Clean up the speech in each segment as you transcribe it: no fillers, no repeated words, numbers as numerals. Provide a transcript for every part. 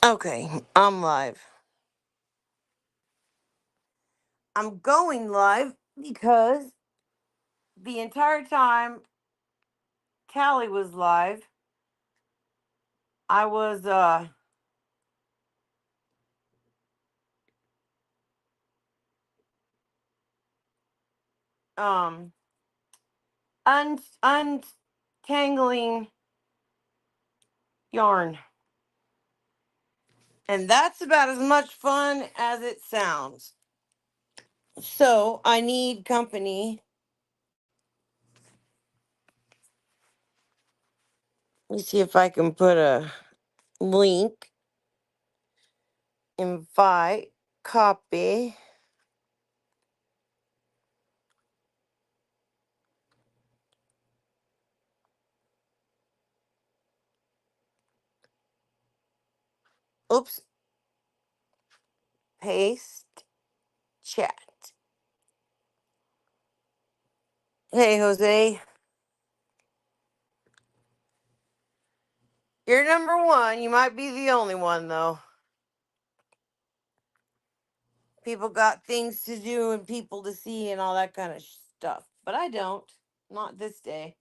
Okay, I'm live. I'm going live because the entire time Callie was live, I was um untangling yarn. And that's about as much fun as it sounds. So I need company. Let me see if I can put a link, invite, copy. Oops, paste, chat. Hey, Jose. You're number one. You might be the only one, though. People got things to do and people to see and all that kind of stuff. But I don't. Not this day.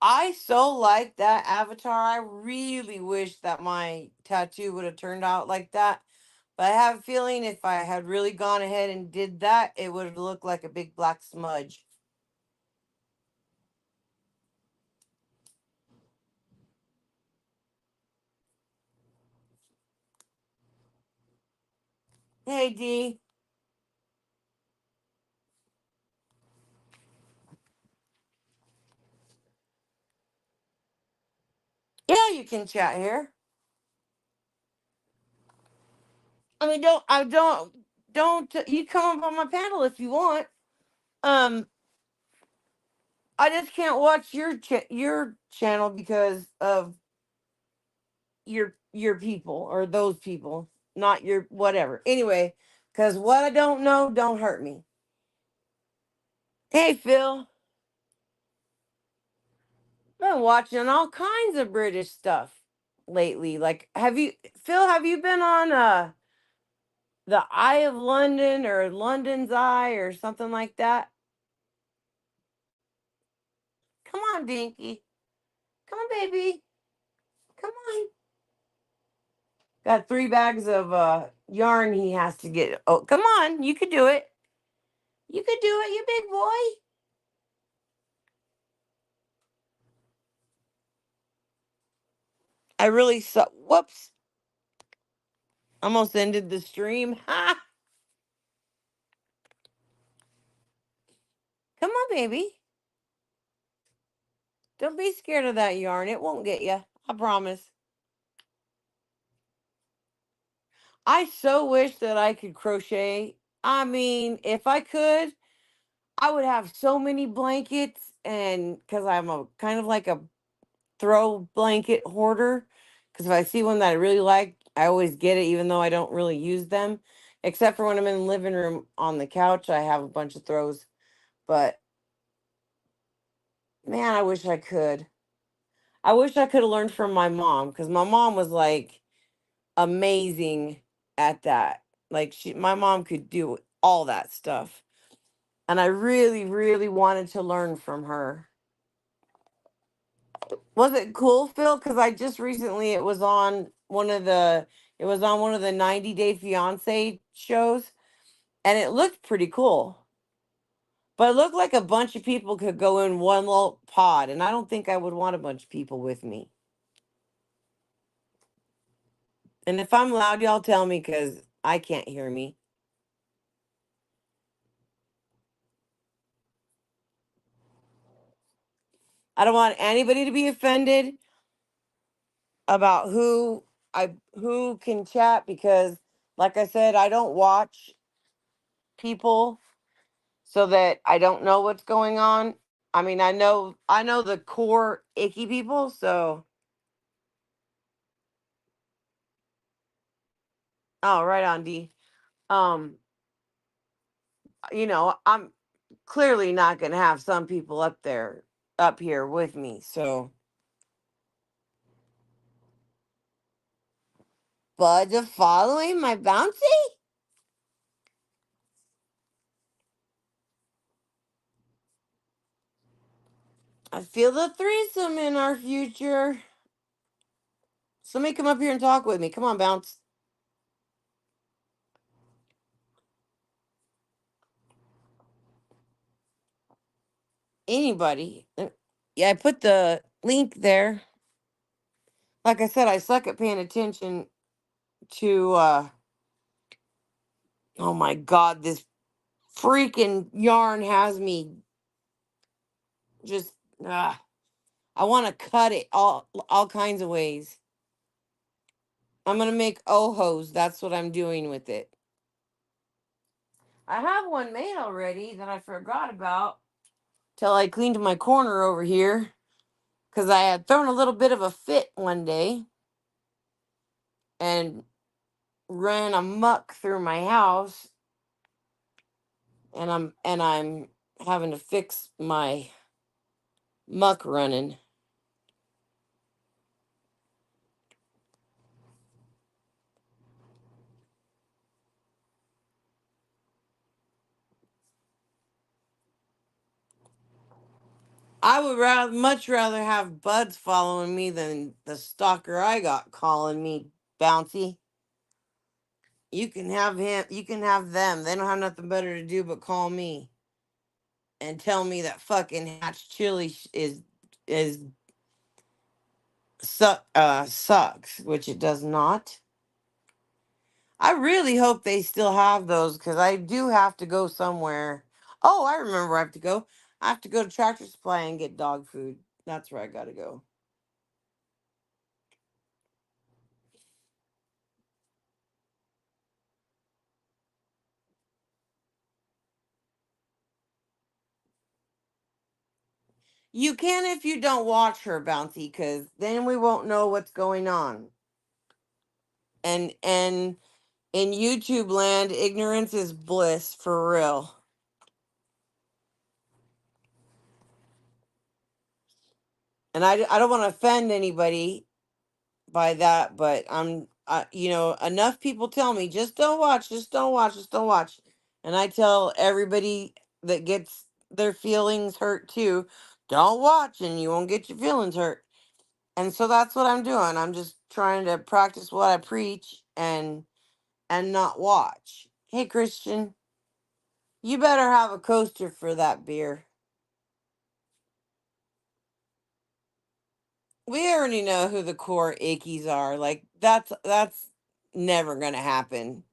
I so like that avatar. I really wish that my tattoo would have turned out like that. But I have a feeling if I had really gone ahead and did that, it would have looked like a big black smudge. Hey, D. Yeah, you can chat here. I mean, don't. You come up on my panel if you want. Um, I just can't watch your channel because of your people or those people, not your whatever. Anyway, because what I don't know don't hurt me. Hey, Phil, been watching all kinds of British stuff lately. Like, have you, Phil? Have you been on the Eye of London or London's Eye or something like that? Come on, Dinky. Come on, baby. Come on. Got 3 bags of yarn he has to get. Oh, come on. You could do it. You could do it, you big boy. I really saw. Whoops. Almost ended the stream. Ha! Come on, baby. Don't be scared of that yarn. It won't get you. I promise. I so wish that I could crochet. I mean, if I could, I would have so many blankets, and because I'm a kind of like a throw blanket hoarder, because if I see one that I really like, I always get it, even though I don't really use them. Except for when I'm in the living room on the couch, I have a bunch of throws. But man, I wish I could. I wish I could have learned from my mom because my mom was like amazing at that. Like my mom could do all that stuff. And I really, really wanted to learn from her. Was it cool, Phil? Because I just recently it was on one of the 90 Day Fiance shows, and it looked pretty cool. But it looked like a bunch of people could go in one little pod, and I don't think I would want a bunch of people with me. And if I'm loud, y'all tell me because I can't hear me. I don't want anybody to be offended about who can chat because like I said, I don't watch people so that I don't know what's going on. I mean, I know the core icky people, so oh, right on D. Um, I'm clearly not going to have some people up here with me. So, buds are following my bouncy? I feel the threesome in our future. Somebody come up here and talk with me. Come on, bounce. Anybody. Yeah, I put the link there. Like I said, I suck at paying attention to oh my god, this freaking yarn has me just I want to cut it all kinds of ways. I'm gonna make ohos. That's what I'm doing with it. I have one made already that I forgot about till I cleaned my corner over here because I had thrown a little bit of a fit one day and ran amok through my house, and I'm having to fix my muck running. I would much rather have buds following me than the stalker I got calling me bouncy. You can have him, you can have them. They don't have nothing better to do but call me and tell me that fucking hatch chili is sucks, which it does not. I really hope they still have those because I do have to go somewhere. Oh, I remember where I have to go. I have to go to Tractor Supply and get dog food. That's where I gotta go. You can if you don't watch her, Bouncy, because then we won't know what's going on. And in YouTube land, ignorance is bliss for real. And I don't want to offend anybody by that, but enough people tell me just don't watch, just don't watch, just don't watch, and I tell everybody that gets their feelings hurt too, don't watch, and you won't get your feelings hurt. And so that's what I'm doing. I'm just trying to practice what I preach and not watch. Hey, Christian, you better have a coaster for that beer. We already know who the core ickies are. Like that's never gonna happen.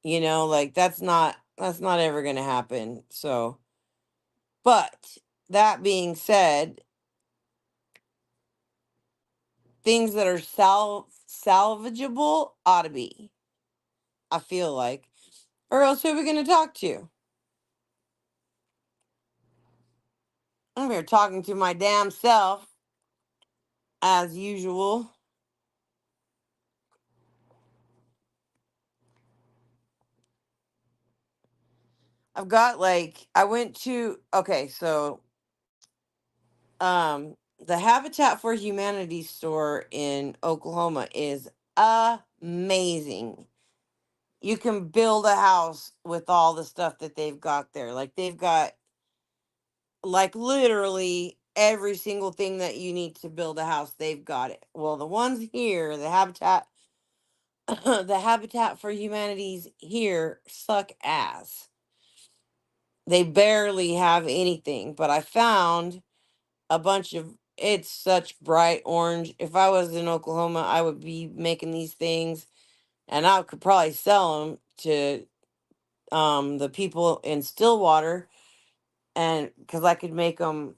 Like that's not ever gonna happen. So, but that being said, things that are salvageable ought to be. I feel like, or else who are we gonna talk to? I'm here talking to my damn self as usual. I've got like I went to okay, so the Habitat for Humanity store in Oklahoma is amazing. You can build a house with all the stuff that they've got there. Like they've got like literally every single thing that you need to build a house, they've got it. Well, the ones here, the Habitat the Habitat for Humanities here suck ass. They barely have anything, but I found a bunch of it's such bright orange. If I was in Oklahoma, I would be making these things and I could probably sell them to the people in Stillwater, and because I could make them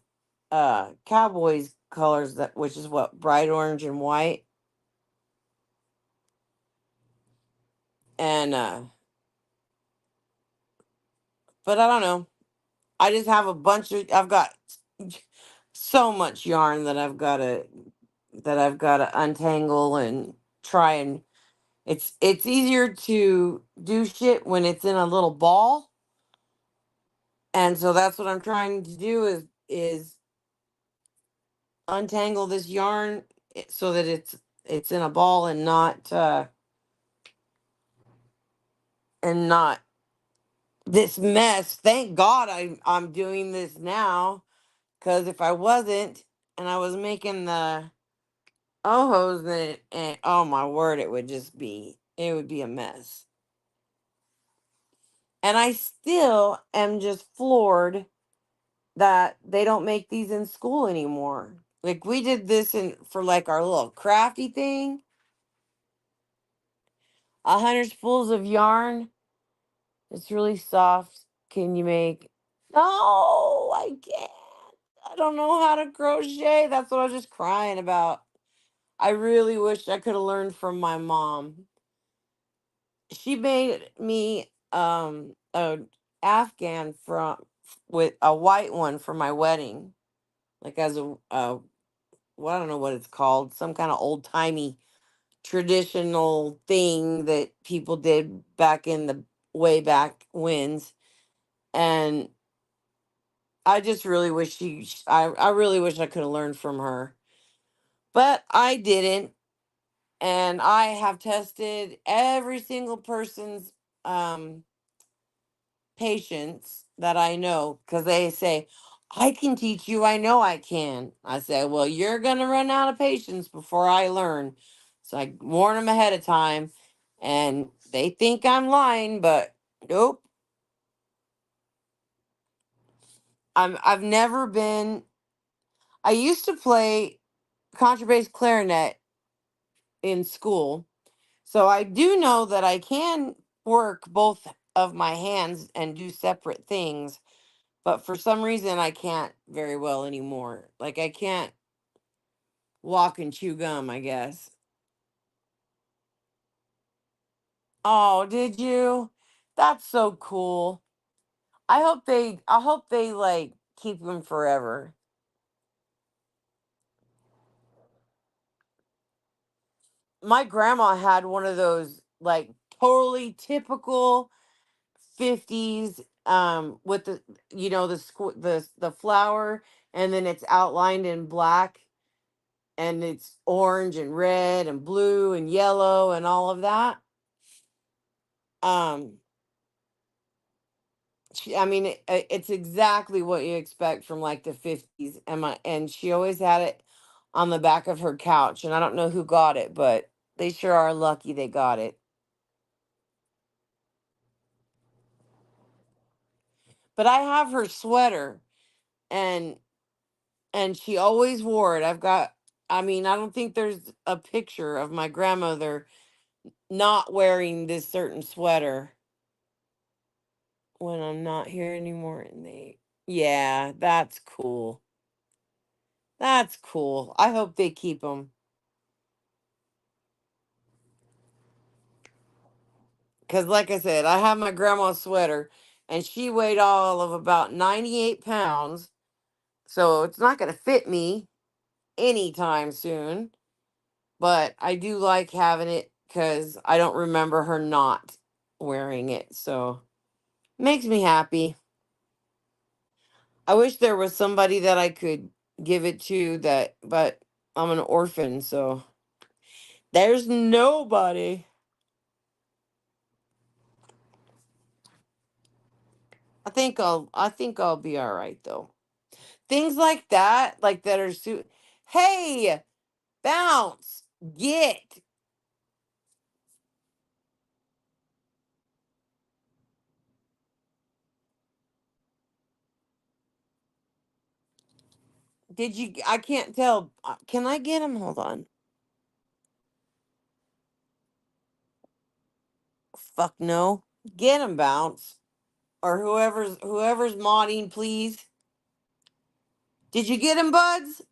Cowboys colors, that which is what, bright orange and white. And but I don't know, I just have a bunch of I've got so much yarn that I've got to untangle and try, and it's easier to do shit when it's in a little ball. And so that's what I'm trying to do is untangle this yarn so that it's in a ball and not and not this mess. Thank God I'm doing this now, because if I wasn't and I was making the ohos, then and oh my word, it would be a mess. And I still am just floored that they don't make these in school anymore. Like we did this in for like our little crafty thing, 100 spools of yarn. It's really soft. Can you make? No, I can't. I don't know how to crochet. That's what I was just crying about. I really wish I could have learned from my mom. She made me a afghan from with a white one for my wedding, like as a well, I don't know what it's called, some kind of old timey traditional thing that people did back in the way back wins. And I just really wish I really wish I could have learned from her, but I didn't. And I have tested every single person's um patience that I know, because they say, I can teach you. I know I can. I say, well, you're going to run out of patience before I learn. So I warn them ahead of time, and they think I'm lying, but nope. I've never been. I used to play contrabass clarinet in school. So I do know that I can work both of my hands and do separate things, but for some reason I can't very well anymore. Like I can't walk and chew gum, I guess. Oh, did you? That's so cool. I hope they like keep them forever. My grandma had one of those like totally typical 50s with the the flower, and then it's outlined in black, and it's orange and red and blue and yellow and all of that. um I mean, it's exactly what you expect from like the 50s. And she always had it on the back of her couch, and I don't know who got it, but they sure are lucky they got it. But I have her sweater, and she always wore it. I mean, I don't think there's a picture of my grandmother not wearing this certain sweater when I'm not here anymore. And yeah, that's cool. That's cool. I hope they keep them. Because, like I said, I have my grandma's sweater, and she weighed all of about 98 pounds. So it's not going to fit me anytime soon. But I do like having it because I don't remember her not wearing it. So makes me happy. I wish there was somebody that I could give it to, but I'm an orphan, so there's nobody. I think I'll be all right though. Things like that are hey, bounce, get. Did you? I can't tell. Can I get him? Hold on. Fuck no. Get him, bounce, or whoever's modding, please. Did you get him, buds?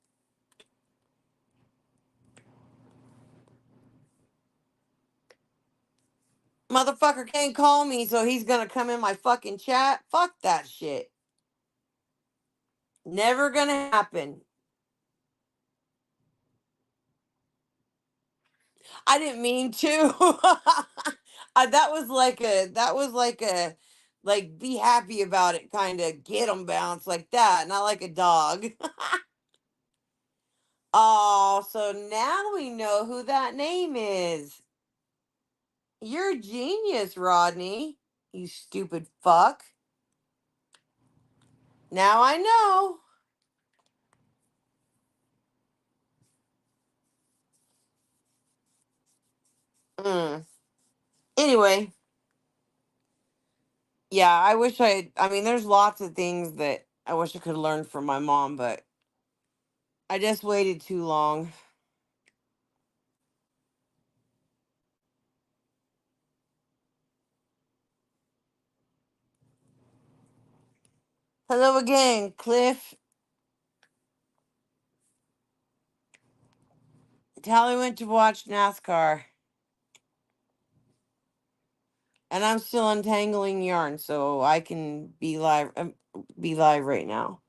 Motherfucker can't call me, so he's gonna come in my fucking chat. Fuck that shit. Never gonna happen. I didn't mean to. That was like a be happy about it kind of get 'em bounce like that, not like a dog. Oh, so now we know who that name is. You're a genius, Rodney. You stupid fuck. Now I know. Mm. Anyway, yeah, I mean, there's lots of things that I wish I could learn from my mom, but I just waited too long. Hello again, Cliff. Tally went to watch NASCAR, and I'm still untangling yarn, so I can be live right now.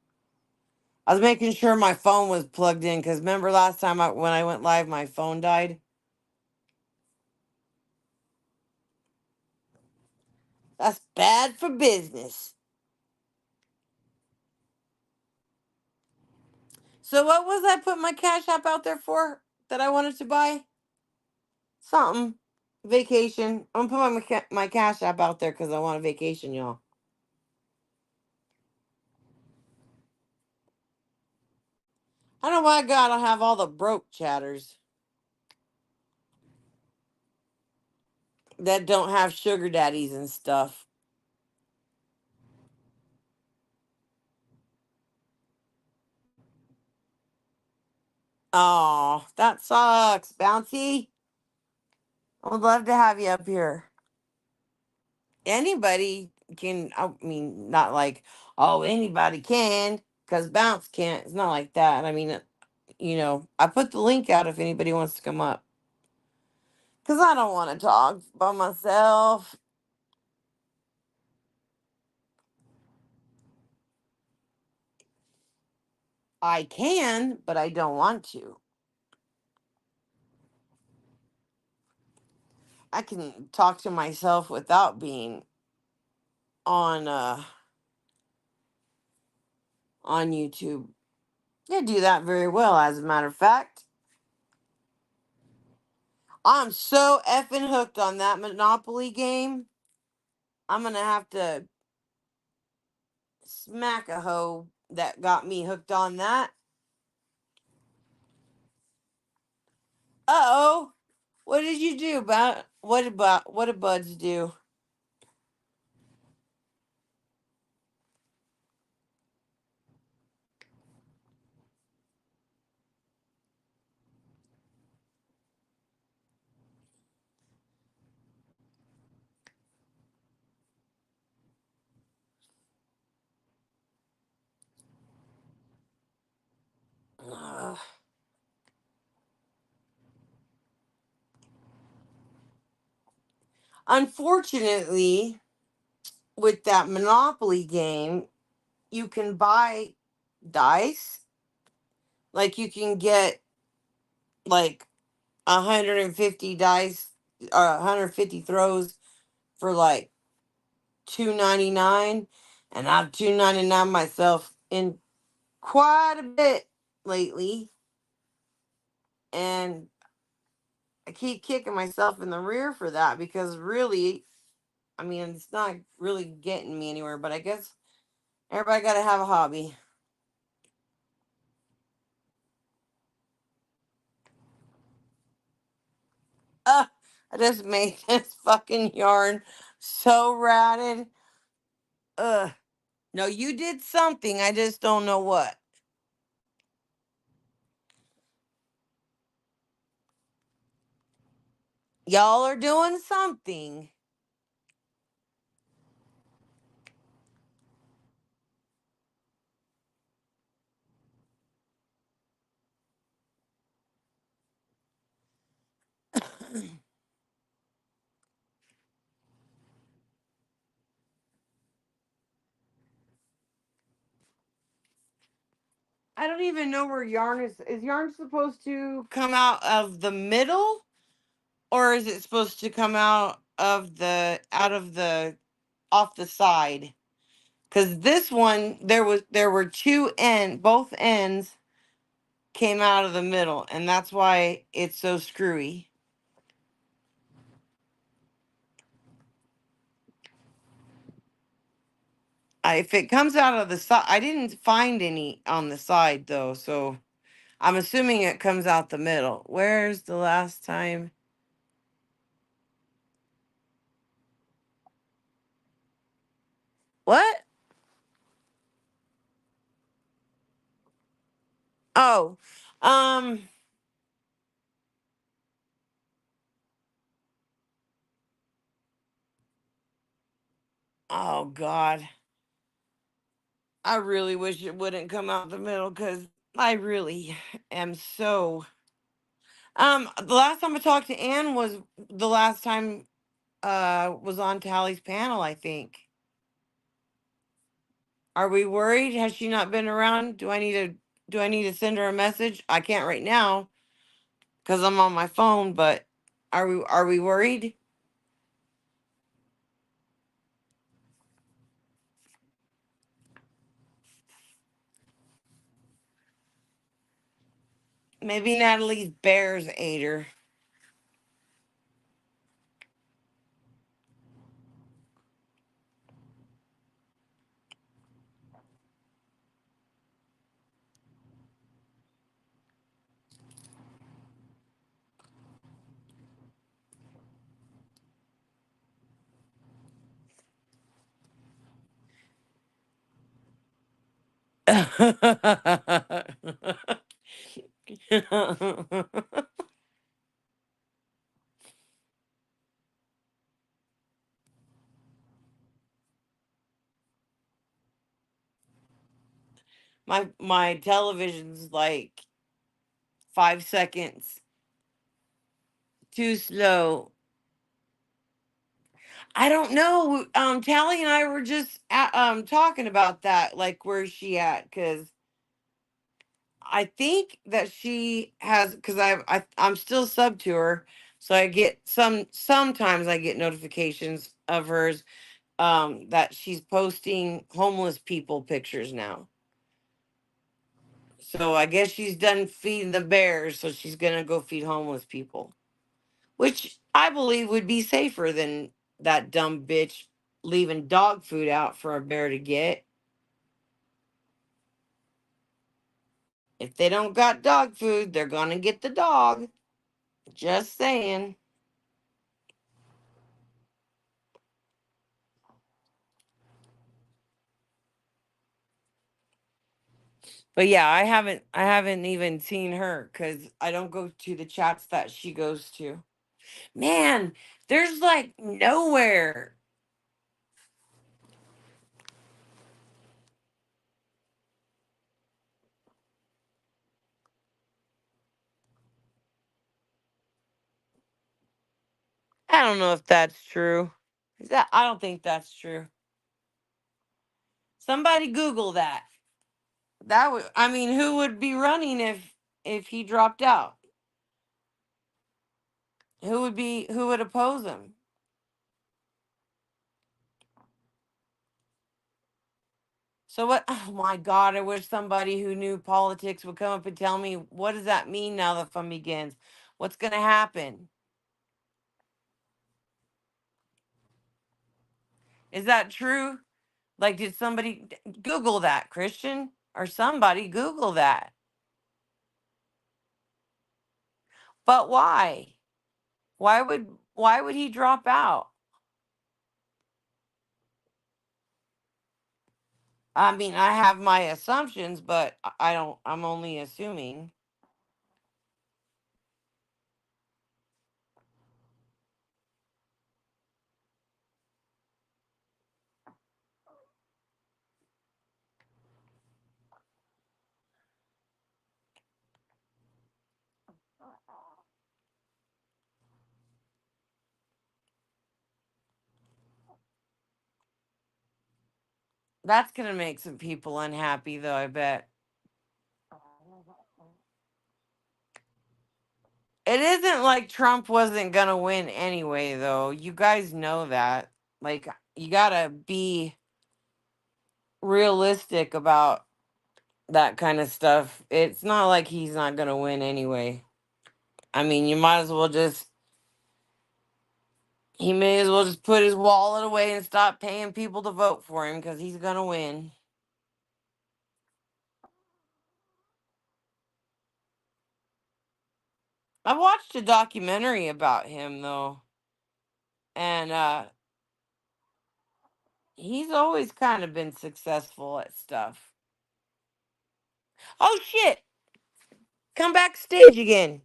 I was making sure my phone was plugged in because remember last time when I went live, my phone died. That's bad for business. So what was I putting my cash app out there for that I wanted to buy? Something. Vacation. I'm gonna put my cash app out there because I want a vacation, y'all. I don't know why God I have all the broke chatters that don't have sugar daddies and stuff. Oh, that sucks, Bouncy. I would love to have you up here. Anybody can, I mean, not like, oh, anybody can, because Bounce can't. It's not like that. I mean, I put the link out if anybody wants to come up. Because I don't want to talk by myself. I can, but I don't want to. I can talk to myself without being on on YouTube. I do that very well, as a matter of fact. I'm so effing hooked on that Monopoly game. I'm gonna have to smack a hoe that got me hooked on that. Uh-oh. What did you do what did Buds do? Ugh. Unfortunately, with that Monopoly game, you can buy dice. Like you can get like 150 dice or 150 throws for like 2.99, and I've 2.99 myself in quite a bit lately, and I keep kicking myself in the rear for that because really, I mean, it's not really getting me anywhere, but I guess everybody got to have a hobby. uh, I just made this fucking yarn so ratted. Ugh. No, you did something. I just don't know what. Y'all are doing something. I don't even know where yarn is. Is yarn supposed to come out of the middle, or is it supposed to come out of the off the side? Because this one, there were both ends came out of the middle, and that's why it's so screwy. If it comes out of the side, I didn't find any on the side though, so I'm assuming it comes out the middle. Where's the last time? What? Oh, um, oh God. I really wish it wouldn't come out the middle because I really am so. The last time I talked to Ann was the last time was on Tally's panel, I think. Are we worried? Has she not been around? Do I need to send her a message? I can't right now because I'm on my phone, but are we worried? Maybe Natalie's bears ate her. my television's like 5 seconds too slow. I don't know. Tally and I were just talking about that, like where's she at? Because I think that she has, because I'm still sub to her, so I get sometimes I get notifications of hers that she's posting homeless people pictures now. So I guess she's done feeding the bears, so she's gonna go feed homeless people, which I believe would be safer than that dumb bitch leaving dog food out for a bear to get. If they don't got dog food, they're gonna get the dog. Just saying. But yeah, I haven't even seen her because I don't go to the chats that she goes to. Man, there's like nowhere. I don't know if that's true. I don't think that's true. Somebody Google that. That would, I mean, who would be running if he dropped out? Who would oppose him? So what? Oh my God! I wish somebody who knew politics would come up and tell me what does that mean now the fun begins. What's going to happen? Is that true? Like, did somebody Google that, Christian, or somebody Google that? But why? Why would he drop out? I mean, I have my assumptions, but I don't. I'm only assuming. That's gonna make some people unhappy, though. I bet. It isn't like Trump wasn't gonna win anyway, though. You guys know that. Like, you gotta be realistic about that kind of stuff. It's not like he's not gonna win anyway. I mean, you might as well just He may as well just put his wallet away and stop paying people to vote for him because he's gonna win. I watched a documentary about him though, and he's always kind of been successful at stuff. Oh shit! Come backstage again.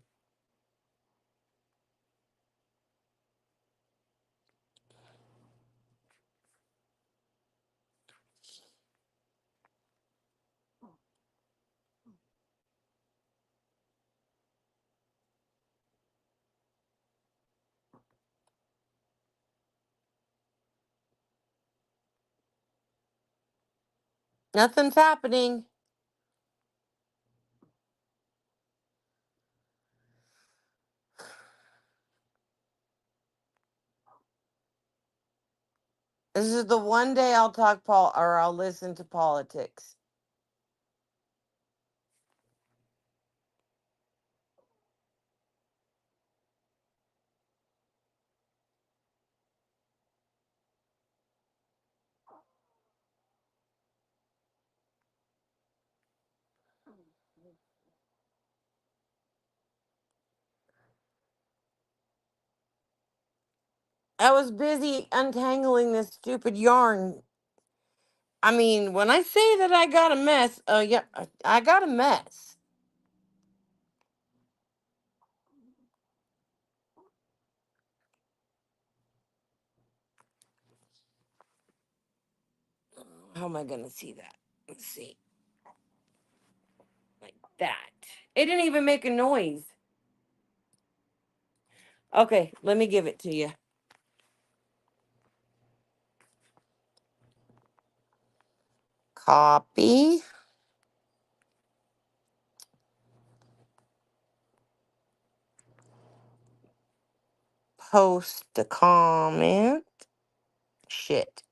Nothing's happening. This is the one day I'll talk or I'll listen to politics. I was busy untangling this stupid yarn. I mean, when I say that I got a mess, yeah, I got a mess. How am I gonna see that? Let's see. Like that. It didn't even make a noise. Okay, let me give it to you. Copy. Post the comment. Shit.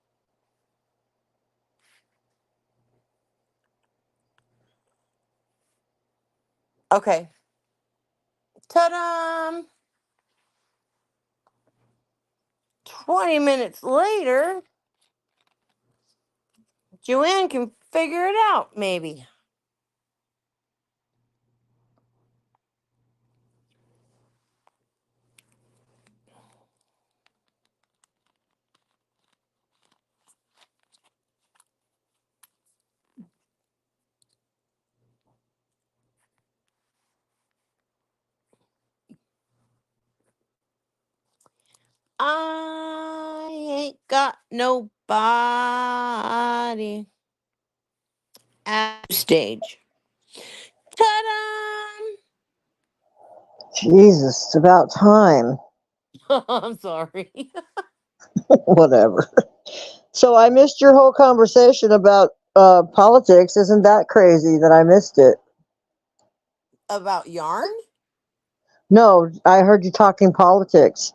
Okay. Ta-da! 20 minutes later, Joanne can figure it out, maybe. I ain't got nobody at the stage. Ta-da! Jesus, it's about time. I'm sorry. Whatever. So I missed your whole conversation about politics. Isn't that crazy that I missed it? About yarn? No, I heard you talking politics.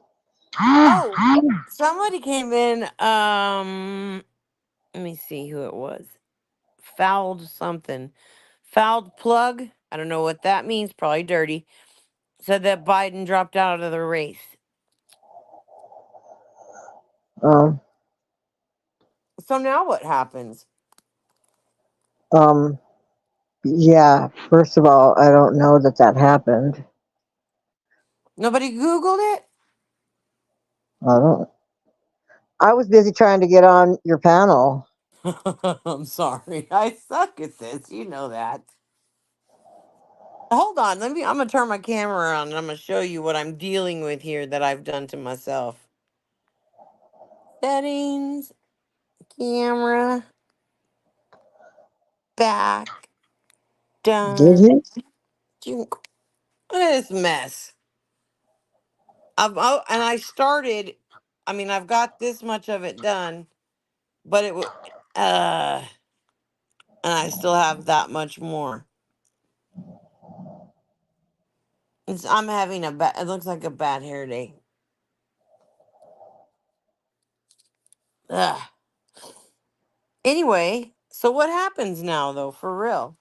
Oh, somebody came in. Let me see who it was. Fouled something. Fouled plug. I don't know what that means. Probably dirty. Said that Biden dropped out of the race. Um, So now what happens? um, yeah. First of all, I don't know that that happened. Nobody Googled it? I don't. I was busy trying to get on your panel. I'm sorry. I suck at this. You know that. Hold on. I'm gonna turn my camera on and I'm gonna show you what I'm dealing with here that I've done to myself. Settings, camera, back, Did done. you? Look at this mess. And I started. I mean, I've got this much of it done, but uh, and I still have that much more. I'm having a bad. It looks like a bad hair day. Ugh. Anyway, so what happens now, though, for real?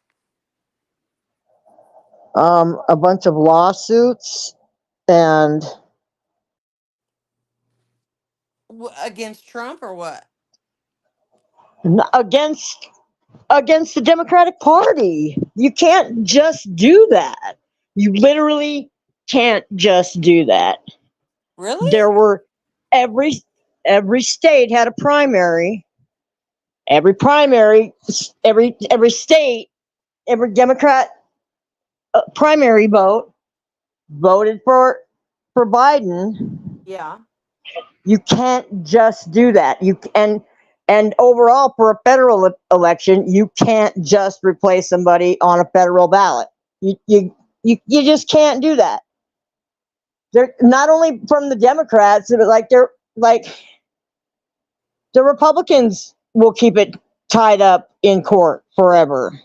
A bunch of lawsuits and Against Trump or what? against against the Democratic Party. You can't just do that. You literally can't just do that. Really? There were every every state had a primary. Every primary, every state, every Democrat primary vote voted for Biden. Yeah. You can't just do that. And overall for a federal election, you can't just replace somebody on a federal ballot. You just can't do that. They're not only from the Democrats, but like the Republicans will keep it tied up in court forever.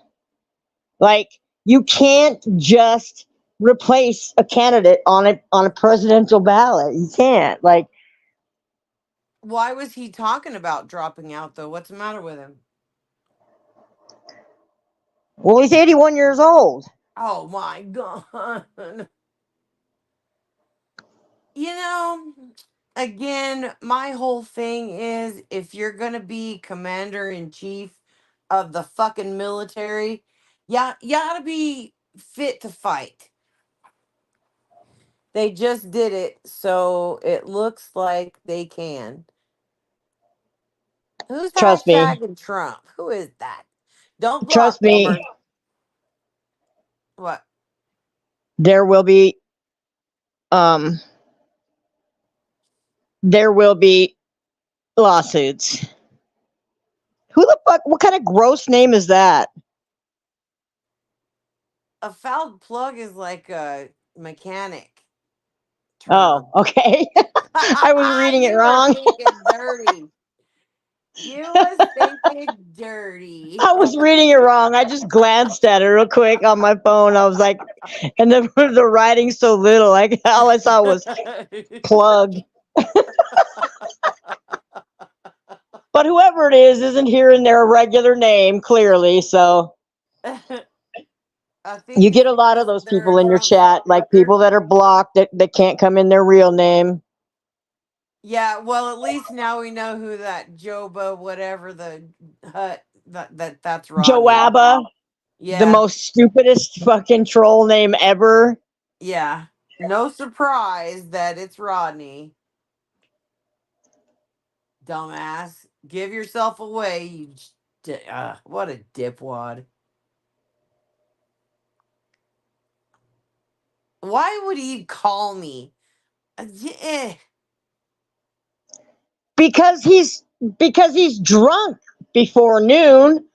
Like you can't just replace a candidate on a presidential ballot. You can't. Like, Why was he talking about dropping out though? What's the matter with him? well, he's 81 years old. Oh my god. You know, again, my whole thing is if you're going to be commander in chief of the fucking military, yeah, you ought to be fit to fight. They just did it, so it looks like they can. Who's Trust me. hashtagging Trump? Who is that? Don't Trust block me. Amber. What? There will be um there will be lawsuits. Who the fuck? What kind of gross name is that? A fouled plug is like a mechanic Oh, term. okay. I was reading it You were wrong. thinking dirty. You was thinking dirty. I was reading it wrong. I just glanced at it real quick on my phone. I was like, and then the writing so little, like all I saw was plug. But whoever it is isn't hearing their regular name clearly. So I think you it's get a lot of because those they're people a in your Trump chat, like supporter. people that are blocked that can't come in their real name. Yeah, well, at least now we know who that Joba, whatever the hut that's Rodney. Joabba, the Yeah, most stupidest fucking troll name ever. yeah. No surprise that it's Rodney, dumbass. Give yourself away, what a dipwad. Why would he call me? Eh. Because he's drunk before noon.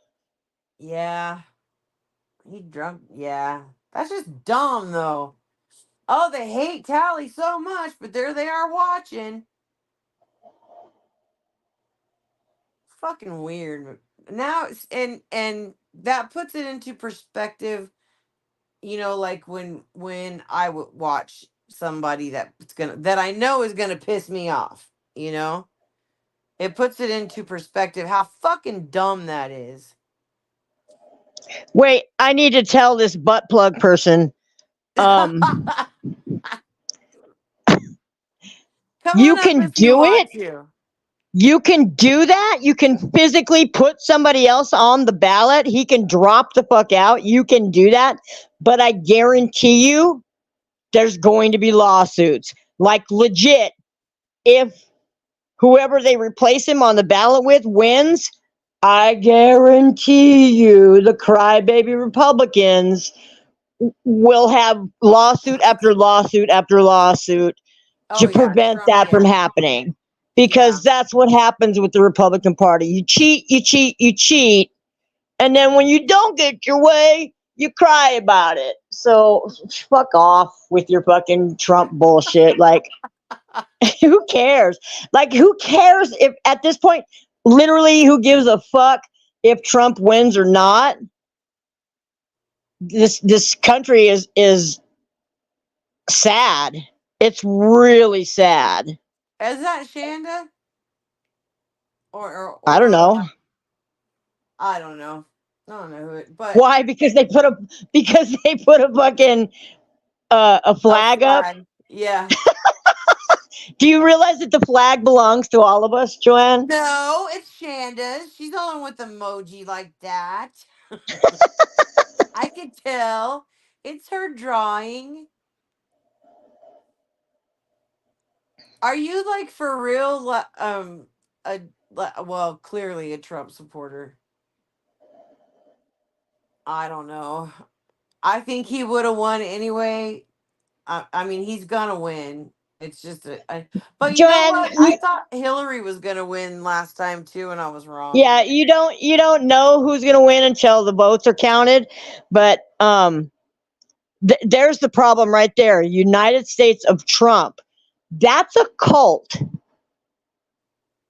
Yeah, he drunk. Yeah, that's just dumb though. Oh, they hate Tally so much, but there they are watching. Fucking weird. Now and that puts it into perspective. You know, like when I would watch somebody that I know is gonna piss me off. You know, it puts it into perspective how fucking dumb that is. Wait, I need to tell this butt plug person. Um, Come on you up can if you do it. want to. You can do that. You can physically put somebody else on the ballot. He can drop the fuck out. You can do that. But I guarantee you, there's going to be lawsuits. Like legit, if whoever they replace him on the ballot with wins, I guarantee you the crybaby Republicans will have lawsuit after lawsuit after lawsuit Oh to yeah, prevent Trump. that from Yeah, happening. yeah. Because that's what happens with the Republican Party. You cheat, you cheat, you cheat. And then when you don't get your way, you cry about it. So fuck off with your fucking Trump bullshit. Like, who cares? Like, who cares if at this point, literally, who gives a fuck if Trump wins or not? This country is sad. It's really sad. Is that Shanda I don't know I don't know. I don't know who it, but why. Because they put a fucking a a flag up. flag. Yeah. Do you realize that the flag belongs to all of us, Joanne? No, it's Shanda's. She's the one with emoji like that. I could tell. It's her drawing. Are you like for real? A well, clearly a Trump supporter. I don't know. I think he would have won anyway. I mean, he's gonna win. It's just but you know Joanne, what? I thought Hillary was gonna win last time too, and I was wrong. yeah, you don't know who's going to win until the votes are counted, but there's the problem right there. United States of Trump. That's a cult.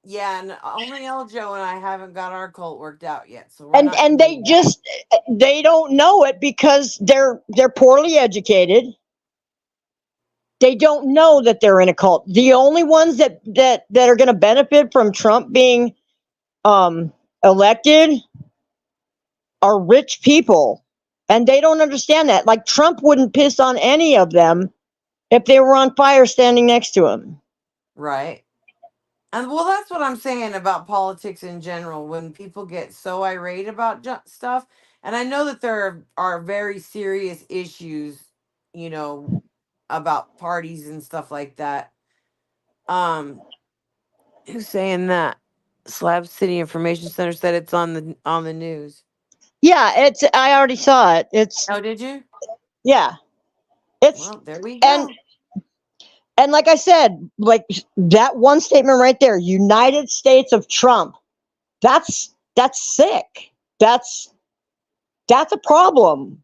Yeah, and only El Joe and I haven't got our cult worked out yet, so we're And not and doing they that. just they don't know it because they're poorly educated. They don't know that they're in a cult. The only ones that are going to benefit from Trump being um elected are rich people. And they don't understand that. Like Trump wouldn't piss on any of them if they were on fire standing next to him. Right. And well, that's what I'm saying about politics in general. When people get so irate about stuff, and I know that there are very serious issues, you know, about parties and stuff like that. Um, who's saying that? Slab City Information Center said it's on the news. Yeah, it's I already saw it. It's Oh, did you? yeah. It's Well, there we and go. and like I said, like that one statement right there, United States of Trump. That's sick. That's a problem.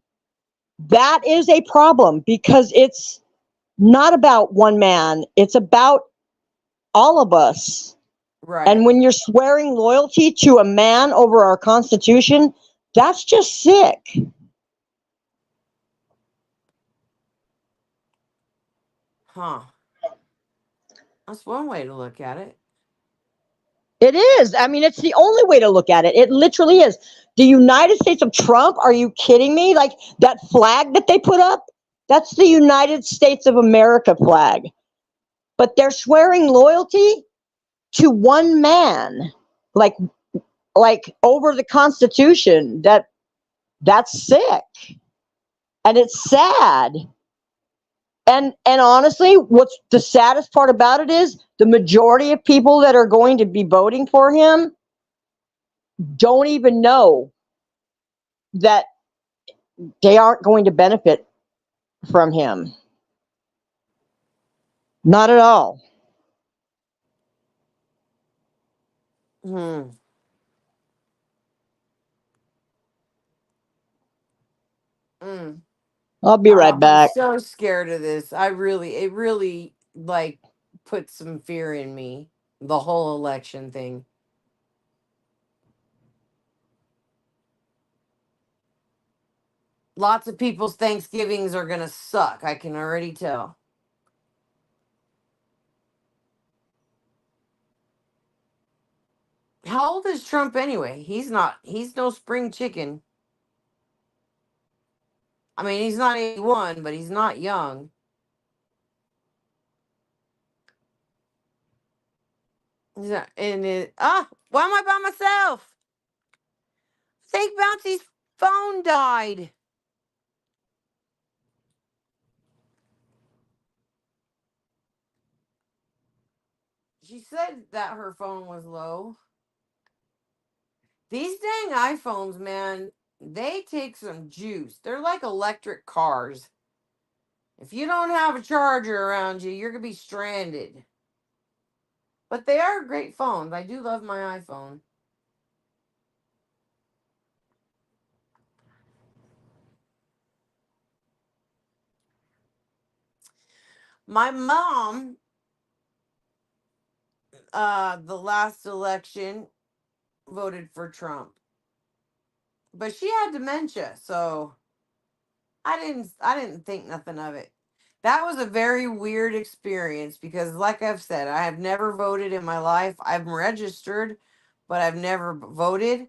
That is a problem because it's not about one man. It's about all of us. And Right. when you're swearing loyalty to a man over our Constitution, that's just sick. Huh. That's one way to look at it. It is. I mean, it's the only way to look at it. It literally is. The United States of Trump? Are you kidding me? Like that flag that they put up? That's the United States of America flag. But they're swearing loyalty to one man. Like like over the Constitution. That's sick. And it's sad. And honestly, what's the saddest part about it is the majority of people that are going to be voting for him don't even know that they aren't going to benefit from him. Not at all. Hmm. Mm. I'll be right I'm back. so scared of this. It really like put some fear in me. The whole election thing. Lots of people's Thanksgivings are gonna suck. I can already tell. How old is Trump anyway? He's not. He's no spring chicken. I mean, he's not 81, but he's not young. And why am I by myself? Think Bouncy's phone died. She said that her phone was low. These dang iPhones, man, they take some juice. They're like electric cars. If you don't have a charger around you, you're going to be stranded. But they are great phones. I do love my iPhone. My mom, the last election, voted for Trump. But she had dementia, so I didn't think nothing of it. That was a very weird experience because like I've said, I have never voted in my life. I'm registered, but I've never voted.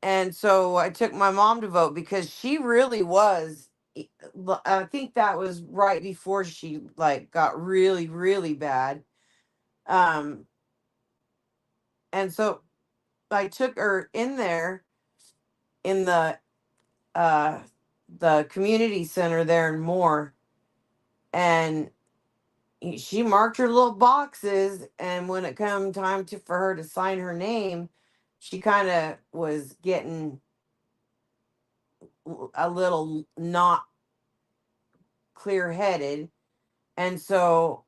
And so I took my mom to vote because she really was I think that was right before she like got really really bad. Um, and so I took her in there in uh the community center there and more, and she marked her little boxes. And when it come time to for her to sign her name, she kind of was getting a little not clear headed, and so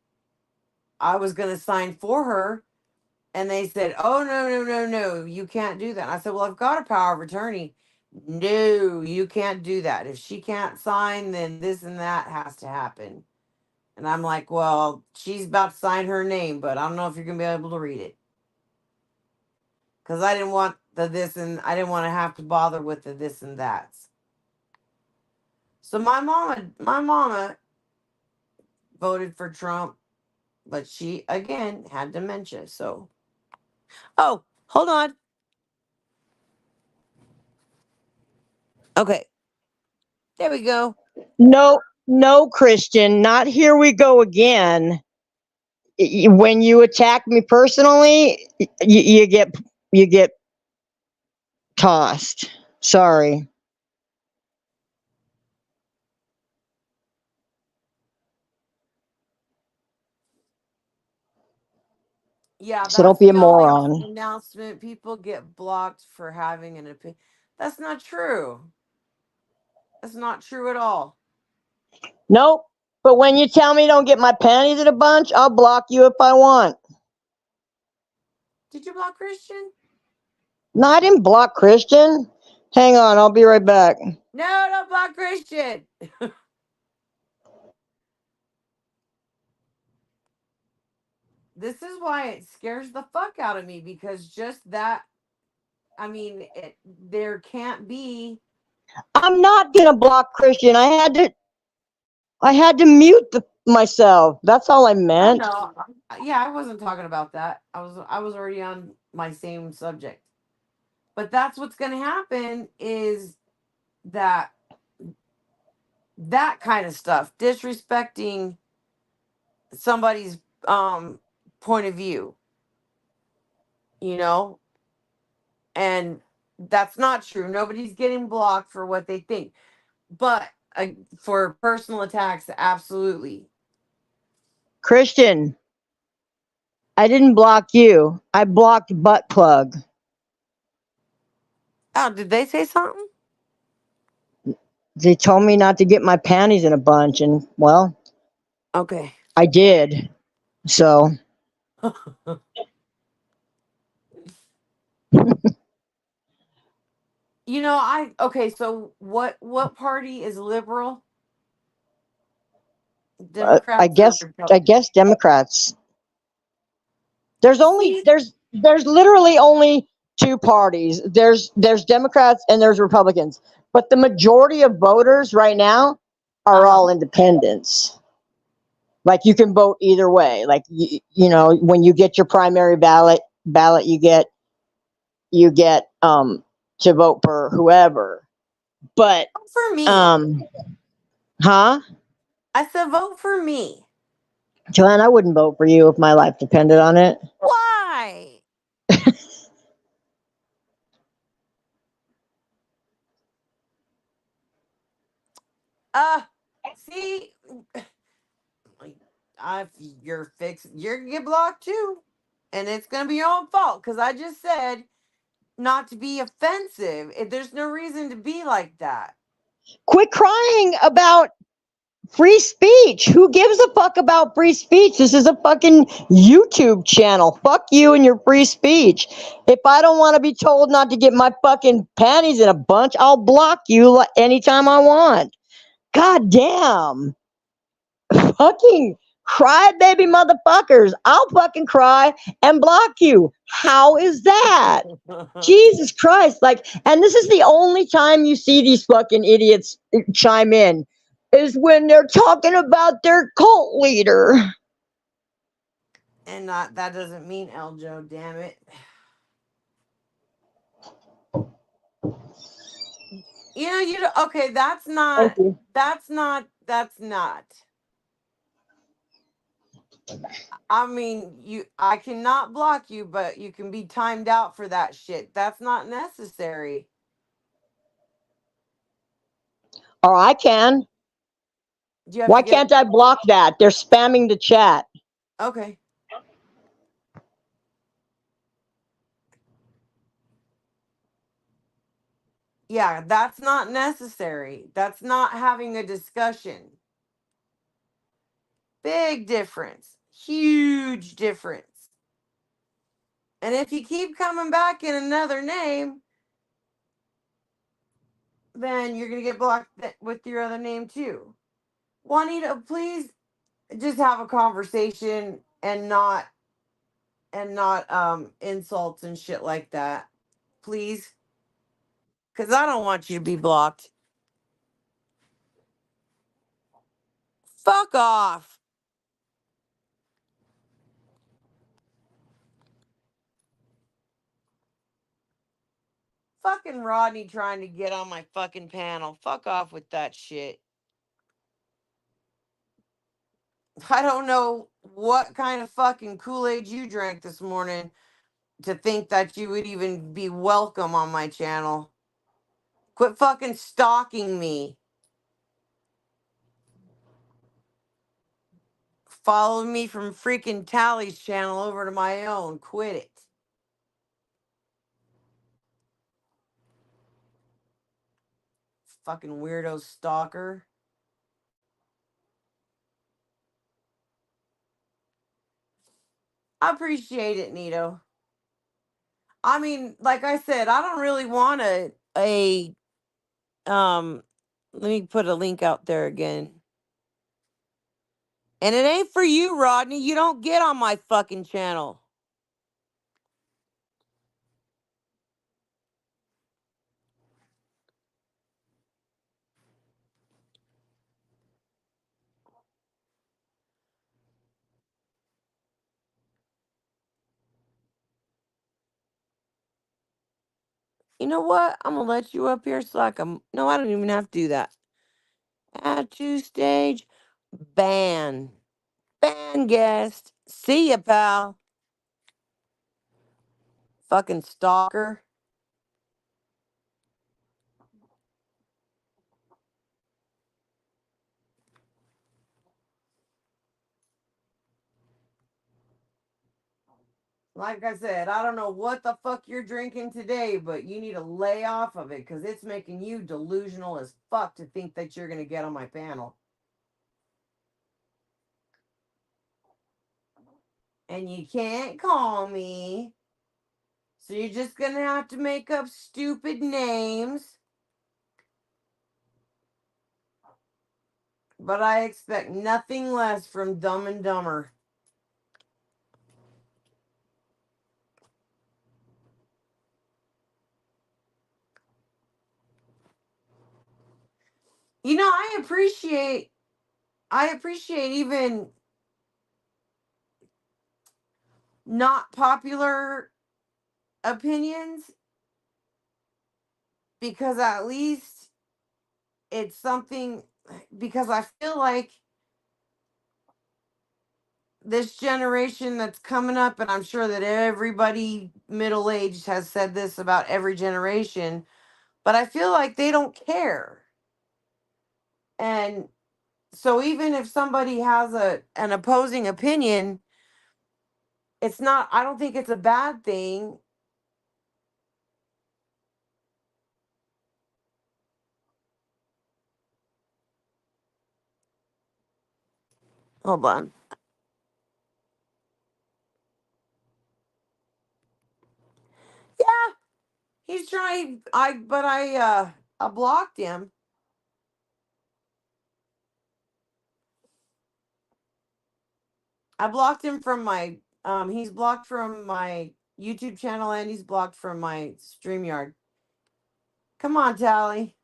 I was going to sign for her. And they said, "Oh, no, no, no, no, you can't do that." And I said, "Well, I've got a power of attorney." "No, you can't do that. If she can't sign, then this and that has to happen." And I'm like, "Well, she's about to sign her name, but I don't know if you're going to be able to read it." Because I didn't want the this and I didn't want to have to bother with the this and that's. So my mama voted for Trump, but she again had dementia. So, oh, hold on. Okay, there we go. No, no, Christian, not here we go again. When you attack me personally, you get tossed. Sorry. Yeah, So don't that's be a the only moron. announcement. People get blocked for having an opinion. That's not true. That's not true at all. Nope. But when you tell me don't get my panties in a bunch, I'll block you if I want. Did you block Christian? No, I didn't block Christian. Hang on, I'll be right back. No, don't block Christian. This is why it scares the fuck out of me, because just that, I mean, there can't be. I'm not gonna block Christian. I had to mute myself. That's all I Oh meant. no. Yeah, I wasn't talking about that. I was already on my same subject. But that's what's going to happen is that that kind of stuff, disrespecting somebody's point of view, you know, and that's not true. Nobody's getting blocked for what they think, but for personal attacks, absolutely. Christian, I didn't block you. I blocked butt plug. Oh, did they say something? They told me not to get my panties in a bunch, and well, Okay. I did. So I okay. So what party is liberal? I Democrats or guess I Republicans? guess Democrats. There's only See, there's literally only two parties. There's Democrats and there's Republicans. But the majority of voters right now uh are huh. all independents. Like you can vote either way. Like when you get your primary ballot you get to vote for whoever. But Vote for me. um huh? I said vote for me. Joanne, I wouldn't vote for you if my life depended on it. Why? Uh, see, I you're gonna get blocked too, and it's gonna be your own fault because I just said not to be offensive. There's no reason to be like that. Quit crying about free speech. Who gives a fuck about free speech? This is a fucking YouTube channel. Fuck you and your free speech. If I don't want to be told not to get my fucking panties in a bunch, I'll block you anytime I want. God damn. Fucking cry baby motherfuckers. I'll fucking cry and block you. How is that? Jesus Christ. And this is the only time you see these fucking idiots chime in is when they're talking about their cult leader. And not that doesn't mean Eljo. Damn it. Okay. That's Thank not. you. That's not. That's not. I mean, I cannot block you, but you can be timed out for that shit. That's not necessary. Or I can. Do you have Why to get can't I block that? They're spamming the chat. okay. Yeah, that's not necessary. That's not having a discussion. Big difference. Huge difference. And if you keep coming back in another name, then you're going to get blocked with your other name too. Juanita, please just have a conversation and not insults and shit like that. Please, cuz I don't want you to be blocked. Fuck off. Fucking Rodney trying to get on my fucking panel. Fuck off with that shit. I don't know what kind of fucking Kool-Aid you drank this morning to think that you would even be welcome on my channel. Quit fucking stalking me. Follow me from freaking Tally's channel over to my own. Quit it. Fucking weirdo stalker. I appreciate it, Nito. I mean, like I said, I don't really want a um let me put a link out there again. And it ain't for you, Rodney. You don't get on my fucking channel. You know what? I'm gonna let you up here so I can. No, I don't even have to do that. Add to stage. Ban. Ban guest. See ya, pal. Fucking stalker. Like I said, I don't know what the fuck you're drinking today, but you need to lay off of it because it's making you delusional as fuck to think that you're gonna get on my panel. And you can't call me. So you're just gonna have to make up stupid names. But I expect nothing less from Dumb and Dumber. You know, I appreciate even not popular opinions because at least it's something because I feel like this generation that's coming up, and I'm sure that everybody middle aged has said this about every generation, but I feel like they don't care. And so even if somebody has an opposing opinion, it's not I don't think it's a bad thing. Hold on. Yeah, he's trying I blocked him. I blocked him from my he's blocked from my YouTube channel and he's blocked from my StreamYard. Come on, Tally.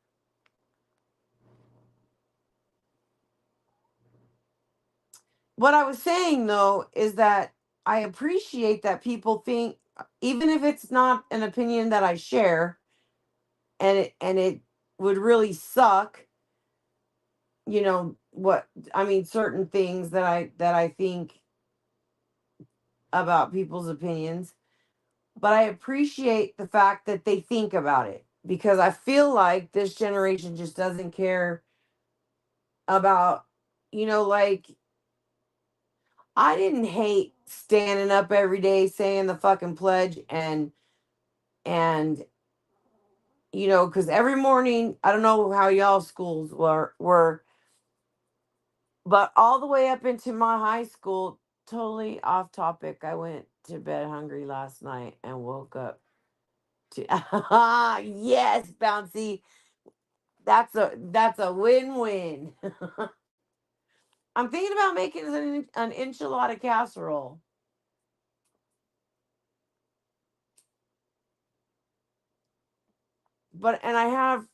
What I was saying though is that I appreciate that people think even if it's not an opinion that I share and it would really suck, what I mean certain things that I think about people's opinions, but I appreciate the fact that they think about it because I feel like this generation just doesn't care about, like I didn't hate standing up every day saying the fucking pledge and because every morning, I don't know how y'all schools were, but all the way up into my high school, totally off topic. I went to bed hungry last night and woke up to yes, bouncy. That's a win-win. I'm thinking about making an enchilada casserole. And I have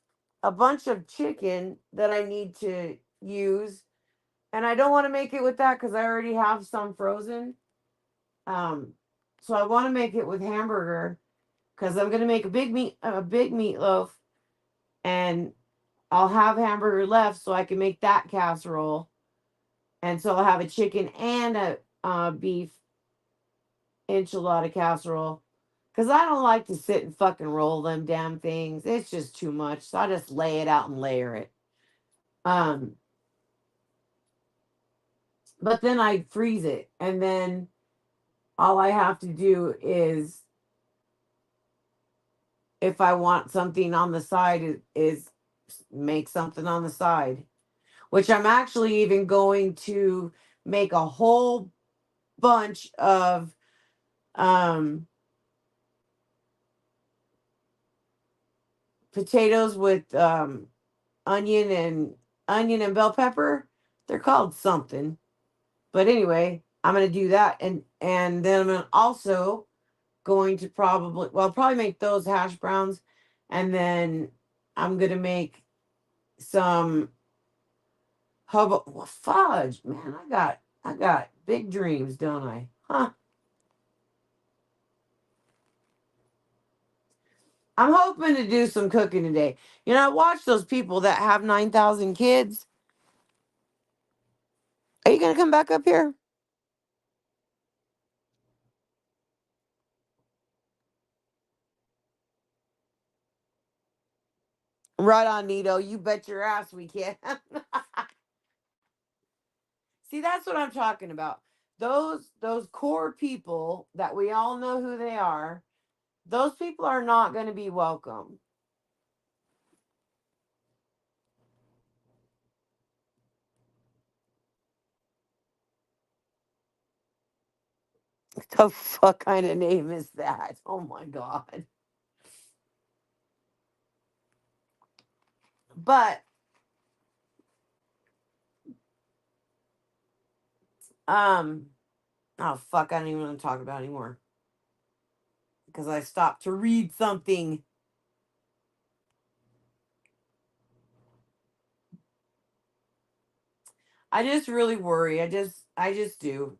a bunch of chicken that I need to use, and I don't want to make it with that because I already have some frozen. Um, so I want to make it with hamburger because I'm gonna make a big meatloaf, and I'll have hamburger left, so I can make that casserole, and so I'll have a chicken and a beef enchilada casserole. Cause I don't like to sit and fucking roll them damn things. It's just too much. So I just lay it out and layer it. Um, but then I freeze it, and then all I have to do is, if I want something on the side, is make something on the side. Which I'm actually even going to make a whole bunch of um, potatoes with onion and bell pepper. They're called something. But anyway, I'm gonna do that, and then I'm also going to probably make those hash browns, and then I'm gonna make some well, fudge. Man, I got big dreams, don't I? Huh. I'm hoping to do some cooking today. I watch those people that have 9,000 kids. Are you gonna come back up here? Right on, Nito. You bet your ass we can. See, that's what I'm talking about. Those core people that we all know who they are, those people are not going to be welcome. The fuck kind of name is that? Oh my god. But um oh fuck, I don't even want to talk about it anymore because I stopped to read something. I just really worry. I just do.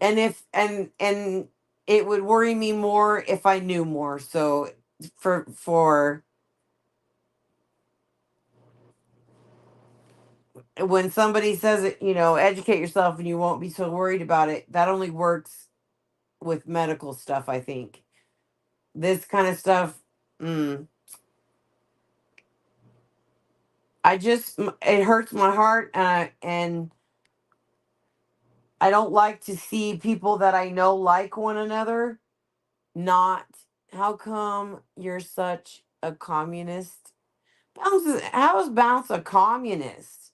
And it would worry me more if I knew more. So for when somebody says it, educate yourself and you won't be so worried about it, that only works with medical stuff, I think. This kind of stuff, mm, it hurts my heart, and I don't like to see people that I know like one another not. How come you're such a communist? How is Bounce a communist?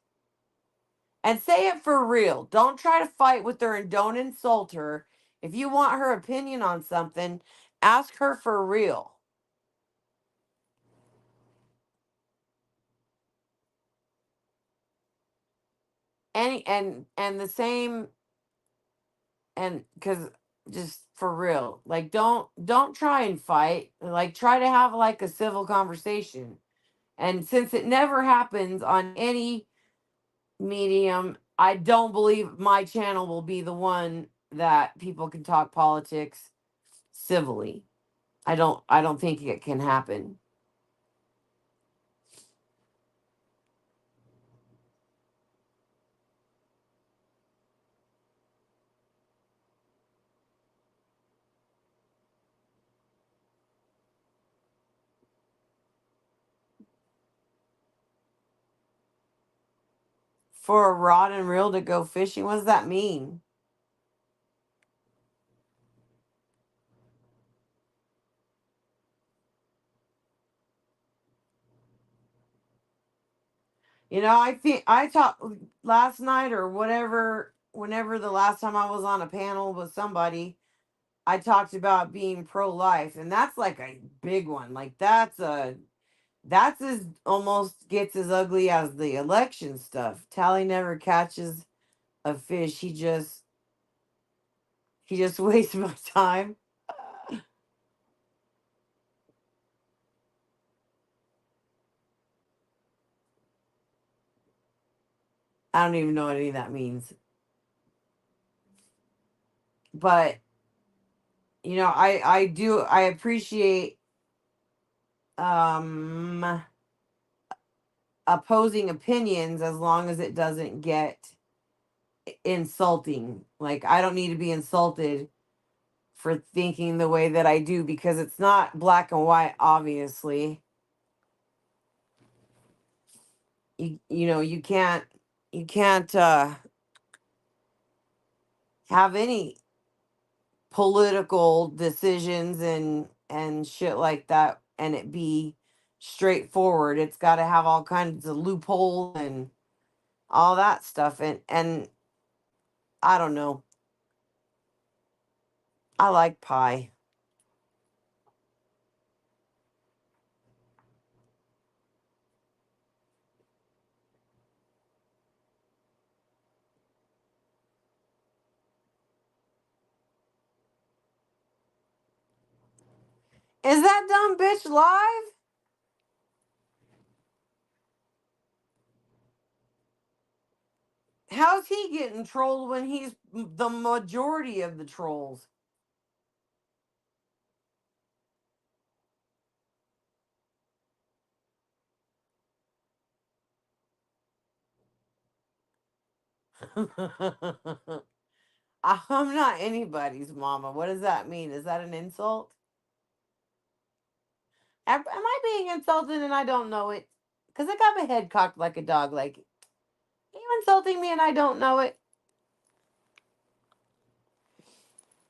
And say it for real. Don't try to fight with her and don't insult her. If you want her opinion on something, ask her for real. And the same, and because just for real, like don't try and fight. Like try to have like a civil conversation. And since it never happens on any medium, I don't believe my channel will be the one that people can talk politics civilly. I don't think it can happen. for a rod and reel to go fishing? What does that mean? I think I talked last night or whatever, whenever the last time I was on a panel with somebody, I talked about being pro life, and that's like a big one. Like that's as almost gets as ugly as the election stuff. Tally never catches a fish. He just wastes my time. I don't even know what any of that means. But I appreciate um opposing opinions as long as it doesn't get insulting. Like I don't need to be insulted for thinking the way that I do because it's not black and white, obviously. You can't have any political decisions and shit like that and it be straightforward. It's got to have all kinds of loopholes and all that stuff, and I don't know. I like pie. Is that dumb bitch live? How's he getting trolled when he's the majority of the trolls? I'm not anybody's mama. What does that mean? Is that an insult? Am I being insulted and I don't know it? Because I got my head cocked like a dog. Like, are you insulting me and I don't know it?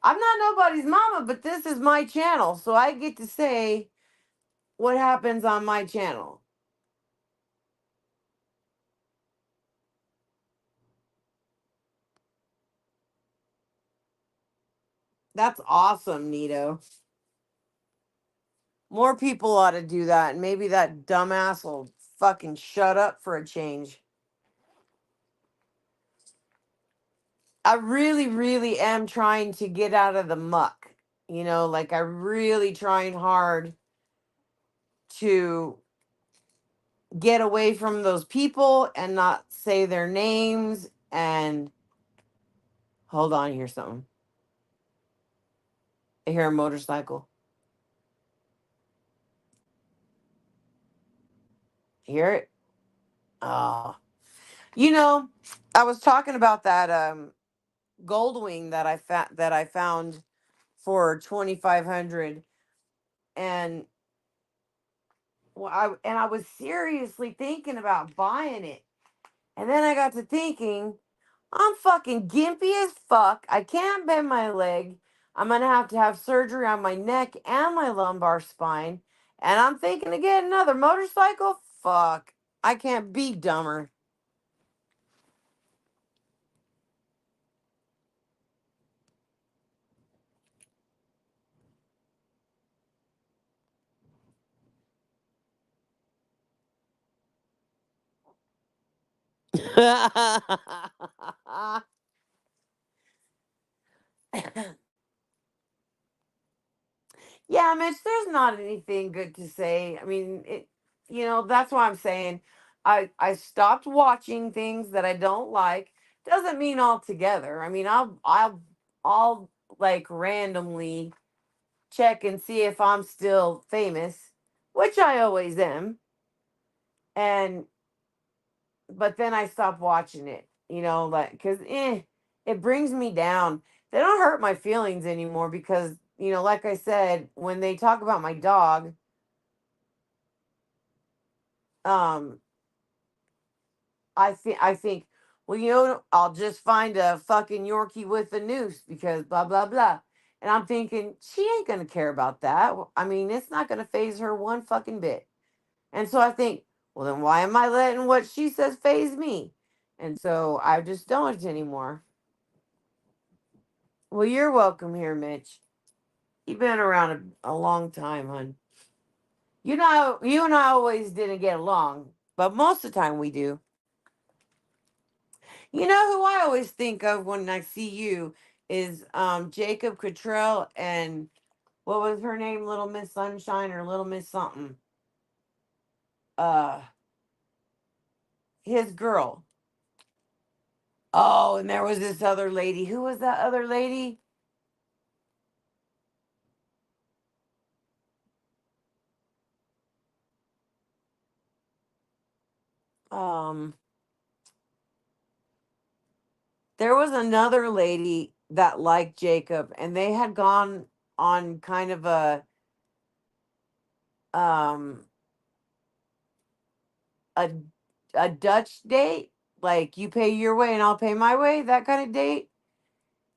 I'm not nobody's mama, but this is my channel. So I get to say what happens on my channel. That's awesome, Nito. More people ought to do that. And maybe that dumbass will fucking shut up for a change. I really, really am trying to get out of the muck. Like I really trying hard to get away from those people and not say their names. And hold on, here's something. I hear a motorcycle. Hear it? Oh, you know, I was talking about that gold wing that I found for 2,500, and I was seriously thinking about buying it. And then I got to thinking, I'm fucking gimpy as fuck. I can't bend my leg. I'm gonna have to have surgery on my neck and my lumbar spine. And I'm thinking to get another motorcycle. Fuck. I can't be dumber. Yeah, Mitch, there's not anything good to say. I mean, that's why I'm saying I stopped watching things that I don't like. Doesn't mean altogether. I mean, I'll like randomly check and see if I'm still famous, which I always am. And but then I stopped watching it, like cuz it brings me down. They don't hurt my feelings anymore because, like I said, when they talk about my dog, um I think well, I'll just find a fucking Yorkie with a noose because blah, blah, blah. And I'm thinking, she ain't going to care about that. I mean, it's not going to phase her one fucking bit. And so I think, well, then why am I letting what she says phase me? And so I just don't anymore. Well, you're welcome here, Mitch. You've been around a long time, hon. You and I always didn't get along, but most of the time we do. You know who I always think of when I see you is Jacob Cottrell and what was her name? Little Miss Sunshine or Little Miss something. Uh his girl. Oh, and there was this other lady. Who was that other lady? Um there was another lady that liked Jacob and they had gone on kind of um a a Dutch date, like you pay your way and I'll pay my way, that kind of date.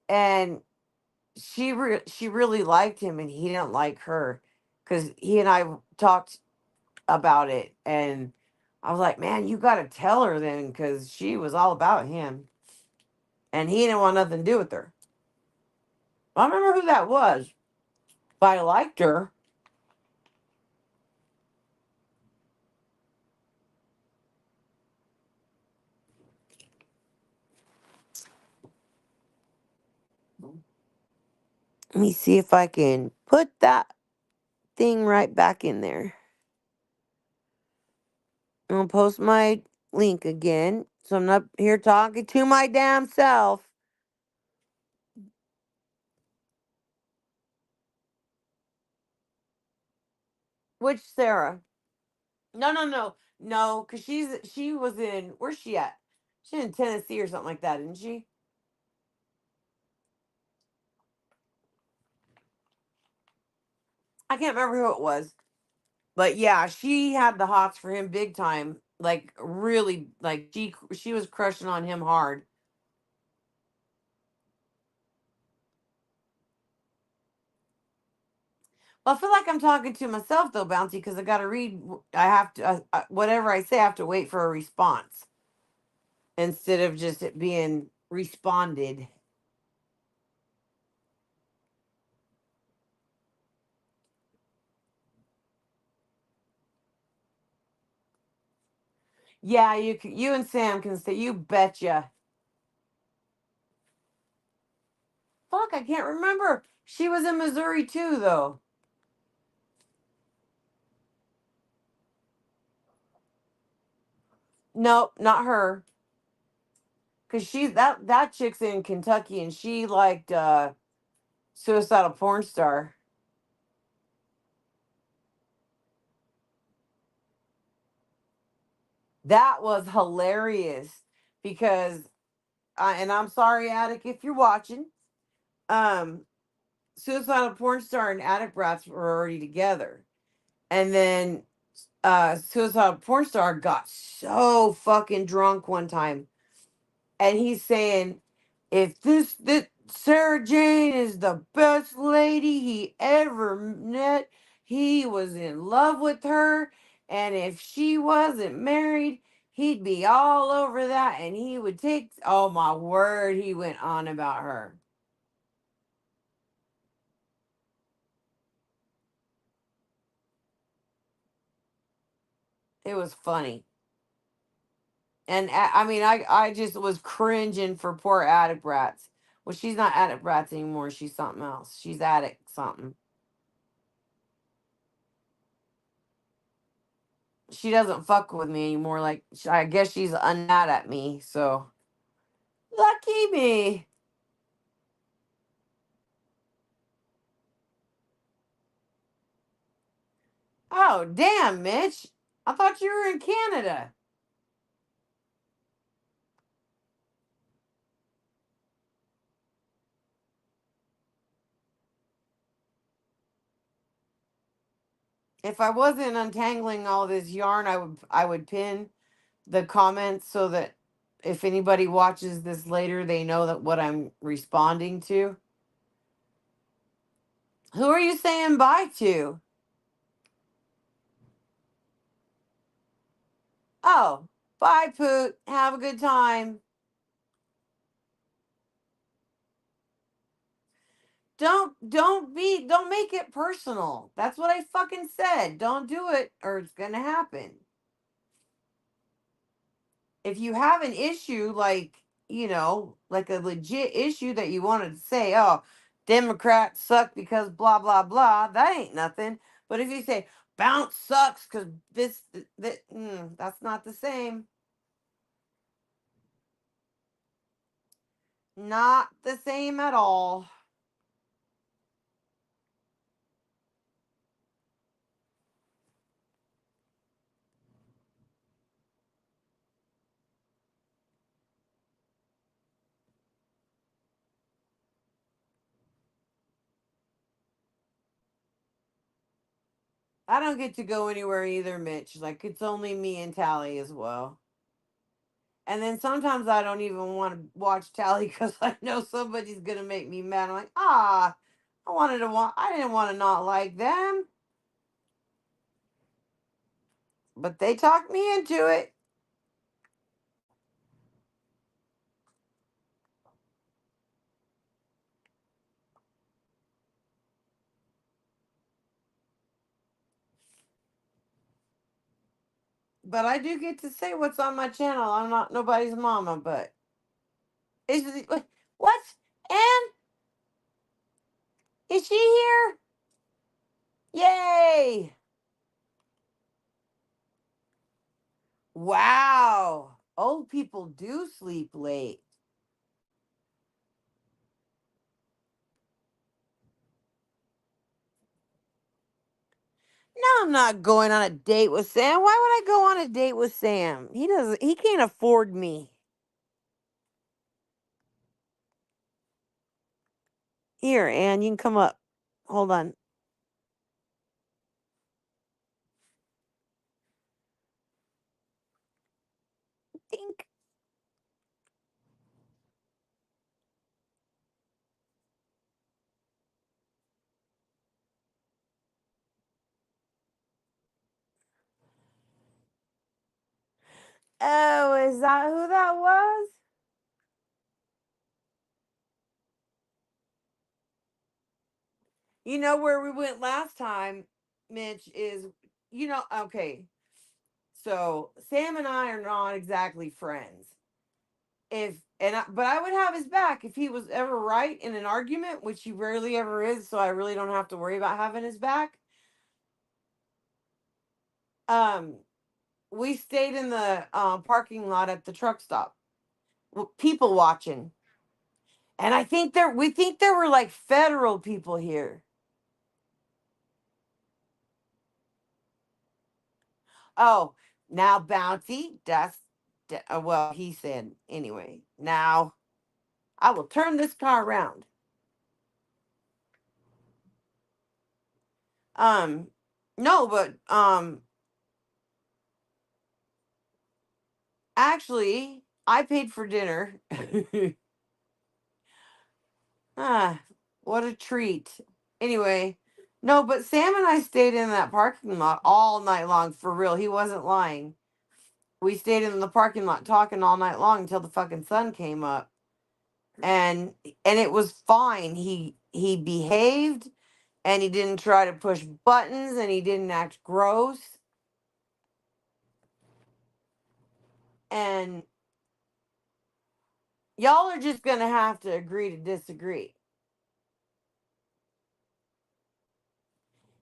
And she really liked him and he didn't like her because he and I talked about it and I was like, man, you got to tell her then because she was all about him and he didn't want nothing to do with her. I don't remember who that was, but I liked her. Let me see if I can put that thing right back in there. I'll post my link again so I'm not here talking to my damn self. Which Sarah? No, no, no, no, because she was in, where's she at? She's in Tennessee or something like that, isn't she? I can't remember who it was, but yeah, she had the hots for him big time. Like really, like she was crushing on him hard. Well, I feel like I'm talking to myself though, Bounty, because I got to read. I have to whatever I say, I have to wait for a response instead of just it being responded. Yeah, you and Sam can say. You betcha. Fuck, I can't remember. She was in Missouri too, though. Nope, not her. Cause she's that chick's in Kentucky, and she liked suicidal porn star. That was hilarious because, and I'm sorry, Attic, if you're watching. Um, suicidal porn star and Attic Brats were already together, and then suicidal porn star got so fucking drunk one time and he's saying, if this Sarah Jane is the best lady he ever met, he was in love with her, and if she wasn't married, he'd be all over that, and he would take. Oh my word, he went on about her. It was funny. And I mean, I just was cringing for poor Attic Brats. Well, she's not Attic Brats anymore. She's something else. She's Attic something. She doesn't fuck with me anymore. Like I guess she's unmad at me. So lucky me. Oh damn, Mitch! I thought you were in Canada. If I wasn't untangling all this yarn, I would pin the comments so that if anybody watches this later, they know that what I'm responding to. Who are you saying bye to? Oh, bye, Poot. Have a good time. Don't make it personal. That's what I fucking said. Don't do it or it's gonna happen. If you have an issue like, like a legit issue that you wanted to say, oh, Democrats suck because blah blah blah, that ain't nothing. But if you say bounce sucks because that's not the same. Not the same at all. I don't get to go anywhere either, Mitch. Like it's only me and Tally as well. And then sometimes I don't even want to watch Tally because I know somebody's gonna make me mad. I'm like, I didn't want to not like them, but they talked me into it. But I do get to say what's on my channel. I'm not nobody's mama, but what? Anne? Is she here? Yay! Wow. Old people do sleep late. No, I'm not going on a date with Sam. Why would I go on a date with Sam? He can't afford me. Here, Anne, you can come up. Hold on. Dink. Oh, is that who that was? You know where we went last time, Mitch, is, okay. So Sam and I are not exactly friends. But I would have his back if he was ever right in an argument, which he rarely ever is, so I really don't have to worry about having his back. Um, we stayed in the parking lot at the truck stop, people watching, and we think there were like federal people here. Oh, now Bouncy, well, he said anyway. Now I will turn this car around. Um, no, but actually, I paid for dinner. Ah, what a treat. Anyway, no, but Sam and I stayed in that parking lot all night long for real. He wasn't lying. We stayed in the parking lot talking all night long until the fucking sun came up. And it was fine. He behaved and he didn't try to push buttons and he didn't act gross. And y'all are just going to have to agree to disagree.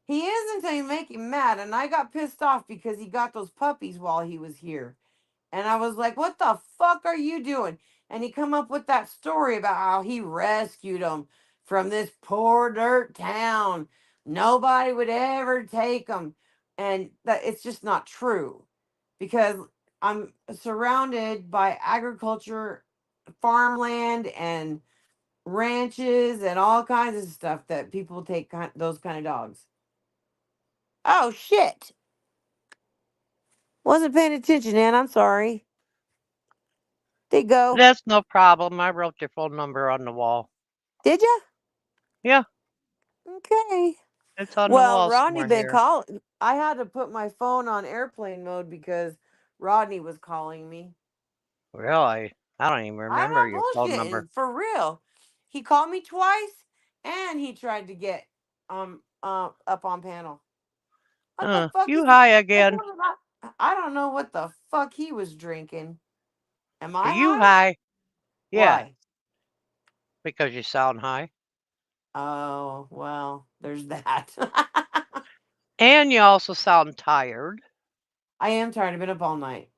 He is until you make him mad. And I got pissed off because he got those puppies while he was here. And I was like, what the fuck are you doing? And he come up with that story about how he rescued them from this poor dirt town. Nobody would ever take them. And that it's just not true because I'm surrounded by agriculture, farmland, and ranches and all kinds of stuff that people take those kind of dogs. Oh shit. Wasn't paying attention, Ann. I'm sorry. They go. That's no problem. I wrote your phone number on the wall. Did ya? Yeah, Okay. it's on the Well, wall Rodney somewhere been here. calling. I had to put my phone on airplane mode because Rodney was calling me. Really? I don't even I'm remember not your phone number. bullshitting, for real. He called me twice, and he tried to get up on panel. What the fuck You is he? high I again? told him I don't know what the fuck he was drinking. Am Are I you high? high? Yeah, Why? because you sound high. Oh well, there's that. And you also sound tired. I am tired. I've been up all night,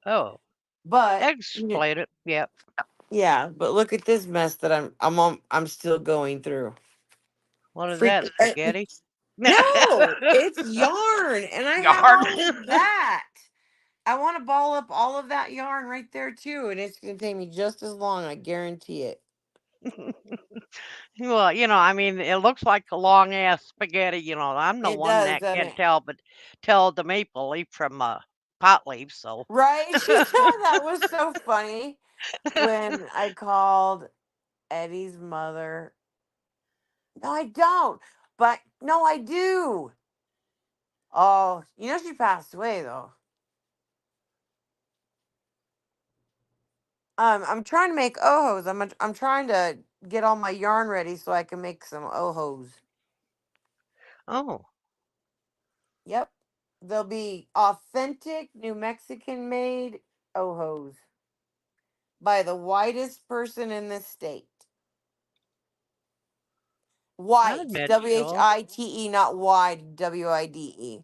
Oh, but explain it. Yep. yeah. But look at this mess that I'm still going through. What is Freak. that, spaghetti? No, it's yarn, and I have Yarn. all of that. I want to ball up all of that yarn right there too, and it's gonna take me just as long. I guarantee it. Well, I mean, it looks like a long ass spaghetti. I'm the It one does, that doesn't can't it? tell the maple leaf from pot leaf. So, Right? She said that was so funny when I called Eddie's mother. No, I don't. But no, I do. Oh, she passed away though. I'm trying to make ohos. I'm trying to get all my yarn ready so I can make some ohos. oh, Yep. They'll be authentic New Mexican made ohos by the whitest person in this state. I'd White, bet so. White, not wide, Wide.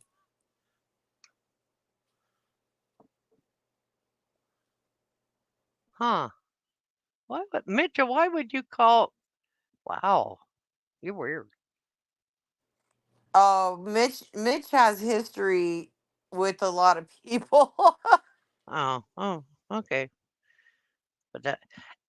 Huh? Mitchell? Why would you call? Wow, you're weird. Oh, Mitch has history with a lot of people. Oh, okay. But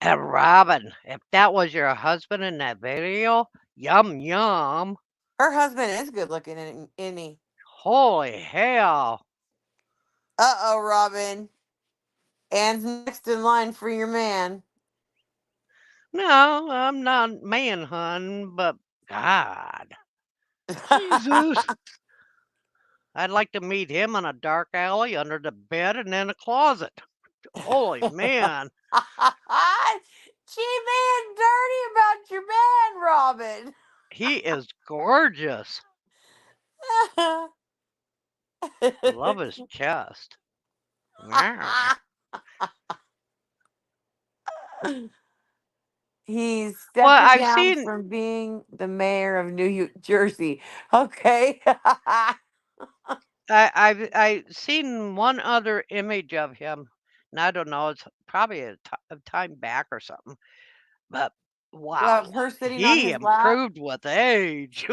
Robin, if that was your husband in that video, yum yum. Her husband is good looking, isn't he? Holy hell! Uh-oh, Robin. Anne's next in line for your man. No, I'm not man hunting, but God, Jesus, I'd like to meet him in a dark alley under the bed and in a closet. Holy man, She being dirty about your man, Robin. he is gorgeous. I love his chest. Meow. He's Well, stepping I've down seen from being the mayor of Jersey. Okay. I've seen one other image of him, and I don't know, it's probably a time back or something, but Of wow, her sitting on he his lap. improved with age.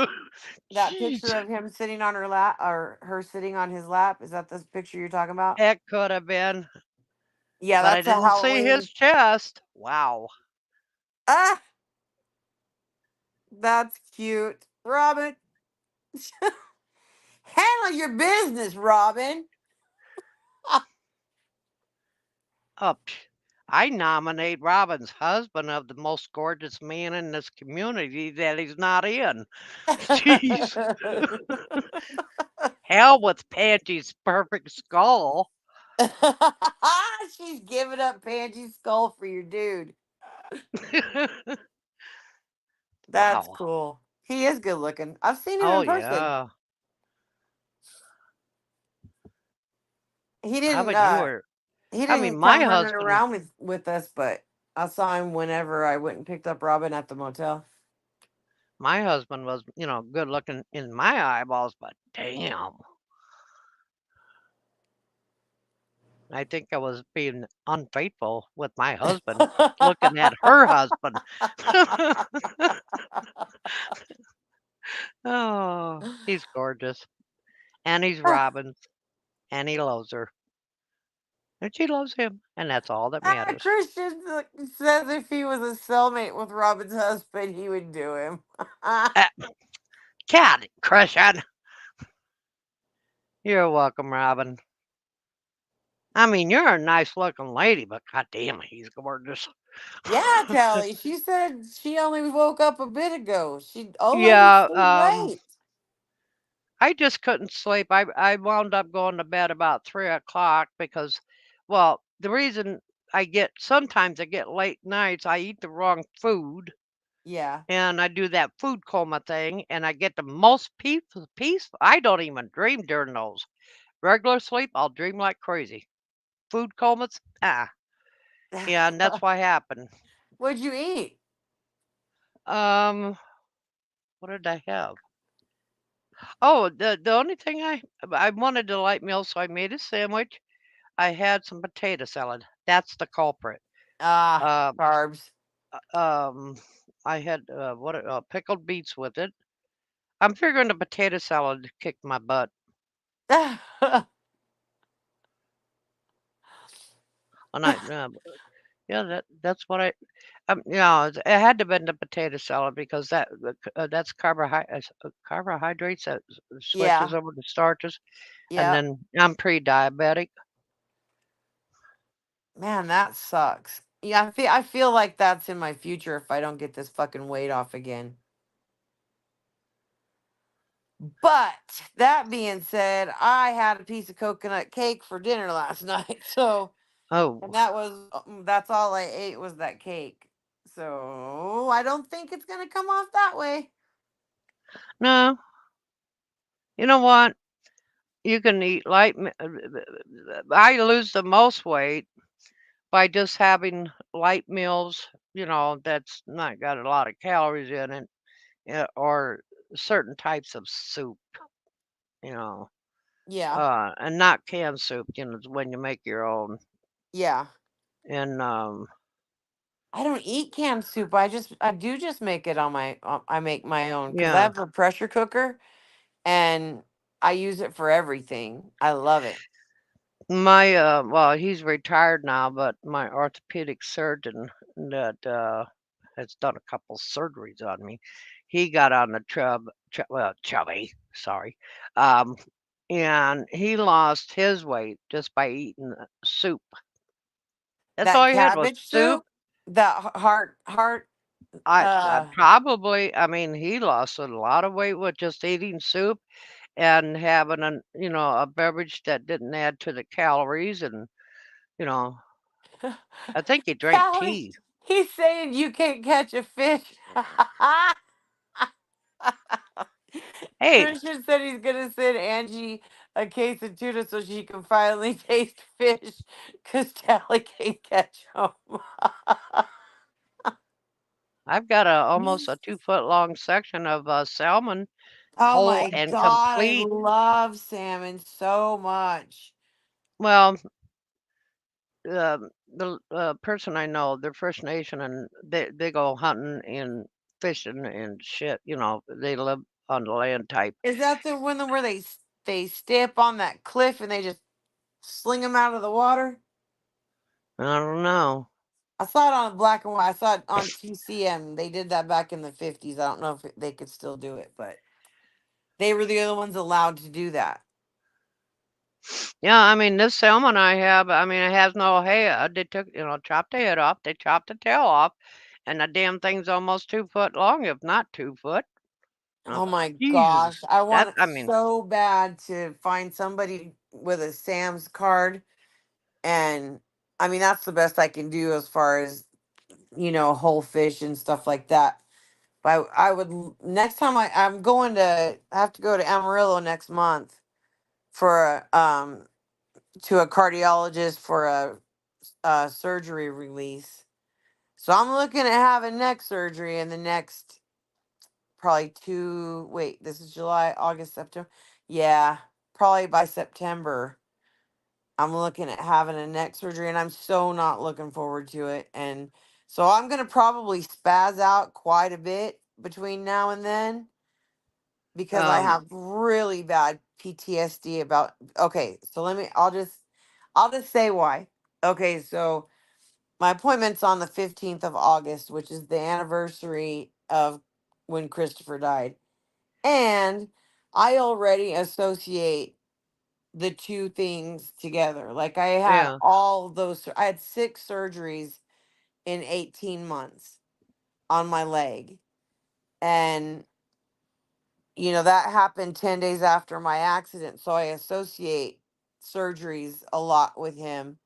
That picture Jeez, of him sitting on her lap, or her sitting on his lap. Is that the picture you're talking about? that could have been, Yeah, but I that's a didn't see his Halloween. chest. Wow. Ah, that's cute. Robin, handle your business, Robin. Up. I nominate Robin's husband of the most gorgeous man in this community that he's not in. Jeez. Hell with Pansy's perfect skull. She's giving up Pansy's skull for your dude. That's Wow. cool. He is good looking. I've seen him Oh, in person. yeah. He How didn't about you were he I mean, didn't my come running husband around with us, but I saw him whenever I went and picked up Robin at the motel. my husband was, good looking in my eyeballs, but damn, I think I was being unfaithful with my husband, looking at her husband. Oh, he's gorgeous, and he's Robin's, and he loves her, and she loves him, and that's all that matters. Christian says if he was a cellmate with Robin's husband, he would do him. Uh, God, Christian, you're welcome, Robin. I mean, you're a nice looking lady, but goddamn, he's gorgeous. Yeah, Tally. She said she only woke up a bit ago. She let me Yeah, sleep late. I just couldn't sleep. I wound up going to bed about 3 o'clock because, well, the reason sometimes I get late nights, I eat the wrong food Yeah. and I do that food coma thing and I get the most peaceful. I don't even dream during those. Regular sleep, I'll dream like crazy. Food comas, and that's what happened. What'd you eat? Um, what did I have? Oh, the only thing I wanted a light meal, so I made a sandwich. I had some potato salad. That's the culprit. Ah, Uh, carbs. um, I had pickled beets with it. I'm figuring the potato salad kicked my butt, and yeah, that's what it had to have been the potato salad because that's carbohydrates that switches Yeah. over to starches, and Yep. then I'm pre-diabetic. Man, that sucks. Yeah, I feel like that's in my future if I don't get this fucking weight off again. But that being said, I had a piece of coconut cake for dinner last night. So, and Oh that's all I ate was that cake. So, I don't think it's going to come off that way. no, you know what? You can eat I lose the most weight by just having light meals, that's not got a lot of calories in it, or certain types of soup, you know, Yeah. and not canned soup, when you make your own. Yeah. And I don't eat canned soup. I do just make it on I make my own cuz I yeah, have a pressure cooker and I use it for everything. I love it. well, he's retired now, but my orthopedic surgeon that has done a couple surgeries on me, he got on the chubby, sorry, um, and he lost his weight just by eating soup. That's all That he had was cabbage soup. soup, that heart I probably, I mean, he lost a lot of weight with just eating soup and having a beverage that didn't add to the calories, and you know, I think he drank Callie, tea. he's saying you can't catch a fish. Hey, Christian said he's gonna send Angie a case of tuna so she can finally taste fish because Tally can't catch them. I've got almost a 2 foot long section of salmon, Oh whole my and god, I complete. love salmon so much. Well, the person I know, they're First Nation, and they go hunting and fishing and shit. They live on the land type. Is that the one where they stay up on that cliff and they just sling them out of the water? I don't know. I saw it on black and white. I saw it on TCM. They did that back in the 50s. I don't know if they could still do it, but they were the only ones allowed to do that. Yeah, I mean, this salmon I have, I mean, it has no head. They took, chopped the head off, they chopped the tail off, and the damn thing's almost 2 foot long, if not 2 foot. Uh, Oh my gosh. Jesus, I that want I mean, so bad to find somebody with a Sam's card. And I mean, that's the best I can do as far as, whole fish and stuff like that. But I would, next time I have to go to Amarillo next month for to a cardiologist for a surgery release. So I'm looking at having neck surgery in the next probably wait, this is July, August, September. Yeah, probably by September. I'm looking at having a neck surgery and I'm so not looking forward to it. And so I'm going to probably spaz out quite a bit between now and then because I um, have really bad PTSD about okay, so I'll just say why. Okay, so my appointment's on the 15th of August, which is the anniversary of when Christopher died. And I already associate the two things together. Like I had Yeah. all those, I had 6 surgeries in 18 months on my leg. And, that happened 10 days after my accident. So I associate surgeries a lot with him.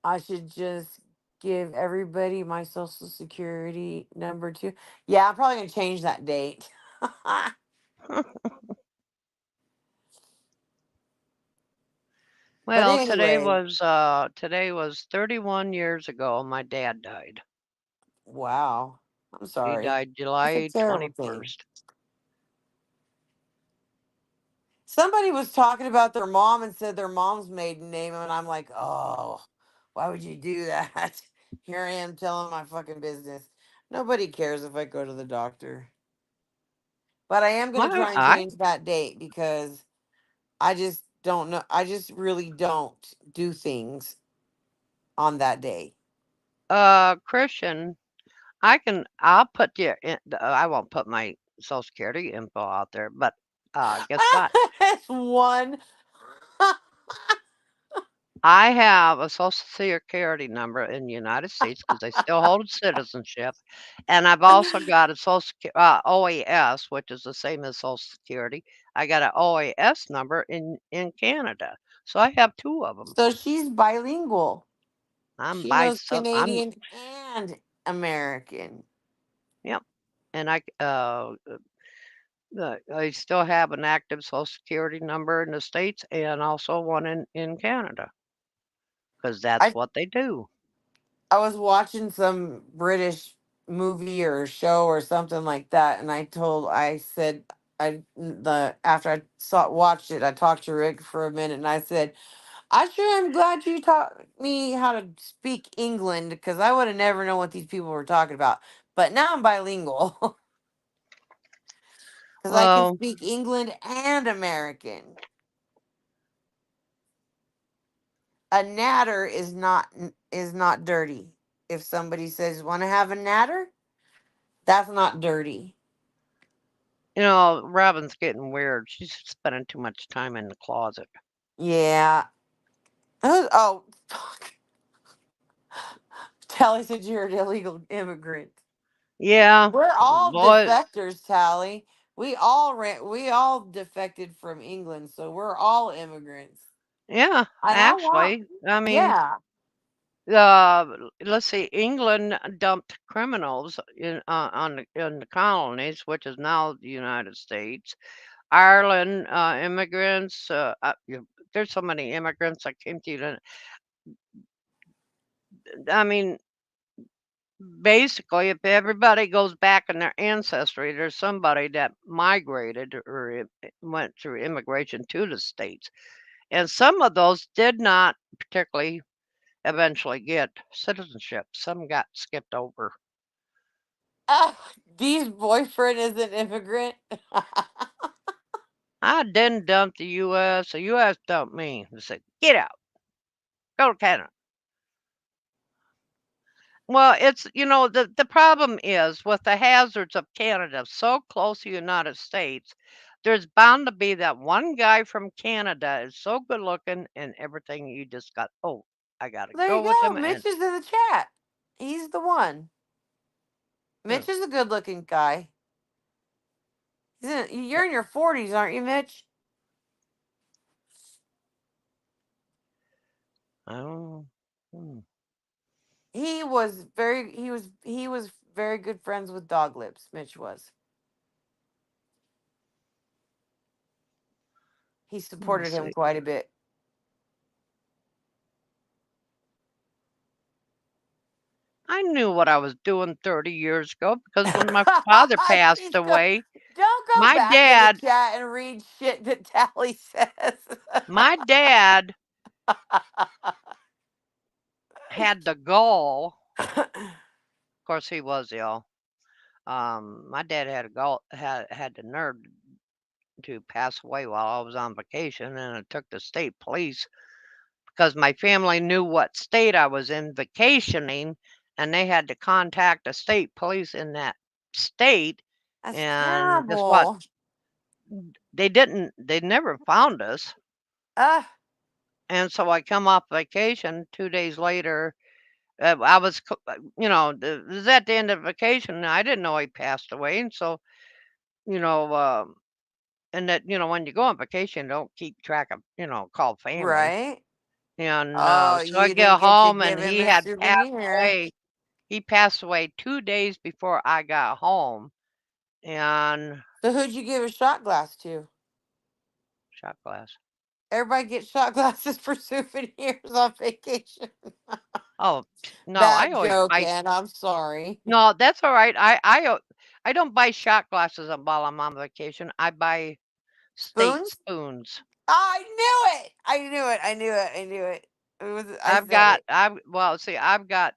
I should just give everybody my social security number too. Yeah, I'm probably going to change that date. But Well, anyway, today was 31 years ago my dad died. wow. I'm He sorry. died It's a July terrible thing. 21st. Somebody was talking about their mom and said their mom's maiden name, and I'm like, oh, why would you do that? Here I am telling my fucking business. Nobody cares if I go to the doctor. But I am going to Well, try and I change that date because I just don't know. I just really don't do things on that day. Christian, I'll put you in, I won't put my social security info out there, but guess what? That's one. I have a social security number in the United States because I still hold citizenship, and I've also got a OAS, which is the same as Social Security. I got an OAS number in Canada, so I have two of them. So she's bilingual. I'm She by knows some. I'm Canadian and American. Yep, and I still have an active Social Security number in the States and also one in Canada because that's I what they do. I was watching some British movie or show or something like that, and I said I the after I saw watched it, I talked to Rick for a minute, and I said, I sure am glad you taught me how to speak England because I would have never known what these people were talking about. But now I'm bilingual because I can Well, speak England and American. A natter is not dirty. If somebody says want to have a natter, that's not dirty. Robin's getting weird. She's spending too much time in the closet. Yeah. Oh, fuck. Tally said you're an illegal immigrant. Yeah, We're all boy. defectors, Tally. We all defected from England, so we're all immigrants. Yeah, And I want, actually, I mean, yeah. let's see. England dumped criminals in the colonies, which is now the United States. Ireland immigrants. There's so many immigrants that came to you. I mean, basically, if everybody goes back in their ancestry, there's somebody that migrated or went through immigration to the states, and some of those did not particularly eventually get citizenship. Some got skipped over. Ah, Dee's boyfriend is an immigrant. I didn't dump the U.S. The U.S. dumped me. They said, "Get out, go to Canada." Well, it's the problem is with the hazards of Canada so close to the United States, there's bound to be that one guy from Canada is so good looking and everything you just got. Oh, I gotta There you go with go. him, Mitch and is in the chat. He's the one. yeah, Mitch is a good looking guy. You're in your 40s, aren't you, Mitch? I don't. Hmm, He was very good friends with Dog Lips. Mitch was. He let me supported him see. quite a bit. I knew what I was doing 30 years ago because when my father passed She's go. away, Don't go my back in the dad, chat and read shit that Tally says. my dad had the gall. Of course, he was ill. My dad had the nerve to pass away while I was on vacation, and it took the state police because my family knew what state I was in vacationing, and they had to contact the state police in that state. That's And guess what? terrible. They didn't. They never found us. Ah, And so I come off vacation 2 days later. I was, it was at the end of vacation, and I didn't know he passed away, and so, you know, and that, when you go on vacation, don't keep track of, call family. right. And, Oh, so I you get didn't get to home and give him he his had passed souvenir. away. He passed away 2 days before I got home, and So who'd you give a shot glass to? shot glass. Everybody gets shot glasses for souvenirs on vacation. Oh, no, I Bad always joke, buy. and I'm sorry. No, that's alright. I don't buy shot glasses while I'm on vacation. I buy state Spoons? spoons. I knew it. I knew it. I knew it. I knew it. It was. I said it. I've got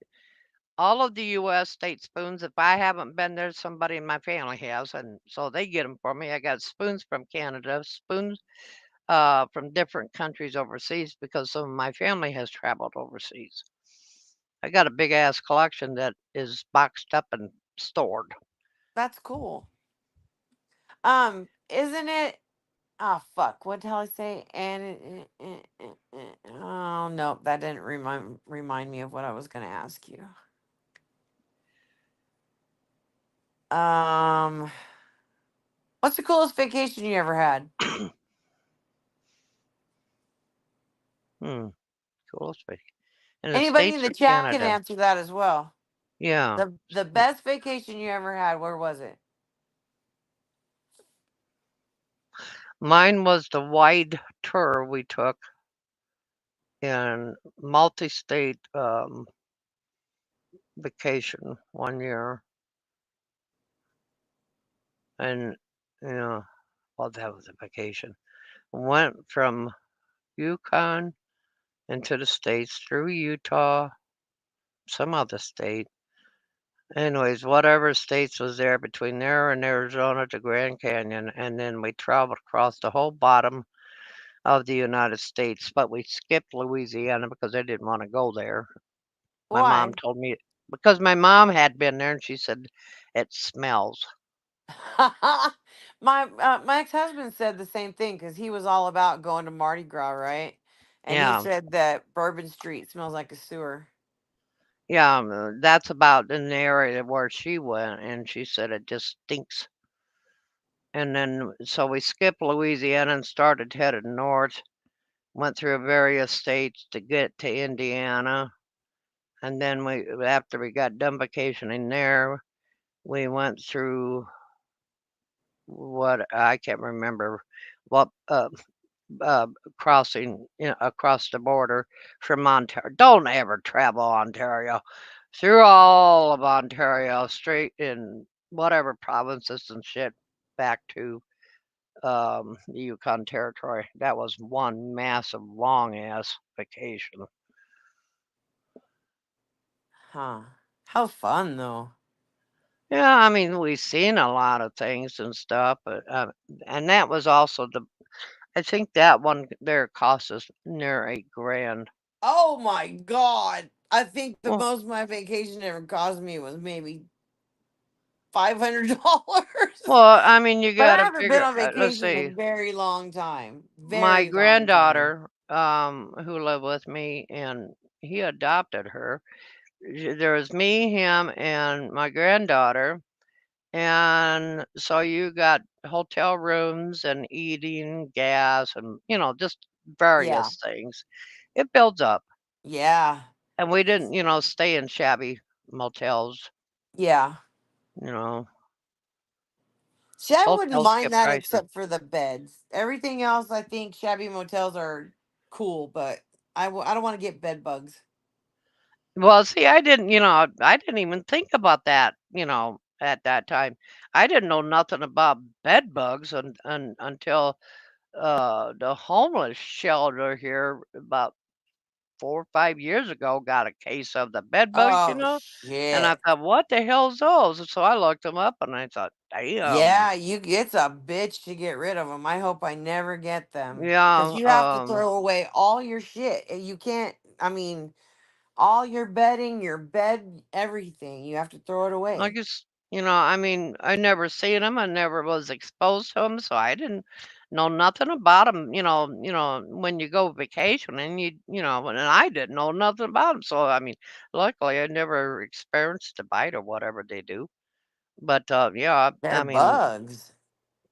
all of the US state spoons. If I haven't been there, somebody in my family has, and so they get them for me. I got spoons from Canada, spoons, from different countries overseas because some of my family has traveled overseas. I got a big ass collection that is boxed up and stored. That's cool. Isn't it? Oh fuck! What the hell I say? Oh no, that didn't remind me of what I was gonna ask you. Um, what's the coolest vacation you ever had? Hmm, cool space. In the Anybody in States the or chat can Canada? answer that as well. Yeah. The best vacation you ever had, where was it? Mine was the wide tour we took in multi-state vacation one year, and yeah, well, that was a vacation. Went from Yukon into the states through Utah, some other state. Anyways, whatever states was there between there and Arizona to Grand Canyon, and then we traveled across the whole bottom of the United States, but we skipped Louisiana because I didn't want to go there. My mom Why? told me because my mom had been there and she said it smells. My ex husband said the same thing because he was all about going to Mardi Gras, right? And he Yeah, said that Bourbon Street smells like a sewer. yeah, that's about in the area where she went, and she said it just stinks. And then so we skipped Louisiana and started headed north. Went through various states to get to Indiana, and then after we got done vacationing there, we went through what I can't remember what uh, crossing, across the border from Ontario. Don't ever travel Ontario. Through all of Ontario, straight in whatever provinces and shit, back to the Yukon Territory. That was one massive, long ass vacation. Huh. How fun though. Yeah, I mean, we've seen a lot of things and stuff, but and that was also I think that one there cost us near 8 grand. Oh my god. I think the Well, most my vacation ever cost me was maybe $500. I mean, you But I gotta haven't been figure. on Let's vacation in see. a very long time. My Very long time. granddaughter, who lived with me, and he adopted her. There was me, him, and my granddaughter, and so you got hotel rooms and eating, gas, and just Yeah. various things. It builds up, Yeah. and we didn't, stay in shabby motels. Yeah. You know, See, I wouldn't hotels mind get that pricey. except for the beds. Everything else, I think shabby motels are cool, but I don't want to get bed bugs. Well, see, I didn't even think about that, at that time. I didn't know nothing about bed bugs until the homeless shelter here about 4 or 5 years ago got a case of the bed bugs, Oh and I shit. thought, what the hell's those? So I looked them up and I thought, damn, Yeah, it's a bitch to get rid of them. I hope I never get them because yeah, you have to throw away all your shit. You can't. I mean, all your bedding, your bed, everything. You have to throw it I away. guess, I mean, I never seen them. I never was exposed to them, so I didn't. know nothing about them. When you go vacation, and and I didn't know nothing about them. So I mean, luckily I never experienced a bite or whatever they do. But yeah, They're I mean, bugs,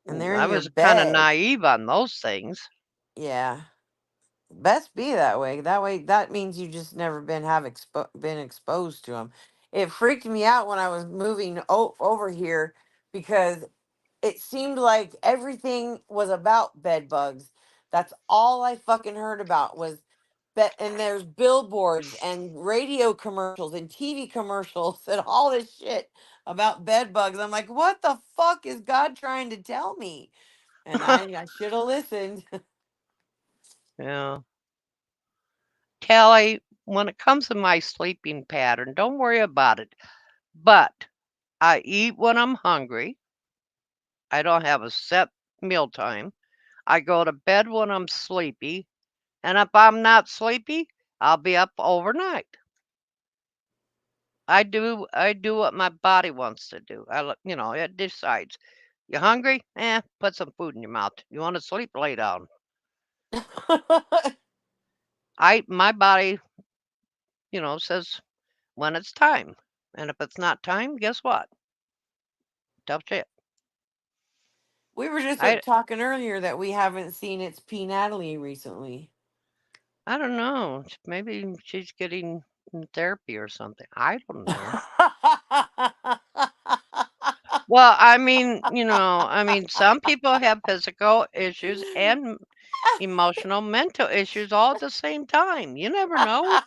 and they're I in your was kind of bed. naive on those things. Yeah, best be that way. That way, that means you just never been exposed to them. It freaked me out when I was moving over here because it seemed like everything was about bed bugs. That's all I fucking heard about was and there's billboards and radio commercials and TV commercials and all this shit about bed bugs. I'm like, what the fuck is God trying to tell me? And I should have listened. Yeah, Kelly, when it comes to my sleeping pattern, don't worry about it. But I eat when I'm hungry. I don't have a set meal time. I go to bed when I'm sleepy, and if I'm not sleepy, I'll be up overnight. I do what my body wants to do. It decides. You hungry? Put some food in your mouth. You want to sleep? Lay down. My body, says when it's time. And if it's not time, guess what? Tough shit. We were just I talking earlier that we haven't seen its P. Natalie recently. I don't know. Maybe she's getting therapy or something. I don't know. Well, some people have physical issues and emotional, mental issues all at the same time. You never know.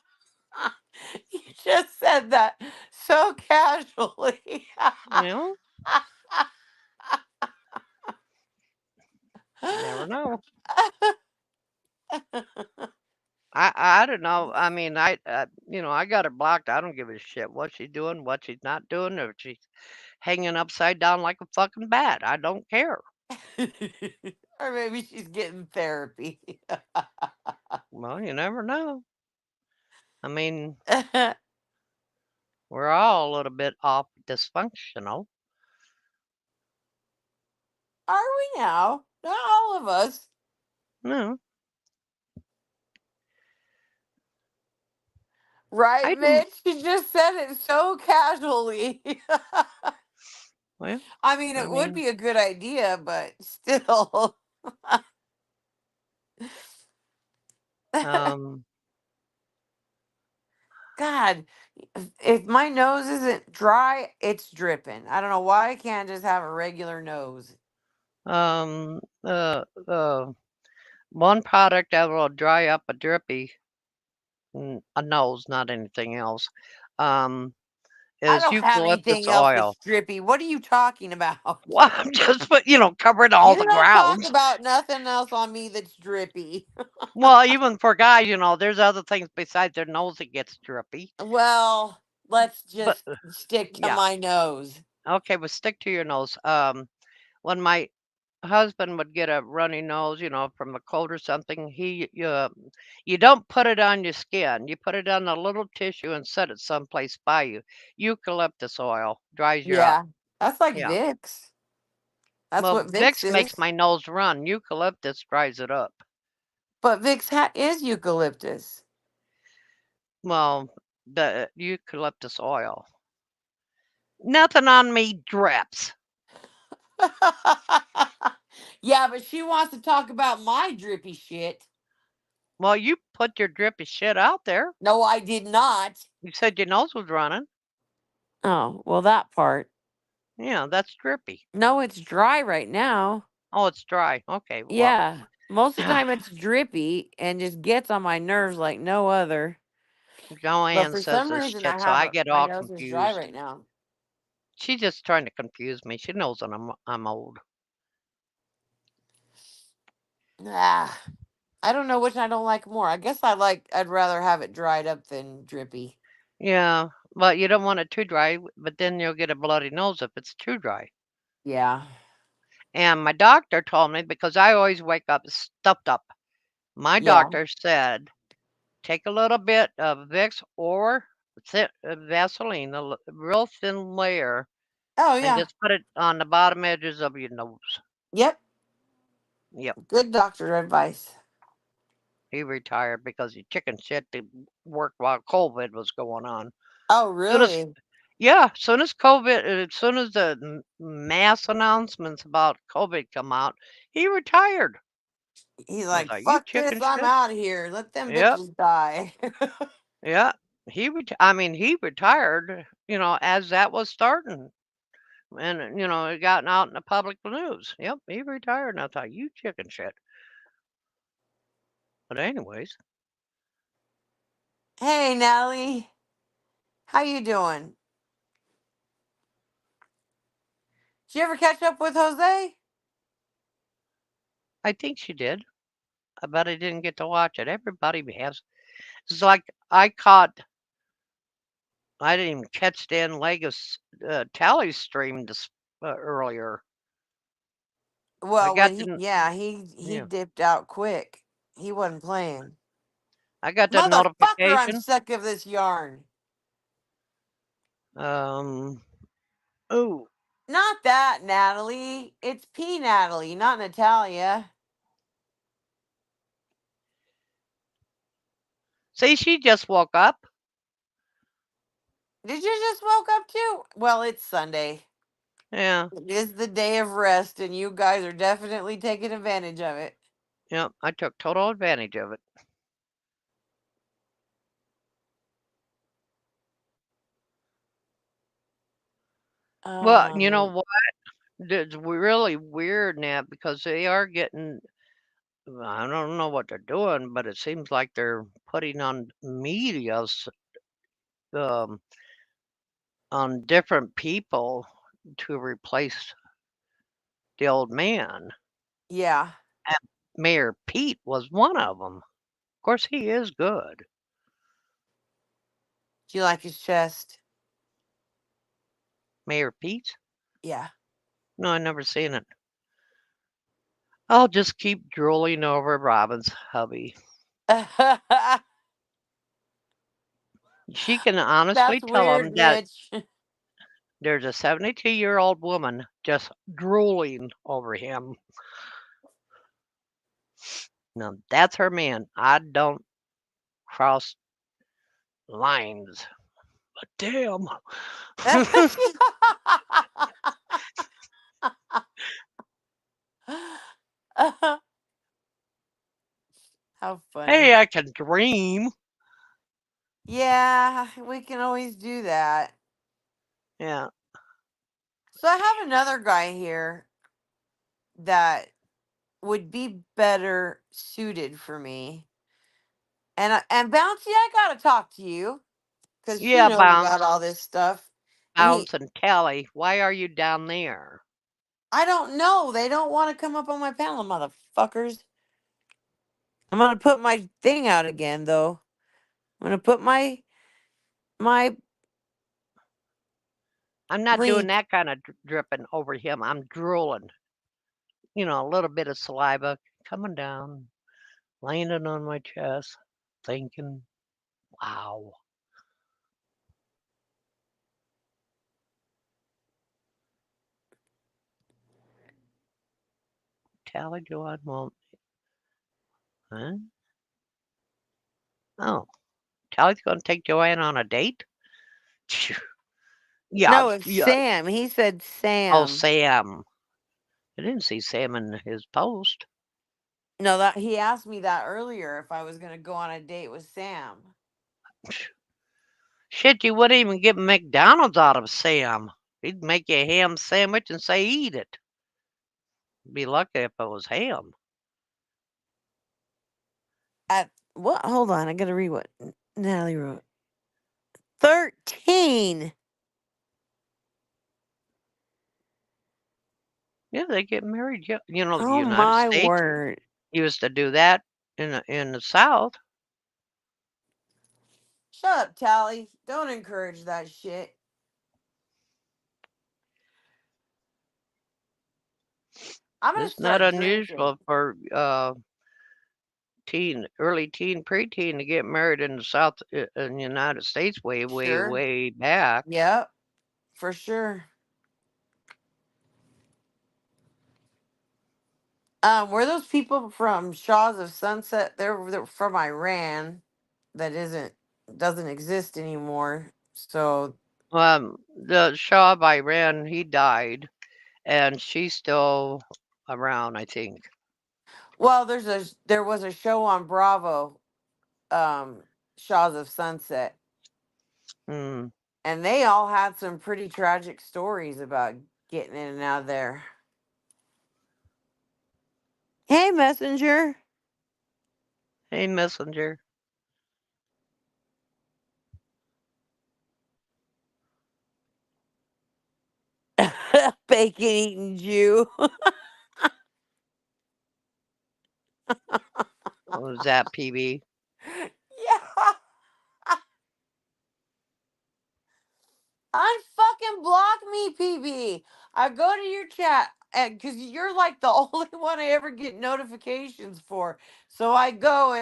You just said that so casually. You know, never know. I don't know. I mean, I got her blocked. I don't give a shit what she's doing, what she's not doing, or if she's hanging upside down like a fucking bat. I don't care. Or maybe she's getting therapy. Well, you never know. I mean, Are we're all a little bit off dysfunctional. we now? Not all of us. No, Right, I don't. Mitch? You just said it so casually. Well, I mean, I it would mean, be a good idea, but still. um, God, if my nose isn't dry, it's dripping. I don't know why I can't just have a regular nose. um, uh, uh, one product that will dry up a drippy a nose, not anything else, um, I is don't have eucalyptus anything else oil. that's drippy. What are you talking about? Well, I'm just covering all You the don't talk grounds. about nothing else on me that's drippy. Well, even for guys, there's other things besides their nose that gets drippy. Well, let's But just stick to yeah, my nose. okay, but stick to your nose. When my husband would get a runny nose, from a cold or something, you don't put it on your skin. You put it on a little tissue and set it someplace by you. Eucalyptus oil dries you up. Yeah, that's like Yeah. Vicks. That's Well, what Vicks Vicks makes is. my nose run. Eucalyptus dries it up. But Vicks is eucalyptus. Well, the eucalyptus oil. Nothing on me drips. Yeah, but she wants to talk about my drippy shit. Well, you put your drippy shit out there. No, I did not. You said your nose was running. Oh, well, that part. Yeah, that's drippy. No, it's dry right now. Oh, it's dry. Okay, well, Yeah, most of the time it's drippy and just gets on my nerves like no other. But Joanne for says some this reason, shit, so I get my all nose is dry confused. right now. She's just trying to confuse me. She knows that I'm old. Ah, I don't know which I don't like more. I guess I'd rather have it dried up than drippy. Yeah, but you don't want it too dry, but then you'll get a bloody nose if it's too dry. Yeah, And my doctor told me because I always wake up stuffed up. My yeah. doctor said take a little bit of Vicks or Vaseline, real thin layer, Oh and yeah. just put it on the bottom edges of your nose. Yep. Yep. Good doctor advice. He retired because he chicken shit to work while COVID was going on. Oh, Soon as really? Yeah, soon as COVID, as soon as the mass announcements about COVID come out, he retired. He's I was like, like, "You fuck this, chicken I'm shit." out of here. Let them Yep, bitches die. yeah. I mean, he retired, as that was starting, and it gotten out in the public news. Yep, he retired, and I thought, "You chicken shit." But anyways, Hey, Natalie. How you doing? Did you ever catch up with Jose? I think she did. I bet I didn't get to watch it. Everybody has. It's like I didn't even catch Dan Legas tally stream this earlier. I Well, got when he the yeah, he yeah, dipped out quick. He wasn't playing. I got the Motherfucker, I'm notification. sick of this yarn. Um, oh, Not that, Natalie. It's P Natalie, not Natalia. see, she just woke up. Did you just woke up too? Well, it's Sunday. Yeah, It is the day of rest, and you guys are definitely taking advantage of it. yeah, I took total advantage of it. Well, you know Um, what? It's really weird now because they are getting. I don't know what they're doing, but it seems like they're putting on medias um, on different people to replace the old man. yeah. And Mayor Pete was one of them. Of course, he is good. Do you like his chest? Mayor Pete? Yeah. No, I never seen it. I'll just keep drooling over Robin's hubby. She can honestly That's tell weird, him that Mitch. there's a 72-year-old woman just drooling over him. Now, that's her man. I don't cross lines. But damn. How funny. Hey, I can dream. Yeah, we can always do that. Yeah. So I have another guy here that would be better suited for me. And Bouncy, I gotta talk to you because she Yeah, knows Bounce. about all this stuff. And he, Bounce and Tally. Why are you down there? I don't know. They don't want to come up on my panel, motherfuckers. I'm gonna put my thing out again, though. I'm gonna put my I'm not doing link. that kind of dripping over him. I'm drooling. A little bit of saliva coming down, landing on my chest, thinking, wow. Tally Joanne won't. Huh? Oh, Tally's going to take Joanne on a date? Phew. Yeah, No, it's yeah. Sam. He said Oh, Sam. Sam. I didn't see Sam in his post. No, that he asked me that earlier if I was gonna go on a date with Sam. Shit, you wouldn't even get McDonald's out of Sam. He'd make you a ham sandwich and say, eat it. Be lucky if it was ham. At what? Hold on, I gotta read what Natalie wrote. 13. Yeah, they get married. Yeah, the Oh United my States word. used to do that in the South. Shut up, Tally. Don't encourage that shit. I'm gonna It's not start drinking. unusual for early teen, preteen to get married in the South in the United States way, way, Sure. way back. Yep, for sure. Were those people from Shaws of Sunset? They're from Iran. That isn't doesn't exist anymore. So, The Shah of Iran, he died, and she's still around, I think. well, there was a show on Bravo, um, Shaws of Sunset, Mm. and they all had some pretty tragic stories about getting in and out of there. Hey, messenger. Hey, messenger. Bacon eating Jew. Was that PB? Yeah. Unfucking block me, PB. I go to your chat because you're like the only one I ever get notifications for. So I go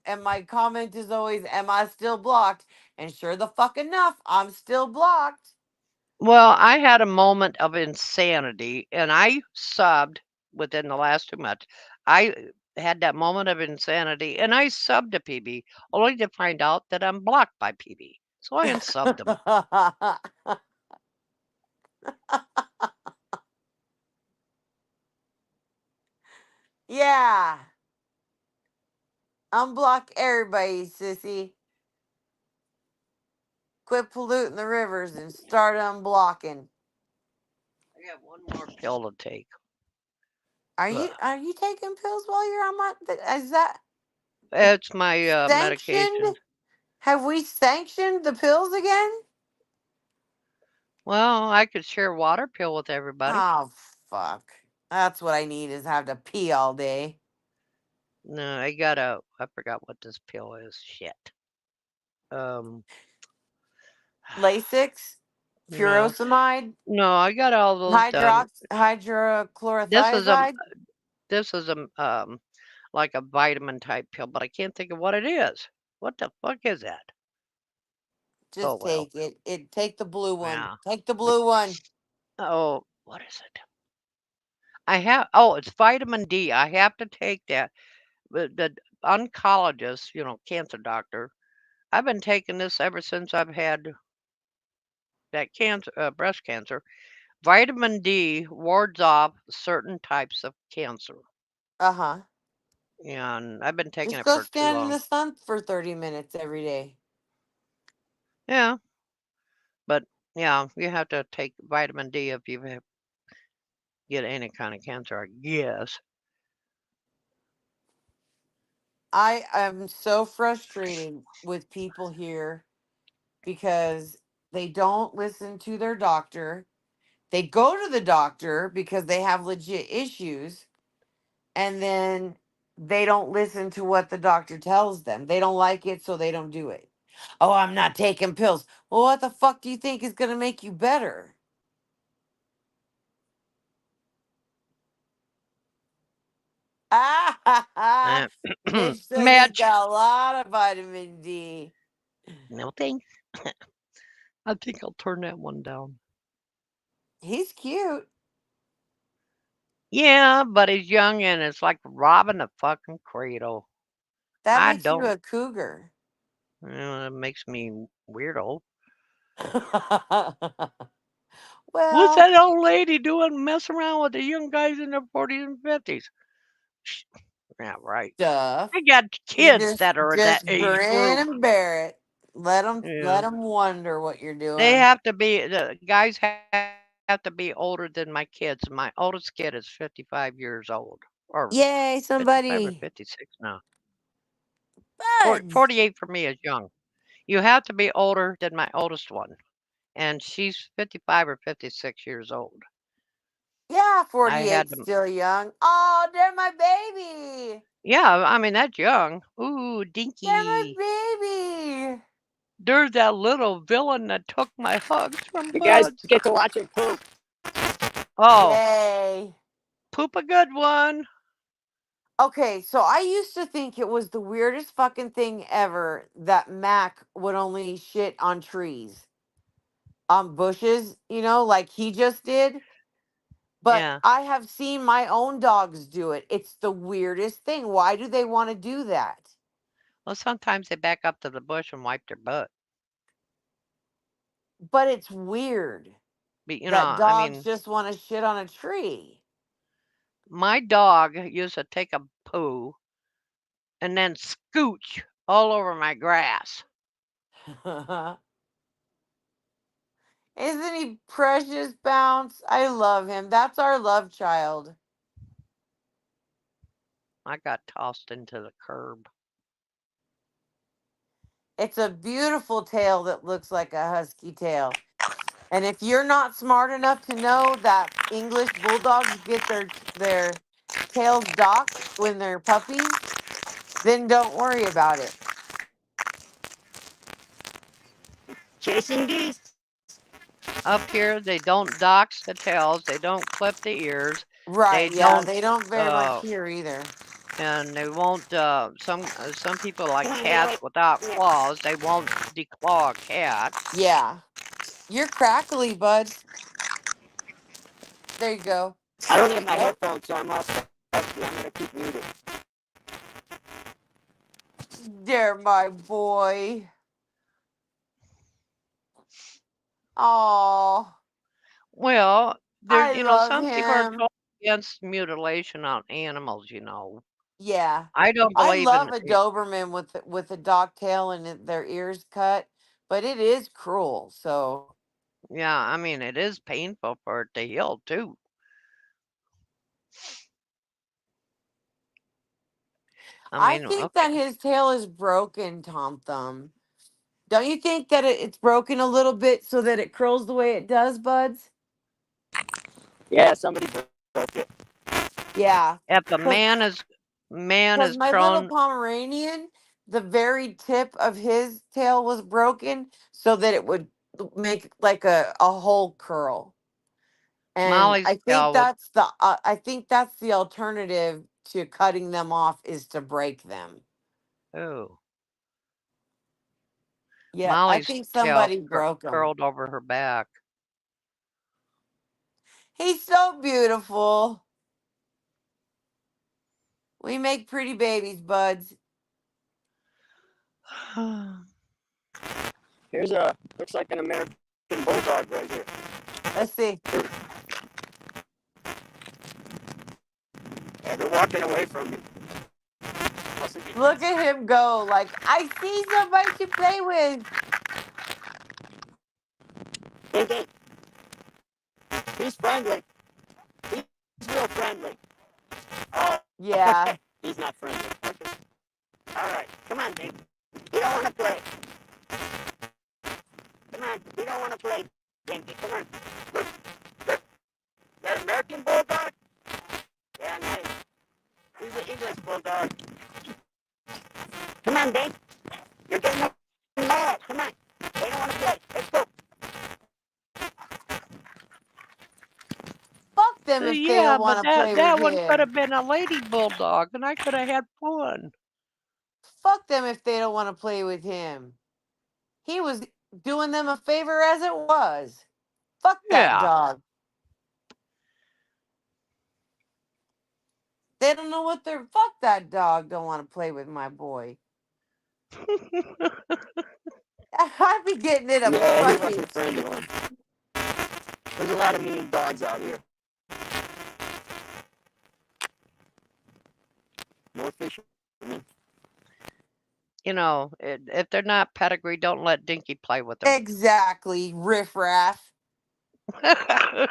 and my comment is always, "Am I still blocked?" And sure the fuck enough, I'm still blocked. Well, I had a moment of insanity, and I subbed within the last 2 months. I had that moment of insanity, and I subbed to PB, only to find out that I'm blocked by PB. So I unsubbed him. Yeah, unblock everybody, sissy. Quit polluting the rivers and start unblocking. I got one more pill to take. Are Ugh. you taking pills while you're on my? Is that It's my medication. sanctioned? Have we sanctioned the pills again? Well, I could share water pill with everybody. Oh fuck! That's what I need is have to pee all day. No, I forgot what this pill is. Shit. Um, Lasix, no, furosemide, no, I got all those done. This is a hydrochlorothiazide. this is like a vitamin type pill, but I can't think of what it is. What the fuck is that? Oh Just well. take it. Take the blue one. Yeah. Take the blue one. Oh, what is it? I have. Oh, it's vitamin D. I have to take that. The oncologist, cancer doctor. I've been taking this ever since I've had that cancer, breast cancer. Vitamin D wards off certain types of cancer, Uh huh. and I've been taking Just it go for too stand in long. the sun for 30 minutes every day. Yeah, but yeah, you have to take vitamin D if you get any kind of cancer, I guess. I am so frustrated with people here because they don't listen to their doctor. They go to the doctor because they have legit issues, and then they don't listen to what the doctor tells them. They don't like it, so they don't do it. Oh, I'm not taking pills. Well, what the fuck do you think is going to make you better? Ah, ha, ha. Uh, Mitch says he's Match. got a lot of vitamin D. No thanks. I think I'll turn that one down. He's cute. Yeah, but he's young and it's like robbing a fucking cradle. That I makes you don't. a cougar. It makes me weirdo. What's Well, that old lady doing messing around with the young guys in their 40s and 50s? Yeah, right. stuff. I got You kids that are at that just age grin group. and bear it. Let Yeah. them wonder what you're They doing. have to be, the guys have to be older than my kids. My oldest kid is 55 years old, or Yay, 55 or somebody. 56 now. Buds. 48 for me is young. You have to be older than my oldest one, and she's 55 or 56 years old. Yeah, I had 48 to, still young. Oh, they're my baby. yeah, I mean, that's young. Ooh, They're my dinky. baby. There's that little villain that took my hugs from You guys Buds. get to watch it poop. Oh, Yay. poop a good one. Okay, so I used to think it was the weirdest fucking thing ever that Mac would only shit on trees, on bushes, like he just did. But Yeah. I have seen my own dogs do it. It's the weirdest thing. Why do they want to do that? Well, sometimes they back up to the bush and wipe their butt. But it's weird But, that I dogs mean, just want to shit on a tree. my dog used to take a poo and then scooch all over my grass. Isn't he precious, Bounce? I love him. That's our love child. I got tossed into the curb. It's a beautiful tail that looks like a husky tail. And if you're not smart enough to know that English bulldogs get their tails docked when they're puppies, then don't worry about it. Chasing geese. Up here, they don't dox the tails, they don't clip the ears, they Right, yeah, don't, they don't very much uh, here either. and they won't. Some people like Come on, get cats away. without Yeah. claws. They won't declaw a cat. Yeah. You're crackly, buds. There you go. I don't have my headphones, so I'm all stuck. I'm gonna keep muted. There, my boy. Oh, Well, I love some people are him. totally against mutilation on animals. Yeah. I don't I believe love in a it. Doberman with a dog tail and their ears cut, but it is cruel. So Yeah, I mean it is painful for it to heal too. I I mean, think that okay, his tail is broken, Tom Thumb. Don't you think that it's broken a little bit so that it curls the way it does, buds? Yeah, somebody broke it. Yeah. if a man Because is my little prone, Pomeranian, the very tip of his tail was broken so that it would make like a whole curl. And Molly's tail would. I think that's the alternative to cutting them off is to break them. Oh, Yep, I Molly's think tail somebody broke them. curled over her back. He's so beautiful. We make pretty babies, buds. Here's a looks like an American bulldog right here. Let's see. Yeah, they're walking away from me. Look at him go. Like, I see somebody to play with. Hey, he's friendly. He's real friendly. Oh, Yeah. he's not friendly. Okay. All right, come on, Dave. You don't want to play. Come on, you don't want to play, Dinky. Come on. That American bulldog? Yeah, nice. He's an English bulldog. Come on, Dave. You're getting them mad. Come on. They don't want to play. Let's go. Fuck them if they Yeah, don't but want to that play with that one could him. have been a lady bulldog, and I could have had fun. Fuck them if they don't want to play with him. He was doing them a favor as it was. Fuck that Yeah. dog. They don't know what they're. Fuck that dog. Don't want to play with my boy. I'd be getting in a Yeah, he fucking. wasn't friendly. There's a lot of mean dogs out here. No fishermen. If they're not pedigree, don't let Dinky play with them. Exactly, riffraff. I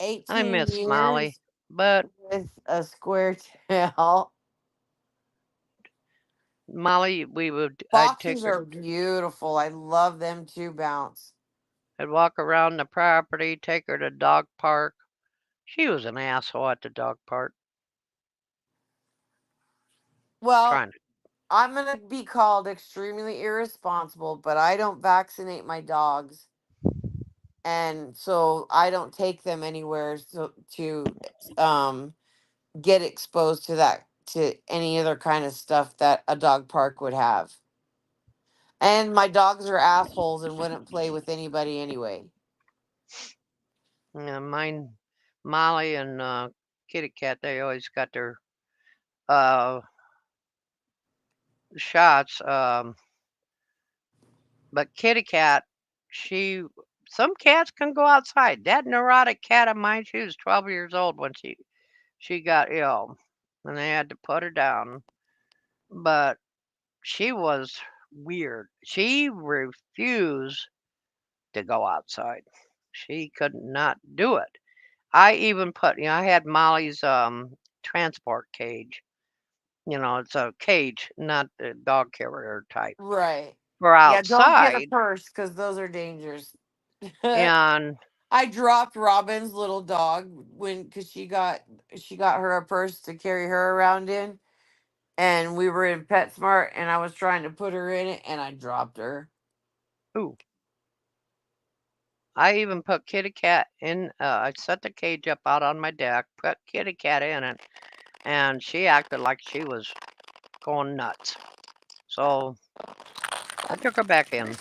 18 miss Molly, years but with a square tail. Molly, I'd take Foxes her, are beautiful. I love them too, Bounce. I'd walk around the property, take her to dog park. She was an asshole at the dog park, Well, trying to. I'm going to be called extremely irresponsible, but I don't vaccinate my dogs. And so I don't take them anywhere to um, get exposed to any other kind of stuff that a dog park would have. And my dogs are assholes and wouldn't play with anybody anyway. Yeah, mine, Molly and Kitty Cat, they always got their uh, shots. But Kitty Cat, she, some cats can go outside. That neurotic cat of mine, she was 12 years old when she got ill, and they had to put her down. But she was weird. She refused to go outside. She could not do it. I even put, I had Molly's transport cage. It's a cage, not the dog carrier type, Right. for Yeah, don't get a outside. purse because those are dangerous. And I dropped Robin's little dog when because she got her a purse to carry her around in, and we were in PetSmart, and I was trying to put her in it, and I dropped her. ooh, I even put Kitty Cat in. I set the cage up out on my deck, put Kitty Cat in it, and she acted like she was going nuts. So I took her back in.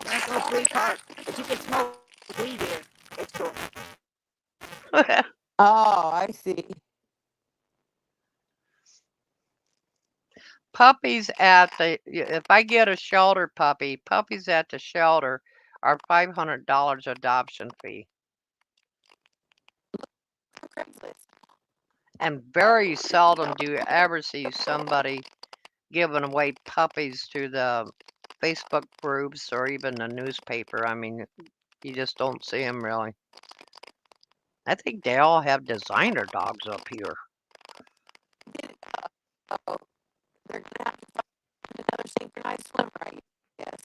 That's no sweetheart. But you can smoke weed here. It's cool. Oh, I see. Puppies at if I get a shelter puppy, puppies at the shelter are $500 adoption fee. Craigslist. And very seldom do you ever see somebody giving away puppies to the Facebook groups or even the newspaper. I mean, you just don't see them really. I think they all have designer dogs up here. Oh, they're gonna have to find another synchronized swimmer, I guess.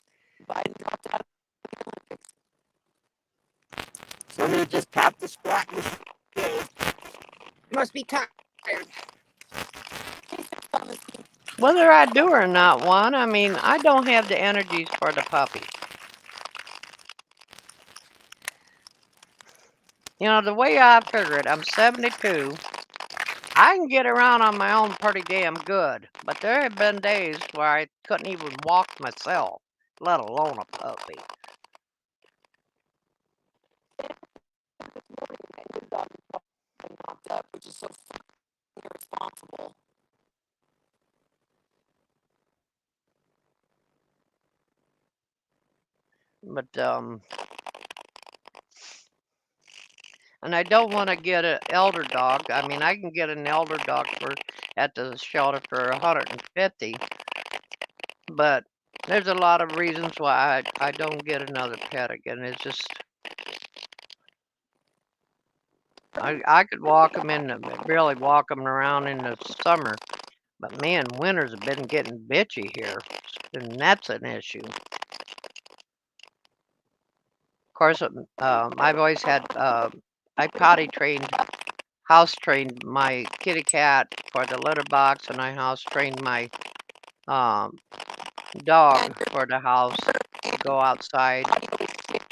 Biden dropped out of the Olympics. So you just tap the squat and okay. You must be tired. He's just on this team. Whether I do or not, one, I mean, I don't have the energies for the puppy. The way I figure it, I'm 72. I can get around on my own pretty damn good, but there have been days where I couldn't even walk myself, let alone a puppy. This morning, and his dog is probably knocked up, which is so fucking irresponsible. But and I don't want to get an elder dog. I mean, I can get an elder dog for at the shelter for 150, but there's a lot of reasons why I don't get another pet again. It's just I could walk them really walk them around in the summer, but man, winters have been getting bitchy here, and that's an issue. Of course, I've always had I potty trained, house trained my kitty cat for the litter box, and I house trained my um, dog for the house to go outside. Audio is shit.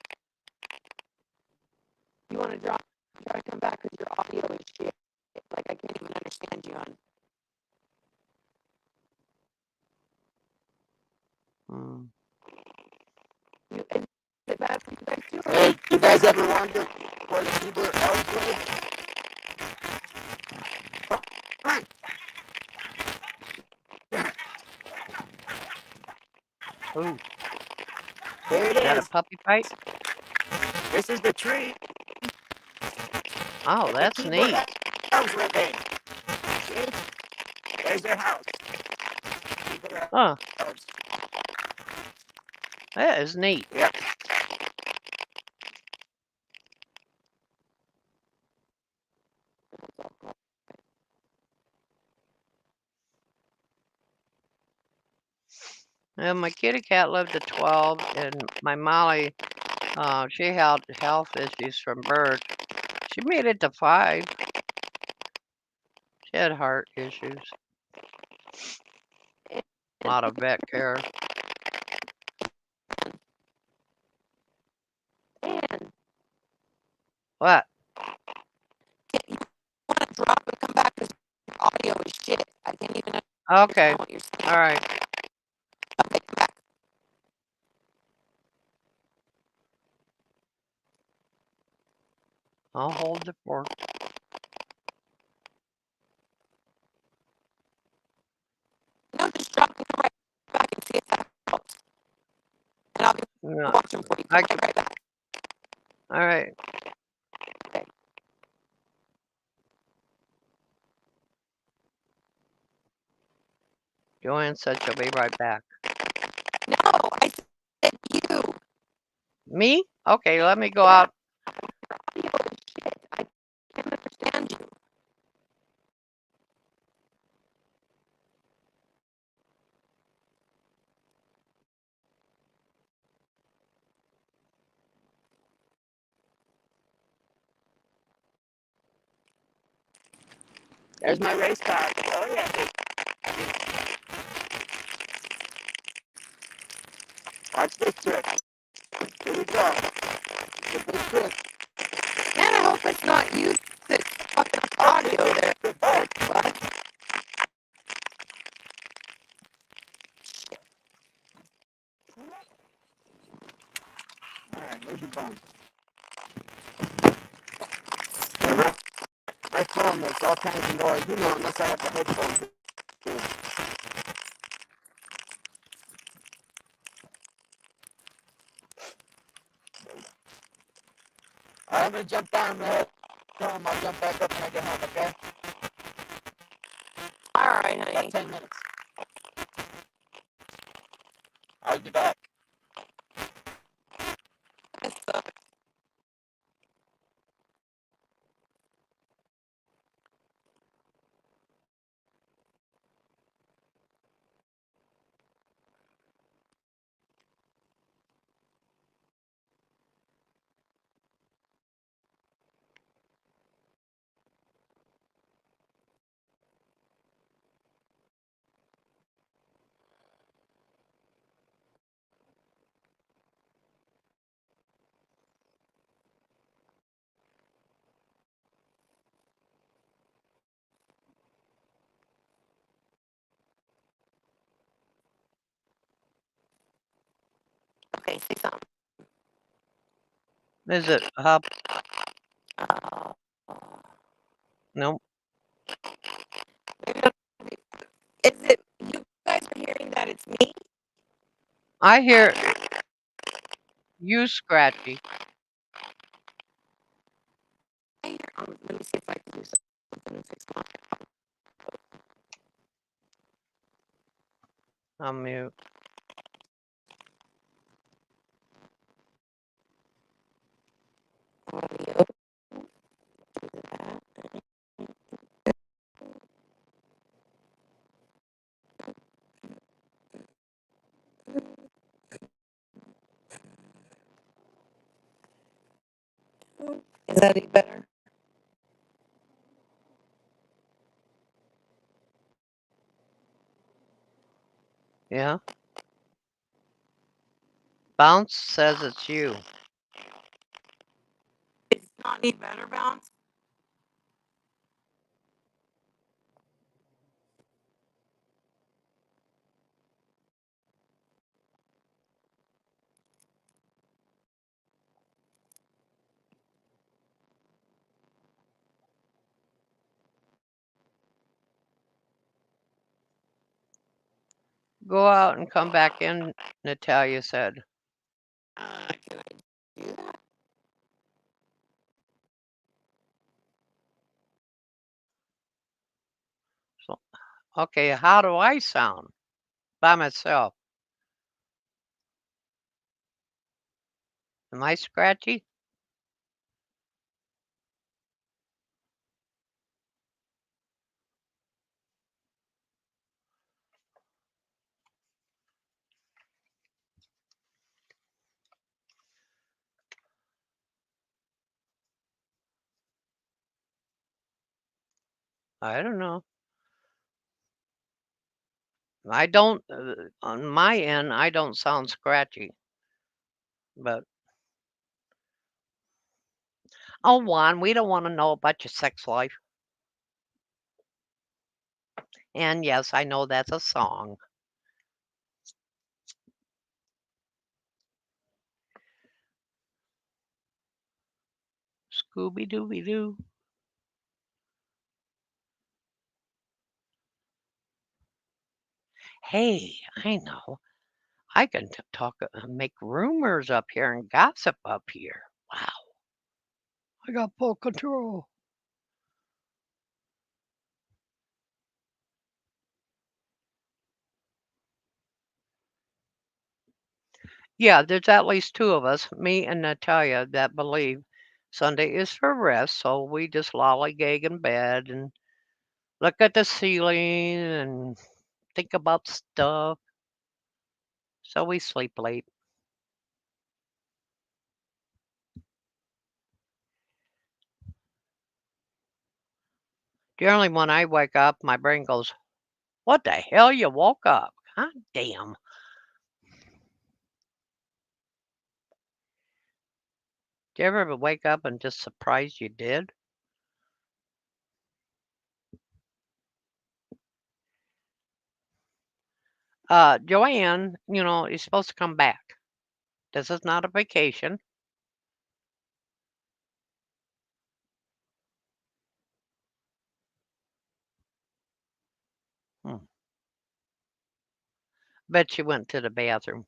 You want to try to come back because your audio is shit. Like I can't even understand you on. Mm. Is it bad for you guys too? Hey, you guys ever wonder where the people are live? Right. Ooh, There it is that a is. puppy fight? This is the tree. Oh, The that's people neat. elves live in. See? There's their house. People are Huh, elves. that is neat. Yep. And my kitty cat lived to 12, and my Molly, she had health issues from birth. She made it to 5. She had heart issues, a lot of vet care. And What? you want to drop and come back because your audio is shit. I can't even Okay, understand what you're saying. all right. Okay, come back. I'll hold the fort. No, just drop me right back and see if that helps. And I'll be No, watching for you. Come right back. all right. Okay. Joanne said she'll be right back. No, I said you. Me? Okay, let me go out. Audio is shit. I can't understand you. There's my race car. Oh yeah. Watch this trick. Here we go. Get this trick. Man, I hope it's not you that's fucking audio there. What? Alright, where's your phone? My phone makes all kinds of noise. You know, unless I have the headphones in. I'm gonna jump down there. I'll jump back up when I get home, okay? Alright, honey. About 10 minutes. I'll be back. That sucks. Okay, say something. Is it up? Uh, Nope. is it you guys are hearing that it's me? I hear you scratchy. I hear, let me see if I can do something and fix my I'm mute. audio. Do that. Is that any better? Yeah. Bounce says it's you. It's not any better, Bounce? Go out and come back in, Natalia said. Can I do that? So, okay, how do I sound by myself? Am I scratchy? I don't know. I don't, on my end, I don't sound scratchy. But, oh, Juan, we don't want to know about your sex life. And yes, I know that's a song. Scooby Dooby Doo. Hey, I know. I can talk, make rumors up here and gossip up here. Wow, I got full control. Yeah, there's at least two of us, me and Natalia, that believe Sunday is for rest, so we just lollygag in bed and look at the ceiling and think about stuff. So we sleep late. Generally, when I wake up, my brain goes, "What the hell? You woke up? God damn." Do you ever wake up and just surprised you did? Joanne, is supposed to come back. This is not a vacation. Hmm. Bet she went to the bathroom.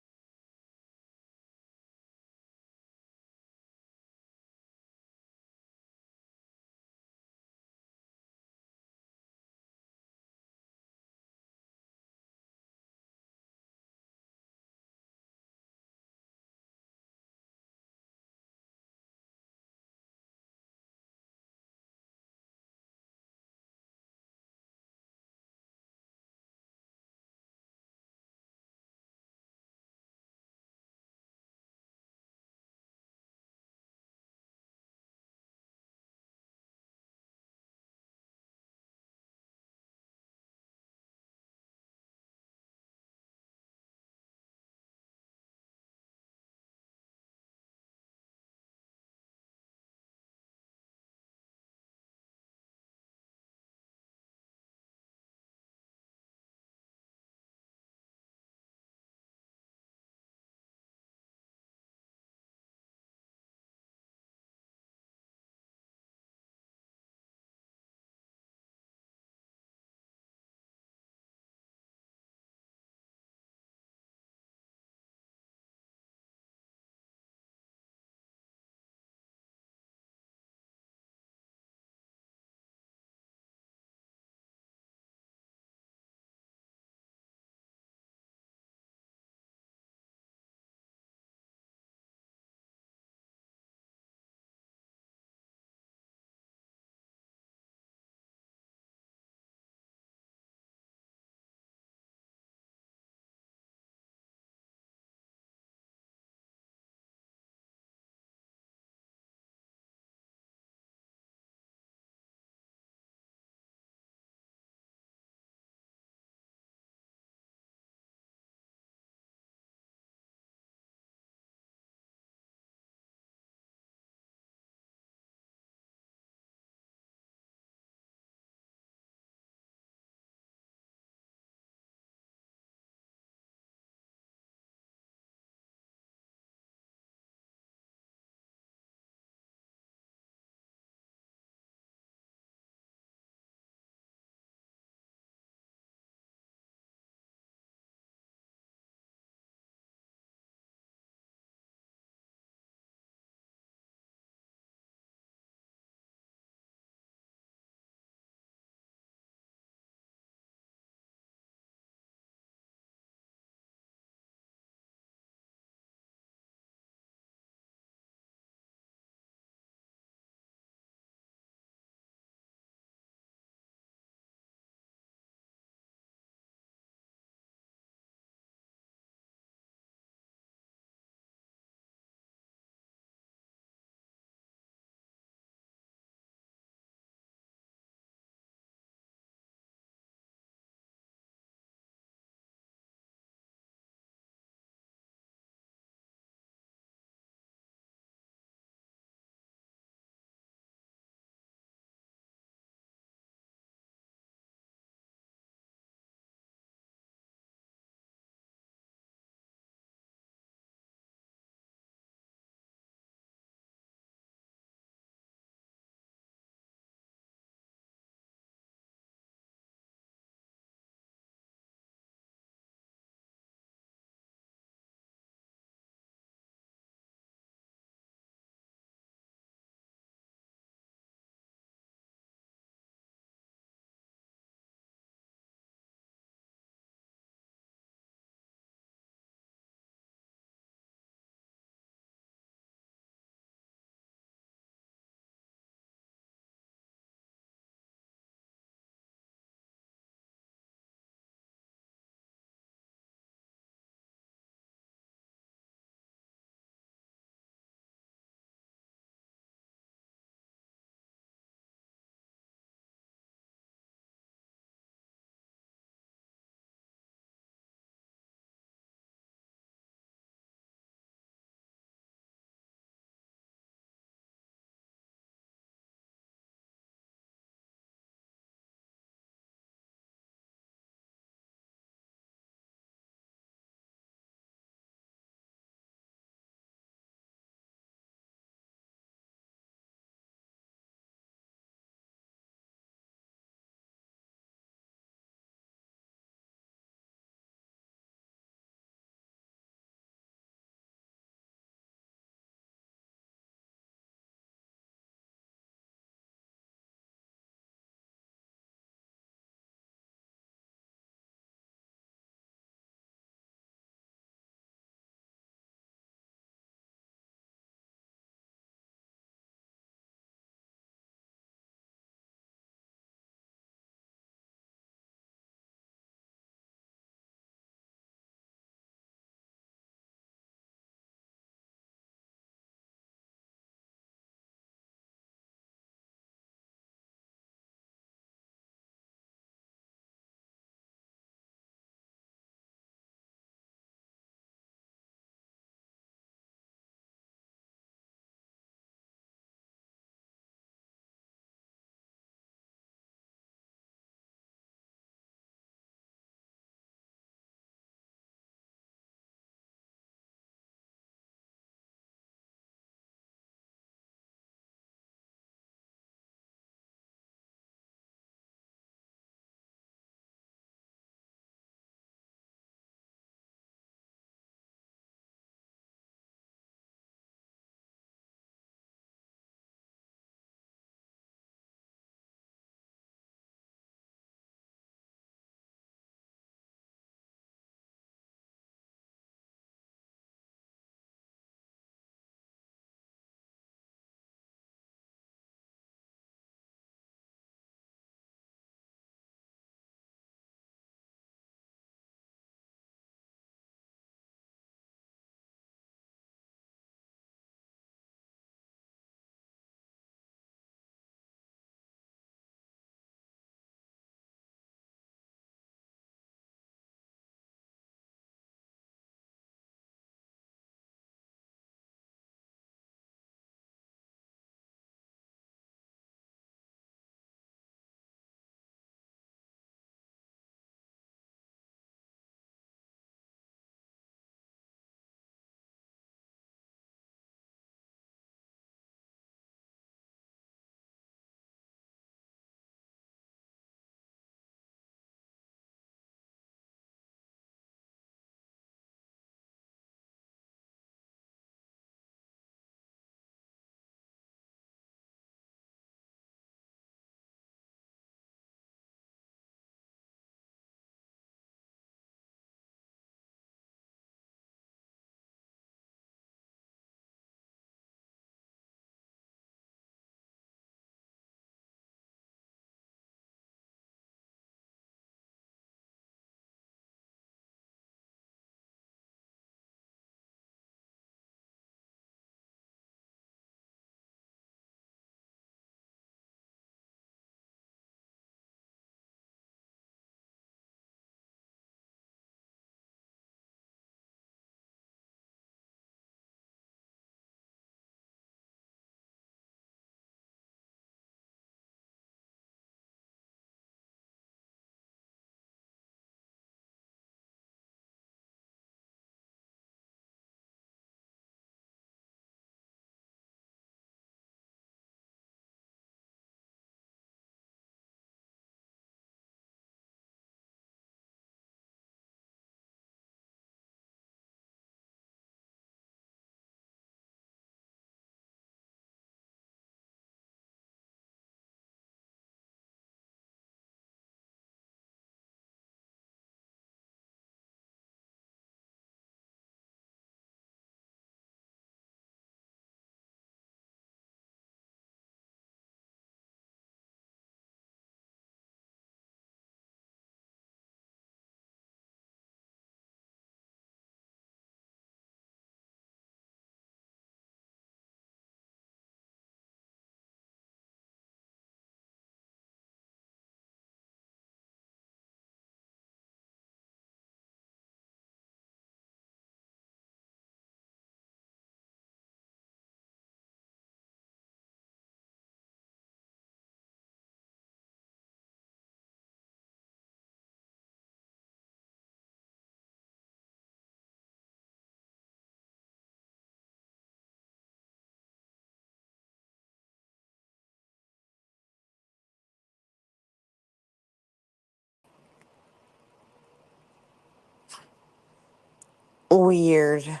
Weird.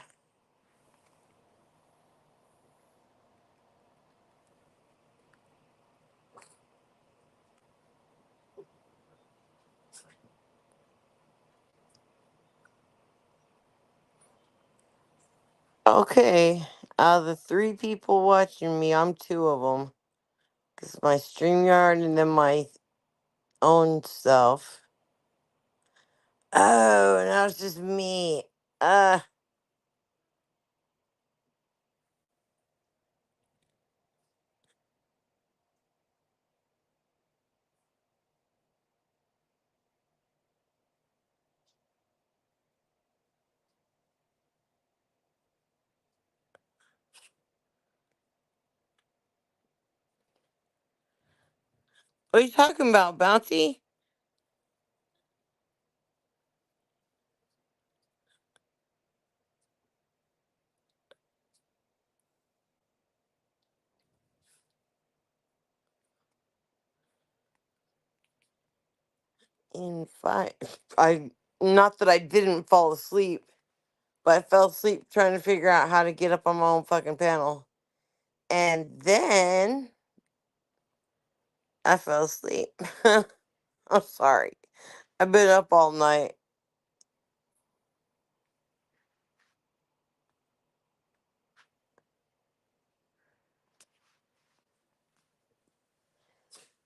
Okay, out of the three people watching me, I'm two of them. Cause my StreamYard and then my own self. Oh, now it's just me. Uh, what are you talking about, Bouncy? In five, I not that I didn't fall asleep, but I fell asleep trying to figure out how to get up on my own fucking panel, and then I fell asleep. I'm sorry. I've been up all night.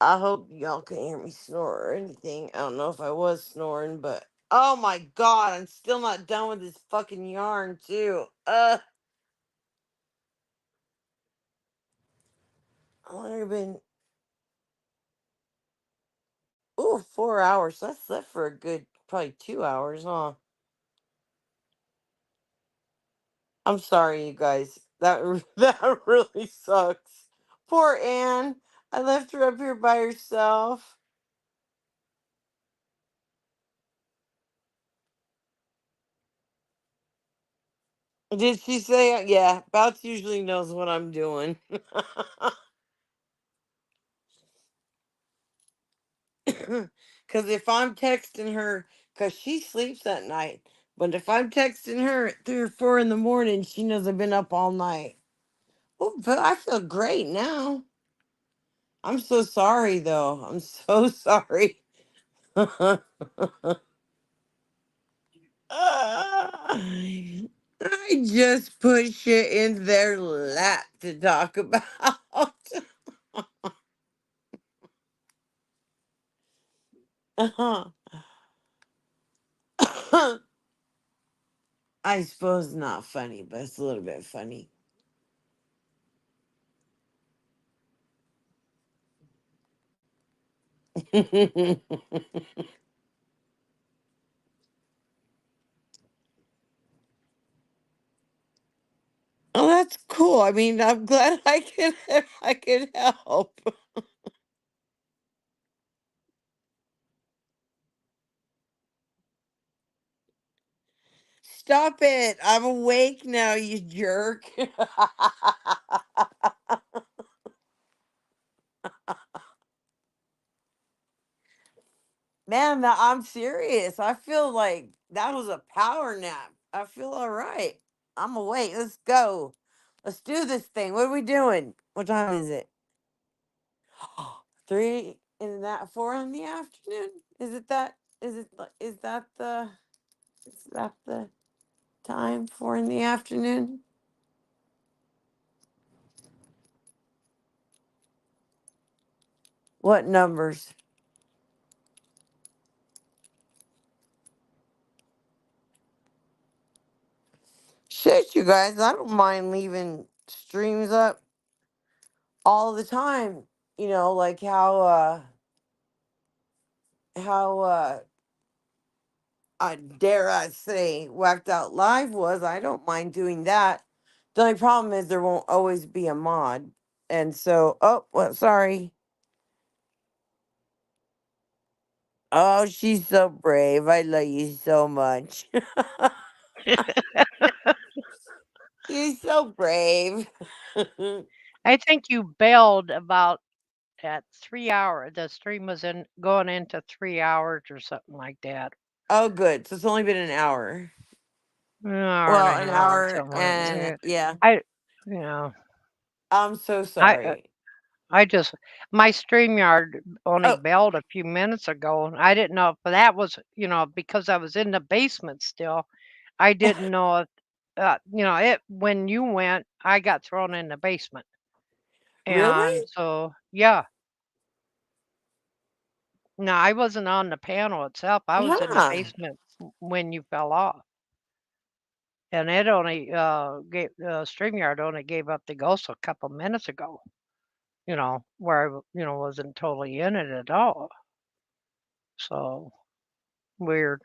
I hope y'all can hear me snore or anything. I don't know if I was snoring, but oh my god, I'm still not done with this fucking yarn too. How long have I been? Ooh, 4 hours. So I slept for a good probably 2 hours, huh? I'm sorry, you guys. That really sucks. Poor Anne. I left her up here by herself. Did she say? Yeah, Bouts usually knows what I'm doing. Because if I'm texting her, because she sleeps at night, but if I'm texting her at 3 or 4 in the morning, she knows I've been up all night. Oh, but I feel great now. I'm so sorry, though. I'm so sorry. I just put shit in their lap to talk about. I suppose not funny, but it's a little bit funny. Oh, that's cool. I mean, I'm glad I can I can help. Stop it. I'm awake now, you jerk. Man, I'm serious. I feel like that was a power nap. I feel all right. I'm awake. Let's go. Let's do this thing. What are we doing? What time is it? Three in that 4 in the afternoon? Is it that? Is that the? Is that the time? 4 in the afternoon? What numbers? Shit, you guys. I don't mind leaving streams up all the time. Like how I dare I say whacked out live was. I don't mind doing that. The only problem is there won't always be a mod. And so, oh, well, sorry. Oh, she's so brave. I love you so much. She's so brave. I think you bailed about at 3 hours. The stream was in going into 3 hours or something like that. Oh, good. So it's only been an hour. hour and a Well, an half, hour something like and that. yeah. I, you know, I'm so I sorry. I just my StreamYard only Oh, belled a few minutes ago, and I didn't know if that was, because I was in the basement still. I didn't know if, it when you went, I got thrown in the basement, and really? so yeah, no, I wasn't on the panel itself. I was in the Yeah. basement when you fell off, and it only gave StreamYard only gave up the ghost a couple minutes ago. Where wasn't totally in it at all. So weird.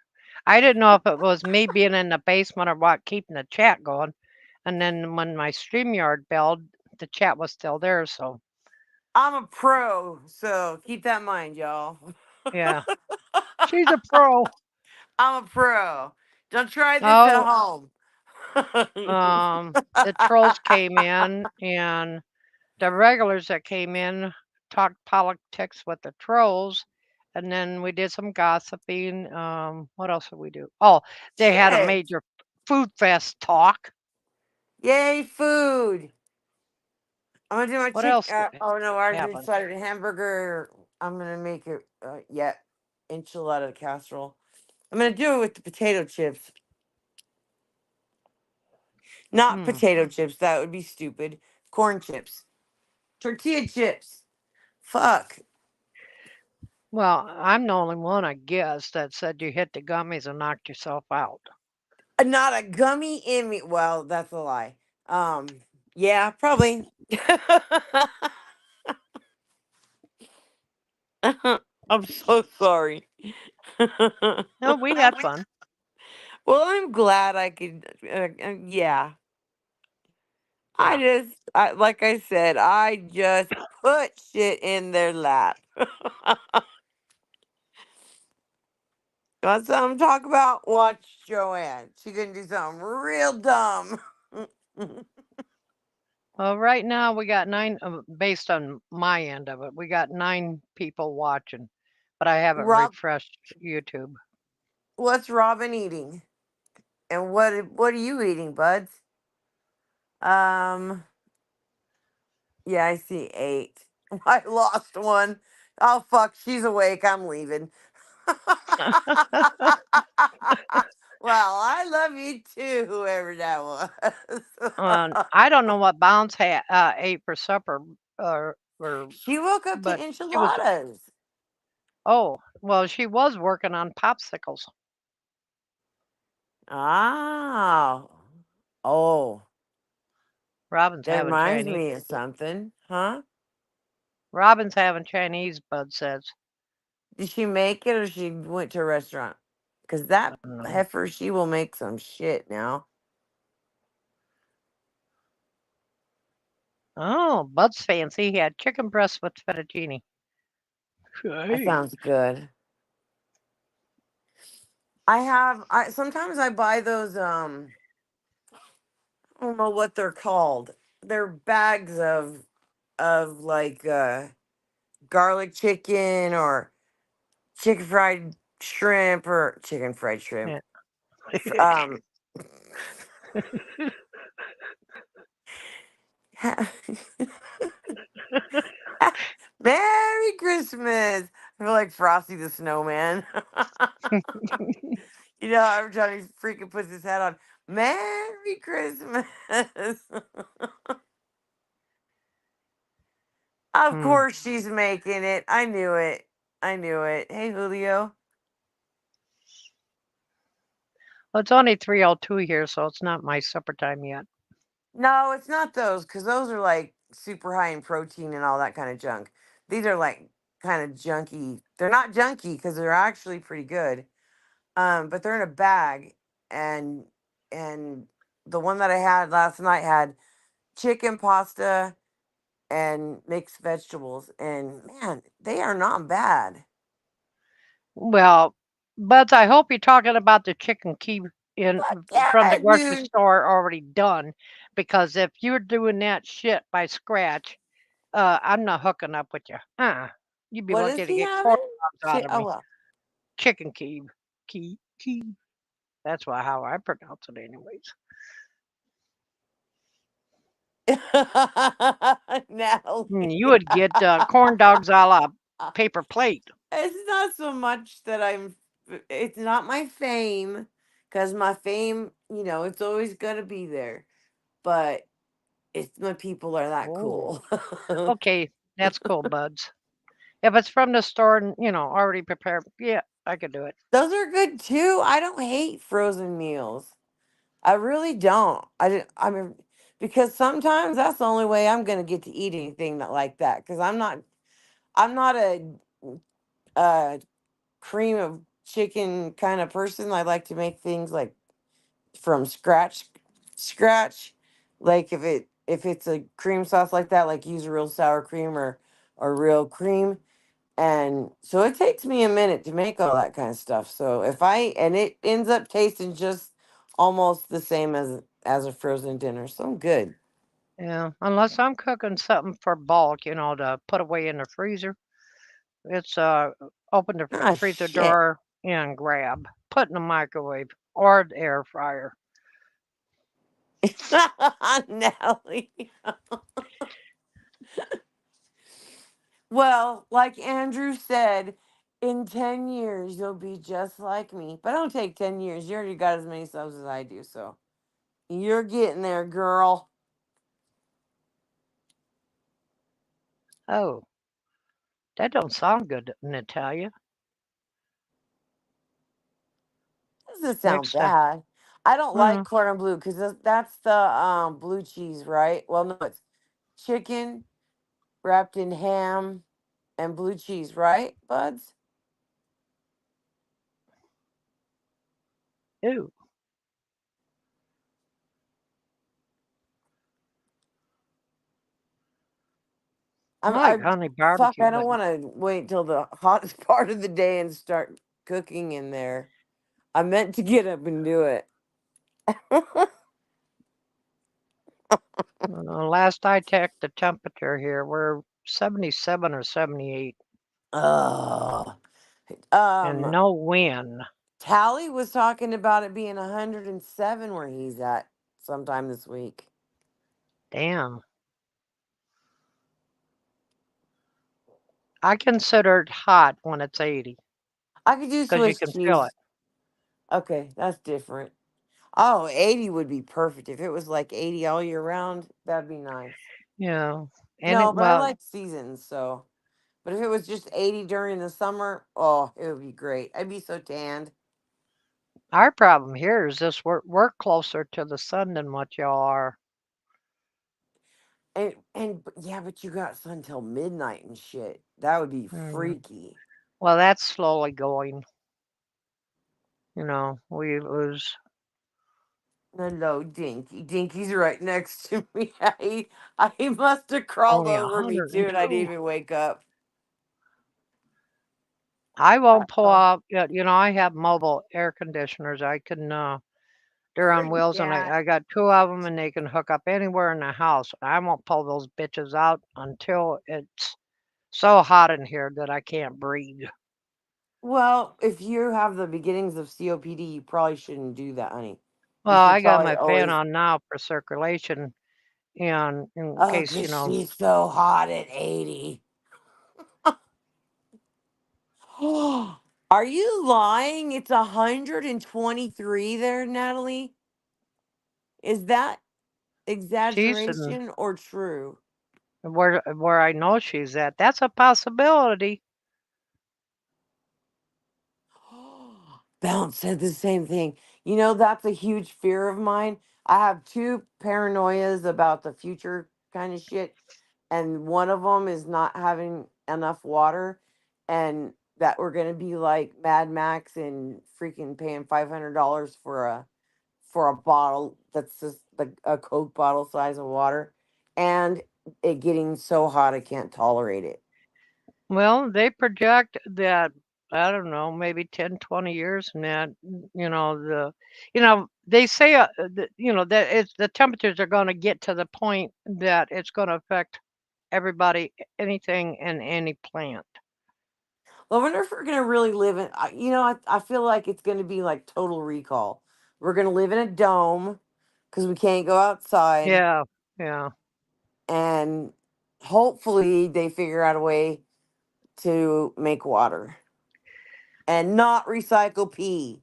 I didn't know if it was me being in the basement or what, keeping the chat going. And then when my StreamYard belled, the chat was still there. So I'm a pro, so keep that in mind, y'all. yeah, she's a pro. I'm a pro. Don't try this at Oh, home. the trolls came in, and the regulars that came in talked politics with the trolls. And then we did some gossiping. What else did we do? Oh, they had a Shit. major food fest talk. Yay, food. I'm gonna do my What chicken. else Oh no, I already happened? decided hamburger. I'm gonna make it. Yeah, enchilada casserole. I'm gonna do it with the potato chips, not Hmm. potato chips. That would be stupid. Corn chips, tortilla chips. Fuck. Well, I'm the only one, I guess, that said you hit the gummies and knocked yourself out. Not a gummy in me. Well, that's a lie. Yeah, probably. I'm so sorry. No, we had fun. Well, I'm glad I could. Yeah, Yeah. like I said, I just put shit in their lap. Got something to talk about? Watch Joanne. She gonna do something real dumb. Well, right now we got nine, based on my end of it, we got 9 people watching, but I haven't Rob, refreshed YouTube. what's Robin eating? And what are you eating, buds? Um, yeah, I see 8. I lost one. Oh fuck, she's awake. I'm leaving. Well, I love you too, whoever that was. I don't know what Bounce ate for supper, or She woke up to but she was. enchiladas. Oh, well, she was working on popsicles. Oh. Oh, Robin's that having reminds Chinese. me of something, huh? Robin's having Chinese, Bud says. Did she make it or she went to a restaurant? Because I that don't know. heifer, she will make some shit now. Oh, Bud's fancy. He had chicken breast with fettuccine. That Hey. sounds good. I sometimes I buy those I don't know what they're called. They're bags of like garlic chicken or chicken fried shrimp or chicken fried shrimp. Yeah. Um Merry Christmas. I feel like Frosty the Snowman. Every time he freaking puts his hat on. Merry Christmas. Of Hmm. course she's making it. I knew it. I knew it. Hey Julio. Well, it's only 3:02 here, so it's not my supper time yet. No, it's not those because those are like super high in protein and all that kind of junk. These are like kind of junky. They're not junky because they're actually pretty good. But they're in a bag, and and the one that I had last night had chicken pasta and mixed vegetables, and man, they are not bad. Well, Buds, I hope you're talking about the chicken key in Fuck from the yeah, grocery dude. store already done, because if you're doing that shit by scratch, I'm not hooking up with you. You'd be What is lucky to he get corn having? dogs out of Oh me. well. Chicken key. Key. That's how I pronounce it, anyways. You Natalie. would get corn dogs a la paper plate. It's not so much that it's not my fame, because my fame, it's always gonna be there. But it's my people are that Oh, cool. okay, that's cool, buds. If it's from the store and already prepared, yeah, I could do it. Those are good too. I don't hate frozen meals. I really don't. I mean, because sometimes that's the only way I'm gonna get to eat anything that like that. Because I'm not a cream of chicken kind of person. I like to make things like from scratch. Like if it's a cream sauce like that, like use real sour cream or real cream. And so it takes me a minute to make all that kind of stuff. So if I and it ends up tasting just almost the same as a frozen dinner. So I'm good. Yeah, unless I'm cooking something for bulk, to put away in the freezer. It's open the Ah freezer shit. door and grab, put in the microwave or the air fryer. Natalie. Well, like Andrew said, in 10 years you'll be just like me. But don't take 10 years. You already got as many subs as I do, so you're getting there, girl. Oh, that don't sound good, Natalia. Doesn't sound Next time. bad. I don't like Mm, cordon bleu because that's the blue cheese, right? Well, no, it's chicken wrapped in ham and blue cheese, right, buds? ew, I I'm like I honey fuck. barbecue, I but don't want to wait till the hottest part of the day and start cooking in there. I meant to get up and do it. last I checked the temperature here, we're 77 or 78 Oh, and um, no wind. Tally was talking about it being 107 where he's at sometime this week. Damn. I consider it hot when it's 80 I could do because you Swiss can feel it. cheese. Okay, that's different. Oh, 80 would be perfect. If it was like 80 all year round, that'd be nice. Yeah. And No, it, but I well, like seasons, so. But if it was just 80 during the summer, oh, it would be great. I'd be so tanned. our problem here is this we're closer to the sun than what y'all are. Yeah, but you got sun till midnight and shit. That would be Mm. freaky. Well, that's slowly going. We lose. Hello, Dinky. Dinky's right next to me. I must have crawled Only over me too, and I didn't 102. even wake up. I won't pull Oh, out. I have mobile air conditioners. I can. They're on free wheels, and cat. I got two of them, and they can hook up anywhere in the house. I won't pull those bitches out until it's so hot in here that I can't breathe. Well, if you have the beginnings of COPD, you probably shouldn't do that, honey. You Well, should I got probably my fan always. on now for circulation, and in Oh, case 'cause she's so hot at 80. Are you lying? It's 123 there, Natalie. Is that she's in exaggeration or true? where I know she's at. That's a possibility. Bounce said the same thing. That's a huge fear of mine. I have two paranoias about the future kind of shit. And one of them is not having enough water, and that we're going to be like Mad Max and freaking paying $500 for a bottle that's just like a Coke bottle size of water, and it getting so hot I can't tolerate it. Well, they project that I don't know, maybe 10, 20 years from that, they say that it's the temperatures are going to get to the point that it's going to affect everybody, anything and any plant. Well, I wonder if we're gonna really live in. I feel like it's gonna be like Total Recall. We're gonna live in a dome because we can't go outside, Yeah, yeah. and hopefully they figure out a way to make water and not recycle pee.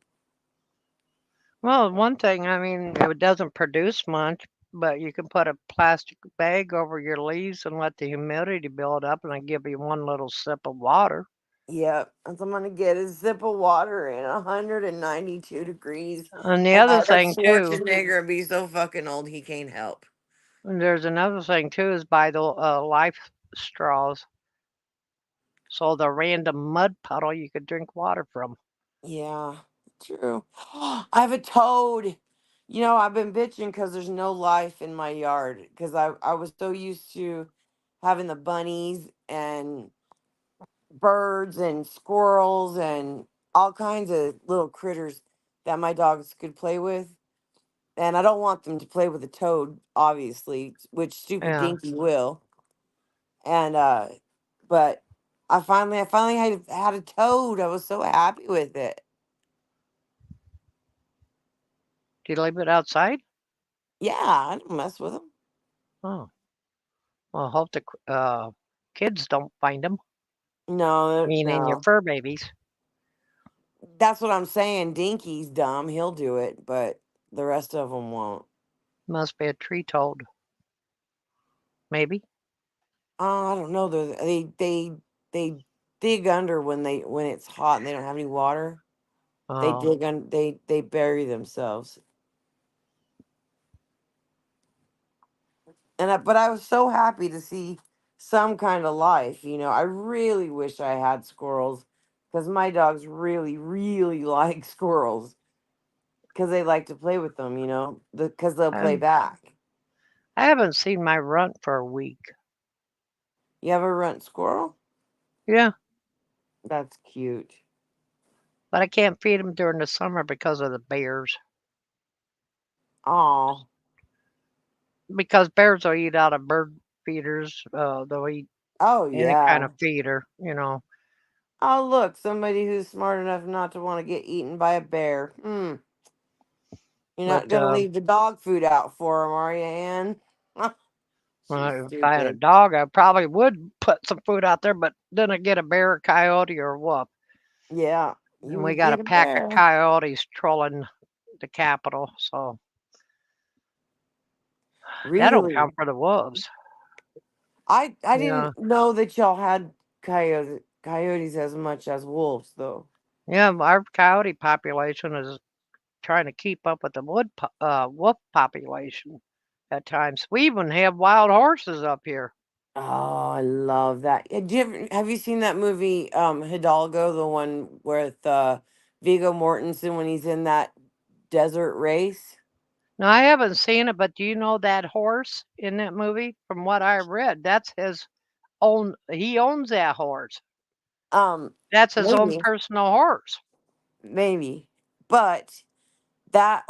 Well, one thing, I mean, it doesn't produce much, but you can put a plastic bag over your leaves and let the humidity build up, and it give you one little sip of water. Yep, that's what I'm gonna get, a sip of water in 192 degrees, And the and other Arnold thing too, Schwarzenegger be so fucking old he can't help. there's another thing too, is buy the life straws. So the random mud puddle you could drink water from. Yeah, true. I have a toad. You know, I've been bitching because there's no life in my yard because I was so used to having the bunnies and birds and squirrels and all kinds of little critters that my dogs could play with. And I don't want them to play with a toad, obviously, which stupid Yeah. Dinky will. And but I finally had a toad. I was so happy with it. Do you leave it outside? Yeah, I don't mess with them. Oh, well, hope the kids don't find them. No, Meaning your no. fur babies. That's what I'm saying. Dinky's dumb. He'll do it, but the rest of them won't. Must be a tree toad, maybe. I don't know. They dig under when it's hot and they don't have any water. They Oh, dig on. They bury themselves. But I was so happy to see some kind of life. You know, I really wish I had squirrels because my dogs really, really like squirrels because they like to play with them. You know, because they'll I, play back. I haven't seen my runt for a week. You have a runt squirrel? Yeah, That's cute. but I can't feed them during the summer because of the bears. Oh, Because bears will eat out of bird feeders. They'll eat oh any kind yeah. of feeder. Oh look, somebody who's smart enough not to want to get eaten by a bear. Hmm. You're not But gonna leave the dog food out for him, are you, Ann? She's if I had a stupid. dog, I probably would put some food out there. But then I get a bear, a coyote, or a wolf. Yeah, you And we would got a get a pack of bear. coyotes trolling the Capitol, so that don't Really? count for the wolves. I Yeah, didn't know that y'all had coyotes as much as wolves though. yeah. Our coyote population is trying to keep up with the wolf population at times. We even have wild horses up here. Oh, I love that. Have you seen that movie, Hidalgo, the one with Viggo Mortensen when he's in that desert race? Now I haven't seen it, but do you know that horse in that movie? From what I read, that's his own. He owns that horse. Um, That's his own maybe, personal horse. maybe, but that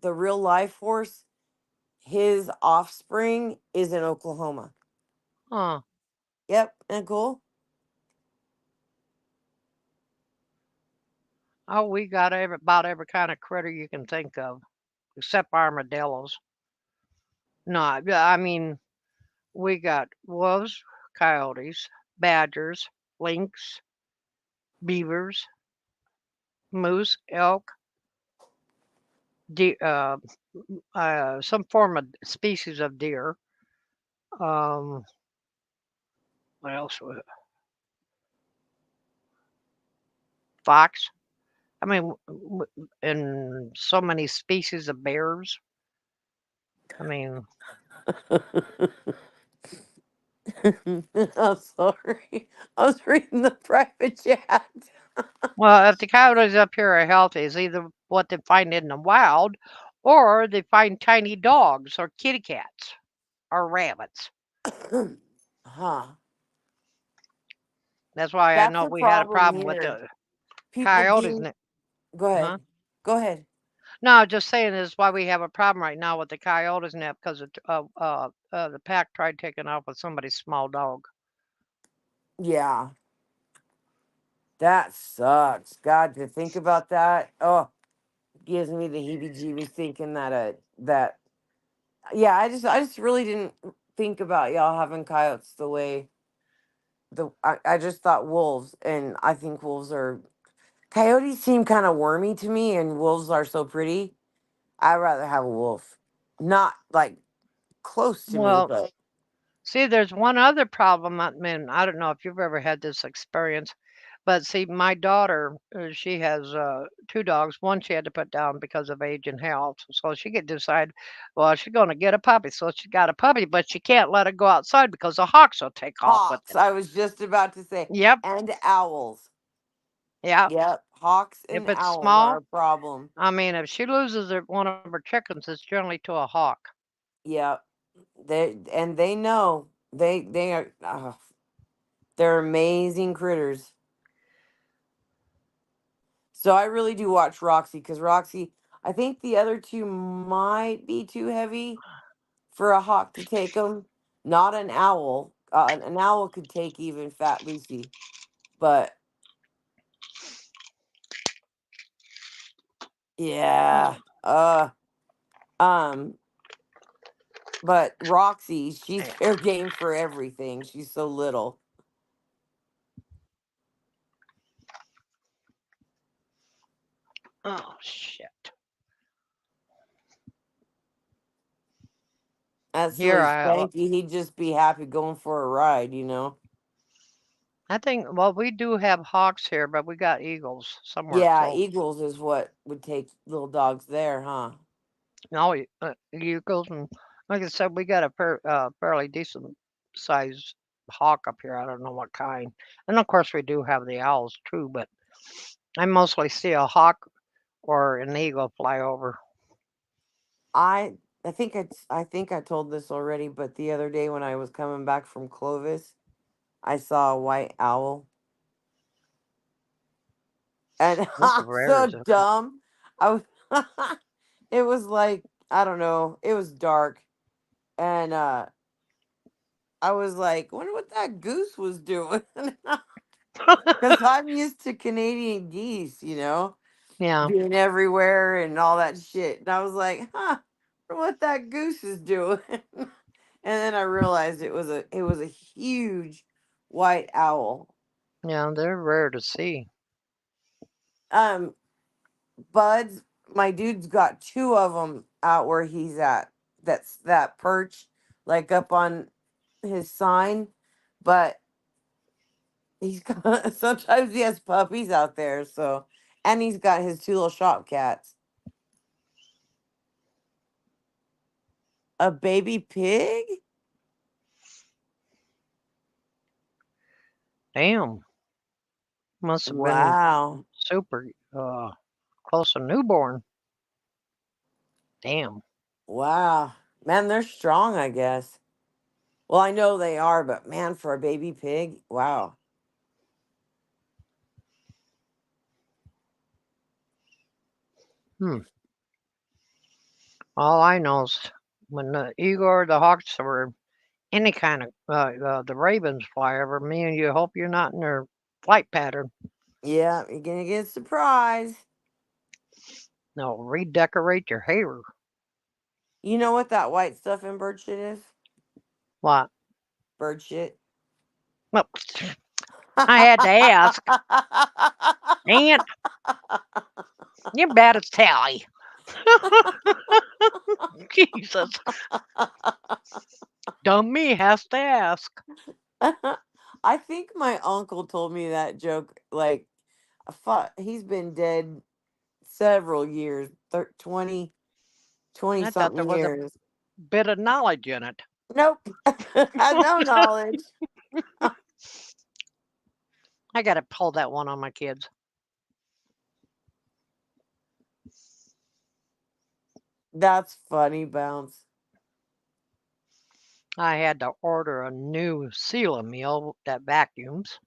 the real life horse, his offspring is in Oklahoma. Huh. Yep, and cool. Oh, we got about every kind of critter you can think of, except armadillos. No, I mean, we got wolves, coyotes, badgers, lynx, beavers, moose, elk, some form of species of deer. Um, what else? Fox. I mean, and so many species of bears. I mean, I'm sorry. I was reading the private chat. well, if the coyotes up here are healthy, it's either what they find in the wild, or they find tiny dogs or kitty cats or rabbits. Huh. That's why I That's know the we had a problem problem with here. the People coyotes. do. Go Huh? ahead. Go ahead. No, I was just saying this is why we have a problem right now with the coyotes and that because the pack tried taking off with somebody's small dog. Yeah, that sucks. God, to think about that. Oh, gives me the heebie-jeebies thinking that yeah, I just really didn't think about y'all having coyotes the way I just thought wolves, and I think wolves are coyotes seem kind of wormy to me, and wolves are so pretty. I'd rather have a wolf, not like close to me, Well, but see, there's one other problem. I mean, I don't know if you've ever had this experience, but see, my daughter, she has two dogs. One she had to put down because of age and health. So she could decide, well, she's going to get a puppy. So she got a puppy, but she can't let it go outside because the hawks will take off with hawks. it. I was just about to say, Yep. and owls. Yep. Yep, hawks If and it's owls are small, a problem. I mean, if she loses one of her chickens, it's generally to a hawk. Yep, they know they are they're amazing critters. So I really do watch Roxy because Roxy, I think the other two might be too heavy for a hawk to take them. Not an owl. An owl could take even Fat Lucy, but yeah. Um. But Roxy, she's fair game for everything. She's so little. Oh, shit. That Here silly I Spanky, he'd just be happy going for a ride. I think, well, we do have hawks here, but we got eagles somewhere Yeah, close. Eagles is what would take little dogs there, huh? No, eagles, and like I said, we got a fairly decent sized hawk up here. I don't know what kind. And of course, we do have the owls too, but I mostly see a hawk or an eagle fly over. I I think I told this already, but the other day when I was coming back from Clovis, I saw a white owl, and Those are I'm rare. so dumb. I was, it was like I don't know, it was dark, and I was like, wonder what that goose was doing, because I'm used to Canadian geese, Yeah, being everywhere and all that shit, and I was like, wonder what that goose is doing. And then I realized it was a huge white owl. yeah, they're rare to see. Um, Buds, my dude's got two of them out where he's at. That's that perch, like up on his sign, but he's got sometimes he has puppies out there. So, and he's got his two little shop cats. A baby pig? Damn, must have been Wow, super close to newborn. Damn. wow, man, they're strong. I guess. Well, I know they are, but man, for a baby pig, wow. Hmm. All I know is when the eagle or the hawks or any kind of the ravens fly over me, and you hope you're not in their flight pattern. Yeah, you're gonna get a surprise. They'll redecorate your hair. You know what that white stuff in bird shit is? What? Bird shit. Well, I had to ask. And you're bad at tally. Jesus. Dumb me has to ask. I think my uncle told me that joke like he's been dead several years, 20, 20 I thought there something was a years. bit of knowledge in it. Nope. Had no knowledge. I got to pull that one on my kids. That's funny, Bounce. I had to order a new seal meal that vacuums.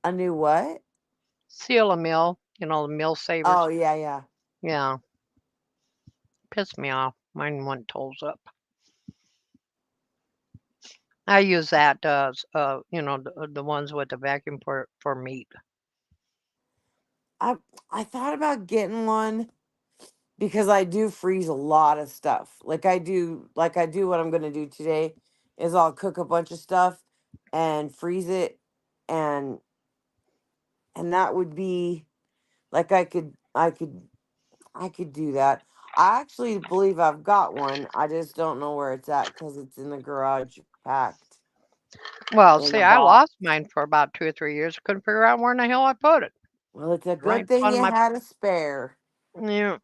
A new what? Seal meal, the meal Oh savers. yeah, yeah. Yeah, pissed me off. Mine went toes up. I use that, the ones with the vacuum for meat. I I thought about getting one, because I do freeze a lot of stuff. Like I do what I'm gonna do today is I'll cook a bunch of stuff and freeze it, and that would be like I could do that. I actually believe I've got one. I just don't know where it's at because it's in the garage packed Well, in a see, I box. lost mine for about 2 or 3 years. Couldn't figure out where in the hell I put it. Well, it's a Right good in thing front of you my. had a spare. Yeah.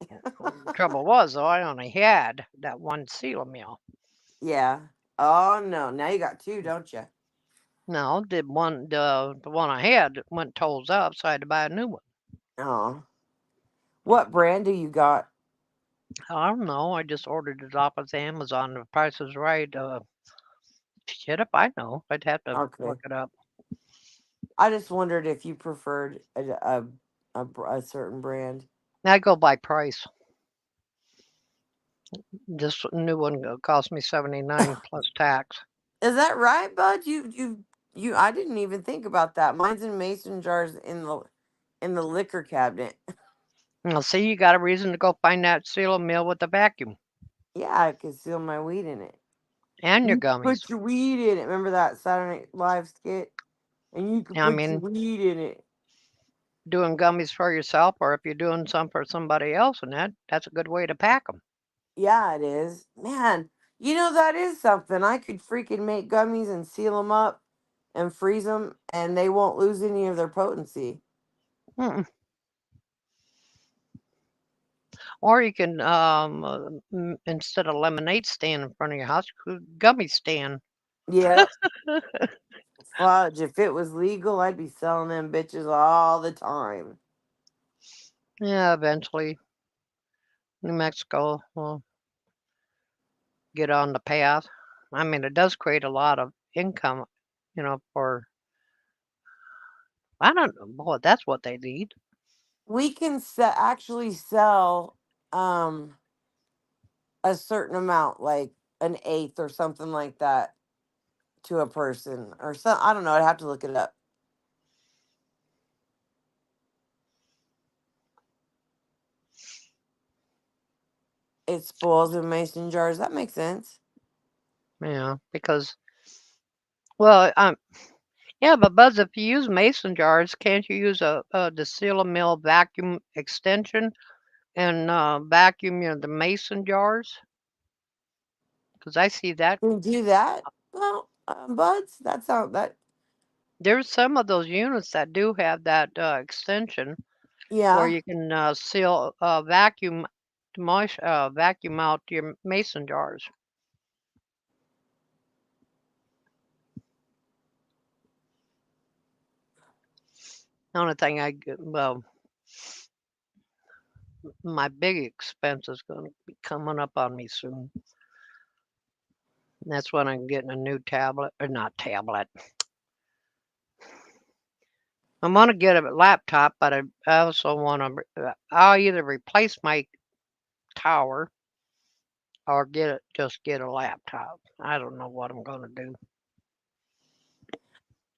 The trouble was, though, I only had that one seal meal. Yeah. Oh no, now you got two, don't you? No, the one I had went toes up, so I had to buy a new one. Oh, what brand do you got? I don't know. I just ordered it off of Amazon. The price is right. Shit, if I know, I'd have to Okay. look it up. I just wondered if you preferred a certain brand. I go by price. This new one cost me 79 plus tax. Is that right, bud? You. I didn't even think about that. Mine's in mason jars in the liquor cabinet. Well, see, you got a reason to go find that seal meal with the vacuum Yeah, I could seal my weed in it. and your You can gummies. put your weed in it. Remember that Saturday Night Live skit? And you could I put your mean, weed in it. doing gummies for yourself, or if you're doing some for somebody else, and that's a good way to pack them. Yeah, it is. Man, that is something. I could freaking make gummies and seal them up and freeze them, and they won't lose any of their potency. Or you can, instead of lemonade stand in front of your house, gummy stand. Yep. Fudge. If it was legal, I'd be selling them bitches all the time. Yeah, eventually New Mexico will get on the path. I mean, it does create a lot of income, for I don't know, boy, that's what they need. We can actually sell um a certain amount, like an eighth or something like that, to a person or so. I don't know. I'd have to look it up. It spoils in mason jars. That makes sense. Yeah, because well, yeah, but Buzz, if you use mason jars, can't you use the mill vacuum extension and vacuum the mason jars? Because I see that Can do that. Well, buds. That's how that. there's some of those units that do have that extension where Yeah. you can vacuum out your mason jars. The only thing well, my big expense is going to be coming up on me soon. And that's when I'm getting a new tablet, or not tablet. I want to get a laptop, but I also want to. I'll either replace my tower or just get a laptop. I don't know what I'm going to do.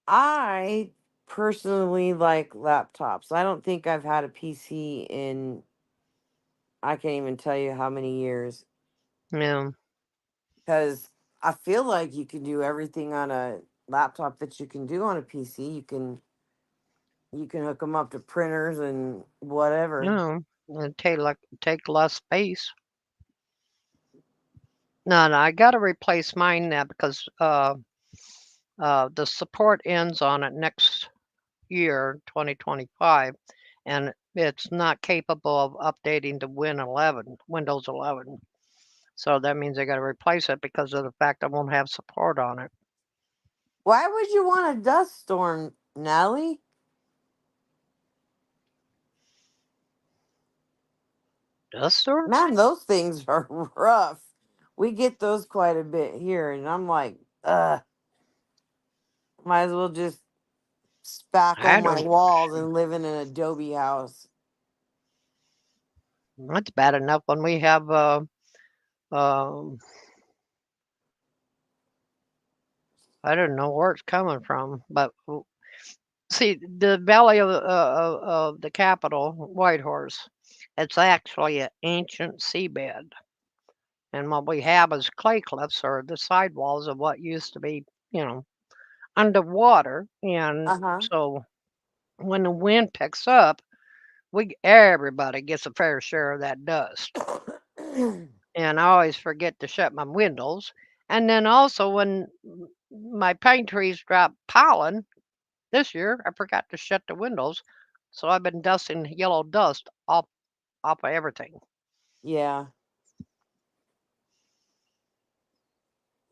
I personally like laptops. I don't think I've had a PC in, I can't even tell you how many years, Yeah, because I feel like you can do everything on a laptop that you can do on a PC. You can hook them up to printers and whatever. and take less space. No, no, I got to replace mine now because the support ends on it next year, 2025, and it's not capable of updating to Windows 11. So that means I got to replace it because of the fact I won't have support on it. Why would you want a dust storm, Natalie? Dust storms? Man, those things are rough. We get those quite a bit here, and I'm like, might as well just spackle I my don't. walls and live in an adobe house. That's bad enough when we have um I don't know where it's coming from, but see the belly of the Capitol, Whitehorse. It's actually an ancient seabed. And what we have is clay cliffs or the sidewalls of what used to be, you know, underwater. And Uh so when the wind picks up, we everybody gets a fair share of that dust. huh. And I always forget to shut my windows. And then also when my pine trees drop pollen this year, I forgot to shut the windows. So I've been dusting yellow dust off of everything. Yeah.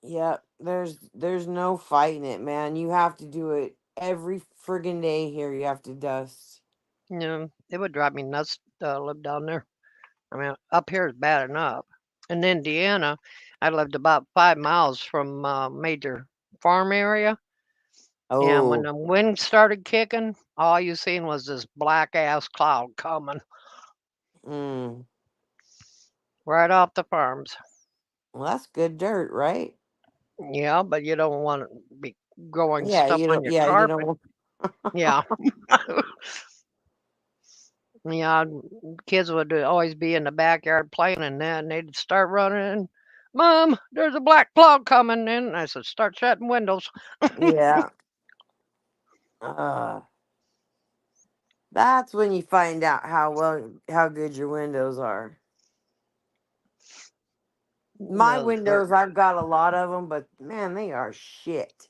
Yeah. There's no fighting it, man. You have to do it every friggin' day here. You have to dust. You know, it would drive me nuts to live down there. I mean, up here is bad enough. In Indiana, I lived about 5 miles from a major farm area. And when Oh. the wind started kicking, all you seen was this black ass cloud coming Mm. right off the farms. Well, that's good dirt, right? Yeah, but you don't want to be growing Yeah, stuff you on don't. your Yeah, you carpet. don't. Yeah. Yeah, kids would always be in the backyard playing, and then they'd start running. Mom, there's a black cloud coming in. I said, start shutting windows. Yeah. Uh, that's when you find out how good your windows are. My Those windows, I've got a lot of them, but man, they are shit.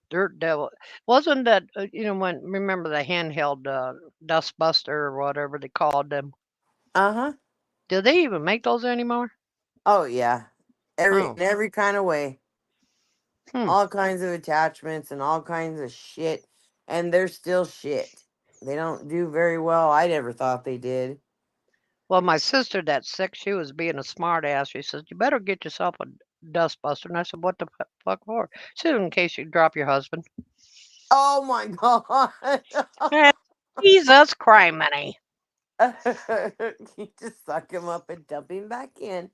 dirt devil. Wasn't that, when, remember the handheld dust buster or whatever they called them? Uh huh. Do they even make those anymore? Oh yeah, Oh, in every kind of way, hmm. all kinds of attachments and all kinds of shit, and they're still shit. They don't do very well. I never thought they did. Well, my sister that's sick, she was being a smart ass. She says, you better get yourself a dust buster. And I said, what the fuck for? She said, in case you drop your husband. Oh my god! Eh, Jesus criminy. You just suck him up and dump him back in.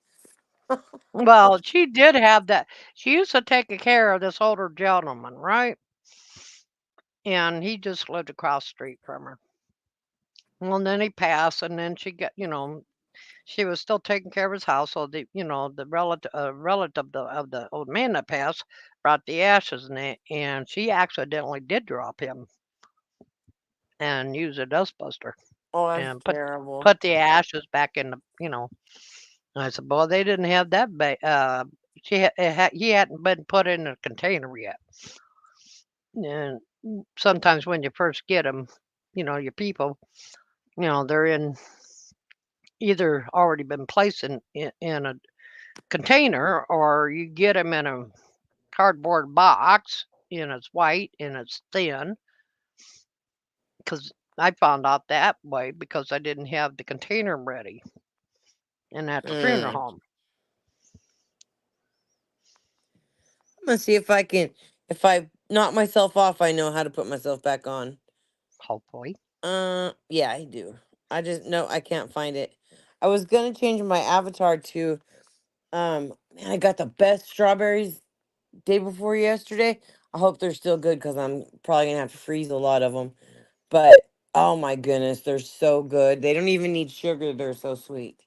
Well, she did have that. She used to take care of this older gentleman, right? And he just lived across the street from her. Well, and then he passed, and then she got, she was still taking care of his household. The relative of the old man that passed brought the ashes, and she accidentally did drop him and use a dustbuster Oh, that's and terrible. put the ashes back in the. I said, "Boy, they didn't have that. He hadn't been put in a container yet." And sometimes when you first get them, your people, they're in either already been placed in a container or you get them in a cardboard box and it's white and it's thin because I found out that way because I didn't have the container ready and at the funeral Mm. home. I'm gonna see if I can. If I knock myself off, I know how to put myself back on. Hopefully. Yeah, I do. I just no, I can't find it. I was gonna change my avatar to man, I got the best strawberries day before yesterday. I hope they're still good because I'm probably gonna have to freeze a lot of them. But oh my goodness, they're so good. They don't even need sugar. They're so sweet.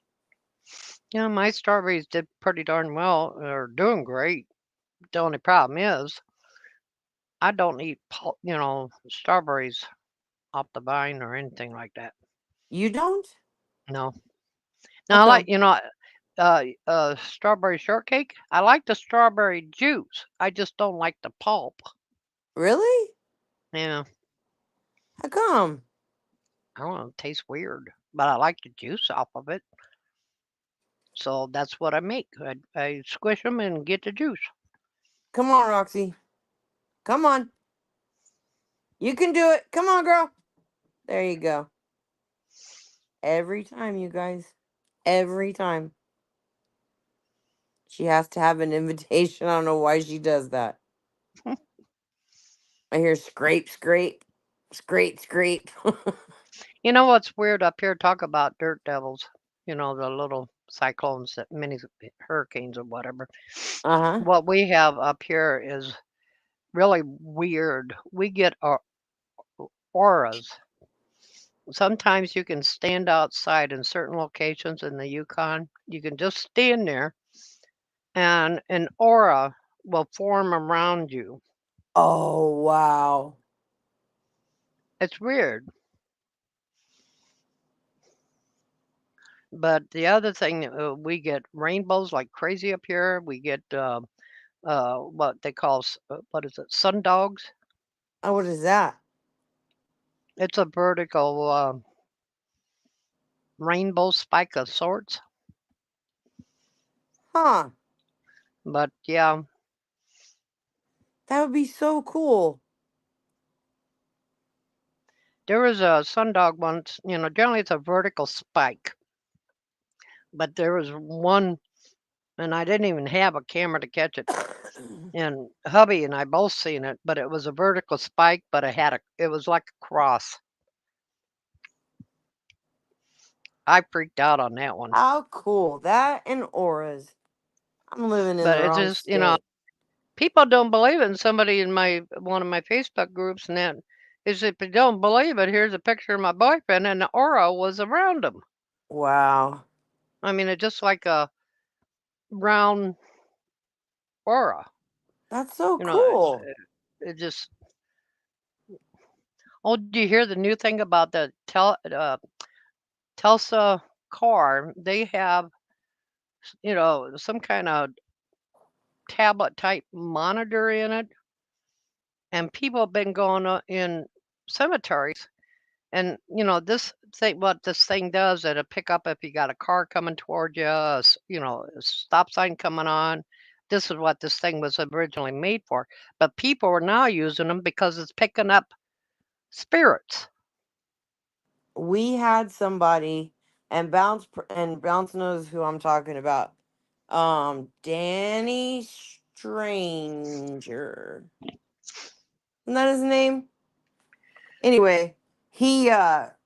Yeah, my strawberries did pretty darn well. They're doing great. The only problem is I don't eat, strawberries off the vine or anything like that. You don't? No. How Now I like, come? strawberry shortcake. I like the strawberry juice. I just don't like the pulp. Really? Yeah, How come? I don't know. It tastes weird, but I like the juice off of it. So that's what I make. I squish them and get the juice. Come on, Roxy. Come on. You can do it. Come on, girl. There you go. Every time, you guys. Every time. She has to have an invitation. I don't know why she does that. I hear scrape, scrape, scrape, scrape. You know what's weird up here? Talk about dirt devils. The little cyclones, that mini hurricanes or whatever. Uh huh. What we have up here is really weird. We get auras sometimes you can stand outside in certain locations in the Yukon. You can just stand there and an aura will form around you. Oh, wow. It's weird. But the other thing, we get rainbows like crazy up here. We get what they call what is it, sundogs? Oh, what is that? It's a vertical rainbow spike of sorts. Huh. But yeah, That would be so cool. there was a sundog once. Generally it's a vertical spike, but there was one, and I didn't even have a camera to catch it. And hubby and I both seen it, but it was a vertical spike, but it was like a cross. I freaked out on that one. How cool. That and auras. I'm living in But the it's wrong just, state. people don't believe it. And somebody in my one of my Facebook groups and that is, if you don't believe it, here's a picture of my boyfriend and the aura was around him. Wow. I mean, it's just like a round aura. That's so You know, cool. it just. Oh, do you hear the new thing about the Telsa car? They have, some kind of tablet type monitor in it, and people have been going in cemeteries. And this thing, what this thing does, it'll pick up if you got a car coming toward you, a stop sign coming on. This is what this thing was originally made for. But people are now using them because it's picking up spirits. We had somebody, and Bounce knows who I'm talking about. Danny Stranger. Isn't that his name? Anyway, he got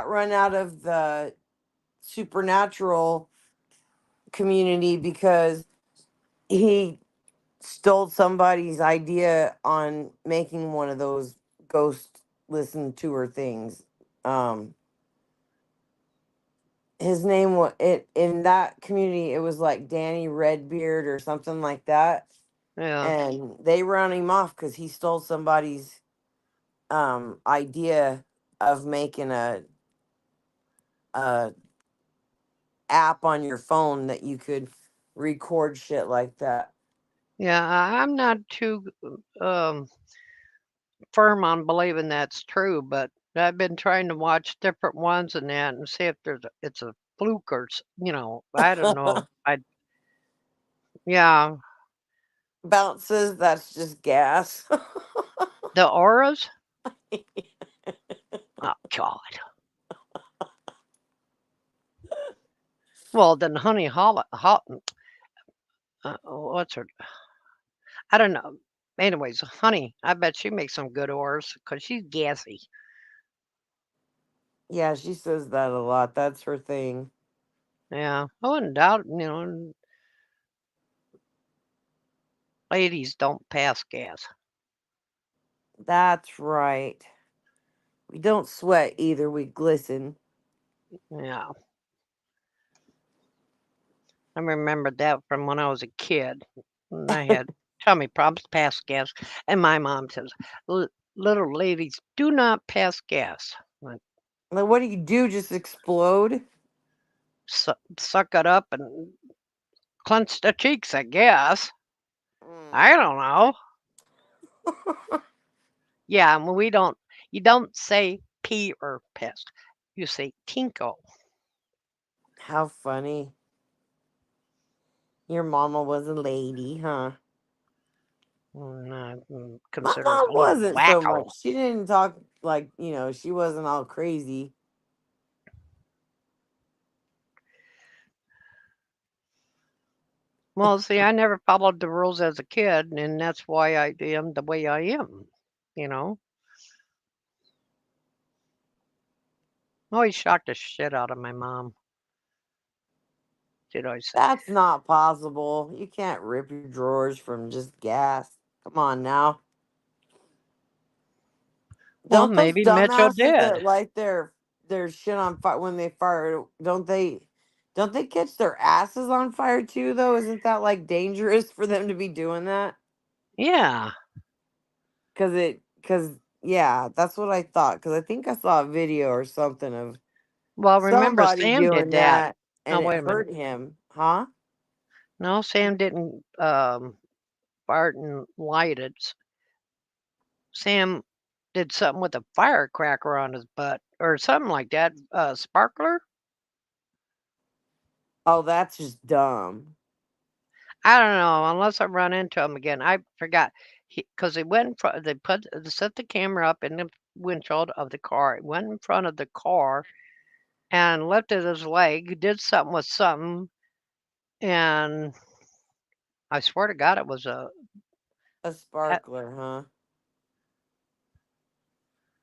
run out of the supernatural community because he stole somebody's idea on making one of those ghost listen tour things. Um, his name was it in that community. It was like Danny Redbeard or something like that, Yeah, and they ran him off because he stole somebody's idea of making a app on your phone that you could record shit like that. yeah. I'm not too um, firm on believing that's true, but I've been trying to watch different ones and that and see if it's a fluke or I don't know. Yeah, Bounces, that's just gas. the auras. Oh God. Well, then Honey what's her? I don't know. Anyways, Honey, I bet she makes some good auras because she's gassy. Yeah, she says that a lot. That's her thing. Yeah, I wouldn't doubt. Ladies don't pass gas. That's right. We don't sweat either, we glisten. Yeah, I remember that from when I was a kid. And I had tummy problems, pass gas, and my mom says, Little ladies do not pass gas. Like, Like, what do you do? Just explode? suck it up and clench the cheeks, I guess. Mm. I don't know. Yeah, and you don't say pee or piss. You say tinkle. How funny. Your mama was a lady, huh? My Considered mom a little wasn't so wacko. much. She didn't talk like, she wasn't all crazy. Well, see, I never followed the rules as a kid, and that's why I am the way I am. You know, always shocked the shit out of my mom. She'd always say, That's not possible. You can't rip your drawers from just gas. Come on now. "Well, Don't those maybe Mitchell dumbasses did." that light their their shit on fire when they fire. Don't they catch their asses on fire too? Though, isn't that like dangerous for them to be doing that? Yeah. Cause yeah, that's what I thought. Cause I think I saw a video or something of Well, remember somebody Sam did doing that. that, Oh, and it wait a minute. hurt him, huh? No, Sam didn't fart and light it. Sam did something with a firecracker on his butt or something like that. Sparkler? Oh, that's just dumb. I don't know. Unless I run into him again, I forgot because he went in front. They set the camera up in the windshield of the car. It went in front of the car and lifted his leg, did something with something, and I swear to God, it was A a sparkler, huh?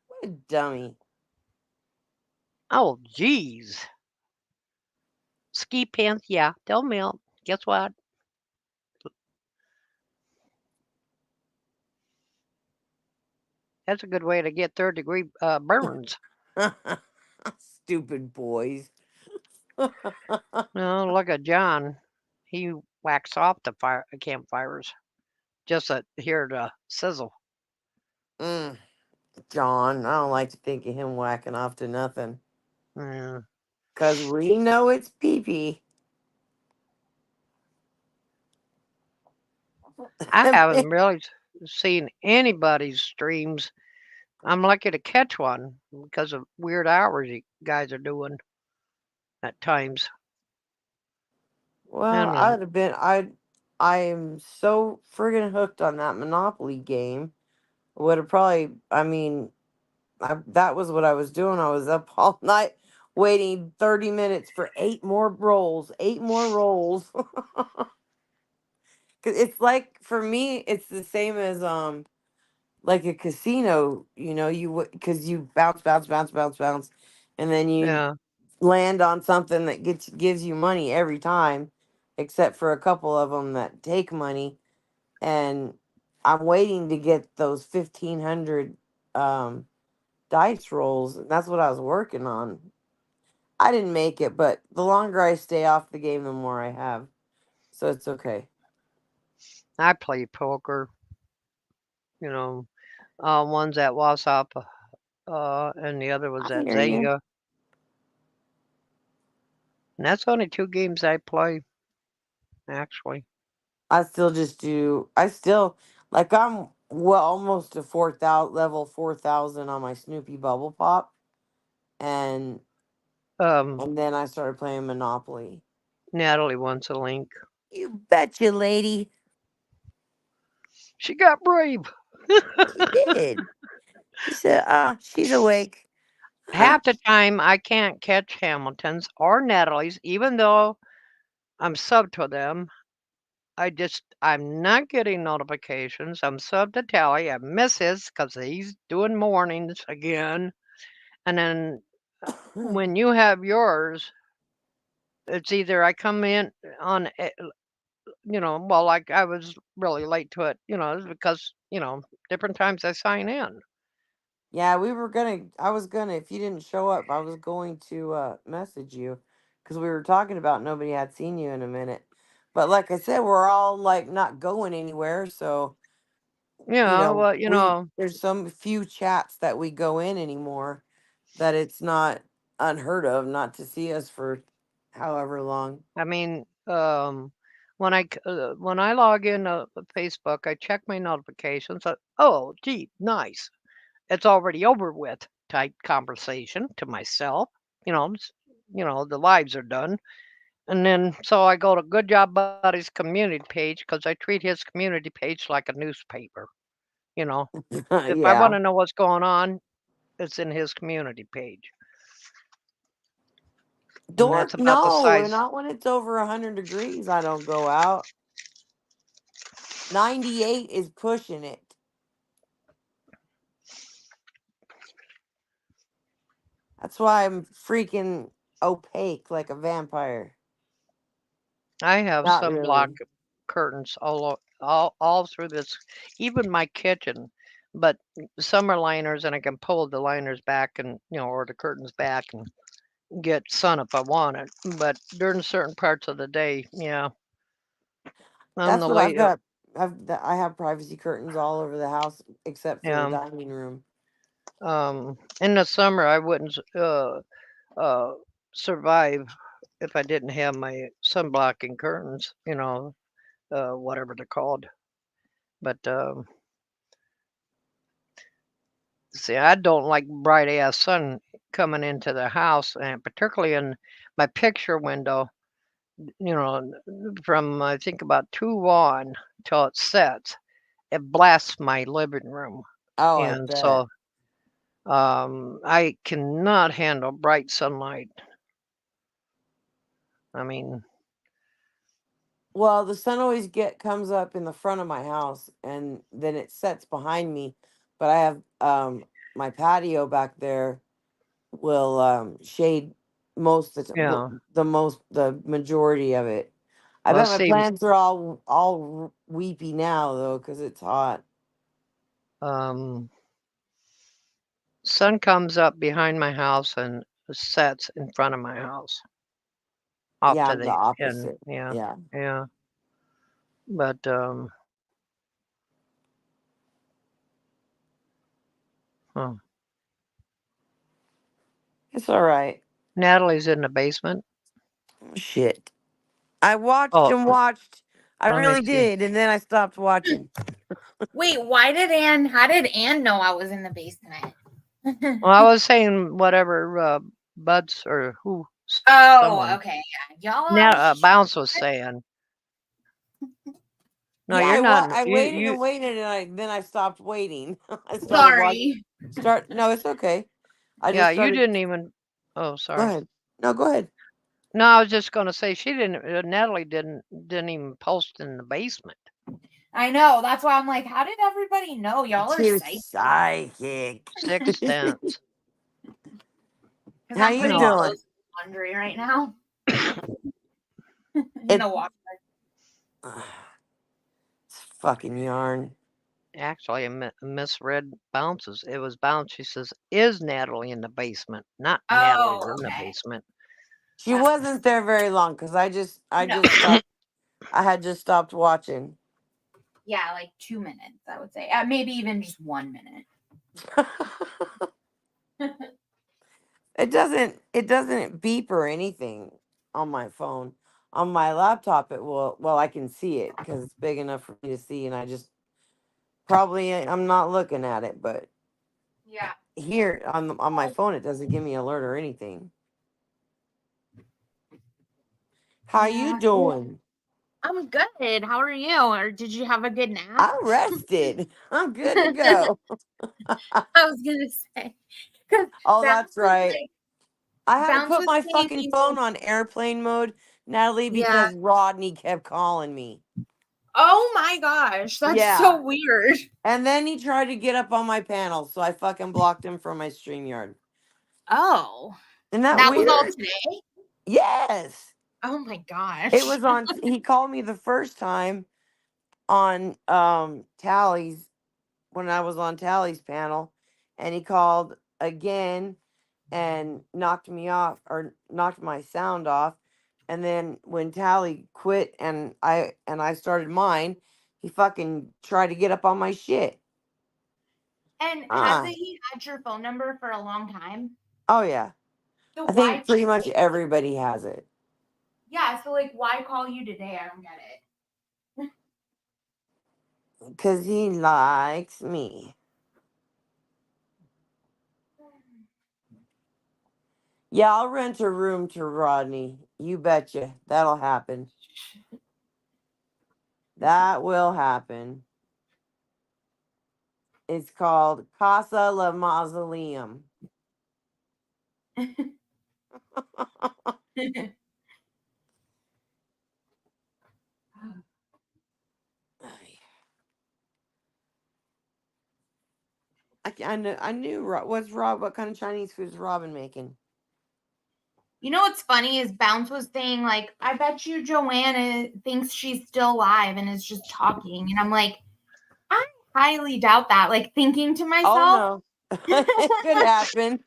What a dummy. oh, geez, ski pants. Yeah, they'll melt. Guess what? That's a good way to get third-degree burns. Stupid boys. No, look at John. He whacks off the campfires just to hear the sizzle. Mm, John, I don't like to think of him whacking off to nothing. Yeah. Cause we know it's pee pee. I haven't really seen anybody's streams. I'm lucky to catch one because of weird hours you guys are doing at times. I Well, don't know. I'd have been. I am so friggin' hooked on that Monopoly game. Would have probably. I mean, that was what I was doing. I was up all night waiting 30 minutes for 8 more rolls. 8 more rolls. 'Cause it's like for me, it's the same as like a casino. Because you bounce, bounce, bounce, bounce, bounce, and then you Yeah, land on something that gives you money every time, except for a couple of them that take money. And I'm waiting to get those 1,500 um, dice rolls. And that's what I was working on. I didn't make it, but the longer I stay off the game, the more I have. So it's okay. I play poker. You know, one's at Wasop, and the other was I at hear you. Zynga. And that's only two games I play actually. I still just do. I still like. I'm well almost to 4,000 level 4,000 on my Snoopy Bubble Pop, and Um, and then I started playing Monopoly. Natalie wants a link. You betcha, lady. She got brave. She did. She said, she's awake. Half the time I can't catch Hamilton's or Natalie's, even though I'm sub to them. I'm not getting notifications. I'm sub to Tally. I miss his because he's doing mornings again. And then when you have yours, it's either I come in on, well, like I was really late to it, it's because, different times I sign in. Yeah, I was gonna, if you didn't show up, I was going to message you because we were talking about nobody had seen you in a minute. But like I said, we're all like not going anywhere. So, Yeah, well, there's some few chats that we go in anymore that it's not unheard of not to see us for however long. I mean, when I log in Facebook, I check my notifications. Oh, gee, nice. It's already over with. Type conversation to myself. The lives are done. And then so I go to Good Job Buddy's community page because I treat his community page like a newspaper. You know, if I want Yeah. to know what's going on, it's in his community page, and that's Dork, about the no, size. not when it's over 100 degrees. I don't go out. 98 is pushing it. That's why I'm freaking opaque like a vampire. I have Not sunblock really. curtains all through this, even my kitchen. But summer liners, and I can pull the liners back and or the curtains back and get sun if I want it. But during certain parts of the day, yeah, I'm That's the what I've late. got. I have privacy curtains all over the house except for the Yeah. dining room. In the summer, I wouldn't uh survive if I didn't have my sunblocking curtains. Whatever they're called. But see, I don't like bright ass sun coming into the house, and particularly in my picture window. From I think about 2 on till it sets, it blasts my living room, Oh, I and bet. so I cannot handle bright sunlight. I mean, Well, the sun always get comes up in the front of my house, and then it sets behind me. But I have my patio back there will shade most of yeah. the majority of it. I Well, bet my see, plants are all weepy now though because it's hot. um, sun comes up behind my house and sets in front of my house, off Yeah, to I'm the the end. opposite. Yeah, Yeah, yeah. But huh. it's all right. Natalie's in the basement. Shit, I watched Oh, and watched. I let me really see. did, and then I stopped watching. Wait, how did Anne know I was in the basement? Well, I was saying whatever Buds or who Oh, someone okay, yeah. Y'all now are Bounce was saying. No, Yeah, you're not. I You waited you and waited, and then I stopped waiting. I started watching. sorry. No, it's okay. I yeah, just you started. didn't even. Oh, Go sorry. ahead. No, go ahead. No, I was just gonna say she didn't. Natalie didn't even post in the basement. I know. That's why I'm like, how did everybody know? Y'all are Too psychic. psychic. Sixth sense. Because How I'm you putting No, doing? clothes in laundry right now in It the washer. it's fucking yarn. actually, I misread Bounce's. It was Bounce. She says, "Is Natalie in the basement?" Not Natalie's Oh, in the okay. basement. She That wasn't there very long because I no. just stopped. I had just stopped watching. Yeah, like 2 minutes, I would say. Maybe even just 1 minute. It doesn't beep or anything on my phone. On my laptop it will. Well, I can see it because it's big enough for me to see, and I just probably I'm not looking at it, but Yeah. here on my phone it doesn't give me alert or anything. How you Yeah. doing? I'm good. How are you? Or did you have a good nap? I'm rested. I'm good to I go. was gonna say because Oh, Bounce that's was right. like I had to Bounce put was my saying fucking he phone needs. on airplane mode, Natalie, Yeah. because Rodney kept calling me. Oh my gosh, that's Yeah. so weird. And then he tried to get up on my panel, so I fucking blocked him from my StreamYard. Oh, Isn't that that was all weird? today. Yes. Oh my It gosh. was on he called me the first time on Tally's when I was on Tally's panel, and he called again and knocked me off or knocked my sound off. And then when Tally quit and I started mine, he fucking tried to get up on my shit. And Ah, hasn't he had your phone number for a long time? oh yeah. So I why? think pretty much everybody has it Yeah. So like, why call you today? I don't get it. because he likes me. Yeah, I'll rent a room to Rodney. You betcha. That'll happen. That will happen. It's called Casa La Mausoleum. I knew. What kind of Chinese food is Robin making? You know what's funny is Bounce was saying like, I bet you Joanna thinks she's still alive and is just talking, and I'm like, I highly doubt that. Like thinking to Oh myself, no, it could happen.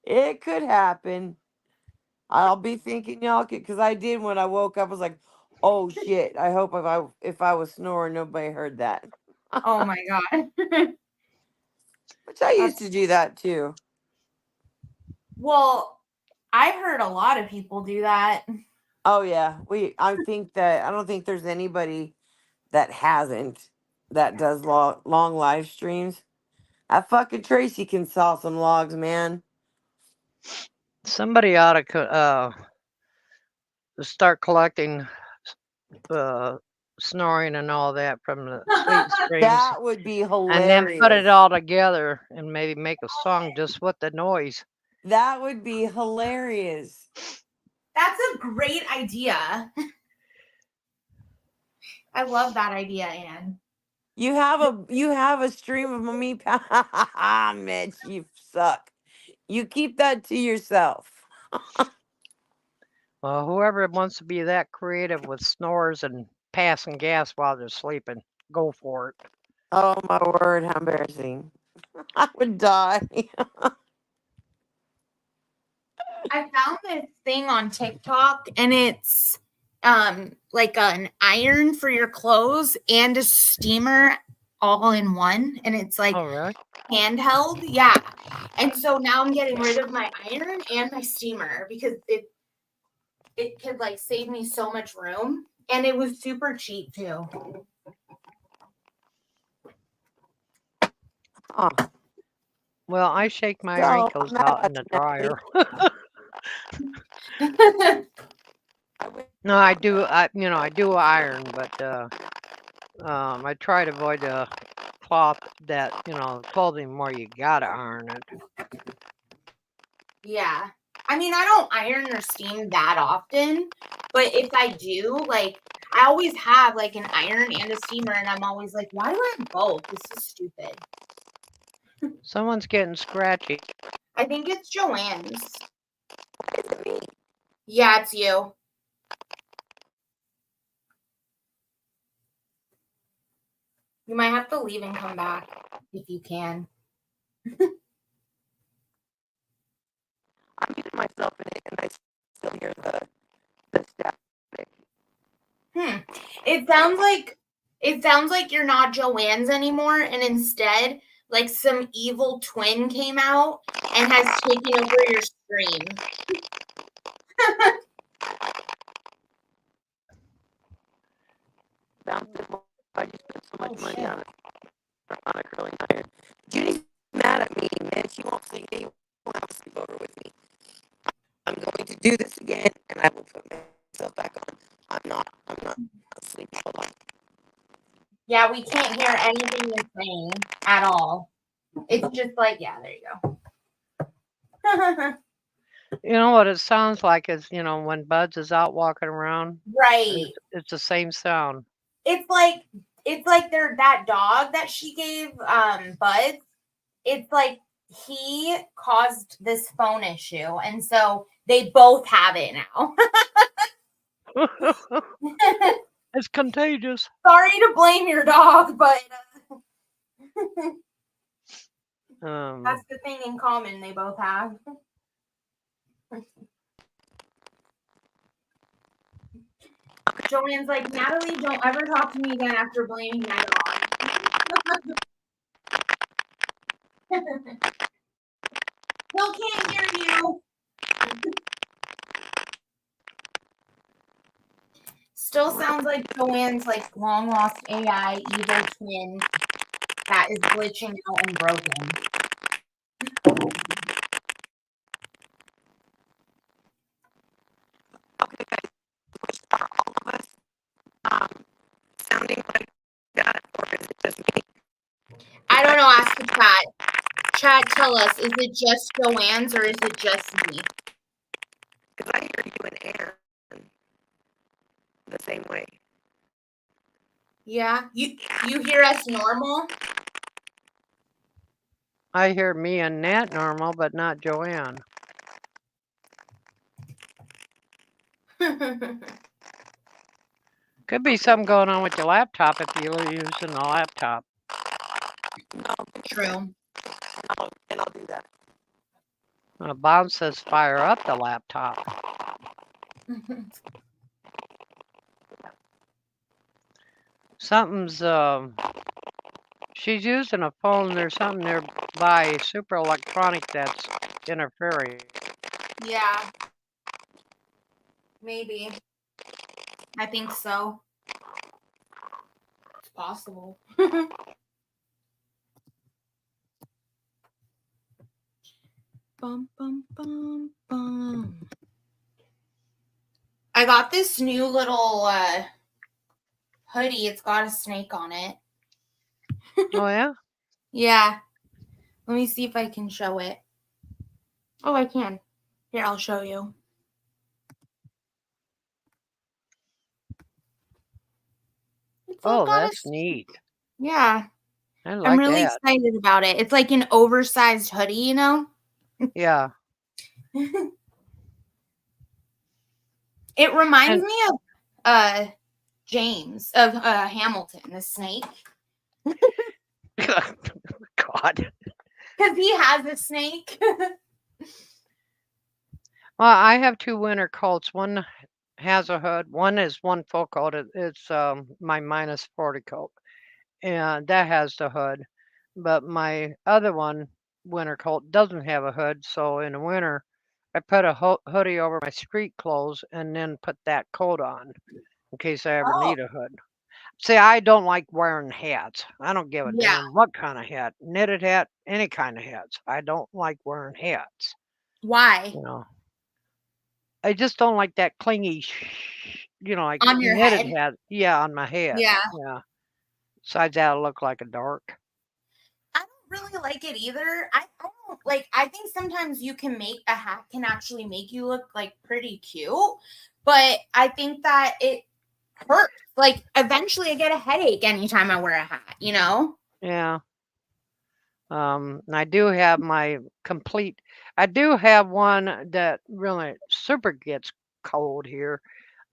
It could happen. I'll be thinking y'all could, because I did when I woke up. I was like, "Oh shit! I hope if I was snoring, nobody heard that." oh my god. Which I used That's to do that too. well, I've heard a lot of people do that. Oh yeah, I think that I don't think there's anybody that hasn't that does long live streams. That fucking Tracy can saw some logs, man. Somebody ought to start collecting uh, snoring and all that from the sleep streams, That would be and then put it hilarious. all together and maybe make a song just with the noise. That would be hilarious. That's a great idea. I love that idea, Anne. You have a stream of me. Mitch, you suck. You keep that to yourself. Well, whoever wants to be that creative with snores and passing gas while they're sleeping, go for it. Oh my word, how embarrassing. I would die. I found this thing on TikTok and it's like an iron for your clothes and a steamer all in one, and it's like Oh, really? handheld. Yeah. And so now I'm getting rid of my iron and my steamer because it could like save me so much room, and it was super cheap too. Oh, Well, I shake my so raincoats I'm mad out in at the you, Natalie. dryer. I wish No, I do iron, but I try to avoid the cloth that clothing where you gotta iron it. Yeah. I mean, I don't iron or steam that often, but if I do, like, I always have like an iron and a steamer, and I'm always like, why do I have both? This is stupid. Someone's getting scratchy. I think it's Joanne's. it's me. Yeah, it's you. You might have to leave and come back if you can. I'm muting myself in it and I still hear the static. It sounds like you're not Joanne's anymore, and instead, like some evil twin came out and has taken over your stream. Sounds good. I just spent so much Oh money shit. on a curling iron. Judy's mad at me, man. She won't sleep. She won't have a sleepover with me. I'm going to do this again, and I will put myself back on. I'm not sleeping. Hold on. Yeah, we can't hear anything you're saying at all. It's just like, yeah, there you go. You know what it sounds like is when Buds is out walking around. Right. It's the same sound. It's like they're that dog that she gave Bud. It's like he caused this phone issue, and so they both have it now. It's contagious. Sorry to blame your dog, but that's the thing in common they both have. Joanne's like, Natalie, don't ever talk to me again after blaming my dog. Still can't hear you. Still sounds like Joanne's like long lost AI evil twin that is glitching out and broken. Okay, guys. Are all of us sounding like that, or is it just me? I don't know. Ask the chat. Chat, tell us, is it just Joanne's or is it just me? Because I hear you and Aaron the same way. Yeah, you hear us normal? I hear me and Nat normal, but not Joanne. Could be something going on with your laptop if you're using a laptop. No, True. and I'll do that. Bob says fire up the laptop. Something's she's using a phone. There's something nearby, super electronic that's interfering. Yeah, maybe. I think so. It's possible. Bum, bum, bum, bum. I got this new little hoodie. It's got a snake on it. Oh yeah. Yeah. Let me see if I can show it. Oh, I can. Here, I'll show you. It's like Oh, got a that's neat. yeah. I I'm like really that. excited about it. It's like an oversized hoodie, you know? Yeah. It reminds And me of James of Hamilton, the snake. God. Because he has a snake. Well, I have two winter coats. One has a hood. One is one full coat. It's my minus 40 coat, and that has the hood. But my other one, winter coat, doesn't have a hood. So in the winter, I put a hoodie over my street clothes and then put that coat on in case I ever Oh, need a hood. See, I don't like wearing hats. I don't give a yeah. damn what kind of hat, knitted hat, any kind of hats. I don't like wearing hats. Why? You know, I just don't like that clingy, like On your knitted head? hat. Yeah, on my head. Yeah. Yeah. Besides that, I look like a dork. I don't really like it either. I don't like I think sometimes you can make a hat can actually make you look like pretty cute, but I think that it hurts. Like eventually I get a headache anytime I wear a hat, you know? Yeah. And I do have my complete. I do have one that really super gets cold here.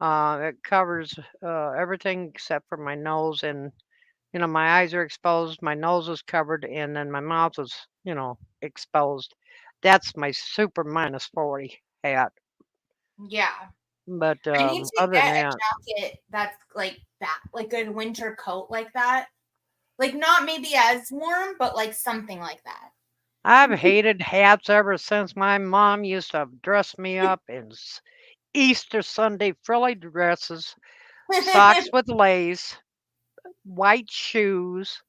It covers everything except for my nose, and my eyes are exposed, my nose is covered, and then my mouth is exposed. That's my super minus 40 hat. Yeah. But I need to other than get a that, jacket that's like that, like a winter coat like that. Like not maybe as warm, but like something like that. I've hated hats ever since my mom used to dress me up in Easter Sunday frilly dresses, socks with lace, white shoes,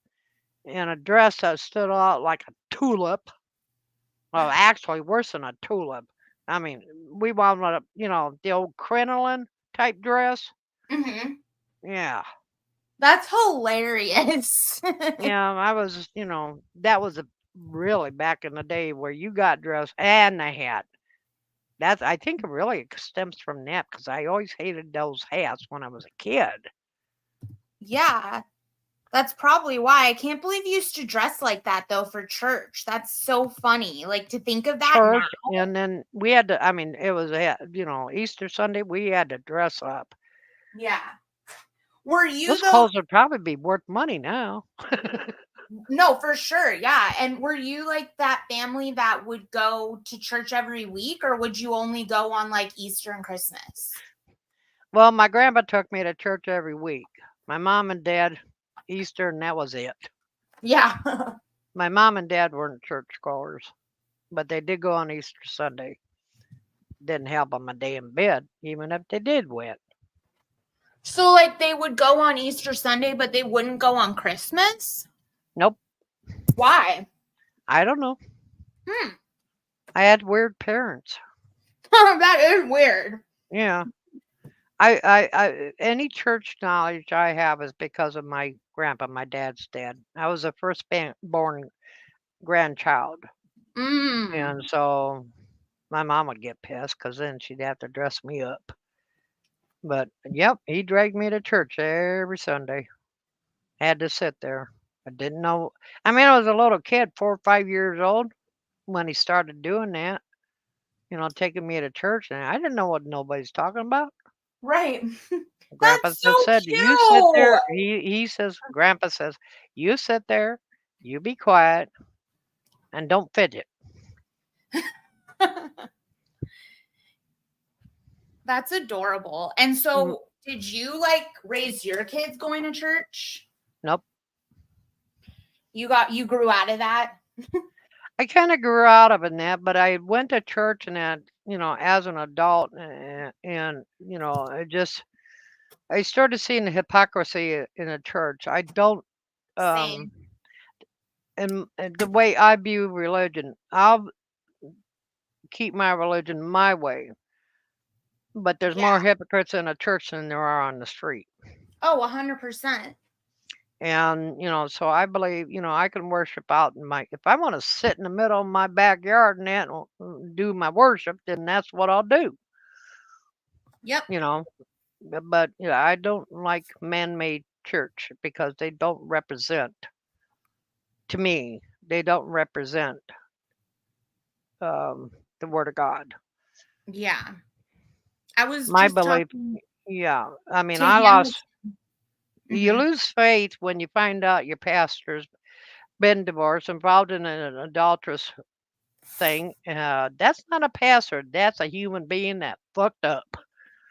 and a dress that stood out like a tulip. Well, actually, worse than a tulip. I mean, we wound up, the old crinoline type dress. Hmm. Yeah. That's hilarious. Yeah, I was, that was really back in the day where you got dressed and the hat. I think it really stems from that because I always hated those hats when I was a kid. Yeah. That's probably why. I can't believe you used to dress like that though for church. That's so funny. Like to think of that now. Church, and then we had to, I mean, it was, Easter Sunday, we had to dress up. Yeah. Were you Those though? clothes would probably be worth money now. No, for sure. Yeah. And were you like that family that would go to church every week or would you only go on like Easter and Christmas? Well, my grandpa took me to church every week. My mom and dad, Easter, and that was it. Yeah. My mom and dad weren't church goers, but they did go on Easter Sunday. Didn't help them a day in bed, even if they did went. So like they would go on Easter Sunday, but they wouldn't go on Christmas? Nope, Why? I don't know. Hmm. I had weird parents. That is weird. Yeah. Any church knowledge I have is because of my grandpa, my dad's dad. I was the first born grandchild. Mm. And so my mom would get pissed because then she'd have to dress me up. But yep, he dragged me to church every Sunday. Had to sit there. I didn't know. I mean, I was a little kid, 4 or 5 years old, when he started doing that, taking me to church. And I didn't know what nobody's talking about. Right. Grandpa That's so just said, "You sit there." He says, Grandpa says, "You sit there, you be quiet, and don't fidget." cute. That's adorable. And Mm, so, did you like raise your kids going to church? nope. You grew out of that? I kind of grew out of it, that, but I went to church and that, as an adult, and I started seeing the hypocrisy in the church. I don't, um, Same. and the way I view religion, I'll keep my religion my way, but there's more Yeah. hypocrites in a church than there are on the street. Oh, 100%. And, so I believe, I can worship out in if I want to sit in the middle of my backyard and that, do my worship, then that's what I'll do, Yep. you know. But, I don't like man made church because they don't represent, to me, they don't represent um, the Word of God. Yeah. I was My just belief, talking yeah. I mean, to I him. lost, you Mhm. lose faith when you find out your pastor's been divorced, involved in an adulterous thing. That's not a pastor. That's a human being that fucked up.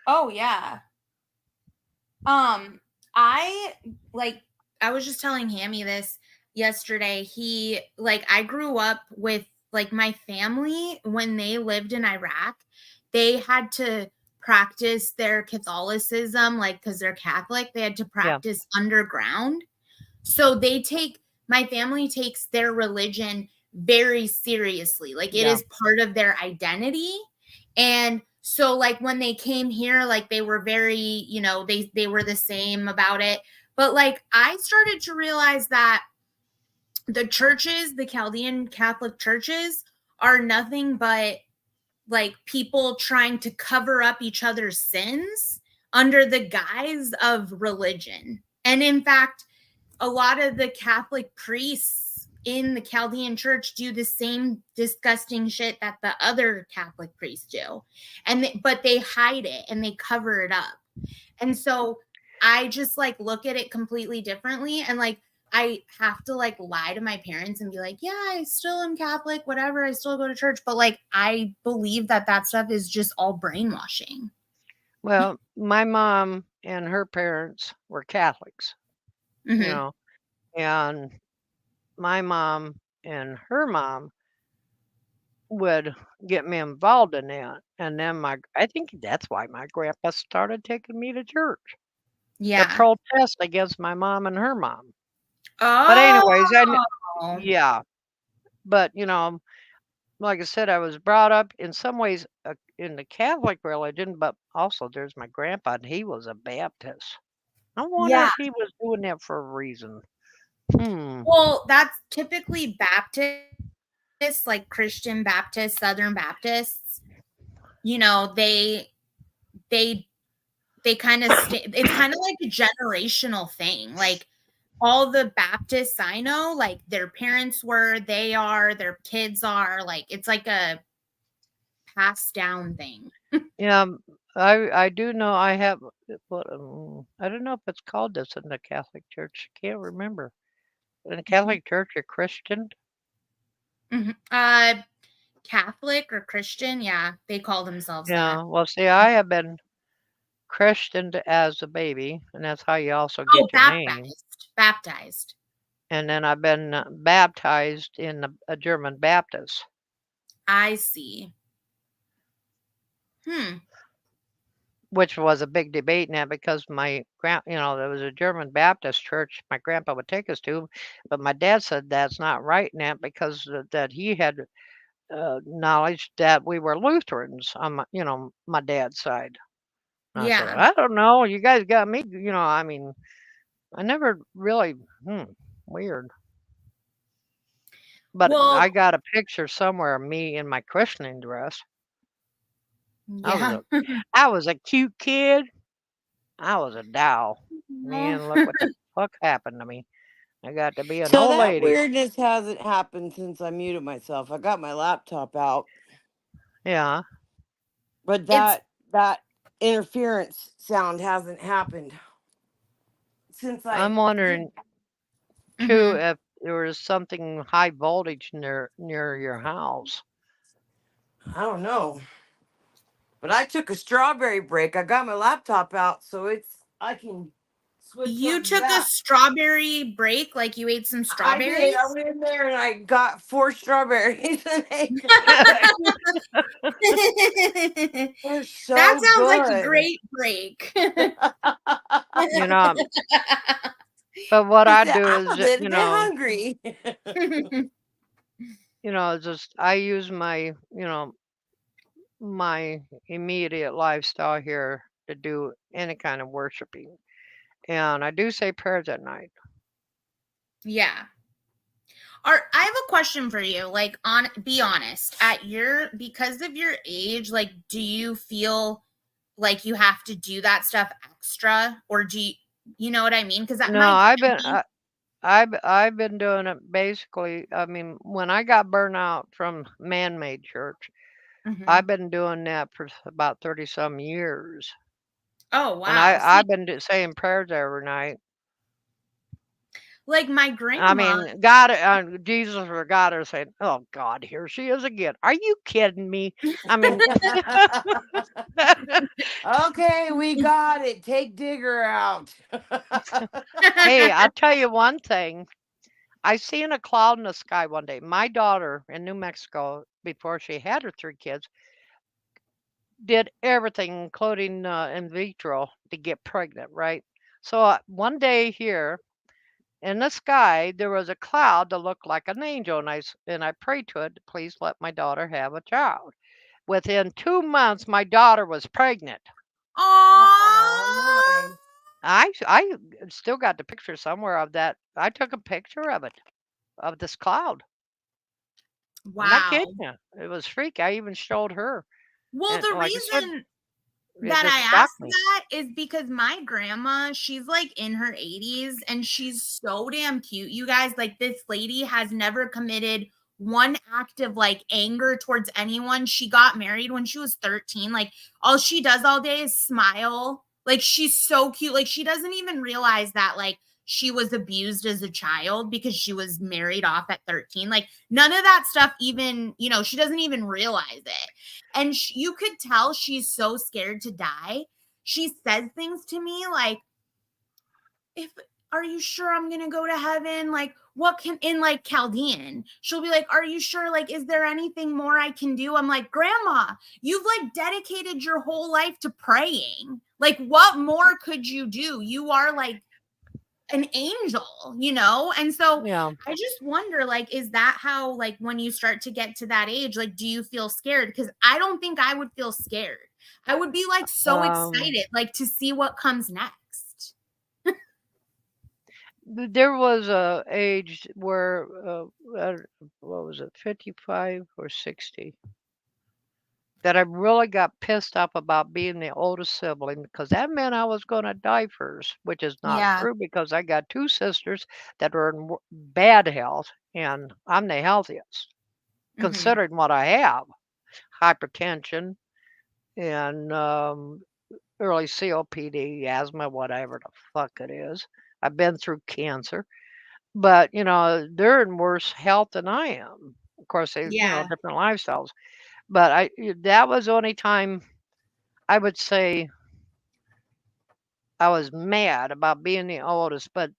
Oh, yeah. Um, I like I was just telling Hammy this yesterday. I grew up with like my family when they lived in Iraq, they had to practice their Catholicism, like because they're Catholic, they had to Yeah, practice underground. So my family takes their religion very seriously. Like it yeah. is part of their identity. And so like when they came here, like they were very, they were the same about it. But like I started to realize that the churches, the Chaldean Catholic churches, are nothing but like people trying to cover up each other's sins under the guise of religion. And in fact, a lot of the Catholic priests in the Chaldean church do the same disgusting shit that the other Catholic priests do. But they hide it and they cover it up. And so I just like look at it completely differently, and like I have to like lie to my parents and be like, yeah, I still am Catholic, whatever, I still go to church, but like I believe that stuff is just all brainwashing. Well, my mom and her parents were Catholics, you Mhm. know, and my mom and her mom would get me involved in that. And then I think that's why my grandpa started taking me to church to Yeah. protest against my mom and her mom. But anyways, Oh. yeah, but like I said, I was brought up in some ways in the Catholic religion, but also there's my grandpa, and he was a Baptist. I wonder Yeah. if he was doing that for a reason. Hmm. Well, that's typically Baptists, like Christian Baptists, Southern Baptists. You know, they they kind of it's kind of like a generational thing. Like all the Baptists I know, like their parents were, they are, their kids are, like it's like a passed down thing. Yeah, I do know I have. I don't know if it's called this in the Catholic Church. Can't remember. In the Catholic Church, you're Christian. Mhm. Catholic or Christian, yeah, they call themselves that. Yeah. Well, see, I have been christened as a baby, and that's how you also Oh, get your name. baptized. Baptized. And then I've been baptized in a German Baptist, I see. Hmm. which was a big debate now because there was a German Baptist church my grandpa would take us to, but my dad said that's not right now because that he had knowledge that we were Lutherans on my dad's side. And I said, Yeah. I don't know. You guys got me. I mean, I never really. Weird. But Well, I got a picture somewhere of me in my christening dress. I was yeah. a, I was a cute kid. I was a doll. Man, look what the fuck happened to me. I got to be an So old that lady. weirdness hasn't happened since I muted myself. I got my laptop out, Yeah. but It's that interference sound hasn't happened since I'm I did. wondering too Mhm. if there was something high voltage near your house. I don't know, but I took a strawberry break. I got my laptop out, so I can switch You something took a back. strawberry break, like you ate some I did. I strawberries? went in there and I got 4 strawberries, and they're That so sounds like a good. great break. You know, but what I I said, do I'm is, a little bit hungry. just I use my immediate lifestyle here to do any kind of worshiping. And I do say prayers at night. Yeah. I have a question for you. Like, on be honest, at your because of your age, like, do you feel like you have to do that stuff extra, or you know what I mean? Because No, my I've been grandma, I've been doing it basically. I mean, when I got burnt out from man-made church, Mhm. I've been doing that for about 30 some years. Oh And wow, see, I've been saying prayers every night. like my I grandma. mean, God, Jesus or God are saying, "Oh God, here she is again. Are you kidding me?" I mean, Okay, we got it. Take Digger out. hey, I'll tell you one thing. I seen a cloud in the sky one day. My daughter in New Mexico, before she had her 3 kids, did everything, including in vitro, to get pregnant. Right. So one day here in the sky, there was a cloud that looked like an angel, and I prayed to it, please let my daughter have a child. Within 2 months, my daughter was pregnant. Oh, Aww. nice. I still got the picture somewhere of that. I took a picture of it, of this cloud. I'm not kidding Wow. you. It was freaky. I even showed her, Well, and the like I said, reason it that just I shocked asked me. that is because my grandma, she's like in her 80s and she's so damn cute. You guys, like this lady has never committed one act of like anger towards anyone. She got married when she was 13. Like all she does all day is smile. Like she's so cute. Like she doesn't even realize that like she was abused as a child because she was married off at 13. Like none of that stuff even, she doesn't even realize it. And you could tell she's so scared to die. She says things to me like, if are you sure I'm gonna go to heaven? Like, what can in like Chaldean? She'll be like, are you sure? Like, is there anything more I can do? I'm like, Grandma, you've like dedicated your whole life to praying. Like, what more could you do? You are like an angel. And so Yeah. I just wonder, like, is that how, like, when you start to get to that age, like, do you feel scared? Because I don't think I would feel scared. I would be like so Um, excited, like, to see what comes next. there was a age where, what was it, 55 or 60, that I really got pissed off about being the oldest sibling because that meant I was going to die first, which is not Yeah. true because I got two sisters that are in bad health, and I'm the healthiest Hmm. considering what I have: hypertension and early COPD, asthma, whatever the fuck it is. I've been through cancer, but they're in worse health than I am. Of course, they, Yeah. different lifestyles. But that was the only time I would say I was mad about being the oldest, but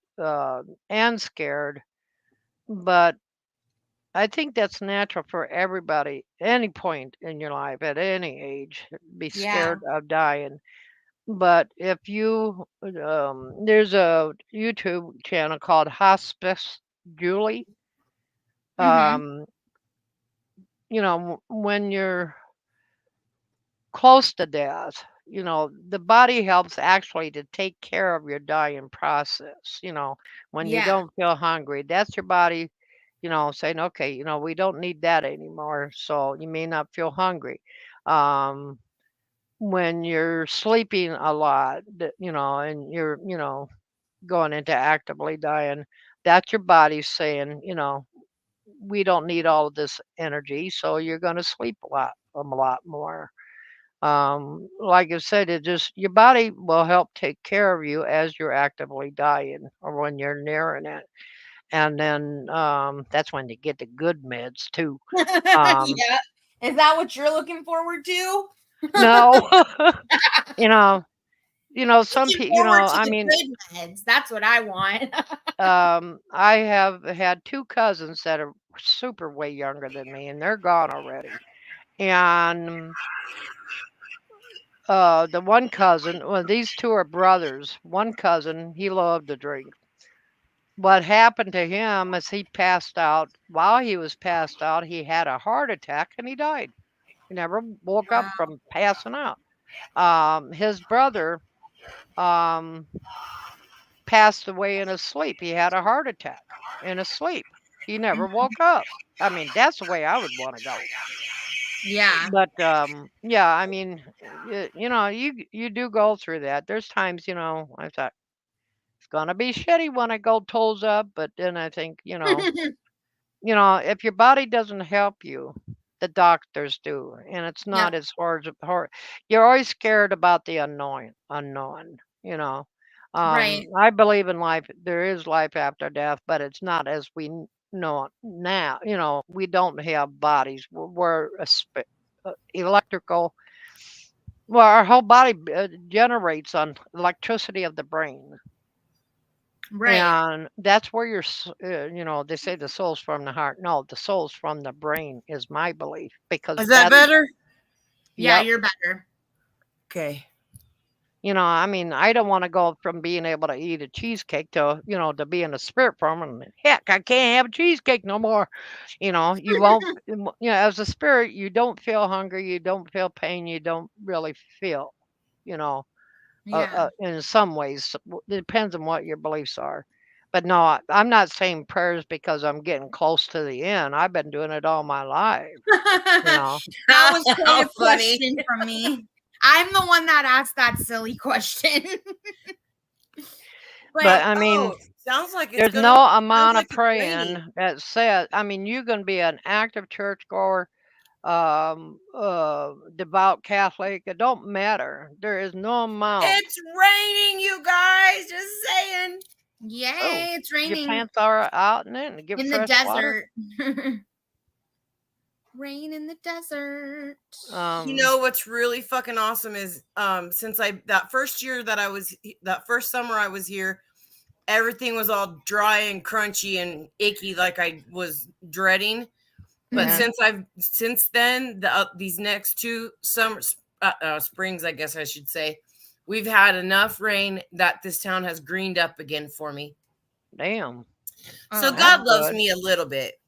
and scared. But I think that's natural for everybody, any point in your life, at any age, be Yeah. scared of dying. But if there's a YouTube channel called Hospice Julie. Hmm. Um, when you're close to death, the body helps actually to take care of your dying process. When you Yeah. don't feel hungry, that's your body, saying, okay, we don't need that anymore. So you may not feel hungry. Um, when you're sleeping a lot, and you're, going into actively dying, that's your body saying, we don't need all of this energy. So you're going to sleep a lot more. Like I said, it just your body will help take care of you as you're actively dying or when you're nearing it. And then that's when you get the good meds too. Um, Yeah. Is that what you're looking forward to? no, you know, some Looking people, forward to I the mean, good meds. That's what I want. I have had two cousins that are super way younger than me, and they're gone already. And the one cousin, well, these two are brothers. One cousin, he loved to drink. What happened to him is he passed out. While he was passed out, he had a heart attack and he died. He never woke up Wow. from passing out. His brother um, passed away in his sleep. He had a heart attack in his sleep. He never woke up. I mean, that's the way I would want to go. Yeah. But yeah, I mean, you do go through that. There's times, I thought it's gonna be shitty when I go toes up, but then I think, if your body doesn't help you, the doctors do, and it's Yep. not as hard. You're always scared about the unknown. Right. I believe in life. There is life after death, but it's not as we know it now. We don't have bodies. We're electrical. Well, our whole body generates on electricity of the brain. Right. And that's where they say the soul's from the heart. No, the soul's from the brain is my belief because Is that better? Yeah, yep. you're better. Okay. I mean, I don't want to go from being able to eat a cheesecake to being a spirit form. And heck, I can't have a cheesecake no more. You won't, as a spirit, you don't feel hungry. You don't feel pain. You don't really feel, you know, Yeah. in some ways. It depends on what your beliefs are. But no, I'm not saying prayers because I'm getting close to the end. I've been doing it all my life, you know. That was quite How a funny. question from me. I'm the one that asked that silly question. But But I mean, Sounds like it's there's gonna. no Sounds amount of like it's raining. praying that says, I mean, you can be an active churchgoer, devout Catholic. It don't matter. There is no amount. It's raining, you guys. Just saying. Oh, yay, it's your raining plants are out in it and get in the fresh water. desert. Rain in the desert. You Um, know what's really fucking awesome is since that first year that first summer I was here, everything was all dry and crunchy and icky like I was dreading. But yeah, since then these next two springs, I guess I should say, we've had enough rain that this town has greened up again for me. damn, So that's God Oh. loves good. me a little bit.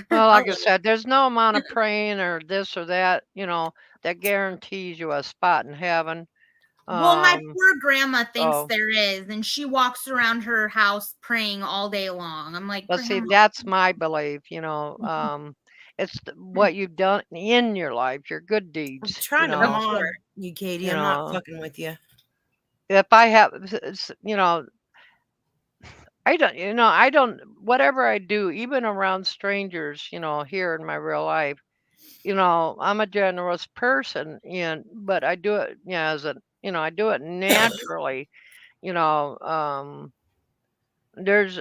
Well, A like I little. said, there's no amount of praying or this or that, that guarantees you a spot in heaven. Well, my Um, poor grandma thinks so there is, and she walks around her house praying all day long. I'm like, let's see, Grandma. that's my belief. It's what you've done in your life, your good I'm deeds. trying to Of mod course. you, Katie. You I'm not know, fucking with you. if I have, I don't, whatever I do, even around strangers, here in my real life, I'm a generous person, but I do it, I do it naturally. You know, there's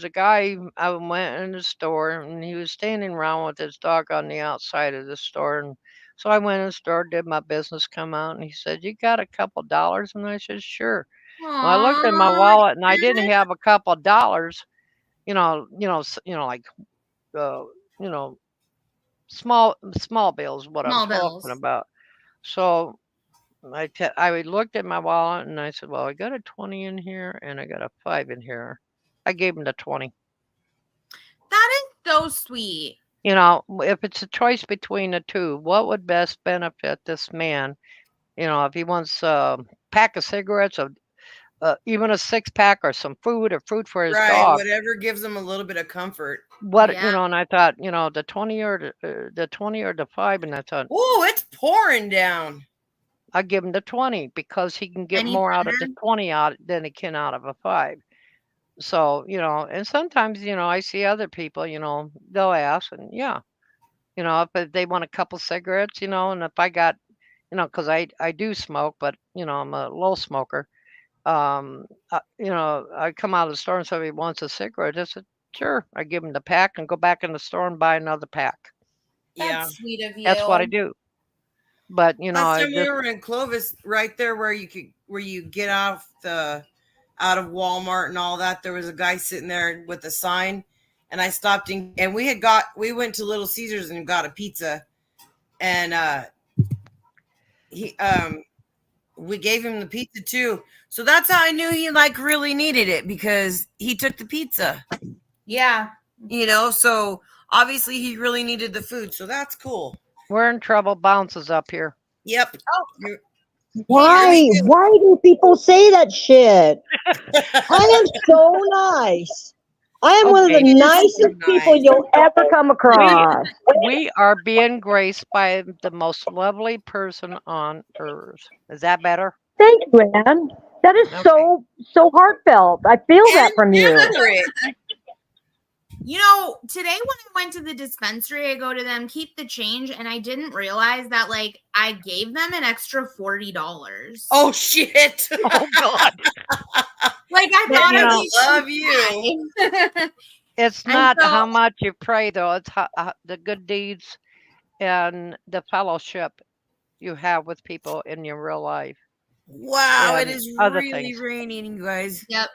a guy I went in the store and he was standing around with his dog on the outside of the store, and so I went in the store, did my business, come out, and he said, "You got a couple dollars?" And I said, "Sure." Well, I looked in my Aw, wallet and I didn't have a couple dollars. Like uh, you know, small bills. What I'm small talking bills. about. So I looked at my wallet and I said, "Well, I got a 20 in here and I got a 5 in here." I gave him the 20. That is so sweet. If it's a choice between the two, what would best benefit this man? If he wants a pack of cigarettes, even a 6 pack, or some food or fruit for his Right. dog. Whatever gives them a little bit of comfort. Yeah. And I thought, the 20 or the 20 or the 5, and I thought Oh, it's pouring down. I'd give him the 20 because he can get Any more out of the better? 20 out than he can out of a 5. So, and sometimes, I see other people, they'll ask, and yeah. If they want a couple cigarettes, and if I got, because I do smoke, but I'm a low smoker. I come out of the store and somebody wants a cigarette. I said, sure. I give them the pack and go back in the store and buy another pack. Yeah. That's sweet of That's what I you. do. But Last I time we just were in Clovis, right there where you get out of Walmart and all that, there was a guy sitting there with a sign, and I stopped and we went to Little Caesars and got a pizza, and he we gave him the pizza too. So that's how I knew he like really needed it, because he took the pizza. Yeah. So obviously he really needed the food. So that's cool. we're in trouble. Bounces up here. Yep. Oh, Here we Why? Why do people say that shit? I am so nice. I am one of the Okay, It is so nicest people nice. you'll ever come we across. we are being graced by the most lovely person on earth. Is that better? Thank you, Anne. That is Okay. so heartfelt. I feel And that from you. accurate. Today when I went to the dispensary, I go to them, keep the change, and I didn't realize that like I gave them an extra $40. Oh shit. Oh God. Like I But thought you at know, least Love you. it's and not so how much you pray, though. It's the good deeds and the fellowship you have with people in your real life Wow, it and is other really things. raining, you guys. yep.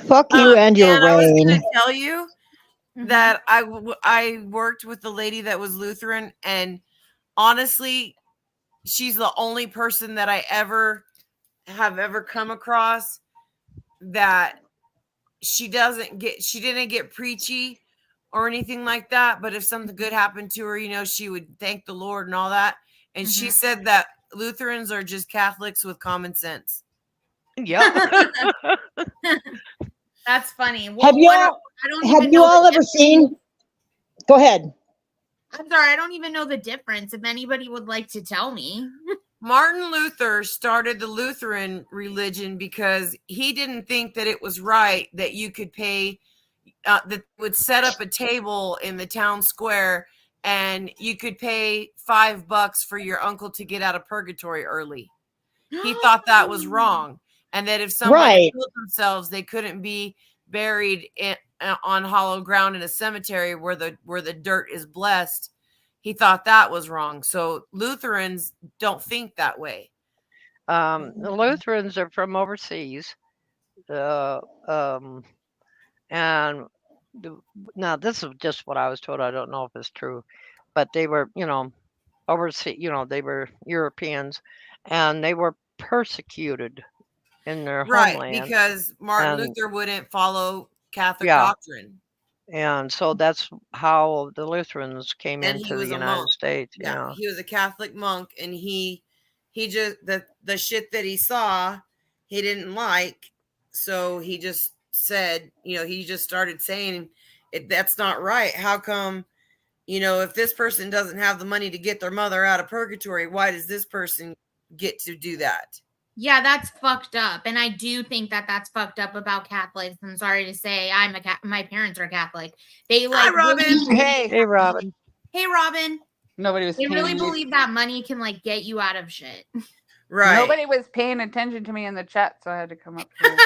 Fuck you and your And I was gonna rain. tell you Mhm. that I worked with the lady that was Lutheran, and honestly, she's the only person that I ever come across that she didn't get preachy or anything like that, but if something good happened to her, she would thank the Lord and all that. And she Mhm. said that Lutherans are just Catholics with common sense. Yep. That's funny. Have Well, y'all I don't have even you know the all ever seen? Go ahead. I'm sorry, I don't even know the difference. If anybody would like to tell me. Martin Luther started the Lutheran religion because he didn't think that it was right that you could pay, that would set up a table in the town square and you could pay $5 for your uncle to get out of purgatory early. He thought that was wrong, and that if somebody Right. killed themselves, they couldn't be buried on hollow ground in a cemetery where the dirt is blessed. He thought that was wrong. So Lutherans don't think that way. The Lutherans are from overseas. Uh, um, and the, now this is just what I was told. I don't know if it's true, but they were, overseas. They were Europeans, and they were persecuted in their Right, homeland. because Martin And Luther wouldn't follow Catholic yeah, doctrine, and so that's how the Lutherans came and he into the was a United monk. States. Yeah, he was a Catholic monk, and he just the shit that he saw, he didn't like, so he just said, he just started saying that's not right. How come, if this person doesn't have the money to get their mother out of purgatory, why does this person get to do that? Yeah, that's fucked up. And I do think that that's fucked up about Catholics. I'm sorry to say, my parents are Catholic. They Hi, like really Robin. believe, Hey, Hey, Robin. hey Robin, nobody was they really paying me. believe that money can like get you out of shit. Right. Nobody was paying attention to me in the chat, so I had to come up here.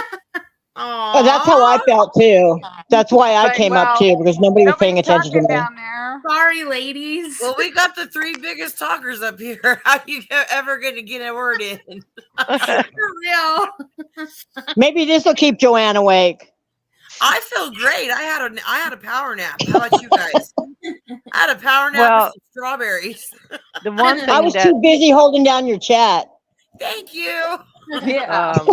Oh, that's how I Aww. felt too. That's why I Like, came up well, too, because nobody was paying nobody's attention to talking me. down there. Sorry, ladies. Well, we got the three biggest talkers up here. How you ever going to get a word in? For real. Maybe this will keep Joanne awake. I feel great. I had a power nap. How about you guys? I had a power nap and Well, some strawberries. the one I thing was that too busy holding down your chat. Thank you. Yeah.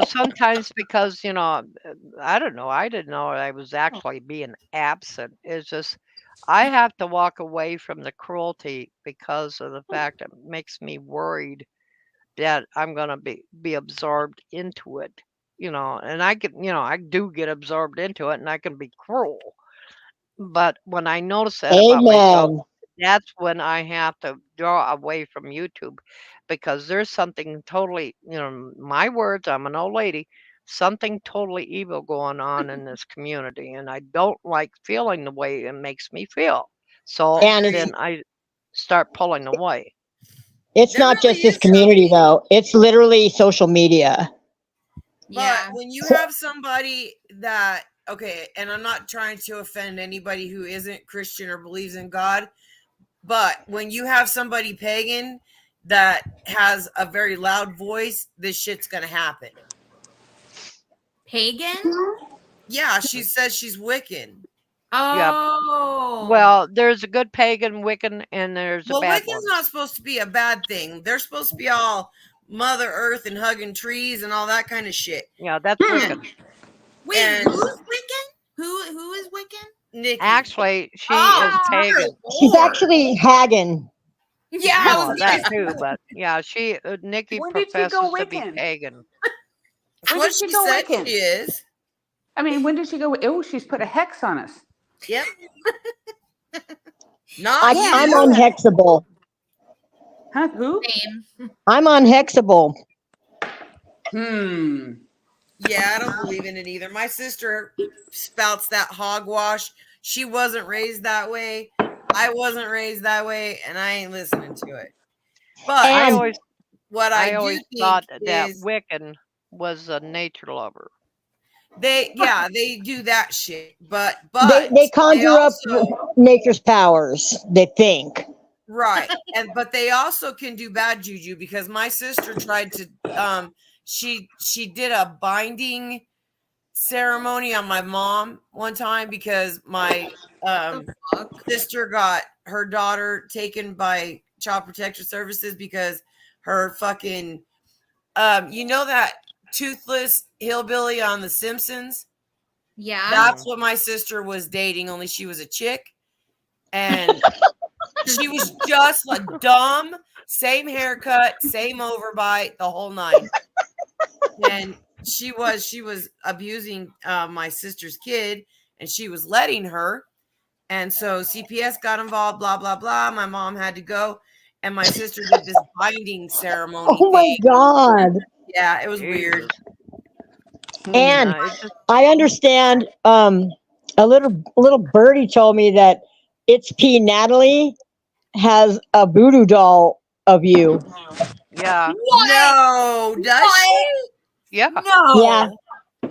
sometimes because I don't know. I didn't know I was actually being absent. It's just I have to walk away from the cruelty because of the fact it makes me worried that I'm gonna be absorbed into it. And I do get absorbed into it, and I can be cruel. But when I notice that about myself, Amen. that's when I have to draw away from YouTube because there's something totally, my words, I'm an old lady, something totally evil going on in this community, and I don't like feeling the way it makes me feel. So And then I start pulling away. it's There not really just this is community something. though. It's literally social media. But Yeah. when you have somebody that, okay, and I'm not trying to offend anybody who isn't Christian or believes in God, but when you have somebody pagan that has a very loud voice, this shit's gonna happen. Pagan? Yeah, she says she's Wiccan. Yeah. Oh. Well, there's a good pagan Wiccan and there's a Well, bad Wiccan's one. not supposed to be a bad thing. They're supposed to be all Mother Earth and hugging trees and all that kind of shit. Yeah, that's Wiccan. Wait, And who's Wiccan? Who is Wiccan? Nikki. Actually, she Oh, is dear pagan. She's Lord. actually Hagen. Yeah, I Well, was that gonna too, but yeah, Nikki When did she go professes to be Wiccan? pagan. That's When what did she she go said Wiccan? she is. I mean, when did she go? Oh, she's put a hex on us. Yep. Not Yeah, I'm you. on Hexable. Huh? Who? name. I'm on Hexable. Yeah, I don't believe in it either. My sister spouts that hogwash. She wasn't raised that way. I wasn't raised that way, and I ain't listening to it. But I And always what I I do always think thought that is Wiccan was a nature lover. they do that shit. But they they conjure up also nature's powers, they think. right. But they also can do bad juju because my sister tried to she did a binding ceremony on my mom one time because my sister got her daughter taken by child protective services because her fucking you know that toothless hillbilly on The Simpsons? Yeah. That's what my sister was dating, only she was a chick. And she was just like dumb, same haircut, same overbite, the whole nine. And she was abusing my sister's kid, and she was letting her. And so CPS got involved, blah, blah, blah. My mom had to go. And my sister did this binding ceremony Oh my thing. God. Yeah, it was weird. Jesus. And No, it just I understand a little birdie told me that it's P Natalie has a voodoo doll of you. yeah. What? No, does she? Yeah. Yeah. No.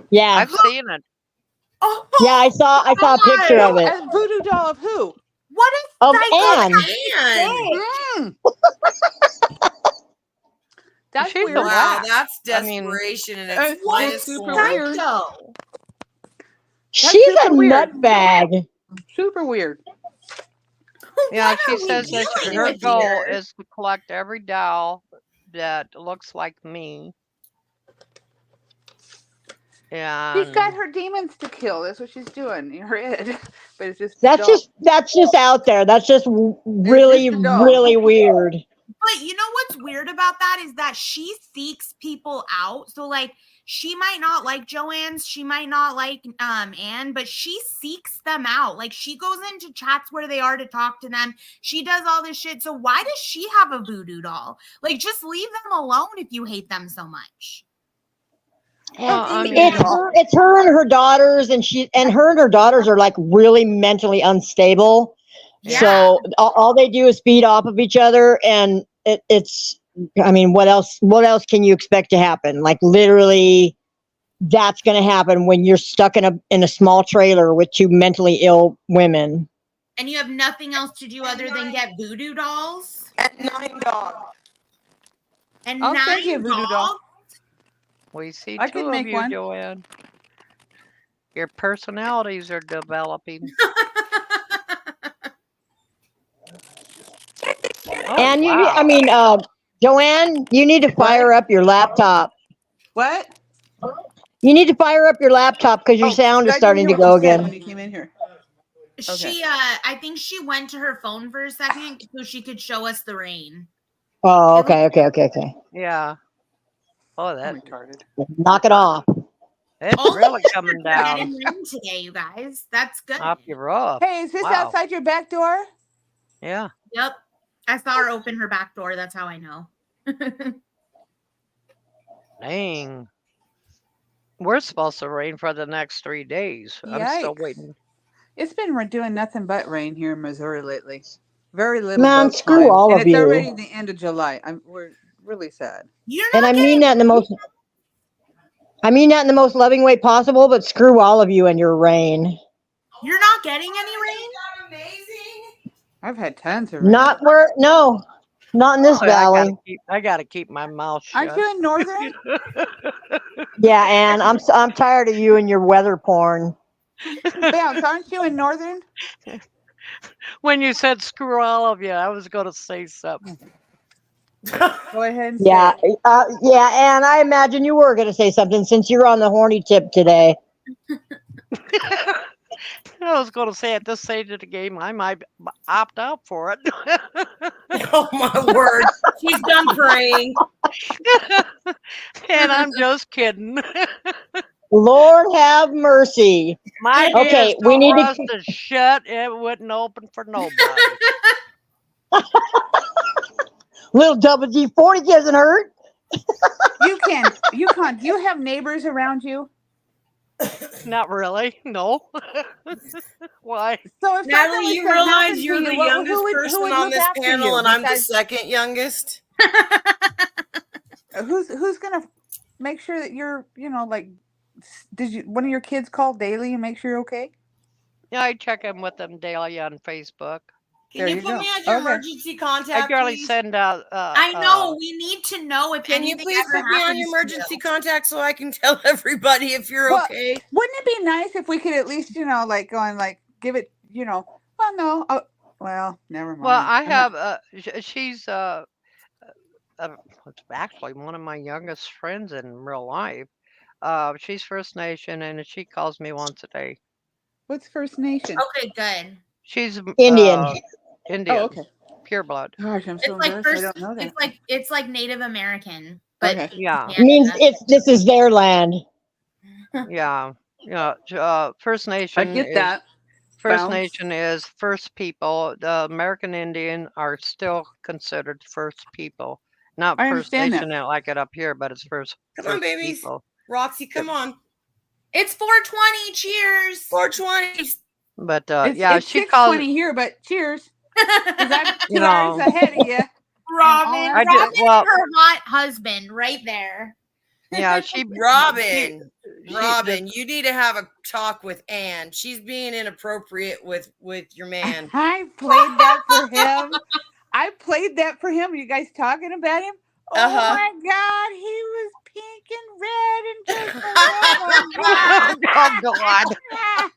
Yeah. I've seen it. Oh, Yeah, I saw a picture of it. A voodoo doll of who? what a Of psychotic Anne. And That's She's weird. a wow, whack. that's I mean, desperation in it's its finest super form. weird. psycho. She's a super weird. nutbag. Super weird. yeah, What she are we says that dealing her with goal here? is to collect every doll that looks like me. She's And got her demons to kill. That's what she's doing in her head. But it's just That's just out there. That's just really just a doll. really weird. But you know what's weird about that is that she seeks people out. So like she might not like Joanne's, she might not like Anne, but she seeks them out. Like she goes into chats where they are to talk to them. She does all this shit. So why does she have a voodoo doll? Like just leave them alone if you hate them so much. well, I mean, It's her and her daughters, and her and her daughters are like really mentally unstable. Yeah. So all they do is feed off of each other, and it's. I mean, what else? What else can you expect to happen? Like literally, that's going to happen when you're stuck in a small trailer with two mentally ill women. And you have nothing else to do other than get voodoo dolls And 9 dogs. and I'll send 9 you a voodoo doll. dogs. we see I could two of make you, one. Joanne. Your personalities are developing. Oh, And wow. I mean, Joanne, you need to fire up your laptop. What? You need to fire up your laptop because your Oh, sound is I didn't starting hear to what go you said when again. you came in here. She I think she went to her phone for a second so she could show us the rain. Oh, okay. Yeah. Oh, I'm that retarded. Knock it off. it's All really the coming We're down getting rain today, you guys. That's good. off your roof. Hey, is this Wow. outside your back door? Yeah. Yep. I saw her open her back door. That's how I know. Dang. We're supposed to rain for the next 3 days. I'm still Yikes. waiting. It's been doing nothing but rain here in Missouri lately. Very little Man, boat screw time. all And of it's you. already the end of July. We're really sad. You're And I not mean that in the most loving way possible, but screw all of you and your rain. getting any rain? Amazing. I've had tons of rain. Not where no, not in this Oh, valley. I gotta keep my mouth Aren't shut. you in northern? Yeah, and I'm tired of you and your weather porn. Bounce, aren't you in northern? When you said screw all of you, I was gonna say something. Go ahead and say Yeah, it. yeah, and I imagine you were going to say something since you're on the horny tip today. I was gonna say at this stage of the game, I might opt out for it. Oh my word. She's done praying. And I'm just kidding. Lord have mercy. My day is Okay, we so need to. rusted shut, it wouldn't open for nobody. Little double G 40 doesn't hurt. You can't. Do you have neighbors around you? Not really, no. Why? So if something Natalie, was you to realize happen to you're you, the who youngest would person on look this after panel, you and I'm the besides second youngest. who's gonna make sure that you're like did you one of your kids call daily and make sure you're okay? Yeah, I check in with them daily on Facebook. Can There you you put go. me as your Okay. emergency I contact, barely please? send out. I know. We need to know if Can you anything please ever put me on happens your to emergency you. contact so I can tell everybody if you're Well, okay? wouldn't it be nice if we could at least like go and like give it well no well never Well, mind. I I'm not. have. She's it's actually one of my youngest friends in real life. She's First Nation, and she calls me once a day. What's First Nation? Okay, good. She's Indian. Oh, Indian, okay. pure blood. Gosh, I'm so It's like embarrassed. I first. don't know that. It's like Native American, but Okay. Yeah, Means Canada. this is their land. yeah, yeah. First I Nation get is that. Bounce. first people. The American Indian are still considered first people. Not I First understand that. Nation like it up here, but it's Come on, first babies. people. Roxy, come on. It's 420. Cheers. 420. But It's yeah, it's she calls. 6:20 here, but cheers. Because I'm You 2 hours know, ahead of you. And all Robin. aspects. did well. Her hot husband, right there. Yeah, she Robin, she Robin, you need to have a talk with Ann. She's being inappropriate with your man. I played that for him. I played that for him. Are you guys talking about him? Oh Uh-huh. my God, he was pink and red and just oh my oh God, God.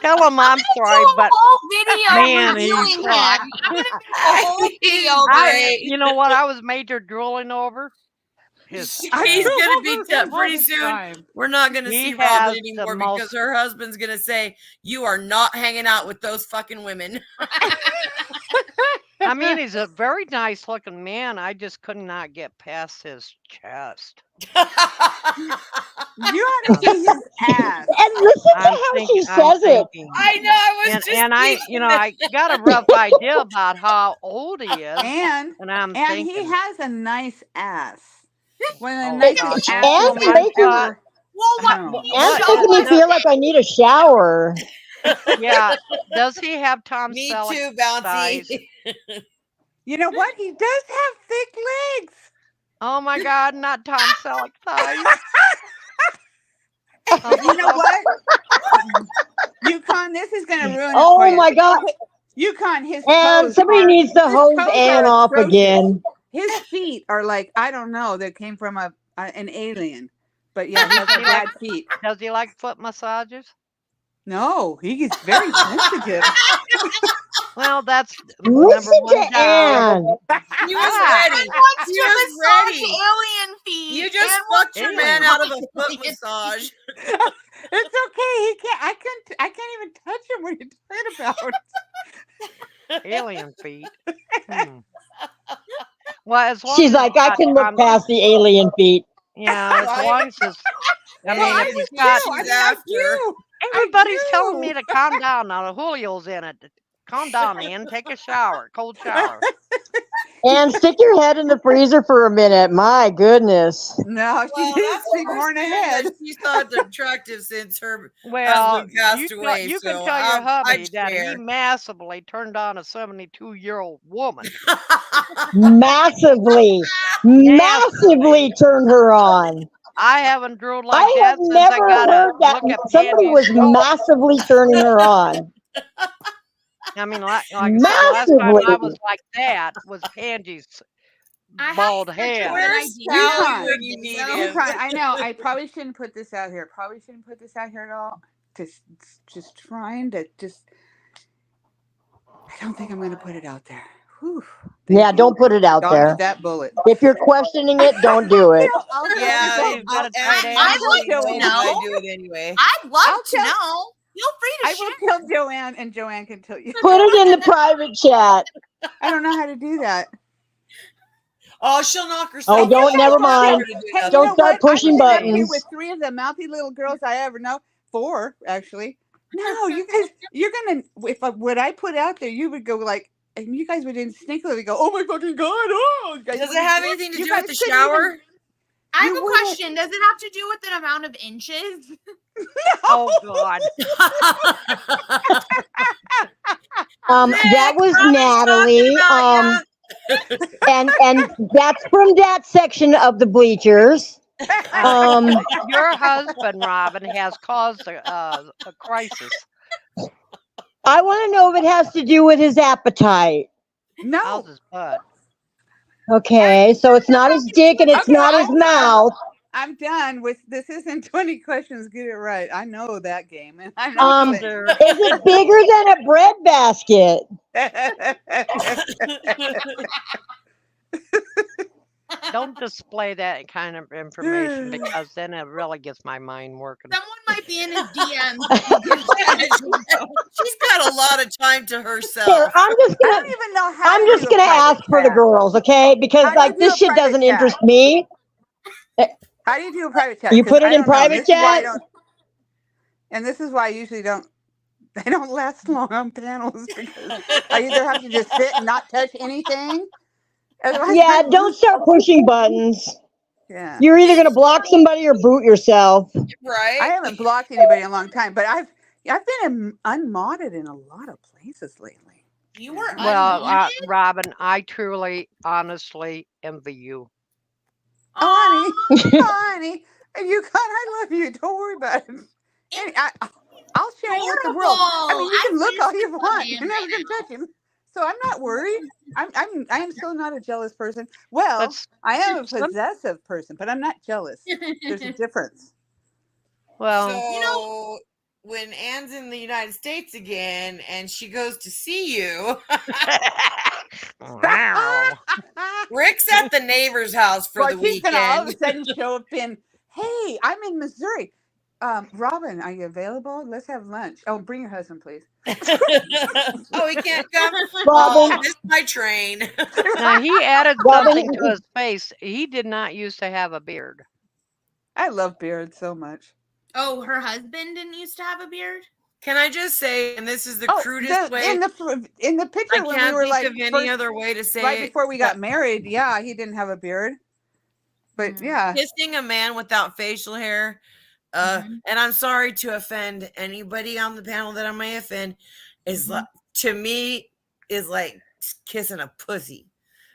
tell him I'm sorry, but Whole video man, reviewing he's him. hot. I'm gonna do a whole video Great. You know what I was major drooling over? His He's I chest. gonna be drove over pretty him all the soon. time. We're not gonna He see Robin has the anymore most- because her husband's gonna say, "You are not hanging out with those fucking women." I mean, he's a very nice looking man. I just could not get past his chest. You ought to see his ass. And listen to how she says it. I know. I was just and I, thinking I got a rough idea about how old he is, And I'm he thinking, has a nice ass. One of the Oh, nicest gosh. ass And women I've making- ever. Well, what? Oh. And What? making me feel like I need a shower. yeah. Does he have Tom me Selleck too, Bouncy. size? You know what? He does have thick legs. Oh my God, not Tom Selleck size. You know what? Yukon, this is going to ruin it for Oh you. my God. Yukon, his And toes somebody are- needs to his hose toes Ann are off atrocious. again. His feet are like, I don't know, they came from an alien. But yeah, he has bad feet. Does he like foot massages? No, he gets very sensitive. Well, that's Listen number one to down. Ann. He was ready. Wants He to was massage ready. alien feet. You just and fucked your Ew. man out of a foot Alien massage. It's okay. He can't. I can't even touch him. What are you talking about? Alien feet. Hmm. Well, as long She's as like, it's I got can look Tom- past the alien feet. Yeah, as Right. long as it's. I mean, Well, if I he's would got. too. I mean, after. do. Everybody's do. telling me to calm down now. The Julio's in it. Calm down, Ann. Take a shower, cold shower. And stick your head in the freezer for a minute. My goodness. No, she Well, didn't that's stick what more we're in her saying, head. that she's thought attractive since her Well, husband passed away. you can So tell your hubby I'd that he share. massively turned on a 72-year-old woman. Massively, massively turned her on. I haven't drooled like I have that since I never got a heard that look at somebody Pandy's was toe. massively turning her on. I mean, like I said, the last time I was Massively. like that was Pandy's I have bald such a head. good Where's idea. Yukon. when you need him? Yukon, I know. I probably shouldn't put this out here. Probably shouldn't put this out here at all. Just trying to just. I don't think I'm going to put it out there. Whew. Yeah, don't put it out Dodge there. that bullet. If you're questioning it, don't do it. Yeah, You've got a tight Ashley ass. usually I'll knows tell I Joanne. do it anyway. I'd love I'll to tell- know. Feel free to I share. will tell Joanne, and Joanne can tell you. Put it in the private chat. I don't know how to do that. Oh, she'll knock herself. Oh, don't. out. Never mind. Hey, you Don't know start what? pushing I'm sitting up here buttons. with 3 of the mouthy little girls I ever know. 4, actually. No, you guys, you're gonna. If what I put out there, you would go like, and you guys would instinctively go, "Oh my fucking god!" Oh, you guys Does it wouldn't- have anything to you do with guys the couldn't even- shower? I have You a wouldn't- question. Does it have to do with the amount of inches? Oh God! That was Robin's Natalie. talking about And that's from that section of the bleachers. Your husband, Robin, has caused a crisis. I want to know if it has to do with his appetite. No. How's his butt? Okay, so it's not his dick and it's Okay, not his mouth. I'm done with this. Isn't 20 questions? Get it right. I know that game, and I know. Um, There. Is it bigger than a bread basket? Don't display that kind of information because then it really gets my mind working. Someone might be in his DMs. She's got a lot of time to Here, herself. I'm just I don't gonna even know how. I'm to just do a gonna private ask for the chat. girls, okay? Because How do you like do this a shit private doesn't chat? interest me. How do you do a private chat? You 'Cause put it I in don't know. private This is why I chat? don't. And this is why I usually don't. They don't last long on panels because I either have to just sit and not touch anything. Otherwise, Yeah, I don't lose start focus. pushing buttons. Yeah, You're either gonna block somebody or boot yourself. I Right? haven't blocked anybody in a long time, but I've been unmodded in a lot of places lately. You were Well, unmodded? Robin, I truly, honestly envy you. Oh, honey, honey, you can. I love you. Don't worry about it. And I'll share it with the world. I mean, you Adorable. can look all really you love want. him You're never right gonna now. touch him. So I'm not worried. I am so not a jealous person. Well, Let's. I am a some- possessive person, but I'm not jealous. There's a difference. Well, So when Anne's in the United States again and she goes to see you, wow. Rick's at the neighbor's house for Well, the she's gonna all of weekend. a sudden show up in, hey, I'm in Missouri. Robin, are you available? Let's have lunch. Oh, bring your husband, please. Oh, he can't come. Oh, Robin, I missed my train. Now he added Robin- something to his face. He did not used to have a beard. I love beards so much. Oh, her husband didn't used to have a beard? Can I just say, and this is the Oh, crudest way, in the I picture when we can't were think like of any first, other way to say right it. before we got married, yeah, he didn't have a beard. But yeah, Kissing a man without facial hair, and I'm sorry to offend anybody on the panel that I may offend, is like, to me is like kissing a pussy,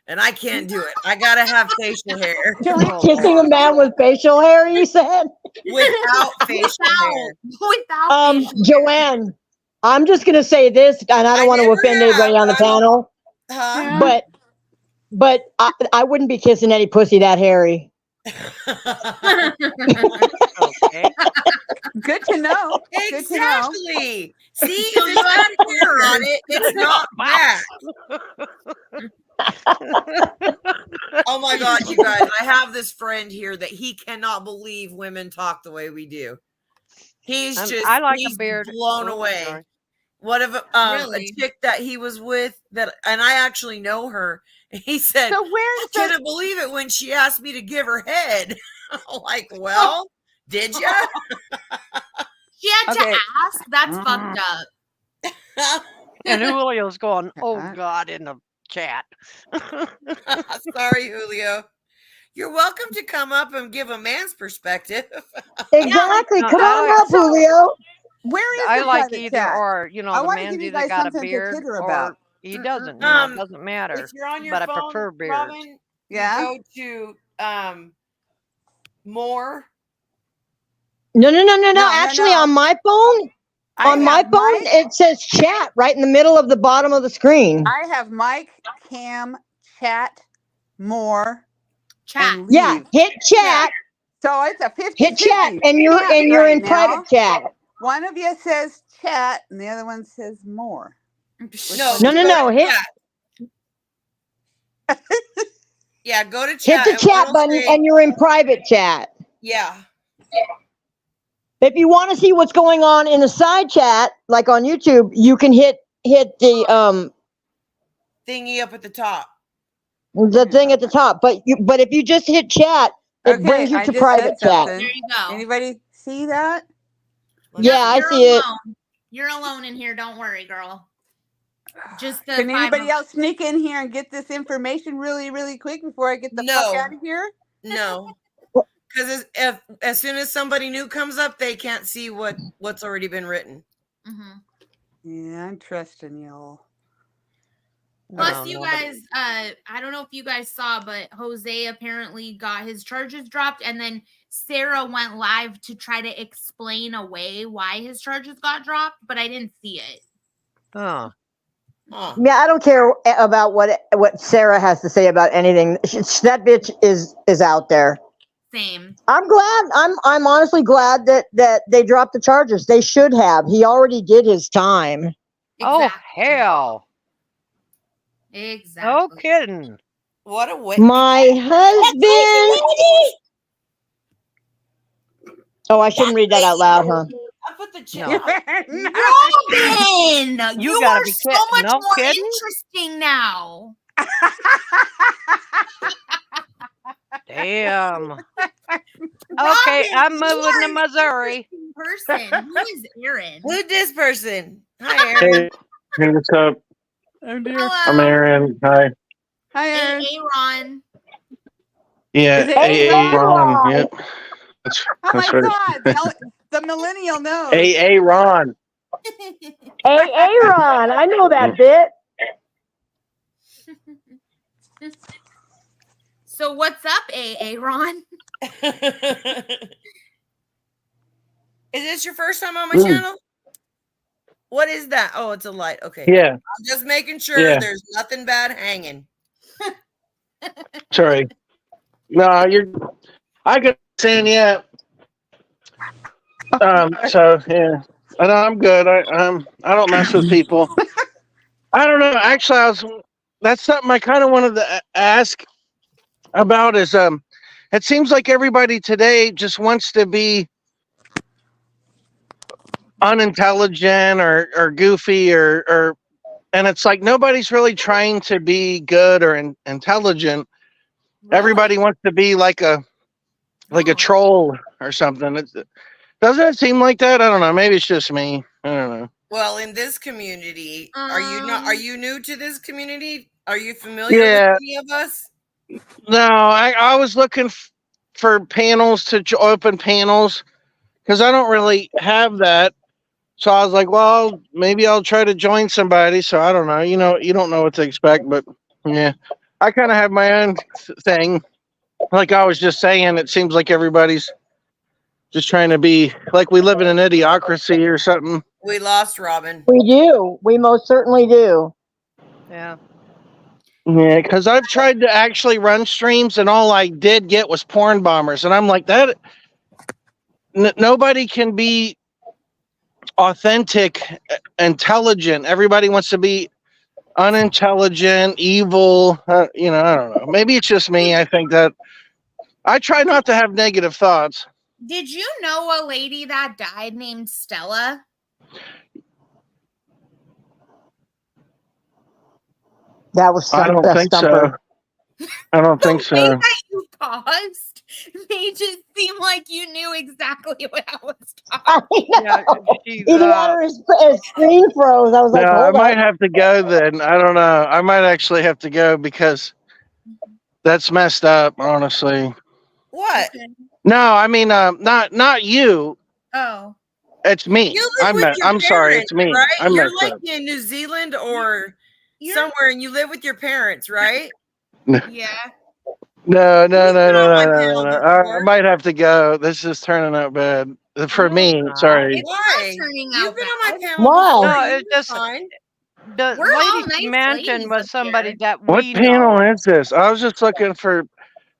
and I can't do it. I gotta have facial hair kissing a man with facial hair, you said? without facial hair. Without facial Joanne, I'm just gonna say this, and I don't want to never offend have, anybody on the but I don't- panel, Huh? but I wouldn't be kissing any pussy that hairy. Okay. good to know. Good to know. Exactly. See, if it's got hair on it, it's not that. Oh my God, you guys! I have this friend here that he cannot believe women talk the way we do. He's just I like he's a beard. blown Oh, away. sorry. What of a Really? chick that he was with that, and I actually know her. He said, So I where's the couldn't believe it when she asked me to give her head. I'm like, well, did ya? She had Okay. to ask? That's fucked up. And Julio's going, oh Uh-uh. God, in the chat. Sorry, Julio. You're welcome to come up and give a man's perspective. Exactly. No, Come I on like- up, Julio. Where is I the like private either chat? or. You know, I the wanna man's give you either guys got a something to beard titter or about. he doesn't. You know, it doesn't matter. If you're on your But I phone, prefer beards. Robin, Yeah? you go to more. No. No. Actually, on my phone, I have Mike. it says chat right in the middle of the bottom of the screen. I have Mike, Cam, chat, more, Chat. and Yeah, leave. hit chat, So it's a 50-50 hit chat, and you're right in now. private chat. One of you says chat, and the other one says more. No, No. go to Hit chat. Yeah, go to hit chat. the and chat what'll button, say- and you're in private chat. yeah. If you want to see what's going on in the side chat, like on YouTube, you can hit the Thingy up at the top. thing at the top. But if you just hit chat, it Okay, brings you I to just private said chat. something. There you go. Anybody see that? Yeah, I You're see it. alone. You're alone in here. Don't worry, girl. Just the Can 5 anybody of else sneak in here and get this information really, really quick before I get the fuck No. out of here? No. Because as soon as somebody new comes up, they can't see what's already been written. Mhm. Yeah, I'm trusting y'all. Plus, No, you nobody- guys, I don't know if you guys saw, but Jose apparently got his charges dropped, and then Sarah went live to try to explain away why his charges got dropped, but I didn't see it. Huh. Huh. Yeah, I don't care about what Sarah has to say about anything. That bitch is out there. Same. I'm glad. I'm honestly glad that they dropped the charges. They should have. He already did his time. Oh, Exactly. hell. Exactly. No kidding. What a way. My husband. Oh, I shouldn't read that out loud, huh? I put the chip. No. Robin, You you gotta are be so kidding. much No more kidding? interesting now. Damn. Okay, Robin, I'm you moving are to an Missouri. interesting person. Who is Aaron? Who's this person? Hi, Aaron. Hey, what's up? Oh dear. I'm Hello. Aaron. Hi. Hi, Aaron. Aaron. Yeah, Is it AA Ron. Yep. That's Oh my right. God. The millennial knows. AA Ron. Hey, Aaron, I know that bit. So what's up, Aaron? Is this your first time on my Ooh. channel? What is that? Oh, it's a light. Okay. Yeah, I'm just making sure Yeah. there's nothing bad hanging. sorry. No, I could saying yeah. So yeah. I know I'm good. I don't mess with people. I don't know. Actually, that's something I kind of wanted to ask about is it seems like everybody today just wants to be unintelligent or goofy or and it's like nobody's really trying to be good or intelligent. Everybody wants to be like a Oh. troll or something. Doesn't it seem like that? I don't know. Maybe it's just me. I don't know. Well, in this community, are you new to this community? Are you familiar Yeah. with any of us? No, I was looking for panels to open panels because I don't really have that. So I was like, well, maybe I'll try to join somebody. So I don't know. You don't know what to expect, but yeah, I kind of have my own thing. Like I was just saying, it seems like everybody's just trying to be like we live in an idiocracy or something. We lost Robin. We do. We most certainly do. Yeah. Yeah, because I've tried to actually run streams and all I did get was porn bombers. And I'm like, that nobody can be authentic, intelligent. Everybody wants to be unintelligent, evil. I don't know. Maybe it's just me. I think that I try not to have negative thoughts. Did you know a lady that died named Stella? That was I don't a think stumper. so. I don't think The way so. that you paused made it seem like you knew exactly what I was I talking. Yeah, know. she's Even after his screen froze, I was No, like, I hold might up. have to go then. I don't know. I might actually have to go because that's messed up, honestly. What? Okay. No, I mean, not you. Oh. It's me. You live with your I'm sorry. It's parents, me. right? I You're messed like up. in New Zealand or You're somewhere, and you live with your parents, right? yeah. No, no, You've no, been no, on no, my no, no, panel no. I before. might have to go. This is turning out bad for No, it's me. not. Sorry. It's not Why? turning You've out been on my bad. panel Why? before. No, You it were just fine. the We're lady all she nice mentioned ladies was up somebody here. that What we panel know. is this? I was just looking for.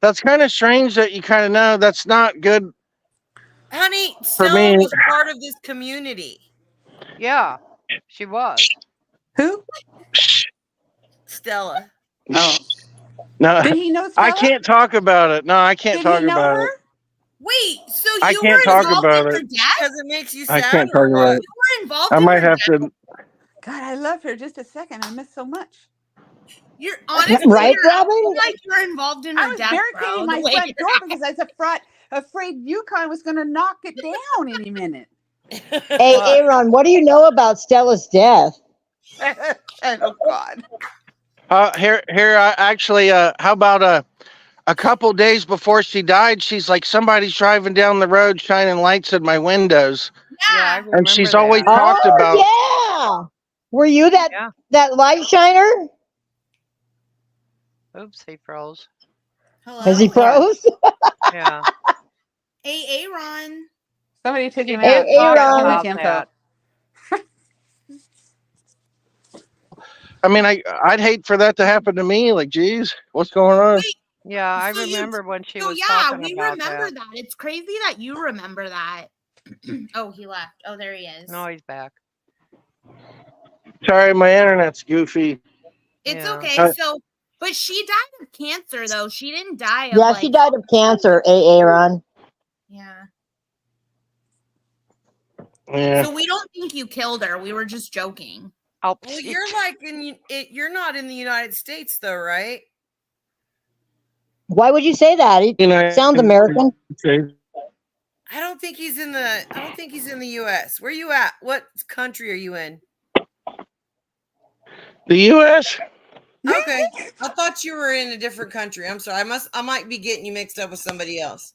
That's kind of strange that you kind of know. That's not good Honey, for Stella me. was part of this community. Yeah, she was. Who? Stella. Oh. No, Did he know I Stella? can't talk about it. No, I can't Did he talk know about it. her? Wait, so I you can't were talk involved about in it. her death? Because it makes you I sad can't talk or about what? it. You were involved I in her might have death? to. God, I love her. Just a second. I missed so much. You're honestly Right, you're acting Robin? like you're involved in I her was death, barricading bro. The my way front you're door because I was afraid Yukon was going to knock it down any minute. Hey, What? Aaron, what do you know about Stella's death? Oh, God. Here. Actually, how about a couple days before she died? She's like, somebody's driving down the road, shining lights in my windows, Yeah, I Yeah. and remember she's always that. talked Oh, about. yeah. Were you Yeah. that light shiner? Oops, he froze. Has he Hello? froze? Yeah. Hey, Aaron. Somebody took She him Hey, out. did He talk got too Aaron. much about info. that. I mean, I'd hate for that to happen to me. Like, geez, what's going on? Wait, Yeah, I so you remember when she so was yeah, talking we about remember that. that. It's crazy that you remember that. Oh, he left. Oh, there he is. No, he's back. Sorry, my internet's goofy. It's Yeah. okay. So, but she died of cancer, though. She didn't die of Yeah, she like, died of cancer, Aaron. yeah. Yeah. So we don't think you killed her. We were just joking. Oh, Well, you're like you're not in the United States though, right? Why would you say that? He sounds American. I don't think he's in the US. Where you at? What country are you in? The U.S. Okay. I thought you were in a different country. I'm sorry. I might be getting you mixed up with somebody else.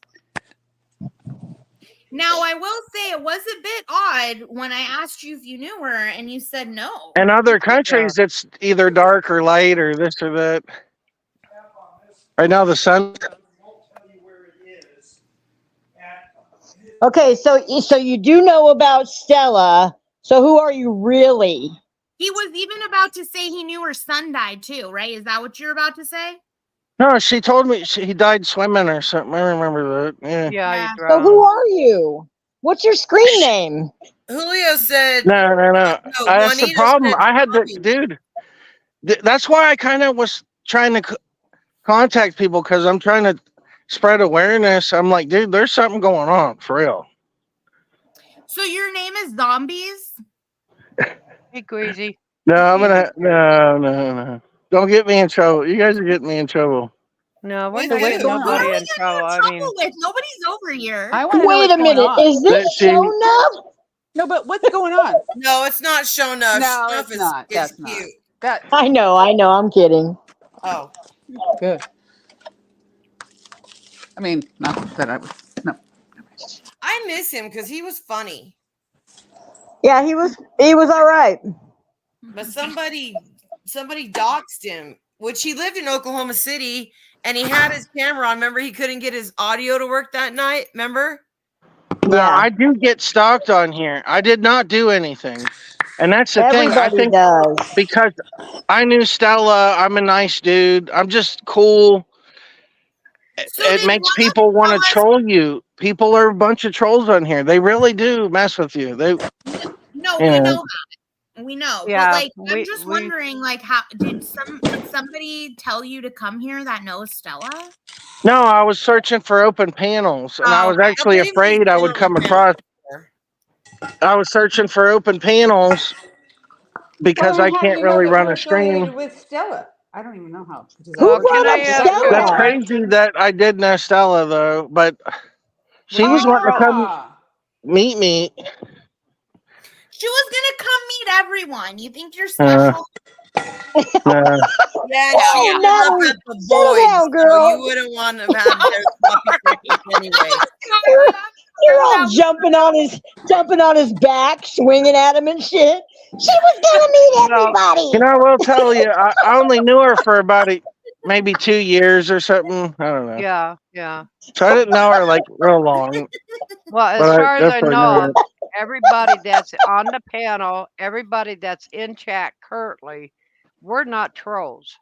Now, I will say it was a bit odd when I asked you if you knew her and you said no. And other countries, it's either dark or light or this or that. Right now, the sun. Okay, so you do know about Stella. So who are you really? He was even about to say he knew her son died too, right? Is that what you're about to say? No, she told me he died swimming or something. I remember that. Yeah. yeah, he Yeah. So who drowned. are you? What's your screen name? Julio said No, no, no. no, That's the Juanita problem. said I had to, Tommy. dude. That's why I kind of was trying to contact people because I'm trying to spread awareness. I'm like, dude, there's something going on for real. So your name is Zombies? Hey, Greasy. No, I'm gonna no. Don't get me in trouble. You guys are getting me in trouble. No, we're With not So what's getting who? going Who are nobody on? we in getting trouble. in I trouble mean, with? Nobody's over here. I want to know Wait what's a going minute. on. Is this Let's see. show enough? No, but what's going on? No, it's not show enough. No, Snuff it's not. is That's not. cute. That I know. I'm kidding. Oh. good. I mean, not that I was. No. I miss him because he was funny. Yeah, he was all right. But somebody doxed him, which he lived in Oklahoma City and he had his camera on. Remember, he couldn't get his audio to work that night. Remember? Now Yeah, I do get stalked on here. I did not do anything, and that's the thing. I everybody think does. because I knew Stella, I'm a nice dude. I'm just cool. So It did makes one of people want to Stella's troll you. People are a bunch of trolls on here. They really do mess with you. They, no, you we know. know that. We know. But yeah, like I'm just we wondering, like, how did somebody tell you to come here that knows Stella? No, I was searching for open panels, and I Oh, was okay. I actually believe he's afraid I been would on the come panel across. before. I was searching for open panels Well, because then I how do can't you know really that run you're a stream. affiliated with Stella? I don't even know how. Does that Who Well, work? can brought I up Does that ask work? That's Stella? Right? crazy that I did know Stella though, but Were she you? was wanting to come Ah. meet me. She was gonna come meet everyone. You think you're Uh, special? no. Yeah, and she Oh, ended up Natalie, at the settle Boyd, down, so you girl. wouldn't want to have had their sloppy seconds anyway. You're, you're all jumping on his back, swinging at him and shit. She was gonna meet Well, everybody. I will tell you, I only knew her for about maybe 2 years or something. I don't know. Yeah, yeah. So I didn't know her like real long, Well, as but I far as I definitely knew know, her. everybody that's on the panel, everybody that's in chat currently, we're not trolls.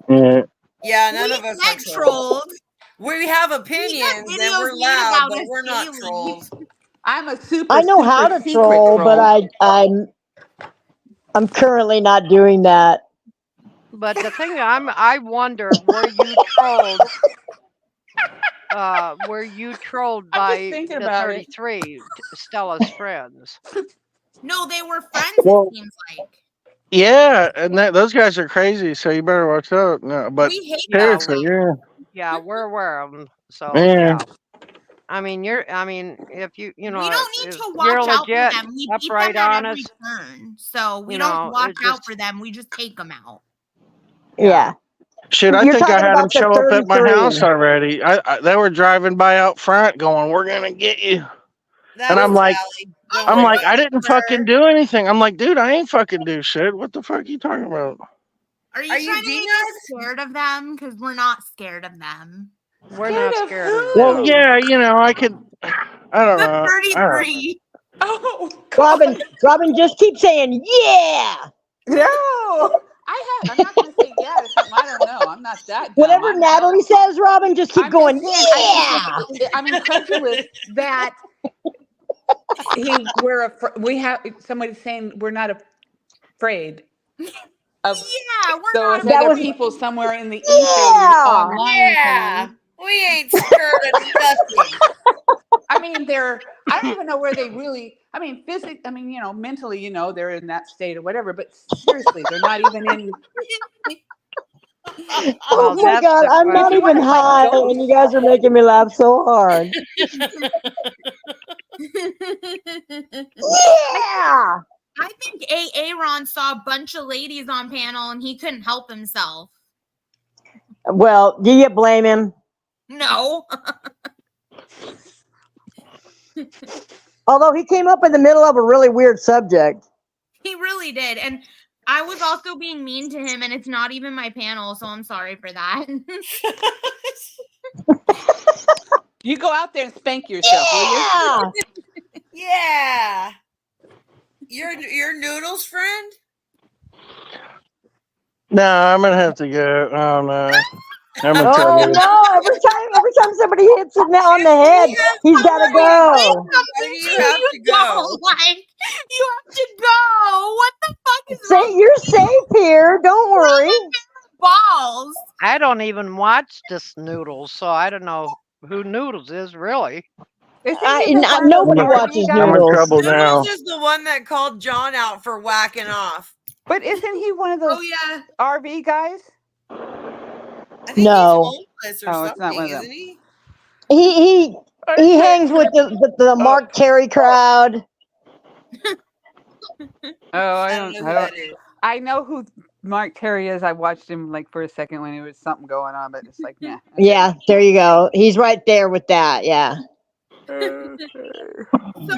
Yeah. Yeah, none We of us are get trolls. trolled. We have We opinions get and videos we're made loud, about but us we're not daily. trolls. I'm a I know how super to secret troll, but troll. I'm I'm currently not doing that. But the thing I wonder, were you trolled I'm just by thinking the about it. 33 Stella's friends? No, they were friends, it Well, seems like. yeah, and those guys are crazy, so you better watch out. No, but We hate Yeah, those seriously, guys. yeah, we're aware of them. So yeah. yeah, I mean, if We don't need if to you're watch out for legit, them. We beat them upright, at every honest, turn. So we you don't know, watch it out just for them. We just take them out. yeah. Yeah. Shit, I You're think I talking had them about the show up at my 33. house already. They were driving by out front, going, "We're gonna get you," That and was I'm like, Allie. Oh, Don't it worry. I wasn't didn't fucking her. do anything. I'm like, dude, I ain't fucking do shit. What the fuck are you talking about? Are you Are trying you to make us scared of them? Because we're not scared of them. We're Scared not of scared of Well, them. who? yeah, I could. I don't The know. I don't know. 33. Oh Robin, God! Robin, just keep saying yeah. No, I'm not going to say yeah to something I don't know. I'm not that dumb. Whatever Natalie says, Robin, just keep I'm just going saying. I'm incredulous that we have somebody saying we're not afraid of Yeah, we're those not That other was people somewhere in the ether, the yeah. online Yeah. thing. We ain't scared of nothing. I mean, I don't even know where they really, I mean, mentally, they're in that state or whatever, but seriously, they're not even in, Oh Well, my that's god, the I'm if not you question. want even to fight high, and you ghosts, guys are making me laugh so hard. Yeah. I think Aaron saw a bunch of ladies on panel and he couldn't help himself. Well, do you blame him? No. Although he came up in the middle of a really weird subject. He really did. And I was also being mean to him, and it's not even my panel, so I'm sorry for that. you go out there and spank yourself, will you? Yeah. Yeah. Your Noodles friend? No, I'm gonna have to go. Oh no, I'm in Oh trouble. no! Every time somebody hits him on the head, he's got to go. Why do you have to go? Like, you have to go. What the fuck is Say wrong you're safe here. Don't worry. with balls? I don't even watch this Noodles, so I don't know who Noodles is really. Isn't he the one of those Nobody I'm watches RV I'm guys? in Noodles. trouble now. Noodles is the one that called John out for whacking off. But isn't he one of those Oh yeah. RV guys? I think No. he's homeless or Oh, it's not something, one of them. isn't he? He hangs with the Mark Terry crowd. Oh, I don't know who that is. I know who Mark Terry is. I watched him like for a second when there was something going on, but it's like, nah. Yeah, there you go. He's right there with that. Yeah. So,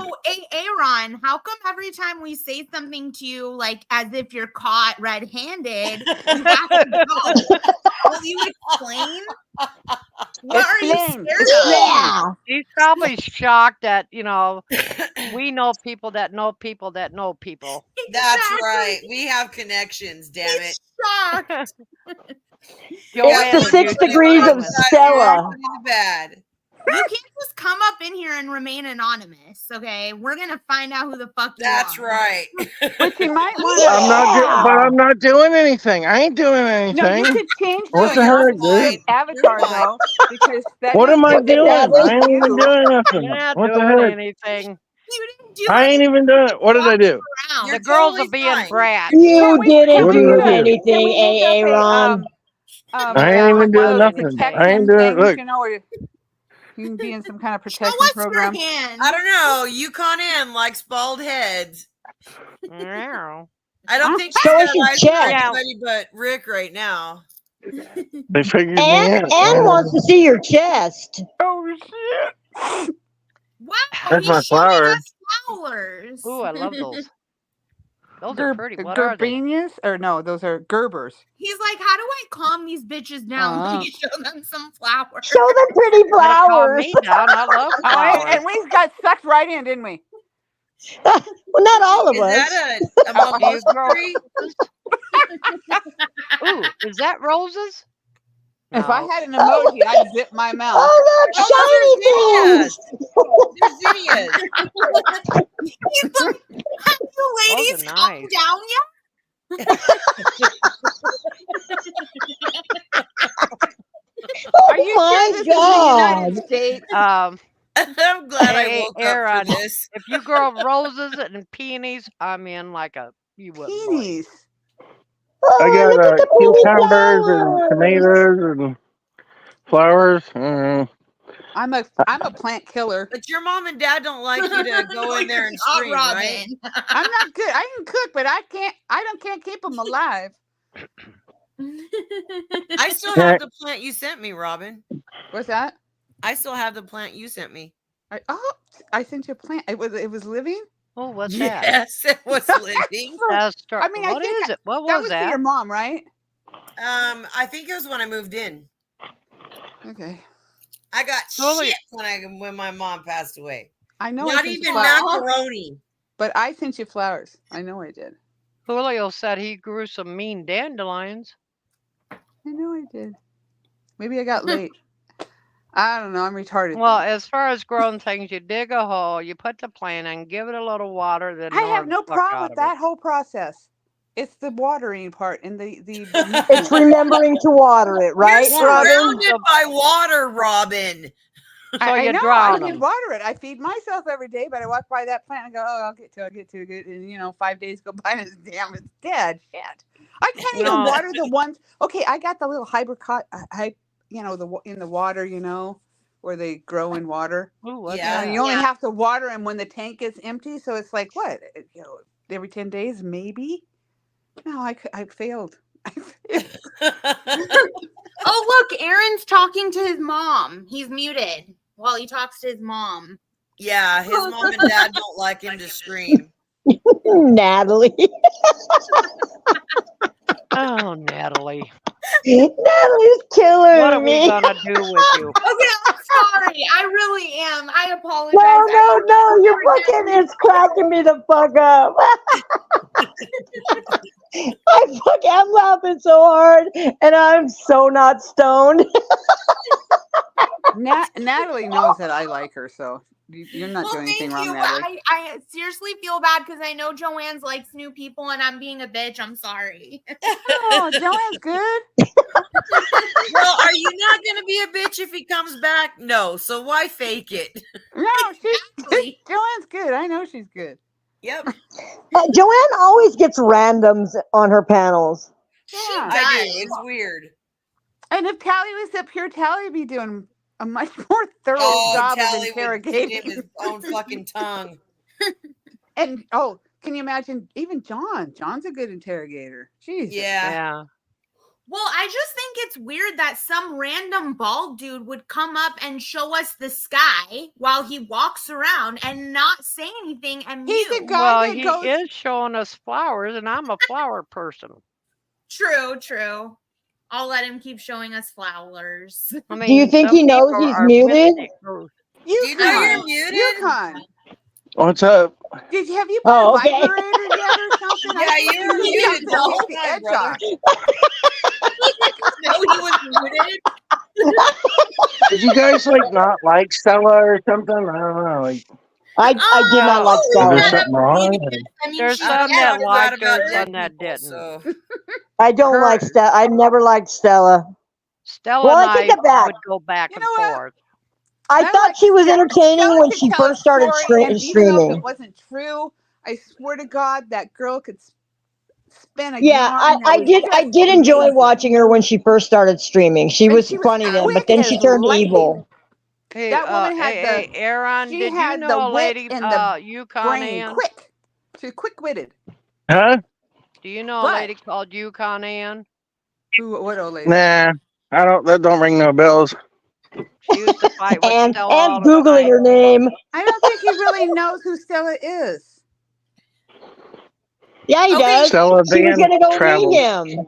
Aaron, how come every time we say something to you, like as if you're caught red-handed, you have to go? Will you explain? What are you Explain. scared of? Yeah. He's probably shocked that, we know people that know people that know people. That's Exactly. right. We have connections, damn it. He's shocked. It's the 6 Put it degrees on of the side of Stella. the bad. You can't just come up in here and remain anonymous, okay? We're gonna find out who the fuck you That's are. right. But you might want to. I'm not doing anything. I ain't doing No, you anything. could change What the the you're heck, your dude? fine. avatar You're fine. though, because that What is am I what doing? Natalie? I ain't even you. doing nothing. You're not What the doing heck? anything. You didn't do I ain't anything. even doing it. What did I do? now. The girls totally are being fine. brats. You didn't What do do you do? anything, Can we make up AA Ron. I ain't even one of doing those nothing. I ain't protection doing. things, Look, you know, where you can be in some kind of Show protection us program? your hand. I don't know. Yukon M likes bald heads. Yeah. I don't think she's Show us got your eyes for chest. anybody but Rick right now. they figured me Anne out. wants to see your chest. Oh shit! Wow, That's my he's showing flower. us flowers. Ooh, I love those. Those are pretty. What are they? Gardenias? Or no, those are Gerbers. He's like, how do I calm these bitches down? Please show them some flowers. Show them pretty Gotta calm flowers. me down. I love Oh, flowers. and we got sucked right in, didn't we? Well, not all of Is us. that a Do you mimosa grow tree? roses? Ooh, is that roses? If I No. had an emoji, I'd zip my mouth. Oh, look, Oh, shiny they're zinnias. things. They're zinnias. He's like, have you Those ladies are calmed nice. down yet? Are you my sure this is the United God. States? I'm glad I Hey, woke up Aaron, for this. if you grow roses and peonies, I'm in like a you wouldn't believe. Peonies. Oh, I got look at the pretty cucumbers and flowers. tomatoes and flowers. I'm a plant killer. But your mom and dad don't like you to go in there and Not stream, right? Robin. I'm not good. I can cook, but I can't keep them alive. I still have the plant you sent me, Robin. What's that? I still have the plant you sent me. I sent you a plant. It was living. Oh, what's that? Yes, it was living. I mean, what is it? What that was was that? for your mom, right? I think it was when I moved in. Okay. I got Totally. shit when my mom passed away. I know. I Not sent you even flowers, macaroni. but I sent you flowers. I know I did. Julio said he grew some mean dandelions. I know I did. Maybe I got late. I don't know. I'm retarded. Well, then. as far as growing things, you dig a hole, you put the plant in, give it a little water, then I ignore have the no fuck problem out with of it. that whole process. It's the watering part and the It's remembering to water it, right, You're Robin? surrounded by water, Robin. So I you know. I drown can them. water it. I feed myself every day, but I walk by that plant and go, "Oh, I'll get to it." And 5 days go by and it's dead. Shit. I can't even No. water the ones. Okay, I got the little hybricot, in the water, where they grow in water. Ooh, what's Yeah. that? You only have to water them when the tank is empty, so it's like what? Every 10 days, maybe. No, I failed. Oh, look, Aaron's talking to his mom. He's muted while he talks to his mom. Yeah, his mom and dad don't like him to stream. Natalie. Oh, Natalie. Natalie's killing What are we me. gonna do with you? Okay, I'm sorry. I really am. I apologize. No, you're fucking, it's cracking me the fuck up. I'm laughing so hard, and I'm so not stoned. Natalie knows that I like her, so you're not doing anything wrong, Natalie. But I seriously feel bad because I know Joanne's likes new people and I'm being a bitch. I'm sorry. Oh, Joanne's good. Well, are you not going to be a bitch if he comes back? No, so why fake it? No, Joanne's good. I know she's good. Yep, Joanne always gets randoms on her panels. She Yeah. I do. does. It's weird. And if Tally was up here, Tally would be doing a much more thorough job of Tally would feed interrogating. him his own fucking tongue. And can you imagine even John? John's a good interrogator. Jesus. Yeah. Yeah. Well, I just think it's weird that some random bald dude would come up and show us the sky while he walks around and not say anything and He's mute. a guy Well, that he goes. is showing us flowers, and I'm a flower person. True. I'll let him keep showing us flowers. I Do you mean, think some he knows people he's are muted? mystic ghosts. Do you know you're muted? Yukon. What's up? Have you put Oh, a okay. vibrator yet or something? Yeah, I think you were need muted something the to whole take the time, edge brother. off. No, he was muted. Did you guys not like Stella or something? I don't know. I did not like Is Stella. there something wrong? I mean, There's she some did. that liked her, about some dead that people, didn't. so. I don't like Her- Stella. I never liked Stella. Stella Well, and I take I it back. would go back You and know what? forth. I thought like she was Stella. entertaining Stella when could she tell a first started story, and even though if streaming. it wasn't true, I swear to God, that girl could spin a Yeah, yarn that I was did. I just did enjoy amazing. watching her when she first started streaming. She And was she was funny then, but quick then as she turned lightning. evil. Hey, That woman had hey, Aaron, she did you had the know a wit lady, and the Yukon brain Ann? quick. She was quick-witted. Huh? Do you know a What? lady called Yukon Ann? Who? What old lady? Nah, I don't. That don't ring no bells. She used to fight with And Stella all the googling time. her name. I don't think he really knows who Stella is. Yeah, he Okay. does. Stella She was Van gonna go meet Travels. him.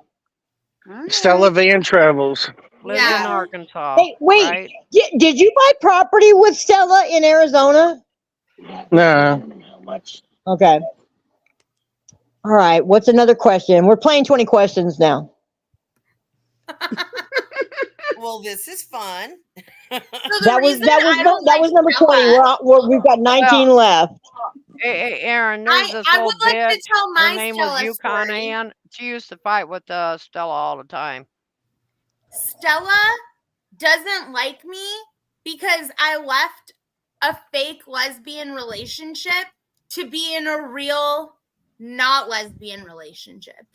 All Stella right. Van Travels. Lives in Yeah. Arkansas, Hey, wait. right? Did you buy property with Stella in Arizona? Nah. Okay. All right. What's another question? We're playing 20 questions now. Well, this is fun. So the reason I don't that like was number 20. Stella, We've got 19 Well, left. hey, Aaron, there's this I old would like to bitch. tell Her my name was Stella Yukon story. Ann. She used to fight with Stella all the time. Stella doesn't like me because I left a fake lesbian relationship to be in a real not lesbian relationship.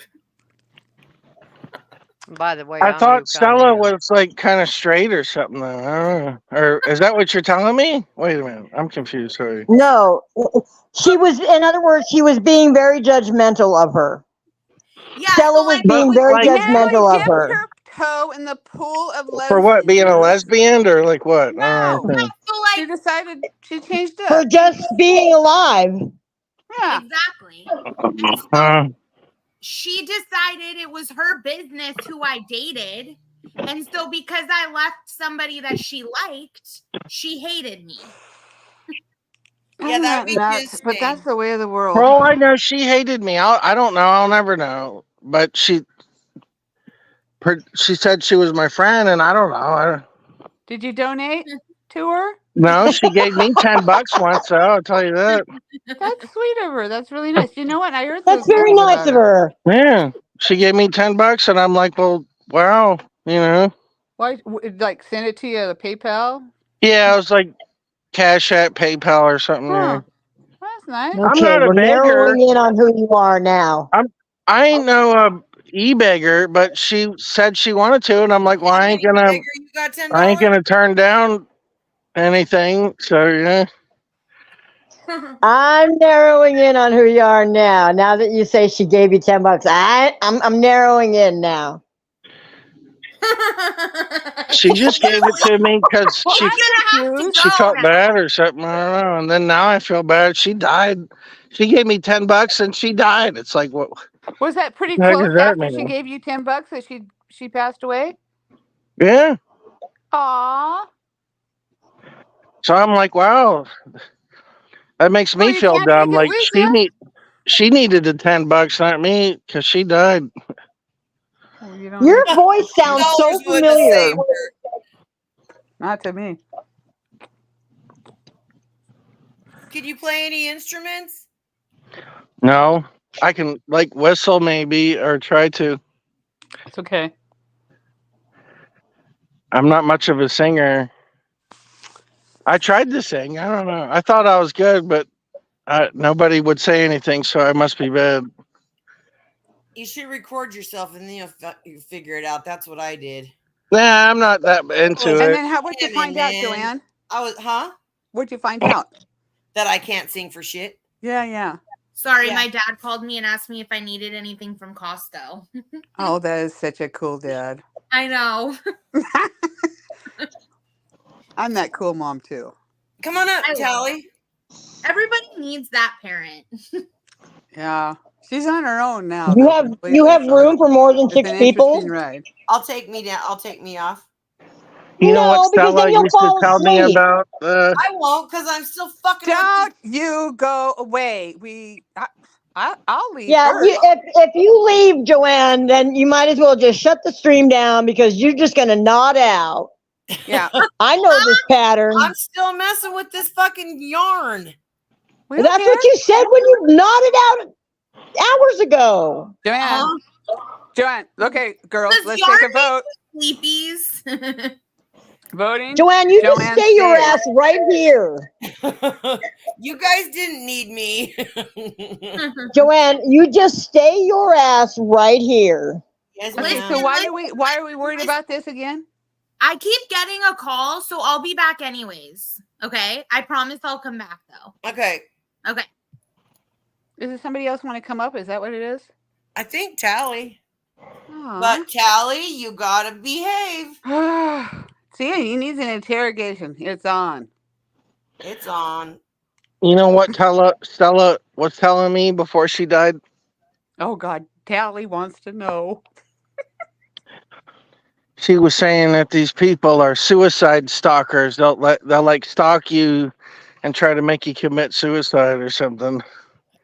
By the way, I I'm thought Yukon Stella Ann. was like kind of straight or something. Though. I don't know. Or is that what you're telling me? Wait a minute. I'm confused. Sorry. No. She was, in other words, she was being very judgmental of her. Yeah, Stella so was like But being very like, Natalie judgmental of dipped her. her toe in the pool of for what? Being a lesbians. lesbian or like what? I don't No. understand. so She like decided she changed For up. just being alive. Yeah. exactly. And so Uh, she decided it was her business who I dated. And so because I left somebody that she liked, she hated me. Yeah, Isn't that that would be nuts? But that's interesting. the way of the for world. all I know, she hated me. I don't know. I'll never know. But she said she was my friend, and I don't know. Did you donate to her? No, she gave me $10 once. So I'll tell you that. That's sweet of her. That's really nice. You know what? I heard That's those very stories nice about of her. her. Yeah, she gave me $10, and I'm like, well, wow, you know. Why? Like send it to you the PayPal? Yeah, I was like Cash App, PayPal, or something. Huh. Yeah. That's nice. I'm Okay, not a we're beggar. narrowing in on who you are now. I ain't no e-beggar, but she said she wanted to, and I'm like, well, Come on, you figure you got I ain't $10. gonna turn down anything. So yeah, I'm narrowing in on who you are now. Now that you say she gave you $10, I'm narrowing in now. she just gave it to me because Well, she I'm Gonna have to confused. she go felt now. bad or something. I don't know. And then now I feel bad. She died. She gave me $10 and she died. It's like what Was that pretty the heck close does that after she mean? gave you $10 that she passed away? Yeah. Aw. So I'm like, wow, that makes Well, me you feel can't take dumb. it Like with you. she needed the $10, not me, because she died. Well, you don't Your have to. voice sounds Dollars so wouldn't have familiar. saved her. Not to me. Could you play any instruments? No, I can like whistle maybe or try to. It's okay. I'm not much of a singer. I tried to sing. I don't know. I thought I was good, but nobody would say anything, so I must be bad. You should record yourself and then you figure it out. That's what I did. Nah, I'm not that into And it. then what'd you find out, Joanne? I was, What'd you find out? that I can't sing for shit. Yeah. Sorry, Yeah. my dad called me and asked me if I needed anything from Costco. Oh, that is such a cool dad. I know. I'm that cool mom too. Come on up, I Tally. Everybody needs that parent. Yeah. She's on her own now. You though, have completely, so room for more than it's 6 an people? interesting ride. I'll take me down. I'll take me off. You know what No, because then Stella you'll used to fall tell me asleep. about? I won't because I'm still fucking with Don't you go away. I'll leave Yeah, first. if you leave, Joanne, then you might as well just shut the stream down because you're just going to nod out. Yeah. I know this pattern. I'm still messing with this fucking yarn. We don't That's care. what you said when you nodded out hours ago. Joanne, okay, girls, Does let's yarn take a vote. make sleepies? Voting. Joanne, you just Joanne stay your stays. ass right here. You guys didn't need me. Joanne, you just stay your ass right here. Yes, Okay, ma'am. so Listen, why are we worried about this again? I keep getting a call, so I'll be back anyways. Okay, I promise I'll come back though. Okay. Okay. Is it somebody else want to come up? Is that what it is? I think Tally. Aw. But Tally, you gotta behave. See, he needs an interrogation. It's on. It's on. You know what Stella was telling me before she died? Oh God, Tally wants to know. She was saying that these people are suicide stalkers. They'll like stalk you and try to make you commit suicide or something.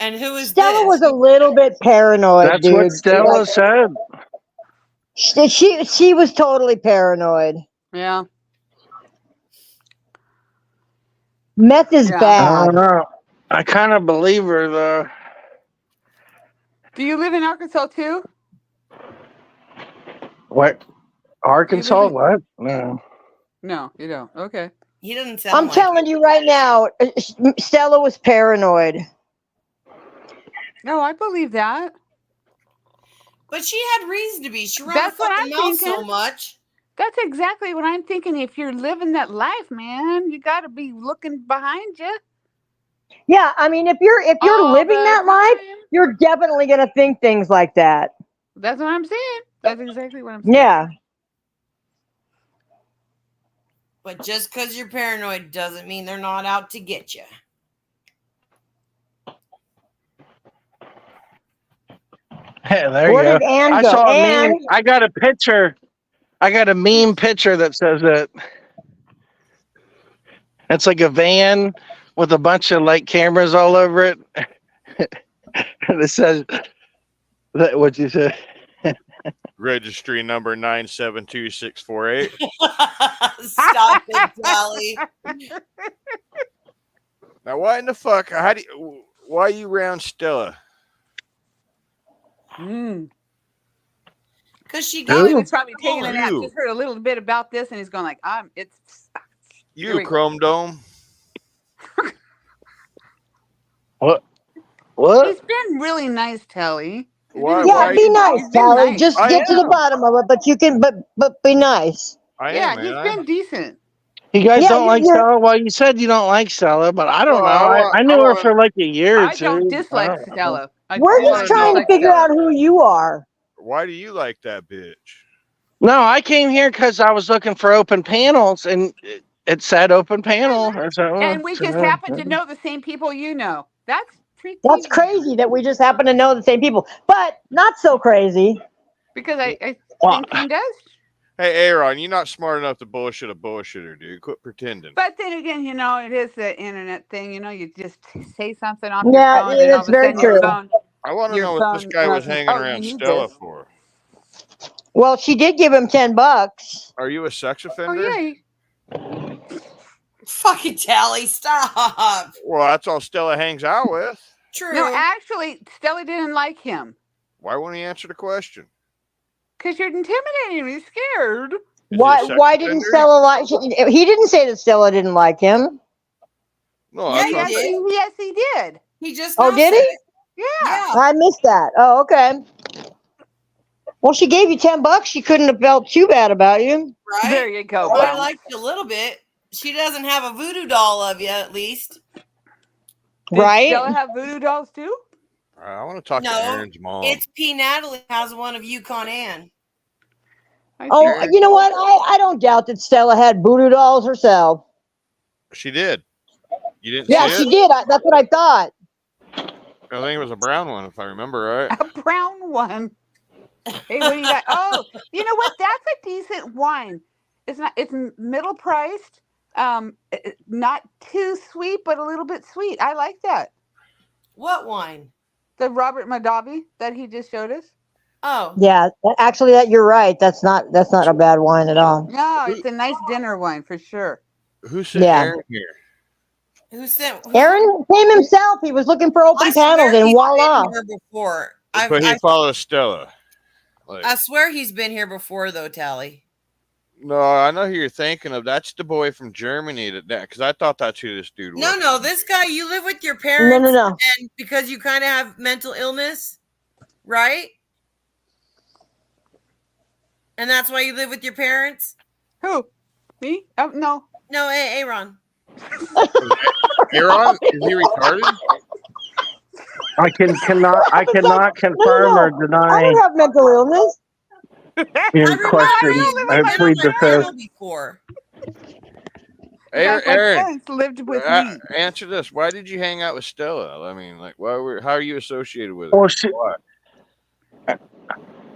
And who is Stella this? was a little bit paranoid, That's what dude. Stella said. She was totally paranoid. Yeah. Meth is Yeah. I bad. don't know. I kind of believe her though. Do you live in Arkansas too? What? Arkansas? in- What? No. No, you don't. Okay. He doesn't sound I'm like telling you right now, Stella was paranoid. No, I believe that. But she had reason to be. She ran That's her what fucking I'm mouth so thinking. much. That's exactly what I'm thinking. If you're living that life, man, you got to be looking behind you. Yeah, I mean, if you're All living the that life, time. you're definitely gonna think things like that. That's what I'm saying. That's exactly what I'm saying. Yeah. But just because you're paranoid doesn't mean they're not out to get you. Hey, there Where you did go. Ann I go? saw a Ann? meme. I got a picture. I got a meme picture that says that it's like a van with a bunch of like cameras all over it. And it says that what you said. Registry number 972648. Stop it, Tally. Now, why in the fuck? Why you round Stella? Mm. Because she He got Who? was probably taking a nap. You. Just heard a little bit about this, and he's going like, It's. Here You, we go. Chrome Dome. What? He's What? been really nice, Telly. He's Why? been Yeah, Why? be nice, He's been Sally. nice. Just I get to the am. bottom of it, but you can but be nice. I Yeah, am, he's man. been decent. You guys Yeah, don't like you're Stella? Well, you said you don't like Stella, but I don't Well, know. I I knew her want for like a year or I two. don't I dislike don't know. Stella. I we're do just not trying to dislike figure Stella. out who you are. Why do you like that bitch? No, I came here because I was looking for open panels, and it said open panel or something. And we just happen to know the same people you know. That's pretty That's weird. crazy that we just happen to know the same people. But not so crazy. Because I Well, think he does. Hey, Aaron, you're not smart enough to bullshit a bullshitter, dude. Quit pretending. But then again, it is the internet thing. You just say something off your Yeah, phone, and all that's of a very sudden true. I want to your know what this phone guy was says, hanging "Oh, you around need Stella this." for. Well, she did give him $10. Are you a sex Oh offender? yeah. Fucking Tally, stop. Well, that's all Stella hangs out with. True. No, actually, Stella didn't like him Why won't he answer the question? because you're intimidating me, scared. Is he a sex Why didn't offender? Stella like? He didn't say that Stella didn't like him. No, Yeah, that's he what I'm did. saying. Yes, he did. He just Oh, now did said he? it. Yeah. Yeah. I missed that. Oh, okay. Well, she gave you $10. She couldn't have felt too bad about you, Right? There you go, Might have Bounce. liked you a little bit. She doesn't have a voodoo doll of you, at least. Did right? Stella have voodoo dolls too? I want to talk to No, Aaron's mom. it's P. Natalie has one of Yukon Ann. I Oh, figured. you know what? I don't doubt that Stella had voodoo dolls herself. She did. You didn't Yeah, see she it? did. That's what I thought. I think it was a brown one, if I remember right. A brown one. Hey, what do you got? Oh, you know what? That's a decent wine. It's not. It's middle priced. Not too sweet, but a little bit sweet. I like that. What wine? The Robert Madavi that he just showed us. Oh, Yeah, actually, that you're right. That's not a bad wine at all. No, it's a nice dinner wine for sure. Who sent Yeah. Aaron here? who sent? Aaron came himself. He was looking for open I panels, swear and he's voila. been here before. But he follows Stella. Like, I swear he's been here before, though, Tally. No, I know who you're thinking of. That's the boy from Germany. Because I thought that's who this dude was. No, this guy, you live with your No, parents, no. and because you kind of have mental illness, right? And that's why you live with your parents? Who? Me? Oh, no. No, Aaron. Aaron, is he retarded? I cannot confirm No. or I deny don't have mental illness. your I remember question. you've I been on plead my the fifth. channel before. My Aaron, parents lived with me. answer this. Why did you hang out with Stella? I mean, like, how are you associated with her? Well, Why?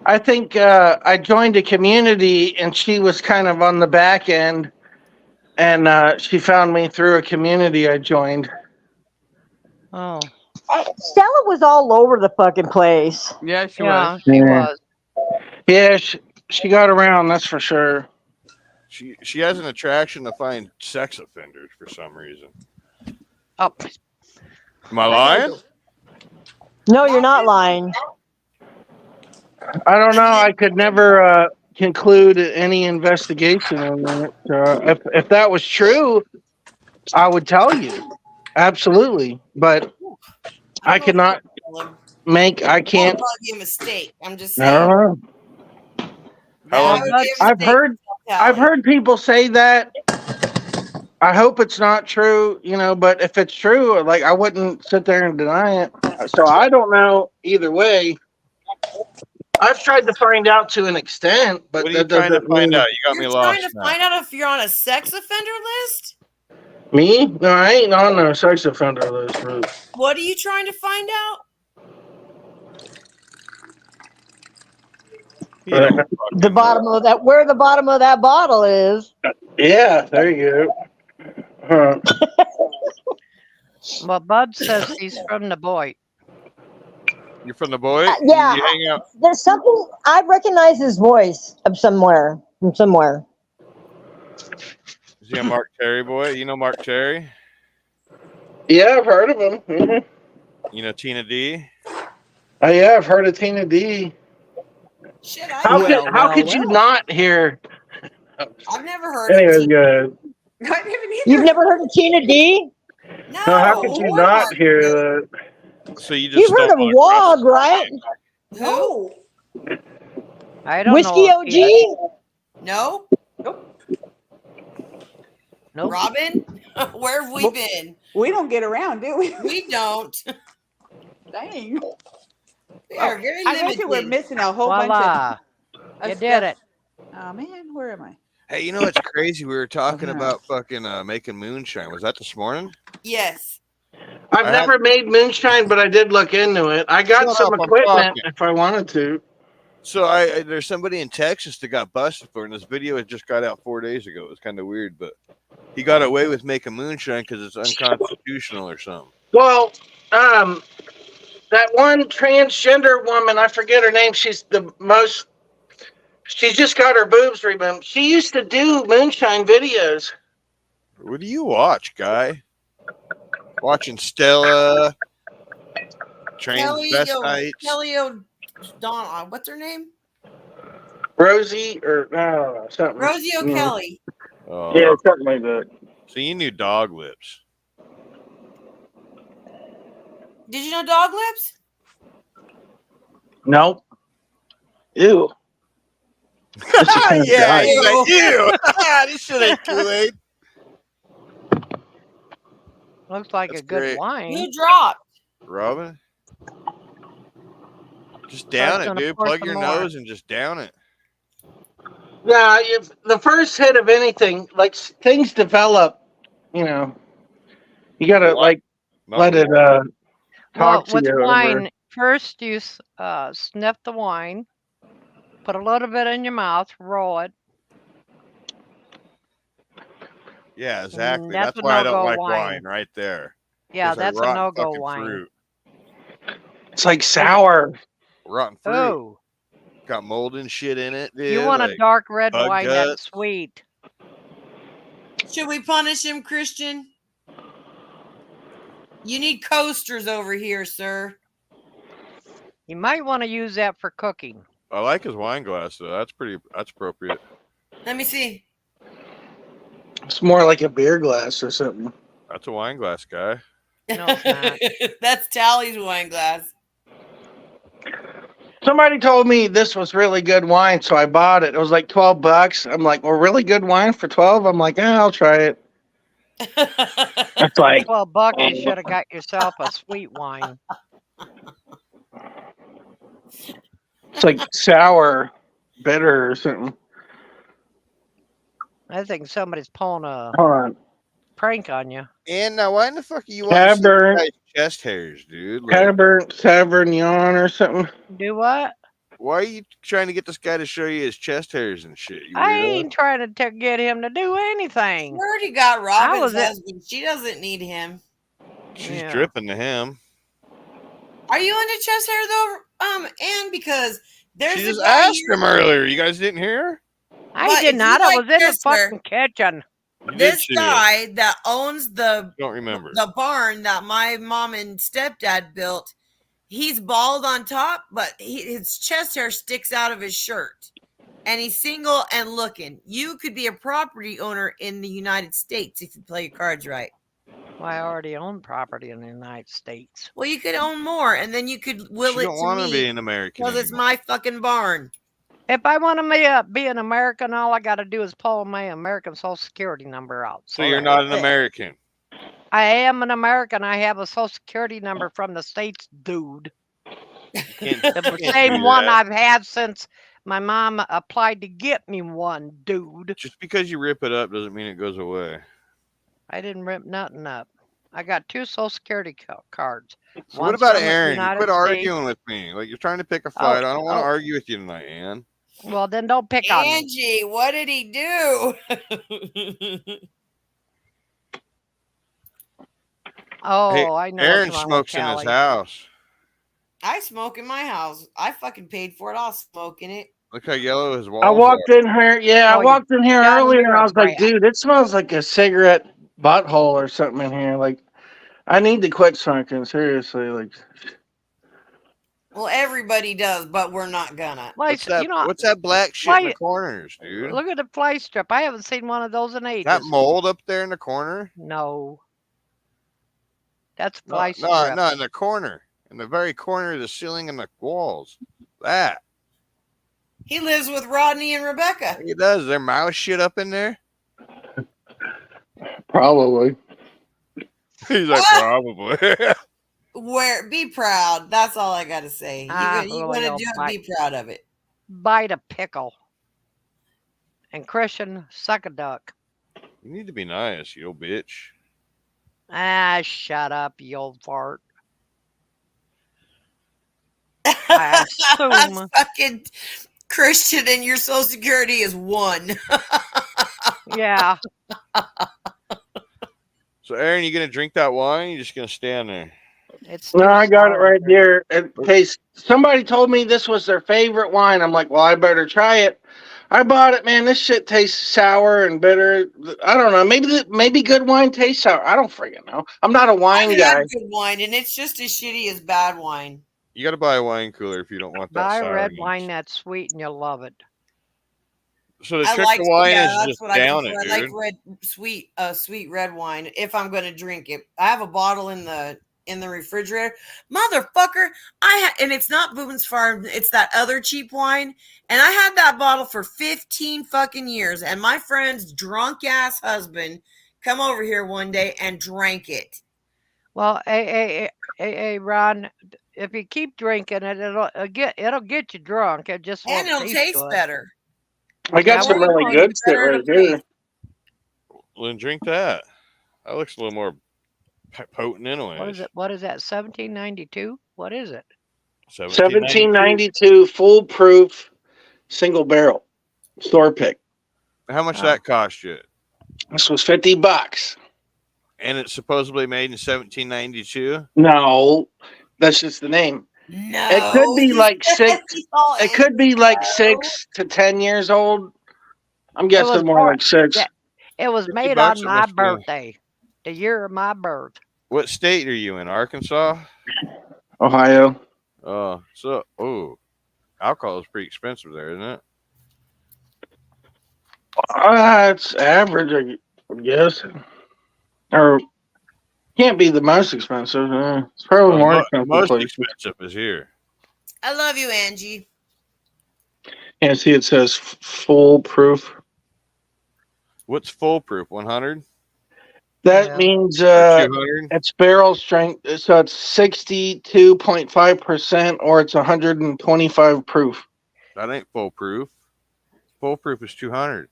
I think I joined a community, and she was kind of on the back end, and she found me through a community I joined. Oh, Stella was all over the fucking place. Yeah, she yeah, was. she Yeah. was. Yeah, she got around, that's for sure. She has an attraction to find sex offenders for some reason. Oh, Am I lying? No, you're not lying. I don't know. I could never conclude any investigation on that. If that was true, I would tell you. Absolutely. But I cannot make, I That can't, would be a mistake. I'm just I saying. don't know. How long? That would be a I've mistake. I've heard people say that. I hope it's not true, but if it's true, like I wouldn't sit there and deny it. So I don't know either way. I've tried to find out to an extent, but What are you that trying to doesn't find mean out? You got me You're trying lost to now. find out if you're on a sex offender list? me. No, I ain't on no sex offender list. Bro. What are you trying to find out? You don't The fucking bottom of that, where the bottom of that bottle is. Yeah, there you go. Huh. well, Bud says he's from the boy. You're from the boy? Yeah, You hang out. there's something I recognize his voice from somewhere. Is he a Mark Terry boy? You know Mark Terry? Yeah, I've heard of him. Mhm. You know Tina D? Oh, yeah, I've heard of Tina D. Shit, How could you not hear? I've never heard of Anyways, Tina. good. I didn't either. You've never heard of Tina D? No, So how could you or not Mark hear Terry. that? So you just You've heard of stumbled across WOG, right? Who? I don't Whiskey know. If he- OG? No? Nope. Robin? Where have we been? We don't get around, do we? We don't. Dang. We are very I bet you we're limited. missing a whole bunch Voila. of You stuff. did it. Oh man, where am I? Hey, you know what's crazy? We were talking Uh-huh. about fucking making moonshine. Was that this morning? Yes. I've never made moonshine, but I did look into it. I got Shut some up, I'm equipment talking. if I wanted to. So there's somebody in Texas that got busted for, it, and this video had just got out 4 days ago. It was kind of weird, but he got away with making moonshine because it's unconstitutional or something. Well, that one transgender woman, I forget her name. She's just got her boobs removed. She used to do moonshine videos. What do you watch, guy? Watching Stella, transvestites. Kelly O'Donnell. What's her name? Rosie, or I don't know, something. Rosie O'Kelly. Oh, Yeah, something like that. so you knew Dog Lips. Did you know Dog Lips? Nope. Ew. Yeah, he's like, ew. This shit ain't Kool-Aid. Looks like That's a good great. wine. Who dropped? Robin? Just down it, gonna dude. pour Plug some your more. nose and just down it. Yeah, if the first hit of anything, like things develop, you gotta What? let it Well, talk to with you. wine, first you sniff the wine, put a little bit in your mouth, roll it. Yeah, exactly. That's That's a why I don't no-go like wine. wine right there. Yeah, 'Cause I that's a rot no-go fucking wine. fruit. It's like sour. Rotten fruit. Oh, Got mold and shit in it, dude. you want a like dark red bug wine guts. that's sweet. Should we punish him, Christian? You need coasters over here, sir. You might want to use that for cooking. I like his wine glass though. That's appropriate. Let me see. It's more like a beer glass or something. That's a wine glass, guy. No, it's not. That's Tally's wine glass. Somebody told me this was really good wine, so I bought it. It was like $12. I'm like, well, really good wine for 12? I'm like, I'll try it. It's like, $12, you should have got yourself a sweet wine. it's like sour, bitter or something. I think somebody's pulling a Hold on. prank on you. And now, why in the fuck are you wanting to see this Cabernet, guy's chest hairs, dude? Like, Cabernet Sauvignon or something. Do what? why are you trying to get this guy to show you his chest hairs and shit? You I weirdo. ain't trying to get him to do You anything. already got Robin's was at- husband. She doesn't need him. She's Yeah. dripping to him. Are you into chest hair though, Ann? Because there's She a just guy asked here- him earlier. You guys didn't hear her? I But if did you not. I like was in the chest hair- fucking kitchen. You did This see guy that owns the Don't remember. barn that my mom and stepdad built, he's bald on top, but his chest hair sticks out of his shirt. And he's single and looking. You could be a property owner in the United States if you play your cards right. Well, I already own property in the United States. Well, you could own more, and then you could will She it don't to want to be me an American because it's anymore. my fucking barn. If I want to be an American, all I got to do is pull my American Social Security number out. So you're not an American. I am an American. I have a Social Security number from the States, dude. Can't, The can't same do one that. I've had since my mom applied to get me one, dude. Just because you rip it up doesn't mean it goes away. I didn't rip nothing up. I got 2 Social Security cards. So what One's about from the Aaron? You United quit States. arguing with me. Like, you're trying to pick a fight. I don't want to argue with you tonight, Ann. Well, then don't pick on me. Angie, what did he do? Oh, I know. Aaron what's wrong with smokes in his Callie. house. I smoke in my house. I fucking paid for it. I'll smoke in it. Look how yellow his walls I walked in here. Yeah, I Oh, you walked in here dumb, earlier, you're and I a was like, brat. dude, it smells like a cigarette butthole or something in here. Like, I need to quit smoking. Seriously, like, Well, everybody does, but we're not gonna. What's that? You know, What's that black shit in the why- corners, dude? look at the fly strip. I haven't seen one of those in ages. That mold up there in the corner? No. That's No, fly strip. no, in the corner, in the very corner of the ceiling and the walls. That He lives with Rodney and Rebecca. he does. Their mouse shit up in there. probably. He's like, probably. Where be proud. That's all I gotta say. You want to well, do it, be proud of it. Bite a pickle. And Christian, suck a duck. You need to be nice, you old bitch. Ah, shut up, you old fart. I assume. Fucking Christian and your Social Security is 1. Yeah. So, Aaron, you gonna drink that wine? Or you just gonna stand there? It's No, too I got it sour. right here. It tastes. Somebody told me this was their favorite wine. I'm like, well, I better try it. I bought it, man. This shit tastes sour and bitter. I don't know. Maybe good wine tastes sour. I don't freaking know. I'm not a wine I've guy. had good wine, and it's just as shitty as bad wine. You got to buy a wine cooler if you don't want that. Buy red sourness. wine that's sweet and you'll love it. So the I trick like to wine yeah, is that's just what I down prefer. it, I dude. like sweet red wine if I'm going to drink it. I have a bottle in the refrigerator, motherfucker. And it's not Boone's Farm. It's that other cheap wine, and I had that bottle for 15 fucking years. And my friend's drunk ass husband come over here one day and drank it. Well, Ron, if you keep drinking it, it'll get you drunk. It just And won't it'll taste good. better. I got Yeah, some well, really good shit better right it'll here. taste. Well, then drink that. That looks a little more potent, anyway. What is it? What is that? 1792? What is it? 1792 foolproof single barrel store pick. How much Oh. that cost you? This was $50. And it's supposedly made in 1792. No, that's just the name. No, It could be like six. He's all It could be like info. 6 to 10 years old. I'm was guessing more more- like 6. yeah. It was 50 made bucks on it my must be. birthday, the year of my birth. What state are you in? Arkansas? Ohio. Oh, alcohol is pretty expensive there, isn't it? It's average, I guess. Or can't be the most expensive. It's probably more The expensive most places. expensive is here. I love you, Angie. Yeah, see, it says foolproof. What's foolproof? 100 That Yeah. means or 200? it's barrel strength, so it's 62.5% or it's 125 proof. That ain't foolproof. Foolproof is 200.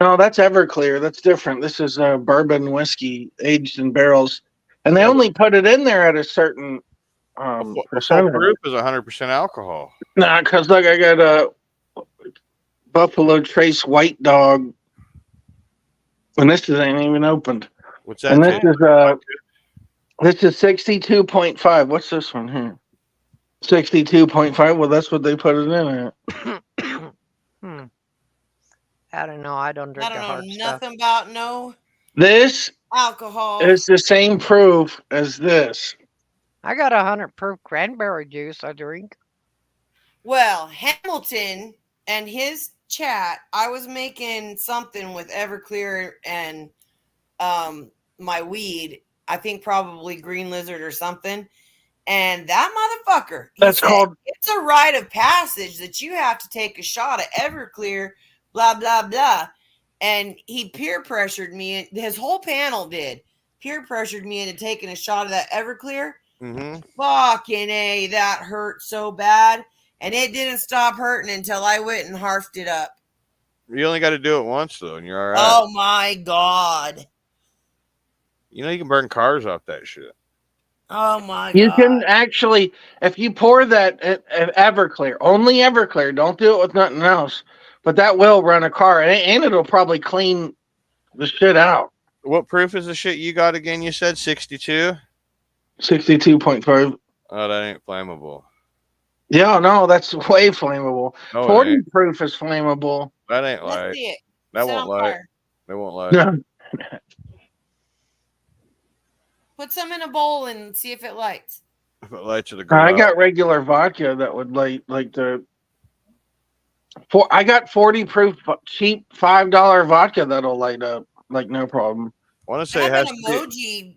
No, that's Everclear. That's different. This is bourbon whiskey aged in barrels, and they Yeah, only put it in there at a certain a percentage. foolproof is 100% alcohol. Nah, because look, I got a Buffalo Trace White Dog, and this ain't even opened. What's And that taste? this is 62.5. What's this one here? 62.5. Well, that's what they put it in at. I don't know. I don't drink I the don't hard know stuff. nothing about no This alcohol. is the same proof as this. I got 100 proof cranberry juice I drink. Well, Hamilton and his chat, I was making something with Everclear and my weed. I think probably Green Lizard or something. And that motherfucker, That's called. it's a rite of passage that you have to take a shot of Everclear, blah, blah, blah. And he peer pressured me. His whole panel did. Peer pressured me into taking a shot of that Everclear. Mm-hmm. Fucking A, that hurt so bad. And it didn't stop hurting until I went and harfed it up. You only got to do it once, though, and you're all right. Oh, my God. You know you can burn cars off that shit. Oh, my You God. can actually, if you pour that at Everclear, only Everclear, don't do it with nothing else. But that will run a car, and it'll probably clean the shit out. What proof is the shit you got again? You said 62? 62.5. Oh, that ain't flammable. Yeah, no, that's way flammable. No, it 40 ain't. proof is flammable. That ain't Let's light. see it. That Set won't on light. fire. That won't light. No. Put some in a bowl and see if it lights. If it lights, it'll go I out. got regular vodka that would like the. I got 40 proof cheap $5 vodka that'll light up like no problem. I want to I say it have has an to be, emoji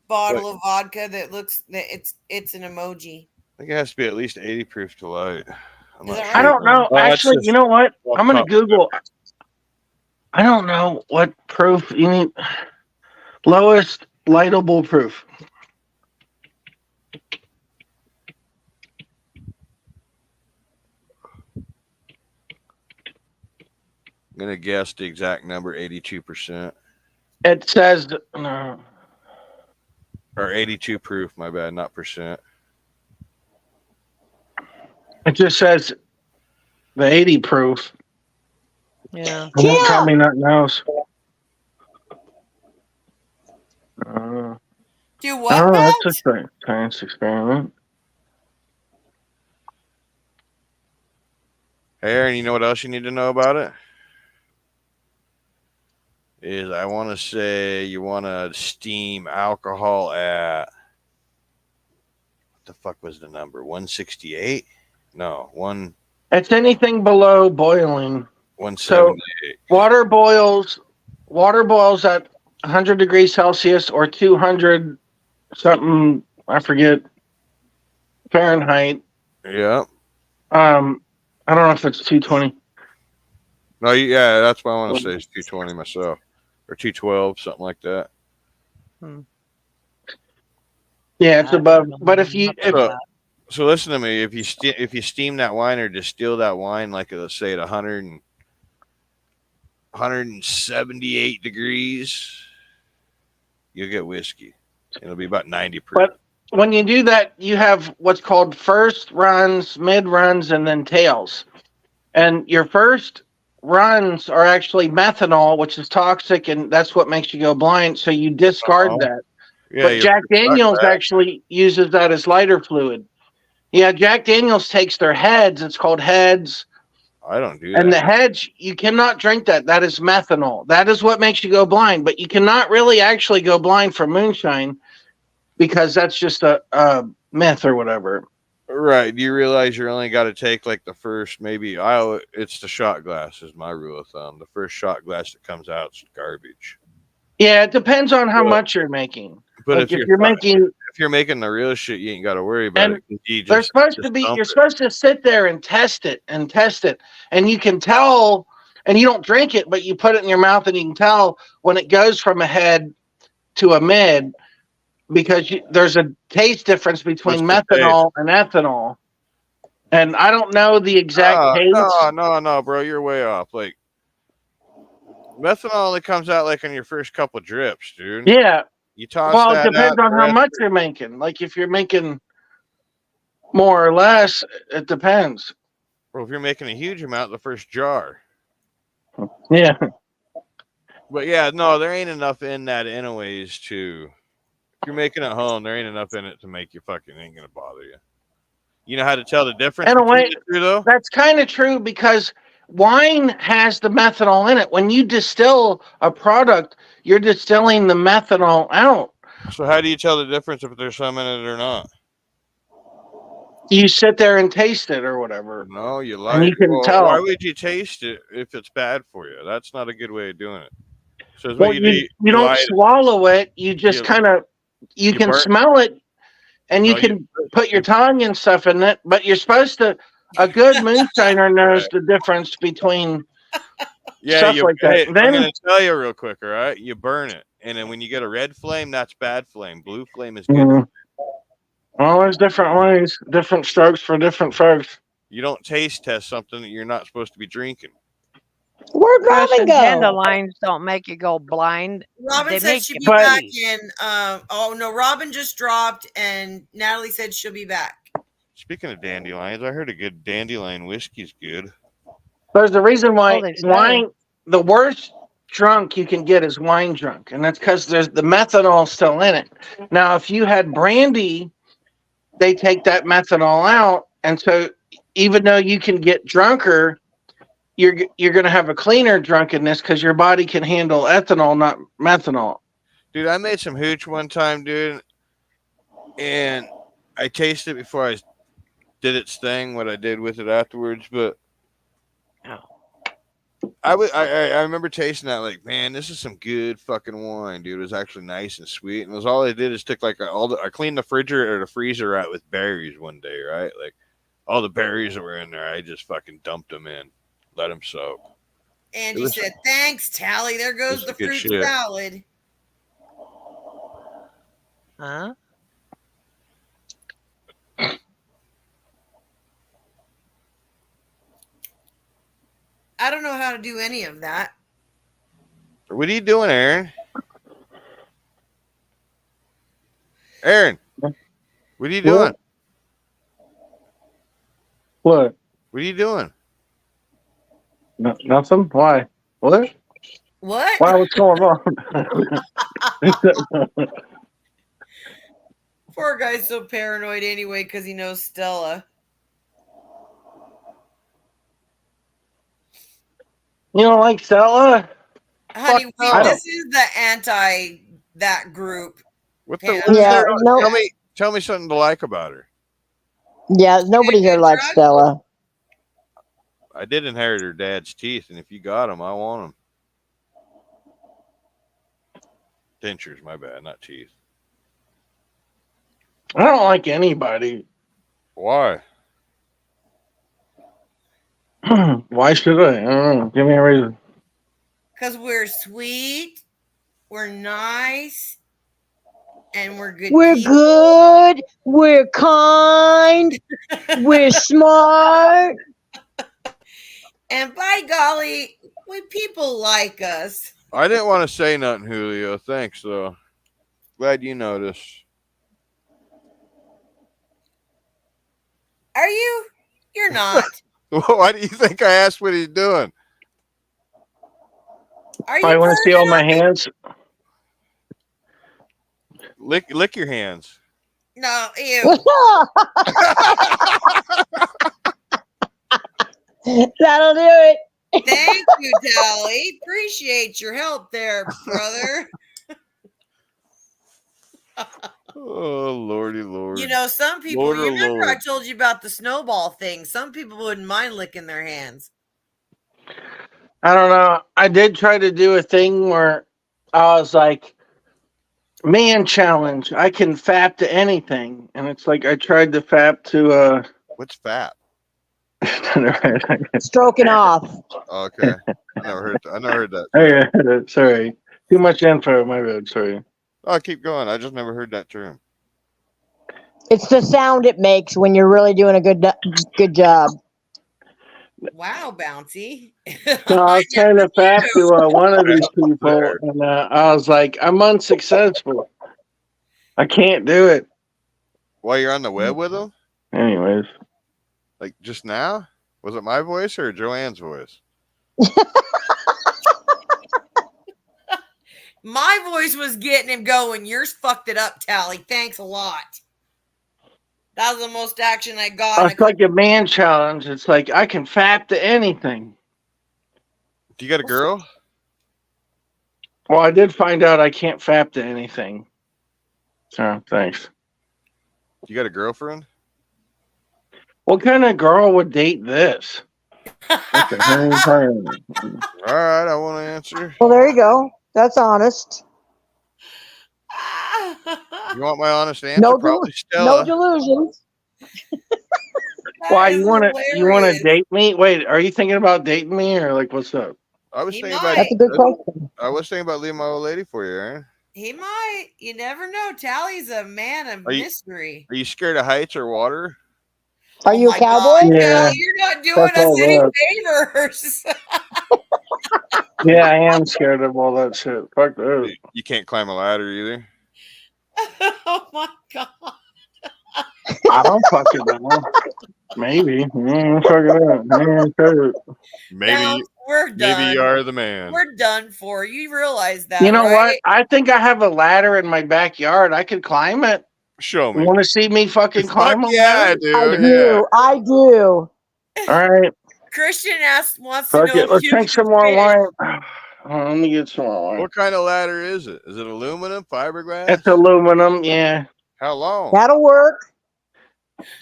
bottle of vodka that looks that it's an emoji. I think it has to be at least 80 proof to light. I'm Is not that sure. I right? don't know. Well, that's Actually, just you know what? off I'm gonna top. Google. I don't know what proof you need. Lowest lightable proof. I'm gonna guess the exact number, 82%. It says no. Or 82 proof, my bad, not percent. It just says the 80 proof. Yeah. It won't tell me nothing else. Do I what? don't know. Pat? That's a science experiment. Hey, Aaron, you know what else you need to know about it? Is I want to say you want to steam alcohol at what the fuck was the number? 168? No, It's anything below boiling. 178. Water boils at 100 degrees Celsius or 200 something, I forget, Fahrenheit. Yeah. I don't know if it's 220. No, yeah, that's what I want to say is 220 myself. Or 212, something like that. Yeah, it's above. But if So listen to me. If you steam that wine or distill that wine, like let's say at 178 degrees, you'll get whiskey. It'll be about 90 proof. But when you do that, you have what's called first runs, mid runs, and then tails. And your first runs are actually methanol, which is toxic, and that's what makes you go blind. So you discard that. Yeah, but Jack Daniels actually uses that as lighter fluid. Yeah, Jack Daniels takes their heads. It's called heads. I don't do And that. the heads, you cannot drink that. That is methanol. That is what makes you go blind. But you cannot really actually go blind from moonshine because that's just a myth or whatever. Right. You realize you only got to take like the first, maybe it's the shot glass is my rule of thumb. The first shot glass that comes out is garbage. Yeah, it depends on how But, much you're making. but Like if you're making, if you're making the real shit, you ain't got to worry about and it. You they're just supposed to be, dump you're it. supposed to sit there and test it, and you can tell, and you don't drink it, but you put it in your mouth, and you can tell when it goes from a head to a mid because there's a taste difference between What's the taste? methanol and ethanol. And I don't know the exact taste. No, bro, you're way off. Like methanol only comes out like on your first couple drips, dude. Yeah. You toss Well, it that depends out. on The how rest much you're making. Like if you're making more or less, it depends. Well, if you're making a huge amount, the first jar. Yeah. But yeah, no, there ain't enough in that anyways to. If you're making it home, there ain't enough in it to make you fucking ain't gonna bother you. You know how to tell the difference In a between way, the two, though. that's kind of true because wine has the methanol in it. When you distill a product, you're distilling the methanol out. So how do you tell the difference if there's some in it or not? You sit there and taste it or whatever, No, you and liar. you can Well, why tell. would you taste it if it's bad for you? That's not a good way of doing it. So it's what Well, you do. you You don't light it. swallow it. You just You kind of you you can burn. smell it, and you No, you. can put your tongue and stuff in it. But you're supposed to. A good moonshiner knows Right. the difference between Yeah, stuff you. like that. Hey, I'm Then gonna tell you real quick. All right, you burn it, and then when you get a red flame, that's bad flame. Blue flame is good. well, there's different ways, different strokes for different folks. You don't taste test something that you're not supposed to be drinking. Where'd Robin Cushion go? dandelions don't make you go blind. Robin They said make she'd you be But back see. in. Oh no, Robin just dropped, and Natalie said she'll be back. Speaking of dandelions, I heard a good dandelion whiskey's good. there's a reason Oh, why they say. wine, the worst drunk you can get is wine drunk, and that's because there's the methanol still in it. Now, if you had brandy, they take that methanol out, and so even though you can get drunker, you're going to have a cleaner drunkenness because your body can handle ethanol, not methanol. Dude, I made some hooch one time, dude, and I tasted it before I did its thing, what I did with it afterwards, but Oh. I remember tasting that like, man, this is some good fucking wine, dude. It was actually nice and sweet, and it was all I did is took like I cleaned the refrigerator or the freezer out with berries one day, right? Like all the berries that were in there, I just fucking dumped them in, let them soak. Angie was- said, "Thanks, Tally. There goes was the good fruit shit. salad." Huh? I don't know how to do any of that. What are you doing, Aaron? Aaron, what are you doing? What? What are you doing? Nothing. Why? What? What? Why? What's going on? Poor guy's so paranoid anyway because he knows Stella. You don't like Stella? Honey, Fuck no. this is the anti that group. What Yeah. the? Yeah, no. Tell me something to like about her. Yeah, nobody here likes Drug? Stella. I did inherit her dad's teeth, and if you got them, I want them. Dentures, my bad, not teeth. I don't like anybody. Why? Why should I? I don't know. Give me a reason. Because we're sweet, we're nice, and we're good We're people. good. We're kind. We're smart. And by golly, when people like us. I didn't want to say nothing, Julio. Thanks, though. Glad you noticed. Are you? You're not. Why do you think I asked what he's doing? Are you? I want to see all my burning on me? hands. Lick your hands. No, ew. That'll do it. Thank you, Tally. Appreciate your help there, brother. Oh lordy lord. You know, some people. Lord, You oh, remember I Lord. told you about the snowball thing. Some people wouldn't mind licking their hands. I don't know. I did try to do a thing where I was like, man challenge. I can fap to anything. And it's like I tried to fap to What's fat? Stroking off. Oh, okay. I never heard that term. Okay, sorry. Too much info, my bad, sorry. Oh, keep going. I just never heard that term. It's the sound it makes when you're really doing a good job. Wow, Bouncy. So I I was trying never to fap knew. to one of these Fat was people, there. and I was like, I'm unsuccessful. I can't do it. While you're on the web with them? Anyways. Like just now? Was it my voice or Joanne's voice? My voice was getting him going. Yours fucked it up, Tally. Thanks a lot. That was the most action I got. It's like a man challenge. It's like I can fap to anything. Do you got a girl? Well, I did find out I can't fap to anything. So thanks. You got a girlfriend? What kind of girl would date this? Okay. All right, I want to answer. Well, there you go. That's honest. You want my honest answer? No, Probably no Stella. delusions. Why is you want to hilarious. date me? Wait, are you thinking about dating me or like what's up? I was He thinking about. That's a good question. I was thinking about leaving my old lady for you, Aaron. He might. You never know. Tally's a man of Are you- mystery. Are you scared of heights or water? Are you a my cowboy? God, Yeah. Tally, you're not doing Fuck us all any that. favors. Yeah, I am scared of all that shit. Fuck that. You can't climb a ladder either. Oh my God. I don't fucking know. Maybe. Fuck it up. Maybe We're done. maybe you are the man. We're done for. You realize that, You know right? what? I think I have a ladder in my backyard. I could climb it. Show me. You want to see me fucking Fuck climb a yeah, I ladder? do. I Yeah. do. I do. All right. Christian wants to Fuck know it. if Let's you drink can some more fish. wine. Let me get some more wine. What kind of ladder is it? Is it aluminum, fiberglass? It's aluminum. Yeah. How long? That'll work.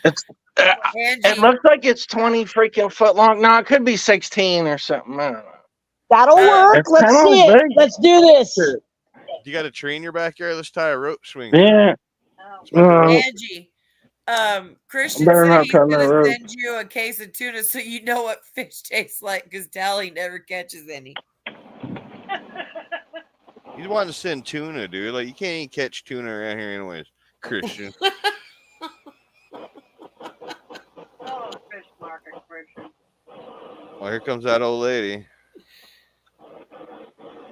It's. Angie, It looks like it's 20 freaking foot long. No, it could be 16 or something. I don't know. That'll work. It's Let's kinda see it. big. Let's do this. You got a tree in your backyard? Let's tie a rope swing. Yeah. Angie, Christian Better said not he's tell no gonna rope. send you a case of tuna so you know what fish tastes like because Tally never catches any. He's wanting to send tuna, dude. Like you can't even catch tuna around here, anyways. Christian. Well, here comes that old lady.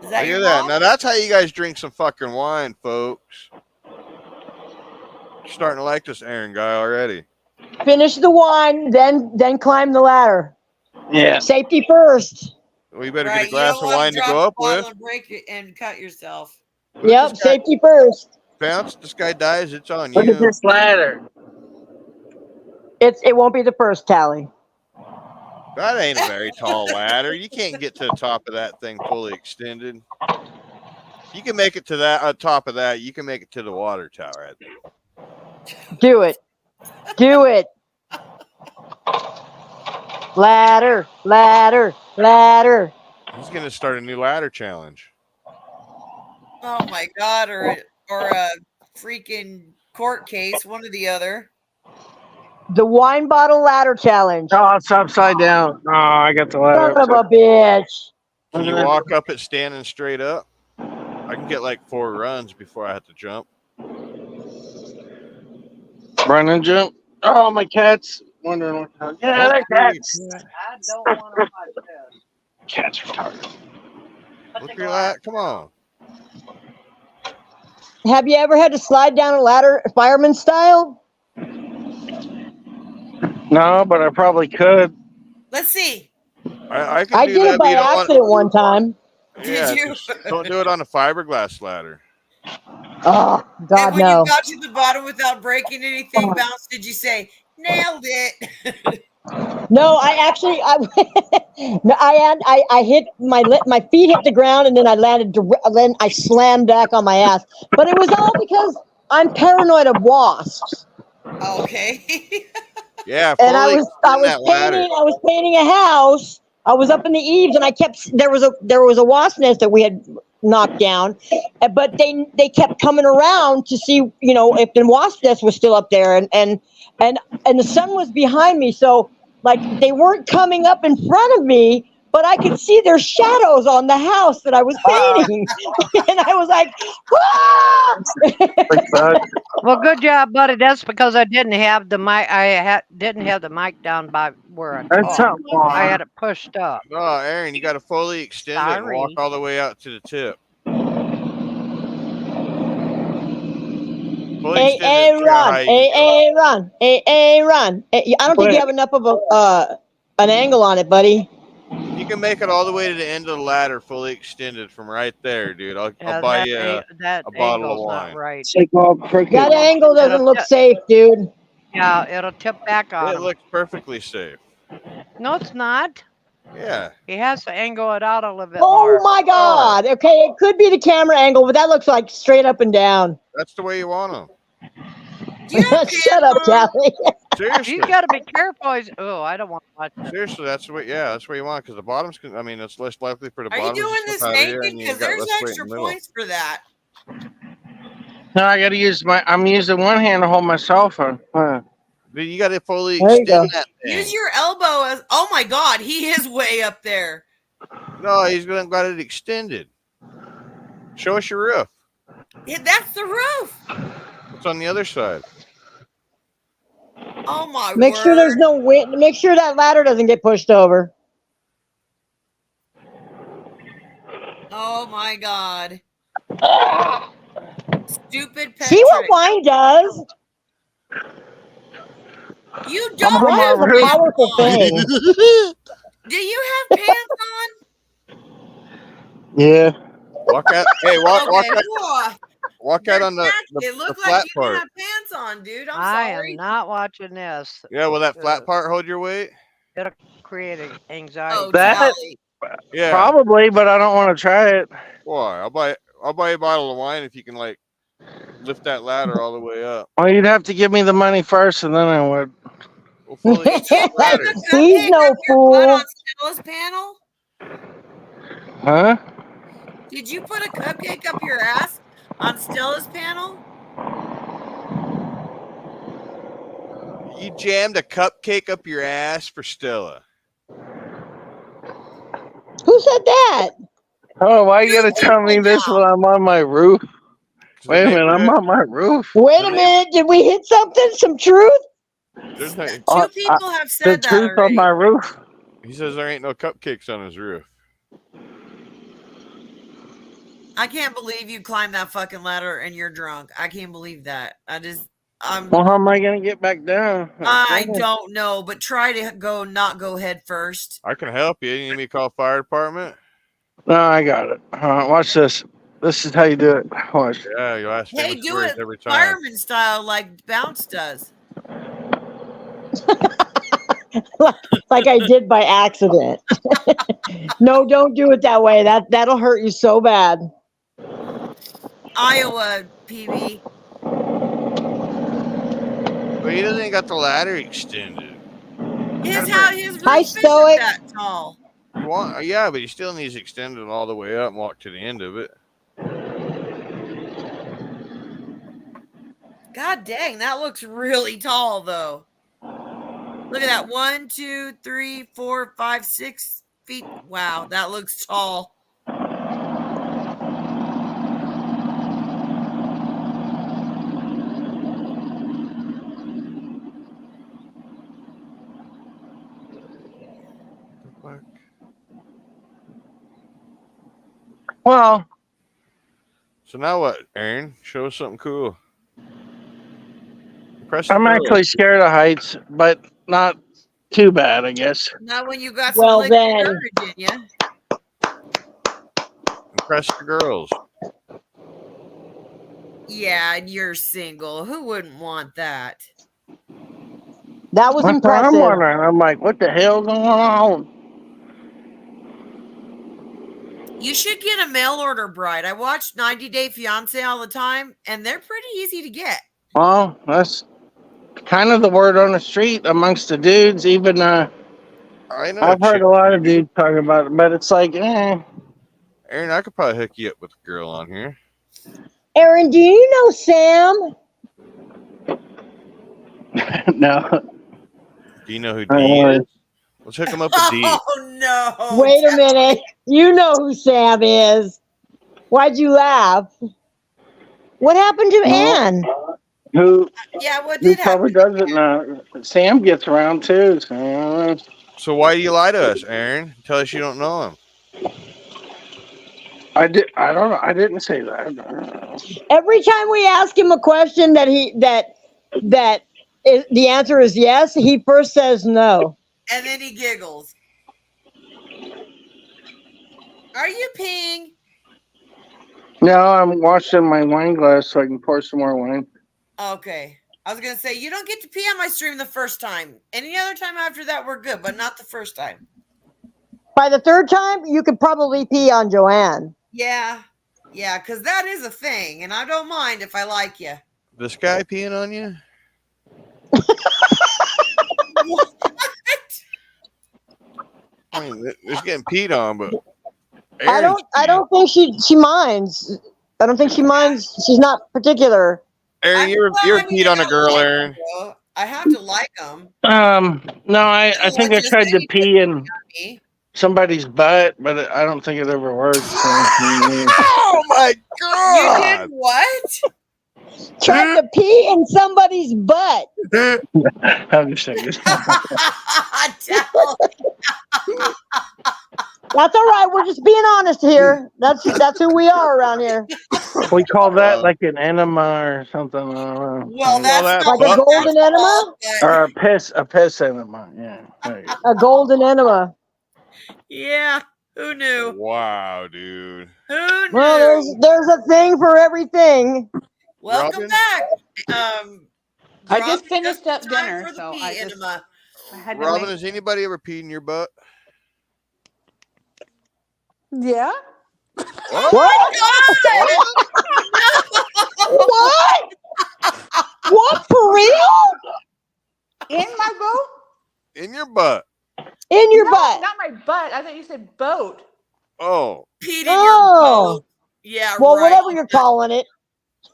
Is that Look your at that. mom? Now that's how you guys drink some fucking wine, folks. You're starting to like this Aaron guy already. Finish the wine, then climb the ladder. Yeah. Safety first. Well, you better Right, get a glass of wine to drop go the up with. bottle and break it and cut yourself. Yep, This guy safety first. bounce. This guy dies. It's on Look at you. this ladder. It won't be the first tally. That ain't a very tall ladder. You can't get to the top of that thing fully extended. You can make it to that top of that. You can make it to the water tower. I think. Do it. Do it. Ladder, ladder, ladder. He's gonna start a new ladder challenge. Oh my God, or a freaking court case, one or the other. The wine bottle ladder challenge. Oh, it's upside down. Oh, I got the ladder Son of upside a bitch. Can you walk up it standing straight up? I can get like 4 runs before I have to jump. Run and jump. Oh, my cat's wondering what the hell. Yeah, they're cats. I don't want to fight this. Cats retarded. Look at that. Come on. Have you ever had to slide down a ladder fireman style? No, but I probably could. Let's see. I can I do did that, it but by you don't accident one time. Yeah, Did you? just don't do it on a fiberglass ladder. Oh, And God, when no. you got to the bottom without breaking anything, Bounce, did you say, nailed it? No, I actually, no, I hit my feet hit the ground and then I landed, then I slammed back on my ass. But it was all because I'm paranoid of wasps. Okay. Yeah, And fully extend that ladder. I was painting a house. I was up in the eaves, and I kept there was a wasp nest that we had knocked down, but they kept coming around to see, if the wasp nest was still up there, and the sun was behind me, so like they weren't coming up in front of me, but I could see their shadows on the house that I was painting, and I was like, ah! Well, good job, buddy. That's because I didn't have the mic. Didn't have the mic down by where I That's talk. not I had far. it pushed up. No, Aaron, you got to fully extend it and walk Sorry. all the way out to the tip. Fully extend it to how high you can go. Run, run. I don't think you But have enough of an angle on it, buddy. If you can make it all the way to the end of the ladder, fully extended from right there, dude, I'll Yeah, buy you that a bottle of angle's not wine. right. it's like all crooked. That angle It'll doesn't look tip, safe, dude. yeah, it'll tip back on It him. looks perfectly safe. No, it's not. Yeah. He has to angle it out a little bit Oh more. my God. Okay, it could be the camera angle, but that looks like straight up and down. That's the way you want them. Do you have Shut pants up, on? Callie. Seriously. You got to be careful. Oh, I don't want to watch that. Seriously, that's the way. Yeah, that's what you want because the bottoms can. I mean, it's less likely for the Are you bottoms doing to this slip out of here, naked? and you Because got there's less weight in extra the middle. points for that. No, I got to use I'm using one hand to hold my cell phone. But you got to fully There you extend go. that Use thing. your elbow as. Oh my God, he is way up there. No, he's gonna got it extended. Show us your roof. Yeah, that's the roof. It's on the other side. Oh my Make sure there's word. no wind. Make sure that ladder doesn't get pushed over. Oh my God. Stupid pet See what trick. wine does? You I'm don't on Wine my have is a roof. pants powerful on. thing. Do you have pants on? Yeah. Walk out. Hey, walk Okay. out. Whoa. Walk Your out on the jacket looked like flat you part. didn't have pants on, dude. I'm I am sorry. not watching this. Yeah, will that flat part hold your weight? It'll create anxiety Oh, for me. That Tally. Yeah. probably, but I don't want to try it. Why? I'll buy you a bottle of wine if you can like lift that ladder all the way up. Well, you'd have to give me the money first, and then I would. We'll fully Did you extend the put ladder. the He's cupcake no up your butt on fool. Stella's panel? Huh? Did you put a cupcake up your ass on Stella's panel? You jammed a cupcake up your ass for Stella. Who said that? Oh, why you Two gotta tell me people this now. when I'm on my roof? 'Cause Wait the a minute, I'm neighborhood. on my roof. Wait The a minute. Did we hit something? Some truth? There's no. Two people have The said that truth on my already. roof. He says there ain't no cupcakes on his roof. I can't believe you climbed that fucking ladder and you're drunk. I can't believe that. Well, how am I gonna get back down? I don't know, but try to not go head first. I can help you. You need me to call fire department? No, I got it. Watch this. This is how you do it. Watch. Yeah, your last Hey, famous do words it every time. fireman style like Bounce does. Like I did by accident. No, don't do it that way. That'll hurt you so bad. Iowa PB. But he doesn't even got the ladder extended. His Hi, roof isn't Stoic. that tall. You want, yeah, but he still needs extended all the way up and walk to the end of it. God dang, that looks really tall though. Look at that. 1, 2, 3, 4, 5, 6 feet. Wow, that looks tall. Well, So now what, Aaron? Show us something cool. Press the I'm girls. actually scared of heights, but not too bad, I guess. Not when you got Well, some liquid then. courage in you. Impress the girls. Yeah, and you're single. Who wouldn't want that? That was That's what I'm impressive. wondering. I'm like, what the hell going on? You should get a mail order bride. I watch 90 Day Fiance all the time, and they're pretty easy to get. Well, that's kind of the word on the street amongst the dudes. Even I know. I've heard a lot of dudes talking about it, but it's like, Aaron, I could probably hook you up with a girl on here. Aaron, do you know Sam? no. Do you know who D is? Let's hook him up with D. Oh no! Wait a minute. You know who Sam is. Why'd you laugh? What happened to Ann? Who? Yeah, what Who did probably happen? doesn't know? Sam gets around too. So, So why do you lie to us, Aaron? Tell us you don't know him. I did. I don't know. I didn't say that. Every time we ask him a question that the answer is yes, he first says no. And then he giggles. Are you peeing? No, I'm washing my wine glass so I can pour some more wine. Okay. I was going to say, you don't get to pee on my stream the first time. Any other time after that, we're good, but not the first time. By the third time, you could probably pee on Joanne. Yeah. Yeah, because that is a thing, and I don't mind if I like you. This guy peeing on you? What? I mean, it's getting peed on, but I don't think she minds. I don't think she minds. She's not particular. Aaron, you're peed on a girl, Aaron. I have to like them. No, I think I tried to pee in somebody's butt, but I don't think it ever worked. Oh my god! You did what? Tried to pee in somebody's butt. I'm just saying. That's all right. We're just being honest here. That's who we are around here. We call that like an enema or something. I don't know. Well, that's like a golden enema? Or a piss enema. Yeah. A golden enema. Yeah. Who knew? Wow, dude. Who knew? Well, there's a thing for everything. Welcome Robin? back. I just Robin, finished up time dinner, for the so pee I just enema. I had to Robin, make. has anybody ever peed in your butt? Yeah. What? What? What? What, for real? In my boat? In your butt? In your No, butt? not my butt. I thought you said boat. Oh. Peed in Oh. your boat. Yeah, Well, right. whatever you're calling it.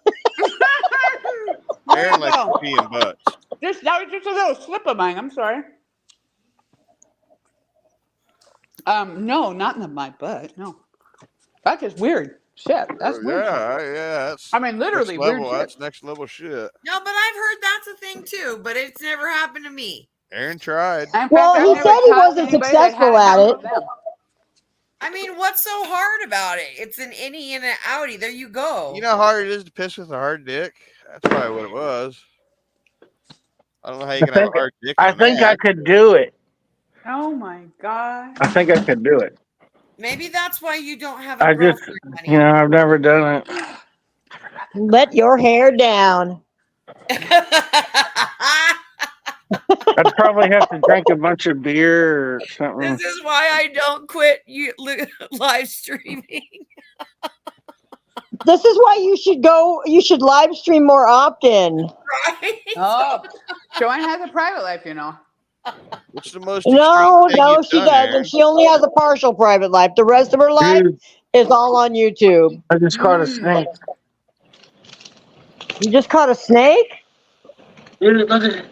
There Aaron you likes to go. pee in butts. That was just a little slip of mine. I'm sorry. No, not in my butt. No, that's just weird shit. That's weird. Yeah, that's. I mean, literally next level. weird shit. That's next level shit. No, but I've heard that's a thing too, but it's never happened to me. Aaron tried. In fact, Well, I've he never said he talked to wasn't anybody that successful had at it it. done with them. I mean, what's so hard about it? It's an innie and an outie. There you go. You know how hard it is to piss with a hard dick? That's probably what it was. I don't know how you can have a hard dick. I think I could do it. Oh my god. I think I could do it. Maybe that's why you don't have a I just, girlfriend, honey. I've never done it. Let your hair down. I'd probably have to drink a bunch of beer or something. This is why I don't quit live streaming. This is why you should live stream more often. Right? Oh, Joanne has a private life, you know. What's the most No, extreme thing you've she done, doesn't. Aaron? She only has a partial private life. The rest of her life Dude, is all on YouTube. I just caught a snake. You just caught a snake? Dude, look at it.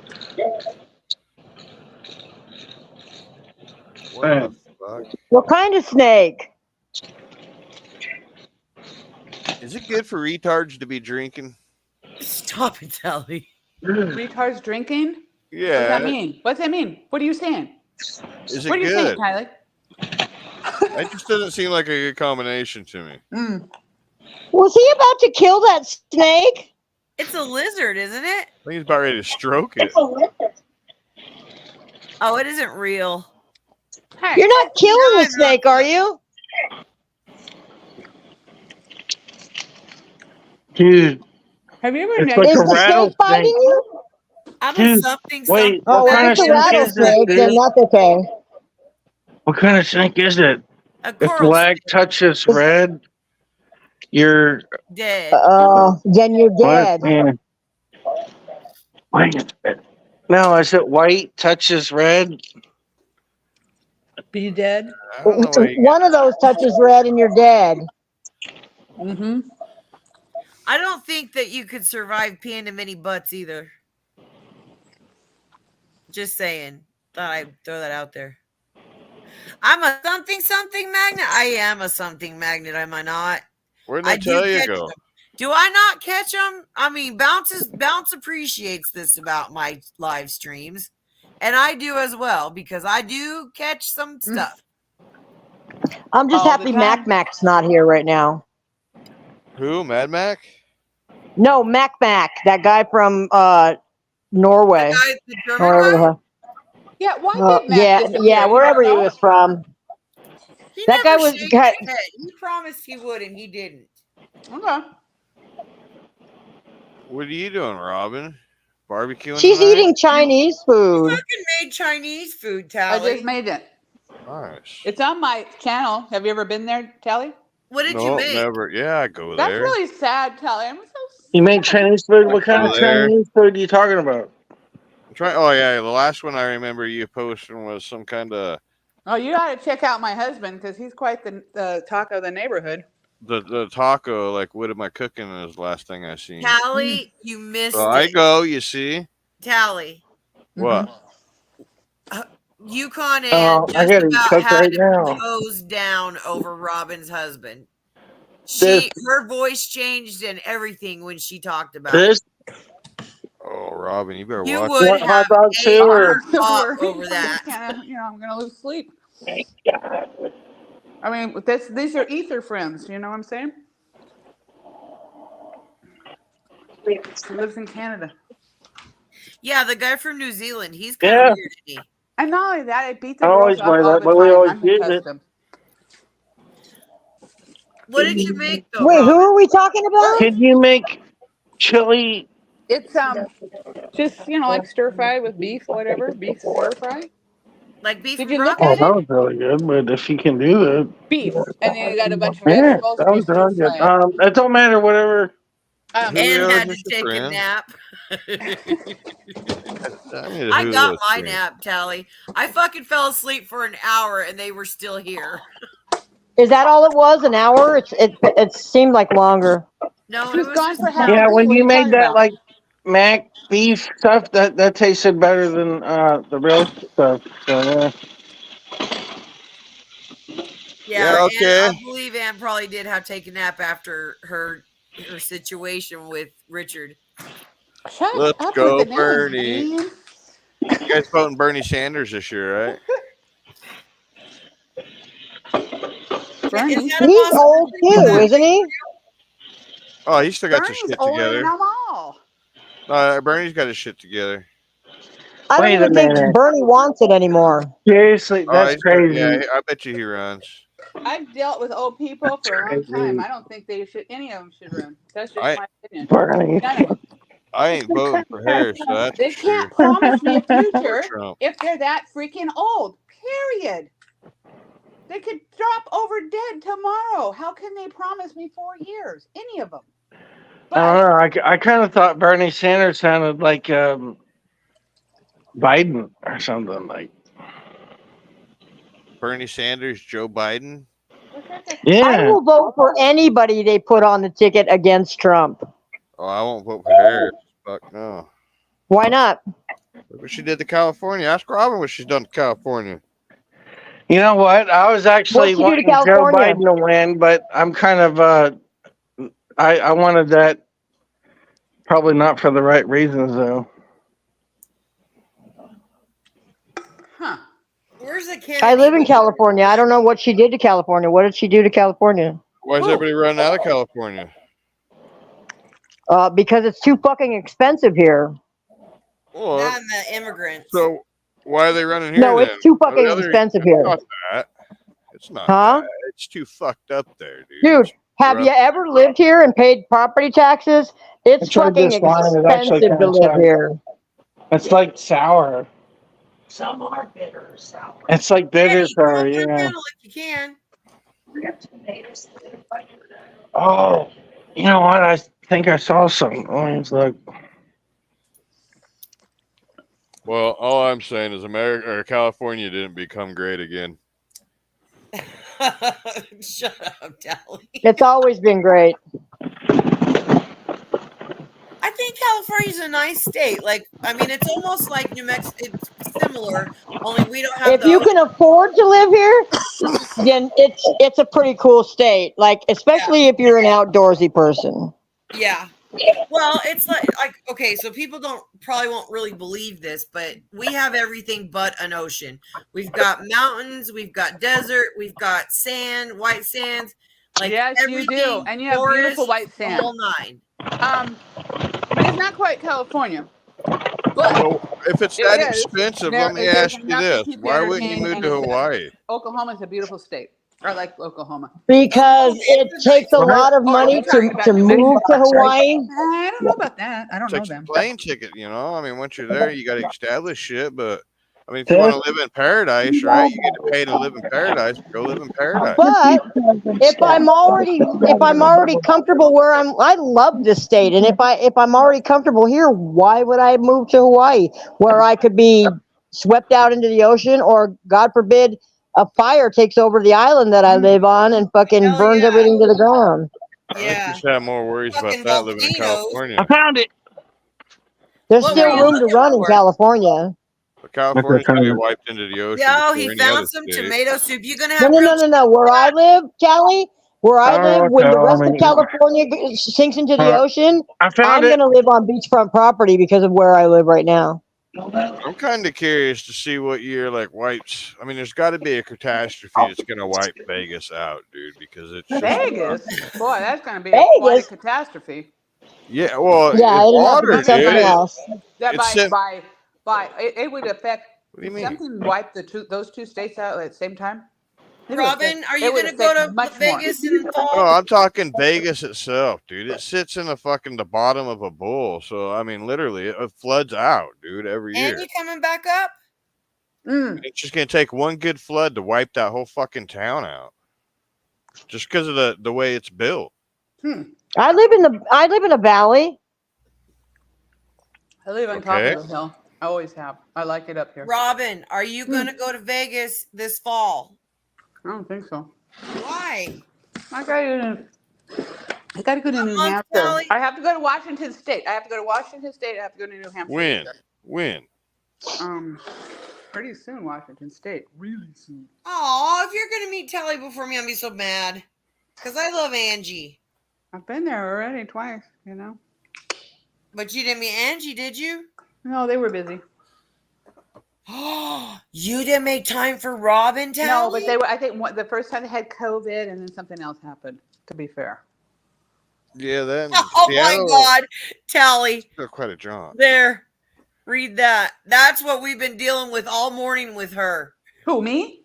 What the fuck? What kind of snake? Is it good for retards to be drinking? Stop it, Sally. Retards drinking? What does Yeah. that mean? What's that mean? What are you saying? Is it What are you saying, good? Kylie? It just doesn't seem like a good combination to me. Was he about to kill that snake? It's a lizard, isn't it? I think he's about ready to stroke it. Oh, it isn't real. Hey, You're not killing the snake, are you? Dude, have you ever it's noticed? like Is a the snake rattlesnake. biting you? I'm a Dude, something. wait, something. Oh, what well, kind if of it's a snake is this, rattlesnake, then dude? that's okay. What kind of snake is it? A If coral black snake touches red, you're dead. Then you're what? dead. Yeah. Wait. No, is it white touches red? Be dead. I don't know why you One of those touches red and you're dead. Mm-hmm. I don't think that you could survive peeing in many butts either. Just saying. Thought I'd throw that out there. I'm a something magnet. I am a something magnet, am I not? Where'd I they do tell you catch go? them. Do I not catch them? I mean, Bounce appreciates this about my live streams, and I do as well because I do catch some stuff. I'm just All the happy time. Mac's not here right now. Who? Mad Mac? No, Mac, that guy from The Norway. guy, the Or drummer wherever the guy, hell. Yeah, why did Mac Yeah, disappear? You wherever don't he know? was from. he That guy never was shaved his head. He promised he would, and he didn't. Okay. What are you doing, Robin? Barbecuing She's tonight? eating Chinese You food. fucking made Chinese food, I Tally. just made it. Nice. It's on my channel. Have you ever been there, Tally? What did you No, make? never. Yeah, I go That's there. really sad, Tally. I'm so You make Chinese food? What kind Go of there. Chinese food are you talking about? I'm trying. Oh yeah, the last one I remember you posting was some kind of Oh, you ought to check out my husband because he's quite the talk of the neighborhood. the taco. Like, what am I cooking? Is the last thing I seen. Tally, you missed So I it. go. You see Tally, what? Yukon Ann I just gotta about cook had right to now. close down over Robin's husband. This, Her voice changed and everything when she talked about this, Oh, Robin, you better it. You watch. would what hot have dog ate too, or? her up Worried. over I'm that. just kind of, I'm gonna lose sleep. I mean, these are ether friends. You know what I'm saying? He lives in Canada. Yeah, the guy from New Zealand. He's kind Yeah, of weird, isn't he? And not only that, I beat the I always girls up buy all that, the but we time. always I'm use it. accustomed. What did you make though, Wait, who Robin? are we talking about? Can you make chili? It's just like stir fry with beef, whatever beef stir fry. Like beef Did and you look Oh, at broccoli? that it? was really good. But if you can do that, Beef, and then you got a bunch of yeah, vegetables, that and you was stir really good. fry it. It don't matter, whatever. Who And are had to just your take a friends? nap. I mean, I who got those my friends? nap, Tally. I fucking fell asleep for an hour and they were still here. Is that all it was? An hour? It seemed like longer. No, She it was was gone just for an half Yeah, a hour. day. when What are you you made talking that about? like mac beef stuff, that tasted better than the real stuff. So, yeah. Yeah, Yeah, and I okay. believe Ann probably did have to take a nap after her situation with Richard. Shut Let's up with go, the names, Bernie. man. You guys voting Bernie Sanders this year, right? Is Bernie. that a He's old possibility? Is too, that isn't he? Oh, he still got his Bernie's shit older than together. them all. Bernie's got his shit together. I don't Wait a even think minute. Bernie wants it anymore. Seriously, Oh, that's yeah, crazy. I bet you he runs. I've dealt with old people That's for a long time. crazy. I don't think any of them should run. That's just I my opinion. Bernie. None of them. I ain't voting for Harris, so that's They for sure. can't promise me a Or future Trump. if they're that freaking old. Period. They could drop over dead tomorrow. How can they promise me 4 years? Any of them. I But don't know. I kind of thought Bernie Sanders sounded like Biden or something like. Bernie Sanders, Joe Biden. I Yeah. will vote for anybody they put on the ticket against Trump. Oh, I won't vote for Harris. Fuck no. Why not? Look what she did to California. Ask Robin what she's done to California. You know what? I was actually What'd she do to wanting Joe California? Biden to win, but I'm kind of I wanted that probably not for the right reasons though. Huh. Where's the I Kennedy? live in California. I don't know what she did to California. What did she do to California? Why is everybody running out of California? Because it's too fucking expensive here. Well, Not the immigrants. so why are they running here No, then? it's too fucking The other- expensive It's here. not that. It's not Huh? that. It's too fucked up there, dude. Dude, have you ever lived here and paid property taxes? It's I tried fucking this wine. It actually expensive to kinda live sucks. here. It's like sour. Some are bitter sour. It's like bitter Hey, sour, go through yeah. panel if you can. Oh, you know what? I think I saw something. Oh, it's like, Well, all I'm saying is America or California didn't become great again. Shut up, Tally. It's always been great. I think California's a nice state. Like, I mean, it's almost like New Mexico. It's similar, only we don't have If the you ocean. can afford to live here, then it's a pretty cool state. Like especially if you're an outdoorsy person. Yeah. Well, it's like okay, so people probably won't really believe this, but we have everything but an ocean. We've got mountains, we've got desert, we've got sand, white sands, like Yes, you do, everything, and you have forest, beautiful white the sand. whole nine. But it's not quite California. But Well, if it's it that is. expensive, let me There's ask you enough to this: keep you why wouldn't you entertained, move and to it's Hawaii? Oklahoma's a beautiful state. I like Oklahoma. Because it It's a takes a nice- lot of Oh, money you're talking about to New move to Mexico, right? Hawaii. I don't know about that. I don't know Takes a them. plane ticket, you know. I mean, once you're there, you got to establish shit. But I mean, if you want to live in paradise, right? You get to pay to live in paradise. Go live in paradise. But if I'm already comfortable where I love this state, and if I'm already comfortable here, why would I move to Hawaii where I could be swept out into the ocean, or God forbid, a fire takes over the island that I live on and fucking Hell burns yeah. everything to the ground? I think you Yeah. should have more worries about Fucking that living in volcanoes. California. I found it. There's What were still you room to looking run in for? California. But California's gonna get wiped into the ocean Yeah, before he any other found some state. tomato soup. You gonna No, have no, grilled no, no, no. Where I live, Callie, where I live, Oh, when the rest of Tommy. California sinks into the ocean, I found I'm it. going to live on beachfront property because of where I live right now. I'm kind of curious to see what year like wipes. I mean, there's got to be a catastrophe that's gonna wipe Vegas out, dude, because it's just Vegas, boy, that's going to be quite a Vegas? catastrophe. yeah. Well, Yeah, if it'd have to be water, I mean, something dude, else. that it's sim- it would affect. What do you If mean? something wiped those two states out at the same time, Robin, are it you would gonna go affect to much more. Vegas in No, fall? I'm talking Vegas itself, dude. It sits in the bottom of a bowl. So I mean, literally, it floods out, dude, every And year. you coming back up? It's just gonna take one good flood to wipe that whole fucking town out, just because of the way it's built. I live in a valley. I live on top Okay. of the hill. I always have. I like it up here. Robin, are you gonna go to Vegas this fall? I don't think so. Why? I gotta go to New month, Hampshire. Sally? I have to go to Washington State. I have to go to Washington State. I have to go to New Hampshire. When? Pretty soon, Washington State. Really soon. Oh, if you're gonna meet Telly before me, I'll be so mad. Because I love Angie. I've been there already twice, you know. But you didn't meet Angie, did you? No, they were busy. Oh, you didn't make time for Robin, Telly? No, but they were. I think the first time they had COVID, and then something else happened. To be fair. Yeah, then Oh Seattle, my God, Telly. still quite a jaunt. There. Read that. That's what we've been dealing with all morning with her. Who, me?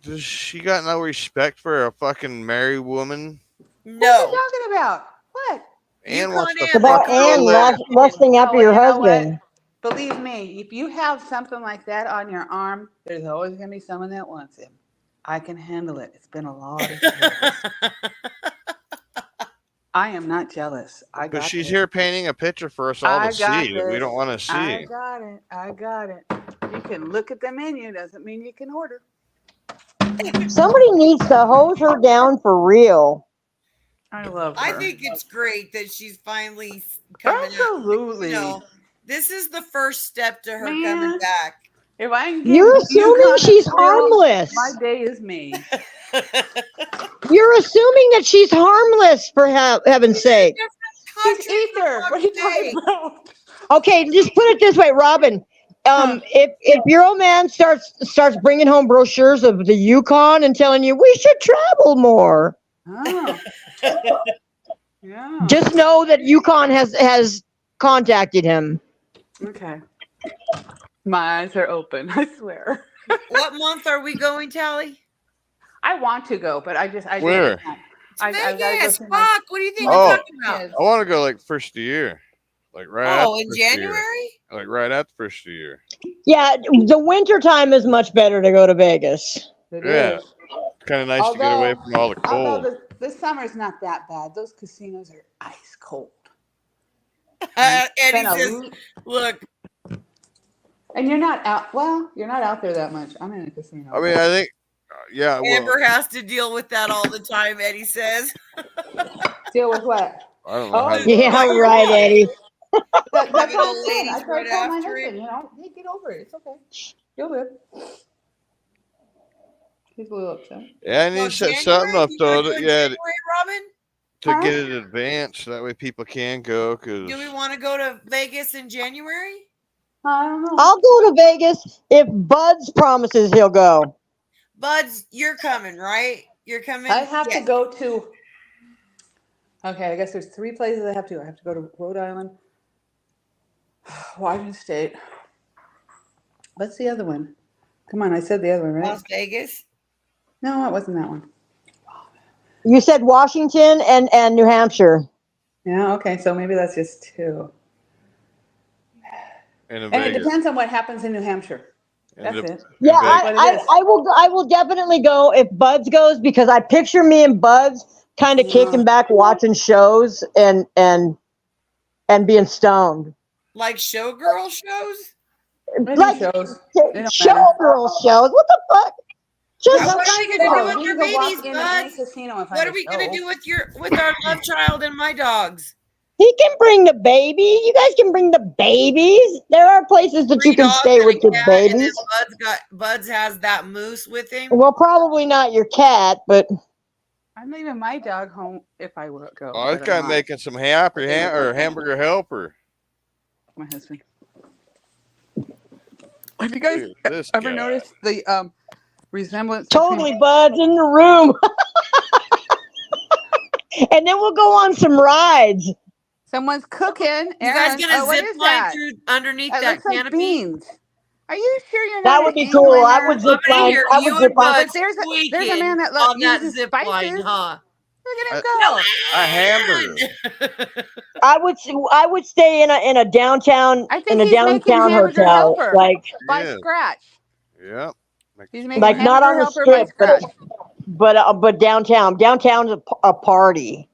Does she got no respect for a fucking married woman? What are No. you talking about? What? And You wants to can't It's about fucking Ann go there. lusting after Oh, your you know what? husband. Believe me, if you have something like that on your arm, there's always going to be someone that wants him. I can handle it. It's been a lot of years. I am not jealous. I But got she's this. here painting a picture for us all I to got see that we this. don't want to see. I got it. I got it. You can look at the menu. Doesn't mean you can order. Somebody needs to hose her down for real. I love her. I think it's great that she's finally coming out. Absolutely. You know, this is the first step to her coming Man. back. If I can get You're you assuming kind of she's thrilled, harmless. my day is made. You're assuming that she's harmless, for heaven's sake. She's ether. What are you talking about? Okay, just put it this way, Robin. If your old man starts bringing home brochures of the Yukon and telling you we should travel more, Oh. Yeah. just know that Yukon has contacted him. Okay. My eyes are open. I swear. What month are we going, Tally? I want to go, but I Where? just can't. It's I gotta go Vegas. see Fuck. What do you think Oh. I'm talking about? kids. I want to go like first of the year, like right. Oh, after in first of the year. January? Like right at the first of the year. Yeah, the winter time is much better to go to Vegas. It Yeah. is. kind of nice to get away from all the Although cold. the summer's not that bad. Those casinos are ice cold. And he Been a says, l- look, and you're not out. Well, you're not out there that much. I'm in a casino. I mean, I think, yeah, well, Amber has to deal with that all the time, Eddie says. Deal with what? I don't know how Oh, you. Yeah, right, Eddie. that's Having what I old said. ladies That's what right I told my after husband. it. You know, hey, get over it. It's okay. You'll live. He's a little upset. Yeah, I So need to set January, something up you though. want to go in Yeah, January, Robin? to Huh? get it advanced, so that way people can go. Cause Do we want to go to Vegas in January? I don't know. I'll go to Vegas if Buds promises he'll go. Buds, you're coming, right? You're coming? I have Yeah. to go to. Okay, I guess there's 3 places I have to go. I have to go to Rhode Island, Washington State. What's the other one? Come on, I said the other one, right? Las Vegas. No, it wasn't that one. You said Washington and New Hampshire. Yeah, okay, so maybe that's just 2. in And it Vegas, depends on what happens in New Hampshire. in That's the, it. Yeah, in Vegas. What it I, is. I will definitely go if Buds goes because I picture me and Buds kind of Yeah. kicking back watching shows and being stoned. Like showgirl shows? Maybe Like shows. It don't matter. showgirl shows. What the fuck? There's Just all What are we kinds of gonna do shows. with We your can go babies, walk into any Buds? casino and find What a are we gonna show. do with our love child and my dogs? he can bring the baby. You guys can bring the babies. There are places that 3 you can dogs stay and with a your cat, and babies. then Buds has that moose with him. Well, probably not your cat, but I'm leaving my dog home if I will go, Oh, this but I'm guy not. making some or hamburger helper. My husband. Have you guys Look at this ever guy. noticed the resemblance totally between? Buds in the room. And then we'll go on some rides. Someone's cooking. You guys Aaron, gonna what zip is line that? through underneath It that looks like canopy? beans. Are you sure you're That not would an be cool. I would Englander? zip I'm gonna line. hear I you would zip and line. Bud But there's a squeaking man that on that uses zip line, spices. huh? Look at him A, go. a hamburger. I would stay in a downtown I think he's making hamburger hotel, helper like by Yeah. scratch. Yep. He's making not hamburger on the helper by strip, scratch. but downtown. Downtown's a party.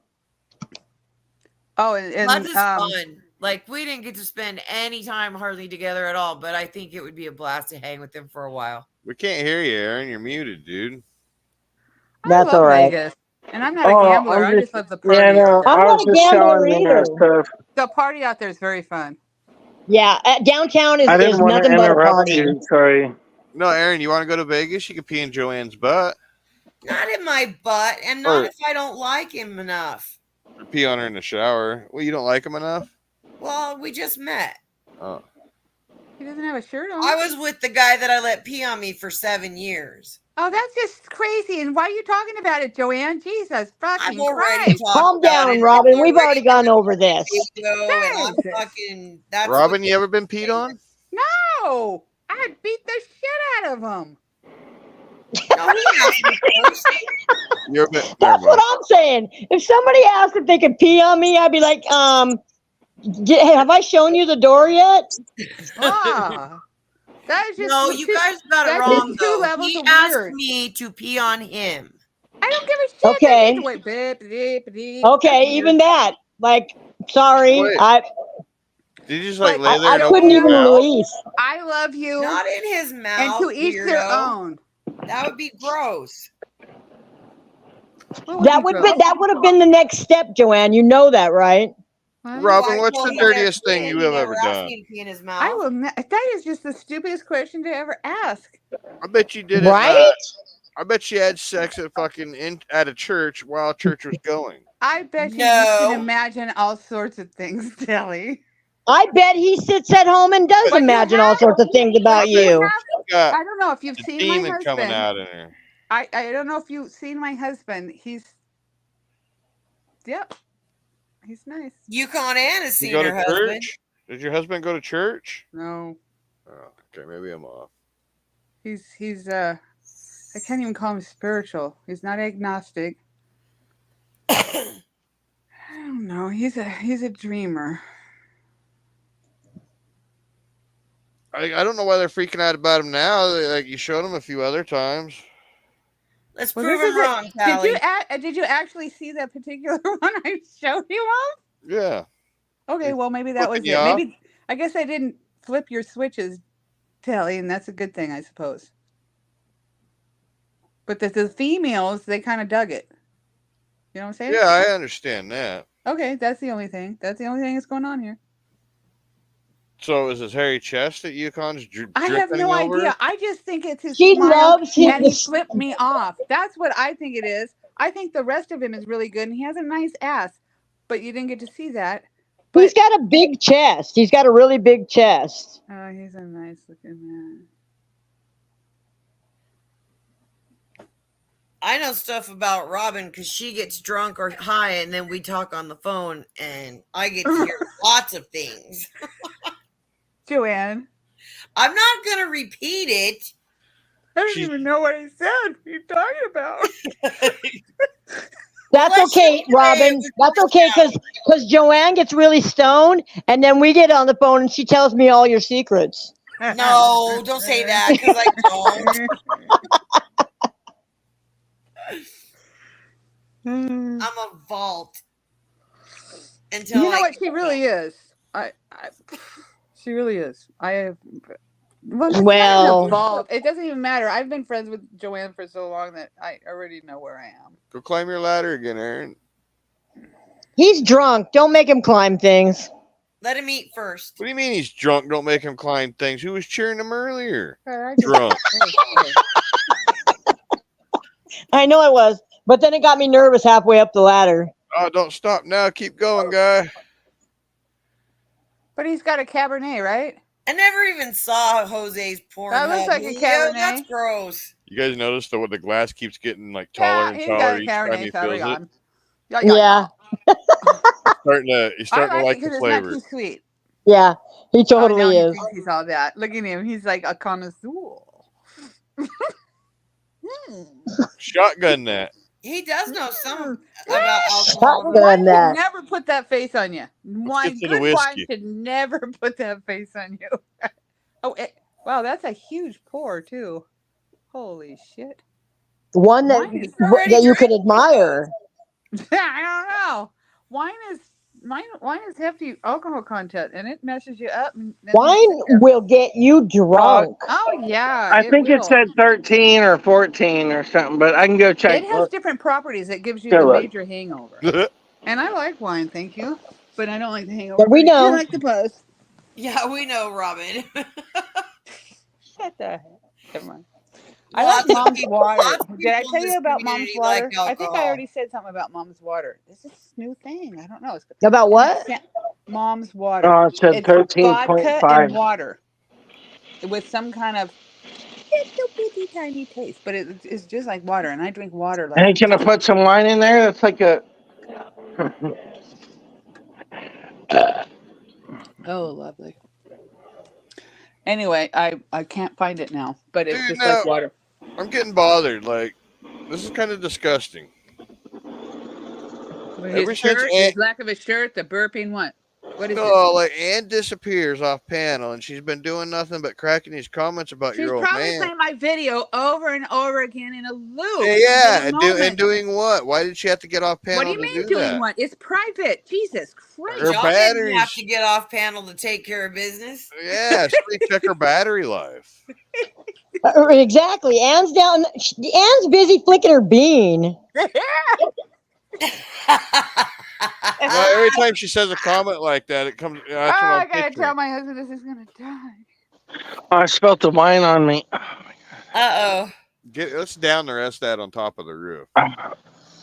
Oh, Buds is fun. Like we didn't get to spend any time hardly together at all, but I think it would be a blast to hang with him for a while. We can't hear you, Aaron. You're muted, dude. That's I love all right. Vegas, and I'm not a gambler. I just love the party. Yeah, no, I'm I not was a just gambler showing either. stuff. The party out there is very fun. Yeah, downtown I is didn't want to nothing but a interrupt party. you. Sorry. No, Aaron, you want to go to Vegas? You can pee in Joanne's butt Not in my butt, and not if I don't like him enough. or pee on her in the shower. Well, you don't like him enough? Well, we just met. Oh. He doesn't have a shirt on. I was with the guy that I let pee on me for 7 years. Oh, that's just crazy. And why are you talking about it, Joanne? Jesus fucking I've already Christ. talked Calm about down, it. Robin. It's We've already gone over this. video, and I'm Jesus. fucking. That's Robin, what- you ever been peed on? No, I'd beat the shit out of him. No, he asked me first. You ever been, never That's what mind. I'm saying. If somebody asked if they could pee on me, I'd be like, have I shown you the door yet? Ah, that is just No, you guys got it that's wrong just 2 though. levels He of asked weird. me to pee on him. I don't give a shit. Okay. That wait, beep, beep, beep. Okay, That's even weird. that. Like, sorry, Wait. I Did you just like Like, lay there I and couldn't open your even mouth? release. I love you, Not in his and mouth. to each their weirdo. own. That would be gross. What would That be would gross? that would have been the next step, Joanne. You know that, right? What? Robin, Why- what's well, the he never dirtiest thing did. you He have never ever asked done? me to pee in his mouth. I will. That is just the stupidest question to ever ask. I bet you did it. Right? I bet you had sex at at a church while church was going. I bet you No. can imagine all sorts of things, Telly. I bet he sits at home and does But you imagine all have- sorts of things about You you. have- Got I don't know if you've a seen my demon coming husband. out in her. I don't know if you've seen my husband. He's nice. Yukon Ann has You seen go to her husband. church? Did your husband go to church? No, Oh, okay, maybe I'm off. he's I can't even call him spiritual. He's not agnostic. I don't know. He's a dreamer. I don't know why they're freaking out about him now. Like you showed him a few other times. Let's Well, prove this him is it. wrong, Tally. Did you actually see that particular one I showed you Yeah. of? Okay, well maybe that Flipping was you it. off. Maybe I guess I didn't flip your switches, Tally, and that's a good thing, I suppose. But the females, they kind of dug it. You know what I'm saying? Yeah, I understand that. Okay, that's the only thing. That's the only thing that's going on here. So is his hairy chest that Yukon's I have drifting no over? idea. I just think it's his She smile loves him. and he flipped me off. That's what I think it is. I think the rest of him is really good and he has a nice ass, but you didn't get to see that. He's But got a big chest. He's got a really big chest. oh, he's a nice looking man. I know stuff about Robin because she gets drunk or high, and then we talk on the phone, and I get to hear lots of things. Joanne, I'm not gonna repeat it. I don't She's- even know what I said. What are you talking about? That's Let's okay, just say Robin. it was That's just okay Tally. because Joanne gets really stoned, and then we get on the phone and she tells me all your secrets. No, don't say that because I don't. I'm a vault until You know I what? get She really some. is. She really is. I have. Well, it's not even Well, a fault. It doesn't even matter. I've been friends with Joanne for so long that I already know where I am. Go climb your ladder again, Aaron. he's drunk. Don't make him climb things. Let him eat first. What do you mean he's drunk? Don't make him climb things. Who was cheering him earlier? I just- Drunk. I know I was, but then it got me nervous halfway up the ladder. Oh, don't stop now. Keep going, guy. But he's got a Cabernet, right? I never even saw Jose's porn. That looks like a Ew, Cabernet. that's gross. You guys notice that the glass keeps getting like taller and he's taller got a each time he Cabernet fills it? Sauvignon. Yeah, He's I starting to like like it the because it's not flavor. too sweet. yeah, he Oh, now totally he is. thinks he's all that. Look at him. He's like a connoisseur. Shotgun that. He does know some Mm. about alcohol. Shotgun Wine that. should never put that face on you. Wine, get to the good wine whiskey. should never put that face on you. Oh, wow, that's a huge pour too. Holy shit! One that Wine is already that you could drinking admire. I don't know. Wine is hefty alcohol content, and it messes you up. And then Wine you sit there. will get you drunk. Oh yeah, I think it will. said 13 or 14 or something, but I can go check. It has different properties that gives you Go the look. major hangover. And I like wine, thank you, but I don't like the hangover. But we I do know. like the buzz. Yeah, we know, Robin. Shut the heck. Never mind. I like Lots of Mom's people- water. lots of Did I people tell in you this about Mom's community like water? I think I alcohol. already said something about Mom's water. This is this new thing. I don't know. It's About what? Mom's water. Oh, it said It's vodka 13.5. and water with some kind of little bitty tiny taste, but it's just like water, and I drink water like. Hey, can I put some wine in there? That's like a. Oh, lovely. Anyway, I can't find it now, but it's Dude, just like no. water. I'm getting bothered. Like, this is kind of disgusting. Ever His since shirt, his lack of a shirt, the burping, what? What is No, it? like Ann disappears off panel, and she's been doing nothing but cracking these comments about She's your old probably man. playing my video over and over again in a loop. Yeah, in a and moment. doing what? Why did she have to get off panel What do you to mean do doing that? what? It's private. Jesus Christ. Her Y'all didn't have batteries. to get off panel to take care of business. Yeah, somebody check her battery life. Exactly. Anne's down. Anne's busy flicking her bean. Well, every time she says a comment like that, it comes. That's what I I'm gotta picturing. tell my husband this is gonna die. Oh, I spilled the wine on me. Uh-oh. Let's down the rest of that on top of the roof.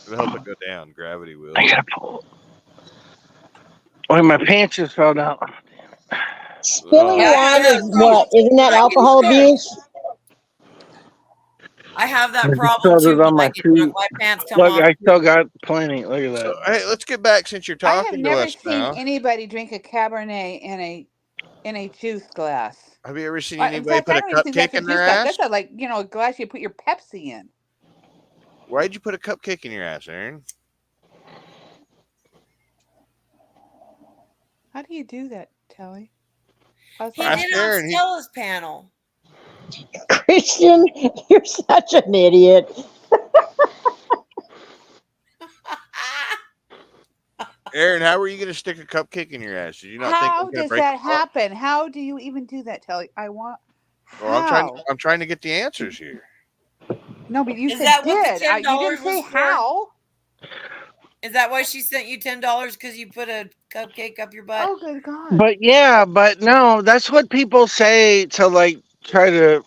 It'll help it go down. Gravity will. I gotta pull. Wait, my pants just fell down. Spilling Yeah, wine yeah, is what? Isn't that I can alcohol share. abuse? I have that I just problem spilled it too. on When I my get drunk, feet. my pants come Look, off. I still got plenty. Look at So, that. hey, let's get back since you're I have talking to never us seen now. anybody drink a Cabernet in a juice glass. Have you ever seen In anybody fact, put I a don't even think cupcake that's a in juice their glass. ass? That's like a glass you put your Pepsi in. Why'd you put a cupcake in your ass, Aaron? How do you do that, Telly? How's He that? Ask did on Aaron. Stella's panel. Christian, you're such an idiot. Aaron, how were you going to stick a cupcake in your ass? Did you not think it was How going to does break that the law? happen? How do you even do that, Telly? I want Well, I'm trying. how? I'm trying to get the answers here. No, but you Is said that what the did. $10 You didn't was say for? how. Is that why she sent you $10 because you put a cupcake up your butt? Oh, good God. But yeah, but no, that's what people say to like try to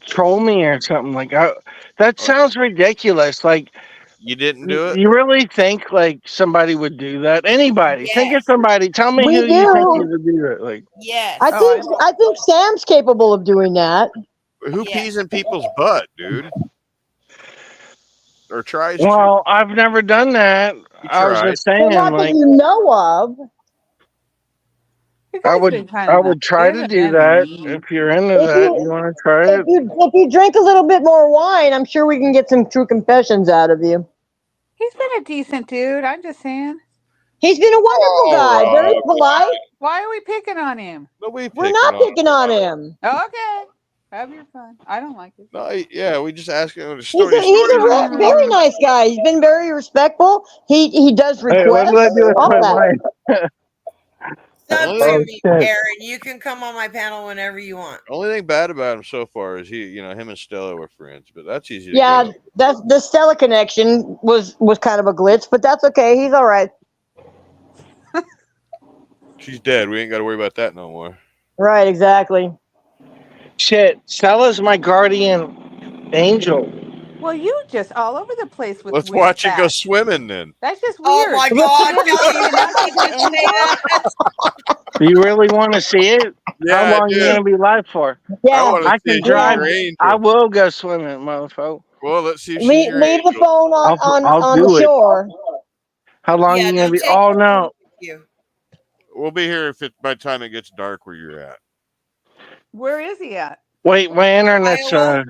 troll me or something like that. Oh, Sounds ridiculous. Like you didn't do it. you really think like somebody would do that? Anybody? Think of Yes. somebody. Tell me We who you think do. would do it. Like, I Yes. Oh, think I I think Sam's capable of doing that. Who Yes. pees in people's butt, dude? Or tries to? well, I've never done that. You I was tried. just Well, saying, not that like, you know of. You I guys would, been kind I of nice. would try You to haven't do been that mean. if you're into If that. You you want to try it? if you drink a little bit more wine, I'm sure we can get some true confessions out of you. He's been a decent dude. I'm just saying. He's been a wonderful Oh, guy, very Rob. polite. Why are we picking on him? Nobody We're picking not on. picking on him. Okay. Have your fun. I don't like it. No, yeah, we just asking him the He's story. The a story. very nice guy. He's been very respectful. He does Hey, what do I requests, do with all my that. wine? It's up Only to thing, Oh me, shit! Aaron. You can come on my panel whenever you want. only thing bad about him so far is him and Stella were friends, but that's easy to get Yeah, over. that's the Stella connection was kind of a glitch, but that's okay. He's all right. She's dead. We ain't got to worry about that no more. Right, exactly. Shit, Stella's my guardian angel. Well, you just all over the place with Let's weird watch it go facts. swimming then. That's just Oh weird. my Let's You God, didn't Kelly, say you you're did not not taking an just say angel. that. Do you really want to see it? How Yeah, I long are you do. gonna be live for? I Yeah, want to I see can if she's yeah. drive. your I angel. will go swimming, motherfucker. Well, let's see if she's your Leave the angel. phone I'll on the do it. shore. How long are Yeah, you no, gonna be? take Oh your phone no! with you. We'll be here if by the time it gets dark where you're at. Where is he at? Wait, Iowa.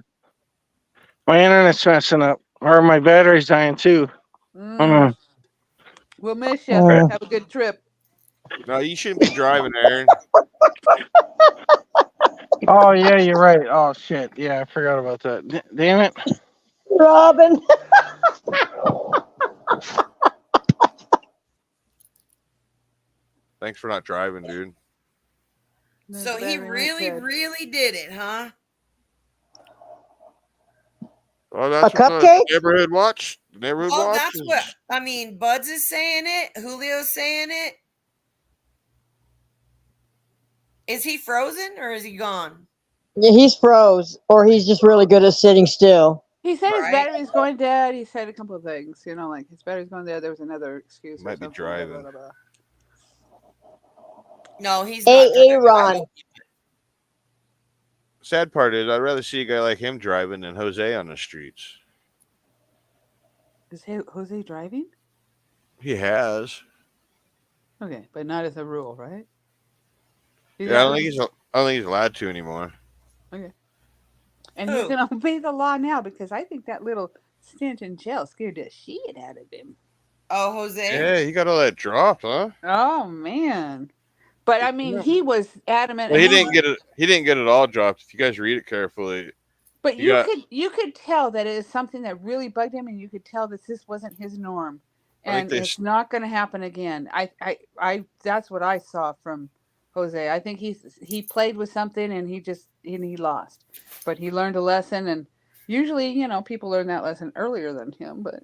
my internet's messing up, or my battery's dying too. Mm, Mm. we'll miss you. Okay. Have a good trip. No, you shouldn't be driving, Aaron. Oh yeah, you're right. Oh shit, yeah, I forgot about that. Damn it! Robin. Thanks for not driving, dude. There's So the he battery went really, dead. really did it, huh? Oh, A that's what the cupcake? neighborhood watch. The neighborhood Well, watch that's what is. I mean. Buds is saying it. Julio's saying it. Is he frozen or is he gone? Yeah, he's froze, or he's just really good at sitting still. He said his Right? battery's going dead. He said a couple of things, like his battery's going dead. There was another excuse or Might be something. Blah, blah, driving. blah, blah. No, he's Hey, not driving. I Aaron. hope. Sad part is, I'd rather see a guy like him driving than Jose on the streets. Is Jose driving? He has. Okay, but not as a rule, right? He's Yeah, not gonna, I don't think he's allowed to anymore. okay. And he's Who? going to obey the law now because I think that little stint in jail scared the shit out of him. Oh, Jose. Yeah, he got all that dropped, huh? Oh, man. But I mean, Yeah. he was adamant. Well, And he he didn't was, get it. He didn't get it all dropped. If you guys read it carefully, but he got. you could tell that it is something that really bugged him, and you could tell that this wasn't his norm, I think and it's not going to happen again. I that's what I saw from Jose. I think he played with something, and he lost, but he learned a lesson, and usually people learn that lesson earlier than him, but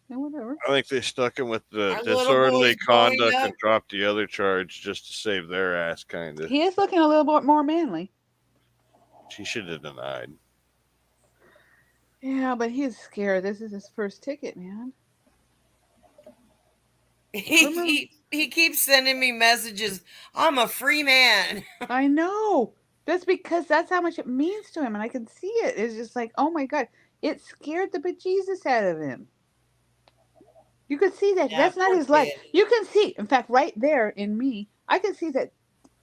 whatever. I think they stuck him with the Our little disorderly boy's growing conduct up. and dropped the other charge just to save their ass, kind of. He is looking a little bit more manly. She should have denied. Yeah, but he's scared. This is his first ticket, man. Remember? He keeps sending me messages. I'm a free man. I know. That's because that's how much it means to him, and I can see it. It's just like, oh my god, it scared the bejesus out of him. You can see that Yeah, that's not poor his life. kid. You can see, in fact, right there in me, I can see that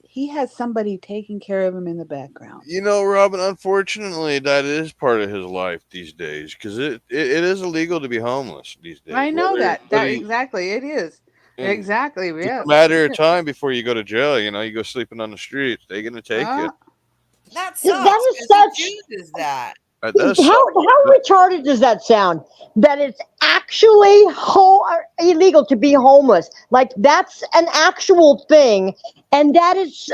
he has somebody taking care of him in the background. You know, Robin, unfortunately, that is part of his life these days because it is illegal to be homeless these days. I know that. That Whether you, exactly it is. and Exactly. it's a Yes. matter of time before you go to jail. You go sleeping on the streets. They're going to take you. That That sucks is because such he chooses that. That does suck. How retarded does that sound? That it's actually illegal to be homeless. Like that's an actual thing, and that is.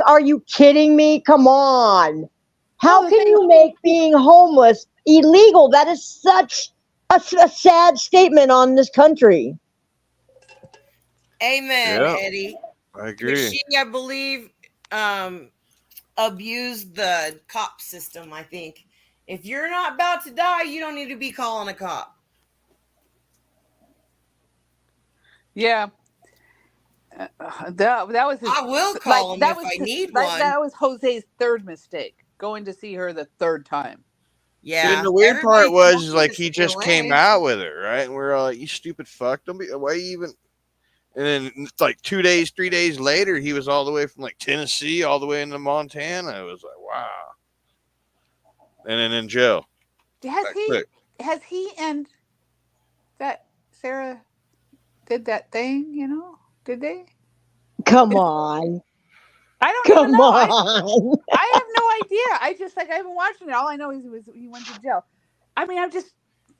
Are you kidding me? Come on. How Well, can you make being homeless illegal? That is such a sad statement on this country. Amen, Yeah, Eddie. I But agree. she, I believe, abused the cop system. I think if you're not about to die, you don't need to be calling a cop. yeah. That was his I will call him if I need one. that was Jose's third mistake, going to see her the third time. See, and Yeah, the weird part everybody was told is me like to he stay just came away. out with it, right? And we are all like, "You stupid fuck! Don't be. Why you even?" And then it's like 2 days, 3 days later, he was all the way from like Tennessee all the way into Montana. It was like, wow. And then in jail. Has That he quick. has he and that Sarah did that thing? Did they? Come on. I don't even Come know. on. I have no idea. I just I haven't watched it. All I know is he went to jail. I mean, I'm just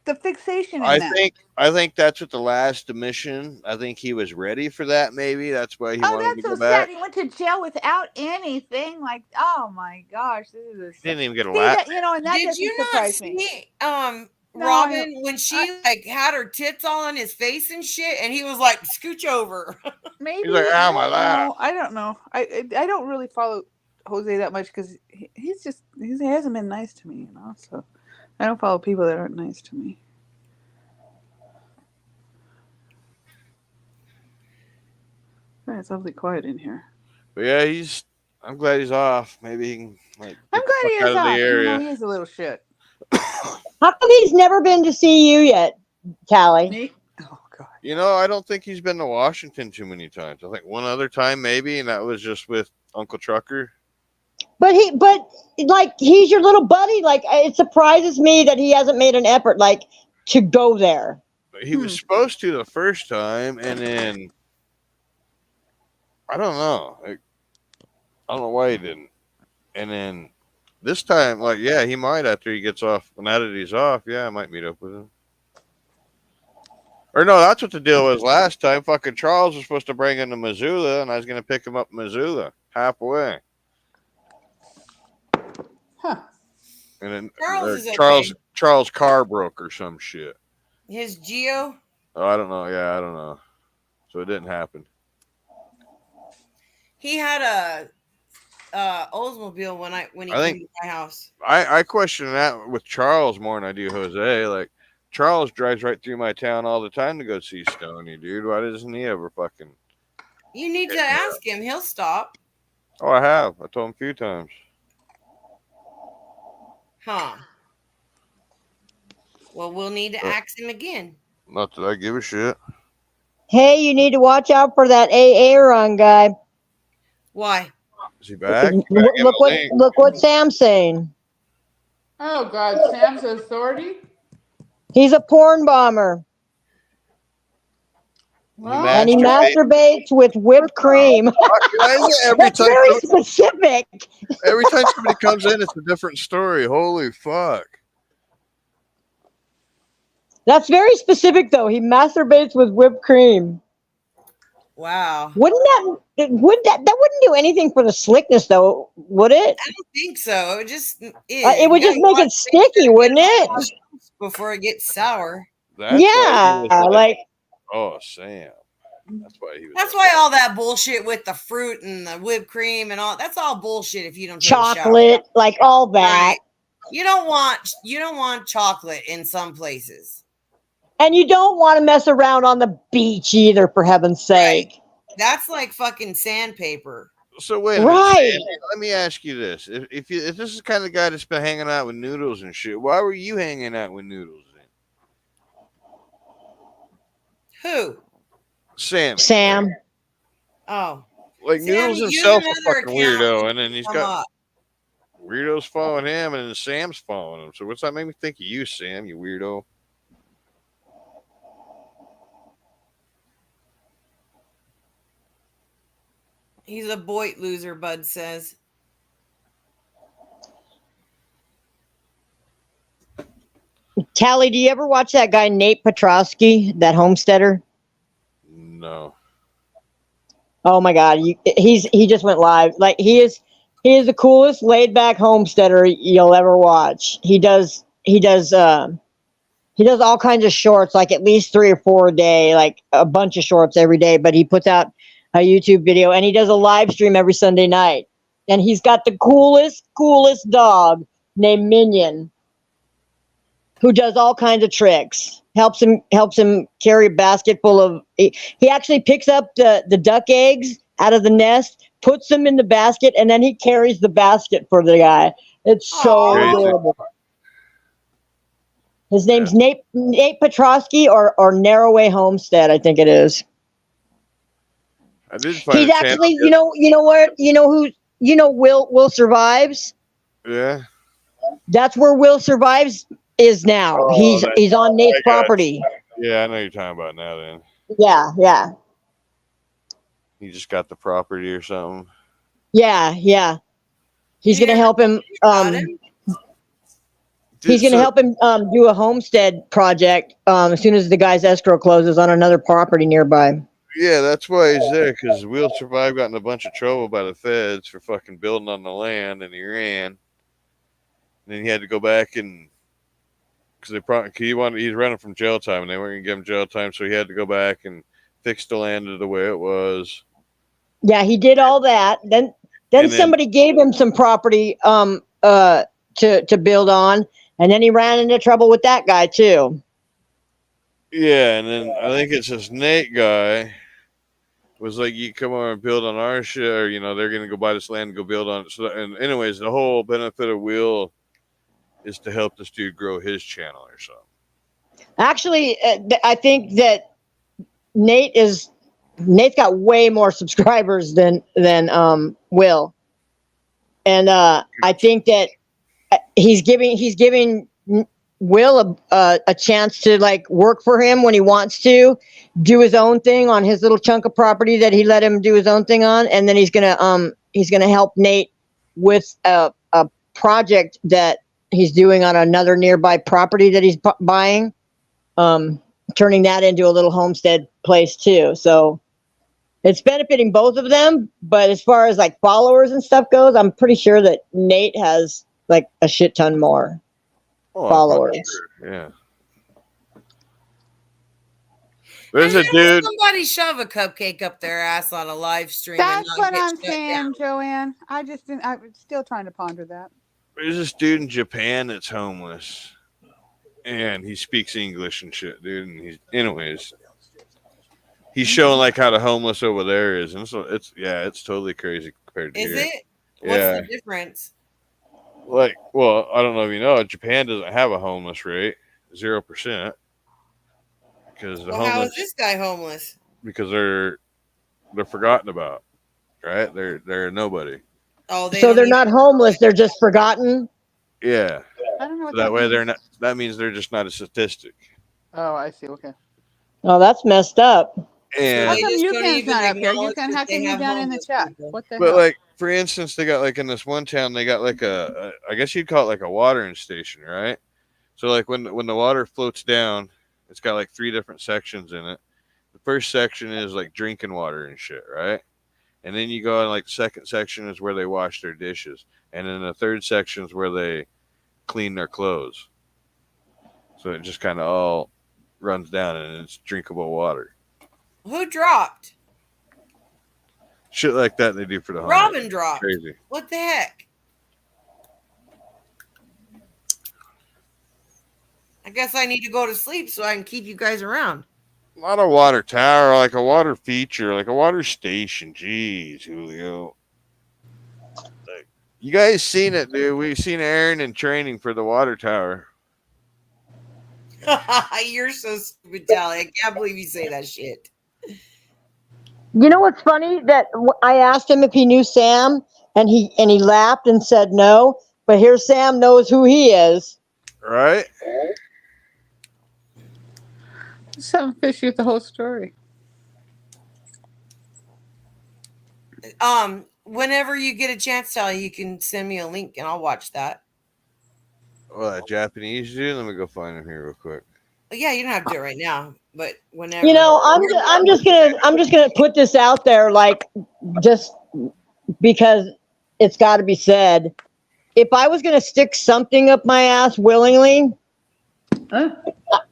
the fixation in that. I think that's what the last admission. I think he was ready for that. Maybe that's why he Oh, wanted to that's go so sad. back. He went to jail without anything. Like, oh my gosh, this is He didn't even get a see lap. that and that Did doesn't you not surprise me. see No, I, Robin when I she like had her tits all on his face and shit, and he was like, "Scooch over." He's like, maybe I "Ow, my don't lap." know. I don't know. I don't really follow Jose that much because he hasn't been nice to me. So I don't follow people that aren't nice to me. Right, it's awfully quiet in here. But yeah, I'm glad he's off. Maybe he can like I'm get the glad fuck he out is of the off, even though area. he is a little shit. How come he's never been to see you yet, Callie? Me? Oh God. I don't think he's been to Washington too many times. I think one other time maybe, and that was just with Uncle Trucker. But like he's your little buddy. Like it surprises me that he hasn't made an effort like to go there. He was supposed to the first time, and then I don't know. I don't know why he didn't. And then this time, like, yeah, he might after he gets off. Now that he's off, yeah, I might meet up with him. Or no, that's what the deal was last time. Fucking Charles was supposed to bring him to Missoula, and I was going to pick him up in Missoula halfway. Huh. And then Charles is okay. Charles' car broke or some shit. His Geo, Oh, I don't know. Yeah, I don't know. So it didn't happen. he had a Oldsmobile when he I came think to my house. I question that with Charles more than I do Jose. Like Charles drives right through my town all the time to go see Stoney, dude. Why doesn't he ever fucking? You need to ask him. He'll stop. Oh, I have. I told him a few times. Huh. Well, we'll need to ask him again. Not that I give a shit. Hey, you need to watch out for that AA run guy. Why? Is he back? You better give him a link. Look what Sam's saying. Oh God, Sam's authority. He's a porn bomber. Well, And he Masturbate. masturbates with whipped cream. Why is it That's very specific. every time somebody comes in, it's a different story? Holy fuck! That's very specific, though. He masturbates with whipped cream. Wow. That wouldn't do anything for the slickness, though, would it? I don't think so. It just is. It would just make it sticky, wouldn't it? Before it gets sour. That's why he was like oh, Sam. That's why he was. That's why all that bullshit with the fruit and the whipped cream and all that's all bullshit if you don't take a shower. chocolate, like all that. Right. You don't want chocolate in some places. And you don't want to mess around on the beach either, for heaven's sake. Right. That's like fucking sandpaper. So wait a minute. Right. Sam, let me ask you this: if this is the kind of guy that's been hanging out with Noodles and shit, why were you hanging out with Noodles then? Who? Sam. Oh. Like Sam, Noodles use himself a another fucking account weirdo, and then he's come got up. weirdos following him, and then Sam's following him. So what's that make me think of you, Sam? You weirdo. He's a Boit loser, Bud says. Tally, do you ever watch that guy Nate Petrosky, that homesteader? No. Oh my God, he just went live. Like he is the coolest laid back homesteader you'll ever watch. He does all kinds of shorts, like at least 3 or 4 a day, like a bunch of shorts every day. But he puts out a YouTube video, and he does a live stream every Sunday night. And he's got the coolest dog named Minion, who does all kinds of tricks. Helps him carry a basket full of. He actually picks up the duck eggs out of the nest, puts them in the basket, and then he carries the basket for the guy. It's so Crazy. adorable. His Yeah. name's Nate Petrosky or Narrowway Homestead, I think it is. I did find He's a channel. actually, you know what, Will Survives. Yeah. That's where Will Survives is now. Oh, He's on Nate's I got property. Yeah, I know you're talking about now. Then Yeah. he just got the property or something. Yeah. He's You gonna never help him. got him? He's gonna help him do a homestead project as soon as the guy's escrow closes on another property nearby. Yeah, that's why he's there, because Will Survive got in a bunch of trouble by the feds for fucking building on the land, and he ran. And then he had to go back and because he's running from jail time, and they weren't gonna give him jail time, so he had to go back and fix the land to the way it was. Yeah, he did all that. Then somebody gave him some property to build on, and then he ran into trouble with that guy too. Yeah, and then I think it's this Nate guy was like, "You come over and build on our shit," or they're gonna go buy this land and go build on it. So, and anyways, the whole benefit of Will is to help this dude grow his channel or something. Actually, I think that Nate's got way more subscribers than Will, and I think that he's giving Will a chance to like work for him when he wants to, do his own thing on his little chunk of property that he let him do his own thing on, and then he's gonna help Nate with a project that he's doing on another nearby property that he's buying, turning that into a little homestead place too. So it's benefiting both of them. But as far as like followers and stuff goes, I'm pretty sure that Nate has like a shit ton more followers. Sure. Yeah. There's a dude. Somebody shove a cupcake up their ass on a live stream. That's and not what get I'm shut saying, down. Joanne. I'm still trying to ponder that. There's this dude in Japan that's homeless, and he speaks English and shit, dude. And he's showing like how the homeless over there is, and so it's totally crazy compared to Is here. it? What's the difference? Like, well, I don't know if you know, Japan doesn't have a homeless rate, 0%, because how is this guy homeless? Because they're forgotten about, right? They're nobody. Oh, so they're not homeless; they're just forgotten. Yeah. I don't know what So that way means. they're not. That means they're just not a statistic. Oh, I see. Okay. Oh, that's messed up. And How come just you don't can't even not up here? You acknowledge can. that How they come you have down in the homeless chat? people. What the But hell? like, for instance, they got like in this one town, they got like I guess you'd call it like a watering station, right? So like when the water floats down, it's got like 3 different sections in it. The first section is like drinking water and shit, right? And then you go on like the second section is where they wash their dishes, and then the third section is where they clean their clothes. So it just kind of all runs down, and it's drinkable water. Who dropped? Shit like that they do for the homeless. Robin dropped. Crazy. What the heck? I guess I need to go to sleep so I can keep you guys around. Not a water tower, like a water feature, like a water station. Jeez, Julio. Like, you guys seen it, dude. We've seen Aaron in training for the water tower. You're so stupid, Tally. I can't believe you say that shit. You know what's funny? That I asked him if he knew Sam, and he laughed and said no. But here Sam knows who he is. Right? Just haven't fished with the whole story. Whenever you get a chance, Tally, you can send me a link and I'll watch that. What Japanese dude? Let me go find him here real quick. Yeah, you don't have to do it right now, but You whenever. know, I'm just gonna put this out there, like, just because it's got to be said. If I was gonna stick something up my ass willingly, Huh?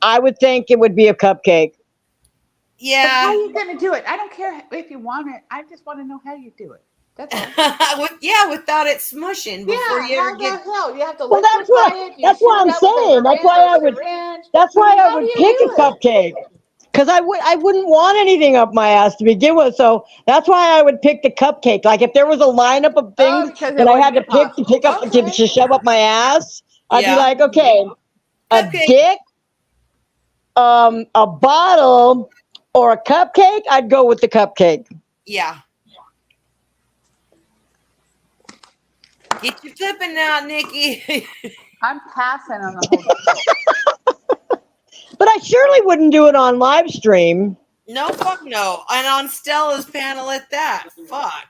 I would think it would be a cupcake. But how Yeah. are you going to do it? I don't care if you want it. I just want to know how you do it. That's all. Yeah, without it smushing before Yeah, you ever how get. the hell? You have to Well, liquefy it. You that's shoot what it I'm out with a saying. syringe. That's why I How do would you pick a do it? cupcake. Because I wouldn't want anything up my ass to begin with, so that's why I would pick the cupcake. Like if there was a lineup of Oh, things because that it I wouldn't had be to possible. pick up Okay. to shove up my ass, I'd be Yeah. like, okay, a Cupcake. dick, a bottle, or a cupcake. I'd go with the cupcake. Yeah. Get your flipping now, Nikki. I'm passing on the whole deal. But I surely wouldn't do it on live stream. No, fuck no. And on Stella's panel at that. Fuck.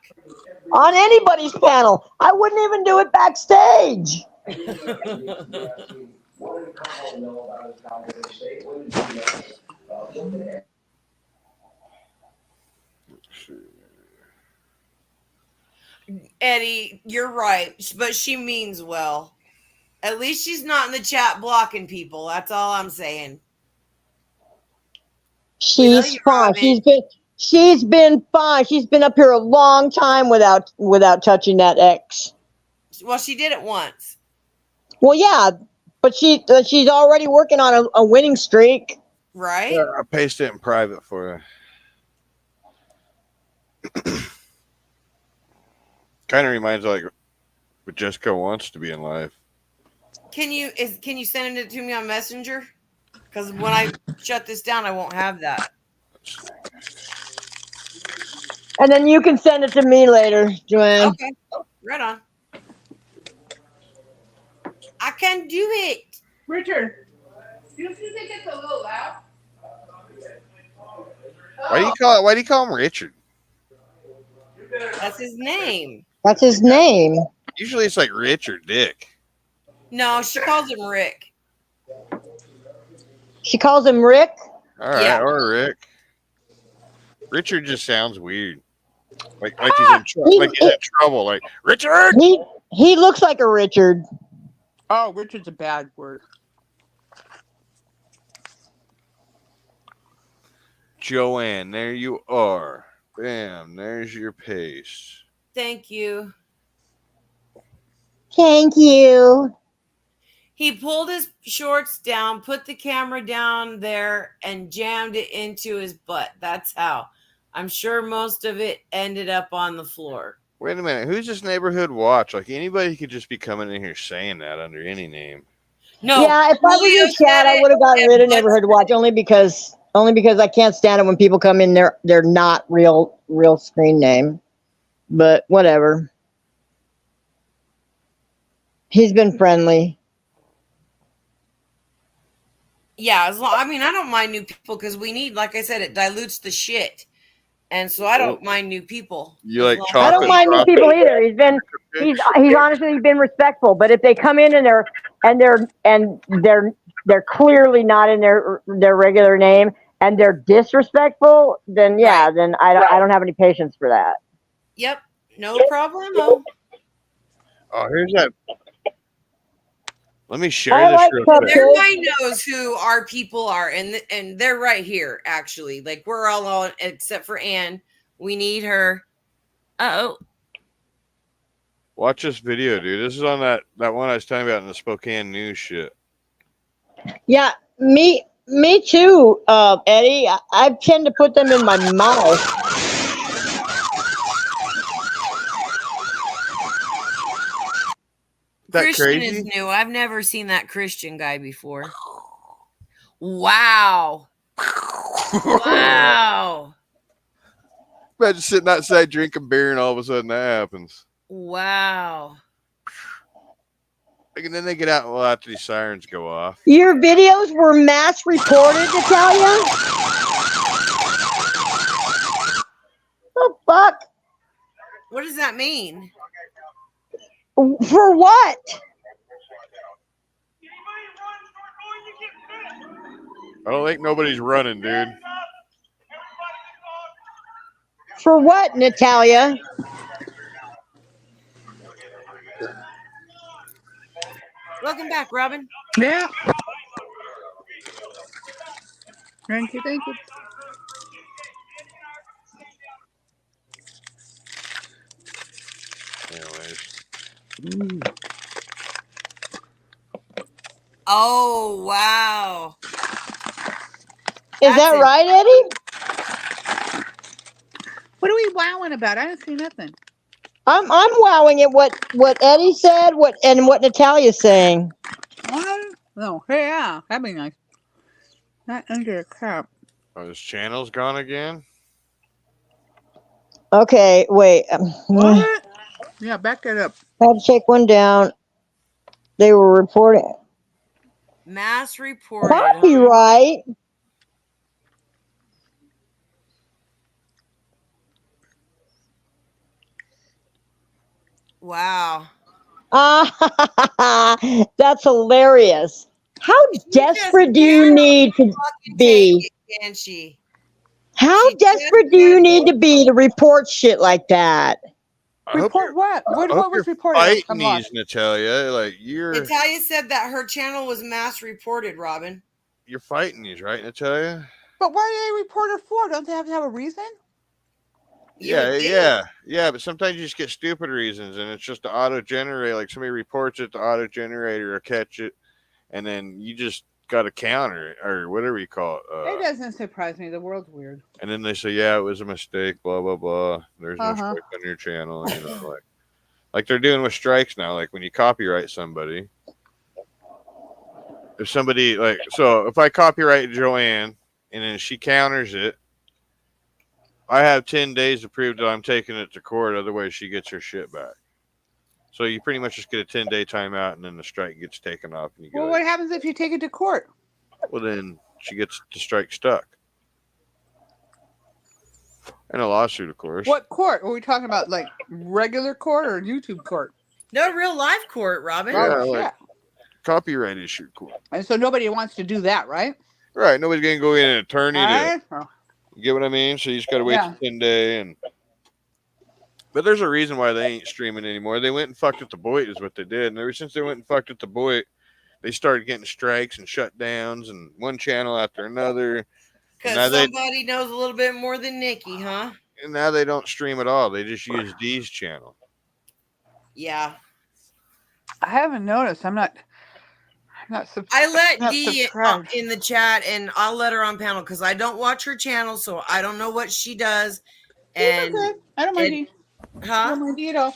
On anybody's panel. I wouldn't even do it backstage. Eddie, you're right, but she means well. At least she's not in the chat blocking people. That's all I'm saying. We love She's you, fine. Robin. She's been fine. She's been up here a long time without touching that X. Well, she did it once, Well, yeah, but she's already working on a winning streak. right? I pasted it in private for you. Kind of reminds like what Jessica wants to be in life. Can you send it to me on Messenger? Because when I shut this down, I won't have that. And then you can send it to me later, Joanne. Okay, right on. I can do it. Richard, don't you think it's a little loud? Why do you call him Richard? That's his name. That's his name. Usually it's like Rich or Dick. No, she calls him Rick. She calls him Rick. All right, Yeah. or Rick. Richard just sounds weird. Like he's in trouble. Like Richard. He looks like a Richard. Oh, Richard's a bad word. Joanne, there you are. Bam, there's your paste. Thank you. Thank you. He pulled his shorts down, put the camera down there, and jammed it into his butt. That's how. I'm sure most of it ended up on the floor. Wait a minute, who's this neighborhood watch? Like anybody could just be coming in here saying that under any name. No. Yeah, if I was in chat, I would have gotten rid of Neighborhood Watch only because I can't stand it when people come in. They're not real screen name. But whatever. He's been friendly. Yeah, I don't mind new people because we need, like I said, it dilutes the shit. And so I don't mind new people. You like I don't mind new people either. He's honestly been respectful. But if they come in and they're clearly not in their regular name and they're disrespectful, then yeah, Right. then I don't have any patience for that. Yep, no problemo. Oh, here's that. Let me share I this like real quick. Everybody knows who our people are, and they're right here. Actually, like we're all on except for Ann. We need her. Oh, Watch this video, dude. This is on that one I was telling you about in the Spokane News shit. Yeah, me too, Eddie. I tend to put them in my mouth. That Christian crazy? is new. I've never seen that Christian guy before. Wow. Wow. Imagine sitting outside drinking beer and all of a sudden that happens. Wow. And then they get out after these sirens go off. Your videos were mass reported, Natalia? The fuck? What does that mean? For what? I don't think nobody's running, dude. For what, Natalia? Welcome back, Robin. Yeah. Thank you. Thank you. Anyways, Oh wow. Is that That's it. right, Eddie? What are we wowing about? I don't see nothing. I'm wowing at what Eddie said, what Natalia's saying. What? No. Hey, yeah. That'd be nice. Not under a cap. oh, his channel's gone again. Okay, wait. What? Yeah, back that up. I had to take one down. They were reporting Mass reported. Huh? copyright. Wow. That's hilarious. How She just desperate do you cannot need to fucking take be? it, can she? How She just desperate do you can't. need to be to report shit like that? I hope Report you're, what? I What hope was you're reported? I'm fighting lost. these, Natalia. Like you're Natalia said that her channel was mass reported, Robin. you're fighting these, right, Natalia? But what do they report it for? Don't they have to have a reason? You would think. Yeah. But sometimes you just get stupid reasons, and it's just to auto generate. Like somebody reports it, the auto generator will catch it, and then you just got to counter it or whatever you call It it. doesn't surprise me. The world's weird. And then they say, yeah, it was a mistake. Blah blah blah. There's no Uh-huh. strike on your channel. You know, like they're doing with strikes now. Like when you copyright somebody, if somebody so if I copyright Joanne and then she counters it, I have 10 days to prove that I'm taking it to court. Otherwise, she gets her shit back. So you pretty much just get a 10-day timeout, and then the strike gets taken off. And you Well, go, what happens if you take it to court? well, then she gets the strike stuck. And a lawsuit, of course. What court? Are we talking about, like regular court or YouTube court? No real life court, Robin. Yeah, Oh, like shit. copyright issue court. And so nobody wants to do that, right? Right. Nobody's going to go in an attorney to. Right? Oh, You get what I mean? So you just got to wait Yeah. till 10 day and. But there's a reason why they ain't streaming anymore. They went and fucked at the Boyd is what they did. And ever since they went and fucked at the Boyd, they started getting strikes and shutdowns and one channel after another. Because somebody knows a little bit more than Nikki, huh? And now they don't stream at all. They just use D's channel. Yeah. I haven't noticed. I'm not I let not Dee subscribed. in the chat, and I'll let her on panel because I don't watch her channel, so I don't know what she does. And It's okay. I don't mind Dee. I huh? don't mind Dee at all.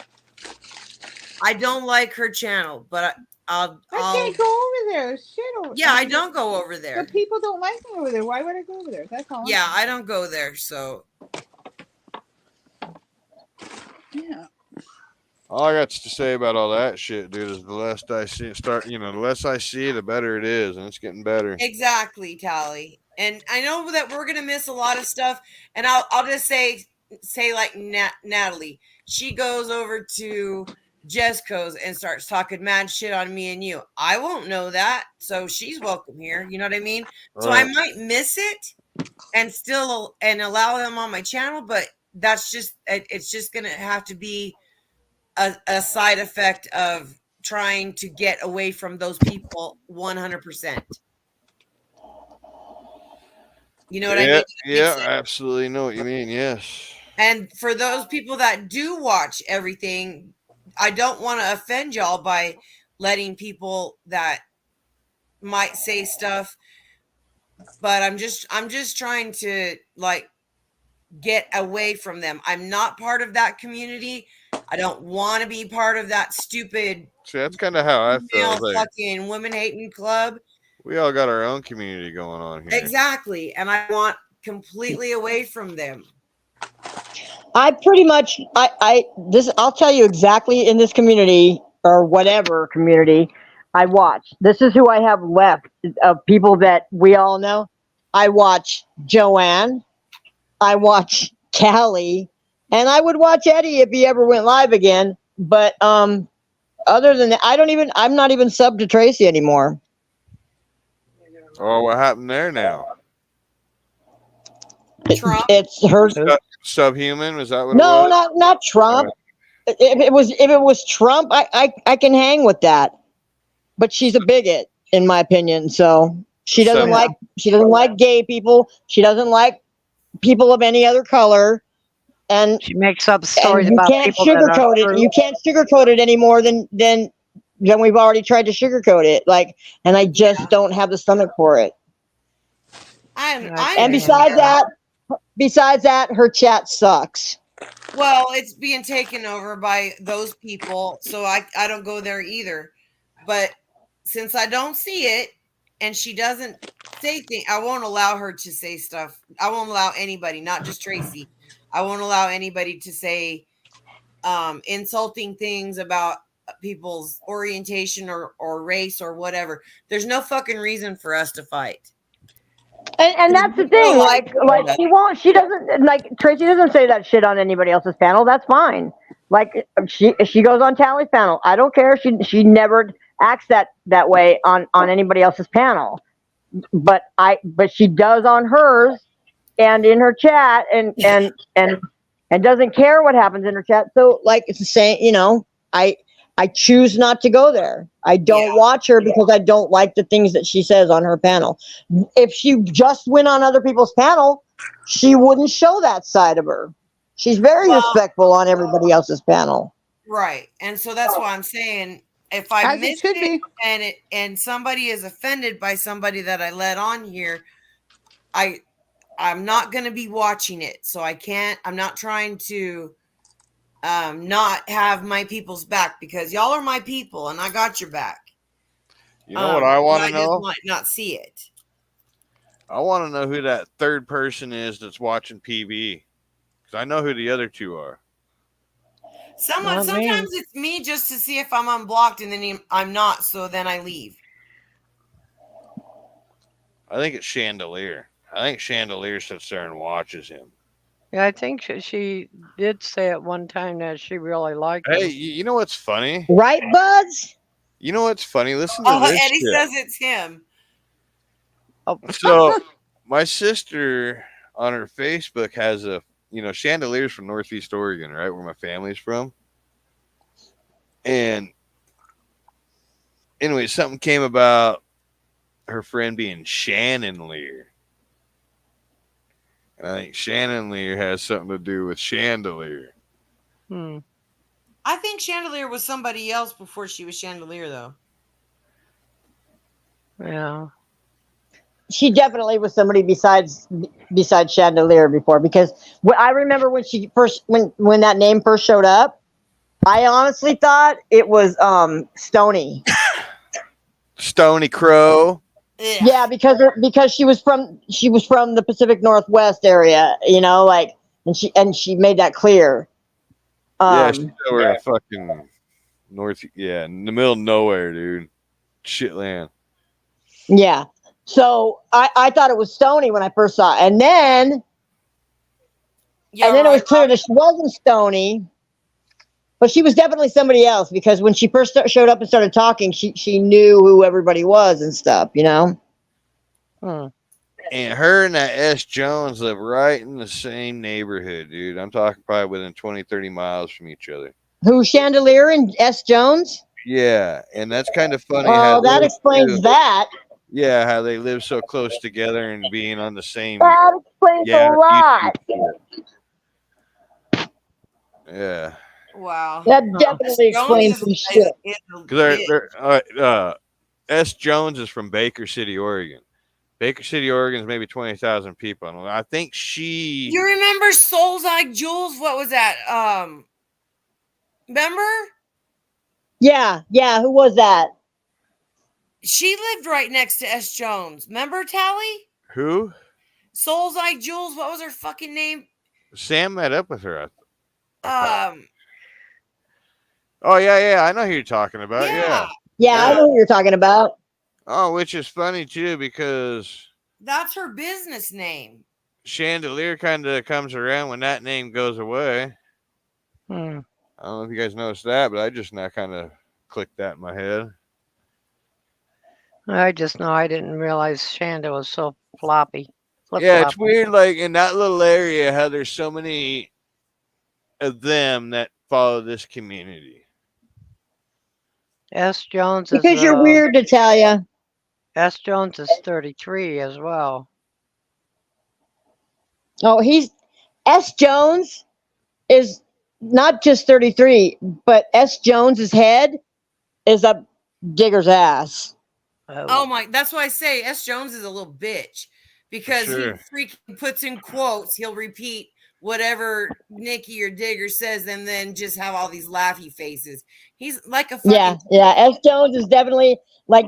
I don't like her channel, but I can't go over there. Shit over yeah, I don't go over there. But people don't like me over there. Why would I go over there? That's all. Yeah, I don't go there, so Yeah. All I got to say about all that shit, dude, is the less I see the less I see, the better it is, and it's getting better. exactly, Tally. And I know that we're gonna miss a lot of stuff, and I'll just say like Natalie, she goes over to Jesco's and starts talking mad shit on me and you. I won't know that, so she's welcome here. You know what I mean? So I might miss it and still allow them on my channel, but that's just it's just gonna have to be a side effect of trying to get away from those people 100%. You know what I mean? Yeah, I absolutely know what you mean. Yes. And for those people that do watch everything, I don't want to offend y'all by letting people that might say stuff, but I'm just trying to like get away from them. I'm not part of that community. I don't want to be part of that stupid. See, that's kind of how I feel. Like, fucking women hating club. we all got our own community going on here. Exactly, and I want completely away from them. I pretty much I'll tell you exactly in this community or whatever community I watch. This is who I have left of people that we all know. I watch Joanne, I watch Callie, and I would watch Eddie if he ever went live again. But other than that, I'm not even sub to Tracy anymore. Oh, what happened there now? Trump. It's her. Subhuman? Was that what it No, was? not Trump. If it was Trump, I can hang with that. But she's a bigot, in my opinion. So Sub. she doesn't like gay people. She doesn't like people of any other color. And She makes up stories you about can't people that are sugarcoat it. true. You can't sugarcoat it any more than we've already tried to sugarcoat it. Like, and I just don't have the stomach for it. I And understand. besides that, her chat sucks. Well, it's being taken over by those people, so I don't go there either. But since I don't see it, and she doesn't say things, I won't allow her to say stuff. I won't allow anybody, not just Tracy. I won't allow anybody to say insulting things about people's orientation or race or whatever. There's no fucking reason for us to fight. And that's the You know, thing. Like she doesn't like Tracy doesn't say that shit on anybody else's panel. That's fine. Like she goes on Tally's panel. I don't care. She never acts that way on anybody else's panel. But she does on hers and in her chat and doesn't care what happens in her chat. So like it's the same, I choose not to go there. I don't watch her because I don't like the things that she says on her panel. If she just went on other people's panel, she wouldn't show that side of her. She's very respectful on everybody else's panel. Right. And so that's why I'm saying if I As it missed should it be. and somebody is offended by somebody that I let on here, I'm not going to be watching it. So I'm not trying to not have my people's back because y'all are my people and I got your back. You know what I want to I just know? might not see it. I want to know who that third person is that's watching PB. Because I know who the other two are. Sometimes it's me just to see if I'm unblocked and then I'm not, so then I leave. I think it's Chandelier. I think Chandelier sits there and watches him. Yeah, I think she did say at one time that she really liked him. Hey, you know what's funny? Right, Buds? You know what's funny? Listen to this Eddie shit. says it's him. Oh, So my sister on her Facebook has Chandelier's from Northeast Oregon, right, where my family's from. And anyway, something came about her friend being Shannon Lear. And I think Shannon Lear has something to do with Chandelier. I think Chandelier was somebody else before she was Chandelier, though. Yeah. She definitely was somebody besides Chandelier before, because I remember when that name first showed up, I honestly thought it was Stony. Stony Crow. Yeah, because she was from the Pacific Northwest area, and she made that clear. Yeah, she's over in fucking north. Yeah, in the middle of nowhere, dude. Shitland. Yeah. So I thought it was Stony when I first saw it, and then it was clear that she wasn't Stony, but she was definitely somebody else, because when she first showed up and started talking, she knew who everybody was and stuff, And her and that S. Jones live right in the same neighborhood, dude. I'm talking probably within 20, 30 miles from each other. Who, Chandelier and S. Jones? Yeah, and that's kind of funny. Oh, that explains that. Yeah, how they live so close together and being on the same. That explains a lot. Yeah. Wow. That definitely explains some shit. Because S. Jones is from Baker City, Oregon. Baker City, Oregon is maybe 20,000 people. And I think she. You remember Souls Like Jules? What was that? Remember? Yeah. Who was that? She lived right next to S. Jones. Remember, Tally? Who? Souls Like Jules. What was her fucking name? Sam met up with her. Oh yeah. I know who you're talking about. Yeah. I know who you're talking about. Oh, which is funny too, because that's her business name. Chandelier kind of comes around when that name goes away. I don't know if you guys noticed that, but I just now kind of clicked that in my head. I just know I didn't realize Shanda was so floppy. Flip Yeah, it's floppy. weird. Like in that little area, how there's so many of them that follow this community. S. Jones is Because you're weird, Natalia. S. Jones is 33 as well. Oh, he's S. Jones is not just 33, but S. Jones's head is up Digger's ass. Oh my, that's why I say S. Jones is a little bitch because Sure. he freaking puts in quotes. He'll repeat whatever Nikki or Digger says and then just have all these laughy faces. He's like a Yeah, fucking yeah. S. Jones is definitely like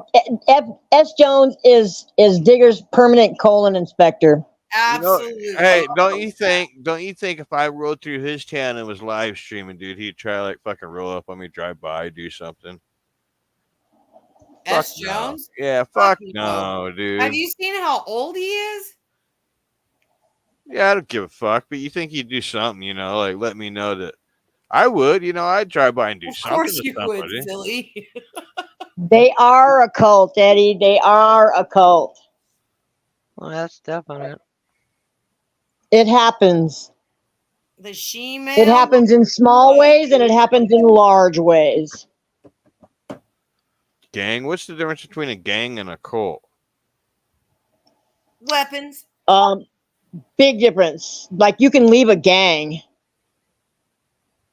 S. Jones is Digger's permanent colon inspector. absolutely. Hey, don't you think if I rode through his town and was live streaming, dude, he'd try like fucking roll up on me, drive by, do something? Fuck S. no. Jones? Yeah, Fuck fuck no. no, dude. Have you seen how old he is? Yeah, I don't give a fuck, but you think he'd do something, like let me know that I would, I'd drive by and do Of something course to you would, somebody. silly. They are a cult, Eddie. They are a cult. Well, that's definite. It happens. The It she-male happens in small ways and it happens in large ways. Gang? What's the difference between a gang and a cult? weapons. Um, big difference. Like you can leave a gang,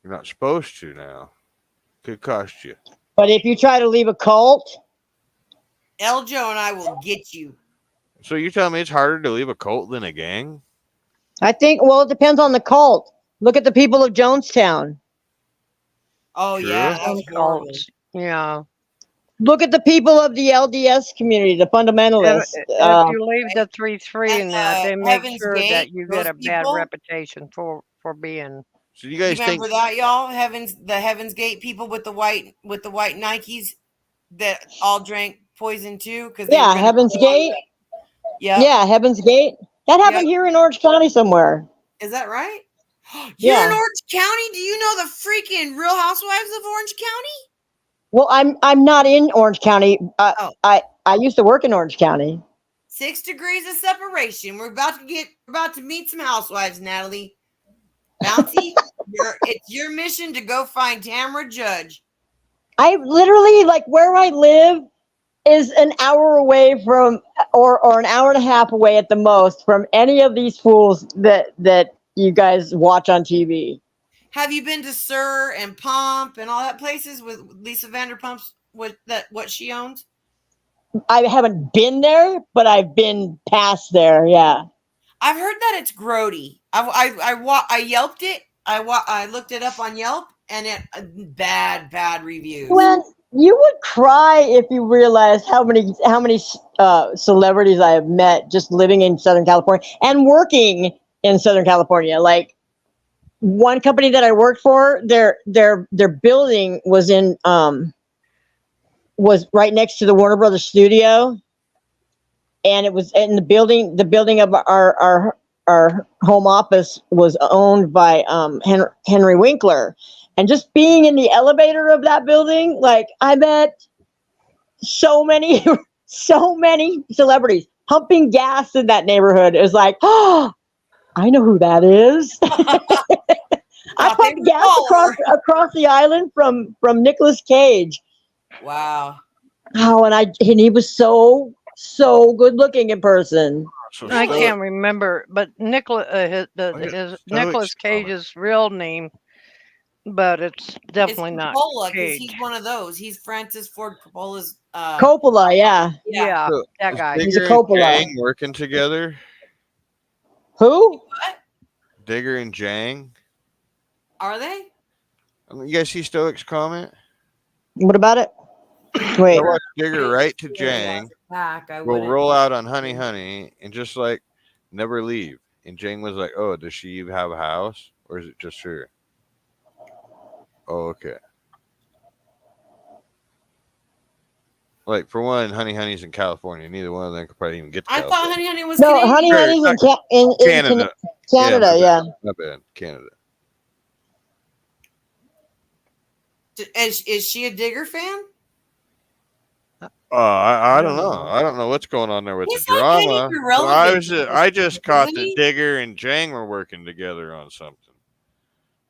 You're not supposed to now. Could cost you. but if you try to leave a cult, Eljo and I will get you. So you're telling me it's harder to leave a cult than a gang? I think, well, it depends on the cult. Look at the people of Jonestown. Oh True. yeah, that Some was horrible. cults. Yeah. Look at the people of the LDS community, the fundamentalists. If you leave the 3-3 And in that, they make Heaven's sure Gate, that you get those a bad people. reputation for being. So you You guys think remember that, y'all? The Heaven's Gate people with the white Nikes that all drank poison too because they were Yeah, going to Heaven's go on. Gate. Yep. Yeah, Heaven's Gate. That Yep. happened here in Orange County somewhere. Is that right? You're in Yeah. Orange County? Do you know the freaking Real Housewives of Orange County? Well, I'm not in Orange County. Oh. I used to work in Orange County. 6 degrees of separation. We're about to meet some housewives, Natalie. Bouncy, it's your mission to go find Tamara Judge. I literally, like, where I live is an hour away from, or an hour and a half away at the most from any of these fools that you guys watch on TV. Have you been to Sir and Pomp and all that places with Lisa Vanderpump's what she owns? I haven't been there, but I've been past there. Yeah. I've heard that it's grody. I yelped it. I looked it up on Yelp and it bad reviews. When you would cry if you realized how many celebrities I have met just living in Southern California and working in Southern California. Like one company that I worked for, their building was was right next to the Warner Brothers studio, and it was in the building of our home office was owned by Henry Winkler. And just being in the elevator of that building, like I met so many celebrities pumping gas in that neighborhood. It was like, oh, I know who that is. I pumped gas across the island from Nicolas Cage. Wow. Oh, and he was so good looking in person. So I Stoic- can't remember, but Nicholas Stoic Nicholas Cage's real name, but it's definitely It's not Coppola because Cage. he's one of those. He's Francis Ford Coppola's. Coppola, yeah. Yeah, So that is guy. He's a Digger and Coppola. Jang working together? Who? What Digger and Jang? are they? You guys see Stoic's comment? What about it? Wait. I watched Digger right to Jang. Back, I We'll wouldn't. roll out on Honey Honey and just like never leave. And Jang was like, "Oh, does she even have a house, or is it just her?" Oh, okay. Like for one, Honey Honey's in California. Neither one of them could probably even get to I California. thought Honey Honey was No, Canadian. Honey Sure, Honey's not in Canada. Canada, yeah. Not bad. Canada. Is she a Digger fan? I I don't don't know. know. I don't know what's going on there with the He's like kind of drama. But irrelevant at this I just point, caught isn't that he? Digger and Jang were working together on something.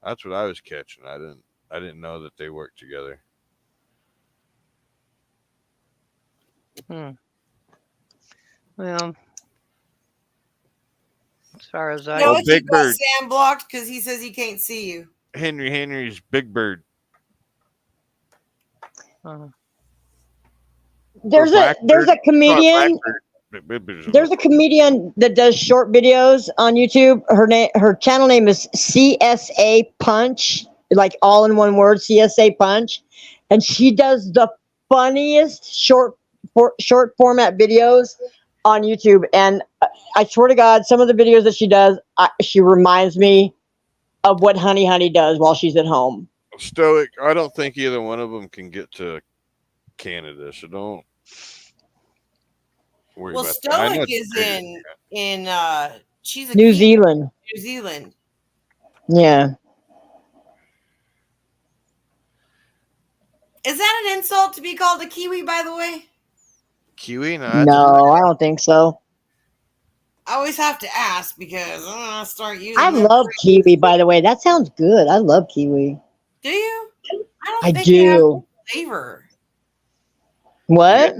That's what I was catching. I didn't know that they worked together. Hmm. Well, as far as I Oh, can, Stoic, you Big got Bird, Sam blocked because he says he can't see you. Henry's Big Bird uh, or There's a Blackbird. Call it comedian. Blackbird. Big Bird's a There's little- a comedian that does short videos on YouTube. Her channel name is CSA Punch, like all in one word, CSA Punch, and she does the funniest short format videos on YouTube. And I swear to God, some of the videos that she does, she reminds me of what Honey does while she's at home. Stoic. I don't think either one of them can get to Canada, so don't worry Well, about that. I know Stoic it's is bigger. in she's a New Kiwi Zealand, in New Zealand. yeah. Is that an insult to be called a Kiwi, by the way? Kiwi? No, that's No, I don't think so. I always have to ask because I'm gonna start I using that love phrase. kiwi, by the way. That sounds good. I love kiwi. Do you? I don't I think they have do. flavor. What?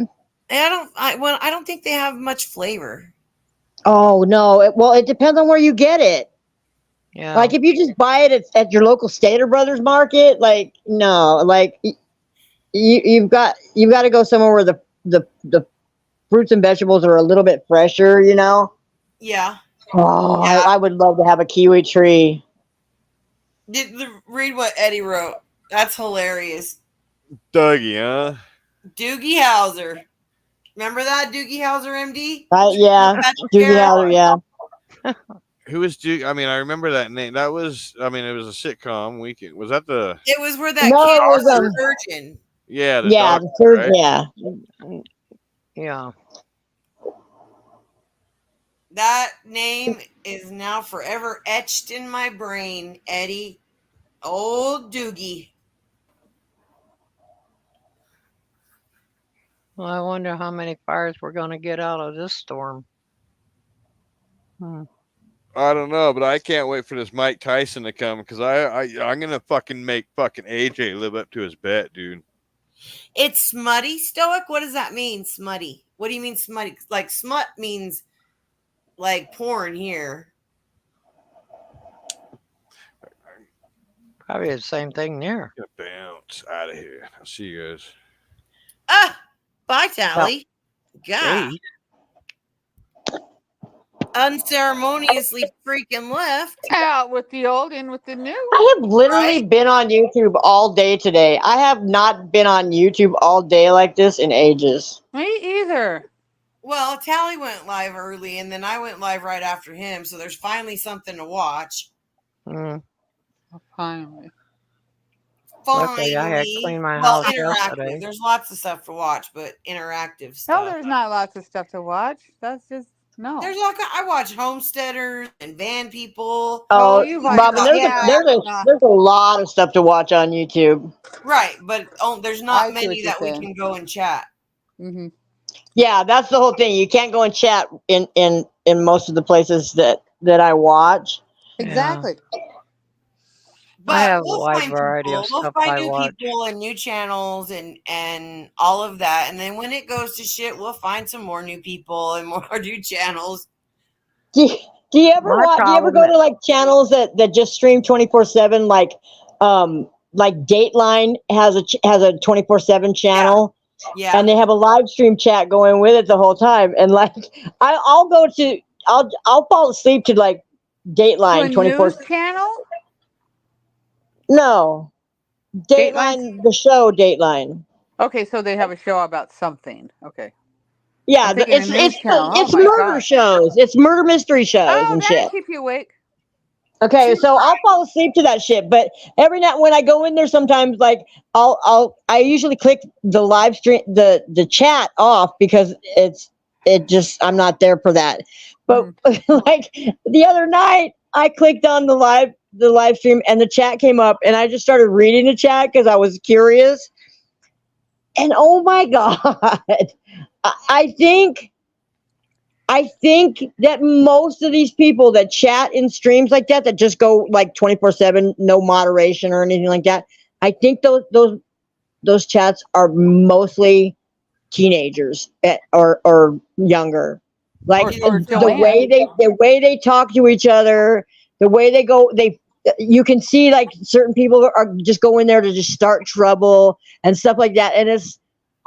I don't think they have much flavor. Oh no. Well, it depends on where you get it. yeah. Like if you just buy it at your local Stater Brothers market, like no, like you've got to go somewhere where the fruits and vegetables are a little bit fresher. You know. Yeah. Oh, Yeah. I would love to have a kiwi tree. Read what Eddie wrote. That's hilarious. Dougie, huh? Doogie Howser. Remember that Doogie Howser, MD? Right? Yeah. Patrick Doogie Garrett? Howser. Yeah. Who was Duke? I mean, I remember that name. That was, I mean, it was a sitcom weekend. Was that the? It was where that No, kid it was was a surgeon. Yeah, the yeah, doctor, the third. right? Yeah. Yeah. That name is now forever etched in my brain, Eddie. Old Doogie. Well, I wonder how many fires we're going to get out of this storm. Hmm. I don't know, but I can't wait for this Mike Tyson to come because I'm gonna fucking make fucking AJ live up to his bet, dude. It's smutty, Stoic? What does that mean, smutty? What do you mean smutty? Like smut means like porn here. Probably the same thing there. Gonna bounce out of here. I'll see you guys. Ah, bye, Tally. God. Gee. Unceremoniously freaking left. Out with the old, in with the new. I have literally Right? been on YouTube all day today. I have not been on YouTube all day like this in ages. Me either. Well, Tally went live early and then I went live right after him, so there's finally something to watch. Hmm. Finally. Luckily, I had Finally. cleaned my Well, house interactive. yesterday. There's lots of stuff to watch, but interactive No, stuff. there's not lots of stuff to watch. That's just no. There's all I watch homesteaders and van people. Oh, you Robin, watch- yeah, there's a lot of stuff to watch on YouTube. Right, but there's I not see what many you're that we saying. can go and chat. Mm-hmm. Yeah, that's the whole thing. You can't go and chat in most of the places that I watch. Exactly. But I have a we'll wide find variety people. of We'll stuff find I new watch. people and new channels and all of that. And then when it goes to shit, we'll find some more new people and more new channels. Do you ever My watch? Do you ever problem go to like channels that just stream 24/7? Like Dateline has a 24/7 channel. Yeah. And they have a live stream chat going with it the whole time. And like, I'll fall asleep to like To a Dateline 24. news channel? No, Dateline? Dateline, the show Dateline. Okay, so they have a show about something. Okay. Yeah, I'm thinking a news channel. Oh it's my murder God. shows. It's murder mystery shows Oh, and that'll shit. keep you awake. Okay, so I'll fall asleep to that shit. But every night when I go in there, sometimes like I usually click the live stream the chat off because I'm not there for that. But like the other night, I clicked on the live stream and the chat came up and I just started reading the chat because I was curious. And oh my god, I think that most of these people that chat in streams like that just go like 24/7, no moderation or anything like that. I think those chats are mostly teenagers or younger. Like or the way Joanne. they talk to each other, the way they go, you can see like certain people are just going there to just start trouble and stuff like that. And it's,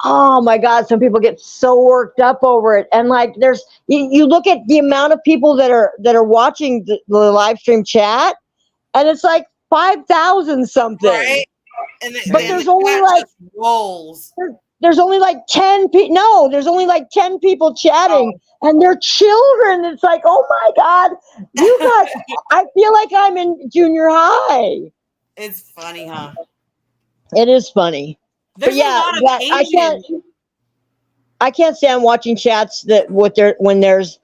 oh my god, some people get so worked up over it. And like there's you look at the amount of people that are watching the live stream chat, and it's like 5,000 something. Right? And But then there's the only chat like just rolls. there's only like 10 people. No, there's only like 10 people chatting, and they're children. It's like, oh my god, you got. I feel like I'm in junior high. It's funny, huh? It is funny, but There's a yeah, lot of that Asian. I can't stand watching chats that when there's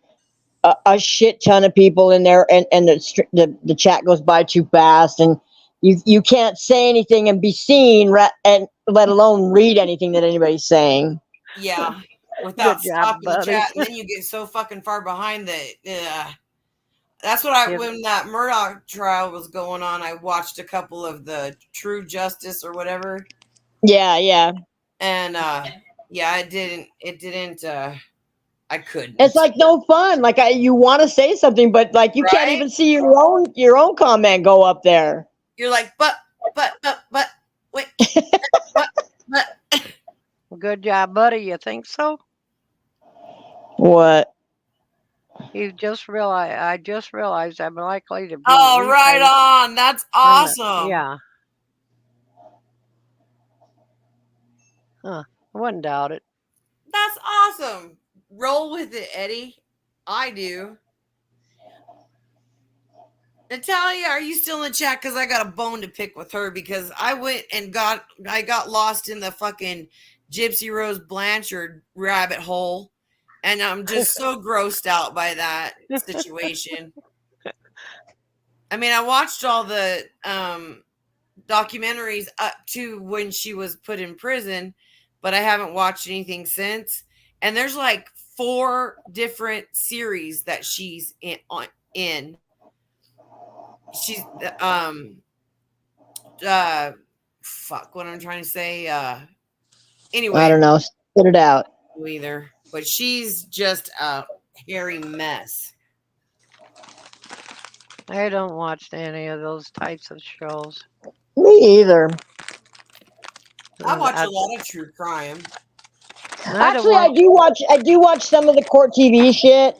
a shit ton of people in there, and the chat goes by too fast, and you can't say anything and be seen, and let alone read anything that anybody's saying. Yeah. Without Good job, stopping the buddy. chat, and then you get so fucking far behind that. That's what Yep. when that Murdoch trial was going on, I watched a couple of the True Justice or whatever. Yeah. And yeah, it didn't I couldn't. It's like no fun. Like you want to say something, but like you can't Right? even see your own comment go up there. You're like, but wait, but Good job, buddy. You think so? What? You just realized. I just realized I'm likely to be oh, right replayed on. That's on the. awesome. Yeah. Huh. I wouldn't doubt it. That's awesome. Roll with it, Eddie. I do. Natalia, are you still in the chat? Because I got a bone to pick with her because I went and got lost in the fucking Gypsy Rose Blanchard rabbit hole. And I'm just so grossed out by that situation. I mean, I watched all the documentaries up to when she was put in prison, but I haven't watched anything since. And there's like 4 different series that she's in. She's fuck what I'm trying to say. Anyway, I don't know. Spit it out. either, but she's just a hairy mess. I don't watch any of those types of shows. Me either. I watch a lot of true crime. Actually, I do watch some of the court TV shit,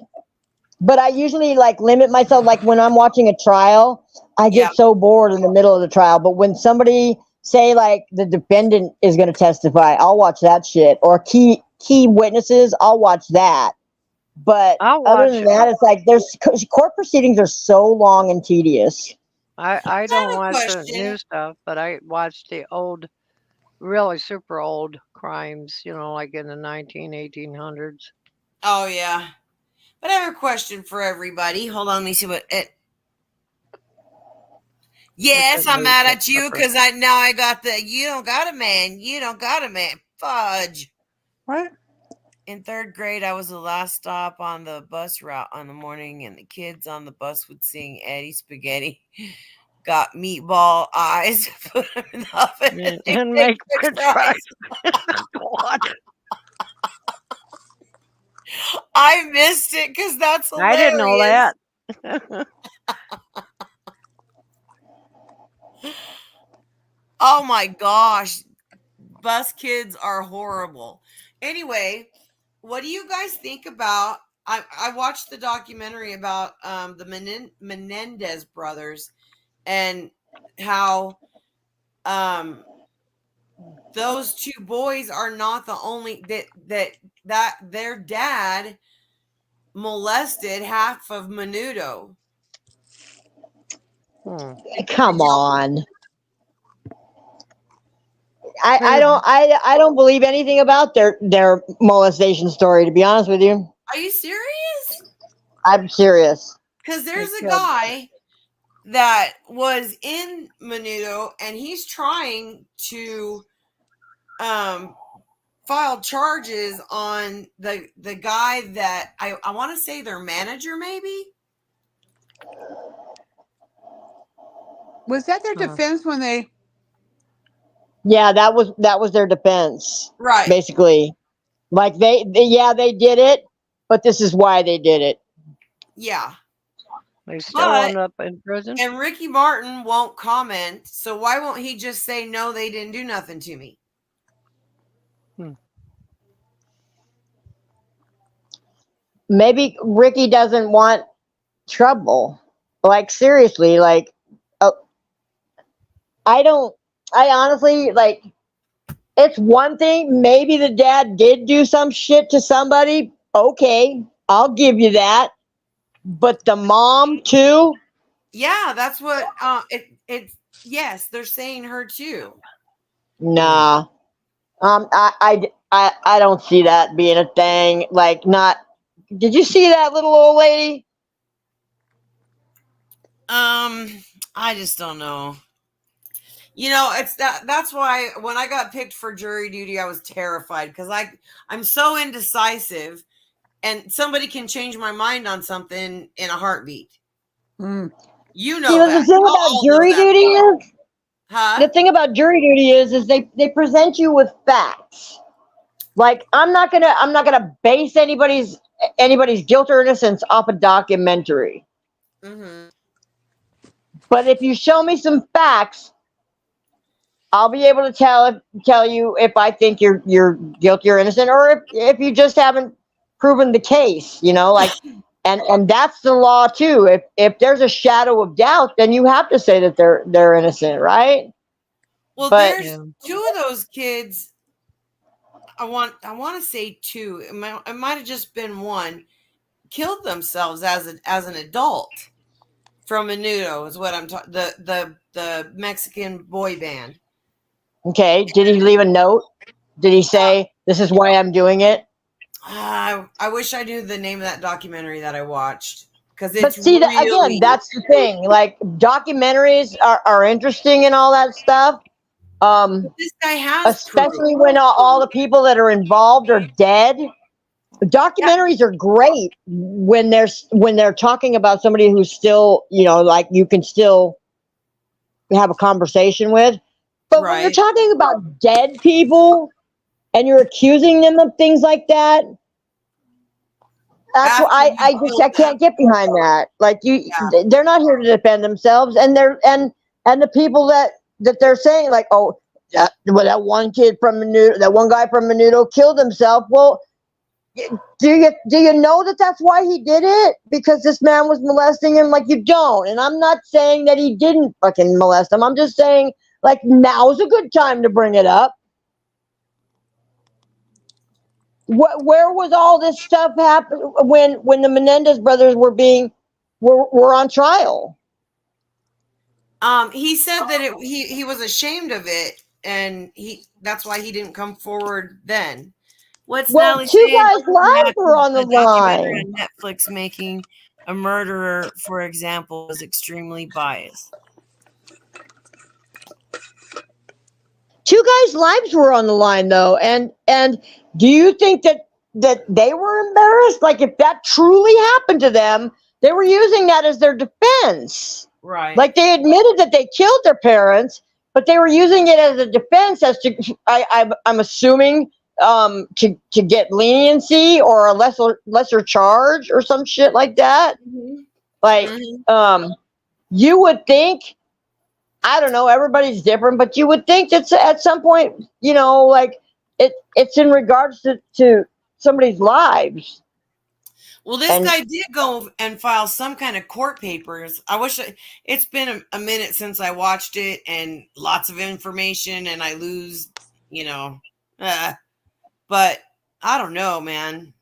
but I usually like limit myself. Like when I'm watching a trial, I get so bored in the middle of the trial. But when somebody say like the defendant is going to testify, I'll watch that shit. Or key witnesses, I'll watch that. But other than that, it's like there's court proceedings are so long and tedious. I don't watch the new stuff, but I watch the old, really super old crimes, like in the 1800s. Oh, yeah. But I have a question for everybody. Hold on, let me see what it. Yes, I'm mad at you because I got the you don't got a man. Fudge. What? In 3rd grade, I was the last stop on the bus route on the morning, and the kids on the bus would sing Eddie Spaghetti. Got meatball eyes, put them in the oven, and make french fries. What? I missed it because that's hilarious. I didn't know that. Oh my gosh. Bus kids are horrible. Anyway, what do you guys think about? I watched the documentary about the Menendez brothers and how those 2 boys are not the only that their dad molested half of Menudo. Come on. I don't believe anything about their molestation story, to be honest with you. Are you serious? I'm serious. Because there's a guy that was in Menudo and he's trying to filed charges on the guy that I want to say their manager, maybe. Was that their defense when they? Yeah, that was their defense, Right. basically. Like yeah, they did it, but this is why they did it. Yeah. They still end up in prison. And Ricky Martin won't comment, so why won't he just say no? They didn't do nothing to me. Maybe Ricky doesn't want trouble. Like seriously, like I honestly like. It's one thing. Maybe the dad did do some shit to somebody. Okay, I'll give you that. But the mom too. Yeah, that's what it's yes, they're saying her too. Nah. I don't see that being a thing. Like, not. Did you see that little old lady? I just don't know. You know, it's that's why when I got picked for jury duty, I was terrified because I'm so indecisive, and somebody can change my mind on something in a heartbeat. You know See, that. the thing about jury duty is, the thing about jury duty is they present you with facts. Like, I'm not gonna base anybody's guilt or innocence off a documentary. Mm-hmm. But if you show me some facts, I'll be able to tell you if I think you're guilty or innocent, or if you just haven't proven the case. You know, like, and that's the law too. If there's a shadow of doubt, then you have to say that they're innocent, right? Well, But there's two of those kids. I want to say two. It might have just been one. Killed themselves as an adult from Menudo is what I'm talking. The Mexican boy band. okay, did he leave a note? Did he say this is why I'm doing it? I wish I knew the name of that documentary that I watched because But it's see, that really. again, that's the thing. Like, documentaries are interesting and all that stuff. This guy has Especially proof. when all the people that are involved are dead. Documentaries are great when they're talking about somebody who's still, like, you can still have a conversation with. But when you're Right. talking about dead people and you're accusing them of things like that, that's why I can't get behind that. Like, they're not here to defend themselves, and the people that they're saying, like, oh, that one kid from Menudo, that one guy from Menudo killed himself. Well, do you know that that's why he did it? Because this man was molesting him? Like, you don't. And I'm not saying that he didn't fucking molest him. I'm just saying, like, now's a good time to bring it up. Where was all this stuff happen when the Menendez brothers were on trial? He said that he was ashamed of it, and that's why he didn't come forward then. What's Natalie Two saying? guys' lives were on the documentary line. on Netflix making a murderer, for example, was extremely biased. Two guys' lives were on the line, though, and do you think that they were embarrassed? Like, if that truly happened to them, they were using that as their defense. Right. Like, they admitted that they killed their parents, but they were using it as a defense, as to I'm assuming to get leniency or a lesser charge or some shit like that. Mm-hmm. Like, you would think, I don't know, everybody's different, but you would think that at some point, like, it's in regards to somebody's lives. Well, this guy did go and file some kind of court papers. I wish it's been a minute since I watched it, and lots of information, and I lose, but I don't know, man.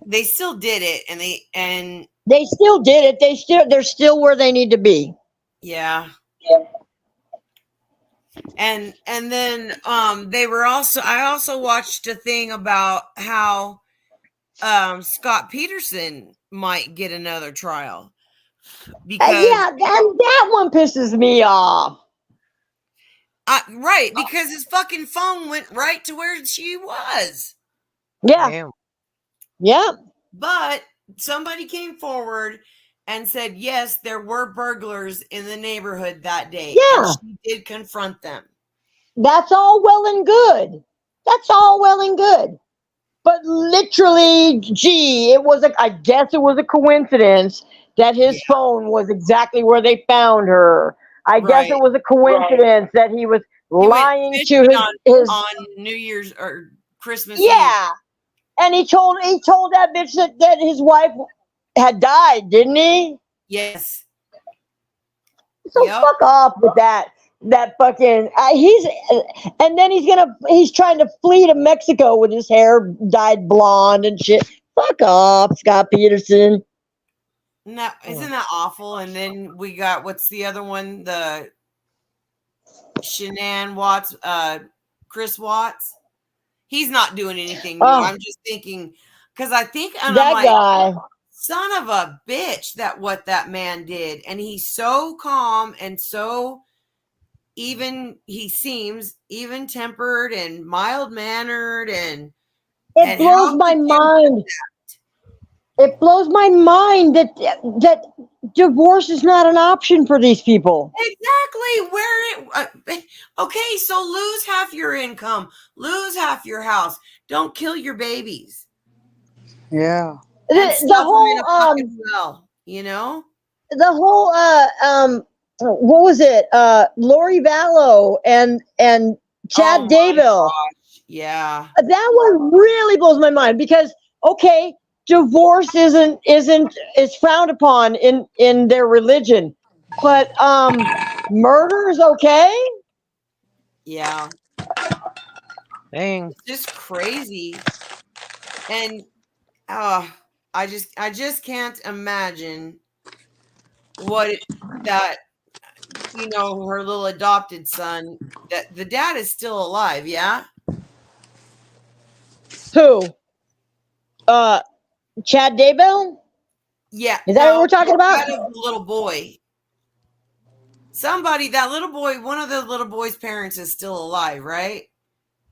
They still did it, and they still did it. They're still where they need to be. Yeah. And then they were I also watched a thing about how Scott Peterson might get another trial because that one pisses me off. Right, because his fucking phone went right to where she was. Yeah. Damn. Yeah. But somebody came forward and said, yes, there were burglars in the neighborhood that day. And Yeah. she did confront them. That's all well and good. That's all well and good. But literally, gee, I guess it was a coincidence that his Yeah. phone was exactly where they found her. I guess it Right. was a coincidence that he was He went lying to fishing his on New Year's or Christmas Eve. yeah. And he told that bitch that his wife had died, didn't he? Yes. So Yep. fuck off with that fucking and then he's trying to flee to Mexico with his hair dyed blonde and shit. Fuck off, Scott Peterson. No, isn't that awful? And then we got, what's the other one? The Shanann Watts, Chris Watts. He's not doing anything new. Oh, I'm just thinking, because I think, and I'm that like, guy. son of a bitch, what that man did. And he's so calm and so he seems even tempered and mild mannered and It blows how my could you mind. It blows my mind that divorce is not an option for these people. exactly okay, so lose half your income, lose half your house, don't kill your babies Yeah. and The stuff them in a whole fucking well, the whole what was it? Lori Vallow and Oh Chad my Daybell. gosh, yeah. That one really blows my mind because okay, divorce is frowned upon in their religion, but murder is okay. Yeah, Dang. it's just crazy. And I just can't imagine that her little adopted son, that the dad is still alive. Yeah. Who? Chad Daybell? Yeah, Is that what no, we're talking the about? dad of the little boy. That little boy, one of the little boy's parents is still alive, right?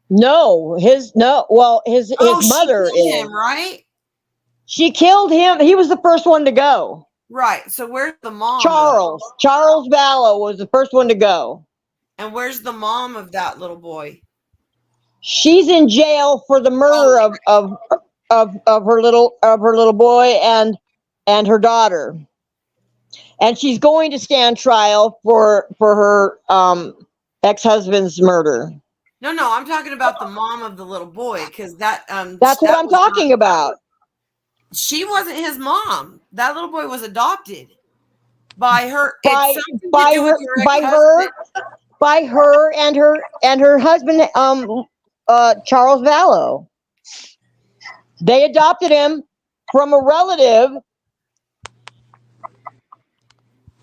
No, his Oh, she mother killed is. him, right? She killed him. He was the first one to go. Right. So where's the mom though? Charles Vallow was the first one to go. And where's the mom of that little boy? She's in jail for the murder Oh, of her little boy and her daughter. And she's going to stand trial for her ex-husband's murder. no, I'm talking about the mom of the little boy, because That's what I'm was not, talking about. she wasn't his mom. That little boy was adopted by her. By It's something by to do her with your by ex-husband. her and her husband Charles Vallow. They adopted him from a relative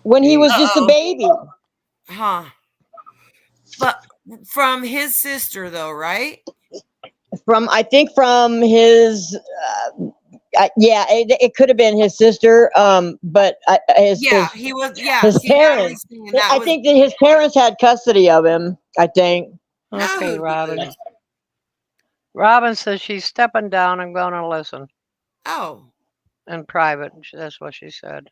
when he was just a baby. Huh. But from his sister, though, right? I think from his it could have been his sister, but He was. Yeah, his see, parents. I was. think that his parents had custody of him. I think. Okay, who Robin. did? Robin says she's stepping down. I'm going to listen Oh, in private. That's what she said.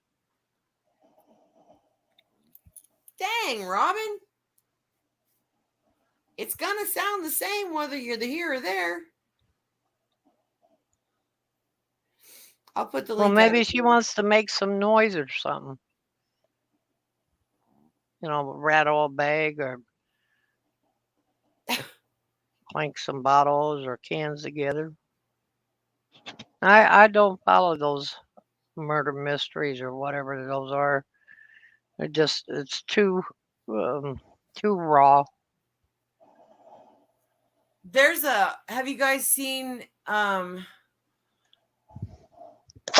dang, Robin. It's gonna sound the same whether you're here or there. I'll put the link. Well, maybe she wants to make some noise or something. Rattle a bag or clank some bottles or cans together. I don't follow those murder mysteries or whatever those are. It's too raw. Have you guys seen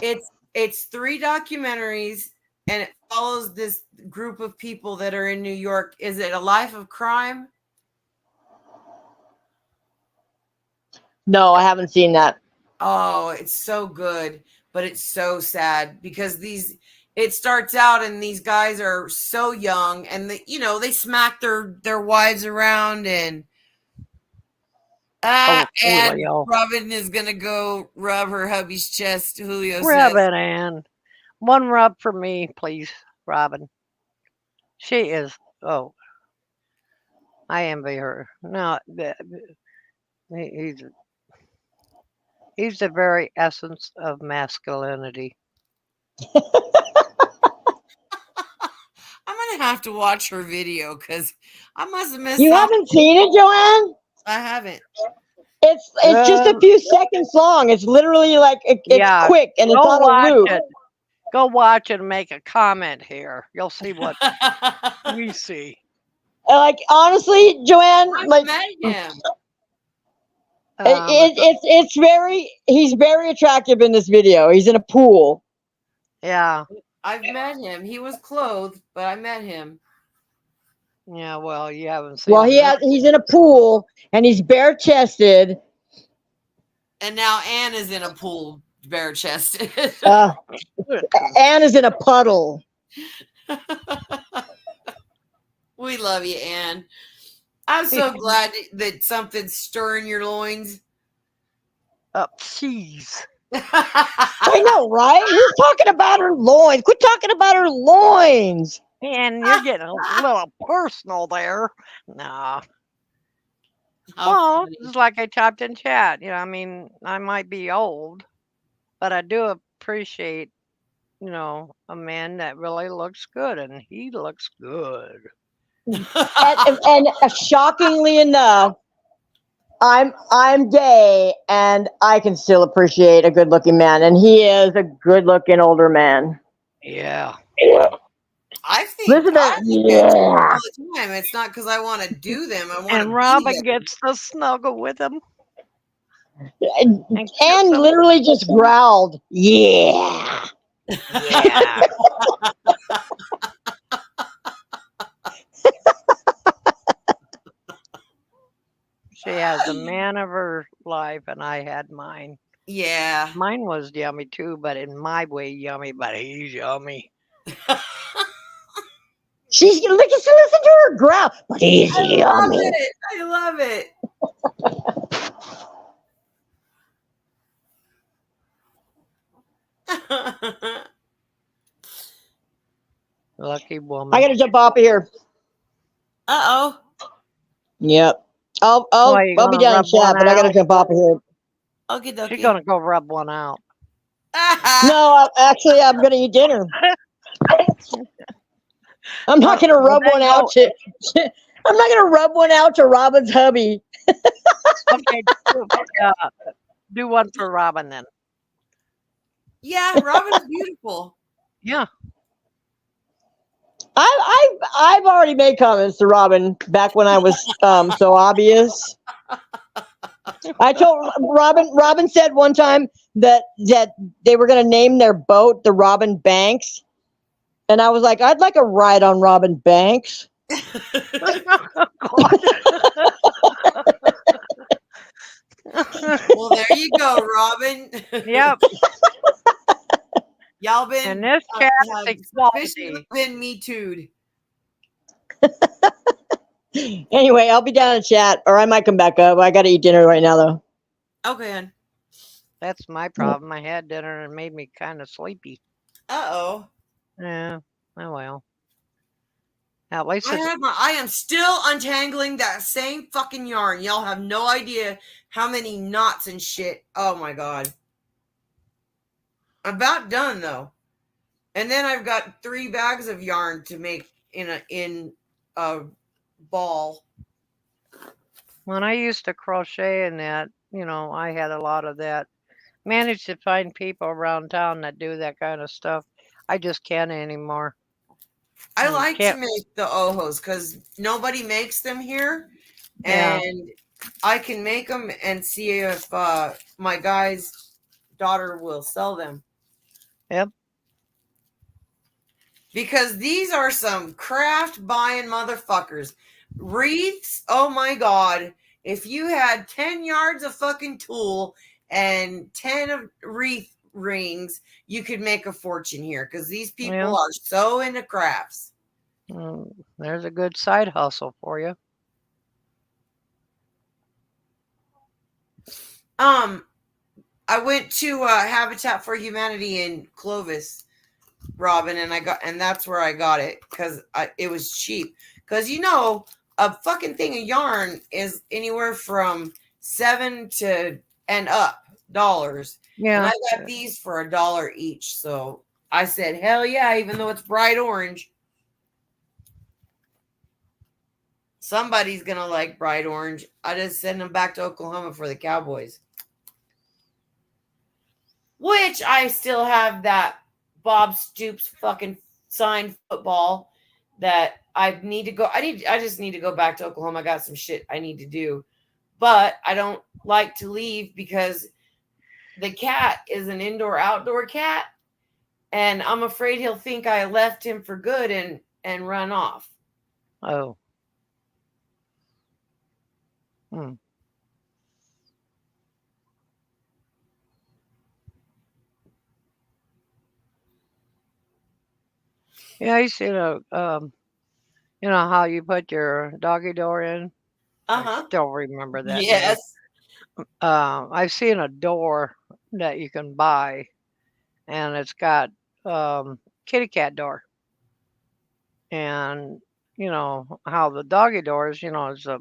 it's 3 documentaries and it follows this group of people that are in New York. Is it A Life of Crime? No, I haven't seen that. Oh, it's so good, but it's so sad because it starts out and these guys are so young and they smack their wives around and Oh, and Julio. Robin is gonna go rub her hubby's chest, Julio Rub says. it, Ann. One rub for me, please, Robin. She is. Oh, I envy her. No, he's the very essence of masculinity. I'm gonna have to watch her video because I must have missed You something. haven't seen it, Joanne? I haven't. It's just a few seconds long. It's literally like it's Yeah, quick and it's go on a watch loop. it. Go watch it and make a comment here. You'll see what we see. Like honestly, Joanne, I've like met him. it's very he's very attractive in this video. He's in a pool. Yeah. I've met him. He was clothed, but I met him. Yeah, well, you haven't seen Well, him. he's in a pool and he's bare chested. And now Ann is in a pool, bare chested. Ann is in a puddle. We love you, Ann. I'm so glad that something's stirring your loins. Jeez. I know, right? Who's talking about her loins? Quit talking about her loins. And you're getting a little personal there. Nah. How Well, funny. it's like I typed in chat. I mean, I might be old, but I do appreciate, a man that really looks good, and he looks good. And shockingly enough, I'm gay and I can still appreciate a good looking man, and he is a good looking older man. Yeah. I think Listen to I think yeah. all the time. It's not because I want to do them. I want to And be Robin them. gets to snuggle with him. And literally just growled, yeah. Yeah. She has the man of her life, and I had mine. Yeah. Mine was yummy too, but in my way yummy, but he's yummy. She's listen to her growl, but he's yummy. I love it. Lucky woman. I gotta jump off of here. Uh-oh. Yep. I'll be down in rub chat, one but I gotta out? jump off of here. Okay, dokie. She's gonna go rub one out. No, actually, I'm gonna eat dinner. I'm not gonna rub one out to. I'm not gonna rub one out to Robin's hubby. Okay, do one for Robin then. Yeah, Robin's beautiful. Yeah. I've already made comments to Robin back when I was so obvious. I told Robin said one time that they were going to name their boat the Robin Banks. And I was like, I'd like a ride on Robin Banks. Well, there you go, Robin. Yep. Y'all been And this chat is equality. been me too'd. Anyway, I'll be down in chat, or I might come back up. I got to eat dinner right now, though. Okay, hon. That's my problem. I had dinner and it made me kind of sleepy. Uh-oh. Yeah. Oh well. At least I am still untangling that same fucking yarn. Y'all have no idea how many knots and shit. Oh my god. About done though. And then I've got 3 bags of yarn to make in a ball. when I used to crochet and that, I had a lot of that. Managed to find people around town that do that kind of stuff. I just can't anymore. I like to make the ojos because nobody makes them here. Yeah. And I can make them and see if my guy's daughter will sell them. Yep. Because these are some craft buying motherfuckers. Wreaths, oh my god. If you had 10 yards of fucking tulle and 10 of wreath rings, you could make a fortune here because these people Yeah. are so into crafts. There's a good side hustle for you. I went to Habitat for Humanity in Clovis, Robin, and that's where I got it because it was cheap. Because a fucking thing of yarn is anywhere from $7 to and up dollars, and I Yeah. got these for $1 each. So I said, hell yeah! Even though it's bright orange, somebody's gonna like bright orange. I just send them back to Oklahoma for the Cowboys. Which I still have that Bob Stoops fucking signed football that I need to go. I just need to go back to Oklahoma. I got some shit I need to do. But I don't like to leave because the cat is an indoor outdoor cat. And I'm afraid he'll think I left him for good and run off. Oh. Hmm. Yeah, I see you know how you put your doggy door in? I Uh-huh. still remember that day. Yes. I've seen a door that you can buy, and it's got kitty cat door. And you know how the doggy door is, is a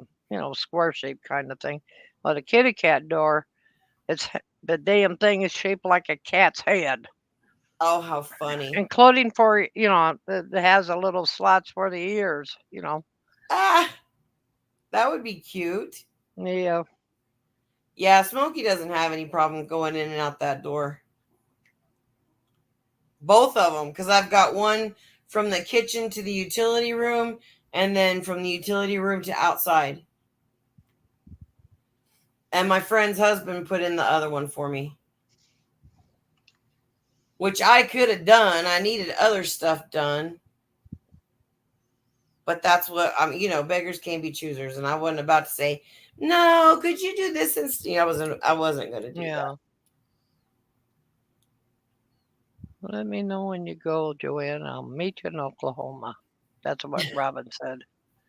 square shaped kind of thing. But a kitty cat door, the damn thing is shaped like a cat's head, Oh, how funny. including for it has a little slots for the ears. Ah, that would be cute. Yeah. Yeah, Smokey doesn't have any problem going in and out that door. Both of them, because I've got one from the kitchen to the utility room and then from the utility room to outside. And my friend's husband put in the other one for me, which I could have done. I needed other stuff done. But that's what beggars can't be choosers. And I wasn't about to say, no, could you do this instead? I wasn't going to do that. Yeah. Let me know when you go, Joanne. I'll meet you in Oklahoma. That's what Robin said.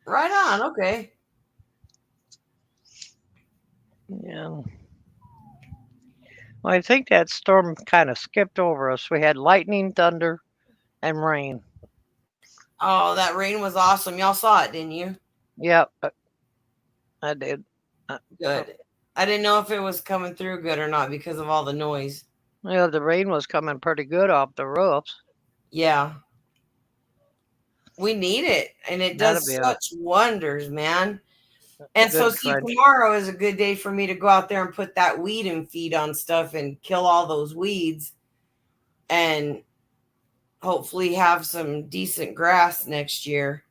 Right on. Okay. Yeah. Well, I think that storm kind of skipped over us. We had lightning, thunder, and rain. Oh, that rain was awesome. Y'all saw it, didn't you? Yep, I did. Good. I didn't know if it was coming through good or not because of all the noise. Yeah, the rain was coming pretty good off the roofs. Yeah. We need it, and it That'll does be such wonders, man. a And so, good see, crunch. tomorrow is a good day for me to go out there and put that weed and feed on stuff and kill all those weeds and hopefully have some decent grass next year.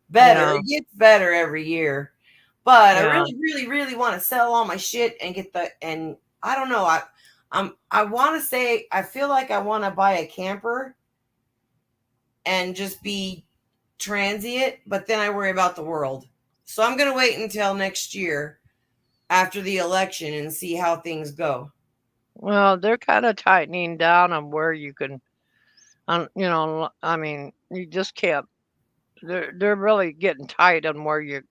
Better. Yeah, It gets better every year. But I yeah. really, really, really want to sell all my shit and and I don't know. I want to say I feel like I want to buy a camper and just be transient, but then I worry about the world. So I'm gonna wait until next year after the election and see how things go. Well, they're kind of tightening down on where you can, I mean, you just can't. They're really getting tight on where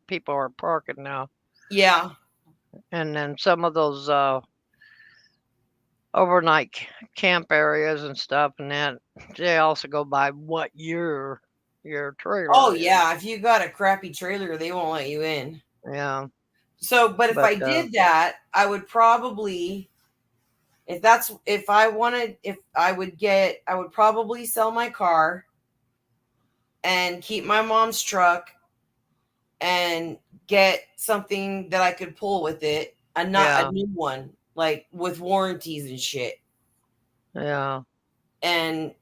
people are parking now. Yeah. And then some of those overnight camp areas and stuff, and that they also go by what your Oh trailer is. yeah. If you got a crappy trailer, they won't let you in. Yeah, So, but if but I did that, I would probably, I would probably sell my car and keep my mom's truck and get something that I could pull with it, not yeah, a new one, like with warranties and shit, yeah, and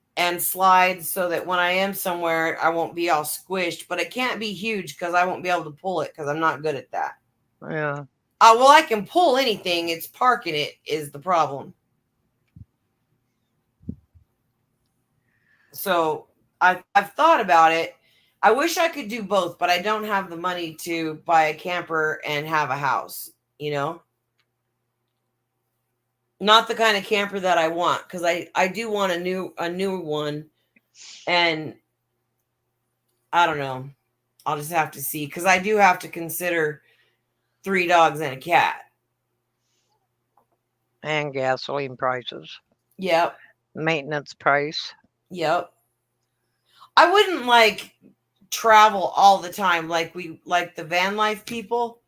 slides so that when I am somewhere, I won't be all squished. But it can't be huge because I won't be able to pull it because I'm not good at that. yeah. Well, I can pull anything. It's parking it is the problem. So I've thought about it. I wish I could do both, but I don't have the money to buy a camper and have a house, you know? not the kind of camper that I want, because I do want a new one, and I don't know. I'll just have to see, because I do have to consider 3 dogs and a cat. And gasoline prices, Yep, maintenance price. yep. I wouldn't like travel all the time like the van life people.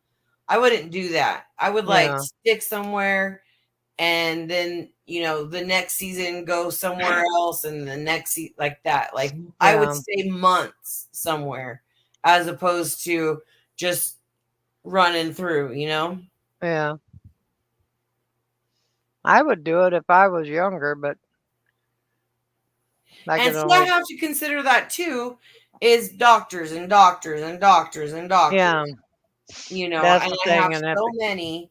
I wouldn't do that. I would like Yeah, stick somewhere, and then the next season go somewhere else, and the next like that. Like I would yeah, stay months somewhere, as opposed to just running through. yeah. I would do it if I was younger, but I And can see, I only. have to consider that too, is doctors and doctors and doctors and doctors. Yeah, that's And the I have thing, and so many,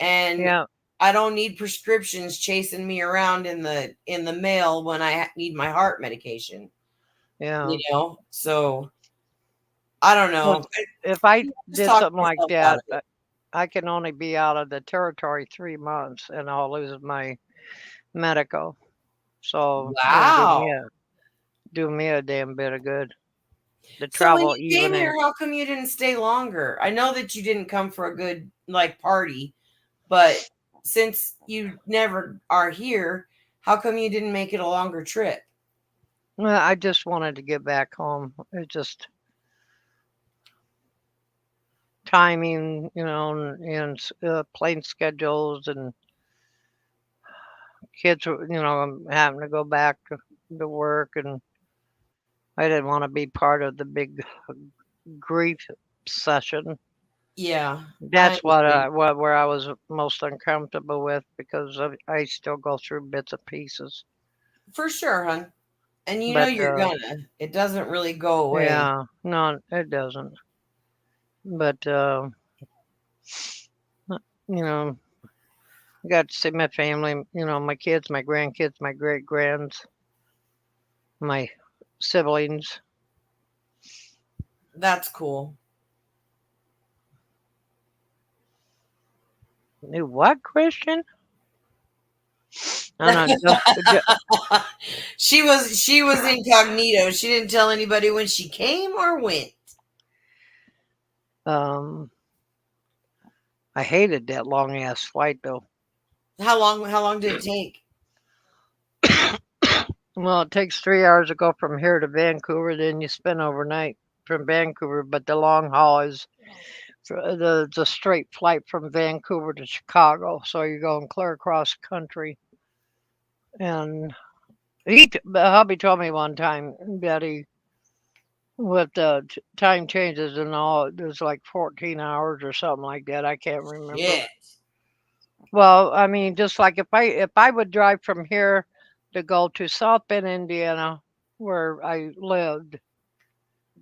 and yeah, I don't need prescriptions chasing me around in the mail when I need my heart medication. yeah. So I don't Well, know. if I Just did talk to something like myself about that, it. I can only be out of the territory 3 months, and I'll lose my medical. So it won't Wow. do me a damn bit of good to So when travel you came even here, in. how come you didn't stay longer? I know that you didn't come for a good party, but since you never are here, how come you didn't make it a longer trip? Well, I just wanted to get back home. It just timing, and plane schedules and kids, having to go back to work, and I didn't want to be part of the big grief session. Yeah, I That's understand. where I was most uncomfortable with because I still go through bits and pieces. For sure, hon. And But you're gonna. It doesn't really go away. yeah, no, it doesn't. But you know, got to see my family. My kids, my grandkids, my great grands, my siblings. That's cool. New what, Christian? No, no, just, She was incognito. She didn't tell anybody when she came or went. um, I hated that long ass flight though. How long did it take? Well, it takes 3 hours to go from here to Vancouver. Then you spend overnight from Vancouver. But the long haul is the straight flight from Vancouver to Chicago. So you're going clear across the country. And the hubby told me one time that with the time changes and all, it was like 14 hours or something like that. I can't remember. Shit. Well, I mean, just like if I would drive from here to go to South Bend, Indiana, where I lived,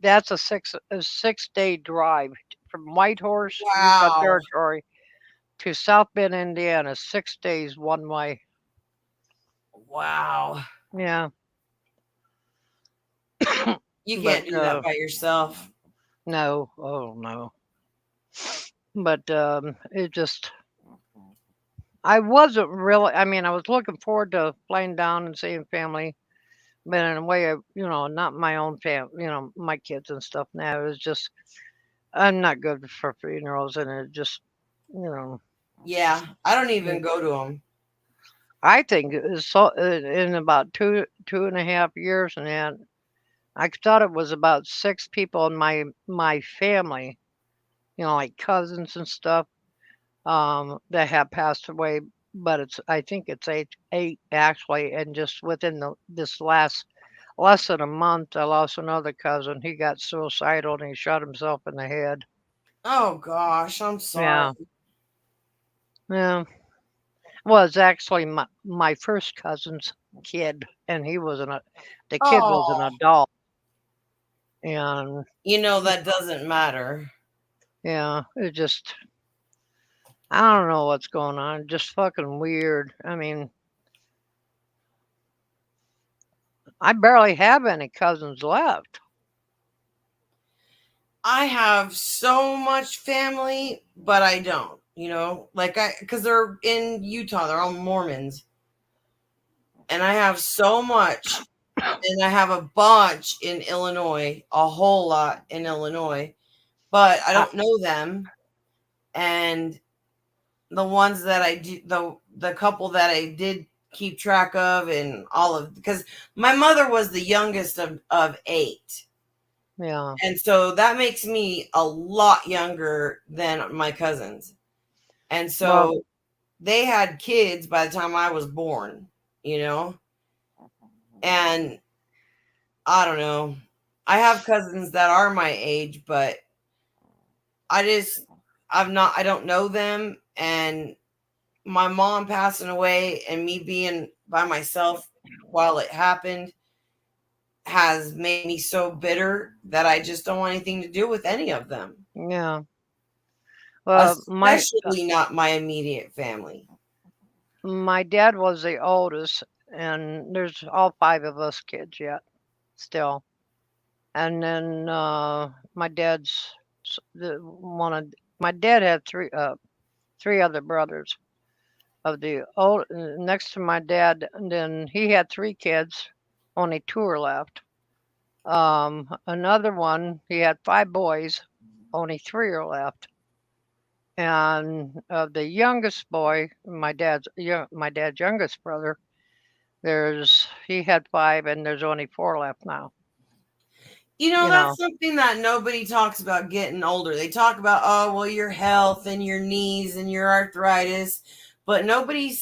that's a 6-day drive from Whitehorse, Utah Wow. Territory, to South Bend, Indiana. 6 days one way. Wow. Yeah, You but can't do that by yourself. no, oh no. But it just, I wasn't really. I mean, I was looking forward to flying down and seeing family, but in a way, not my own family, my kids and stuff. Now it was just, I'm not good for funerals, and it just, you know, Yeah, I don't even it- go to them. I think it was so in about two and a half years, and then I thought it was about 6 people in my family, like cousins and stuff, that have passed away. But I think it's eight actually, and just within this less than a month, I lost another cousin. He got suicidal and he shot himself in the head. Oh gosh, I'm sorry. Yeah, yeah. Well, it's actually my first cousin's kid, and the kid was an Oh, adult, and that doesn't matter. yeah, it just, I don't know what's going on. Just fucking weird. I mean, I barely have any cousins left. I have so much family, but I don't. because they're in Utah, they're all Mormons, and I have so much, and I have a bunch in Illinois, a whole lot in Illinois, but I don't know them, and the ones that I do, the couple that I did keep track of, and all of, because my mother was the youngest of 8. Yeah. And so that makes me a lot younger than my cousins. And Well, so they had kids by the time I was born, you know? And I don't know. I have cousins that are my age, but I just, I don't know them. And my mom passing away and me being by myself while it happened has made me so bitter that I just don't want anything to do with any of them. yeah. Well, Especially not my immediate family. my dad was the oldest, and there's all 5 of us kids yet, still. And then my dad's my dad had 3 other brothers. Of the old next to my dad, and then he had 3 kids, only 2 are left. Another one, he had 5 boys, only 3 are left. And the youngest boy, my dad's youngest brother, he had 5, and there's only 4 left now. That's something that nobody talks about getting older. They talk about, oh, well, your health and your knees and your arthritis. But nobody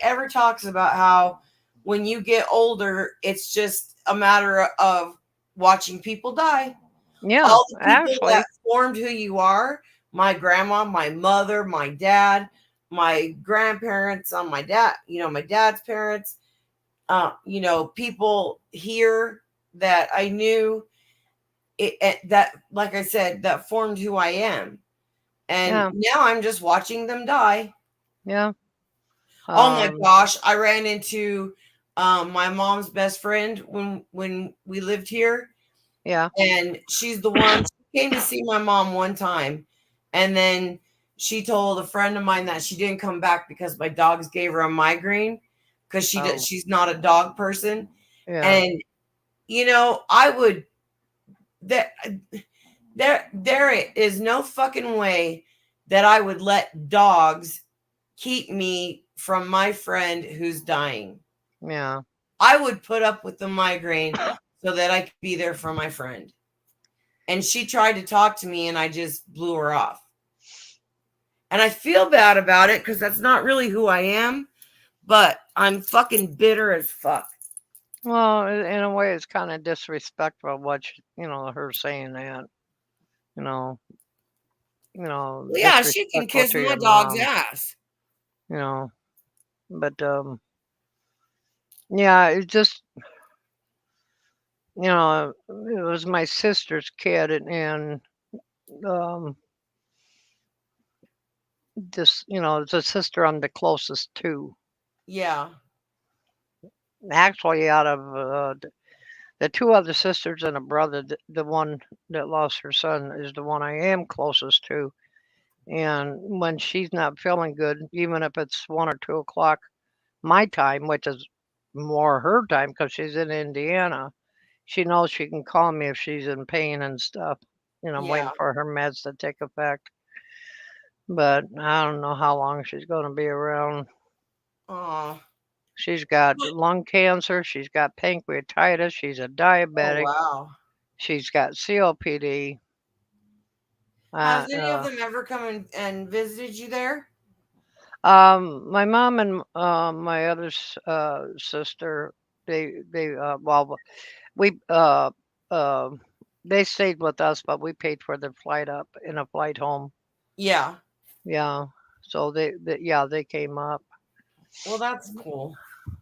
ever talks about how when you get older, it's just a matter of watching people die. Yeah, All the people actually, that formed who you are, my grandma, my mother, my dad, my grandparents on my dad's parents, people here that I knew, that, like I said, that formed who I am. And yeah, now I'm just watching them die. yeah. Oh my gosh, I ran into my mom's best friend when we lived here. Yeah. And she's the one, she came to see my mom one time, and then she told a friend of mine that she didn't come back because my dogs gave her a migraine, because Oh, she's not a dog person. yeah, And I would, that there is no fucking way that I would let dogs keep me from my friend who's dying. yeah. I would put up with the migraine so that I could be there for my friend. And she tried to talk to me, and I just blew her off. And I feel bad about it because that's not really who I am, but I'm fucking bitter as fuck. Well, in a way, it's kind of disrespectful her saying that. You know, Well, yeah, she can disrespectful kiss to my your dog's mom. ass. You know, but yeah, it just it was my sister's kid, and um, it's a sister I'm the closest to. Yeah. Actually, out of the 2 other sisters and a brother, the one that lost her son is the one I am closest to. And when she's not feeling good, even if it's 1 or 2 o'clock my time, which is more her time because she's in Indiana, she knows she can call me if she's in pain and stuff. I'm Yeah. waiting for her meds to take effect. But I don't know how long she's going to be around. Oh. She's got lung cancer. She's got pancreatitis. She's a Oh, diabetic. wow. She's got COPD. Has any of Uh, them ever come and visited you there? my mom and my other sister, well, we they stayed with us, but we paid for their flight up in a flight home. Yeah. Yeah, so they came up. Well, that's cool.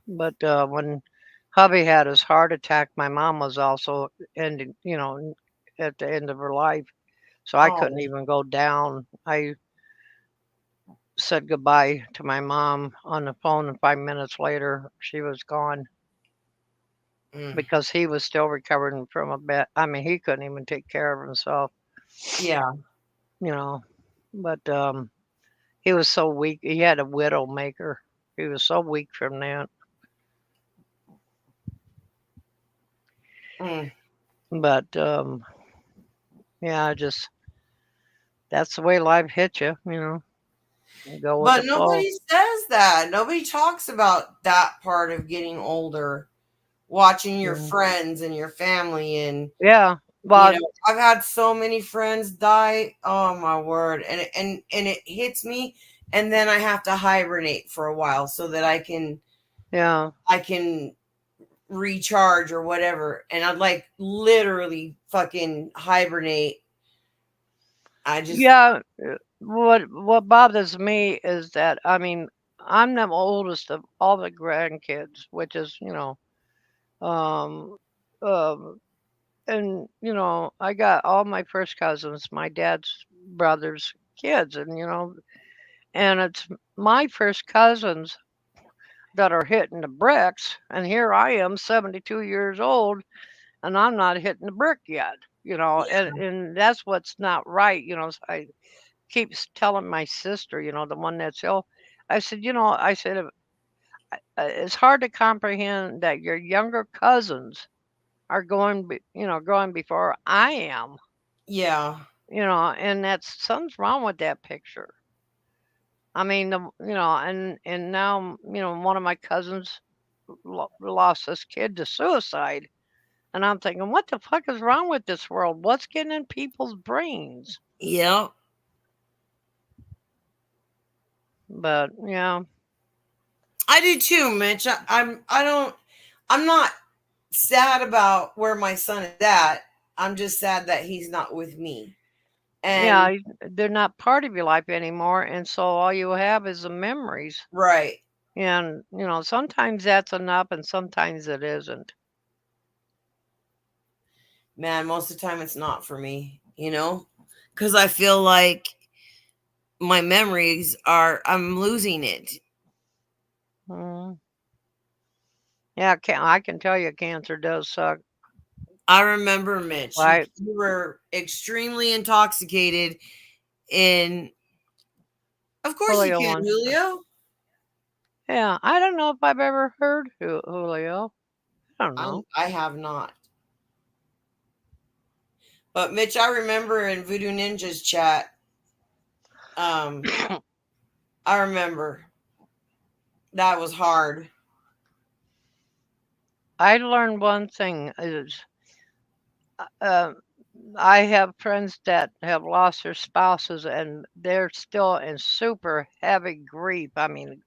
But when hubby had his heart attack, my mom was also ending, at the end of her life. So I couldn't Oh. even go down. I said goodbye to my mom on the phone, and 5 minutes later, she was gone Mm. because he was still recovering from a bad. I mean, he couldn't even take care of himself, Yeah. you know. But He was so weak. He had a widow maker. He was so weak from that. Mm. But yeah, just that's the way life hits you. You know, you go with the But flow. nobody says that. Nobody talks about that part of getting older, watching your Mhm. friends and your family. And, Yeah. you Well, know, I've had so many friends die. Oh my word. And it hits me. And then I have to hibernate for a while so that yeah. I can recharge or whatever. And I'd like literally fucking hibernate. I just, Yeah. What bothers me is that I'm the oldest of all the grandkids, which is um um and I got all my first cousins, my dad's brother's kids, and it's my first cousins that are hitting the bricks, and here I am, 72 years old, and I'm not hitting the brick yet. And that's what's not right. So I keep telling my sister, the one that's ill, I said, it's hard to comprehend that your younger cousins are going before I am, yeah. and that's something's wrong with that picture. I mean, and now, one of my cousins lost this kid to suicide, and I'm thinking, what the fuck is wrong with this world? What's getting in people's brains? Yeah. But yeah, I do too, Mitch. I'm not sad about where my son is at. I'm just sad that he's not with me. And yeah, they're not part of your life anymore, and so all you have is the memories. right, And sometimes that's enough, and sometimes it isn't. man, most of the time it's not for me, because I feel like my memories I'm losing it. Mm. Yeah, I can tell you, cancer does suck. I remember, Mitch, you, Right, you were extremely intoxicated in, of course you Julio can, one. Julio. Yeah, I don't know if I've ever heard Julio. I don't know. I have not. But Mitch, I remember in Voodoo Ninja's chat, um, I remember that was hard. I learned one thing is uh, I have friends that have lost their spouses and they're still in super heavy grief. I mean,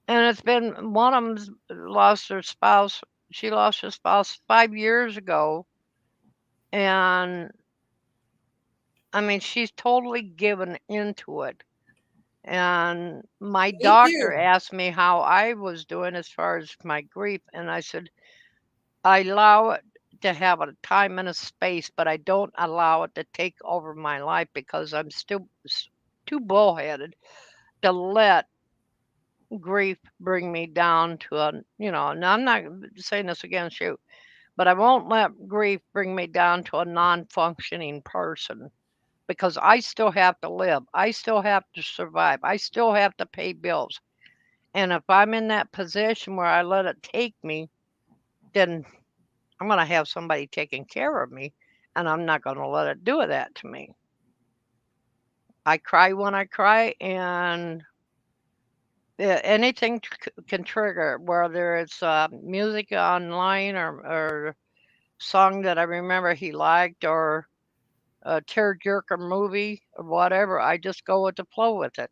and it's been one of them's lost her spouse. She lost her spouse 5 years ago, and I mean, she's totally given into it. And my Me doctor too. asked me how I was doing as far as my grief, and I said, I allow it to have a time and a space, but I don't allow it to take over my life because I'm still too bullheaded to let grief bring me down to now I'm not saying this against you, but I won't let grief bring me down to a non functioning person because I still have to live. I still have to survive. I still have to pay bills. And if I'm in that position where I let it take me, then I'm going to have somebody taking care of me, and I'm not going to let it do that to me. I cry when I cry, and anything can trigger, whether it's music online or song that I remember he liked or a tearjerker movie or whatever. I just go with the flow with it.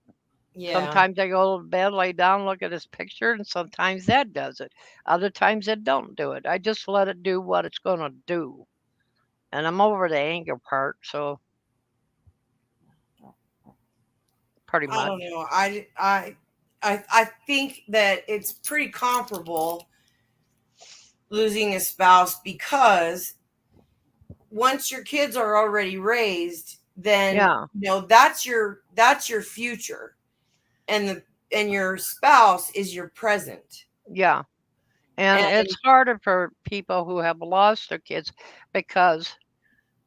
Yeah. Sometimes I go to bed, lay down, look at his picture, and sometimes that does it. Other times it don't do it. I just let it do what it's going to do. And I'm over the anger part, so pretty I much. don't know. I think that it's pretty comparable losing a spouse because once your kids are already raised, then Yeah, that's your future, and your spouse is your present. yeah. And And it's harder for people who have lost their kids because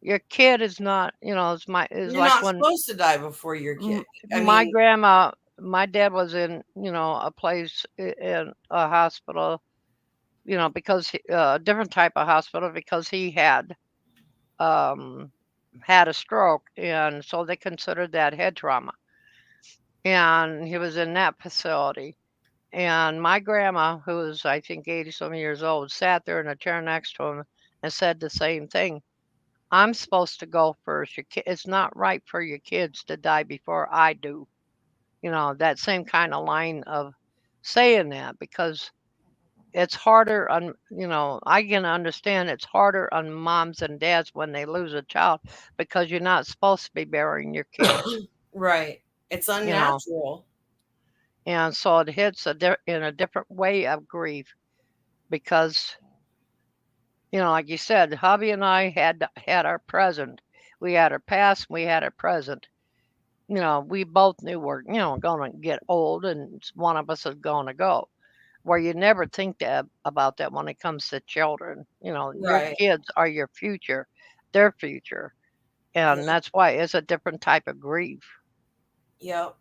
your kid is not, is You're like not when supposed to die before your kid. I my mean, grandma, my dad was in, a place in a hospital, because a different type of hospital because he um, had a stroke, and so they considered that head trauma, and he was in that facility. And my grandma, who was I think 80 some years old, sat there in a chair next to him and said the same thing. I'm supposed to go first. It's not right for your kids to die before I do. That same kind of line of saying that because it's harder on, I can understand it's harder on moms and dads when they lose a child because you're not supposed to be burying your kids, right. It's you know. unnatural. And so it hits in a different way of grief because, like you said, hubby and I had our present. We had our past, we had our present. We both knew we're, going to get old and one of us is going to go. Where you never think about that when it comes to children. Your Right. kids are your future, their future. And Yeah. that's why it's a different type of grief. Yep.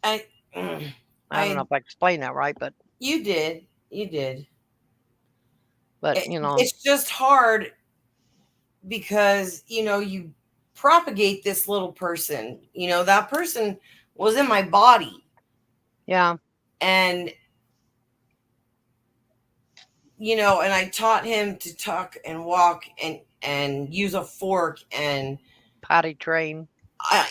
I, I don't know I, if I explained that right, you did. You did. but It's just hard because, you propagate this little person. That person was in my body. yeah, And, and I taught him to talk and walk and use a fork and potty train.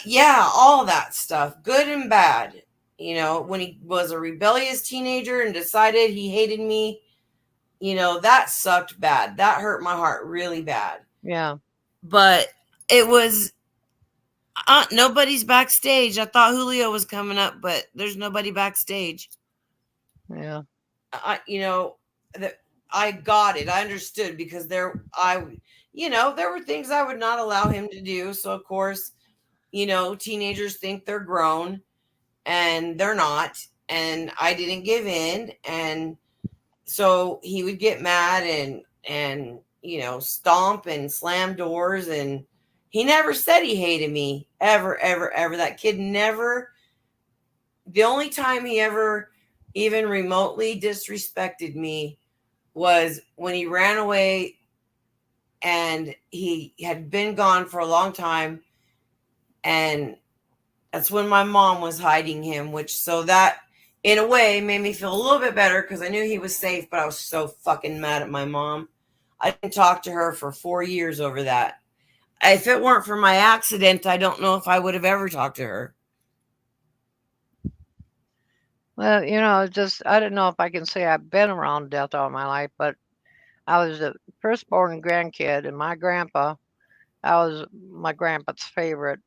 yeah, all that stuff, good and bad. When he was a rebellious teenager and decided he hated me, that sucked bad. That hurt my heart really bad. Yeah, But it was nobody's backstage. I thought Julio was coming up, but there's nobody backstage. yeah, That I got it. I understood because there were things I would not allow him to do. So of course, teenagers think they're grown and they're not. And I didn't give in. And so he would get mad and stomp and slam doors. And he never said he hated me ever, ever, ever. That kid never. The only time he ever even remotely disrespected me was when he ran away and he had been gone for a long time. And that's when my mom was hiding him, which so that in a way made me feel a little bit better because I knew he was safe, but I was so fucking mad at my mom. I didn't talk to her for 4 years over that. If it weren't for my accident, I don't know if I would have ever talked to her. well, just I don't know if I can say I've been around death all my life, but I was the firstborn grandkid, and my grandpa, I was my grandpa's favorite.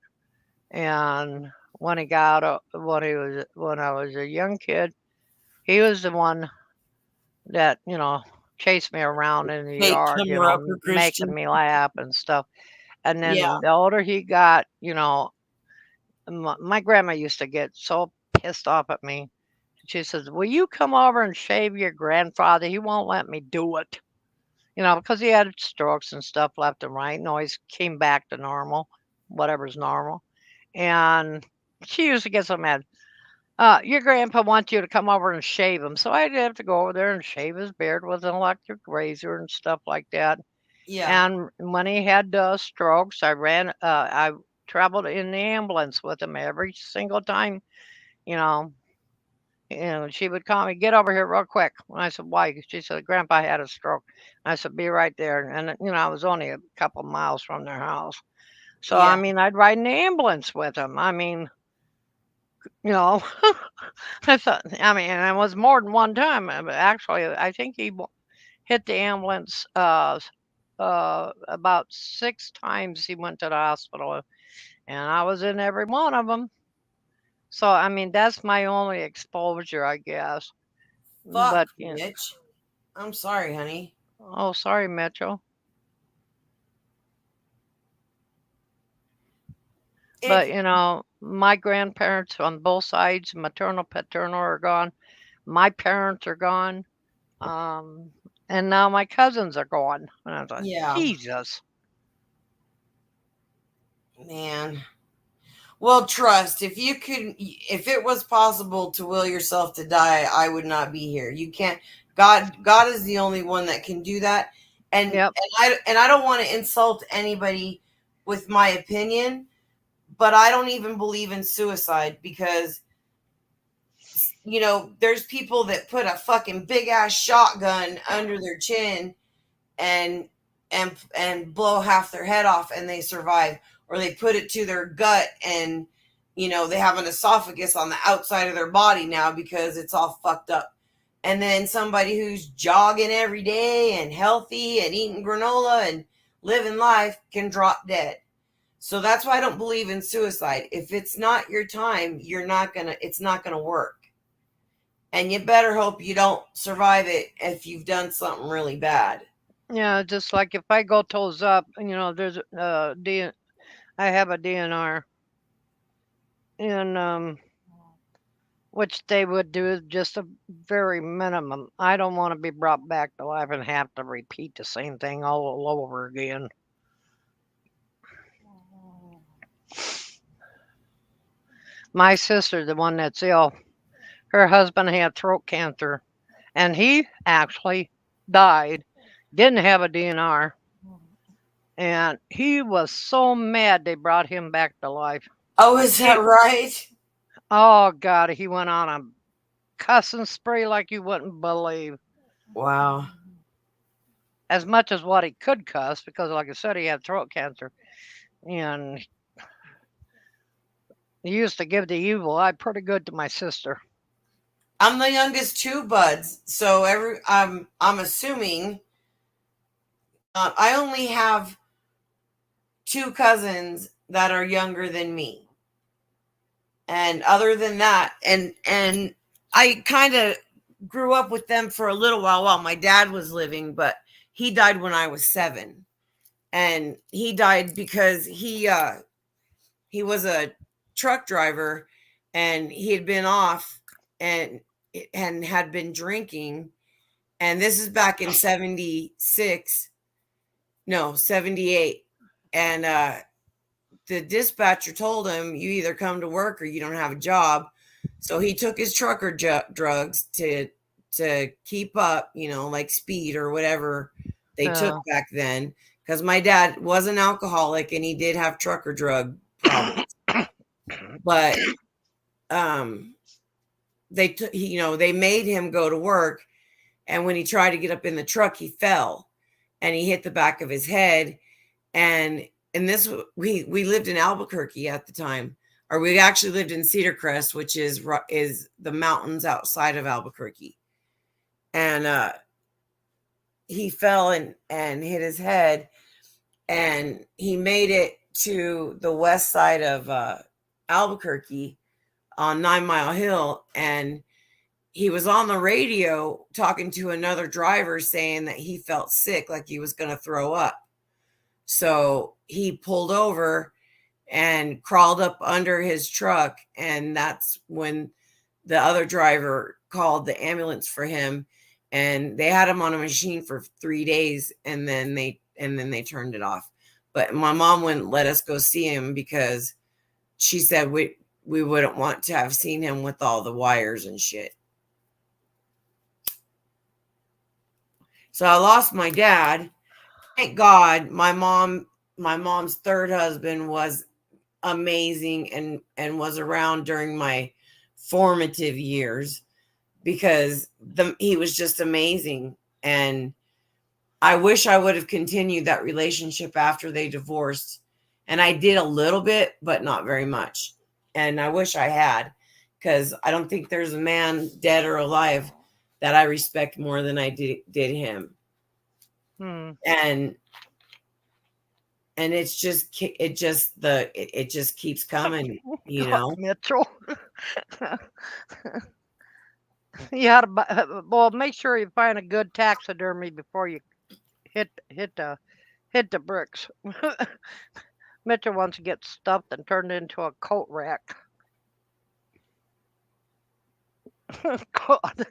And when he got when I was a young kid, he was the one that chased me around in the Hey, yard, comer upper making Christian. me laugh and stuff. And Yeah, then the older he got, my grandma used to get so pissed off at me. She says, "Will you come over and shave your grandfather? He won't let me do it." Because he had strokes and stuff left and right, and always came back to normal, whatever's normal. And she used to get so mad. Your grandpa wants you to come over and shave him. So I'd have to go over there and shave his beard with an electric razor and stuff like that. yeah, And when he had strokes, I traveled in the ambulance with him every single time, you know. She would call me, get over here real quick. And I said, why? She said, Grandpa had a stroke. I said, be right there. And, I was only a couple miles from their house. So, yeah, I mean, I'd ride in the ambulance with him. I mean, you know, I mean, and it was more than one time. But actually, I think he hit the ambulance about 6 times he went to the hospital, and I was in every one of them. So, I mean, that's my only exposure, I guess. fuck, But, Mitch. I'm sorry, honey. oh, sorry, Mitchell. It's But, my grandparents on both sides, maternal, paternal, are gone. My parents are gone. Um, and now my cousins are gone. And I was like, yeah. Jesus. Man. Well, trust. If it was possible to will yourself to die, I would not be here. You can't. God is the only one that can do that. And Yep. I don't want to insult anybody with my opinion, but I don't even believe in suicide because there's people that put a fucking big ass shotgun under their chin and and blow half their head off and they survive, or they put it to their gut and they have an esophagus on the outside of their body now because it's all fucked up. And then somebody who's jogging every day and healthy and eating granola and living life can drop dead. So that's why I don't believe in suicide. If it's not your time, it's not gonna work. And you better hope you don't survive it if you've done something really bad. Yeah, just like if I go toes up, there's I have a DNR, and which they would do just a very minimum. I don't want to be brought back to life and have to repeat the same thing all over again. My sister, the one that's ill, her husband had throat cancer, and he actually died. Didn't have a DNR, and he was so mad they brought him back to life. Oh, is that He, right? oh God, he went on a cussing spree like you wouldn't believe. Wow. As much as what he could cuss, because like I said, he had throat cancer, and he used to give the evil eye pretty good to my sister. I'm the youngest two buds, so I'm assuming I only have two cousins that are younger than me. And other than that, and I kind of grew up with them for a little while my dad was living, but he died when I was 7. And he died because he was a truck driver and he had been off and had been drinking, and this is back in 76, no, 78. And the dispatcher told him, you either come to work or you don't have a job. So he took his trucker drugs to keep up, like speed or whatever they took Uh, back then, because my dad was an alcoholic and he did have trucker drug problems. But um they made him go to work, and when he tried to get up in the truck he fell and he hit the back of his head. And this, we lived in Albuquerque at the time, or we actually lived in Cedar Crest, which is the mountains outside of Albuquerque. And he fell and hit his head, and he made it to the west side of Albuquerque on 9 Mile Hill, and he was on the radio talking to another driver saying that he felt sick, like he was going to throw up. So he pulled over and crawled up under his truck, and that's when the other driver called the ambulance for him, and they had him on a machine for 3 days, and then they turned it off. But my mom wouldn't let us go see him because she said we wouldn't want to have seen him with all the wires and shit. So I lost my dad. Thank God my mom's third husband was amazing and was around during my formative years, because he was just amazing. And I wish I would have continued that relationship after they divorced. And I did a little bit, but not very much. And I wish I had, because I don't think there's a man, dead or alive, that I respect more than I did him. hmm. And it just keeps coming, God, Mitchell. You had to well, make sure you find a good taxidermy before you hit the bricks. Mitchell wants to get stuffed and turned into a coat rack. God.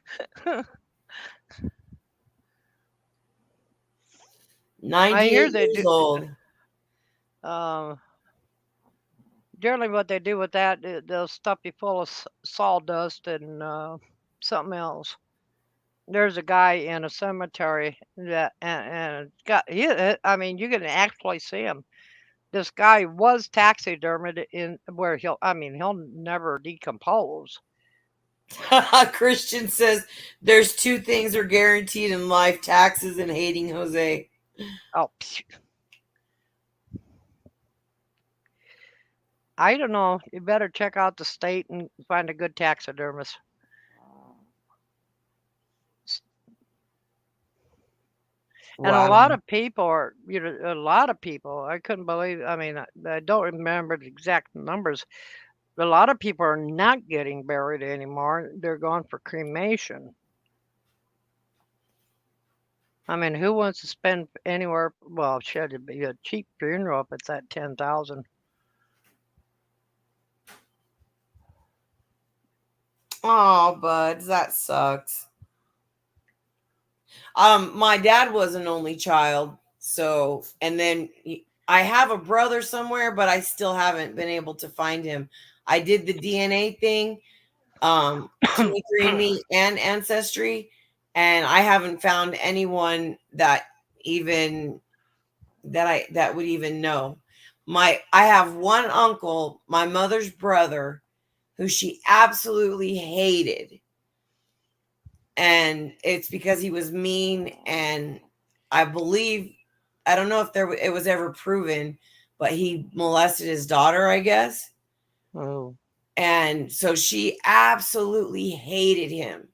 98 I hear they years do. old. Uh, generally what they do with that, they'll stuff you full of sawdust and something else. There's a guy in a cemetery that and got he. I mean, you can actually see him. This guy was taxidermied in where he'll never decompose. Christian says there's two things are guaranteed in life: taxes and hating Jose. Oh, I don't know. You better check out the state and find a good taxidermist. And a Wow. lot of people are, a lot of people. I couldn't believe. I mean, I don't remember the exact numbers. A lot of people are not getting buried anymore. They're going for cremation. I mean, who wants to spend anywhere? Well, shit, it'd be a cheap funeral if it's at 10,000. Oh, buds, that sucks. My dad was an only child, so and then I have a brother somewhere, but I still haven't been able to find him. I did the DNA thing, 23andMe and Ancestry, and I haven't found anyone that even that would even know. I have one uncle, my mother's brother, who she absolutely hated. And it's because he was mean, and I believe I don't know if it was ever proven, but he molested his daughter, I guess. Oh. And so she absolutely hated him,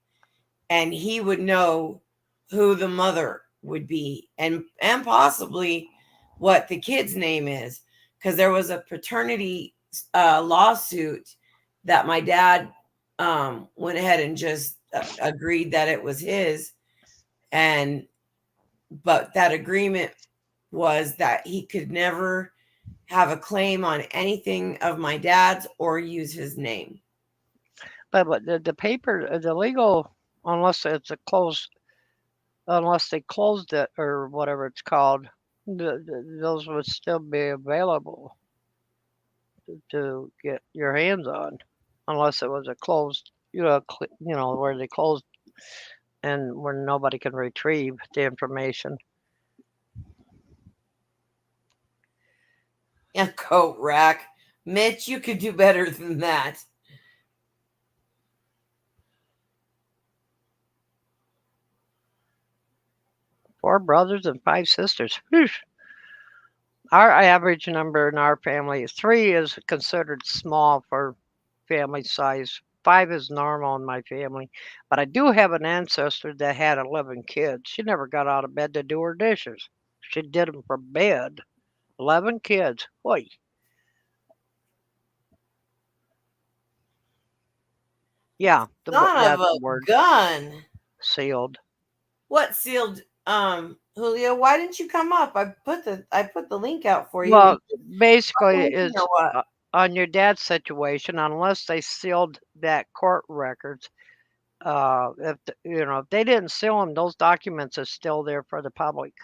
and he would know who the mother would be, and possibly what the kid's name is, because there was a paternity lawsuit that my dad went ahead and just agreed that it was his, but that agreement was that he could never have a claim on anything of my dad's or use his name. But the paper, the legal, unless it's a closed, unless they closed it or whatever it's called, those would still be available to get your hands on, unless it was a closed, where they closed and where nobody can retrieve the information. Yeah, coat rack. Mitch, you could do better than that. 4 brothers and 5 sisters. Whew. Our average number in our family is 3 is considered small for family size. 5 is normal in my family. But I do have an ancestor that had 11 kids. She never got out of bed to do her dishes. She did them for bed. 11 kids. Boy. Yeah, Son of that's a the word. gun. Sealed. What sealed? Julio, why didn't you come up? I put the link out for you. Well, basically, Or it's what? on your dad's situation, unless they sealed that court records. If they didn't seal them, those documents are still there for the public.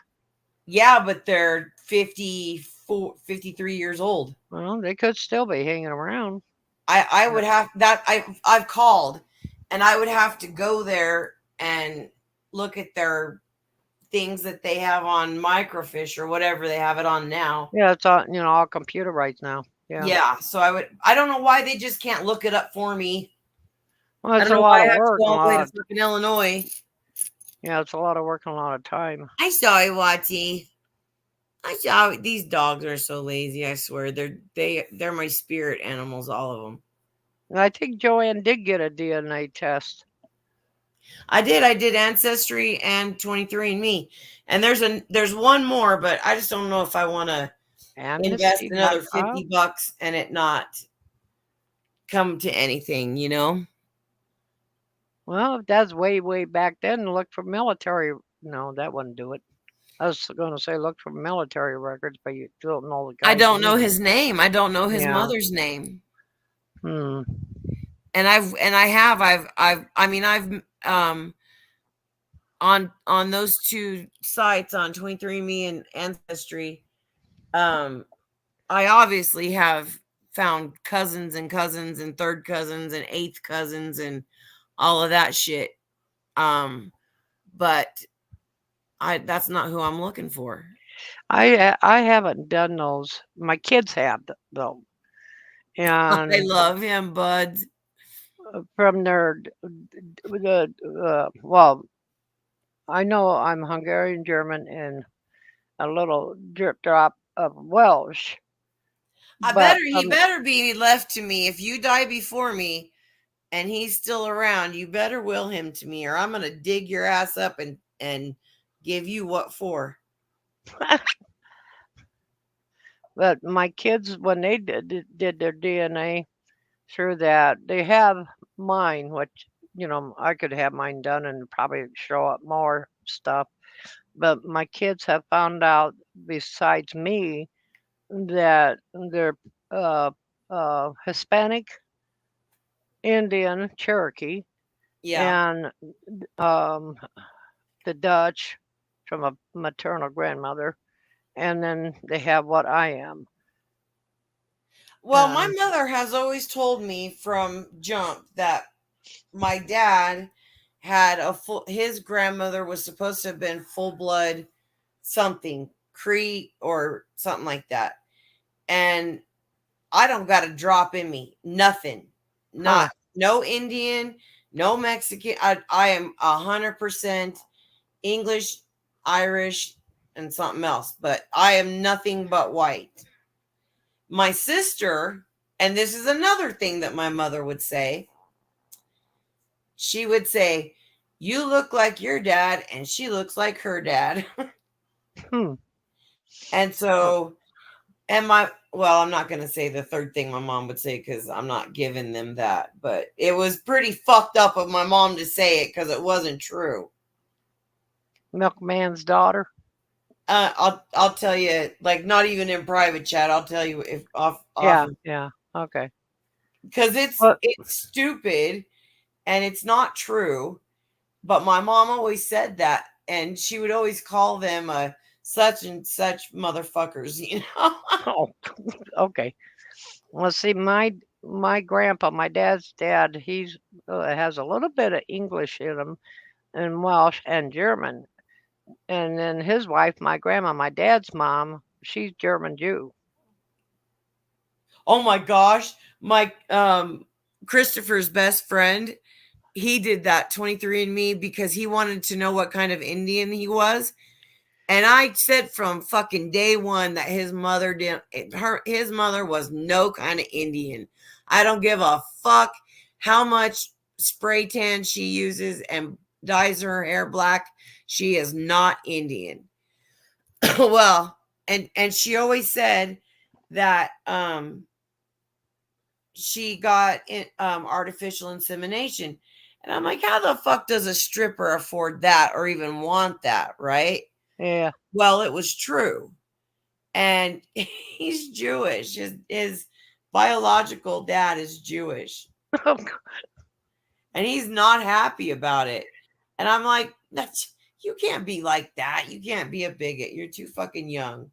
Yeah, but they're 53 years old. Well, they could still be hanging around. I would have that I've called, and I would have to go there and look at their things that they have on microfiche or whatever they have it on now. Yeah, it's all computerized now. Yeah. Yeah, so I don't know why they just can't look it up for me. Well, I it's don't a know why lot I of have to work go and all a the way lot to of fucking Illinois. yeah, it's a lot of work and a lot of time. I saw you, Watty. I saw these dogs are so lazy. I swear they're my spirit animals, all of them. And I think Joanne did get a DNA test. I did Ancestry and 23andMe, and there's one more, but I just don't know if I want to invest another Amnesty.com. $50 and it not come to anything, you know. Well, if that's way, way back then, look for military. No, that wouldn't do it. I was going to say look for military records, but you don't know the I guy's don't know name. his name. I don't know his Yeah. mother's name. Hmm. And I've on those two sites on 23andMe and Ancestry, I obviously have found cousins and cousins and third cousins and eighth cousins and all of that shit. But that's not who I'm looking for. I haven't done those. My kids have though, I and love him, buds. from well, I know I'm Hungarian German and a little drip drop of Welsh, but He better be left to me. If you die before me and he's still around, you better will him to me, or I'm gonna dig your ass up and give you what for. but my kids when they did their DNA through that, they have mine, which I could have mine done and probably show up more stuff. But my kids have found out, besides me, that they're uh, Hispanic, Indian, Cherokee, Yeah. and um, the Dutch from a maternal grandmother, and then they have what I am. Well, my mother has always told me from jump that my dad had his grandmother was supposed to have been full blood something, Cree or something like that. And I don't got a drop in me. Nothing. Not no Indian, no Mexican. I am 100% English, Irish, and something else, but I am nothing but white. My sister, and this is another thing that my mother would say, she would say, "You look like your dad," and she looks like her dad. And so, well, I'm not going to say the third thing my mom would say because I'm not giving them that, but it was pretty fucked up of my mom to say it because it wasn't true. Milkman's daughter. I'll tell you, like, not even in private chat. I'll tell you if off. Yeah. Okay. Because it's stupid and it's not true. But my mom always said that, and she would always call them such and such motherfuckers, Oh, okay. Well, see, my grandpa, my dad's dad, he's has a little bit of English in him, and Welsh and German. And then his wife, my grandma, my dad's mom, she's German Jew. Oh my gosh, my Christopher's best friend, he did that 23andMe because he wanted to know what kind of Indian he was. And I said from fucking day one that his mother his mother was no kind of Indian. I don't give a fuck how much spray tan she uses and dyes her hair black. She is not Indian. Well, and she always said that she got artificial insemination. And I'm like, how the fuck does a stripper afford that or even want that, right? Yeah. Well, it was true. And he's Jewish. His biological dad is Jewish. And he's not happy about it. And I'm like, you can't be like that. You can't be a bigot. You're too fucking young.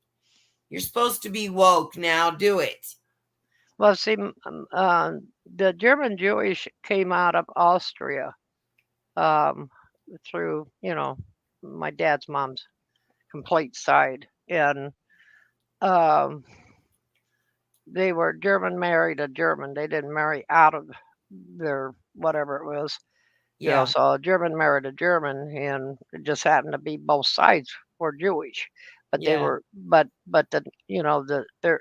You're supposed to be woke now. Do it. Well, see, the German Jewish came out of Austria through, my dad's mom's complete side. And they were German married a German. They didn't marry out of their whatever it was. Yeah. So a German married a German, and it just happened to be both sides were Jewish. But they were, but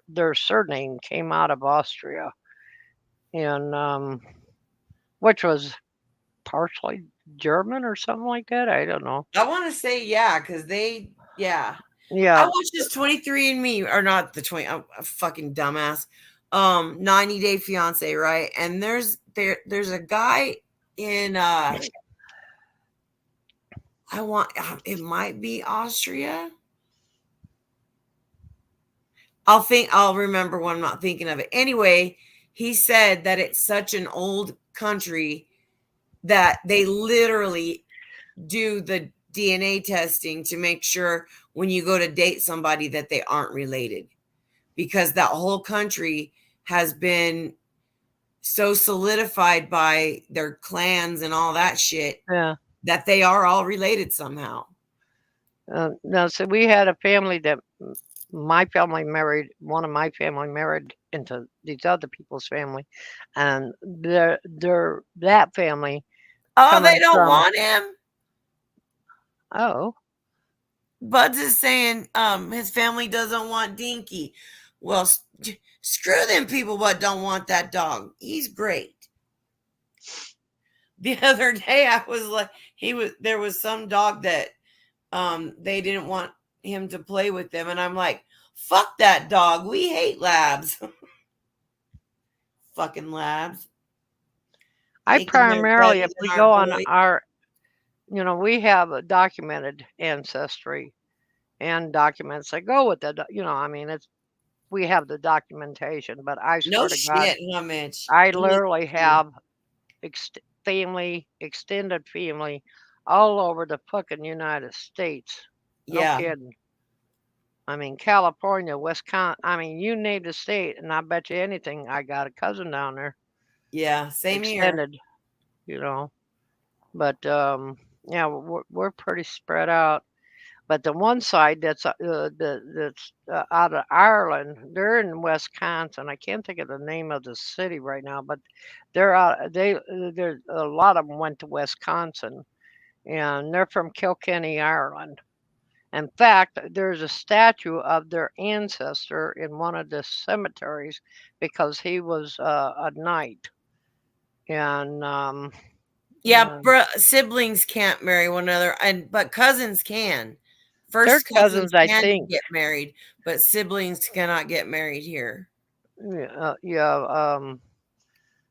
their surname came out of Austria, and which was partially German or something like that. I don't know. I want to say because they I Yeah. watched this 23andMe or not the 20. I'm a fucking dumbass. 90 Day Fiance, right? And there's a guy in it might be Austria. I'll remember when I'm not thinking of it. Anyway, he said that it's such an old country that they literally do the DNA testing to make sure when you go to date somebody that they aren't related, because that whole country has been so solidified by their clans and all that shit Yeah. that they are all related somehow. Now, so we had a family that my family married. One of my family married into these other people's family, and their that family Oh, they coming don't from. want him. Oh, Buds is saying his family doesn't want Dinky. Well, screw them people what don't want that dog. He's great. The other day I was like there was some dog that they didn't want him to play with them, and I'm like, fuck that dog. We hate labs. Fucking labs. I Thinking they're better primarily, if we than our go on boys. our, we have a documented ancestry and documents that go with it. I mean, we have the documentation, but I No swear to God, shit, huh, Mitch? I Let me literally see. have extended family all over the fucking United States. No Yeah, kidding. I mean, California, Wisconsin. I mean, you name the state, and I bet you anything, I got a cousin down there, yeah, same here. extended. You know, but yeah, we're pretty spread out. But the one side that's out of Ireland, they're in Wisconsin. I can't think of the name of the city right now, but they're out. There's a lot of them went to Wisconsin, and they're from Kilkenny, Ireland. In fact, there's a statue of their ancestor in one of the cemeteries because he was a knight. And Yeah, uh, siblings can't marry one another, and but cousins can. third First cousins, cousins I can think. get married, but siblings cannot get married here. Yeah,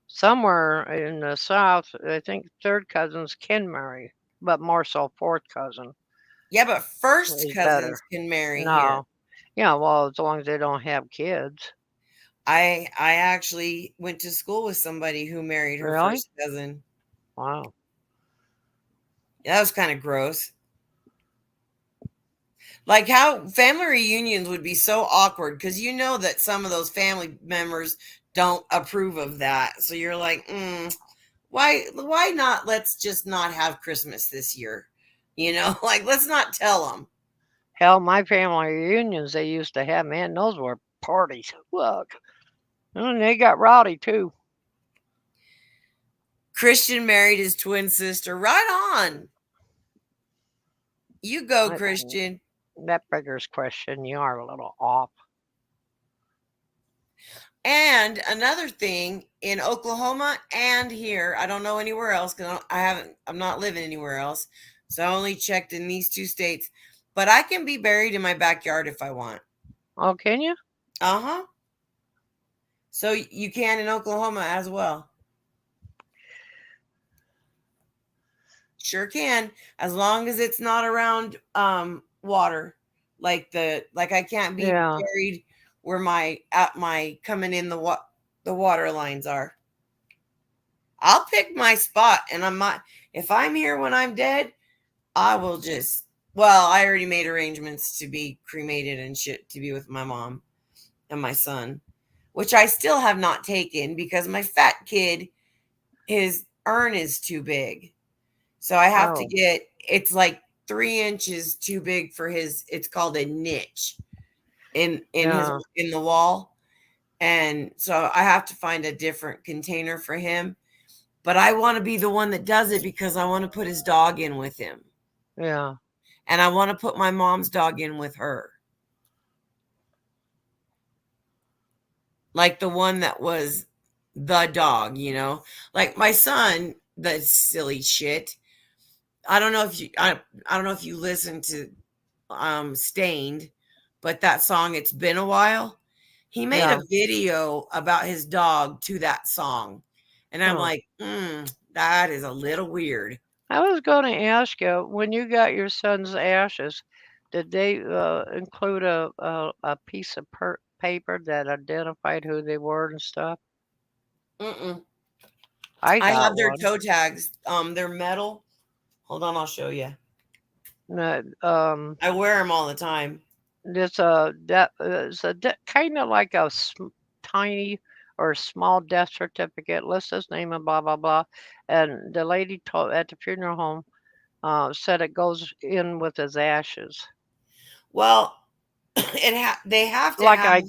somewhere in the South, I think third cousins can marry, but more so fourth cousin Yeah, but first is cousins better. can marry here. No, yeah, well, as long as they don't have kids. I actually went to school with somebody who married her Really? first cousin. Wow. That was kind of gross. Like how family reunions would be so awkward because you know that some of those family members don't approve of that. So you're like, why not? Let's just not have Christmas this year. Like let's not tell them. Hell, my family reunions they used to have, man, those were parties. Look, and they got rowdy too. Christian married his twin sister. Right on. You go, I, Christian. that beggars question. You are a little off. And another thing in Oklahoma and here, I don't know anywhere else because I'm not living anywhere else. So I only checked in these two states. But I can be buried in my backyard if I want. Oh, can you? Uh huh. So you can in Oklahoma as well. Sure can, as long as it's not around water. Like I can't be Yeah, buried where my coming in the water lines are. I'll pick my spot, and I'm not. If I'm here when I'm dead, I will just. Well, I already made arrangements to be cremated and shit to be with my mom and my son, which I still have not taken because my fat kid, his urn is too big, so I have to oh, get. It's like 3 inches too big for his. It's called a niche yeah, in the wall, and so I have to find a different container for him. But I want to be the one that does it because I want to put his dog in with him. yeah, And I want to put my mom's dog in with her. Like the one that was the dog. Like my son, the silly shit. I don't know if you listen to Stained, but that song It's Been a While. He made a yeah. video about his dog to that song. And I'm Huh. like, that is a little weird. I was going to ask you when you got your son's ashes, did they include a piece of paper that identified who they were and stuff? Mm-mm. I I got have their one. toe tags. They're metal. Hold on, I'll show you. No, I wear them all the time. it's a kind of like a tiny or small death certificate, list his name and blah blah blah. And the lady told at the funeral home said it goes in with his ashes. Well, they have to Like have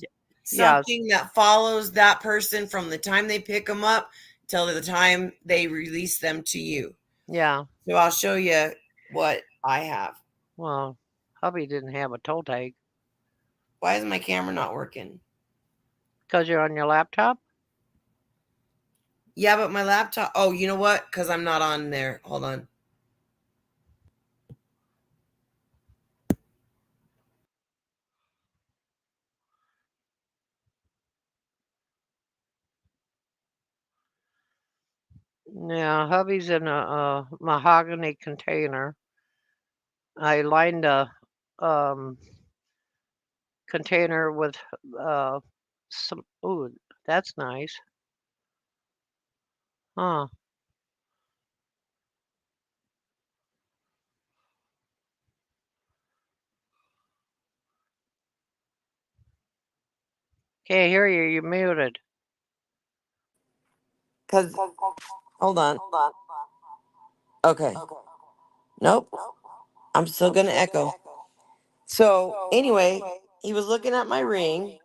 yes, something that follows that person from the time they pick them up till the time they release them to you. yeah. So I'll show you what I have. Well, hubby didn't have a toe tag Why is my camera not working? because you're on your laptop. Yeah, but my laptop. Oh, you know what? Because I'm not on there. Hold on. Yeah, hubby's in a mahogany container. I lined a um, container with uh, some. Ooh, that's nice. Huh. Can't hear you. You're muted. Cause hold on. Okay. Nope. I'm still gonna echo. So anyway, he was looking at my ring,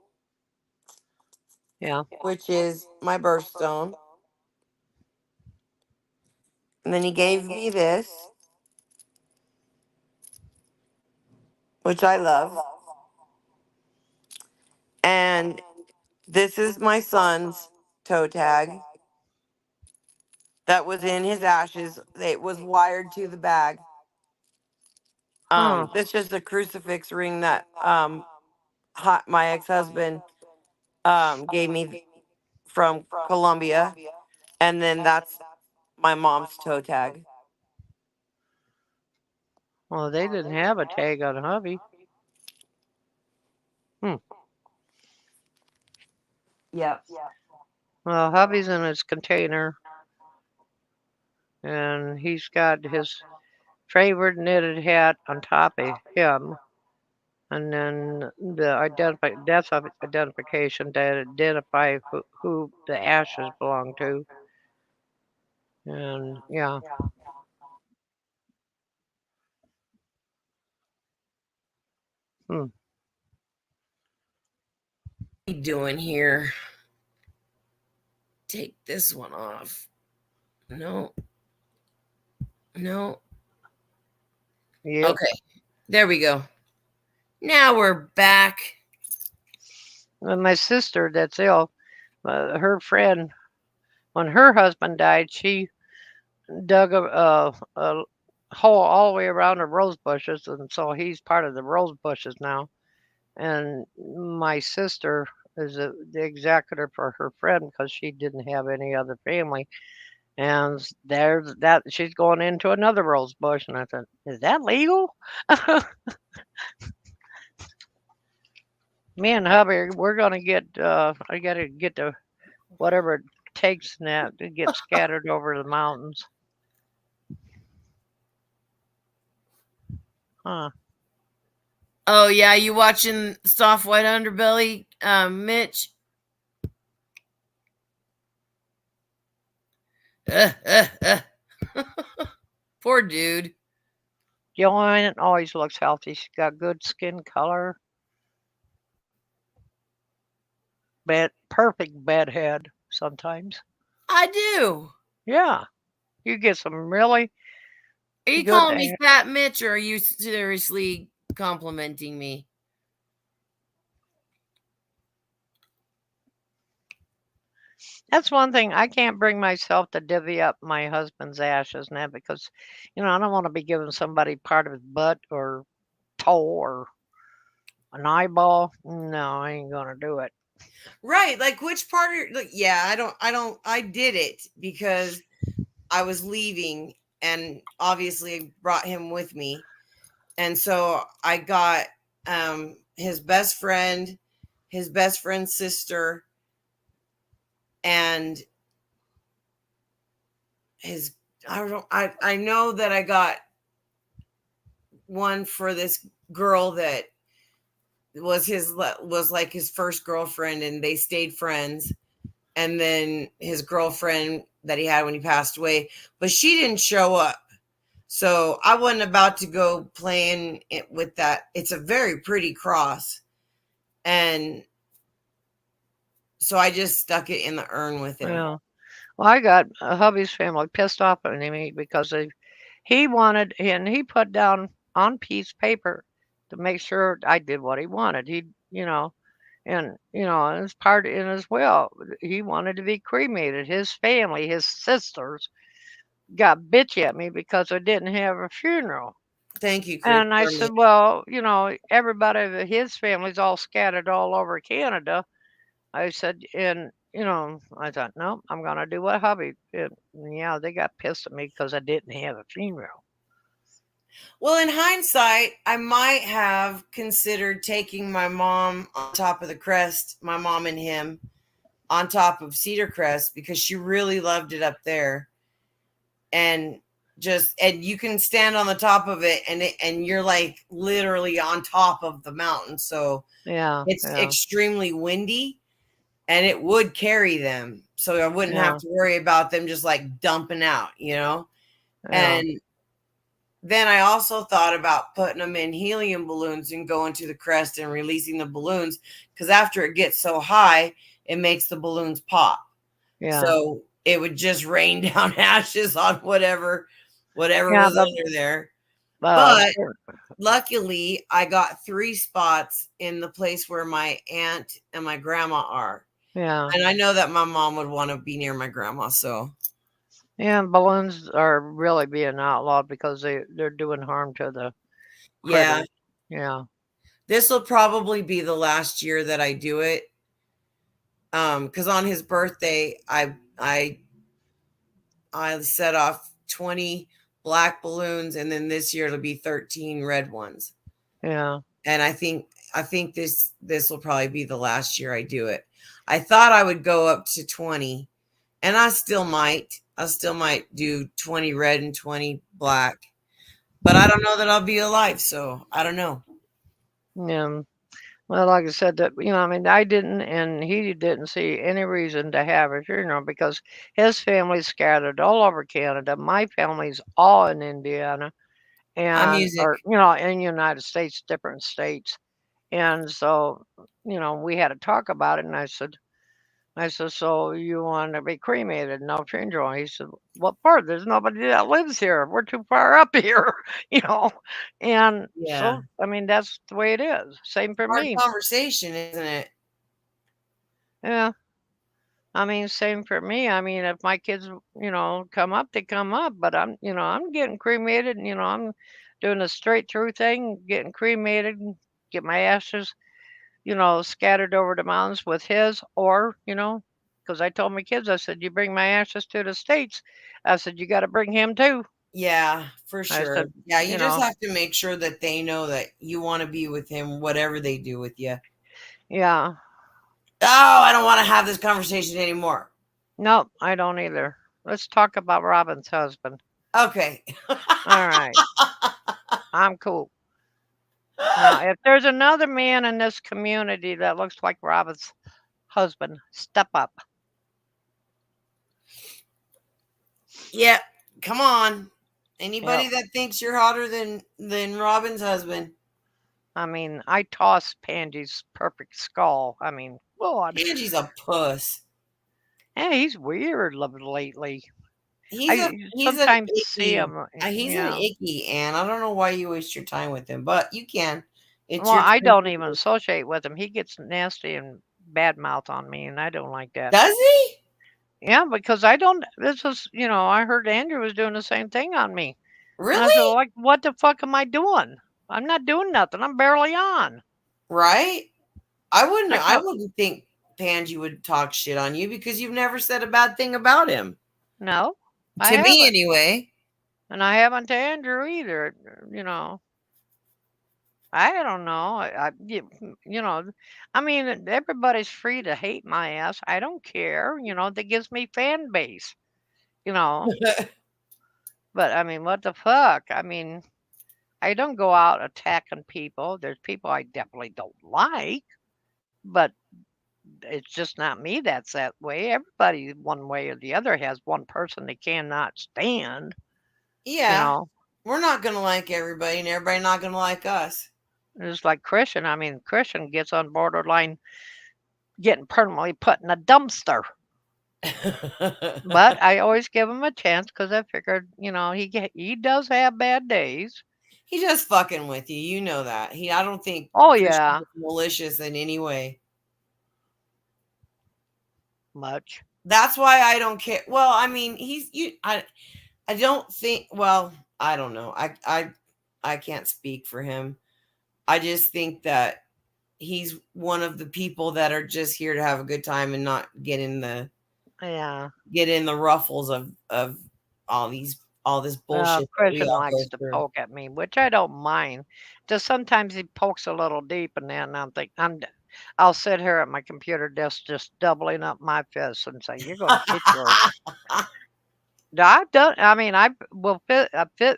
Yeah. which is my birthstone, and then he gave me this, which I love, and this is my son's toe tag that was in his ashes. It was wired to the bag. Huh. That's just a crucifix ring that my ex husband gave me from Colombia, and then that's my mom's toe tag. Well, they didn't have a tag on hubby. Hmm. Yep. Well, hubby's in his container, and he's got his favorite knitted hat on top of him, and then the identification to identify who the ashes belong to. And yeah, hmm. What are you doing here? Take this one off. No. No. Yep. Okay. There we go. Now we're back. And my sister, that's ill, her friend, when her husband died, she dug a hole all the way around the rose bushes, and so he's part of the rose bushes now. And my sister is the executor for her friend because she didn't have any other family. And there's that she's going into another rose bush, and I said, "Is that legal?" Me and hubby, we're gonna get. I gotta get to whatever it takes now to get scattered over the mountains. Huh? Oh yeah, you watching Soft White Underbelly, Mitch? Uh, uh. Poor dude. Joanne always looks healthy. She's got good skin color, perfect bed head sometimes. I do. Yeah, you get some really Are you good. calling me fat, Mitch, or are you seriously complimenting me? That's one thing I can't bring myself to divvy up my husband's ashes now because, I don't want to be giving somebody part of his butt or toe or an eyeball. No, I ain't gonna do it. Right. Like which part of like yeah, I did it because I was leaving and obviously brought him with me. And so I got his best friend, his best friend's sister, and his I know that I got one for this girl that was like his first girlfriend and they stayed friends. and then his girlfriend that he had when he passed away, but she didn't show up. So I wasn't about to go playing it with that. It's a very pretty cross. And so I just stuck it in the urn with him. Yeah. Well, I got hubby's family pissed off at me because he wanted, and he put down on piece of paper to make sure I did what he wanted. And as part in his will, he wanted to be cremated. His family, his sisters, got bitchy at me because I didn't have a funeral. Thank you, Chris. And I said, well, everybody, his family's all scattered all over Canada. I said, and I thought, no, I'm gonna do what hubby. Yeah, they got pissed at me because I didn't have a funeral. Well, in hindsight, I might have considered taking my mom on top of the crest, my mom and him on top of Cedar Crest, because she really loved it up there. And you can stand on the top of it, and you're like literally on top of the mountain. So Yeah, it's yeah, extremely windy, and it would carry them. So I wouldn't have yeah, to worry about them just like dumping out, yeah, And then I also thought about putting them in helium balloons and going to the crest and releasing the balloons, because after it gets so high, it makes the balloons pop. yeah, So it would just rain down ashes on whatever yeah. was under there. Uh, But luckily, I got 3 spots in the place where my aunt and my grandma are. yeah, And I know that my mom would want to be near my grandma. So, yeah. Balloons are really being outlawed because they're doing harm to the yeah, critters. Yeah, this will probably be the last year that I do it. Because on his birthday, I set off 20 black balloons, and then this year it'll be 13 red ones. yeah, And I think this will probably be the last year I do it. I thought I would go up to 20, and I still might. I still might do 20 red and 20 black. But I don't know that I'll be alive, so I don't know. yeah. Well, like I said, I mean, I didn't, and he didn't see any reason to have a funeral because his family's scattered all over Canada. My family's all in Indiana, I'm and music. or in United States, different states. And so, we had to talk about it, and I said, so you want to be cremated, no funeral? He said, what part? There's nobody that lives here. We're too far up here, you know. And Yeah. so, I mean, that's the way it is. Same for Hard me. conversation, isn't it? Yeah. I mean, same for me. I mean, if my kids, come up, they come up. But I'm getting cremated. And, I'm doing a straight through thing, getting cremated, and get my ashes, scattered over the mountains with his, or, because I told my kids, I said, you bring my ashes to the States. I said, you got to bring him too. Yeah, for I sure. said, Yeah, you you just know, have to make sure that they know that you want to be with him, whatever they do with you. yeah, Oh, I don't want to have this conversation anymore. nope, I don't either. Let's talk about Robin's husband. Okay. All right, I'm cool. Now, if there's another man in this community that looks like Robin's husband, step up. Yeah, come on. Yep. Anybody that thinks you're hotter than Robin's husband. I mean, I tossed Pansy's perfect skull. I mean, God. Angie's a puss. Yeah, he's weird lately. He's I an sometimes see icky. him. He's an Yeah. icky, and I don't know why you waste your time with him, but you can. It's Well, your I choice don't to even do. associate with him. He gets nasty and bad mouth on me, and I don't like that. Does he? Yeah, because I don't. This is, I heard Andrew was doing the same thing on me, and I said, Really? like, what the fuck am I doing? I'm not doing nothing. I'm barely on. Right? I I tell wouldn't think Pansy would talk shit on you because you've never said a bad thing about him. no, I To me haven't, anyway. and I haven't to Andrew either. I don't know. I mean, everybody's free to hate my ass. I don't care. That gives me fan base. You know, but I mean, what the fuck? I mean, I don't go out attacking people. There's people I definitely don't like, but it's just not me that's that way. Everybody, one way or the other, has one person they cannot stand. You Yeah. know, We're not gonna like everybody and everybody not gonna like us. it's like Christian. I mean, Christian gets on borderline getting permanently put in a dumpster. But I always give him a chance because I figured, he does have bad days. He just fucking with you. You know that. I don't think Oh Christian yeah, is malicious in any way. much. That's why I don't care. Well, I mean, I don't think, well, I don't know. I can't speak for him. I just think that he's one of the people that are just here to have a good time and not Yeah. get in the ruffles of all this bullshit that we Christian all go likes to through. poke at me, which I don't mind. Just sometimes he pokes a little deep, and then I'll sit here at my computer desk just doubling up my fists and say, "You're going to get yours." I've done. I mean, I will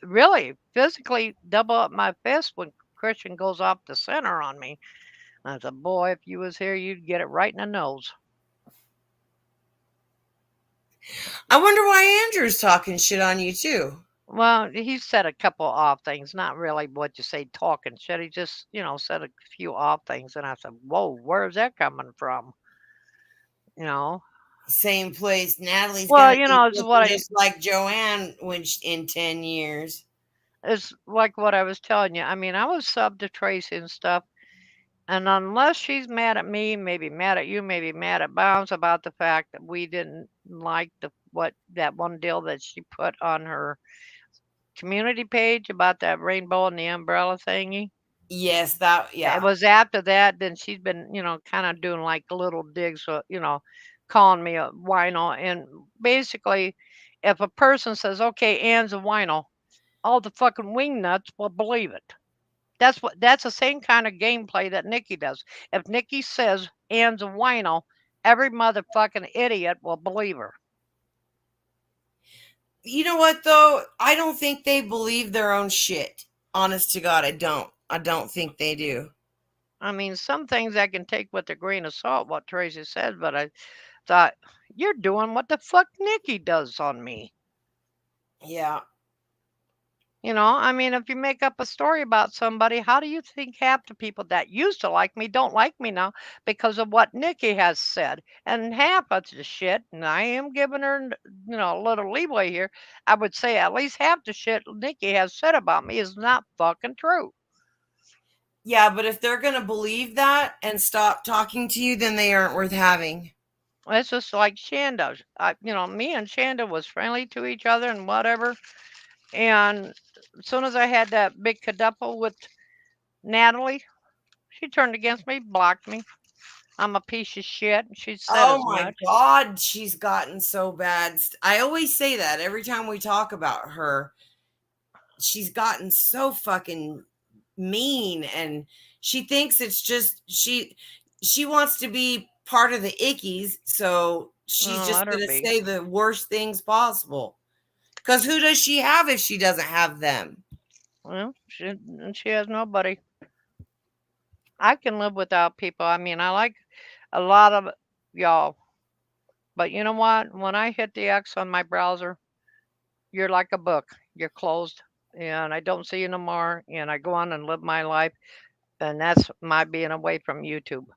really physically double up my fist when Christian goes off the center on me. I said, "Boy, if you was here, you'd get it right in the nose." I wonder why Andrew's talking shit on you too. Well, he said a couple off things, not really what you say talking shit. He just, said a few off things, and I said, "Whoa, where's that coming from?" You know. Same place. Natalie's Well, gonna be it's looking just like Joanne in 10 years. it's like what I was telling you. I mean, I was sub to Tracy and stuff, and unless she's mad at me, maybe mad at you, maybe mad at Bounce about the fact that we didn't like that one deal that she put on her community page about that rainbow and the umbrella thingy. Yes, It yeah. was after that, then she's been, kind of doing like little digs, calling me a wino. And basically, if a person says, "Okay, Ann's a wino," all the fucking wing nuts will believe it. That's the same kind of gameplay that Nikki does. If Nikki says Ann's a wino, every motherfucking idiot will believe her. You know what though? I don't think they believe their own shit. Honest to God, I don't. I don't think they do. I mean, some things I can take with a grain of salt, what Tracy said, but I thought, you're doing what the fuck Nikki does on me. Yeah. I mean, if you make up a story about somebody, how do you think half the people that used to like me don't like me now because of what Nikki has said? And half of the shit, and I am giving her, a little leeway here, I would say at least half the shit Nikki has said about me is not fucking true. Yeah, but if they're gonna believe that and stop talking to you, then they aren't worth having. It's just like Shanda. Me and Shanda was friendly to each other and whatever. And as soon as I had that big caduple with Natalie, she turned against me, blocked me. I'm a piece of shit. She said Oh as my much. God, she's gotten so bad. I always say that every time we talk about her. She's gotten so fucking mean, and she thinks it's just she wants to be part of the ickies, so she's Oh, just let her gonna be. say the worst things possible. Because who does she have if she doesn't have them? Well, she has nobody. I can live without people. I mean, I like a lot of y'all. But you know what? When I hit the X on my browser, you're like a book. You're closed. And I don't see you no more. And I go on and live my life. And that's my being away from YouTube.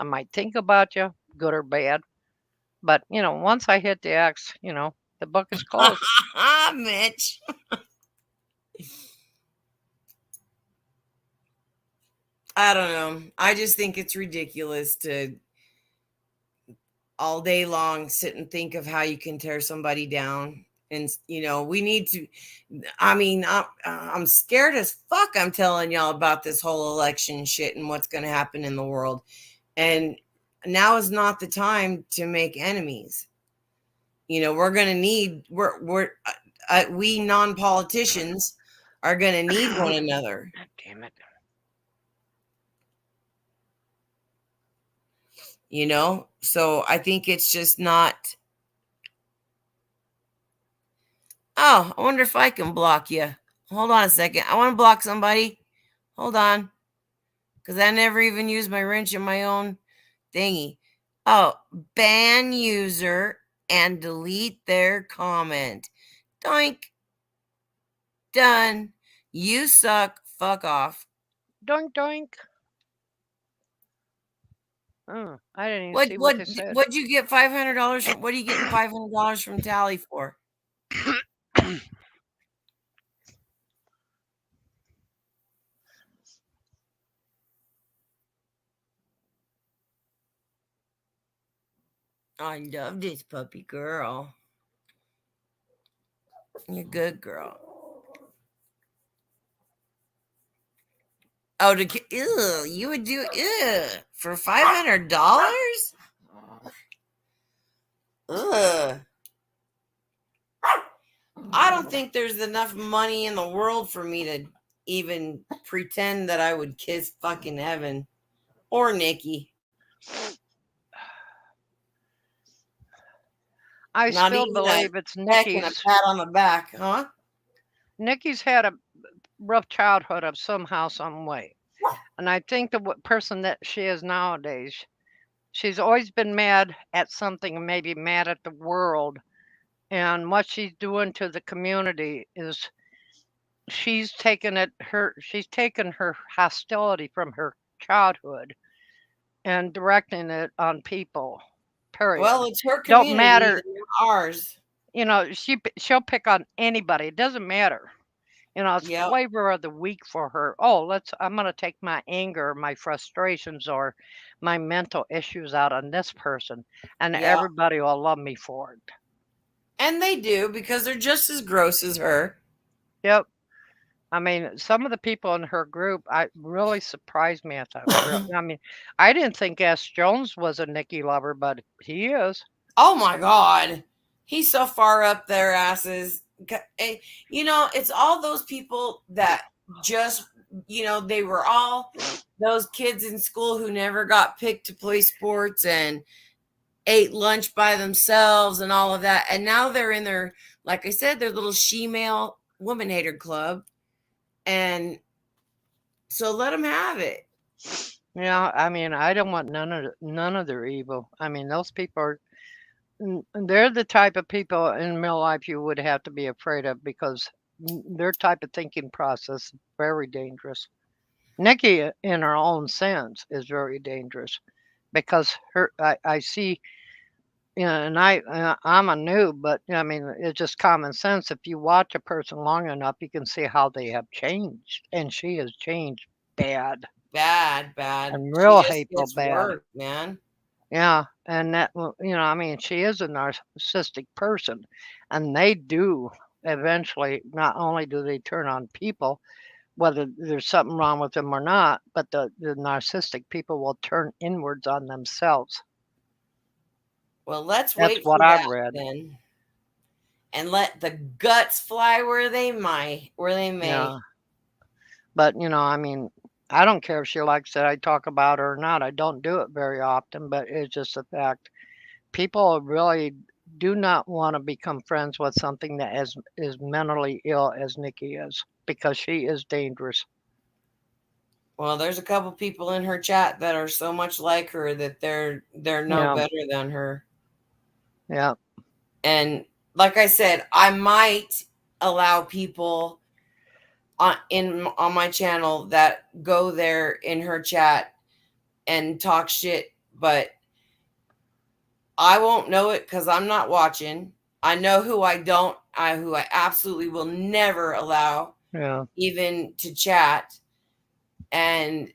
I might think about you, good or bad. But, once I hit the X, the book is closed. Mitch. I don't know. I just think it's ridiculous to all day long sit and think of how you can tear somebody down. And we need to. I mean, I'm scared as fuck. I'm telling y'all about this whole election shit and what's going to happen in the world. And now is not the time to make enemies. We're going to need. We non-politicians are going to need one another. God damn it. So I think it's just not. Oh, I wonder if I can block you. Hold on a second. I want to block somebody. Hold on. Because I never even used my wrench in my own thingy. Oh, ban user and delete their comment. Doink. Done. You suck. Fuck off. Doink doink. Oh, I didn't even What see what what they said. what'd you get $500 from? What are you getting $500 from Tally for? I love this puppy girl. You're a good girl. Oh, ew, you would do for $500? Ugh. I don't think there's enough money in the world for me to even pretend that I would kiss fucking Evan or Nikki. I Not still even a believe it's peck and a Nikki's. pat on the back, huh? Nikki's had a rough childhood of somehow, some way, and I think the person that she is nowadays, she's always been mad at something, and maybe mad at the world, and what she's doing to the community is she's taken her hostility from her childhood and directing it on people. Period. Well, it's her Don't community matter, and not ours. she'll pick on anybody. It doesn't matter. It's Yep. flavor of the week for her. Oh, I'm gonna take my anger, my frustrations, or my mental issues out on this person, and Yep. everybody will love me for it. And they do because they're just as gross as her. Yep. I mean, some of the people in her group, I really surprised me. I mean, I didn't think S. Jones was a Nikki lover, but he is. Oh my God. He's so far up their asses. It's all those people that just, they were all those kids in school who never got picked to play sports and ate lunch by themselves and all of that. And now they're in their, like I said, their little she-male woman hater club. And so let them have it. Yeah, I mean, I don't want none of their evil. I mean, those people are they're the type of people in real life you would have to be afraid of because their type of thinking process is very dangerous. Nikki, in her own sense, is very dangerous because I see, and I'm a noob, but I mean, it's just common sense. If you watch a person long enough, you can see how they have changed, and she has changed bad Bad. and She real just hateful gets bad. work, man. Yeah, and I mean, she is a narcissistic person, and they do eventually. Not only do they turn on people, whether there's something wrong with them or not, but the narcissistic people will turn inwards on themselves. Well, let's That's wait what for I've that read. then. And let the guts fly where they may. Yeah, but I mean, I don't care if she likes that I talk about her or not. I don't do it very often, but it's just a fact. People really do not want to become friends with something that is mentally ill as Nikki is because she is dangerous. Well, there's a couple people in her chat that are so much like her that they're no Yeah, better than her. yeah, And like I said, I might allow people on my channel that go there in her chat and talk shit, but I won't know it because I'm not watching. I know who who I absolutely will never allow yeah, even to chat. And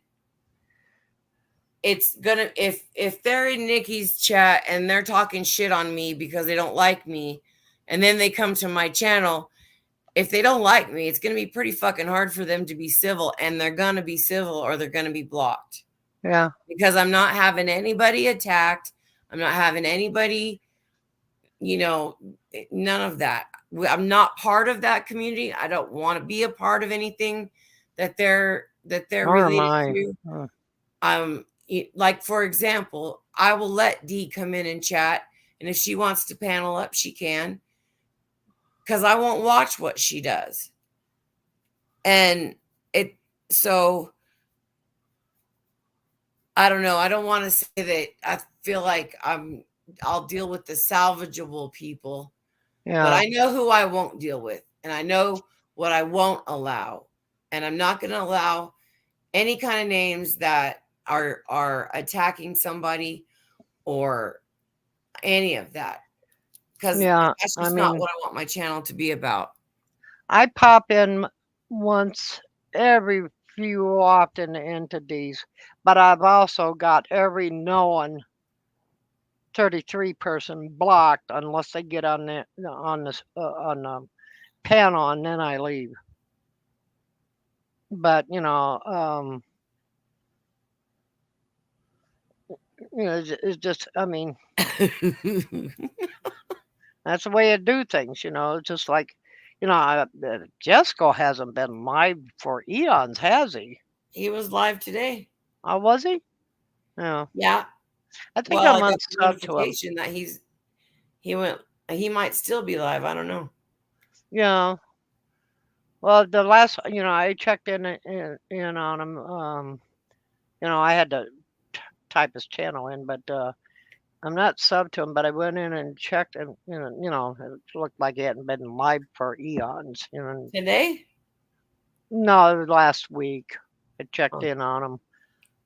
it's gonna if they're in Nikki's chat and they're talking shit on me because they don't like me, and then they come to my channel, if they don't like me, it's gonna be pretty fucking hard for them to be civil, and they're gonna be civil or they're gonna be blocked. yeah. Because I'm not having anybody attacked. I'm not having anybody, none of that. I'm not part of that community. I don't want to be a part of anything that they're Nor am related I. to. Uh, Like for example, I will let Dee come in and chat, and if she wants to panel up, she can, because I won't watch what she does. And it so I don't know. I don't want to say that I feel like I'll deal with the salvageable people, but Yeah. I know who I won't deal with, and I know what I won't allow. And I'm not going to allow any kind of names that are attacking somebody or any of that, because Yeah. that's I just not mean, what I want my channel to be about. I pop in once every few often into these, but I've also got every known 33 person blocked unless they get on the panel, and then I leave. But it's just, I mean, that's the way I do things. It's just like, Jesco hasn't been live for eons, has he? He was live today. Oh, was he? Yeah. Yeah. I think Well, I'm I got the unsubbed to him. notification that he went. He might still be live. I don't know. Yeah. Well, the last, I checked in on him. I had to type his channel in, but I'm not subbed to him. But I went in and checked, and it looked like he hadn't been live for eons. Today? No, it was last week. I checked Oh. in on him.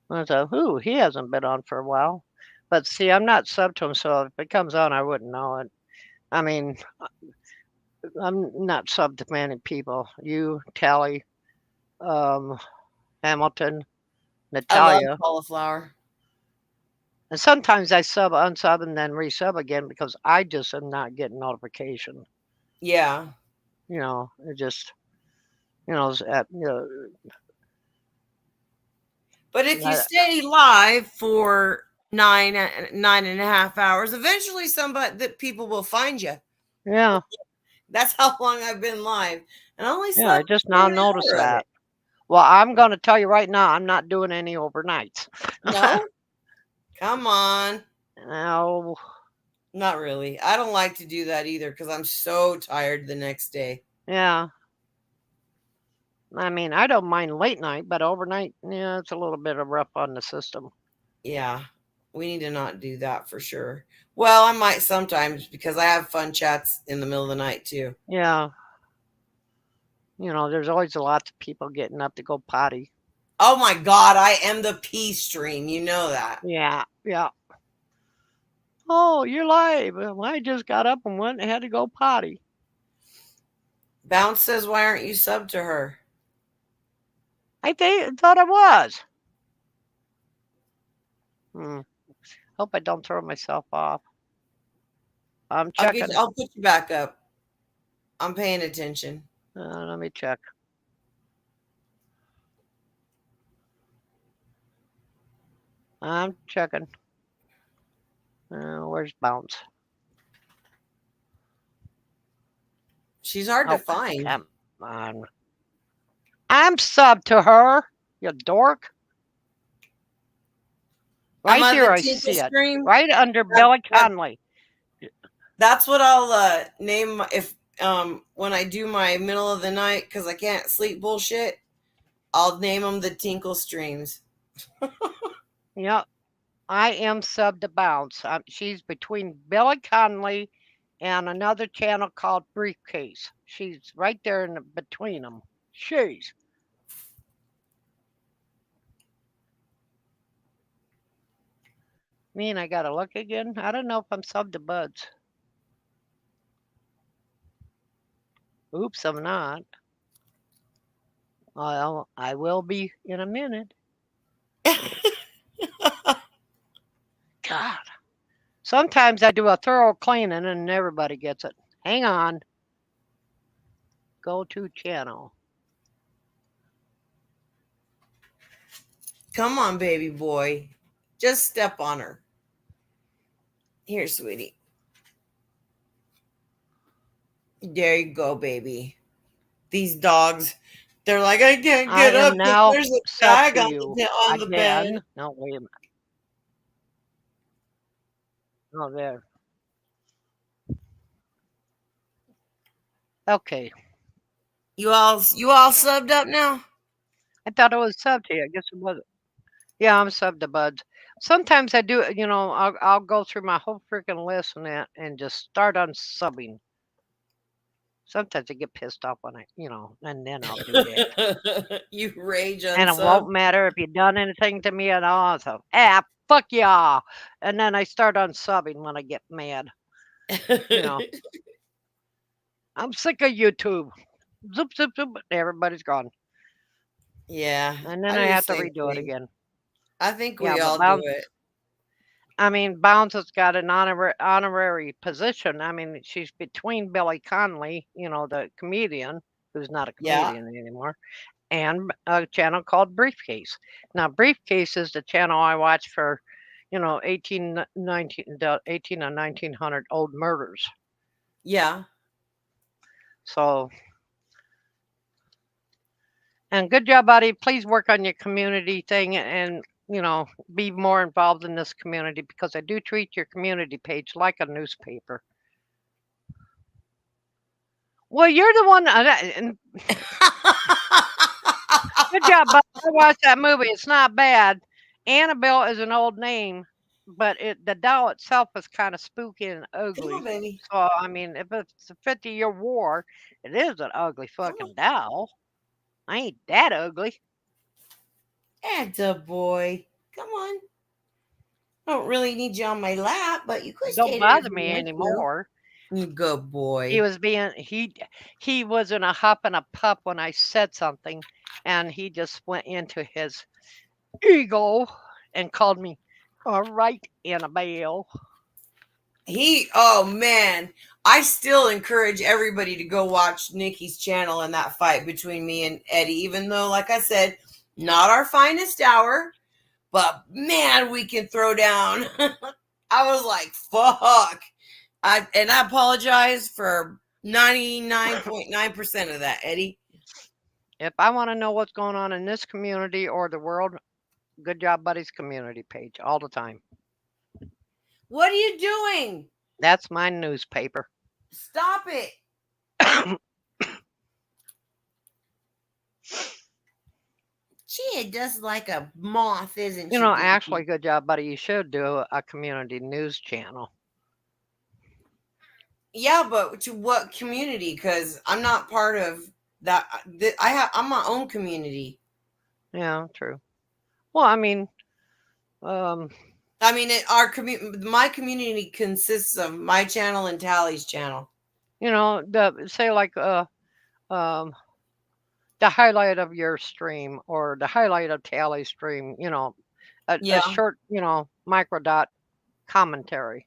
I thought, "Ooh, he hasn't been on for a while." But see, I'm not subbed to him, so if it comes on, I wouldn't know it. I mean, I'm not subbed to many people. You, Tally, um, Hamilton, I love Natalia. cauliflower. And sometimes I unsub, and then resub again because I just am not getting notification. Yeah. It just, it's at, But if you I- stay live for 9.5 hours, eventually somebody that people will find you. yeah, That's how long I've been live, and I only yeah. I slept just for now an noticed hour of that. it. Well, I'm going to tell you right now, I'm not doing any overnights. No, come on. No, Not really. I don't like to do that either because I'm so tired the next day. yeah. I mean, I don't mind late night, but overnight, yeah, it's a little bit of rough on the system. Yeah, we need to not do that for sure. Well, I might sometimes because I have fun chats in the middle of the night too. Yeah. There's always lots of people getting up to go potty. Oh my God, I am the pee stream. You know that. Yeah, yeah. Oh, you're live. Well, I just got up and went and had to go potty. Bounce says, why aren't you subbed to her? Thought I was. Hope I don't throw myself off. I'm checking. I'll put you back up. I'm paying attention. Let me check. I'm checking. Where's Bounce? She's hard to find. Come on. I'm subbed to her, you dork. Right here, I see it. Right under Billy Conley. That's what I'll name if when I do my middle of the night because I can't sleep bullshit. I'll name them the Tinkle Streams. Yep. I am subbed to Bounce. She's between Billy Conley and another channel called Briefcase. She's right there in between them. Jeez. Mean I gotta look again? I don't know if I'm subbed to Buds. Oops, I'm not. Well, I will be in a minute. God. Sometimes I do a thorough cleaning and everybody gets it. Hang on. Go to channel. Come on, baby boy. Just step on her. Here, sweetie. There you go, baby. These dogs, they're like, I can't I get up am because now there's a subbed bag to on you the bed. again. No, wait a minute. Oh, there. Okay. You all subbed up now? I thought it was subbed to you. I guess it wasn't. Yeah, I'm sub to buds. Sometimes I do, I'll go through my whole freaking list and just start on subbing. Sometimes I get pissed off when and then I'll do that. You rage on And it sub. won't matter if you done anything to me at all. So, fuck y'all. And then I start on subbing when I get mad. You know, I'm sick of YouTube. Zoop, zoop, zoop. Everybody's gone. Yeah, And then I I do the have to same redo it thing. again. I think Yeah, we but all do Bounce, it. Bounce has got an honorary position. She's between Billy Connolly, the comedian, who's not a Yeah, comedian anymore, and a channel called Briefcase. Now, Briefcase is the channel I watch for, 18 and 1900 old murders. yeah. So, and good job, buddy. Please work on your community thing and, be more involved in this community because I do treat your community page like a newspaper. Well, you're the one. And good job, buddy. I watched that movie. It's not bad. Annabelle is an old name, but the doll itself is kind of spooky and Come on, ugly. baby. So, if it's a 50-year war, it is an ugly Come on. fucking doll. I ain't that ugly. Atta boy. Come on. I don't really need you on my lap, but you could Don't stay there if bother you me want to. anymore. You good He boy. was being he was in a huff and a puff when I said something, and he just went into his ego and called me, "All right, Annabelle." Oh man, I still encourage everybody to go watch Nikki's channel and that fight between me and Eddie, even though, like I said, not our finest hour, but man, we can throw down. I was like, fuck. I apologize for 99.9% of that, Eddie. If I want to know what's going on in this community or the world, good job, buddies. Community page all the time. What are you doing? That's my newspaper. Stop it. She just like a moth, isn't she? Actually, good job, buddy. You should do a community news channel. Yeah, but to what community? Because I'm not part of that. I'm my own community. Yeah, true. Well, um, Our community, my community consists of my channel and Tally's channel. say like um, the highlight of your stream or the highlight of Tally's stream. A Yeah, short, micro dot commentary.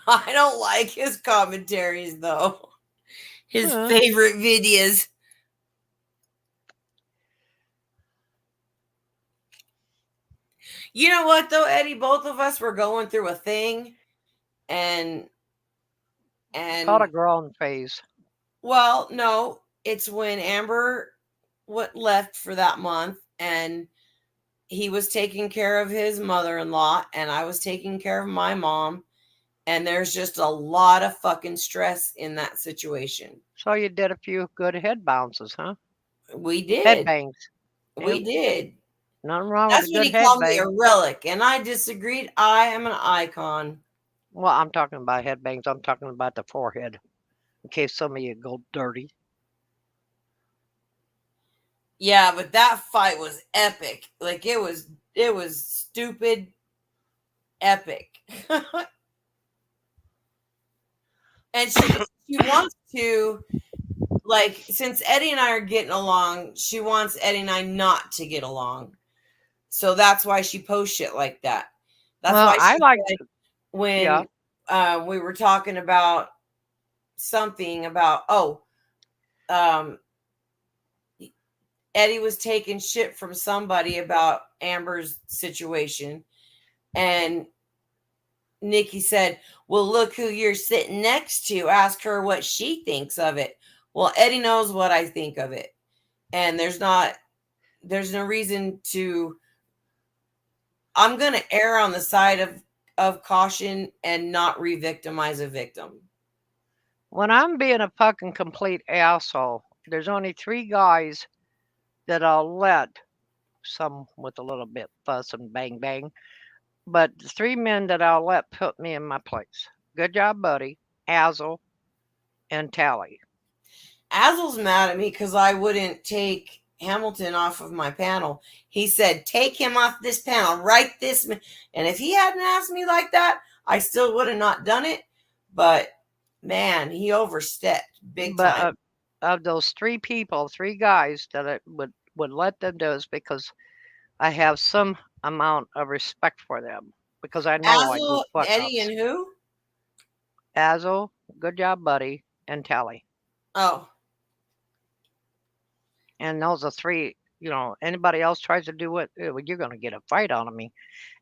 I don't like his commentaries though. His Huh. favorite videos. You know what though, Eddie? Both of us were going through a thing, and It's called a and growing phase. well, no, it's when Amber left for that month, and he was taking care of his mother-in-law, and I was taking care of my mom, and there's just a lot of fucking stress in that situation. So you did a few good head bounces, huh? We Head did. bangs. We Yep. did. Nothing wrong with That's a when good he head called me a bang. relic, and I disagreed. I am an icon. Well, I'm talking about head bangs. I'm talking about the forehead. In case some of you go dirty. Yeah, but that fight was epic. Like it was stupid epic. And she wants to, like, since Eddie and I are getting along, she wants Eddie and I not to get along. So that's why she posts shit like that. That's Well, why I she like, said yeah. when we were talking about something about Eddie was taking shit from somebody about Amber's situation, and Nikki said, "Well, look who you're sitting next to. Ask her what she thinks of it." Well, Eddie knows what I think of it, and there's no reason to. I'm gonna err on the side of caution and not re-victimize a victim. When I'm being a fucking complete asshole, there's only 3 guys that I'll let some with a little bit fuss and bang bang. But the 3 men that I'll let put me in my place. Good job, buddy. Azel and Tally. Azel's mad at me because I wouldn't take Hamilton off of my panel. He said, "Take him off this panel, right this." And if he hadn't asked me like that, I still would have not done it. But man, he overstepped big But time. of those 3 people, 3 guys that I would let them do is because I have some amount of respect for them because I know I do Azel, fuck Eddie, ups. and who? Azel, good job, buddy, and Tally. Oh, And those are 3. Anybody else tries to do it, you're going to get a fight out of me.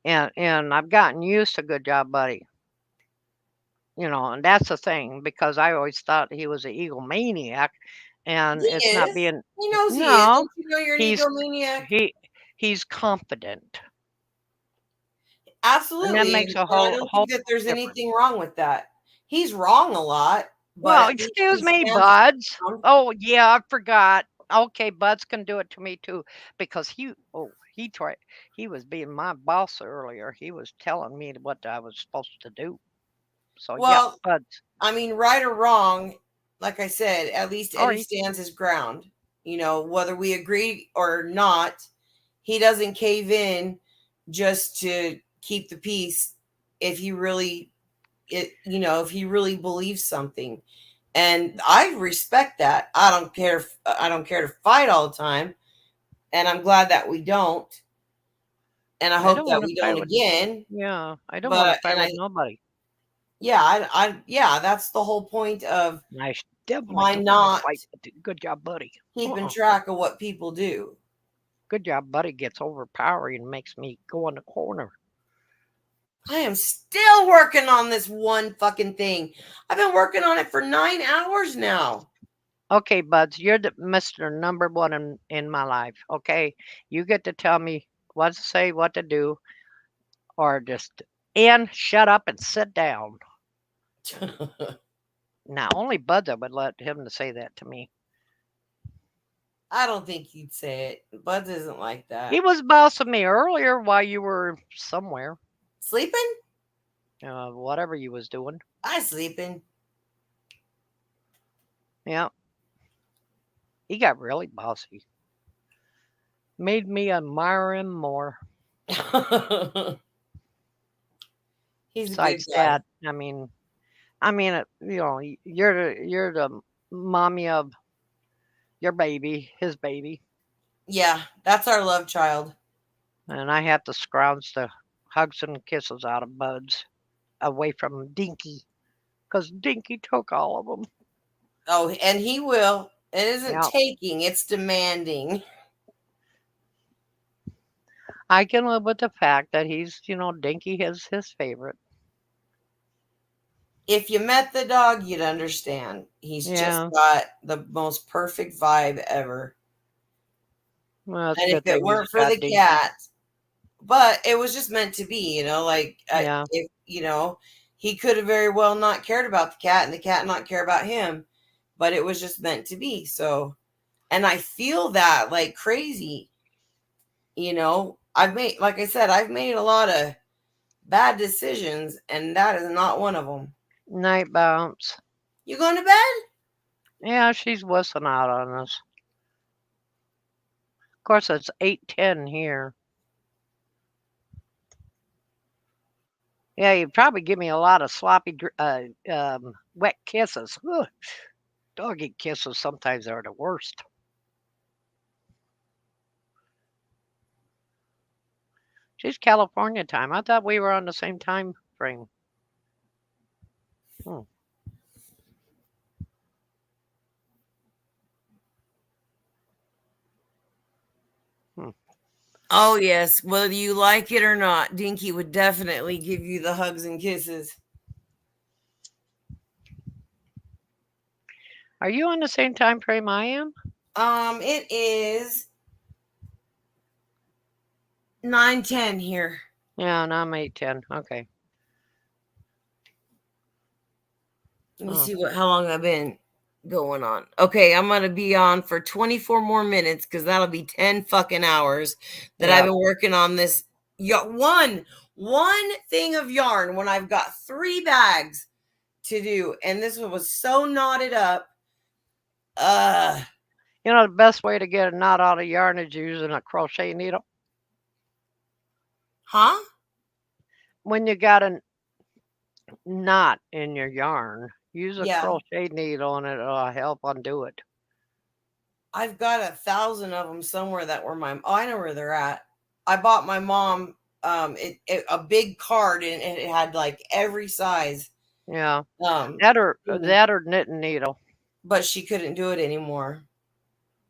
And I've gotten used to good job, buddy. And that's the thing because I always thought he was an egomaniac, and he it's not is. being. He knows he is. No, Don't you know you're an he's egomaniac? he's confident, and that Absolutely. makes And a I whole don't whole think that there's difference. anything wrong with that. He's wrong a lot, but Well, at least excuse he me, stands his Buds. ground. Oh yeah, I forgot. Okay, Buds can do it to me too because he was being my boss earlier. He was telling me what I was supposed to do. So yeah, Well, Buds. I mean, right or wrong, like I said, at least Eddie Sorry. stands his ground. Whether we agree or not, he doesn't cave in just to keep the peace if he really if he really believes something. And I respect that. I don't care to fight all the time, and I'm glad that we don't. And I I hope don't that want to we fight don't with. again. Yeah, I don't want to But fight and with I nobody. yeah, yeah, that's the whole point of And I definitely my don't want to not fight with the good job, buddy. keeping Uh-uh. track of what people do. Good job, buddy gets overpowering and makes me go in the corner. I am still working on this one fucking thing. I've been working on it for 9 hours now. Okay, Buds, you're the Mr. Number One in my life. Okay, you get to tell me what to say, what to do, or just shut up and sit down. Now, only Buds I would let him to say that to me. I don't think he'd say it. Buds isn't like that. He was bossing me earlier while you were somewhere, Sleeping? whatever you was doing. I sleeping. Yeah, he got really bossy. Made me admire him more. He's a good Besides guy. that, you're the mommy of your baby, his baby, Yeah, that's our love child. and I have to scrounge the hugs and kisses out of Buds away from Dinky, because Dinky took all of them. Oh, and he will. It isn't Yeah, taking, it's demanding. I can live with the fact that Dinky is his favorite. If you met the dog, you'd understand. He's just Yeah, got the most perfect vibe ever. well, it's a And if good it thing he's weren't for got the Dinky. cat, but it was just meant to be, Yeah, if he could have very well not cared about the cat and the cat not care about him, but it was just meant to be. So, and I feel that like crazy. Like I said, I've made a lot of bad decisions, and that is not one of them. night bounce. You going to bed? Yeah, she's wussing out on us. Of course, it's 8:10 here. Yeah, you'd probably give me a lot of sloppy, wet kisses. Ugh, doggy kisses sometimes are the worst. She's California time. I thought we were on the same time frame. Hmm. Hmm. Oh, yes. Whether you like it or not, Dinky would definitely give you the hugs and kisses. Are you on the same time frame I am? It is 9:10 here. Yeah, and I'm 8:10. Okay. Let me Oh, see how long I've been going on. Okay, I'm gonna be on for 24 more minutes because that'll be 10 fucking hours that I've Yeah. been working on this one thing of yarn when I've got 3 bags to do, and this one was so knotted up. You know, the best way to get a knot out of yarn is using a crochet needle. Huh? When you got a knot in your yarn, use a Yeah. crochet needle and it'll help undo it. I've got 1,000 of them somewhere that were I know where they're at. I bought my mom a big card, and it had like every size. Yeah. Um That or knitting needle. but she couldn't do it anymore.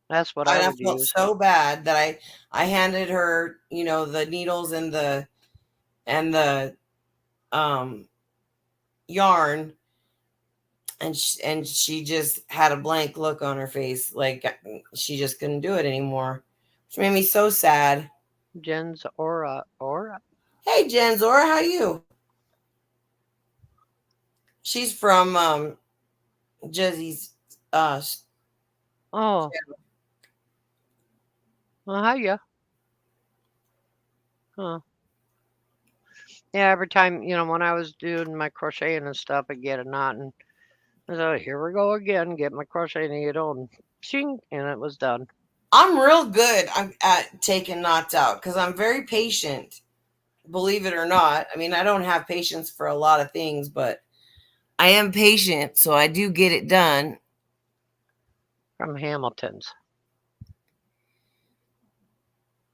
That's what I And I would felt use. so bad that I handed her, the needles and the um yarn, and she just had a blank look on her face, like she just couldn't do it anymore, which made me so sad. Jen's Aura. Hey Jen, Zora, how you? She's from Jezzy's Oh, well, hiya. Huh. Yeah, every time, when I was doing my crocheting and stuff, I'd get a knot and so here we go again, get my crochet needle and ching, and it was done. I'm real good at taking knots out because I'm very patient, believe it or not. I mean, I don't have patience for a lot of things, but I am patient, so I do get it done. From Hamilton's.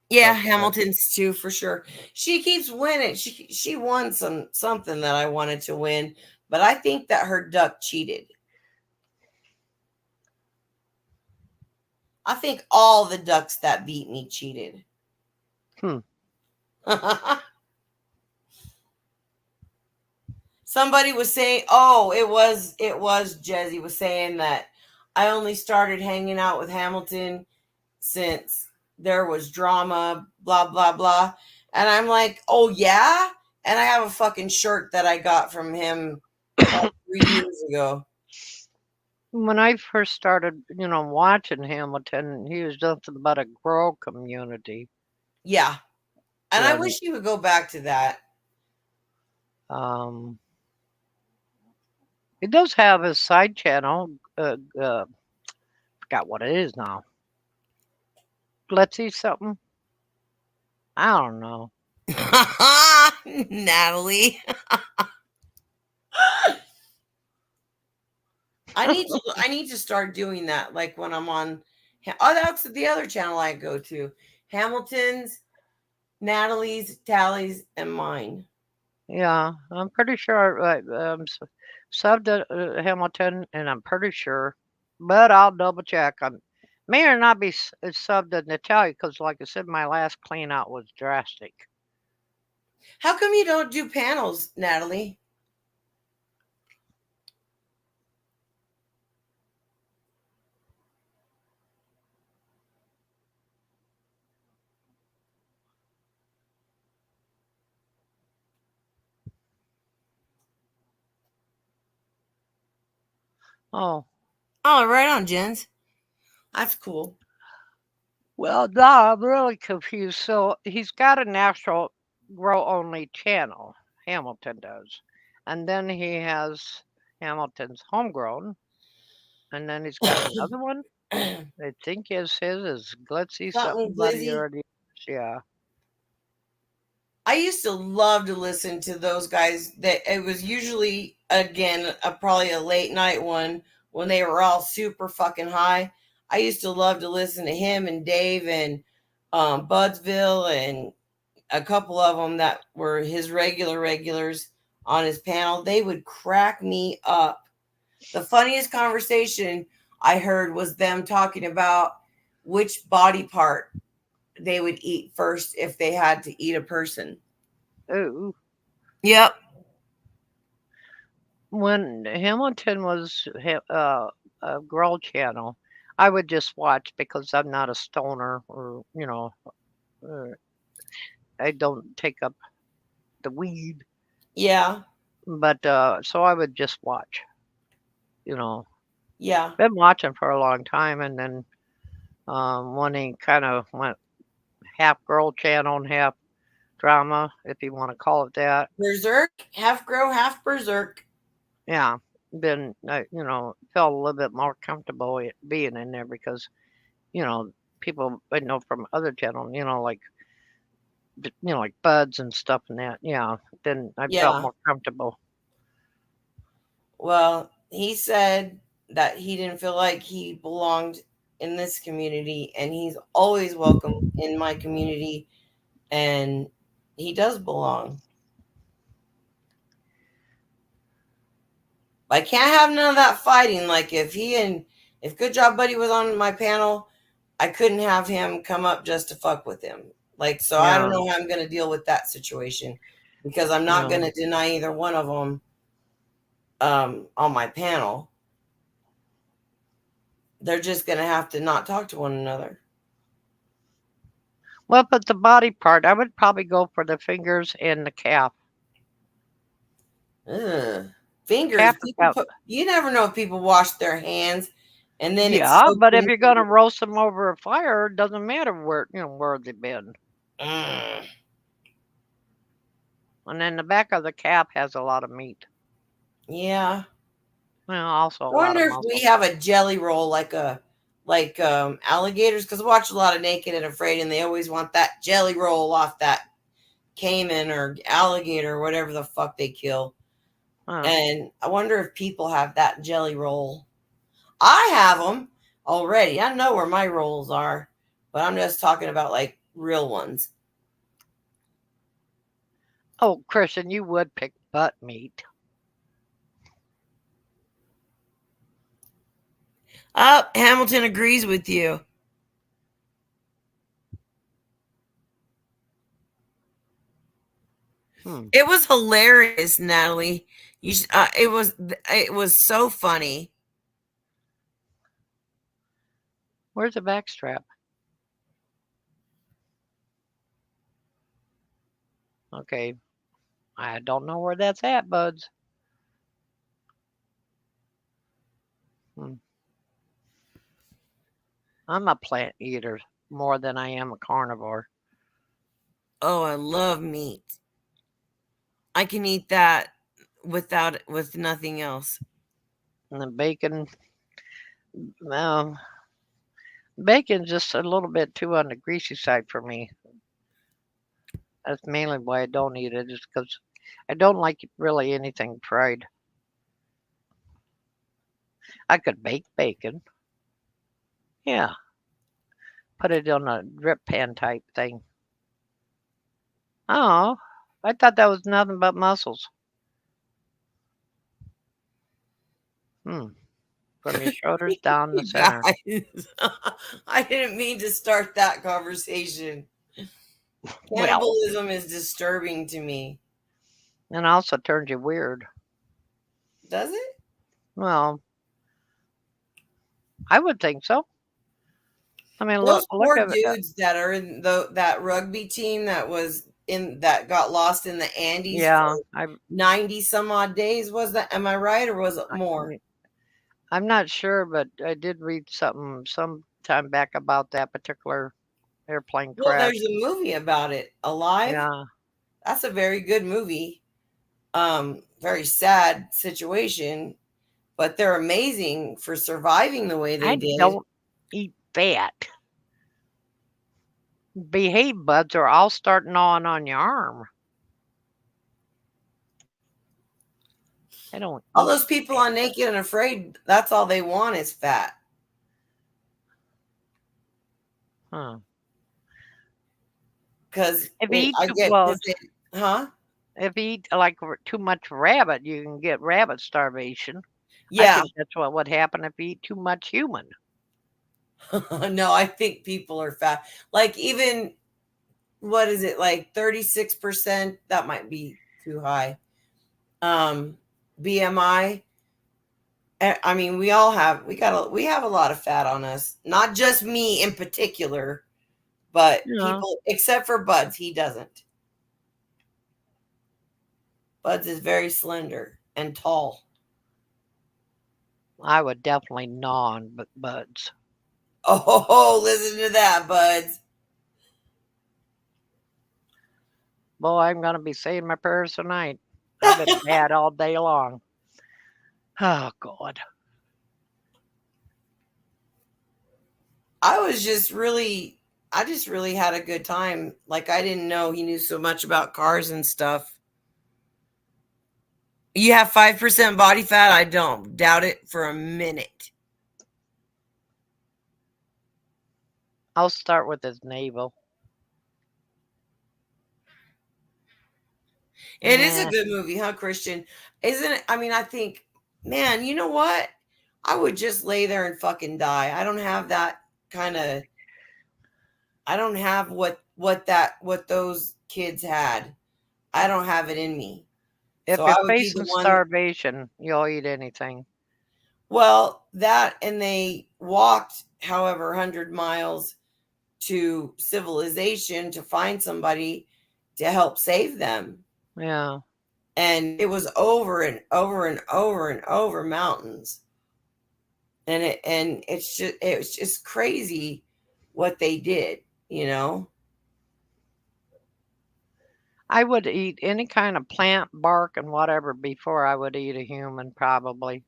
Yeah, That's good. Hamilton's too, for sure. She keeps winning. She won something that I wanted to win, but I think that her duck cheated. I think all the ducks that beat me cheated. Somebody was saying, oh, it was Jezzy was saying that I only started hanging out with Hamilton since there was drama, blah blah blah. And I'm like, oh yeah? And I have a fucking shirt that I got from him like 3 years ago. When I first started, watching Hamilton, he was nothing but a girl community. Yeah. And I And wish he would go back to that. um, he does have his side channel. Forgot what it is now. Let's see something. I don't know. Natalie. I need to start doing that, like when I'm on. Oh, that's the other channel I go to. Hamilton's, Natalie's, Tally's, and mine. Yeah, I'm pretty sure subbed to Hamilton, and I'm pretty sure, but I'll double check. I may or not be subbed to Natalia because, like I said, my last clean out was drastic. How come you don't do panels, Natalie? Oh, Oh, right on, Jens. That's cool. well, nah, I'm really confused. So he's got a natural grow only channel, Hamilton does. And then he has Hamilton's homegrown. And then he's got another one. I think his is Glitzy Something something, but he glizzy. already, yeah. I used to love to listen to those guys. That it was usually again probably a late night one when they were all super fucking high. I used to love to listen to him and Dave and Budsville and a couple of them that were his regulars on his panel. They would crack me up. The funniest conversation I heard was them talking about which body part they would eat first if they had to eat a person. Ooh. Yep. When Hamilton was a girl channel, I would just watch because I'm not a stoner or, uh, I don't take up the weed. Yeah. But so I would just watch, you know. Yeah. Been watching for a long time, and then when he kind of went half girl channel and half drama, if you want to call it that. Berserk, half grow, half berserk. Yeah, been felt a little bit more comfortable being in there because people I know from other channels, like buds and stuff and that. Yeah, then I felt Yeah. more comfortable. Well, he said that he didn't feel like he belonged in this community, and he's always welcome in my community, and he does belong. I can't have none of that fighting. Like if Good Job Buddy was on my panel, I couldn't have him come up just to fuck with him. Like, so I don't Yeah, know how I'm going to deal with that situation, because I'm not yeah. going to deny either one of them on my panel. They're just going to have to not talk to one another. Well, but the body part, I would probably go for the fingers and the calf. Ugh. Fingers. Calf or People calf. put. You never know if people wash their hands, and then it's Yeah, soaked but if in. you're gonna roast them over a fire, it doesn't matter where they've been. Mm. And then the back of the calf has a lot of meat. Yeah. Well, also a I lot wonder of if we muscle. have a jelly roll like alligators, because I watch a lot of Naked and Afraid, and they always want that jelly roll off that caiman or alligator or whatever the fuck they kill. Huh. And I wonder if people have that jelly roll. I have them already. I know where my rolls are, but I'm just talking about like real ones. Oh, Christian, you would pick butt meat. Oh, Hamilton agrees with you. Hmm. It was hilarious, Natalie. It was so funny. Where's the backstrap? Okay, I don't know where that's at, buds. Hmm. I'm a plant eater more than I am a carnivore. Oh, I love meat. I can eat that with nothing else. And the um, bacon's just a little bit too on the greasy side for me. That's mainly why I don't eat it, is because I don't like really anything fried. I could bake bacon. Yeah, put it on a drip pan type thing. Oh, I thought that was nothing but mussels. Hmm. From your shoulders down the You center. guys, I didn't mean to start that conversation. Well, Cannibalism is disturbing to me. and also turns you weird. Does it? Well, I would think so. I mean, look, Those look poor at it. dudes that are in that rugby team that got lost in the Andes for Yeah, 90 some odd days. Was that, am I right, or was it I, more? I'm not sure, but I did read something some time back about that particular airplane Well, crash. there's a movie about it, Alive. Yeah, That's a very good movie. Very sad situation, but they're amazing for surviving the way they I did. don't eat fat. Behave, buds, or I'll start gnawing on your arm. I don't All eat those people fat. on Naked and Afraid, that's all they want is fat. Huh. Because If you eat I too, get, well, because they, huh? if you eat like too much rabbit, you can get rabbit starvation. I Yeah. think that's what would happen if you eat too much human. No, I think people are fat. Like, even, what is it, like 36%? That might be too high. BMI. I mean, we have a lot of fat on us. Not just me in particular, but Yeah. people, except for Buds, he doesn't. Buds is very slender and tall. I would definitely gnaw on buds. Oh, listen to that, buds. Boy, I'm gonna be saying my prayers tonight. I've been bad all day long. Oh God. I just really had a good time. Like, I didn't know he knew so much about cars and stuff. You have 5% body fat? I don't doubt it for a minute. I'll start with his navel. It is a Nah, good movie, huh, Christian? Isn't it? I mean, I think, man, you know what? I would just lay there and fucking die. I don't have that kind of. I don't have what those kids had. I don't have it in me. So if I you're would be the facing one. starvation, you'll eat anything. Well, that and they walked however 100 miles to civilization to find somebody to help save them. Yeah. And it was over and over and over and over mountains. And it was just crazy what they did, you know. I would eat any kind of plant, bark, and whatever before I would eat a human, probably.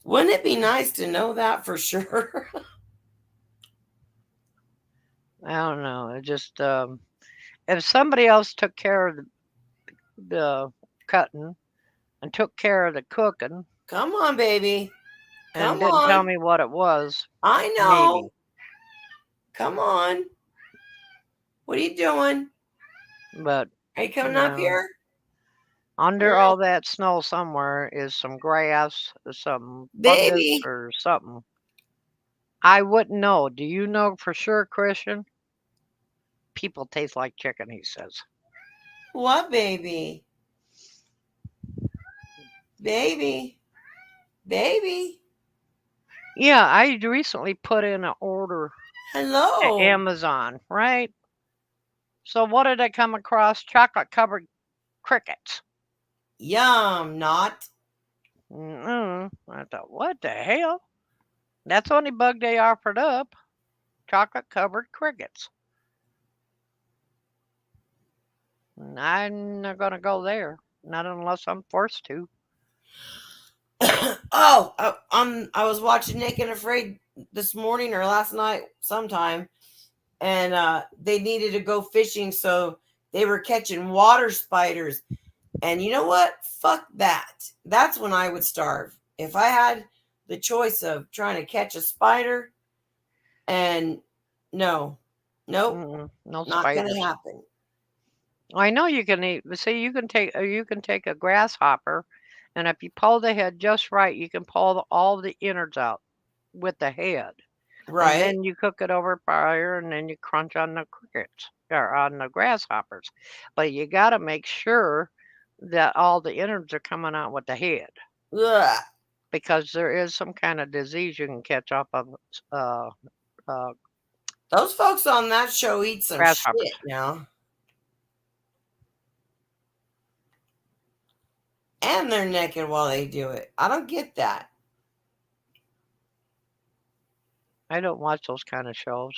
Wouldn't it be nice to know that for sure? I don't know. It just if somebody else took care of the cutting and took care of the cooking Come on, baby. and Come didn't tell on. me what it was, I maybe. know. Come on. What are you doing? But Are you coming up no. here? Under Mm, all that snow somewhere is some grass, some fungus, baby. or something. I wouldn't know. Do you know for sure, Christian? People taste like chicken, he says. What, baby? Baby. Baby. Yeah, I recently put in an order to Hello. Amazon, right? So what did I come across? Chocolate covered crickets. Yum, not. I thought, what the hell? That's the only bug they offered up. Chocolate covered crickets. I'm not gonna go there. Not unless I'm forced to. I was watching Naked and Afraid this morning or last night sometime, and they needed to go fishing, so they were catching water spiders. And you know what? Fuck that. That's when I would starve. If I had the choice of trying to catch a spider, and no, nope, No not gonna spiders. happen. I know you can eat. See, you can take a grasshopper, and if you pull the head just right, you can pull all the innards out with the head, and Right? then you cook it over fire, and then you crunch on the crickets or on the grasshoppers. But you got to make sure that all the innards are coming out with the head, Ugh. because there is some kind of disease you can catch off of uh, uh, Those folks on that show eat some grasshoppers. shit now. And they're naked while they do it. I don't get that. I don't watch those kind of shows.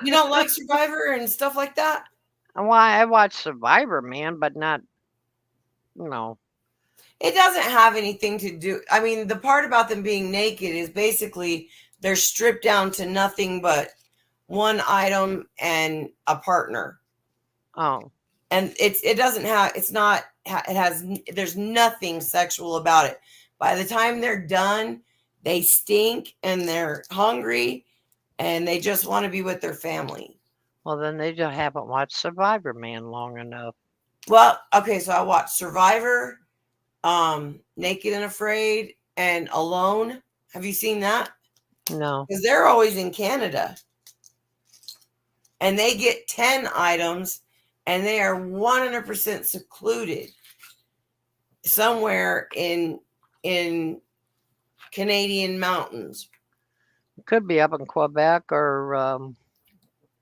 You don't like Survivor and stuff like that? Why I watch Survivor, man, but not, you know. It doesn't have anything to do. I mean, the part about them being naked is basically they're stripped down to nothing but one item and a partner. Oh, And it doesn't have it's not it has there's nothing sexual about it. By the time they're done, they stink and they're hungry and they just want to be with their family. well, then they just haven't watched Survivor Man long enough. Well, okay, so I watched Survivor, Naked and Afraid, and Alone. Have you seen that? No. Because they're always in Canada. And they get 10 items and they are 100% secluded somewhere in Canadian mountains. Could be up in Quebec or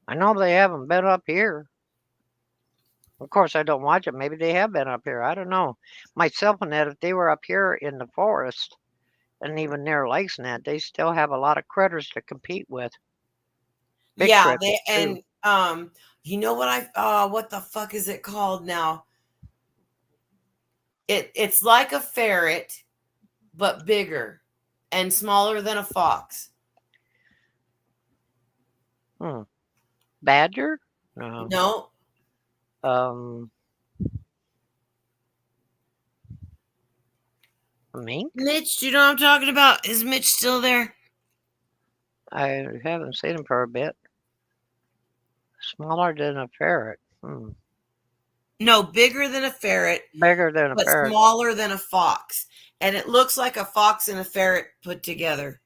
I know they haven't been up here. Of course, I don't watch it. Maybe they have been up here. I don't know. Myself and that, if they were up here in the forest, and even near lakes and that, they still have a lot of critters to compete with. Big Yeah, critters they too. and you know what the fuck is it called now? It's like a ferret, but bigger and smaller than a fox. Badger? No. No, A mink? Mitch, do you know what I'm talking about? Is Mitch still there? I haven't seen him for a bit. Smaller than a ferret. No, bigger than a ferret, Bigger than a but ferret. smaller than a fox. And it looks like a fox and a ferret put together.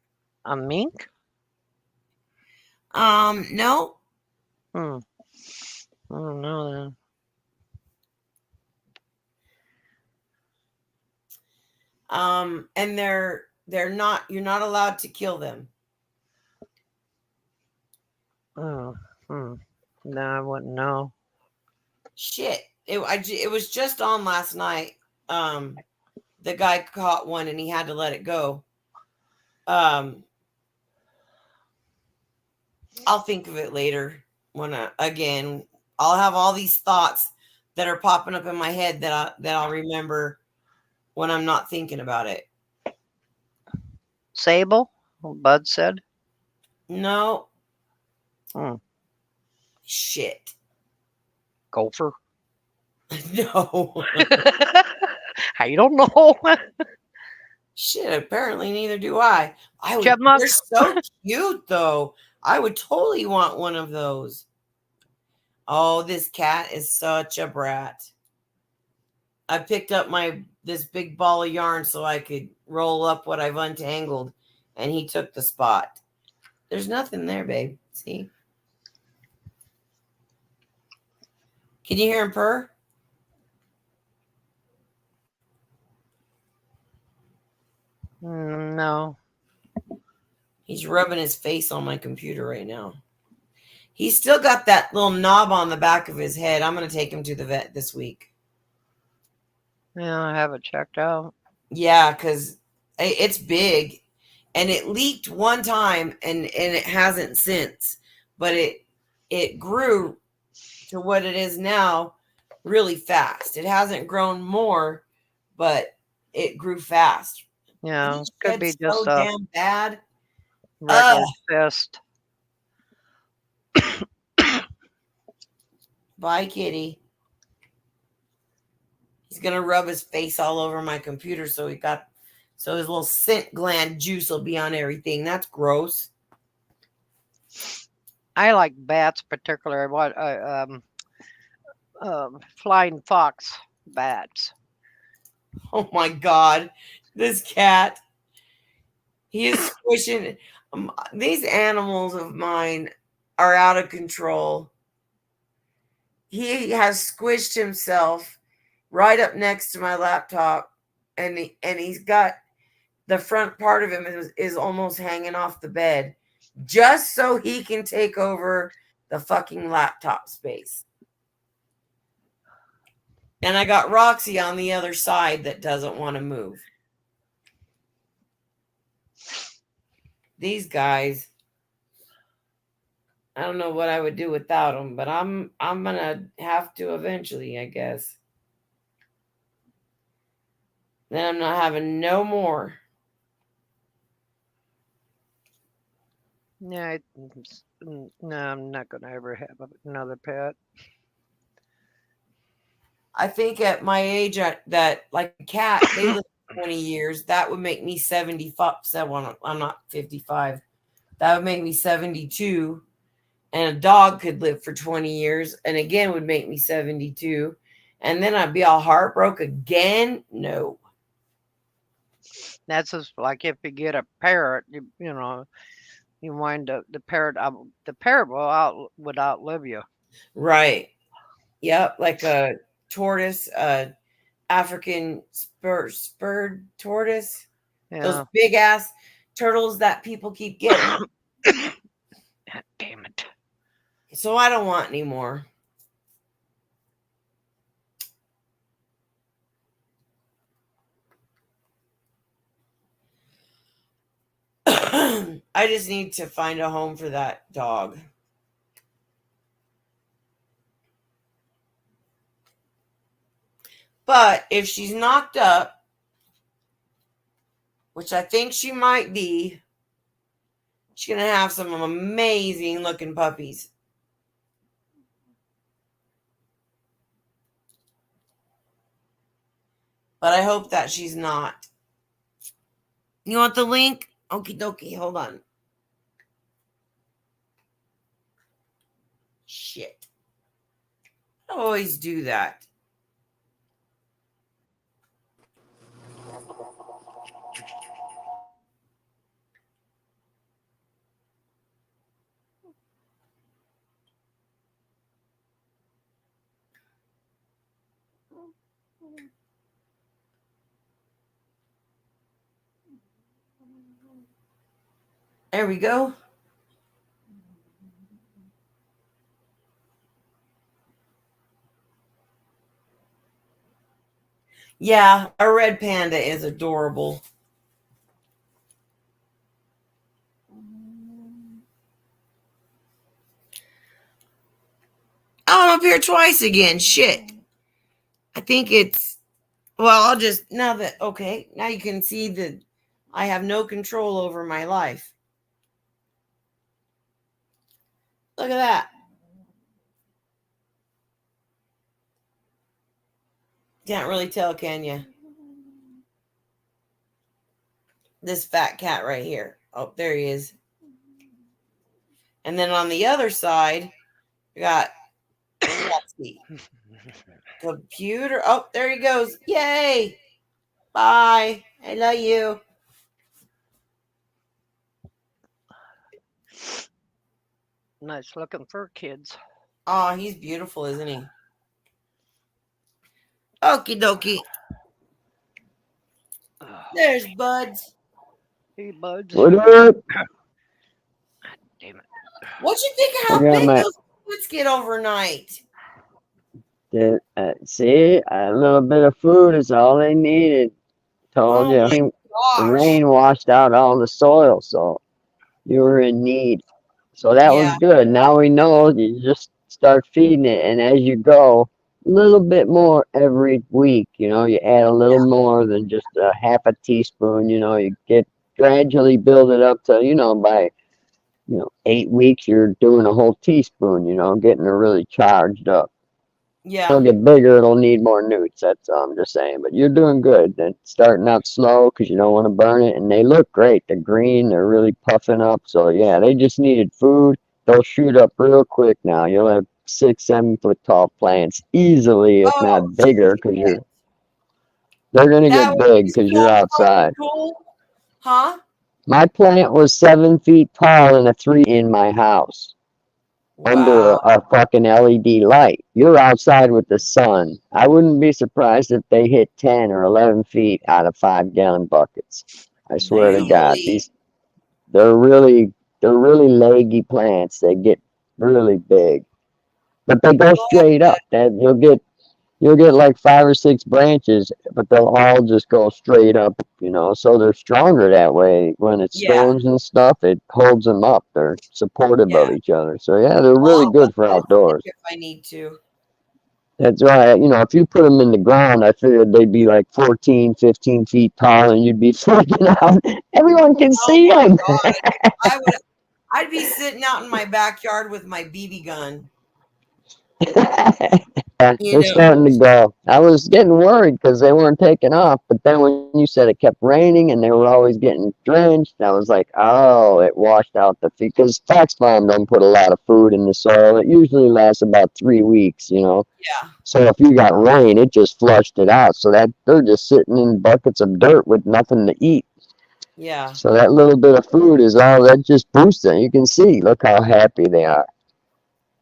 A mink? No. I don't know then. And they're not. You're not allowed to kill them. No, I wouldn't know. Shit. It was just on last night. The guy caught one and he had to let it go. I'll think of it later when again I'll have all these thoughts that are popping up in my head that I'll remember when I'm not thinking about it. Sable? Bud said. No. Hmm. Shit. Gopher? No. I don't know. Shit, apparently neither do I. Chipmunk? They're so cute though. I would totally want one of those. Oh, this cat is such a brat. I picked up this big ball of yarn so I could roll up what I've untangled, and he took the spot. There's nothing there, babe. See? Can you hear him purr? No. He's rubbing his face on my computer right now. He's still got that little knob on the back of his head. I'm going to take him to the vet this week. Yeah, I have it checked out. Yeah, because it's big. And it leaked one time and it hasn't since. But it grew to what it is now really fast. It hasn't grown more, but it grew fast. Yeah, He could be shed just so a damn bad. regular cyst. Bye, kitty. He's gonna rub his face all over my computer so his little scent gland juice will be on everything. That's gross. I like bats, particularly flying fox bats. Oh my god, this cat. He is squishing. These animals of mine are out of control. He has squished himself right up next to my laptop, and he's got the front part of him is almost hanging off the bed, just so he can take over the fucking laptop space. And I got Roxy on the other side that doesn't want to move. These guys, I don't know what I would do without them, but I'm gonna have to eventually, I guess. Then I'm not having no more. Yeah, no, I'm not going to ever have another pet. I think at my age, that like a cat, they live 20 years. That would make me 75. I'm not 55. That would make me 72. And a dog could live for 20 years and again would make me 72. And then I'd be all heartbroken again. No. That's just like if you get a parrot, you wind up the parrot would outlive you. Right. Yep. Like a tortoise, African spurred tortoise. Yeah. Those big ass turtles that people keep getting. Damn it. So I don't want any more. I just need to find a home for that dog. But if she's knocked up, which I think she might be, she's going to have some amazing looking puppies. But I hope that she's not. You want the link? Okie dokie, hold on. Shit. I always do that. There we go. Yeah, a red panda is adorable. Oh, I'm up here twice again. Shit. I think it's, well, I'll just, now that, okay, now you can see that I have no control over my life. Look at that. Can't really tell, can you? This fat cat right here. Oh, there he is. And then on the other side, we got, let's see, computer. Oh, there he goes. Yay. Bye. I love you. Nice looking fur kids. Oh, he's beautiful, isn't he? Okie dokie. There's Buds. Hey, buds. What up? Damn it. What you think of I how got big my those kids get overnight? see a little bit of food is all they needed. Told Oh you, my the gosh. rain washed out all the soil, so you were in need. So that was Yeah, good. Now we know you just start feeding it, and as you go, a little bit more every week. You know, you add a little more than just a half a teaspoon. You know, you get gradually build it up to by 8 weeks you're doing a whole teaspoon. You know, getting it really charged up. It'll yeah, get bigger, it'll need more newts. That's all I'm just saying. But you're doing good. It's starting out slow because you don't want to burn it. And they look great. They're green, they're really puffing up. So, yeah, they just needed food. They'll shoot up real quick now. You'll have 6, 7 foot tall plants easily, if oh not bigger, because they're going to that get would big be because you're so fucking outside. cool. Huh? My plant was 7 feet tall and a 3 in my house under Wow. a fucking LED light. You're outside with the sun. I wouldn't be surprised if they hit 10 or 11 feet out of 5 gallon buckets. I swear to God, Really? they're really leggy plants. They get really big, but they go Well, that's straight up. good. That you'll get like 5 or 6 branches, but they'll all just go straight up, so they're stronger that way. When it Yeah, storms and stuff, it holds them up. They're supportive yeah. of each other. So yeah, they're Well, really I'll put good for them in the stick outdoors. if I need to. That's right. If you put them in the ground, I figured they'd be like 14, 15 feet tall and you'd be freaking out. Everyone can Oh see my them. god. I'd be sitting out in my backyard with my BB gun. Yeah, You they're know. starting to go. I was getting worried because they weren't taking off, but then when you said it kept raining and they were always getting drenched, I was like, oh, it washed out the feed. Because Fox Farm don't put a lot of food in the soil. It usually lasts about 3 weeks. Yeah, So if you got rain, it just flushed it out. So that they're just sitting in buckets of dirt with nothing to eat. yeah, So that little bit of food is all that just boosts it. You can see, look how happy they are.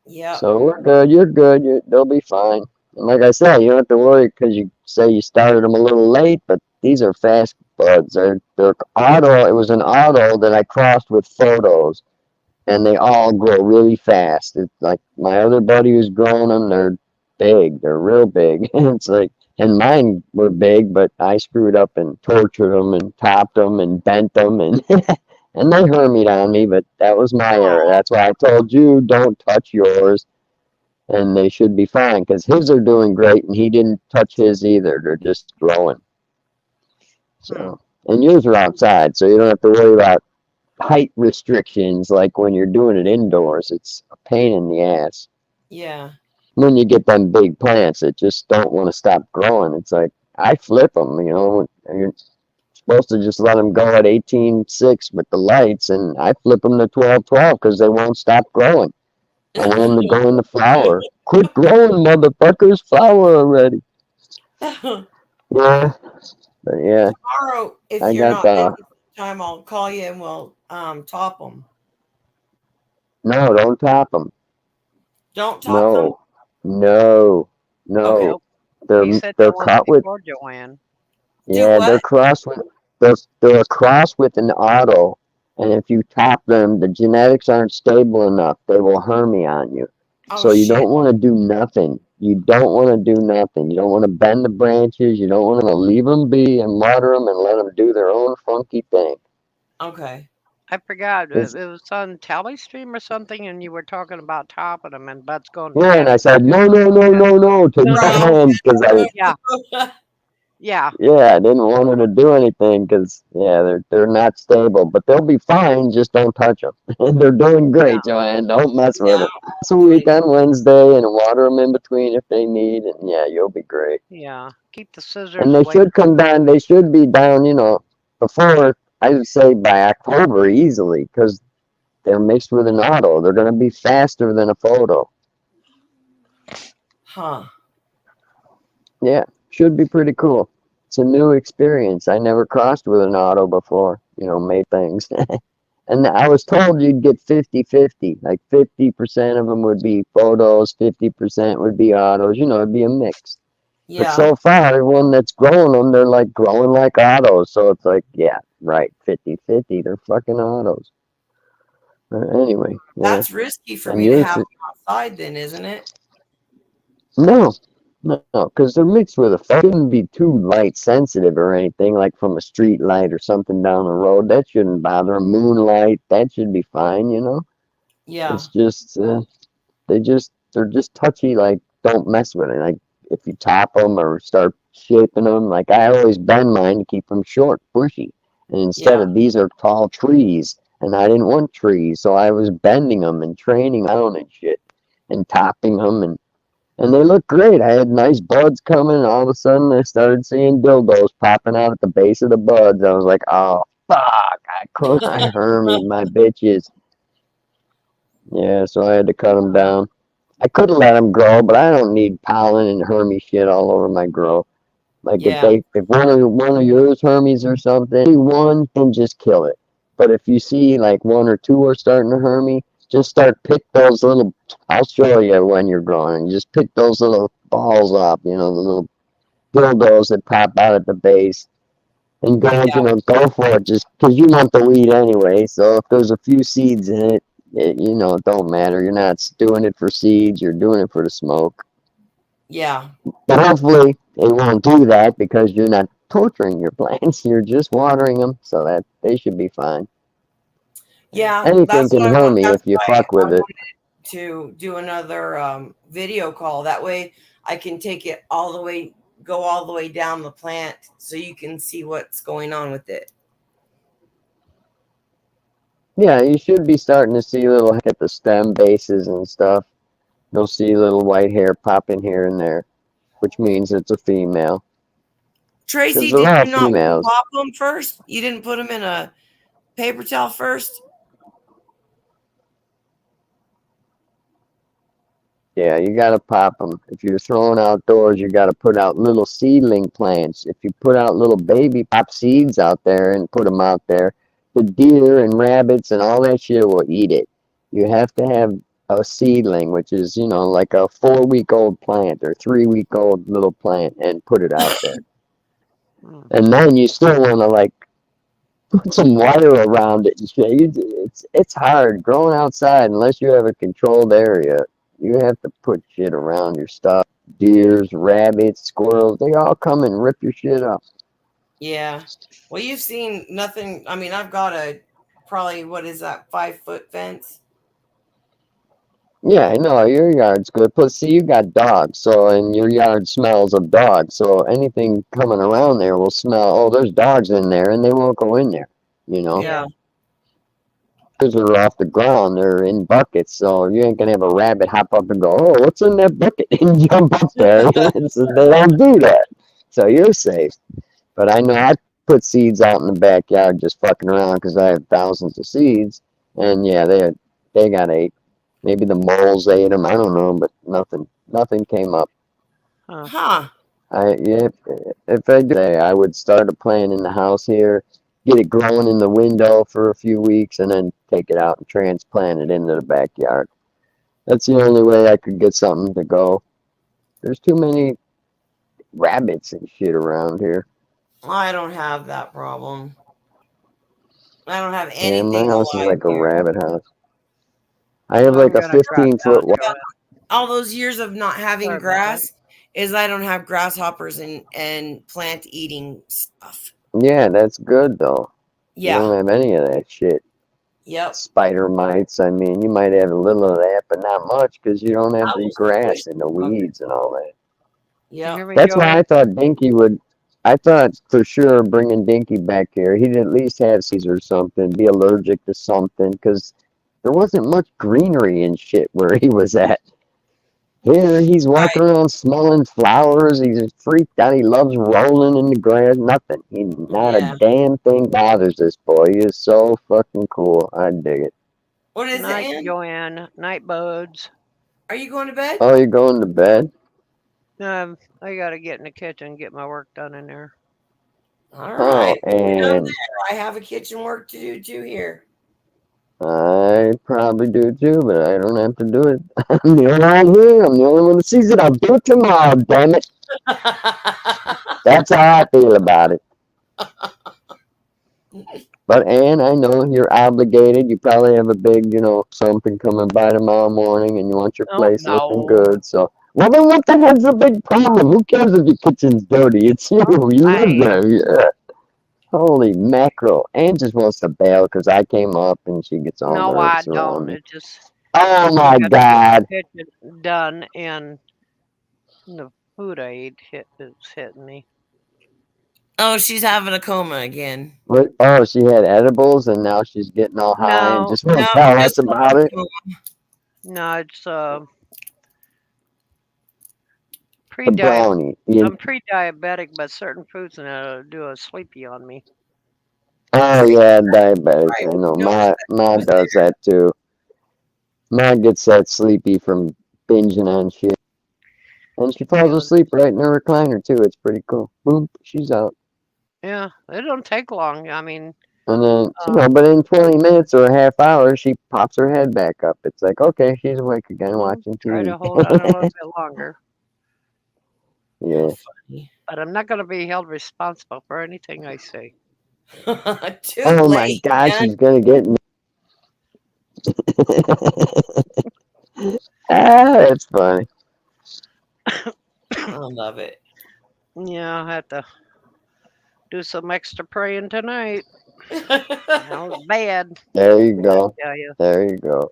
yep. So we're good. You're good. They'll be fine. And like I said, you don't have to worry because you say you started them a little late, but these are fast buds. They're auto. It was an auto that I crossed with photos, and they all grow really fast. It's like my other buddy who's growing them. They're big. They're real big. It's like, and mine were big, but I screwed up and tortured them and topped them and bent them, and And they hermied on me, but that was my error. Oh, That's why I told you don't touch yours, and they should be fine because his are doing great, and he didn't touch his either. They're just growing. Hmm. So, and yours are outside, so you don't have to worry about height restrictions like when you're doing it indoors. It's a pain in the ass yeah. when you get them big plants that just don't want to stop growing. It's like I flip them, you're supposed to just let them go at 18.6 with the lights, and I flip them to 12.12 because they won't stop growing. I want them to go into flower. Quit growing, motherfuckers! Flower already. Yeah, but yeah, Tomorrow, if I you're got not busy the. time, I'll call you and we'll top them. No, don't top them. Don't top them? No, no, Okay. no. He said They're that once caught with. before, Joanne. Do Yeah, what? they're a cross with an auto, and if you top them, the genetics aren't stable enough. They will hermy on you. Oh So you shit. don't want to do nothing. You don't want to do nothing. You don't want to bend the branches. You don't want to leave them be and water them and let them do their own funky thing. Okay. I forgot. It, It's, it was on Telestream or something, and you were talking about topping them, and Bud's going, yeah, and I said no, no, no, no, no to No. Dan because I yeah, yeah, yeah I didn't want her to do anything because yeah they're not stable, but they'll be fine. Just don't touch them. They're doing yeah, great, Joanne. Don't mess with Yeah. them. It's a week on Wednesday and water them in between if they need, and yeah, you'll be great. yeah. Keep the And scissors they away should from come down. They should be down, before I would say by October easily, because they're mixed with an auto. They're going to be faster than a photo. Huh. Yeah, should be pretty cool. It's a new experience. I never crossed with an auto before, made things. And I was told you'd get 50-50. Like 50% of them would be photos, 50% would be autos. It'd be a mix. But Yeah. so far, everyone that's growing them, they're like growing like autos. So it's like, yeah, right, 50-50. They're fucking autos. Anyway, yeah. That's risky for And me to yours, have them outside then, isn't it? no, no, because they're mixed with a shouldn't be too light sensitive or anything, like from a street light or something down the road. That shouldn't bother them. Moonlight, that should be fine. Yeah. It's just, they're just touchy, like, don't mess with it. Like, if you top them or start shaping them, like, I always bend mine to keep them short, bushy. And instead Yeah. of these are tall trees, and I didn't want trees, so I was bending them and training down and shit, and topping them, and they look great. I had nice buds coming, and all of a sudden I started seeing dildos popping out at the base of the buds. I was like, oh, fuck, I hermied my bitches. Yeah, so I had to cut them down. I could have let them grow, but I don't need pollen and Hermes shit all over my grow. Like Yeah. if one of yours Hermes or something, one then just kill it. But if you see like one or two are starting to Hermes, just start pick those little. I'll show you when you're growing. And just pick those little balls off. The little dildos that pop out at the base, and go, Yeah. go for it. Just because you want the weed anyway. So if there's a few seeds in it, it don't matter. You're not doing it for seeds. You're doing it for the smoke. Yeah. But hopefully it won't do that because you're not torturing your plants. You're just watering them, so that they should be fine. Yeah. Anything That's can what I harm want. me That's if you why fuck I with it. wanted to do another video call. That way I can take it all the way, go all the way down the plant so you can see what's going on with it. Yeah, you should be starting to see little at the stem bases and stuff. You'll see little white hair popping here and there, which means it's a female. Tracy, Because they're did all you not females. pop them first? You didn't put them in a paper towel first? Yeah, you gotta pop them. If you're throwing outdoors, you gotta put out little seedling plants. If you put out little baby pop seeds out there and put them out there, the deer and rabbits and all that shit will eat it. You have to have a seedling, which is, like a 4-week-old plant or 3-week-old little plant, and put it out there. Hmm. And then you still want to like put some wire around it and shit. It's hard growing outside unless you have a controlled area. You have to put shit around your stuff. Deers, rabbits, squirrels, they all come and rip your shit up. Yeah. Well, you've seen nothing. I mean, I've got a probably, what is that, 5 foot fence? Yeah, I know your yard's good. Plus, see, you got dogs, so and your yard smells of dogs, so anything coming around there will smell. Oh, there's dogs in there, and they won't go in there. You know, Yeah. those are off the ground; they're in buckets, so you ain't gonna have a rabbit hop up and go, "Oh, what's in that bucket?" and jump up there. So they don't do that, so you're safe. But I know I put seeds out in the backyard just fucking around because I have thousands of seeds, and yeah, they got ate. Maybe the moles ate them. I don't know, but nothing came up. Huh. Huh. Yeah, if I do say I would start a plant in the house here, get it growing in the window for a few weeks, and then take it out and transplant it into the backyard. That's the only way I could get something to go. There's too many rabbits and shit around here. I don't have that problem. I don't have Yeah, my anything house is alive like a here. rabbit house. I have I'm like a gonna drop 15-foot down to it. All those years of not having Sorry about that. grass is I don't have grasshoppers and plant eating stuff. Yeah, that's good though. You Yeah. don't have any of that shit. Yep. Spider mites. I mean, you might have a little of that, but not much because you don't have I the was grass and the pushing. weeds and all that. You Yep. hear me, That's why Joanne? I thought Dinky would. I thought for sure bringing Dinky back here, he'd at least have seeds or something, be allergic to something, because there wasn't much greenery and shit where he was at. Here, he's walking around smelling flowers. He's just freaked out. He loves rolling in the grass. Nothing. Not a Yeah. damn thing bothers this boy. He is so fucking cool. I dig it. What is it, Night, Ann? Joanne. Night, buds. Are you going to bed? Oh, you're going to bed? I gotta get in the kitchen and get my work done in there. All Oh, right. I'm and there. I have a kitchen work to do too here. I probably do too, but I don't have to do it. I'm the only one here. I'm the only one that sees it. I'll do it tomorrow, damn it. That's how I feel about it. But Ann, I know you're obligated. You probably have a big, something coming by tomorrow morning, and you want your Oh place looking no. good. So, well, then what the heck's the big problem? Who cares if your kitchen's dirty? It's you. You live there. Yeah. Holy mackerel. Ann just wants to bail because I came up and she gets all No, I nervous around don't. me. It just Oh I my gotta get God. the kitchen done and the food I ate is hitting me. Oh, she's having a coma again. What? Oh, she had edibles and now she's getting all high and No, just won't No, tell us just about it. no, it's The pre-diabetic. brownie. I'm pre-diabetic, but certain foods do a sleepy on me. Oh yeah, diabetic. Right. I know. No, Ma was does that too. Ma gets that sleepy from binging on shit. And she falls Yeah, asleep right in her recliner too. It's pretty cool. Boom, she's out. yeah, it don't take long. I mean, And then, um, but in 20 minutes or a half hour, she pops her head back up. It's like, okay, she's awake again watching try TV. to hold on a little bit longer. Yeah. funny. But I'm not going to be held responsible for anything I say. Too Oh my late, God, man. she's gonna get me. That's funny. I love it. Yeah, I have to do some extra praying tonight. That was bad. There you go. I tell you. There you go.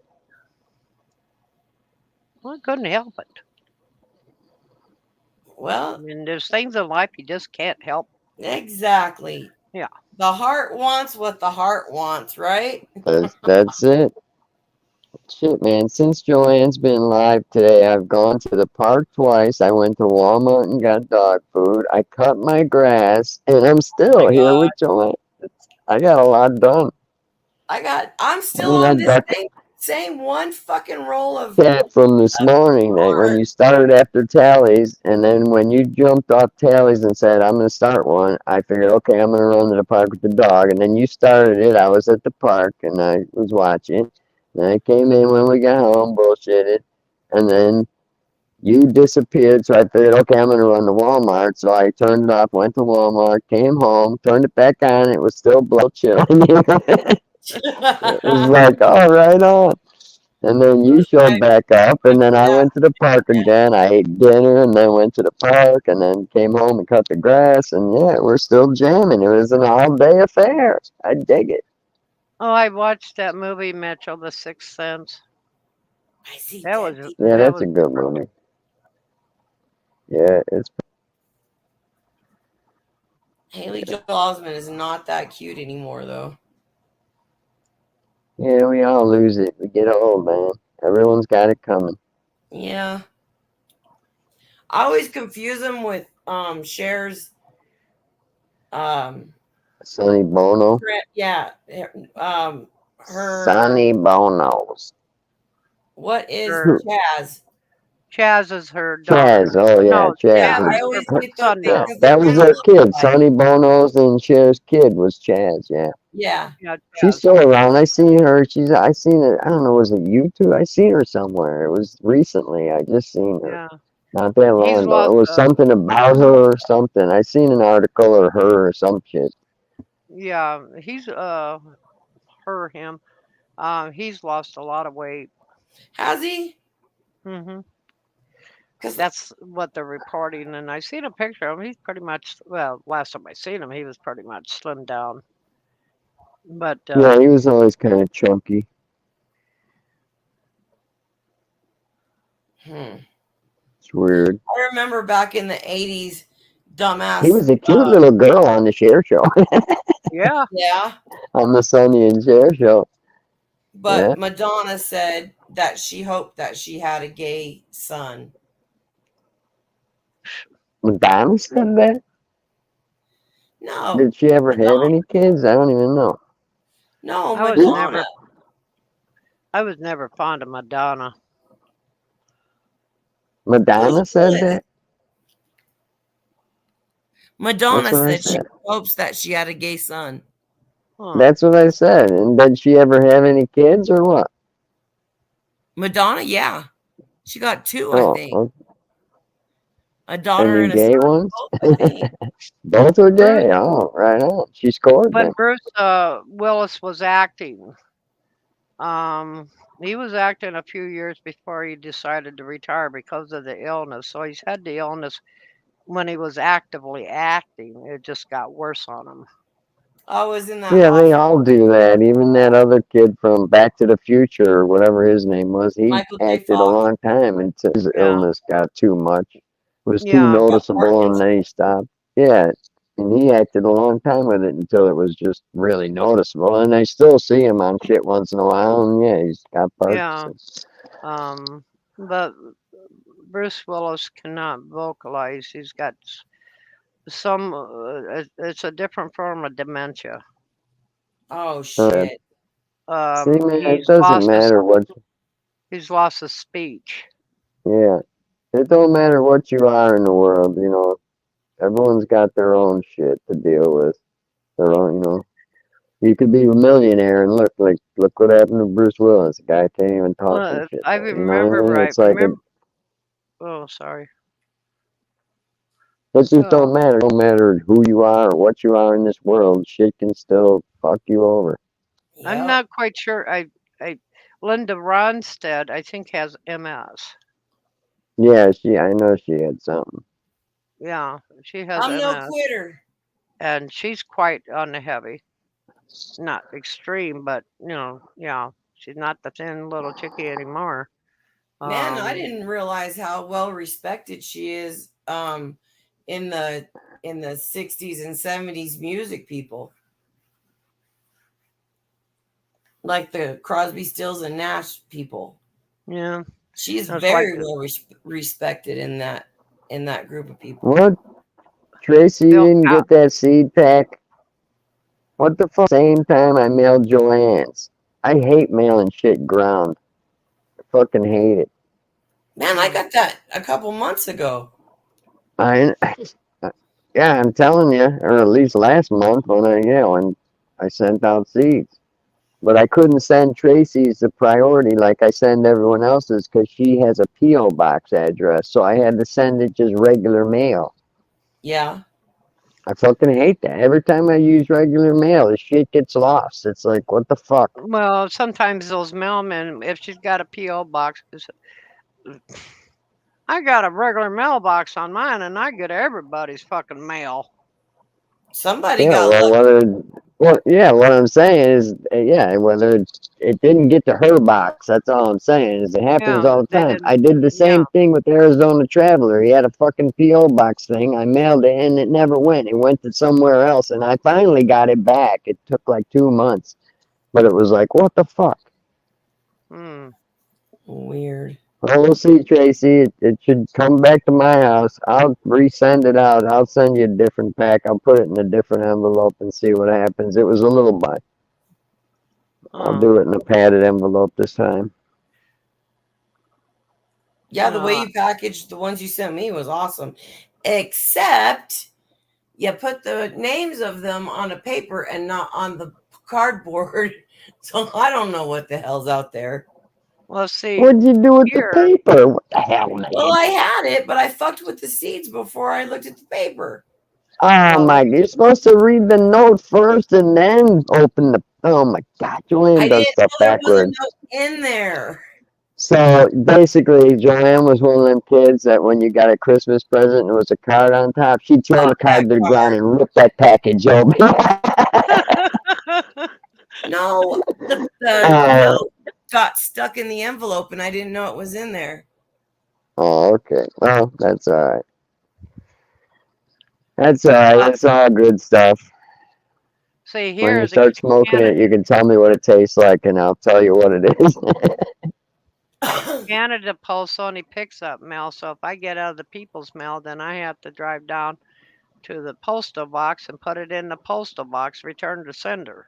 Well, I couldn't help it. I Well, mean, there's things in life you just can't help. exactly. Yeah. The heart wants what the heart wants, right? That's it. Shit, man. Since Joanne's been live today, I've gone to the park twice. I went to Walmart and got dog food. I cut my grass, and I'm still here with Joanne. I got a lot done. I'm I still mean, I on this got same one fucking roll of that from this morning that when you started after tallies, and then when you jumped off tallies and said, I'm going to start one, I figured, okay, I'm going to run to the park with the dog. And then you started it. I was at the park and I was watching. And I came in when we got home, bullshitted. And then you disappeared. So I figured, okay, I'm going to run to Walmart. So I turned it off, went to Walmart, came home, turned it back on. It was still blow chilling. It was like, all right on. And then you showed back up, and then I went to the park again. I ate dinner, and then went to the park, and then came home and cut the grass. And yeah, we're still jamming. It was an all-day affair. I dig it. Oh, I watched that movie, Mitchell, The Sixth Sense. I see That dead was people. Yeah, that that's was a good movie. Yeah, it's Haley Joel Osment is not that cute anymore, though. yeah. We all lose it. We get old, man. Everyone's got it coming. Yeah, I always confuse him with Cher's um Sonny Bono. yeah, her Sonny Bono's. what is her. Chaz? Chaz is her Chaz. daughter. Oh yeah, No, Yeah, Chaz. Chaz I is her always get those son Yeah, now. because they that was kind of their look kid. alike. Sonny Bono's and Cher's kid was Chaz. Yeah, Yeah, Yeah, she's Chaz. still around. I seen her. I seen it. I don't know. Was it YouTube? I seen her somewhere. It was recently. I just seen her. Yeah, Not that long he's ago. It lost. was something about her or something. I seen an article or her or some shit. Yeah, he's her him. He's lost a lot of weight. has he? Hmm Because That's what they're reporting, and I seen a picture of him. He's pretty much well. Last time I seen him, he was pretty much slimmed down. But Yeah, he was always kind of chunky. It's weird. I remember back in the '80s, He dumbass. was a cute little girl on the Cher show, yeah, Yeah, on the Sonny and Cher show. Yeah, but Madonna said that she hoped that she had a gay son. Madonna said that. No, Did she ever have Madonna. any kids? I don't even know. No, I was Madonna. never, I was never fond of Madonna. Who's Madonna said this? that. That's Madonna what I said she said. hopes that she had a gay son. Huh. That's what I said. And did she ever have any kids or what? Madonna, yeah, she got two, I Oh, think, oh, a daughter any and a son. gay ones? Both, I think. Both were Bruce, gay. Oh, right on. She scored when then. Bruce Willis was acting, um, he was acting a few years before he decided to retire because of the illness. So he's had the illness when he was actively acting. It just got worse on him. I was in that Yeah, they awful all do that. Even that other kid from Back to the Future, or whatever his name was, he Michael J. acted a Fox. long time until his Yeah, illness got too much. Was too yeah, Got noticeable, and Parkinson's. then he stopped. Yeah, and he acted a long time with it until it was just really noticeable. And I still see him on shit once in a while, and yeah, he's got yeah. Parkinson's. But Bruce Willis cannot vocalize. He's got some. It's a different form of dementia. Oh Uh, shit! See, man, it He's doesn't lost his. matter what. He's lost his speech. Yeah, it don't matter what you are in the world. Everyone's got their own shit to deal with. Their own. You could be a millionaire and look what happened to Bruce Willis. The guy can't even talk and Well, if shit. I You know what remember I mean? right, It's like oh, sorry. it just Uh, don't matter. Don't matter who you are or what you are in this world. Shit can still fuck you over. I'm Yep. not quite sure. I, Linda Ronstadt, I think, has MS. Yeah, I know she had something. Yeah, she has I'm no MS, quitter. and she's quite on the heavy. Not extreme, but yeah, she's not the thin little chickie anymore. Man, I Um, didn't realize how well respected she is in the 60s and 70s music people. Like the Crosby, Stills and Nash people. yeah, She's it's like very well respected in that group of people. What, Tracy? You Bill. didn't get that seed pack? What the fuck? Same time I mailed Joanne's. I hate mailing shit ground. I fucking hate it. Man, I got that a couple months ago. I Yeah, I'm telling you, or at least last month when I sent out seeds. But I couldn't send Tracy's the priority like I send everyone else's because she has a P.O. box address. So I had to send it just regular mail. Yeah. I fucking hate that. Every time I use regular mail, the shit gets lost. It's like, what the fuck? Well, sometimes those mailmen, if she's got a PO box, 'cause I got a regular mailbox on mine, and I get everybody's fucking mail. Somebody Yeah, got well, lucky. yeah, what I'm saying is, yeah, whether it didn't get to her box, that's all I'm saying, is it happens Yeah, all the they time. didn't. I did the Yeah. same thing with Arizona Traveler. He had a fucking P.O. box thing. I mailed it and it never went. It went to somewhere else, and I finally got it back. It took like 2 months, but it was like, what the fuck? Hmm. Weird. Well, we'll see, Tracy. It should come back to my house. I'll resend it out. I'll send you a different pack. I'll put it in a different envelope and see what happens. It was a little buy. I'll Oh. do it in a padded envelope this time. Yeah, the way Uh, you packaged the ones you sent me was awesome. Except you put the names of them on a paper and not on the cardboard. So I don't know what the hell's out there. well, see, What'd you do with the here, paper? What the hell, Well, man? I had it, but I fucked with the seeds before I looked at the paper. Oh well, my! You're supposed to read the note first and then open the. Oh my God, I Joanne didn't does stuff know there was a backwards. note in there. So basically, Joanne was one of them kids that when you got a Christmas present and there was a card on top, she'd throw Fuck the that card to the ground card. and rip that package open. No, the uh, note got stuck in the envelope and I didn't know it was in there. oh, okay. Well, that's all right. That's all right. It's all good stuff. see, When here you the start smoking it, candidate, you can tell me what it tastes like, and I'll tell you what it is. Canada Post only picks up mail. So if I get out of the People's Mail, then I have to drive down to the postal box and put it in the postal box, return to sender.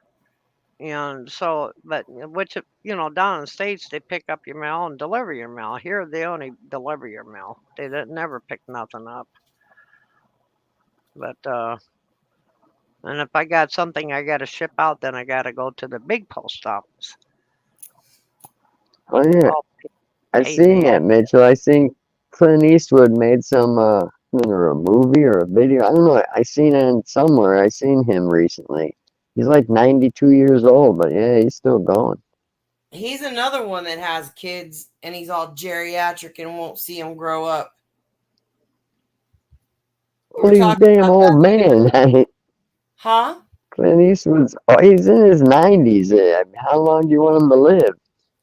And so, but which, down in the States, they pick up your mail and deliver your mail. Here, they only deliver your mail. They never pick nothing up. But, and if I got something I got to ship out, then I got to go to the big post office. Oh yeah, All I paid seen in. that, Mitchell. I seen Clint Eastwood made some either a movie or a video. I don't know. I seen it somewhere. I seen him recently. He's like 92 years old, but yeah, he's still going. He's another one that has kids and he's all geriatric and won't see them grow up. We Well, were he's a talking damn about old man. huh? Clint Eastwood's, oh, he's in his 90s. I mean, how long do you want him to live?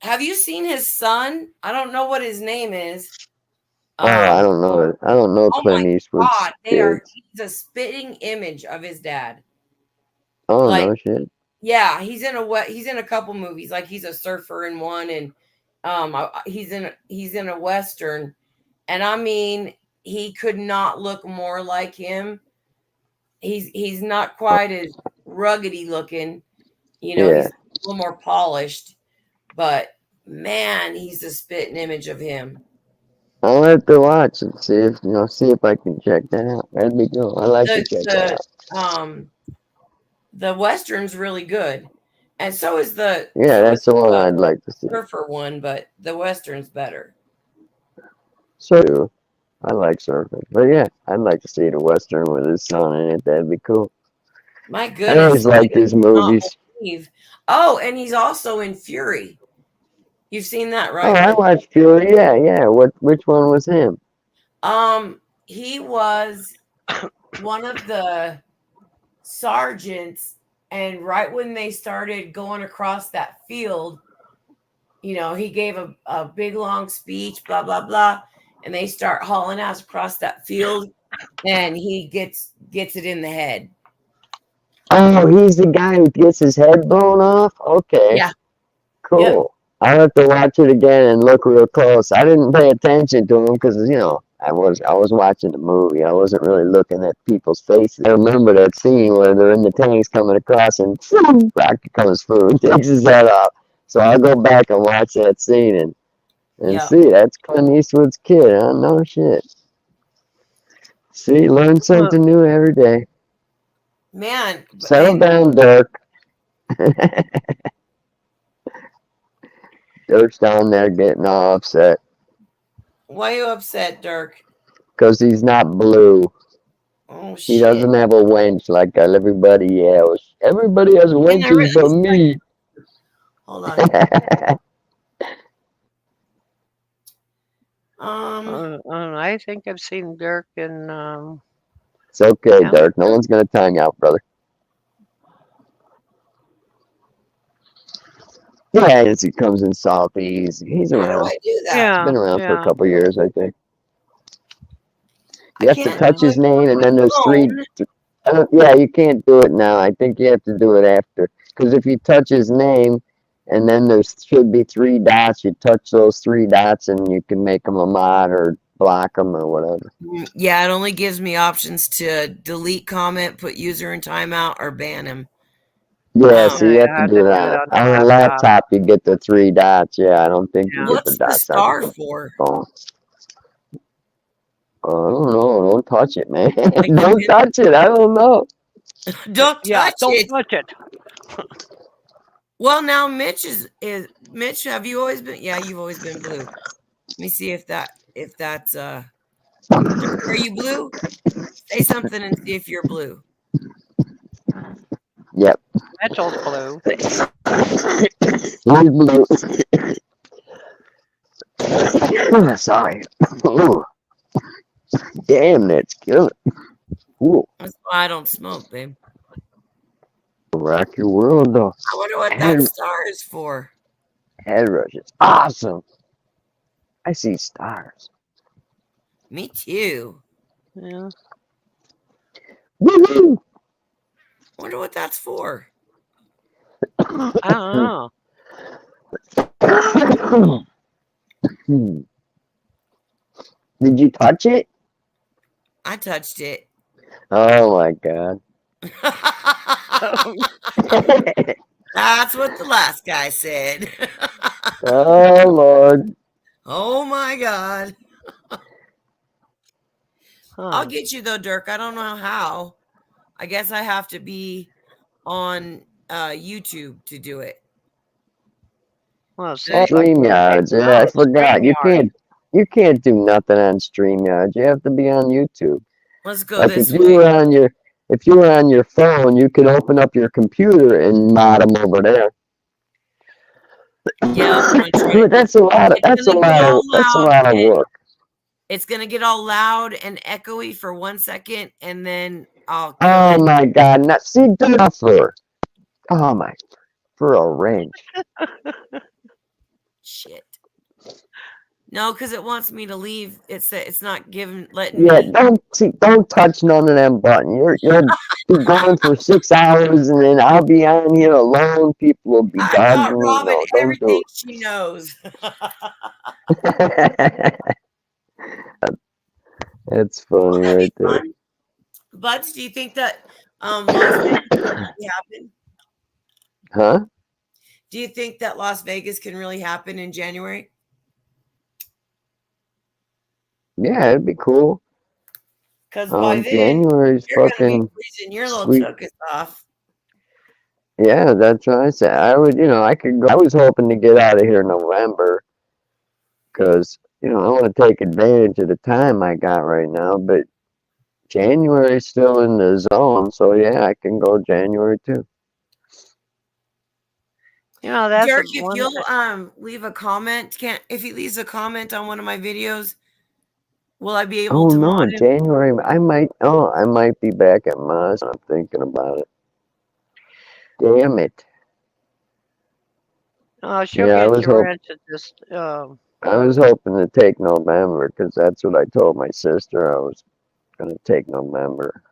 Have you seen his son? I don't know what his name is. Oh, I don't know it. I don't know Oh my Clint Eastwood's God, kids. he's a spitting image of his dad. Oh, Like, no shit. yeah, he's in a couple movies. Like he's a surfer in one, and he's in a western, and I mean he could not look more like him. He's not quite as ruggedy looking, Yeah. he's a little more polished, but man, he's a spitting image of him. I'll have to watch and see if I can check that out. That'd be cool. I like to The check that the out. the western's really good, and so is the Yeah, so is that's the one the I'd like to see. surfer one, but the western's better. So, I like surfing. But yeah, I'd like to see the Western with his son in it. That'd be cool. My I always goodness, liked his not movies. believe. Oh, and he's also in Fury. You've seen that, Oh, right? I watched Fury. Yeah, yeah. Which one was him? He was one of the sergeants, and right when they started going across that field, he gave a big long speech, blah blah blah, and they start hauling ass across that field, and he gets it in the head. Oh, he's the guy who gets his head blown off? Okay, Yeah. Yep. cool. I'll have to watch it again and look real close. I didn't pay attention to him because, I was watching the movie. I wasn't really looking at people's faces. I remember that scene where they're in the tanks coming across and Rocky comes through and takes his head off. So I'll go back and watch that scene and Yep. see. That's Clint Eastwood's kid, huh? No shit. See, learn something new every day. Man, Settle and down, Dirk. Dirk's down there getting all upset why are you upset, Dirk? because he's not blue. Oh He shit. doesn't have a wench like everybody else. Everybody has And wenches but me. hold on. I think I've seen Dirk in It's okay, Yeah. Dirk. No one's gonna time you out, brother. Yeah, he comes in salty. He's How do around. I do that? He's Yeah. been around for a Yeah. couple years, I think. I You have to can't do touch his it name, from and my then there's three. phone. Yeah, you can't do it now. I think you have to do it after. Because if you touch his name, and then there's should be three dots, you touch those three dots, and you can make him a mod or block him or whatever. Yeah, it only gives me options to delete comment, put user in timeout, or ban him. Yeah, Yeah, so you you have to have do to it do it on on on your a laptop. laptop. You get the three dots. Yeah, I don't think you Yeah. get the What's the dots on star the for? phone. I don't know. Don't touch it, man. Like Don't touch it. I don't know. don't Yeah. touch Don't it. touch it. Well, now Mitch is Mitch. Have you always been? Yeah, you've always been blue. Let me see if that's Dirk, are you blue? Say something and see if you're blue. Yep. Mitchell's blue. He's blue. Sorry. Ooh. Damn, that's killing. Ooh. That's why I don't smoke, babe. Rock your world, though. I wonder what that Head, star is for. head rushes. Awesome. I see stars. Me too. Yeah. Woohoo! Wonder what that's for. I don't know. Did you touch it? I touched it. Oh my god. That's what the last guy said. Oh Lord. Oh my God. I'll Huh. get you though, Dirk. I don't know how. I guess I have to be on YouTube to do it. Well, it seems like StreamYards. Yeah, I oh, forgot. StreamYard. You can't do nothing on StreamYards. You have to be on YouTube. Let's go Like this way. if you were on your phone, you could open up your computer and mod them over there. Yeah, that's what I'm trying to do. That's a lot of It's gonna get all that's a loud lot of and work. it's gonna get all loud and echoey for 1 second, and then I'll kill Oh it. my god, now see Duffer. Oh my for a range. Shit. No, because it wants me to leave. It's not letting Yeah, me. don't touch none of them buttons. You'll be going for 6 hours and then I'll be on here alone. People will be I dogging got me. Robin No, don't everything do she knows. it. That's Well, funny that'd be right there. fun. Buds, do you think that Las Vegas can really happen? Huh? Do you think that Las Vegas can really happen in January? Yeah, it'd be cool. Because by then January's you're gonna be fucking freezing your little sweet. tuchus off. Yeah, that's what I said. I could go. I was hoping to get out of here in November because, I want to take advantage of the time I got right now. But January's still in the zone, so yeah, I can go January too. That's Derek, if one you'll thing. leave a comment, if he leaves a comment on one of my videos, will I be able Oh to no, mod him? January. I might be back at Mars. I'm thinking about it. Damn it. She'll Yeah, get you into just I was hoping to take November because that's what I told my sister I was going to take November.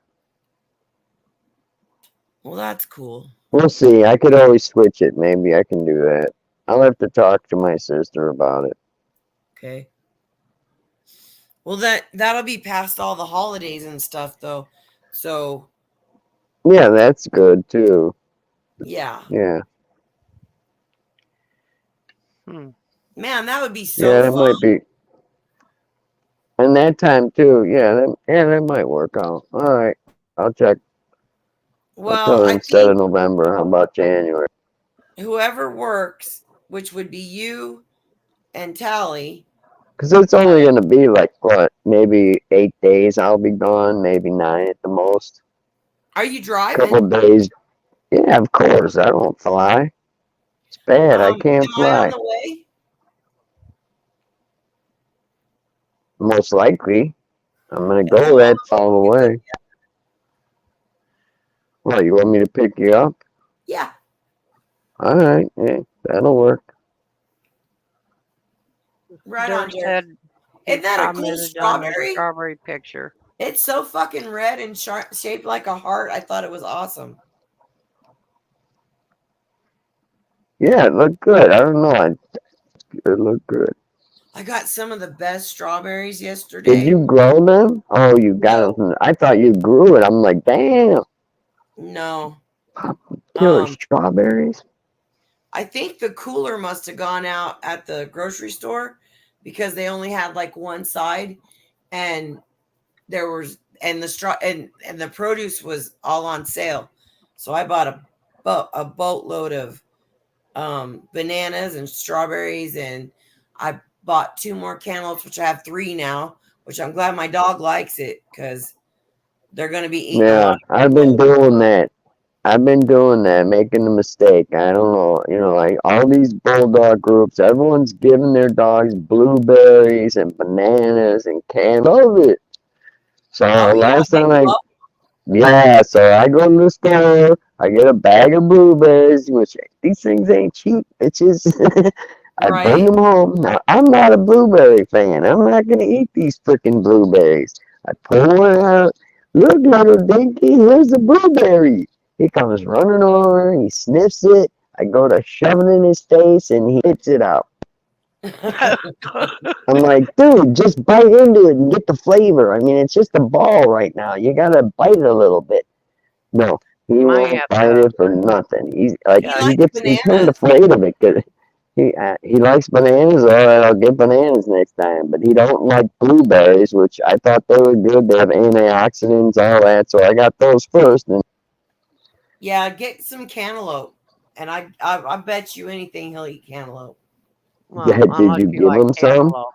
Well, that's cool. We'll see. I could always switch it. Maybe I can do that. I'll have to talk to my sister about it. Okay. Well, that'll be past all the holidays and stuff, though. So. Yeah, that's good too. Yeah. Yeah. Man, that would be so Yeah, that fun. might be. And that time too. Yeah, that might work out. All right, I'll check. Well, I instead think of November, how about January? whoever works, which would be you and Tally. Because it's only going to be like, what, maybe 8 days I'll be gone, maybe 9 at the most. Are you driving? Couple days. Yeah, of course. I don't fly. It's bad. I can't am fly. I on the way? Most likely. I'm going to go that far away. What, you want me to pick you up? Yeah. All right, yeah, that'll work. Right on, Dirk Dirk. said he Isn't that a cool commented on the strawberry? strawberry picture. It's so fucking red and shaped like a heart. I thought it was awesome. Yeah, it looked good. I don't know. It looked good. I got some of the best strawberries Did yesterday. you grow them? Oh, you got them No, from. I thought you grew it. I'm like, damn, no. killer Um, strawberries. I think the cooler must have gone out at the grocery store because they only had like one side, and there was and the straw and the produce was all on sale. So I bought a boatload of bananas and strawberries, and I bought 2 more cantaloupes, which I have 3 now, which I'm glad my dog likes it because they're going to be eating a lot Yeah, of I've been cantaloupe. doing that. I've been doing that, making a mistake. I don't know, like all these bulldog groups, everyone's giving their dogs blueberries and bananas and love it. So Oh yeah, last they time love yeah, so I go to the store, I get a bag of blueberries, which these things ain't cheap, bitches. I bring right. them home. Now, I'm not a blueberry fan. I'm not going to eat these freaking blueberries. I pull one out. Look, little dinky, here's the blueberry. He comes running over, he sniffs it. I go to shove it in his face, and he spits it out. I'm like, dude, just bite into it and get the flavor. I mean, it's just a ball right now. You gotta bite it a little bit. No, he You might won't have bite to. it for nothing. He's like, He Yeah, he likes gets, he's kind of bananas. afraid of it because he likes bananas. All right, I'll get bananas next time. But he don't like blueberries, which I thought they were good. They have antioxidants, all that. So I got those first. And Yeah, get some cantaloupe, and I bet you anything he'll eat cantaloupe. well, did unless you you give like him some? cantaloupe.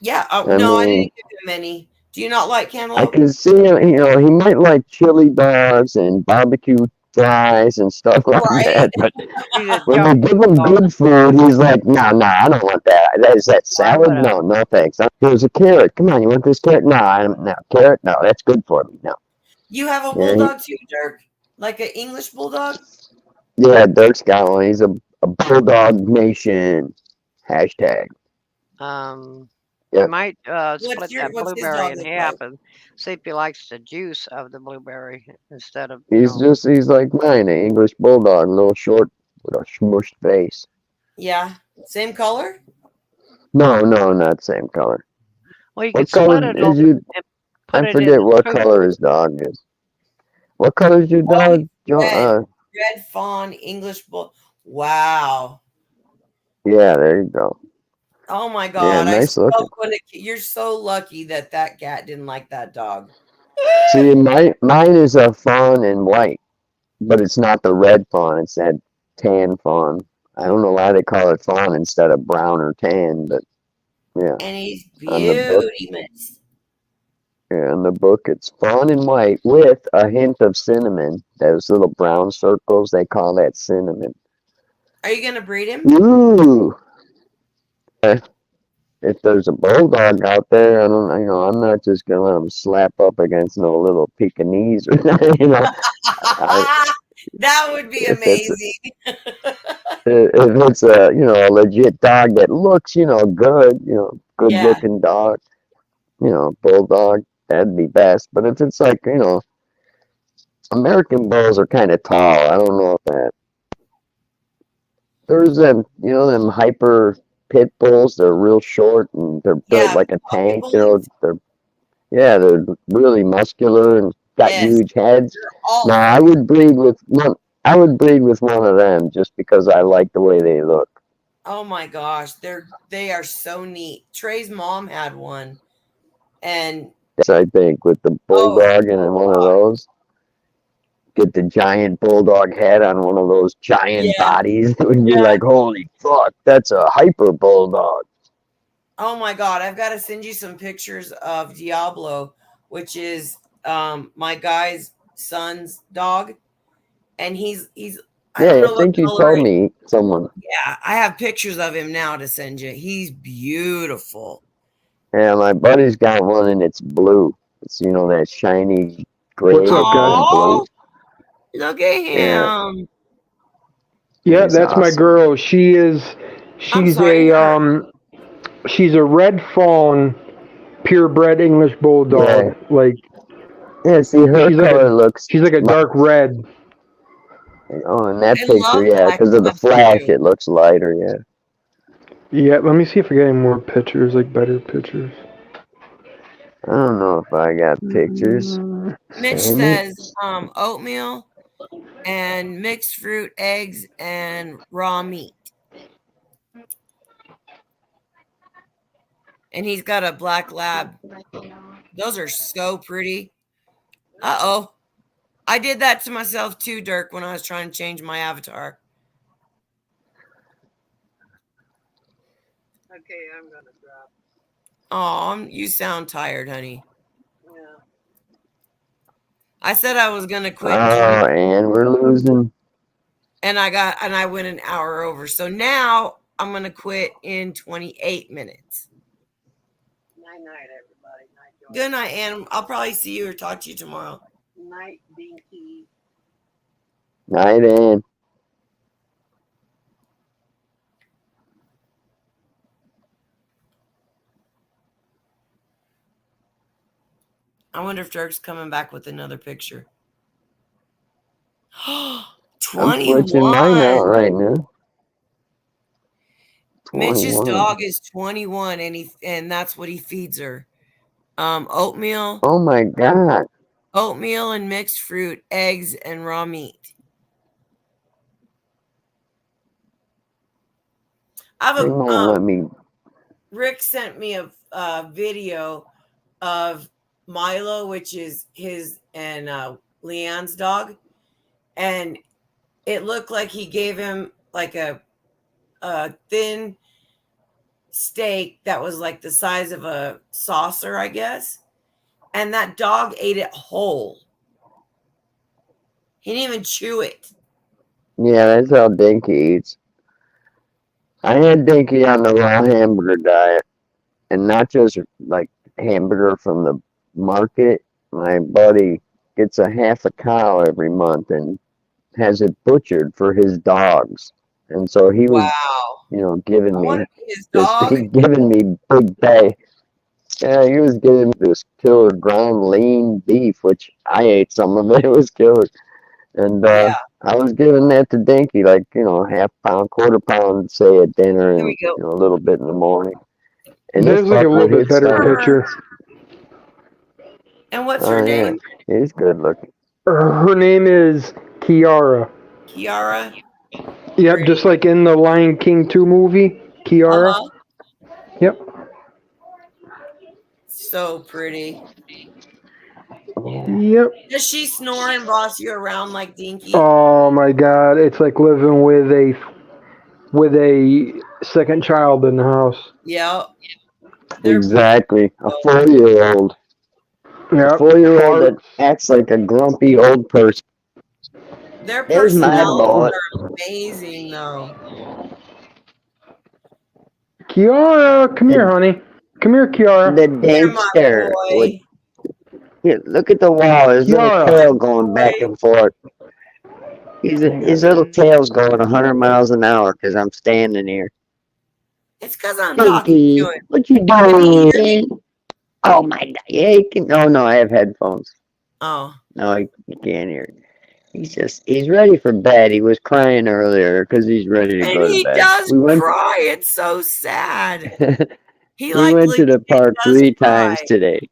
Yeah. I No, I mean, didn't give him any. Do you not like I cantaloupe? can see him. He might like chili dogs and barbecue fries and stuff like Right. that. But He's a when you junk give food him dog. good food, he's like, no, no, I don't want that. Is that Why salad? would I? No, no, thanks. Here's a carrot. Come on, you want this carrot? No, no, carrot? No, that's good for me. No. You have a Yeah, bulldog too, Dirk? Like an English bulldog? yeah, Dirk's got one. He's a bulldog nation. Hashtag. You Yep. might split that What's his blueberry dog in look half like? and see if he likes the juice of the blueberry instead of, He's like mine, an English bulldog, a little short with a smushed face. Yeah. Same color? No, no, not same color. well, you could What color split it is open you? and put I it in forget the what color food. his dog is. What color is your Oh, dog, he's Joe? red. Red fawn English bull. Wow. Yeah, there you go. Oh my Yeah, God. I nice looking. so couldn't. You're so lucky that that cat didn't like that dog. See, mine is a fawn and white, but it's not the red fawn. It's that tan fawn. I don't know why they call it fawn instead of brown or tan, but yeah, And he's on the book, beauty. it's fawn and white with a hint of cinnamon. Those little brown circles, they call that cinnamon. Are you going to breed him? Ooh. If there's a bulldog out there, I don't, I'm not just gonna let him slap up against no little Pekingese or I, That would be if it's amazing. if it's a legit dog that looks good, good Yeah. looking dog, bulldog, that'd be best. But if it's like American bulls are kind of tall. I don't know if that. There's them, them hyper pit bulls. They're real short and they're built Yeah. like a Puppy tank. bullies. They're really muscular and got Yes. huge heads. They're all Now fun. I would breed with one. I would breed with one of them just because I like the way they look. Oh my gosh. They are so neat. Trey's mom had one. And I think with the oh bulldog and then one of those, get the giant bulldog head on one of those giant yeah. bodies. It would be Yeah. like, holy fuck, that's a hyper bulldog. Oh my God. I've got to send you some pictures of Diablo, which is my guy's son's dog. And he's I don't Yeah, I know what think you color. told me someone. Yeah, I have pictures of him now to send you. He's beautiful. Yeah, my buddy's got one and it's blue. It's that shiny gray What's up, guys? and blue. Oh, Look at Yeah, him. Yeah, he's that's my awesome. girl. I'm She's sorry, her. she's a red fawn, purebred English Yeah, bulldog. Like yeah. See, her she's like a color looks she's like a light. dark red. Oh, in that I picture, love yeah, black because of the labs flash, too. it looks lighter. Yeah. Yeah, let me see if I got any more pictures, like better pictures. I don't know if I got pictures. Mm, Mitch Damn it. says oatmeal and mixed fruit, eggs, and raw meat. And he's got a black lab. Those are so pretty. Uh-oh. I did that to myself too, Dirk, when I was trying to change my avatar. Okay, I'm gonna drop. Oh, you sound tired, honey. Yeah. I said I was gonna quit in 20, Oh, and we're losing. and I went an hour over. So now I'm gonna quit in 28 minutes. Night night, everybody. Night Joy. Good night, Ann. I'll probably see you or talk to you tomorrow. Night Dinky. Night in. I wonder if Dirk's coming back with another picture. I'm switching mine out 21. right now. Mitch's 21. dog is 21 and that's what he feeds her. Oatmeal, Oh my God. oatmeal and mixed fruit, eggs and raw meat. I have They a won't let me. Rick sent me a video of Milo, which is his and Leanne's dog, and it looked like he gave him like a thin steak that was like the size of a saucer, I guess, and that dog ate it whole. He didn't even chew it. Yeah, that's how Dinky eats. I had Dinky on the raw hamburger diet, and not just like hamburger from the market. My buddy gets a half a cow every month and has it butchered for his dogs. And so he was, Wow. giving I want me to be his this, dog. he giving me big pay. Yeah, he was giving me this killer ground lean beef, which I ate some of it. It was killer. And Yeah. I was giving that to Dinky, like, half pound, quarter pound, say at dinner, Here and we go. a little bit in the morning. And this there's like a little fucker bit hits better stomach. picture. And what's Oh her yeah, name? he's good looking. Her name is Kiara. Kiara. Yep, Pretty. just like in the Lion King 2 movie, Kiara. Uh-huh. Yep. So pretty. Yep. Does she snore and boss you around like Dinky? Oh my God, it's like living with a second child in the house. Yeah. They're Exactly, a both. 4-year-old. A Yep. 4-year-old that Farts. acts like a grumpy old person. Their There's my personalities bullet. are amazing, though. Kiara, come here, The, honey. Come here, Kiara. the They're my dankster would. boy. Yeah, look at the wall. His little Kiara. tail going back Boy. and forth. His little tail's going 100 miles an hour because I'm standing here. It's because I'm talking to Dinky, him. what you Can he hear doing? me? Oh my God! Yeah, he can. Oh no, I have headphones. Oh. No, he can't hear. He's ready for bed. He was crying earlier because he's ready to And go to he bed. does cry. It's so sad. He We like went to the legit park does 3 cry. times today,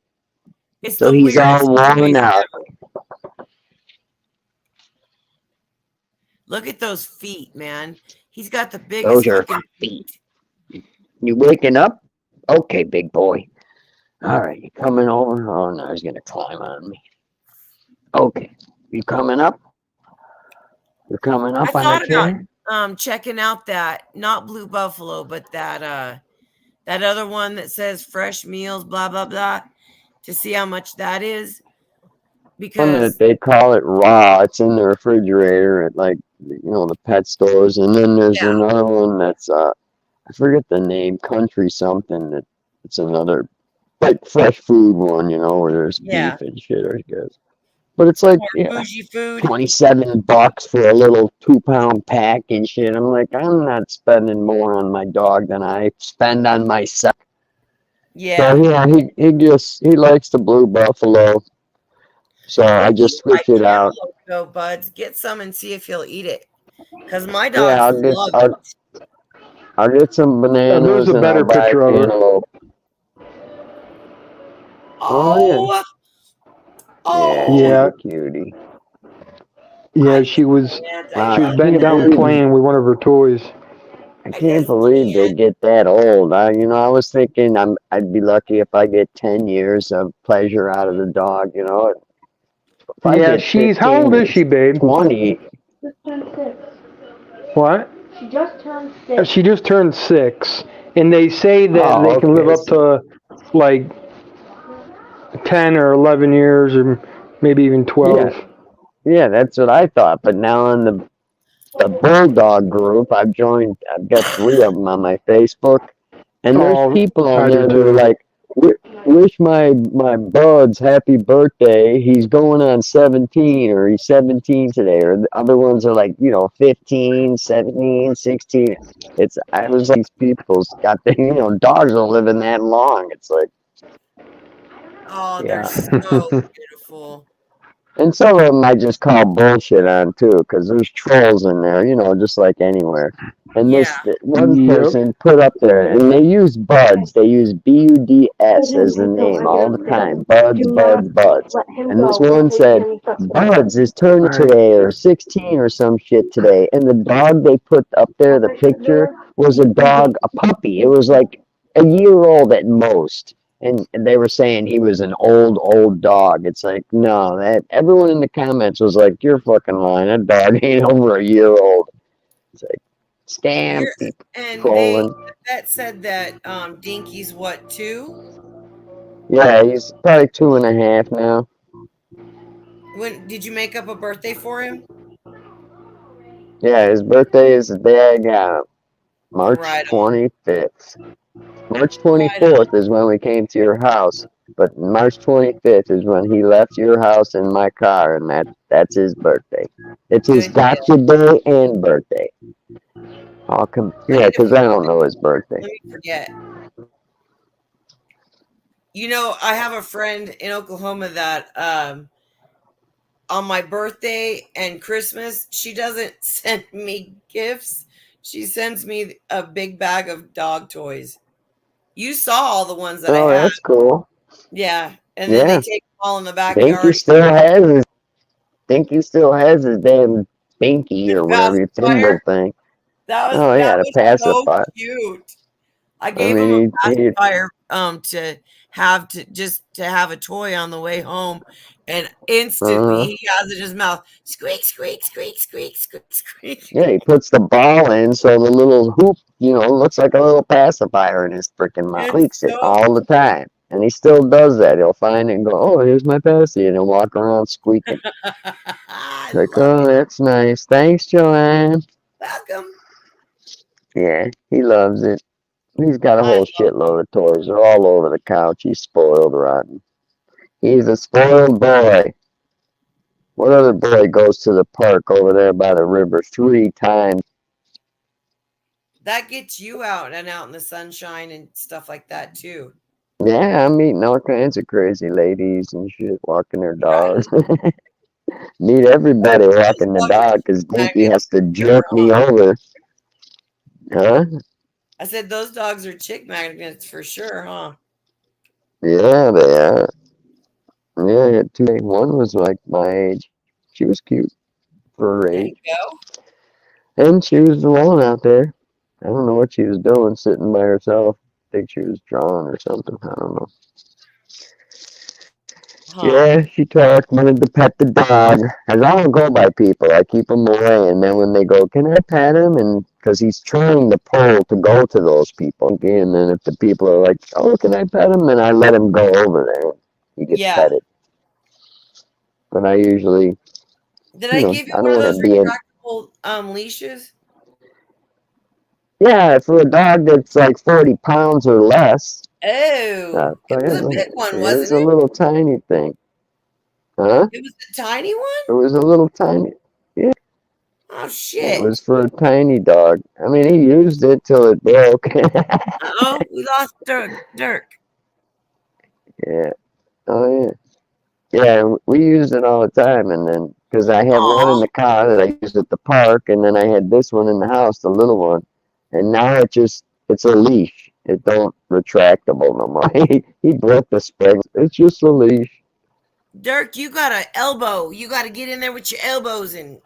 It's so the he's all weirdest worn noise out. ever. Look at those feet, man. He's got the biggest Those are fucking feet. You waking up? Okay, big boy. All right, you coming over? Oh no, he's gonna climb on me. Okay, you coming up? You're coming I up on the thought about chair? checking out that, not Blue Buffalo, but that other one that says fresh meals, blah blah blah, to see how much that is. One that Because they call it raw. It's in the refrigerator at like the pet stores, and then there's yeah, another one that's I forget the name, country something. That it's another like fresh food one, where there's yeah. beef and shit. I guess. But it's like, More yeah, bougie food. $27 for a little 2 pound pack and shit. I'm like, I'm not spending more on my dog than I spend on myself. Yeah. So yeah, he likes the blue buffalo. So Where I do you just like switch it out. cantaloupe go, buds? Get some and see if he'll eat it. Because my Yeah, dogs love it. I'll get some There's bananas a and I'll better buy a picture of her. cantaloupe. Oh Oh, yeah, oh, she's Yeah, a cutie. yeah. I She was can't. I Wow, she was I love bent can't down them. believe playing with one of her toys. I I can't just believe they can't. get that old. I was thinking I'd be lucky if I get 10 years of pleasure out of the dog. If I Yeah, get she's. How 15 old is or she, babe? 20, Just turned 6. What? She just turned 6. She just turned 6, and they say that they oh, can live okay, up to like 10 or 11 years, or maybe even yeah, 12. yeah, that's what I thought. But now on the bulldog group, I've got 3 of them on my Facebook. And there's Oh, people on I do there that are too. like, wish my Buds happy birthday. He's going on 17 or he's 17 today. Or the other ones are like, 15, 17, 16. I was like, these people's got dogs are living that long. It's like, Oh, they're yeah. so beautiful. And some of them I just call bullshit on too, because there's trolls in there, just like anywhere. And Yeah. one Yep. person put up there, and they use Buds. They use Buds as the name all the time. Buds, Do not Buds, Buds. let him And this go one until you said, hear me first. Buds is turning All right. today, or 16 or some shit today. And the dog they put up there, the picture, was a dog, a puppy. It was like a year old at most. And they were saying he was an old dog. It's like, no, that everyone in the comments was like, you're fucking lying. That dog ain't over a year old. It's like, scam You're people and trolling. the vet said that Dinky's what, 2? Yeah, he's probably 2.5 now. When did you make up a birthday for him? Yeah, his birthday is the day I got him, March Right on. 25th. March Right on. 24th is when we came to your house, but March 25th is when he left your house in my car, and that's his birthday. It's his Good deal. gotcha day and birthday. I Yeah, need to because I don't know his birthday. let me forget. I have a friend in Oklahoma that on my birthday and Christmas, she doesn't send me gifts. She sends me a big bag of dog toys. You saw all the ones that I Oh, had. that's cool. Yeah. And then they Yeah, take them all in the Dinky backyard. still has his Dinky still has his damn binky or whatever your Pacifier. thimble thing. That was Oh that yeah, the was so pacifier. cute. I I gave him a mean, he pacifier to have a toy on the way home, and instantly uh, he has it in his mouth. Squeak, squeak, squeak, squeak, squeak, yeah, squeak. he puts the ball in so the little hoop, looks like a little pacifier in his freaking mouth. It's Squeaks it so all the time. And he still does that. He'll find it and go, oh, here's my passy. And he'll walk around squeaking. I Like, love oh, it. that's nice. Thanks, Joanne. Welcome. Yeah, he loves it. He's got a I whole love shitload of toys. They're all over the couch. He's spoiled rotten. He's a spoiled boy. What other boy goes to the park over there by the river 3 times? that gets you out and out in the sunshine and stuff like that too. Yeah, I'm meeting all kinds of crazy ladies and shit walking their Right. dogs. Meet everybody Those walking the dogs are dog because Dinky magnets has to for sure, jerk me huh? over. Huh? I said those dogs are chick magnets for sure, huh? Yeah, they are. Yeah, I had 2. One was like my age. She was cute for her There you age. go. And she was alone out there. I don't know what she was doing, sitting by herself. I think she was drawing or something. I don't know. Huh. Yeah, she talked, wanted to pet the dog. As I don't go by people, I keep them away. And then when they go, can I pet him? And because he's trying to pull to go to those people. And then if the people are like, oh, can I pet him? Then I let him go over there. He gets Yeah. petted. But I usually, Did I give you I one don't of want those to be in. retractable leashes? Yeah, for a dog that's like 40 pounds or less. Oh, So it was a yeah, big one, it is wasn't a it? little tiny thing. Huh? It was a tiny one? It was a little tiny. Yeah, Oh it shit. was for a tiny dog. I mean, he used it till it broke. Uh-oh, we lost Dirk. Yeah. Oh yeah. Yeah, we used it all the time, and then because I have one in Aw. the car that I use at the park, and then I had this one in the house, the little one, and now it's a leash. It don't retractable no more. He broke the springs. It's just a leash. Dirk, you gotta elbow. You gotta get in there with your elbows and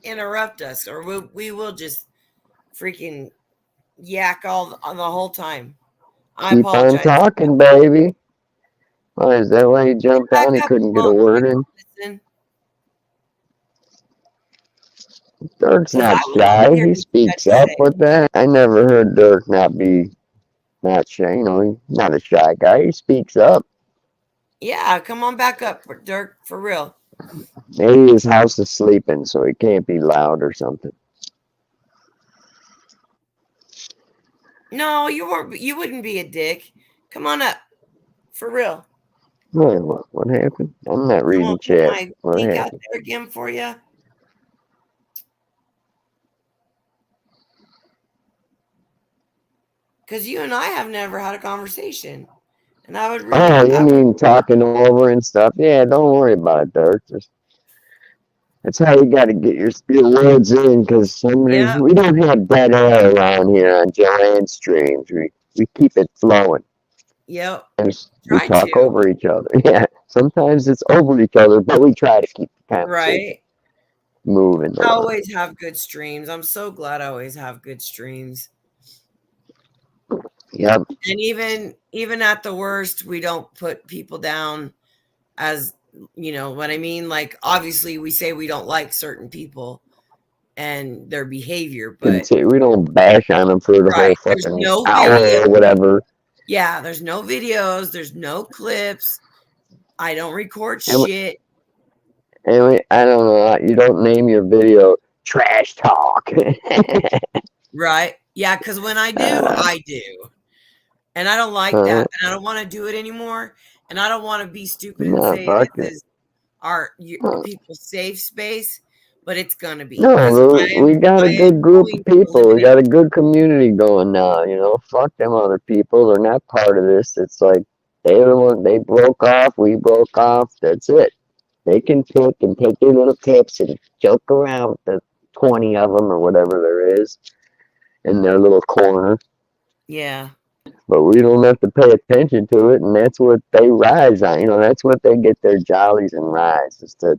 interrupt us, or we will just freaking yak all the whole time. I Keep on apologize. talking, baby. Why is that why he Get jumped back on? He up. couldn't get a Well, word in. listen, Dirk's because I not would love to shy. hear He what you got speaks to up say. with that. I never heard Dirk not shy. You know, he's not a shy guy. He speaks up. Yeah, come on back up, Dirk, for real. Maybe his house is sleeping, so he can't be loud or something. No, you wouldn't be a dick. Come on up, for real. What happened? I'm not I'm gonna reading put chat. my What link out happened? there again for you. Because you and I have never had a conversation. And I would really Oh, you love. mean talking over and stuff? Yeah, don't worry about it, Dirk. That's how you got to get your words in, because Yep, we don't have dead air around here on Joanne streams. We keep it flowing. yep. We Try talk to. over each other. Yeah, sometimes it's over each other, but we try to keep the conversation Right. moving I along. always have good streams. I'm so glad I always have good streams. Yep. And even at the worst, we don't put people down as you know what I mean. Like obviously, we say we don't like certain people and their behavior, but We don't bash on them for the whole right, there's fucking no video. hour or whatever. Yeah, there's no videos. There's no clips. I don't record And, shit. I don't know. You don't name your video trash talk. Right? Yeah, because when I do, uh, I do. And I don't like uh, that. And I don't want to do it anymore. And I don't want to be stupid and no, say fuck this it. is people's safe space, but it's gonna be because No, we got a I am good group going of to people. We eliminate. got a good community going now. You know, fuck them other people. They're not part of this. It's like they broke off. We broke off. That's it. They can pick and take their little tips and joke around with the 20 of them or whatever there is in their little corner. Yeah. But we don't have to pay attention to it, and that's what they rise on. You know, that's what they get their jollies and rise is to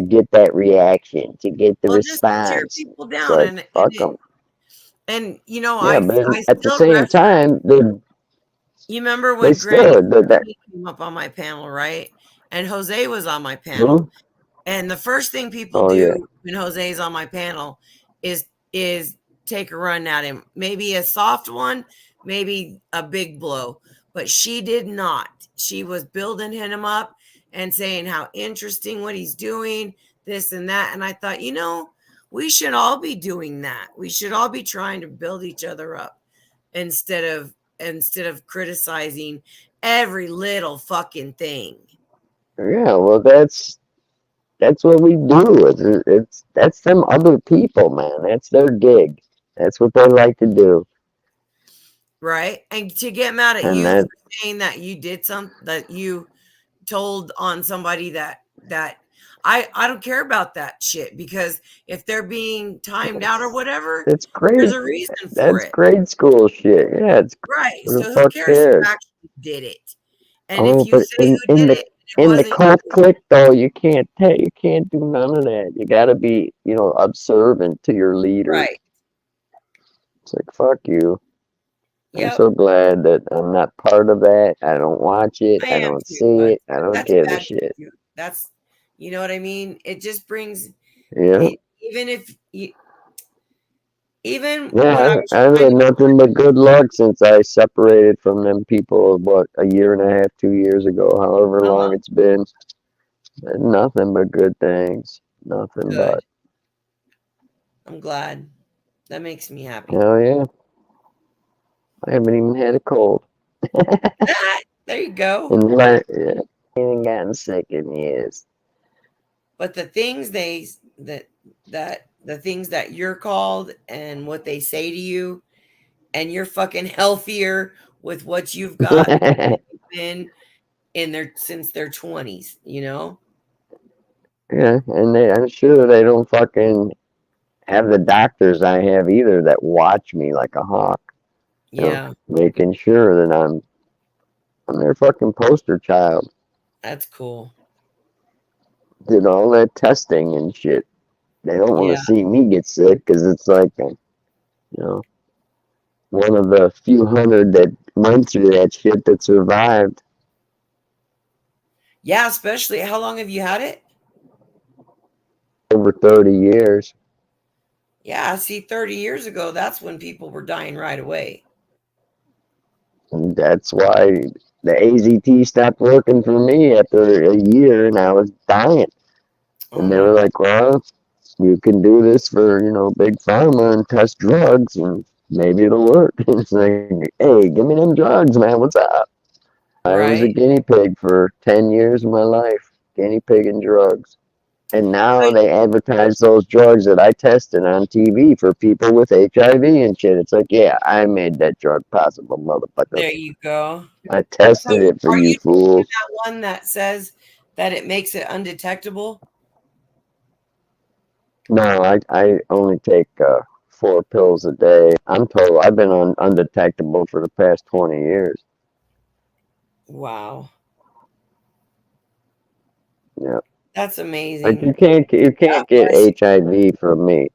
get that reaction, to get the Well, just to tear response. people It's down like and fuck them. you know, Yeah, but I at the still same reference. time, You remember they when Granny still did that. came up on my panel, right? And Jose was on my panel. Hmm? And the first thing people Oh yeah, do when Jose's on my panel is take a run at him. Maybe a soft one, maybe a big blow. But she did not. She was building him up and saying how interesting what he's doing, this and that. And I thought, we should all be doing that. We should all be trying to build each other up instead of criticizing every little fucking thing. yeah. Well, that's what we do. That's them other people, man. That's their gig. That's what they like to do, Right? And to get mad at and you for that saying that you did that you told on somebody that I don't care about that shit because if they're being timed out or whatever, that's there's great. a reason for That's it. grade school shit. Yeah, it's Right. who the So who fuck cares who cares? actually did it? And if Oh, you but say who in did the it and it wasn't cult you, clique though, you can't do none of that. You gotta be, observant to your leader. right. It's like fuck you. I'm Yep. so glad that I'm not part of that. I don't watch it. I I am don't too, see but it. I don't that's a give a bad thing shit. too. That's you know what I mean? It just brings Yeah. it, even if you even when I Yeah, was I've trying had to nothing but good luck since I separated from them people, what, a year and a half, 2 years ago, however long it's been. Nothing but good things. Nothing good. but. I'm glad. That makes me happy. Hell yeah. I haven't even had a cold. There you go. And yeah, I haven't gotten sick in years. But the things the things that you're called and what they say to you, and you're fucking healthier with what you've got been in their since their 20s, you know? Yeah, and I'm sure they don't fucking have the doctors I have either that watch me like a hawk, Yeah, making sure that I'm their fucking poster child. that's cool. Did all that testing and shit. They don't want Yeah. to see me get sick because it's like, one of the few hundred that went through that shit that survived. Yeah, especially how long have you had it? Over 30 years. Yeah, see 30 years ago, that's when people were dying right away. And that's why the AZT stopped working for me after a year and I was dying. Oh And they my were like, well, you can do this for, big pharma and test drugs and maybe it'll work. It's like, hey, give me them drugs, man. What's up? I was a right. guinea pig for 10 years of my life, guinea pig and drugs. And now But they advertise those drugs that I tested on TV for people with HIV and shit. It's like, yeah, I made that drug possible, motherfucker. there you go. I So tested it for are you you taking fools. that one that says that it makes it undetectable? No, I only take 4 pills a day. I'm told I've been on undetectable for the past 20 years. Wow. Yeah, That's like amazing. you God can't get bless you. HIV from me.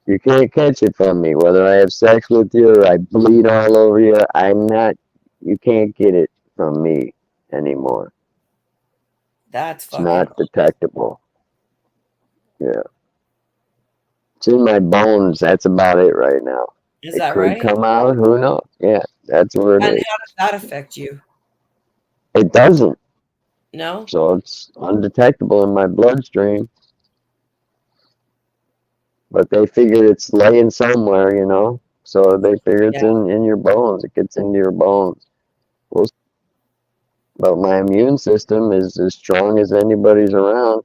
You can't catch it from me. Whether I have sex with you or I bleed all over you, I'm not. You can't get it from me anymore. That's It's fucking not detectable. Yeah, it's in my bones. That's about it right now. Is It that could right? come out. Who knows? Yeah, that's where it And is. how does that affect you? It doesn't. No? So it's undetectable in my bloodstream. But they figure it's laying somewhere. So they figure it's Yeah. in your bones. It gets into your bones. Well, but my immune system is as strong as anybody's around.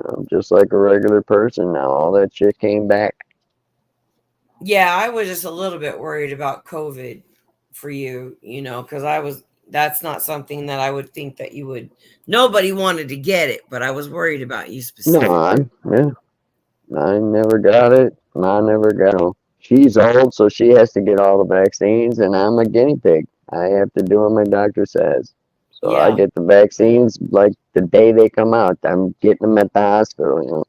I'm just like a regular person now. All that shit came back. Yeah, I was just a little bit worried about COVID for you, because that's not something that I would think that you would, nobody wanted to get it, but I was worried about you No, specifically. yeah, I never got it. I never got it. She's old, so she has to get all the vaccines, and I'm a guinea pig. I have to do what my doctor says. So I Yeah. get the vaccines like the day they come out. I'm getting them at the hospital.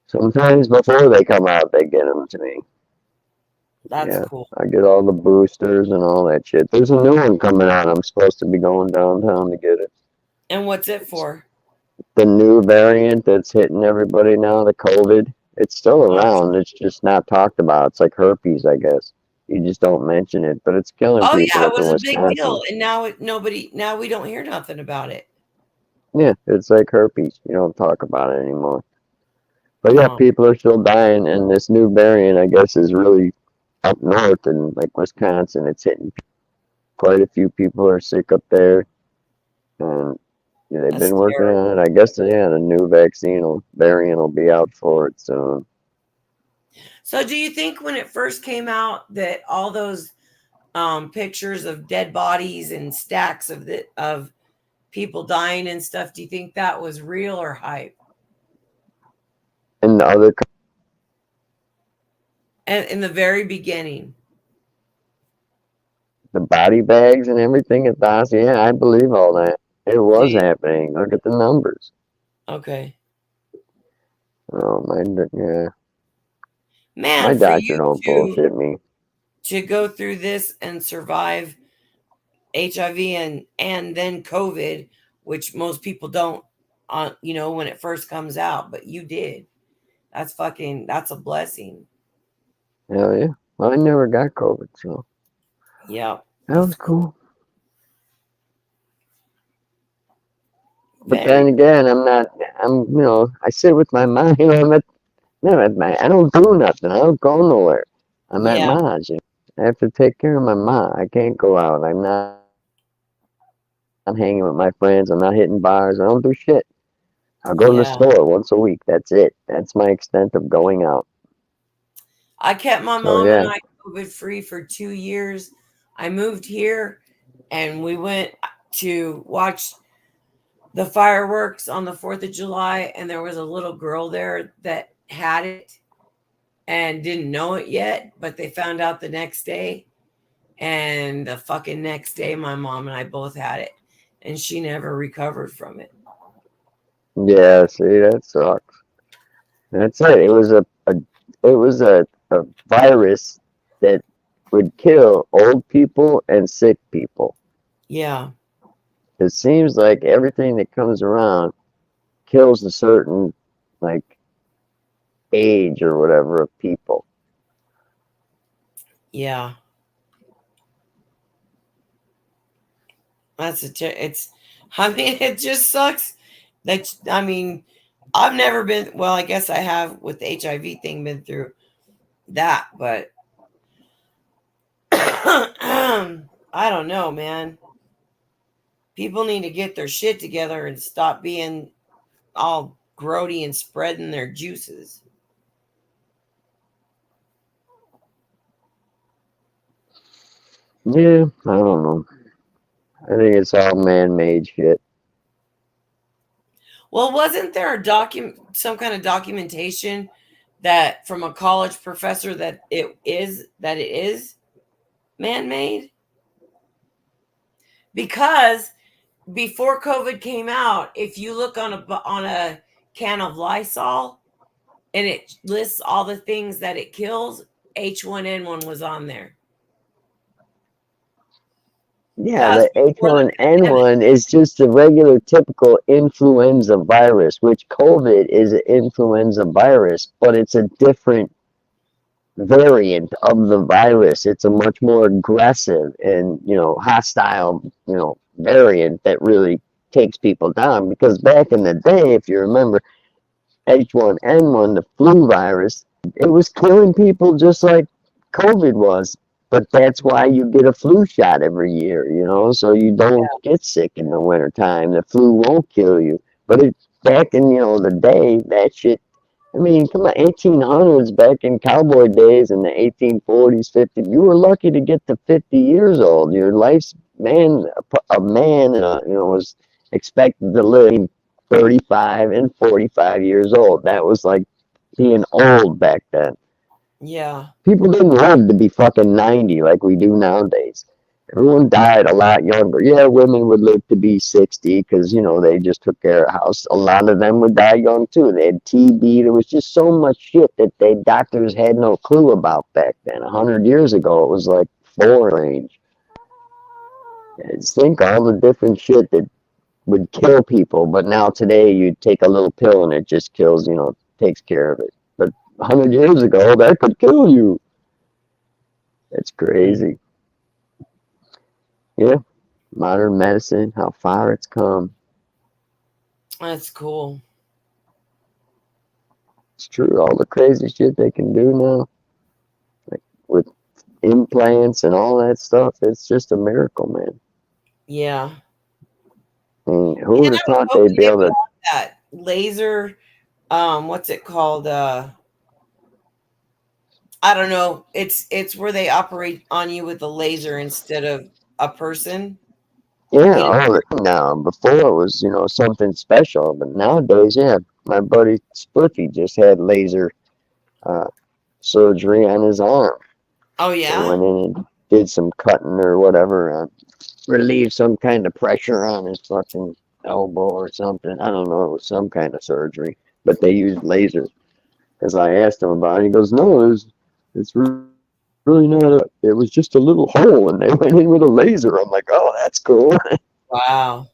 Sometimes before they come out, they get them to me. That's Yeah, cool. I get all the boosters and all that shit. There's a new one coming out. I'm supposed to be going downtown to get it. And what's it for? The new variant that's hitting everybody now, the COVID, it's still Oh, around. It's just not talked about. It's like herpes, I guess. You just don't mention it, but it's killing oh people yeah, it up in was a big Wisconsin. deal. And now we don't hear nothing about it. Yeah, it's like herpes. You don't talk about it anymore. But yeah, Oh, people are still dying, and this new variant, I guess, is really up north in like Wisconsin. It's hitting quite a few people are sick up there, and yeah, they've that's been working terrible. on it. I guess yeah, the new variant will be out for it soon. So do you think when it first came out that all those pictures of dead bodies and stacks of people dying and stuff, do you think that was real or hype? And the other And in the very beginning. the body bags and everything at the hospital, yeah, I believe all that. It Do was you? happening. Look at the numbers. Okay. Oh yeah, my Man, for doctor you don't bullshit me. to go through this and survive HIV and then COVID, which most people don't when it first comes out, but you did. That's a blessing. Hell yeah. Well, I never got COVID, so Yep. that was cool. But Very then again, I sit with my mind. I don't do nothing. I don't go nowhere. I'm at yeah. Maj. I have to take care of my mom. I can't go out. I'm not hanging with my friends. I'm not hitting bars. I don't do shit. I'll go to the Yeah. store once a week. That's it. That's my extent of going out. I kept my So mom and yeah, I COVID free for 2 years. I moved here and we went to watch the fireworks on the 4th of July, and there was a little girl there that had it and didn't know it yet, but they found out the next day. And the fucking next day, my mom and I both had it, and she never recovered from it. yeah. See, that sucks. That's it. It was a virus that would kill old people and sick people. Yeah. It seems like everything that comes around kills a certain like age or whatever of people. Yeah. It's, I mean, it just sucks that, I mean, I've never been, well, I guess I have with the HIV thing been through that, but I don't know, man. People need to get their shit together and stop being all grody and spreading their juices. Yeah, I don't know. I think it's all man-made shit. Well, wasn't there a some kind of documentation that from a college professor that it is man-made? Because before COVID came out, if you look on a can of Lysol and it lists all the things that it kills, H1N1 was on there. Yeah, That was the before the pandemic. H1N1 is just a regular typical influenza virus, which COVID is an influenza virus, but it's a different variant of the virus. It's a much more aggressive and, hostile, variant that really takes people down. Because back in the day, if you remember, H1N1, the flu virus, it was killing people just like COVID was. But that's why you get a flu shot every year, so you don't get sick in the wintertime. The flu won't kill you. But back in, the day, that shit, I mean, come on, 1800s, back in cowboy days in the 1840s, 50s, you were lucky to get to 50 years old. Your life's a man, was expected to live 35 and 45 years old. That was like being old back then. Yeah. People didn't live to be fucking 90 like we do nowadays. Everyone died a lot younger. Yeah, women would live to be 60 because, they just took care of the house. A lot of them would die young too. They had TB. There was just so much shit that doctors had no clue about back then. 100 years ago, it was like foreign range. Just think all the different shit that would kill people, but now today you take a little pill and it just kills, takes care of it. But 100 years ago, that could kill you. It's crazy. Yeah, modern medicine, how far it's come. That's cool. It's true. All the crazy shit they can do now, like with implants and all that stuff, it's just a miracle, man. Yeah. I mean, who And would I have was thought hoping they'd be they able would to? have that laser, what's it called? I don't know. It's where they operate on you with a laser instead of a person. Yeah, You know? all the now. Before it was, something special, but nowadays, yeah. My buddy Spliffy just had laser uh, surgery on his arm. Oh They yeah? went in and did some cutting or whatever, relieve some kind of pressure on his fucking elbow or something. I don't know. It was some kind of surgery, but they used laser. Because I asked him about it, he goes, "No, it's really not. It was just a little hole, and they went in with a laser." I'm like, "Oh, that's cool." Wow.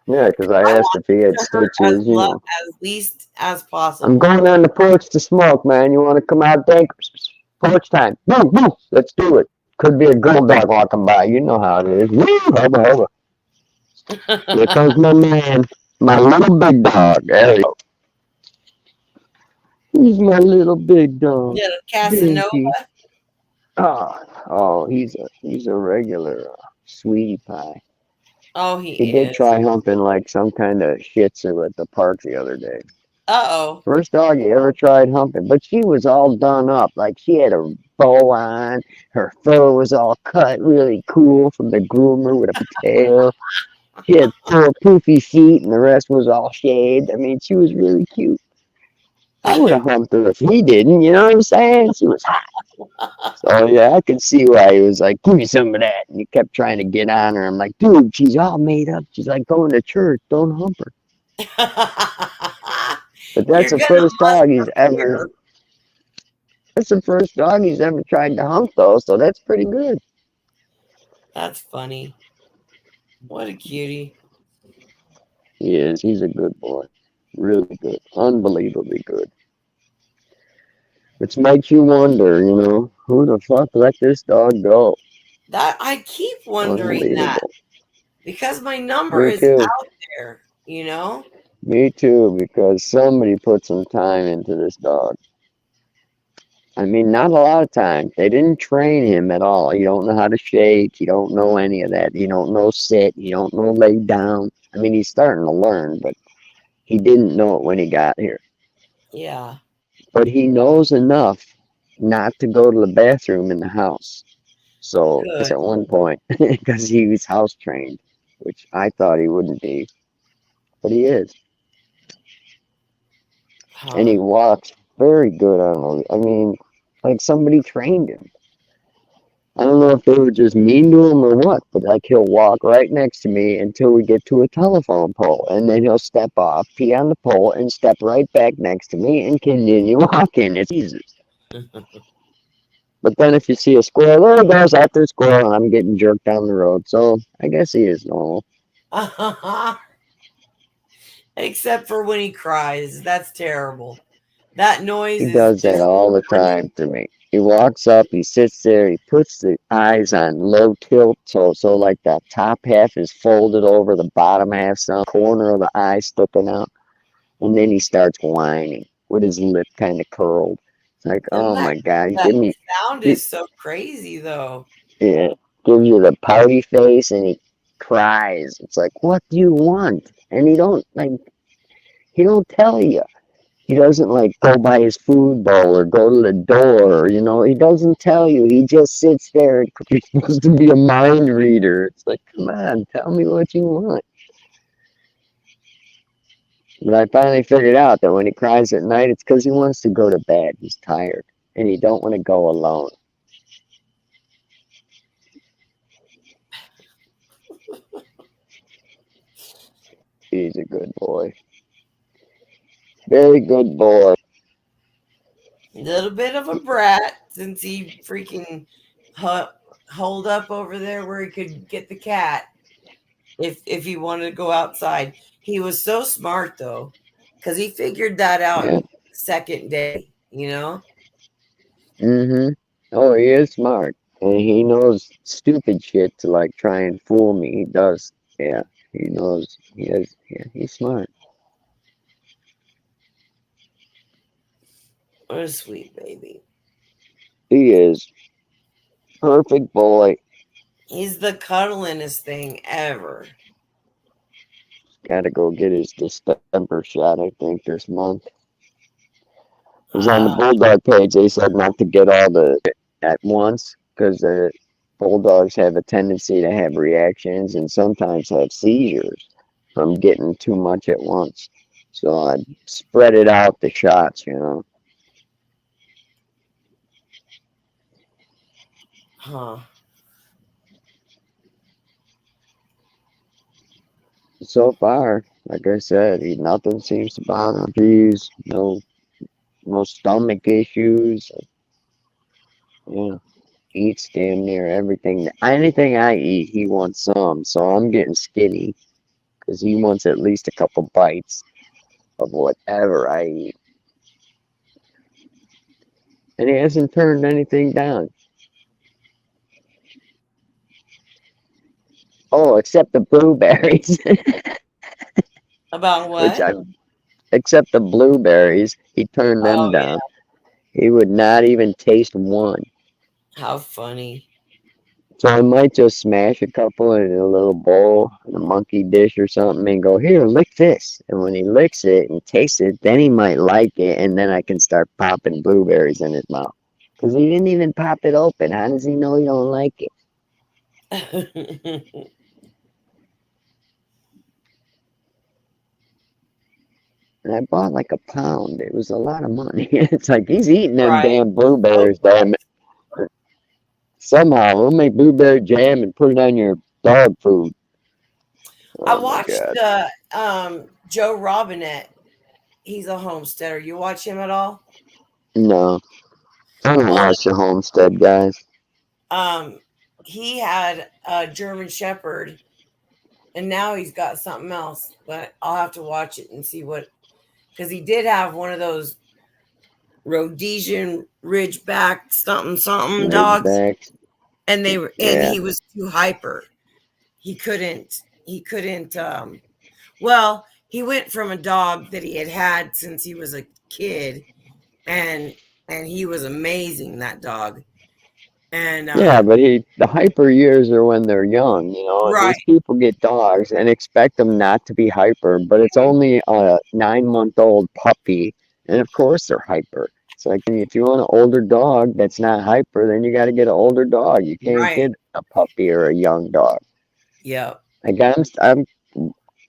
Yeah, because I I asked want if he it had to hurt stitches. as least as I'm possible. going on the porch to smoke, man. You want to come out, Dank? Porch time. Woo, woo. Let's do it. Could be a girl dog walking by. You know how it is. Woo, hubba, hubba. Here comes my man, my little big dog. There you go. He's my little big dog, Yeah, Casanova. Dinky. Oh, he's a regular sweetie pie. Oh, He he did is. try humping like some kind of shih tzu at the park the other day. Uh-oh. First dog he ever tried humping, but she was all done up. Like she had a bow on, her fur was all cut really cool from the groomer with a tail. She had 4 poofy feet and the rest was all shaved. I mean, she was really cute. I would have humped her if he didn't, you know what I'm saying? She was hot. So yeah, I could see why he was like, give me some of that. And he kept trying to get on her. I'm like, dude, she's all made up. She's like going to church. Don't hump her. But that's You're the gonna first must dog he's ever appear. That's the first dog he's ever tried to hump, though, so that's pretty good. That's funny. What a cutie. He is. He's a good boy. Really good. Unbelievably good. Which makes you wonder, who the fuck let this dog go? That I keep wondering that Unbelievable. because my number Me is too. out there, you know? Me too, because somebody put some time into this dog. I mean, not a lot of time. They didn't train him at all. You don't know how to shake. You don't know any of that. You don't know sit. You don't know lay down. I mean, he's starting to learn, but he didn't know it when he got here. Yeah. But he knows enough not to go to the bathroom in the house. So it's Good. at one point because he was house trained, which I thought he wouldn't be, but he is. And Huh. he walks very good on I mean, like somebody trained him. I don't know if they were just mean to him or what, but like he'll walk right next to me until we get to a telephone pole, and then he'll step off, pee on the pole, and step right back next to me and continue walking. It's easy. But then if you see a squirrel, there he goes after a squirrel, and I'm getting jerked down the road. So I guess he is normal. Except for when he cries. That's terrible. That noise He is does that just all the time to me. He walks up, he sits there, he puts the eyes on low tilt, so like the top half is folded over, the bottom half, some corner of the eye sticking out, and then he starts whining with his lip kind of curled. It's like, and oh my God, that give me, sound is so crazy though. yeah, gives you the pouty face, and he cries. It's like, what do you want? And he don't tell you. He doesn't like go by his food bowl or go to the door. He doesn't tell you. He just sits there. You're supposed to be a mind reader. It's like, come on, tell me what you want. But I finally figured out that when he cries at night, it's because he wants to go to bed. He's tired, and he don't want to go alone. He's a good boy. Very good boy. Little bit of a brat since he freaking holed up over there where he could get the cat if he wanted to go outside. He was so smart though, because he figured that out Yeah. second day, you know? Mm-hmm. Oh, he is smart. And he knows stupid shit to like try and fool me. He does. Yeah. He knows. He is. Yeah. He's smart. What a sweet baby. He is. Perfect boy. He's the cuddlingest thing ever. Gotta go get his December shot, I think, this month. Because on the Ah, Bulldog page, they said not to get all the at once because the Bulldogs have a tendency to have reactions and sometimes have seizures from getting too much at once. So I spread it out the shots. huh. So far, like I said, nothing seems to bother him. He's no stomach issues. Yeah, eats damn near everything. Anything I eat, he wants some. So I'm getting skinny because he wants at least a couple bites of whatever I eat. And he hasn't turned anything down. Oh, except the blueberries, About which what? except the blueberries, he turned them Oh down. He would not even taste one. yeah. How funny. So I might just smash a couple in a little bowl, in a monkey dish or something, and go, here, lick this. And when he licks it and tastes it, then he might like it, and then I can start popping blueberries in his mouth. Because he didn't even pop it open. How does he know he don't like it? And I bought like a pound. It was a lot of money. It's like, he's eating them Right. damn blueberries, damn it. Somehow, we'll make blueberry jam and put it on your dog food. I Oh my watched God. Joe Robinette. He's a homesteader. You watch him at all? No. I don't Well, watch the Homestead guys. he had a German Shepherd, and now he's got something else. But I'll have to watch it and see what, because he did have one of those Rhodesian Ridgeback something dogs, Ridgebacks. and Yeah. he was too hyper. He couldn't. Well, he went from a dog that he had since he was a kid, and he was amazing, that dog. And Yeah, but the hyper years are when they're young, you know. right, These people get dogs and expect them not to be hyper, but it's only a 9-month-old puppy, and of course they're hyper. It's like if you want an older dog that's not hyper, then you got to get an older dog. You can't right, get a puppy or a young dog. yeah. Like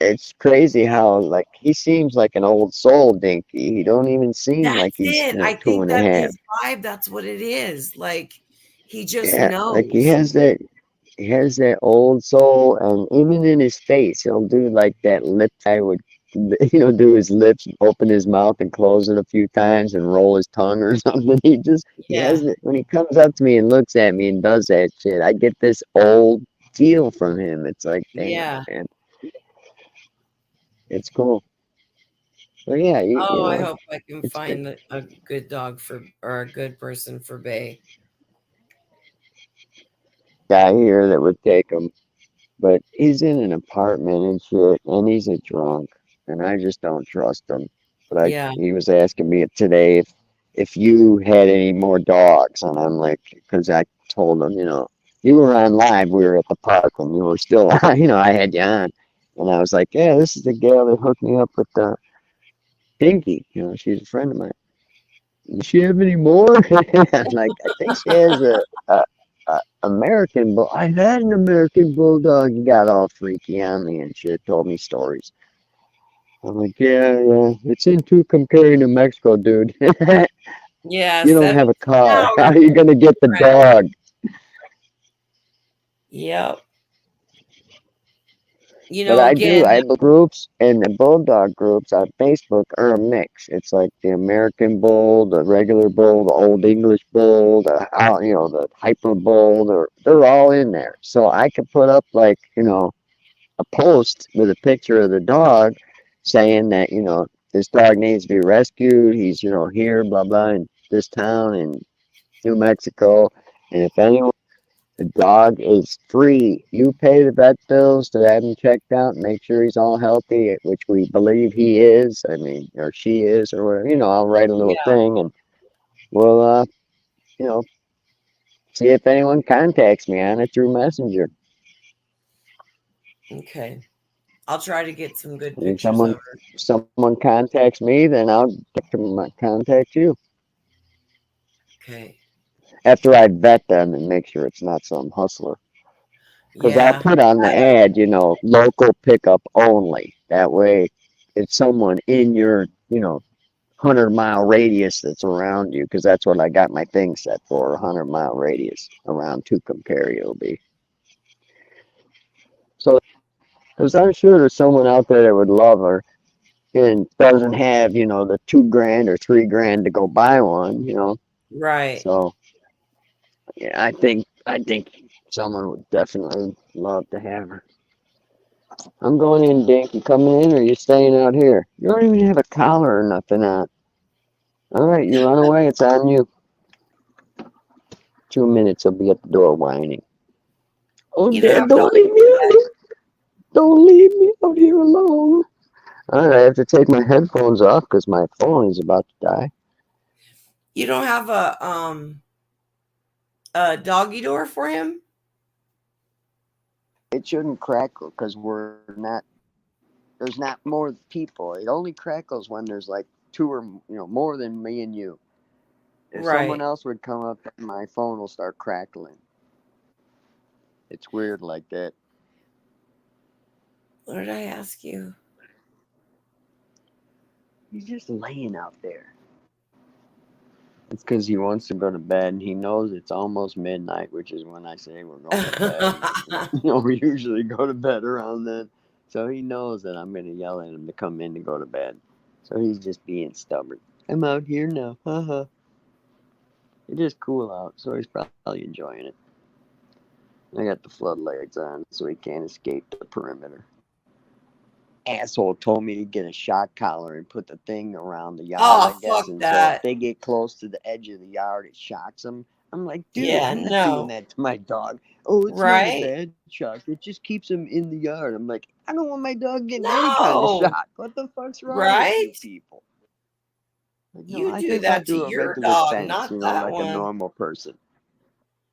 it's crazy how like he seems like an old soul, Dinky. He don't even seem like That's he's it. I two think and a that half. his vibe, that's what it is. Like he just Yeah, like knows. he has that old soul, and even in his face, he'll do like that lip guy would, do his lips, open his mouth and close it a few times, and roll his tongue or something. He Yeah. has it when he comes up to me and looks at me and does that shit. I get this old feel from him. It's like, damn, Yeah. man, it's cool. But yeah, Oh, I hope I can it's good. find a good dog for, or a good person for Bay. Guy here that would take him. But he's in an apartment and shit, and he's a drunk, and I just don't trust him. But Yeah. he was asking me today if you had any more dogs, and I'm like, because I told him, you were on live, we were at the park, and you were still on, I had you on, and I was like, yeah, this is the gal that hooked me up with Pinky, she's a friend of mine. Does she have any more? I'm like, I think she has a American bull. I had an American bulldog. He got all freaky on me and shit. Told me stories. I'm like, yeah. It's in Tucumcari, New Mexico, dude. Yeah. You don't have a car. How hours. are you gonna get the dog? Yep. But I do. Again, I groups and the bulldog groups on Facebook are a mix. It's like the American bull, the regular bull, the old English bull, the hyper bull. They're all in there. So I could put up like a post with a picture of the dog, saying that this dog needs to be rescued. He's here, blah blah, in this town in New Mexico, and if anyone the dog is free. You pay the vet bills to have him checked out and make sure he's all healthy, which we believe he is. I mean, or she is, or whatever. I'll write a little yeah. thing and we'll, you know, see if anyone contacts me on it through Messenger. Okay. I'll try to get some good And if pictures of her. someone contacts me, then I'll contact you Okay. after I vet them and make sure it's not some hustler. Because I'll Yeah. put on the ad, local pickup only. That way, it's someone in your, 100-mile radius that's around you, because that's what I got my thing set for, 100-mile radius around Tucumcari will be. So, because I'm sure there's someone out there that would love her and doesn't have, the $2,000 or $3,000 to go buy one. Right. So, yeah, I think someone would definitely love to have her. I'm going in, Dink. You coming in or you staying out here? You don't even have a collar or nothing on. All right, you run away. It's on you. 2 minutes, he'll be at the door whining. Oh, You don't Dad, have to. don't leave me out here. Don't leave me out here alone. All right, I have to take my headphones off because my phone is about to die. You don't have a doggy door for him? It shouldn't crackle because we're not. There's not more people. It only crackles when there's like two or more than me and you. If someone Right. else would come up, my phone will start crackling. It's weird like that. What did I ask you? He's just laying out there. It's because he wants to go to bed and he knows it's almost midnight, which is when I say we're going to bed. We usually go to bed around then. So he knows that I'm going to yell at him to come in to go to bed. So he's just being stubborn. I'm out here now. Haha. It is cool out, so he's probably enjoying it. I got the floodlights on so he can't escape the perimeter. Asshole told me to get a shock collar and put the thing around the yard, Oh, I guess. fuck And so if that. they get close to the edge of the yard, it shocks them. I'm like, dude, Yeah, I'm not doing no. that to my dog. Oh, it's not a Right? bad shock. It just keeps him in the yard. I'm like, I don't want my dog getting any kind of No. shock. What the fuck's wrong with you Right? people? Like, no, You I do think I'll that to do a your regular dog, fence, not that like a one. normal person.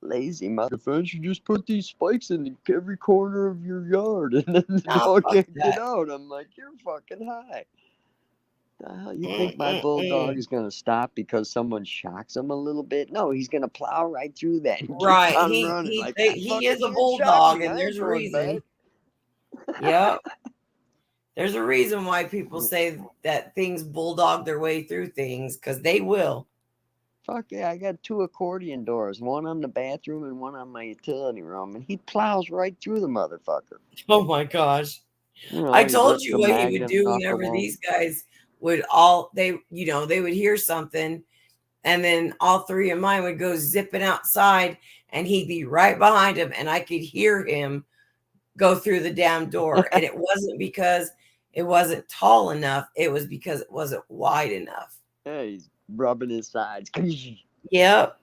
Lazy mother fence, you just put these spikes in every corner of your yard and then the Nah, dog fuck can't get that. out. I'm like, you're fucking high. The hell, you think my bulldog Mm-mm-mm. is gonna stop because someone shocks him a little bit? No, he's gonna plow right through that and keep Right. on He running. he Like, they, that he is fucker a can't shock bulldog, me. and I ain't there's a going back. reason. Yep. There's a reason why people Mm. say that things bulldog their way through things, because they will. Fuck yeah, I got two accordion doors, one on the bathroom and one on my utility room, and he plows right through the motherfucker. Oh my gosh. I He told rips you the what he would magnets do off the whenever wall. these guys would they would hear something, and then all three of mine would go zipping outside, and he'd be right behind him, and I could hear him go through the damn door. And it wasn't because it wasn't tall enough, it was because it wasn't wide enough. Yeah, he's rubbing his sides. Yep.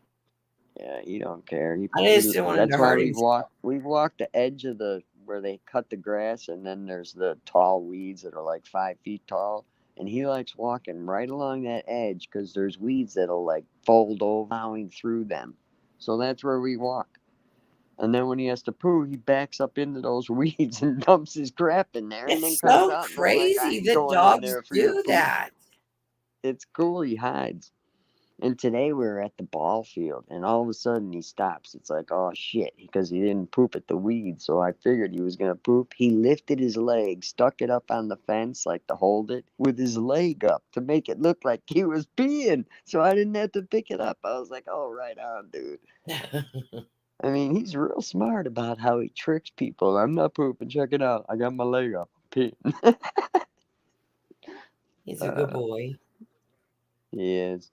Yeah, he don't care. I just didn't want him to That's why hurt himself. we've walked the edge of where they cut the grass, and then there's the tall weeds that are like 5 feet tall, and he likes walking right along that edge because there's weeds that'll like fold over, plowing through them. So that's where we walk. And then when he has to poo, he backs up into those weeds and dumps his crap in there, and then It's comes so out. And I'm like, I crazy ain't that going in dogs there for your do poop. that. It's cool. He hides. And today we were at the ball field, and all of a sudden he stops. It's like, oh shit, because he didn't poop at the weeds. So I figured he was gonna poop. He lifted his leg, stuck it up on the fence, like to hold it, with his leg up to make it look like he was peeing. So I didn't have to pick it up. I was like, oh, right on, dude. I mean, he's real smart about how he tricks people. I'm not pooping. Check it out. I got my leg up. I'm peeing. He's a good boy. He is.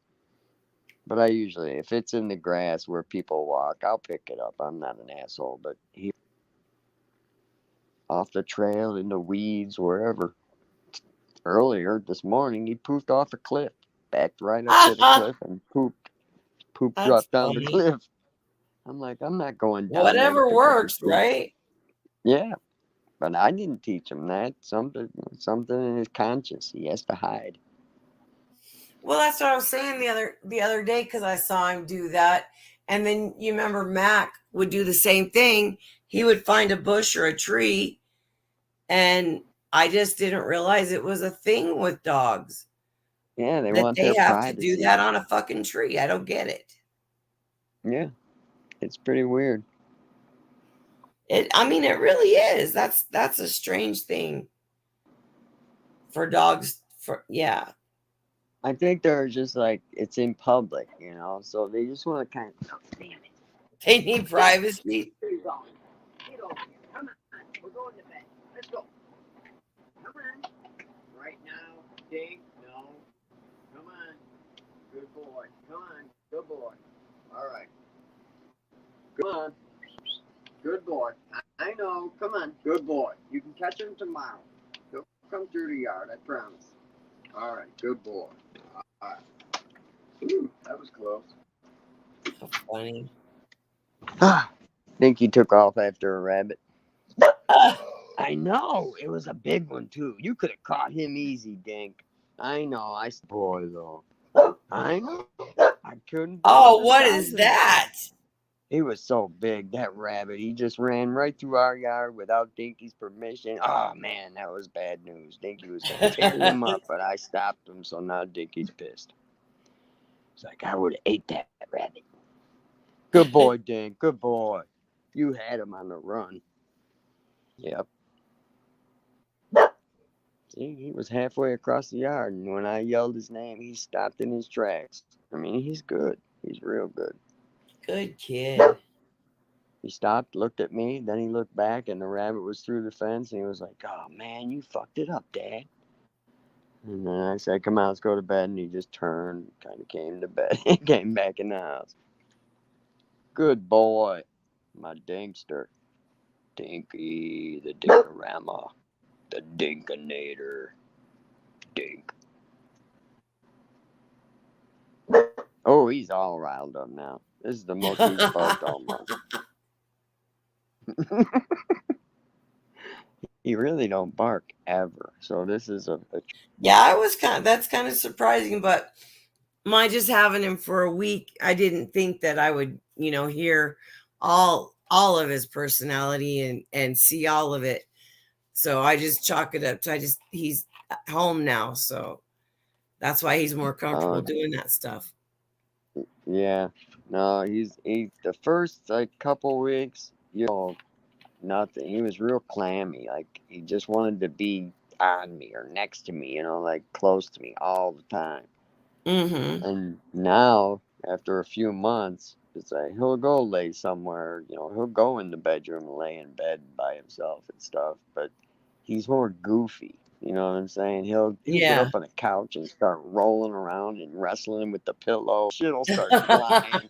But I usually, if it's in the grass where people walk, I'll pick it up. I'm not an asshole, but he off the trail, in the weeds, wherever. Earlier this morning, he pooped off a cliff, backed right up to the cliff and pooped. Poop That's dropped down the funny. cliff. I'm like, I'm not going down there to Whatever pick up his works, poop. right? Yeah, but I didn't teach him that. Something in his conscience. He has to hide. Well, that's what I was saying the other day, because I saw him do that. And then you remember Mac would do the same thing. He would find a bush or a tree, and I just didn't realize it was a thing with dogs, Yeah, they that want they their have to do privacy. that on a fucking tree. I don't get it. Yeah, it's pretty weird. It really is. That's a strange thing for dogs. Yeah. I think they're just like, it's in public, so they just want to kind of, oh, damn it. They need privacy. Where you going? Get over here. Come on. We're going to bed. Let's go. Come on. Right now. Dig. No. Come on. Good boy. Come on. Good boy. All right. Come on. Good boy. I know. Come on. Good boy. You can catch him tomorrow. He'll come through the yard. I promise. All right. Good boy. All right. Ooh, that was close. So funny. Think he took off after a rabbit. Ah, I know. It was a big one, too. You could have caught him easy, Dink. I know. Boy, though. I know. I couldn't. oh, what is that? He was so big, that rabbit. He just ran right through our yard without Dinky's permission. Oh man, that was bad news. Dinky was gonna tear him up, but I stopped him, so now Dinky's pissed. He's like, I would have ate that rabbit. Good boy, Dink. Good boy. You had him on the run. Yep. See, he was halfway across the yard, and when I yelled his name, he stopped in his tracks. I mean, he's good. He's real good. Good kid. He stopped, looked at me, then he looked back, and the rabbit was through the fence, and he was like, oh, man, you fucked it up, Dad. And then I said, come on, let's go to bed, and he just turned, kind of came to bed, came back in the house. Good boy, my Dinkster. Dinky, the Dinkorama, the Dinkinator. Dink. Oh, he's all riled up now. This is the most he's barked all month. He really don't bark ever. So this is a Yeah, that's kind of surprising, but my just having him for a week, I didn't think that I would, hear all of his personality and see all of it. So I just chalk it up to he's home now, so that's why he's more comfortable doing that stuff. Yeah. No, he the first couple weeks, nothing. He was real clammy. Like he just wanted to be on me or next to me, like close to me all the time. Mm-hmm. And now, after a few months, it's like he'll go lay somewhere. He'll go in the bedroom and lay in bed by himself and stuff. But he's more goofy. You know what I'm saying? He'll get up on the couch and start rolling around and wrestling with the pillow. Shit'll start flying.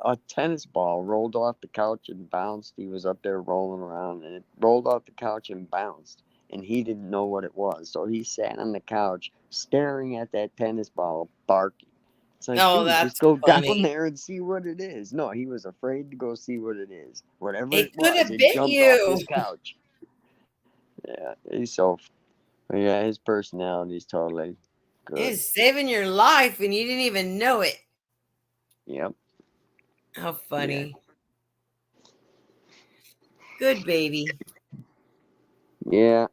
A tennis ball rolled off the couch and bounced. He was up there rolling around, and it rolled off the couch and bounced. And he didn't know what it was. So he sat on the couch staring at that tennis ball, barking. It's like, Oh, dude, that's just go funny. down there and see what it is. No, he was afraid to go see what it is. Whatever It it could was, have it bit jumped you. off his couch. Yeah, he's so... Yeah, his personality's totally good. It's saving your life and you didn't even know it. Yep. How funny. Yeah. Good baby. Yeah.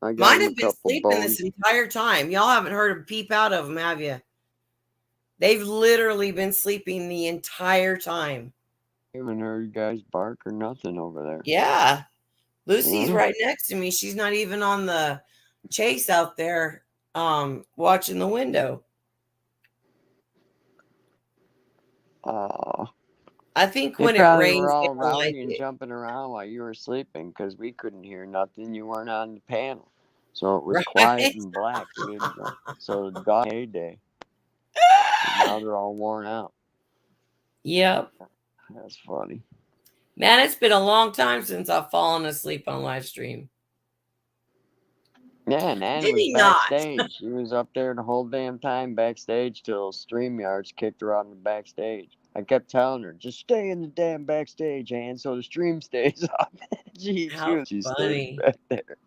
I got Mine him a have been couple sleeping bones. this entire time. Y'all haven't heard a peep out of them, have you? They've literally been sleeping the entire time. I haven't heard you guys bark or nothing over there. Yeah. Lucy's right next to me. She's not even on the chase out there watching the window. I think when it rains, were all they don't like rowdy and it. jumping around while you were sleeping because we couldn't hear nothing. You weren't on the panel. So it was quiet and black. We didn't know. So the dog heyday. Now they're all worn out. Yep. That's funny. Man, it's been a long time since I've fallen asleep on live stream. Yeah, and Anna was backstage. She was up there the whole damn time backstage till StreamYards kicked her out of the backstage. I kept telling her, just stay in the damn backstage, Ann, so the stream stays up. she stayed back there.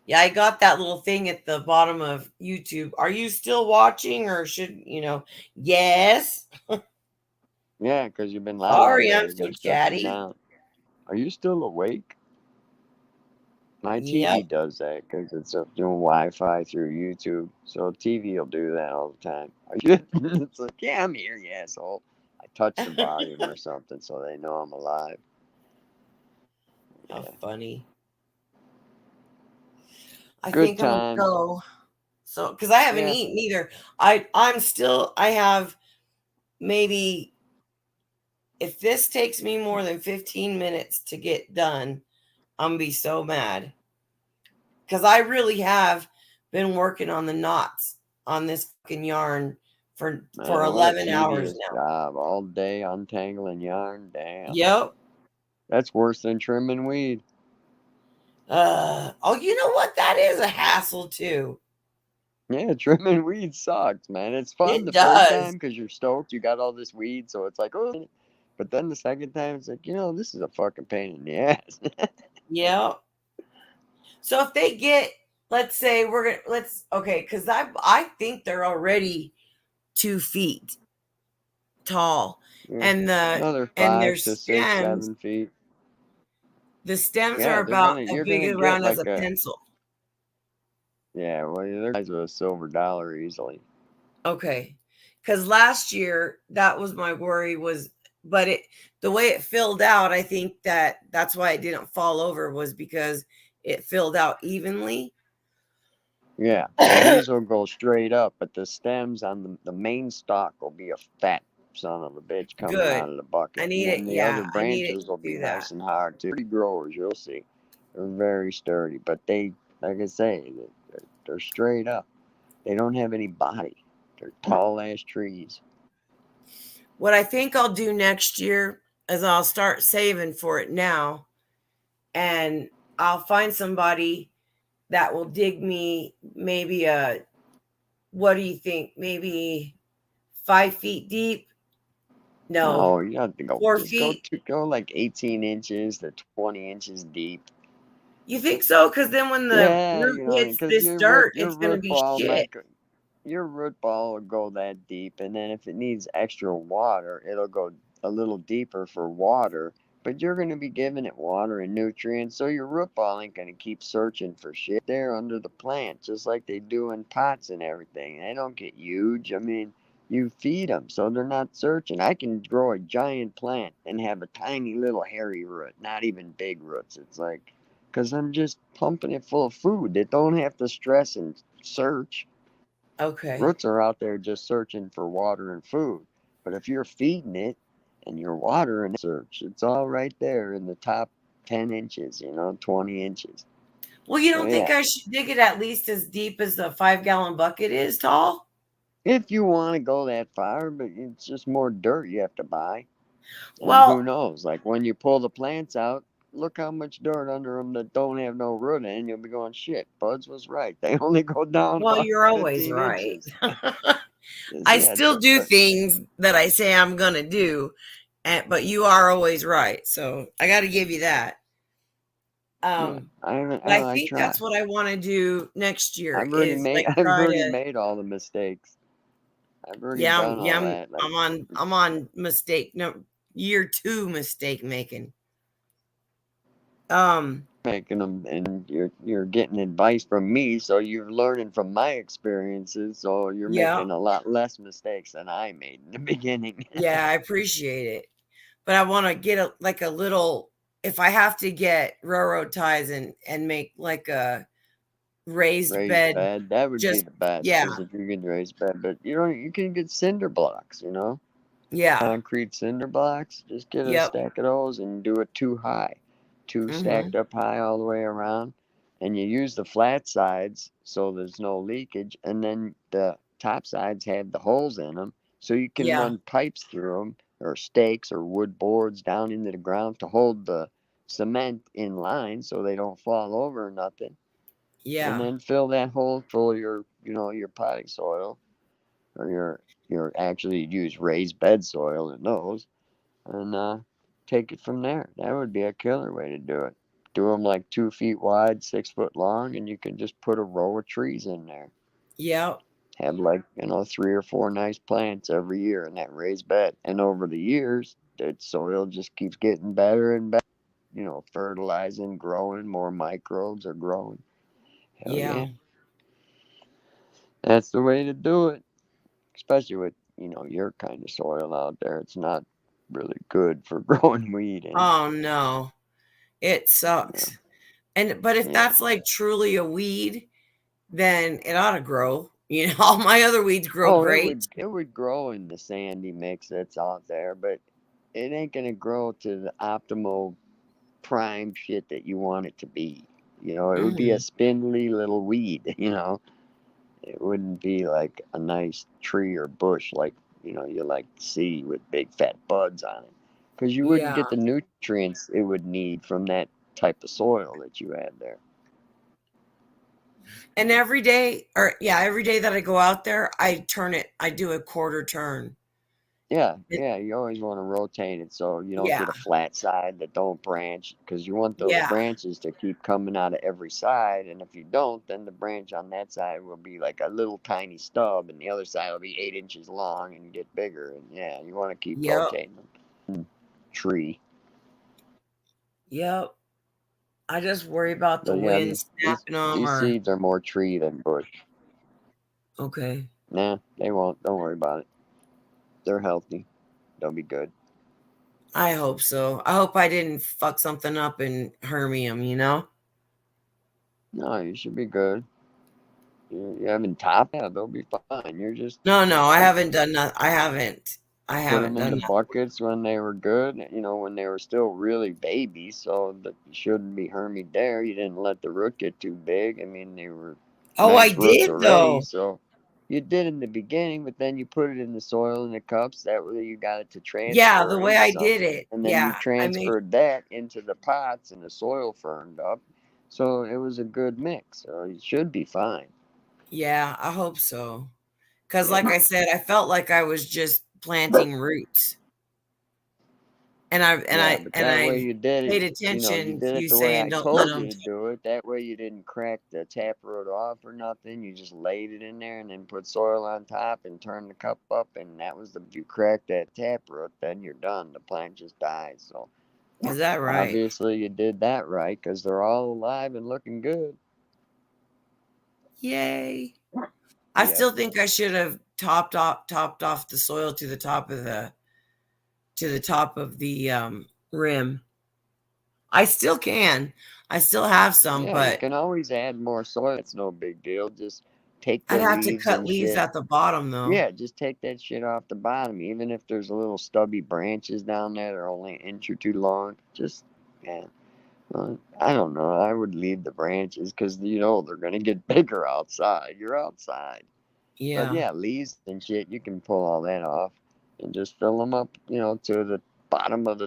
Yeah, I got that little thing at the bottom of YouTube. Are you still watching or should, yes. Yeah, because you've been loud. Sorry, I'm so chatty. Are you still awake? My TV does that because it's doing Wi-Fi through YouTube. So TV will do that all the time. It's like, yeah, I'm here, you asshole. I touch the volume or something so they know I'm alive. How funny. I Good think times. I'm gonna go. So, because I haven't eaten either. I have maybe, if this takes me more than 15 minutes to get done, I'm gonna be so mad. Because I really have been working on the knots on this fucking yarn for 11 hours now. Job all day untangling yarn. Damn. Yep. That's worse than trimming weed. Oh, you know what? That is a hassle too. Yeah, trimming weed sucks, man. It's fun the first time because you're stoked. You got all this weed, so it's like, oh. But then the second time, it's like, this is a fucking pain in the ass. Yeah. So if they get, let's say okay, because I think they're already 2 feet. tall, Yeah. and Another their 5 to 6, stems, 7 feet. the stems Yeah, are they're about gonna. as You're big gonna get around as like a a. pencil. Yeah, well, they're guys with a silver dollar easily. Okay, because last year that was my worry was, but the way it filled out, I think that's why it didn't fall over was because it filled out evenly. Yeah, well, these will go straight up, but the stems on the main stalk will be a fat son of a bitch coming out Good. of the I bucket, and need it. then the other Yeah, I need it branches will to be do that. nice and hard too. Pretty growers, you'll see. They're very sturdy, but they, like I say, they're straight up. They don't have any body. They're tall ass trees. What I think I'll do next year is I'll start saving for it now, and I'll find somebody that will dig me maybe what do you think? Maybe 5 feet deep? No, No, you have to go. four Just go feet. to go like 18 inches to 20 inches deep. You think so? Because then when the Yeah, root you know, hits because this dirt, your it's gonna root be ball shit. might go, your root ball will go that deep, and then if it needs extra water, it'll go a little deeper for water. But you're going to be giving it water and nutrients, so your root ball ain't going to keep searching for shit there under the plant, just like they do in pots and everything. They don't get huge. I mean, you feed them, so they're not searching. I can grow a giant plant and have a tiny little hairy root, not even big roots. It's like, because I'm just pumping it full of food. It don't have to stress and search. Okay. Roots are out there just searching for water and food. But if you're feeding it and you're watering it, search, it's all right there in the top 10 inches, 20 inches. Well, you So, don't think yeah, I should dig it at least as deep as the 5 gallon bucket is tall? if you want to go that far, but it's just more dirt you have to buy. And who Well, knows? Like when you pull the plants out, look how much dirt under them that don't have no root in. You'll be going, shit, Buds was right. They only go down well, about you're always 15 right. inches. Yes, I yeah, still do things that I say I'm gonna do, but you are always right. So I got to give you that. yeah. I don't, But I I don't. I think that's try. what I want to do next year is like I've try already to. made all the mistakes. I've already Yeah, done all that. Like I'm on mistake no year 2 mistake making. Um, making them, and you're getting advice from me, so you're learning from my experiences. So you're yeah, making a lot less mistakes than I made in the beginning. yeah, I appreciate it. But I want to get a little if I have to get railroad ties and make like a raised Raised bed bed, that would be just the best, yeah, because if you can raise bed, but you can get cinder blocks. yeah. Concrete cinder blocks. Just get a Yep. stack of those and do it two high, two stacked Mhm. up high all the way around. And you use the flat sides so there's no leakage, and then the top sides have the holes in them so you can Yeah. run pipes through them, or stakes or wood boards down into the ground to hold the cement in line so they don't fall over or nothing. And Yeah. then fill that hole full of your potting soil, or your actually use raised bed soil in those, and take it from there. That would be a killer way to do it. Do them like 2 feet wide, 6 foot long, and you can just put a row of trees in there. Yep. Have like 3 or 4 nice plants every year in that raised bed, and over the years, that soil just keeps getting better and better. Fertilizing, growing, more microbes are growing. Hell Yeah. yeah, that's the way to do it. Especially with your kind of soil out there. It's not really good for growing weed in. Oh no. It Yeah, sucks. But if yeah. that's like truly a weed, then it ought to grow. All my other weeds grow Oh, great. it would grow in the sandy mix that's out there, but it ain't gonna grow to the optimal prime shit that you want it to be. It would be a Mhm. spindly little weed. It wouldn't be like a nice tree or bush like you like to see with big fat buds on it, because you wouldn't Yeah. get the nutrients it would need from that type of soil that you had there. And every day, or yeah, every day that I go out there, I do a quarter turn. Yeah, you always want to rotate it so you don't Yeah. get a flat side that don't branch because you want those Yeah. branches to keep coming out of every side. And if you don't, then the branch on that side will be like a little tiny stub, and the other side will be 8 inches long and get bigger. And yeah, you want to keep Yep. rotating them. Tree. Yep. I just worry about the But yeah, wind these snapping them these or seeds are more tree than bush. okay. Nah, they won't. Don't worry about it. They're healthy. They'll be good. I hope so. I hope I didn't fuck something up and hermium, you know? No, you should be good. You haven't topped. Yeah, they'll be fine. You're just No, I I haven't done that. I haven't. I put haven't them in the done that. buckets when they were good, when they were still really babies, so that you shouldn't be hermied there. You didn't let the root get too big. I mean, they were Oh, I nice roots did already, though. so you did in the beginning, but then you put it in the soil in the cups. That way you got it to Yeah, the transfer way into I did something, it. and then you Yeah. I made transferred that into the pots, and the soil firmed up. So it was a good mix. So you should be fine. yeah, I hope so. Cuz Yeah. like I said, I felt like I was just planting roots. And I and Yeah, I but and that way I you did it, paid you attention to did it you the way saying I don't let told you them. to do it. That way you didn't crack the taproot off or nothing. You just laid it in there and then put soil on top and turned the cup up, and that was if you crack that taproot, then you're done. The plant just dies. So Is that right? obviously you did that right because they're all alive and looking good. Yay. I Yep. still think I should have topped off the soil to the top of the rim. I still can. I still have some, Yeah, you but can always add more soil. It's no big deal. Just take I'd the have to leaves cut and leaves shit. at the bottom though. Yeah, just take that shit off the bottom. Even if there's a little stubby branches down there that are only an inch or two long, just, yeah. I don't know. I would leave the branches because, they're going to get bigger outside. You're outside. But Yeah. yeah, leaves and shit, you can pull all that off and just fill them up, to the bottom of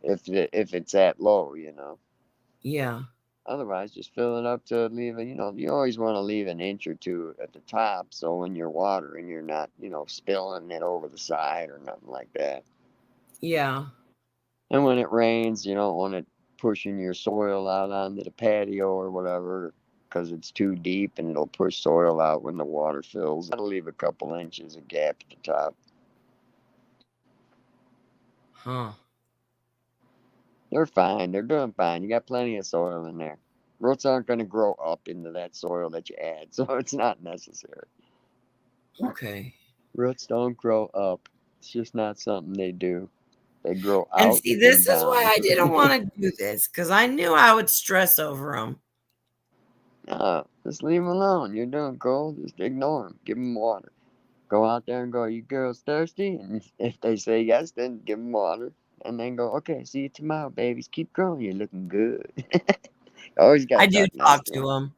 if it's that low. Yeah. Otherwise, just fill it up to leave it. You always want to leave an inch or two at the top, so when you're watering, you're not, spilling it over the side or nothing like that. Yeah. And when it rains, you don't want it pushing your soil out onto the patio or whatever, because it's too deep and it'll push soil out when the water fills. That'll leave a couple inches of gap at the top. Huh. They're fine. They're doing fine. You got plenty of soil in there. Roots aren't going to grow up into that soil that you add, so it's not necessary. Okay. Roots don't grow up. It's just not something they do. They grow And out see, this and is why down. I didn't want to do this because I knew I would stress over them. Just leave them alone. You're doing cool. Just ignore them. Give them water. Go out there and go, you girls thirsty? And if they say yes, then give them water. And then go, okay, see you tomorrow, babies. Keep growing. You're looking good. Always got I to do talk nice talk to to them. them.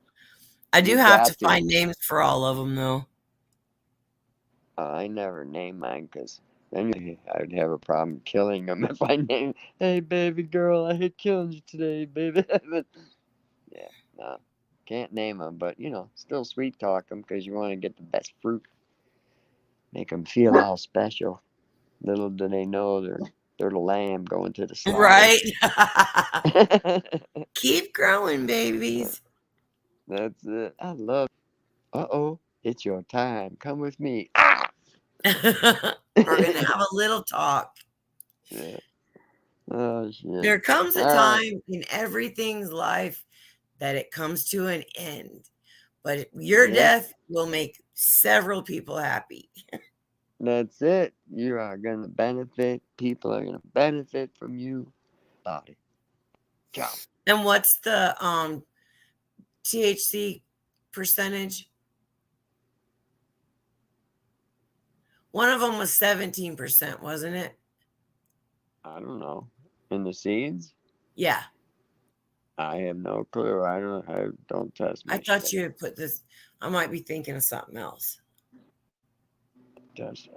I do You have to got to. find names for all of them, though. I never name mine because then I'd have a problem killing them if I name, hey, baby girl, I hate killing you today, baby. But, yeah, no. Can't name them, but, still sweet talk them because you want to get the best fruit. Make them feel all special. Little do they know they're the lamb going to the slaughter. Right? Keep growing, babies. That's it. I love it. Uh-oh, it's your time. Come with me. Ah! We're going to have a little talk. Yeah. Oh, shit. There comes a All right. time in everything's life that it comes to an end, but your Yep. death will make several people happy. That's it. You are going to benefit. People are going to benefit from you. About it. Ciao. And what's the THC percentage? One of them was 17%, wasn't it? I don't know. In the seeds? Yeah. I have no clue. I don't test I my thought shit. you had put this. I might be thinking of something else.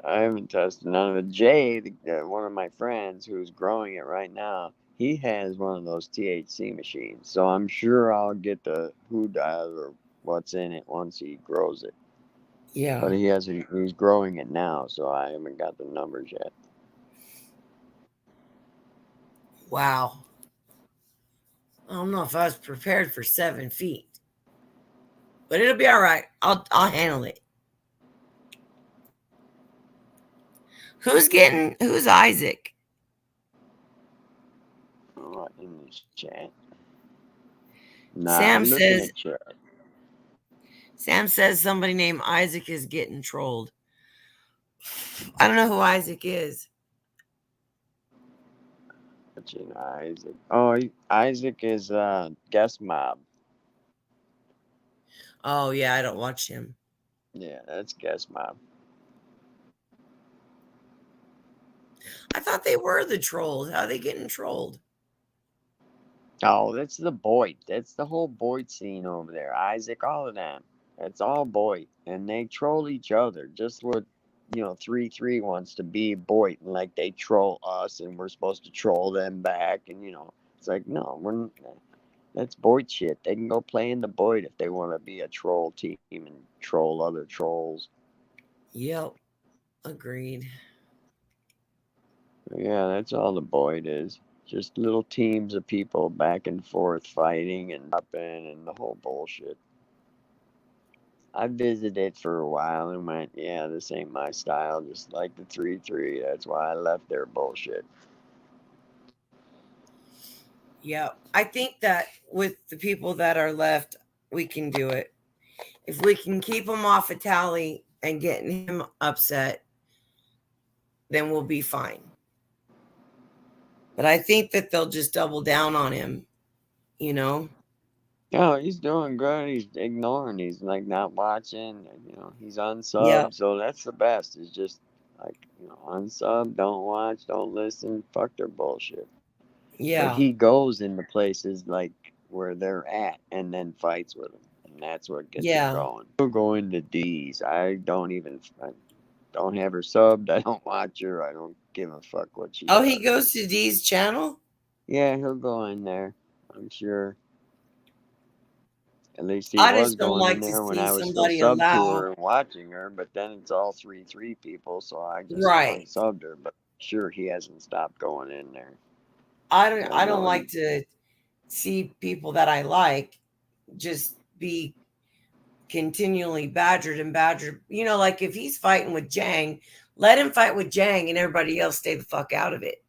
I haven't tested none of it. Jay, one of my friends who's growing it right now, he has one of those THC machines. So I'm sure I'll get the who dies or what's in it once he grows it. Yeah. But he's growing it now, so I haven't got the numbers yet. Wow. I don't know if I was prepared for 7 feet, but it'll be all right. I'll handle it. Who's Isaac? Oh, in the chat. Nah, Sam I'm looking says at chat. Sam says somebody named Isaac is getting trolled. I don't know who Isaac is. Watching Isaac. Oh, Isaac is Guest Mob. Oh yeah, I don't watch him. Yeah, that's Guest Mob. I thought they were the trolls. How are they getting trolled? Oh, that's the Boyd. That's the whole Boyd scene over there. Isaac, all of them. That's all Boyd. And they troll each other. Just what, 3-3 wants to be Boyd. And like they troll us and we're supposed to troll them back. And, it's like, no, that's Boyd shit. They can go play in the Boyd if they want to be a troll team and troll other trolls. Yep. Agreed. Yeah, that's all the Boyd is. Just little teams of people back and forth fighting and upping and the whole bullshit. I visited for a while and went, yeah, this ain't my style, just like the 3-3. That's why I left their bullshit. Yeah. I think that with the people that are left, we can do it. If we can keep him off a tally and getting him upset, then we'll be fine. But I think that they'll just double down on him, you know? Oh, he's doing good. He's ignoring. He's like not watching. He's Yep. unsubbed. So that's the best. It's just like, unsub, don't watch, don't listen. Fuck their bullshit. But Yeah. he goes into places like where they're at and then fights with them. And that's what gets him Yeah. going. He'll go into D's. I don't have her subbed. I don't watch her. I don't give a fuck what she Oh, does. he goes to D's channel? Yeah, he'll go in there. I'm sure. At least he I was just don't going in like to there when see I was still somebody subbed to allow. her and watching her. But then it's all 3-3 people, so I just Right. unsubbed her. But sure, he hasn't stopped going in there. I don't like to see people that I like just be continually badgered and badgered. Like if he's fighting with Jang, let him fight with Jang and everybody else stay the fuck out of it.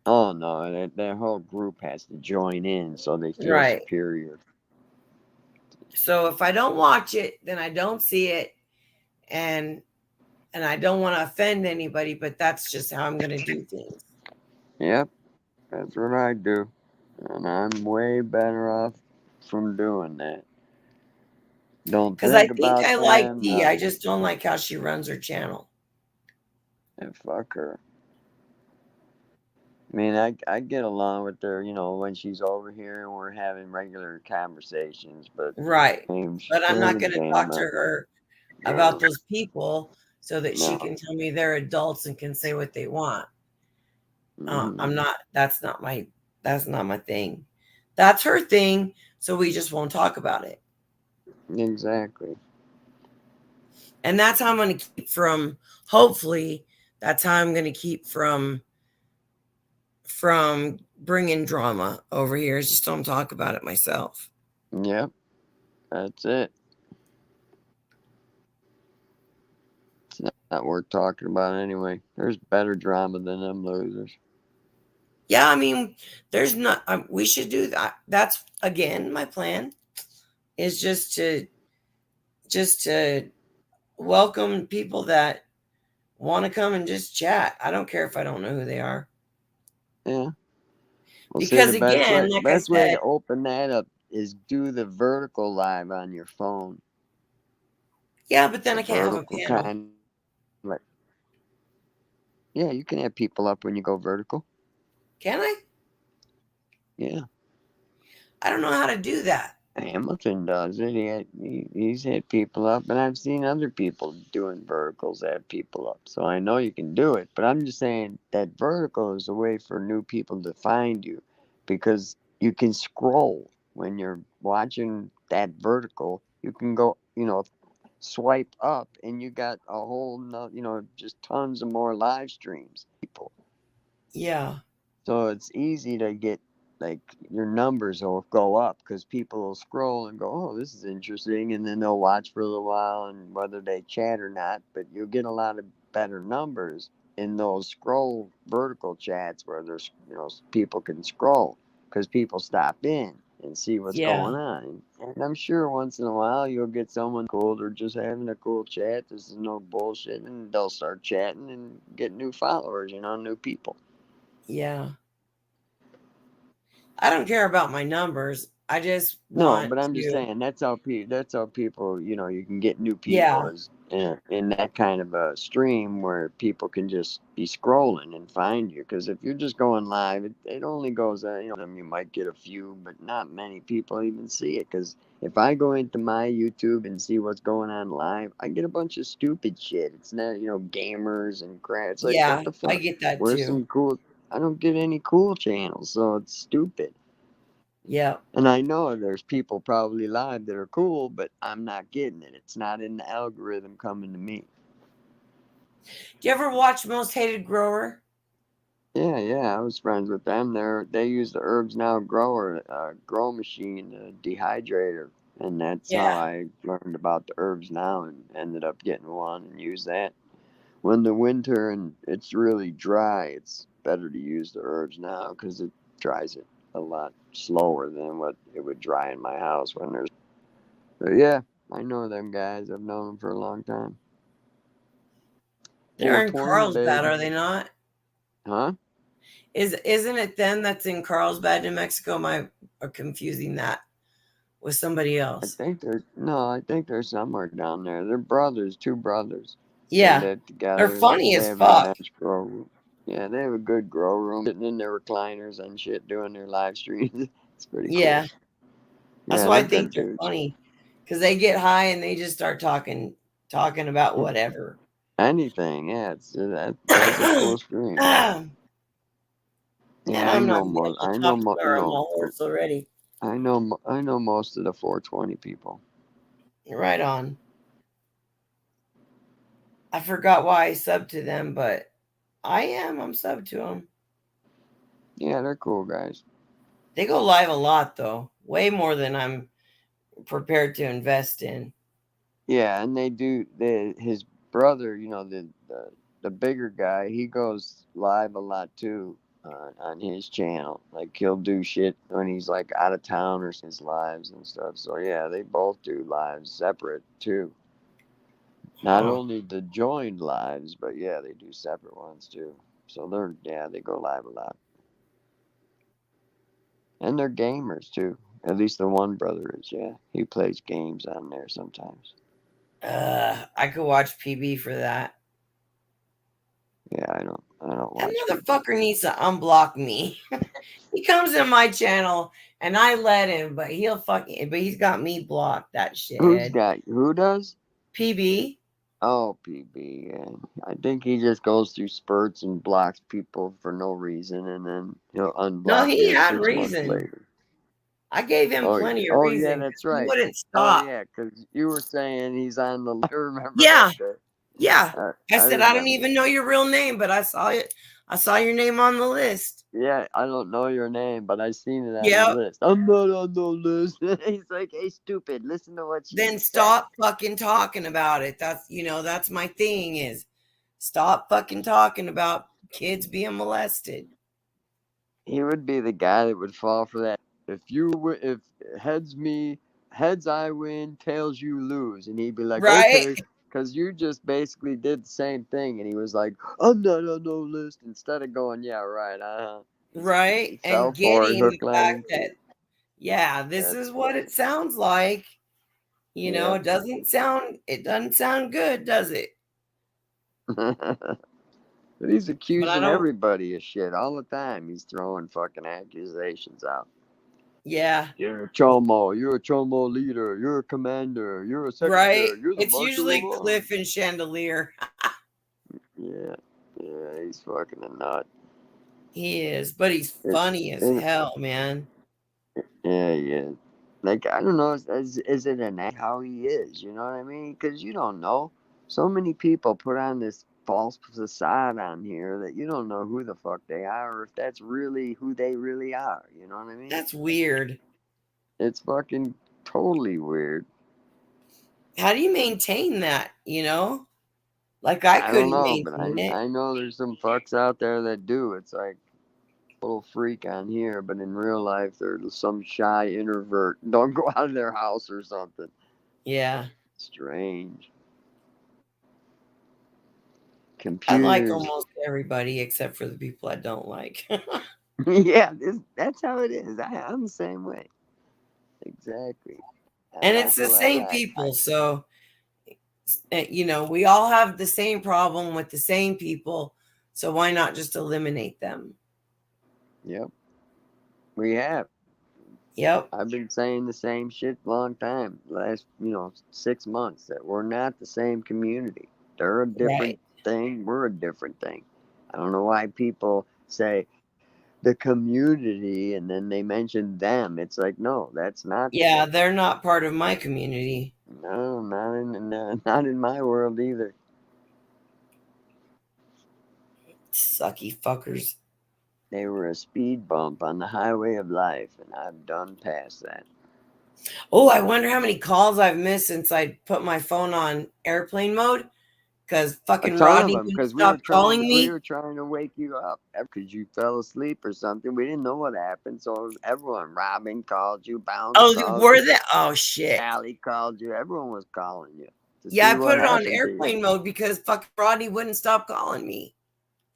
Oh no, that whole group has to join in so they feel Right. superior. So if I don't watch it, then I don't see it, and I don't want to offend anybody, but that's just how I'm going to do things. Yep, that's what I do. And I'm way better off from doing that. Don't Because I think think about I like them, Dee. I nothing. just don't like how she runs her channel. And fuck her. I mean, I get along with her, when she's over here and we're having regular conversations, but Right. she's But I'm not playing going the to game talk to her No, about those people so that she no. can tell me they're adults and can say what they want. I'm Mhm. not. That's not my. That's not my thing. That's her thing. So we just won't talk about it. Exactly. And that's how I'm going to keep from. Hopefully, that's how I'm going to keep from bringing drama over here. Is just don't talk about it myself. Yep. That's it. It's not worth talking about anyway. There's better drama than them losers. Yeah, I mean, there's not. We should do that. That's again my plan. Is just to welcome people that want to come and just chat. I don't care if I don't know who they are. Yeah. Well, see, Because the best way again, like I best way said, to open that up is do the vertical live on your phone. yeah, but then The I can't have a vertical panel. kind. Like, yeah, you can have people up when you go vertical. Can I? Yeah. I don't know how to do that. Hamilton does it. He's had people up, and I've seen other people doing verticals that have people up. So I know you can do it. But I'm just saying that vertical is a way for new people to find you, because you can scroll when you're watching that vertical. You can go, swipe up, and you got a whole just tons of more live streams, people. Yeah. So it's easy to get, like, your numbers will go up because people will scroll and go, oh, this is interesting, and then they'll watch for a little while, and whether they chat or not, but you'll get a lot of better numbers in those scroll vertical chats where there's people can scroll because people stop in and see what's Yeah. going on. And I'm sure once in a while you'll get someone cool. They're just having a cool chat. This is no bullshit, and they'll start chatting and get new followers, new people. Yeah. I don't care about my numbers. I just No, want but I'm just to. saying that's how people, you can get new people Yeah. is in that kind of a stream where people can just be scrolling and find you. Because if you're just going live, it only goes, you might get a few, but not many people even see it. Because if I go into my YouTube and see what's going on live, I get a bunch of stupid shit. It's not, gamers and crap. It's like, what Yeah. the I fuck? get that Where's too. some cool? I don't get any cool channels, so it's stupid. Yeah. And I know there's people probably live that are cool, but I'm not getting it. It's not in the algorithm coming to me. Do you ever watch Most Hated Grower? Yeah, I was friends with them. They use the Herbs Now grow machine, dehydrator, and that's how Yeah. I learned about the Herbs Now and ended up getting one and use that. When the winter and it's really dry, it's better to use the Herbs Now because it dries it a lot slower than what it would dry in my house when there's. But yeah, I know them guys. I've known them for a long time. They're in 420, Carlsbad, baby. are they not? Huh? Isn't it them that's in Carlsbad, New Mexico? Am I confusing that with somebody else? I think they're somewhere down there. They're brothers, two brothers. They Yeah. live They're together. funny They as have a fuck. nice grow room. Yeah, they have a good grow room. Sitting in their recliners and shit, doing their live streams. It's pretty cool. Yeah. That's Yeah, why I they're good think they're dudes. funny. Because they get high and they just start talking about whatever. Anything, yeah. That's a cool stream. And Yeah, I I'm not know getting most. all I know, talking or I'm a horse already. I know most of the 420 people. Right on. I forgot why I subbed to them, but I'm subbed to them. Yeah, they're cool guys. They go live a lot though, way more than I'm prepared to invest in. Yeah, and they do. His brother, the bigger guy, he goes live a lot too on his channel. Like he'll do shit when he's like out of town or his lives and stuff. So yeah, they both do lives separate too. Not Huh. only the joined lives, but yeah, they do separate ones too. So they go live a lot, and they're gamers too. At least the one brother is. Yeah, he plays games on there sometimes. I could watch PB for that. Yeah, I don't That watch people. motherfucker needs to unblock me. He comes in my channel and I let him, but he's got me blocked. That shithead. Who does? PB. Oh, PB. Yeah. I think he just goes through spurts and blocks people for no reason, and then he'll No, unblock he you had 6 months reason. later. I gave him Oh, plenty of oh yeah, reason because that's he right. wouldn't Oh stop. yeah, because you were saying he's on the. I remember Yeah, that day. yeah. I I said I don't remember. even know your real name, but I saw it. I saw your name on the list. Yeah, I don't know your name, but I seen it on the Yep. list. I'm not on the list. He's like, hey, stupid, listen to what she Then said. stop fucking talking about it. That's my thing is stop fucking talking about kids being molested. He would be the guy that would fall for that. If heads I win, tails you lose, and he'd be like, Right? okay, because you just basically did the same thing, and he was like, I'm not on no list, instead of going, yeah, right, Right? He fell And for it, getting the hook, line, fact and that, sinker. yeah, this That's is what funny. it sounds like. Yeah. It doesn't sound good, does it? But he's But I accusing don't, everybody of shit all the time. He's throwing fucking accusations out. yeah, You're a chomo. You're a chomo leader. You're a commander. You're a right? secretary. You're the It's marshal of usually arms. Cliff and Chandelier. Yeah, he's fucking a nut. He is, but he's It's funny as it, hell, man. yeah, yeah. Like, I don't know, is it an act how he is? You know what I mean? Because you don't know. So many people put on this false facade on here that you don't know who the fuck they are or if that's really who they really are. You know what I mean? That's weird. It's fucking totally weird. How do you maintain that? Like I I don't couldn't know, but maintain it. I know there's some fucks out there that do. It's like little freak on here, but in real life they're some shy introvert. Don't go out of their house or something. Yeah. Strange. I like Computers. almost everybody except for the people I don't like. Yeah, that's how it is. I'm the same way. Exactly. I And don't it's the feel like same people. So, we all have the same problem with the same people. So why not just eliminate them? Yep. We have. Yep. I've been saying the same shit a long time. Last, 6 months that we're not the same community. They're a different Right. thing. We're a different thing. I don't know why people say the community and then they mention them. It's like, no, that's not. Yeah, they're not part of my community. No, not in my world either. Sucky fuckers. They were a speed bump on the highway of life, and I've done past that. Oh, I wonder how many calls I've missed since I put my phone on airplane mode because A fucking ton of Rodney them, wouldn't because stop calling we me. were trying to wake you up because you fell asleep or something. We didn't know what happened, so everyone, Robin called you, Bounce Oh, called were you, they? Oh, shit. Allie called you. Everyone was calling you to Yeah, see I what put it on happened to you. airplane mode because fucking Rodney wouldn't stop calling me.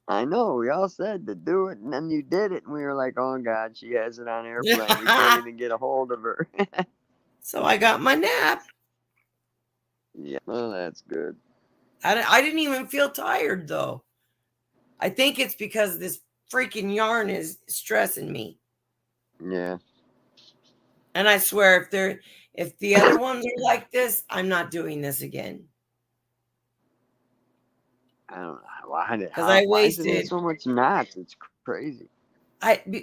I know, we all said to do it, and then you did it, and we were like, oh God, she has it on airplane. We can't even get a hold of her. So I got my nap. Yeah, well, that's good. I didn't even feel tired though. I think it's because this freaking yarn is stressing me. Yeah. And I swear, if the other ones are like this, I'm not doing this again. I don't know why Because I why is it in wasted. so much knots? It's crazy.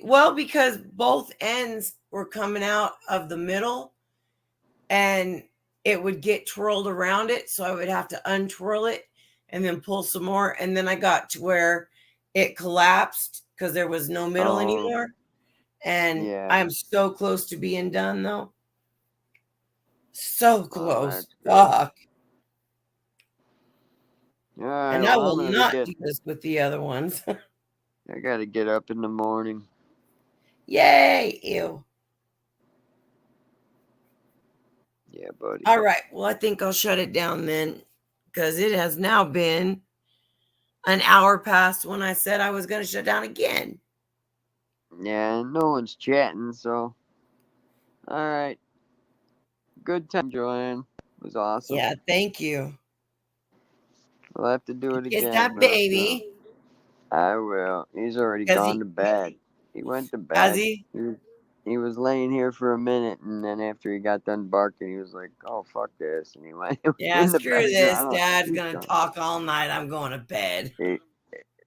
Well, because both ends were coming out of the middle, and it would get twirled around it, so I would have to untwirl it and then pull some more, and then I got to where it collapsed because there was no middle Oh, anymore. And yeah. I'm so close to being done though. So Oh, close. that's good. Fuck. All right, And I well, I'm will gonna not get. do this with the other ones. I gotta get up in the morning. Yay. Ew. Yeah, buddy. All right. Well, I think I'll shut it down then because it has now been an hour past when I said I was going to shut down again. Yeah, no one's chatting, so. All right. Good time, Joanne. It was awesome. Yeah. Thank you. We'll have to do it Kiss again that real soon. baby. I will. He's already Because gone to bed. He went to has bed. he? He was laying here for a minute, and then after he got done barking, he was like, "Oh fuck this," and he went Yeah. in the Screw bed. I this. don't Dad's do going to something. talk all night. I'm going to bed.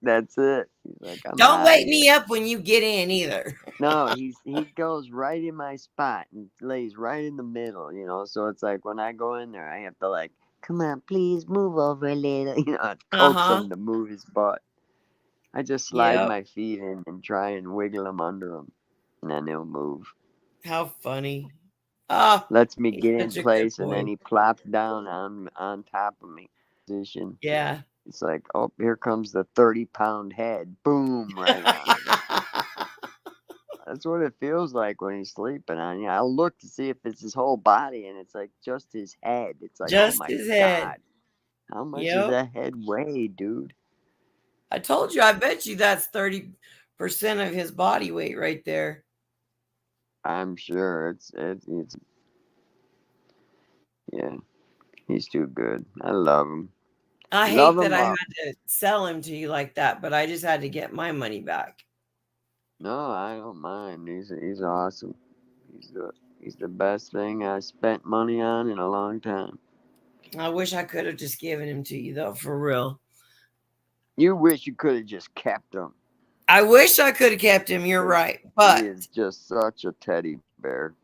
That's it. He's like, "I'm Don't out of wake here." me up when you get in either. No, he goes right in my spot and lays right in the middle. So it's like when I go in there, I have to like, "Come on, please move over a little," coax Uh-huh. him to move his butt. I just slide Yep. my feet in and try and wiggle him under him, and then he'll move. How funny. Oh, Lets me he's get in such a good place, and then boy. he plops down on top of me. Position. Yeah. It's like, oh, here comes the 30-pound head. Boom, right on it. That's what it feels like when he's sleeping on you. I'll look to see if it's his whole body, and it's like just his head. It's like, oh Just my his head. God, how much does Yep. that head weigh, dude? I told you, I bet you that's 30% of his body weight right there. I'm sure it's yeah. He's too good. I love him. I Love hate that him I had up. to sell him to you like that, but I just had to get my money back. No, I don't mind. He's awesome. He's the best thing I spent money on in a long time. I wish I could have just given him to you, though, for real. You wish you could have just kept him. I wish I could have kept him. You're 'Cause right. he But is just such a teddy bear.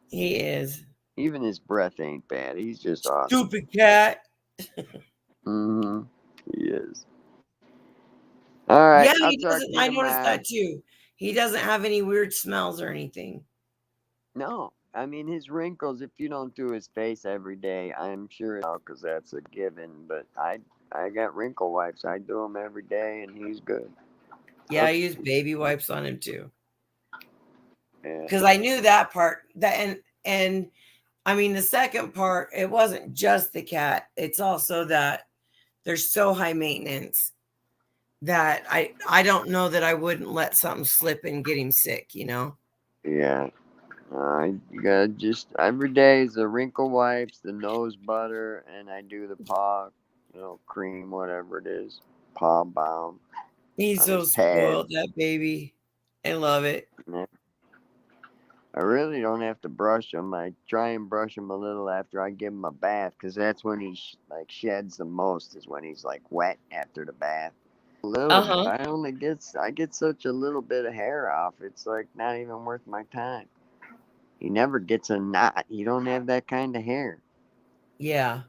He is. Even his breath ain't bad. He's just awesome. Stupid cat. Mm-hmm. He is. All right. Yeah, I'll he talk doesn't. to you I noticed tomorrow. that too. He doesn't have any weird smells or anything. No. I mean, his wrinkles, if you don't do his face every day, I'm sure because that's a given. But I got wrinkle wipes. I do them every day, and he's good. Yeah, I use baby wipes on him too. Yeah. Because I knew that part. And I mean the second part, it wasn't just the cat. It's also that they're so high maintenance that I don't know that I wouldn't let something slip and get him sick, you know? Yeah. You gotta just every day is the wrinkle wipes, the nose butter, and I do the paw, cream, whatever it is, paw balm He's on so his spoiled, pads. that baby. I love it. Yeah. I really don't have to brush him. I try and brush him a little after I give him a bath, because that's when he sheds the most. Is when he's like wet after the bath. A little, but Uh-huh. I get such a little bit of hair off. It's like not even worth my time. He never gets a knot. He don't have that kind of hair. Yeah.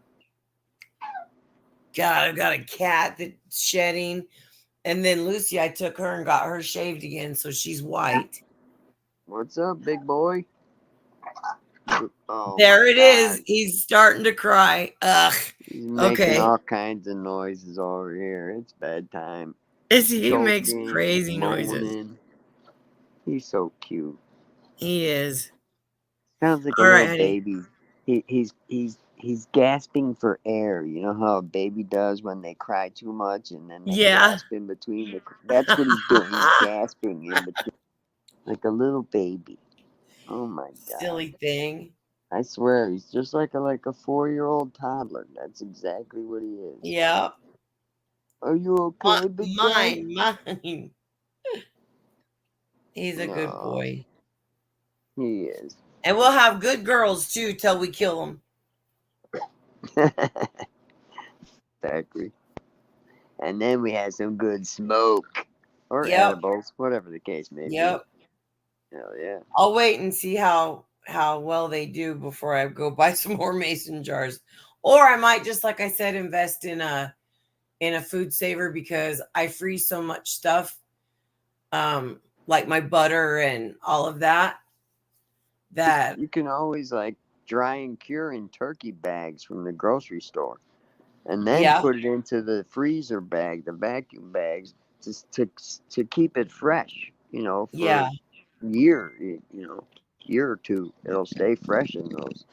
God, I've got a cat that's shedding. And then Lucy, I took her and got her shaved again, so she's white. What's up, big boy? Oh There my it God. is. He's starting to cry. Ugh. He's making Okay. all kinds of noises over here. It's bedtime. He makes Choking, crazy noises. moaning. He's so cute. He is. Sounds like a All right, little honey. baby. He's gasping for air. You know how a baby does when they cry too much and then they Yeah. gasp in between the. That's what he's doing. He's gasping in between, like a little baby. Oh my God! Silly thing. I swear, he's just like a 4-year-old toddler. That's exactly what he is. Yeah. Are you okay, big guy? Mine. He's a good No, boy. he is. And we'll have good girls too till we kill them. Exactly. And then we had some good smoke. Or Yep. edibles, whatever the case may be. Yep. Hell yeah. I'll wait and see how well they do before I go buy some more mason jars. Or I might just, like I said, invest in a food saver because I freeze so much stuff. Like my butter and all of that. You can always dry and cure in turkey bags from the grocery store. And then Yeah. put it into the freezer bag, the vacuum bags, just to keep it fresh, for Yeah. year or two. It'll stay fresh in those.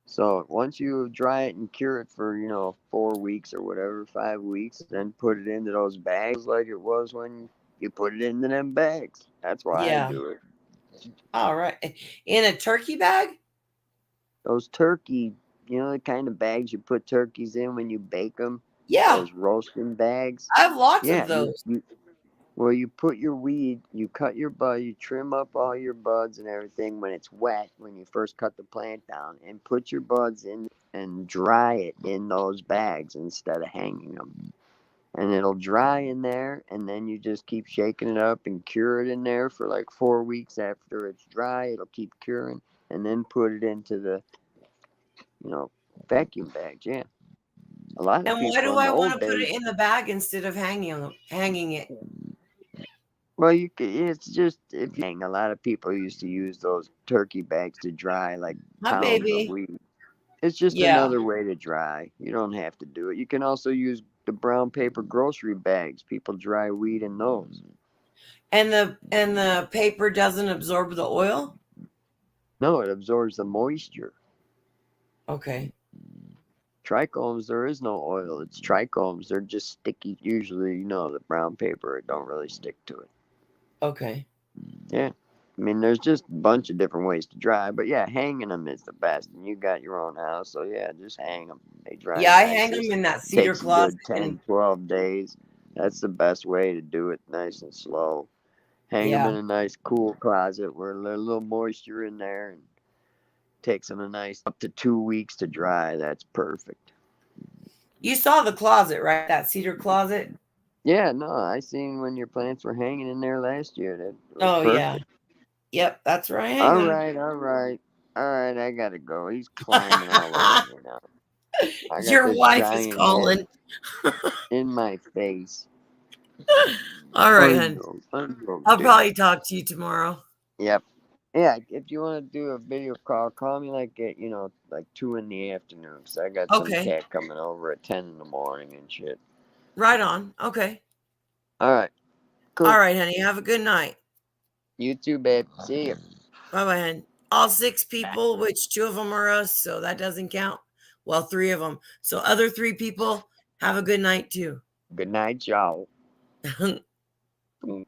So once you dry it and cure it for 4 weeks or whatever, 5 weeks, then put it into those bags like it was when you put it into them bags. That's why I Yeah. do it. All right. In a turkey bag? Those turkey, the kind of bags you put turkeys in when you bake them. Yeah. Those roasting bags. I have lots Yeah, of those. you put your weed, you cut your bud, you trim up all your buds and everything when it's wet, when you first cut the plant down, and put your buds in and dry it in those bags instead of hanging them. And it'll dry in there, and then you just keep shaking it up and cure it in there for like 4 weeks after it's dry. It'll keep curing, and then put it into the, vacuum bags. Yeah. A lot of And why people do in I the want old to put days. it in the bag instead of hanging it? Well, it's just if you hang. A lot of people used to use those turkey bags to dry like Hi, pounds of baby. weed. It's just Yeah. another way to dry. You don't have to do it. You can also use the brown paper grocery bags. People dry weed in those. And the paper doesn't absorb the oil? No, it absorbs the moisture. Okay. Trichomes, there is no oil. It's trichomes. They're just sticky. Usually, the brown paper, it don't really stick to it. Okay. Yeah. I mean, there's just a bunch of different ways to dry, but yeah, hanging them is the best. And you got your own house, so yeah, just hang them. They dry Yeah, I nice. hang them It in that cedar takes a closet. good 10, 12 days. That's the best way to do it, nice and slow. Hang them Yeah. in a nice, cool closet where there's a little moisture in there, and takes them a nice up to 2 weeks to dry. That's perfect. You saw the closet, right? That cedar closet? Yeah, no, I seen when your plants were hanging in there last year. That was Oh, yeah. perfect. Yep, that's where I hang All them. right, all right, all right. I gotta go. He's climbing all over me now. I got Your this wife is giant calling. head in my face. All right, I hun. know. I'm I'll okay. probably talk to you tomorrow. Yep. Yeah, if you want to do a video call me like at, like 2 in the afternoon. 'Cause I got some Okay. cat coming over at 10 in the morning and shit. Right on. Okay. All right. Cool. All right, honey. Have a good night. You too, babe. See you. Bye-bye, hun. All 6 people, which 2 of them are us, so that doesn't count. Well, 3 of them. So other 3 people, have a good night too. Good night, y'all. Mm.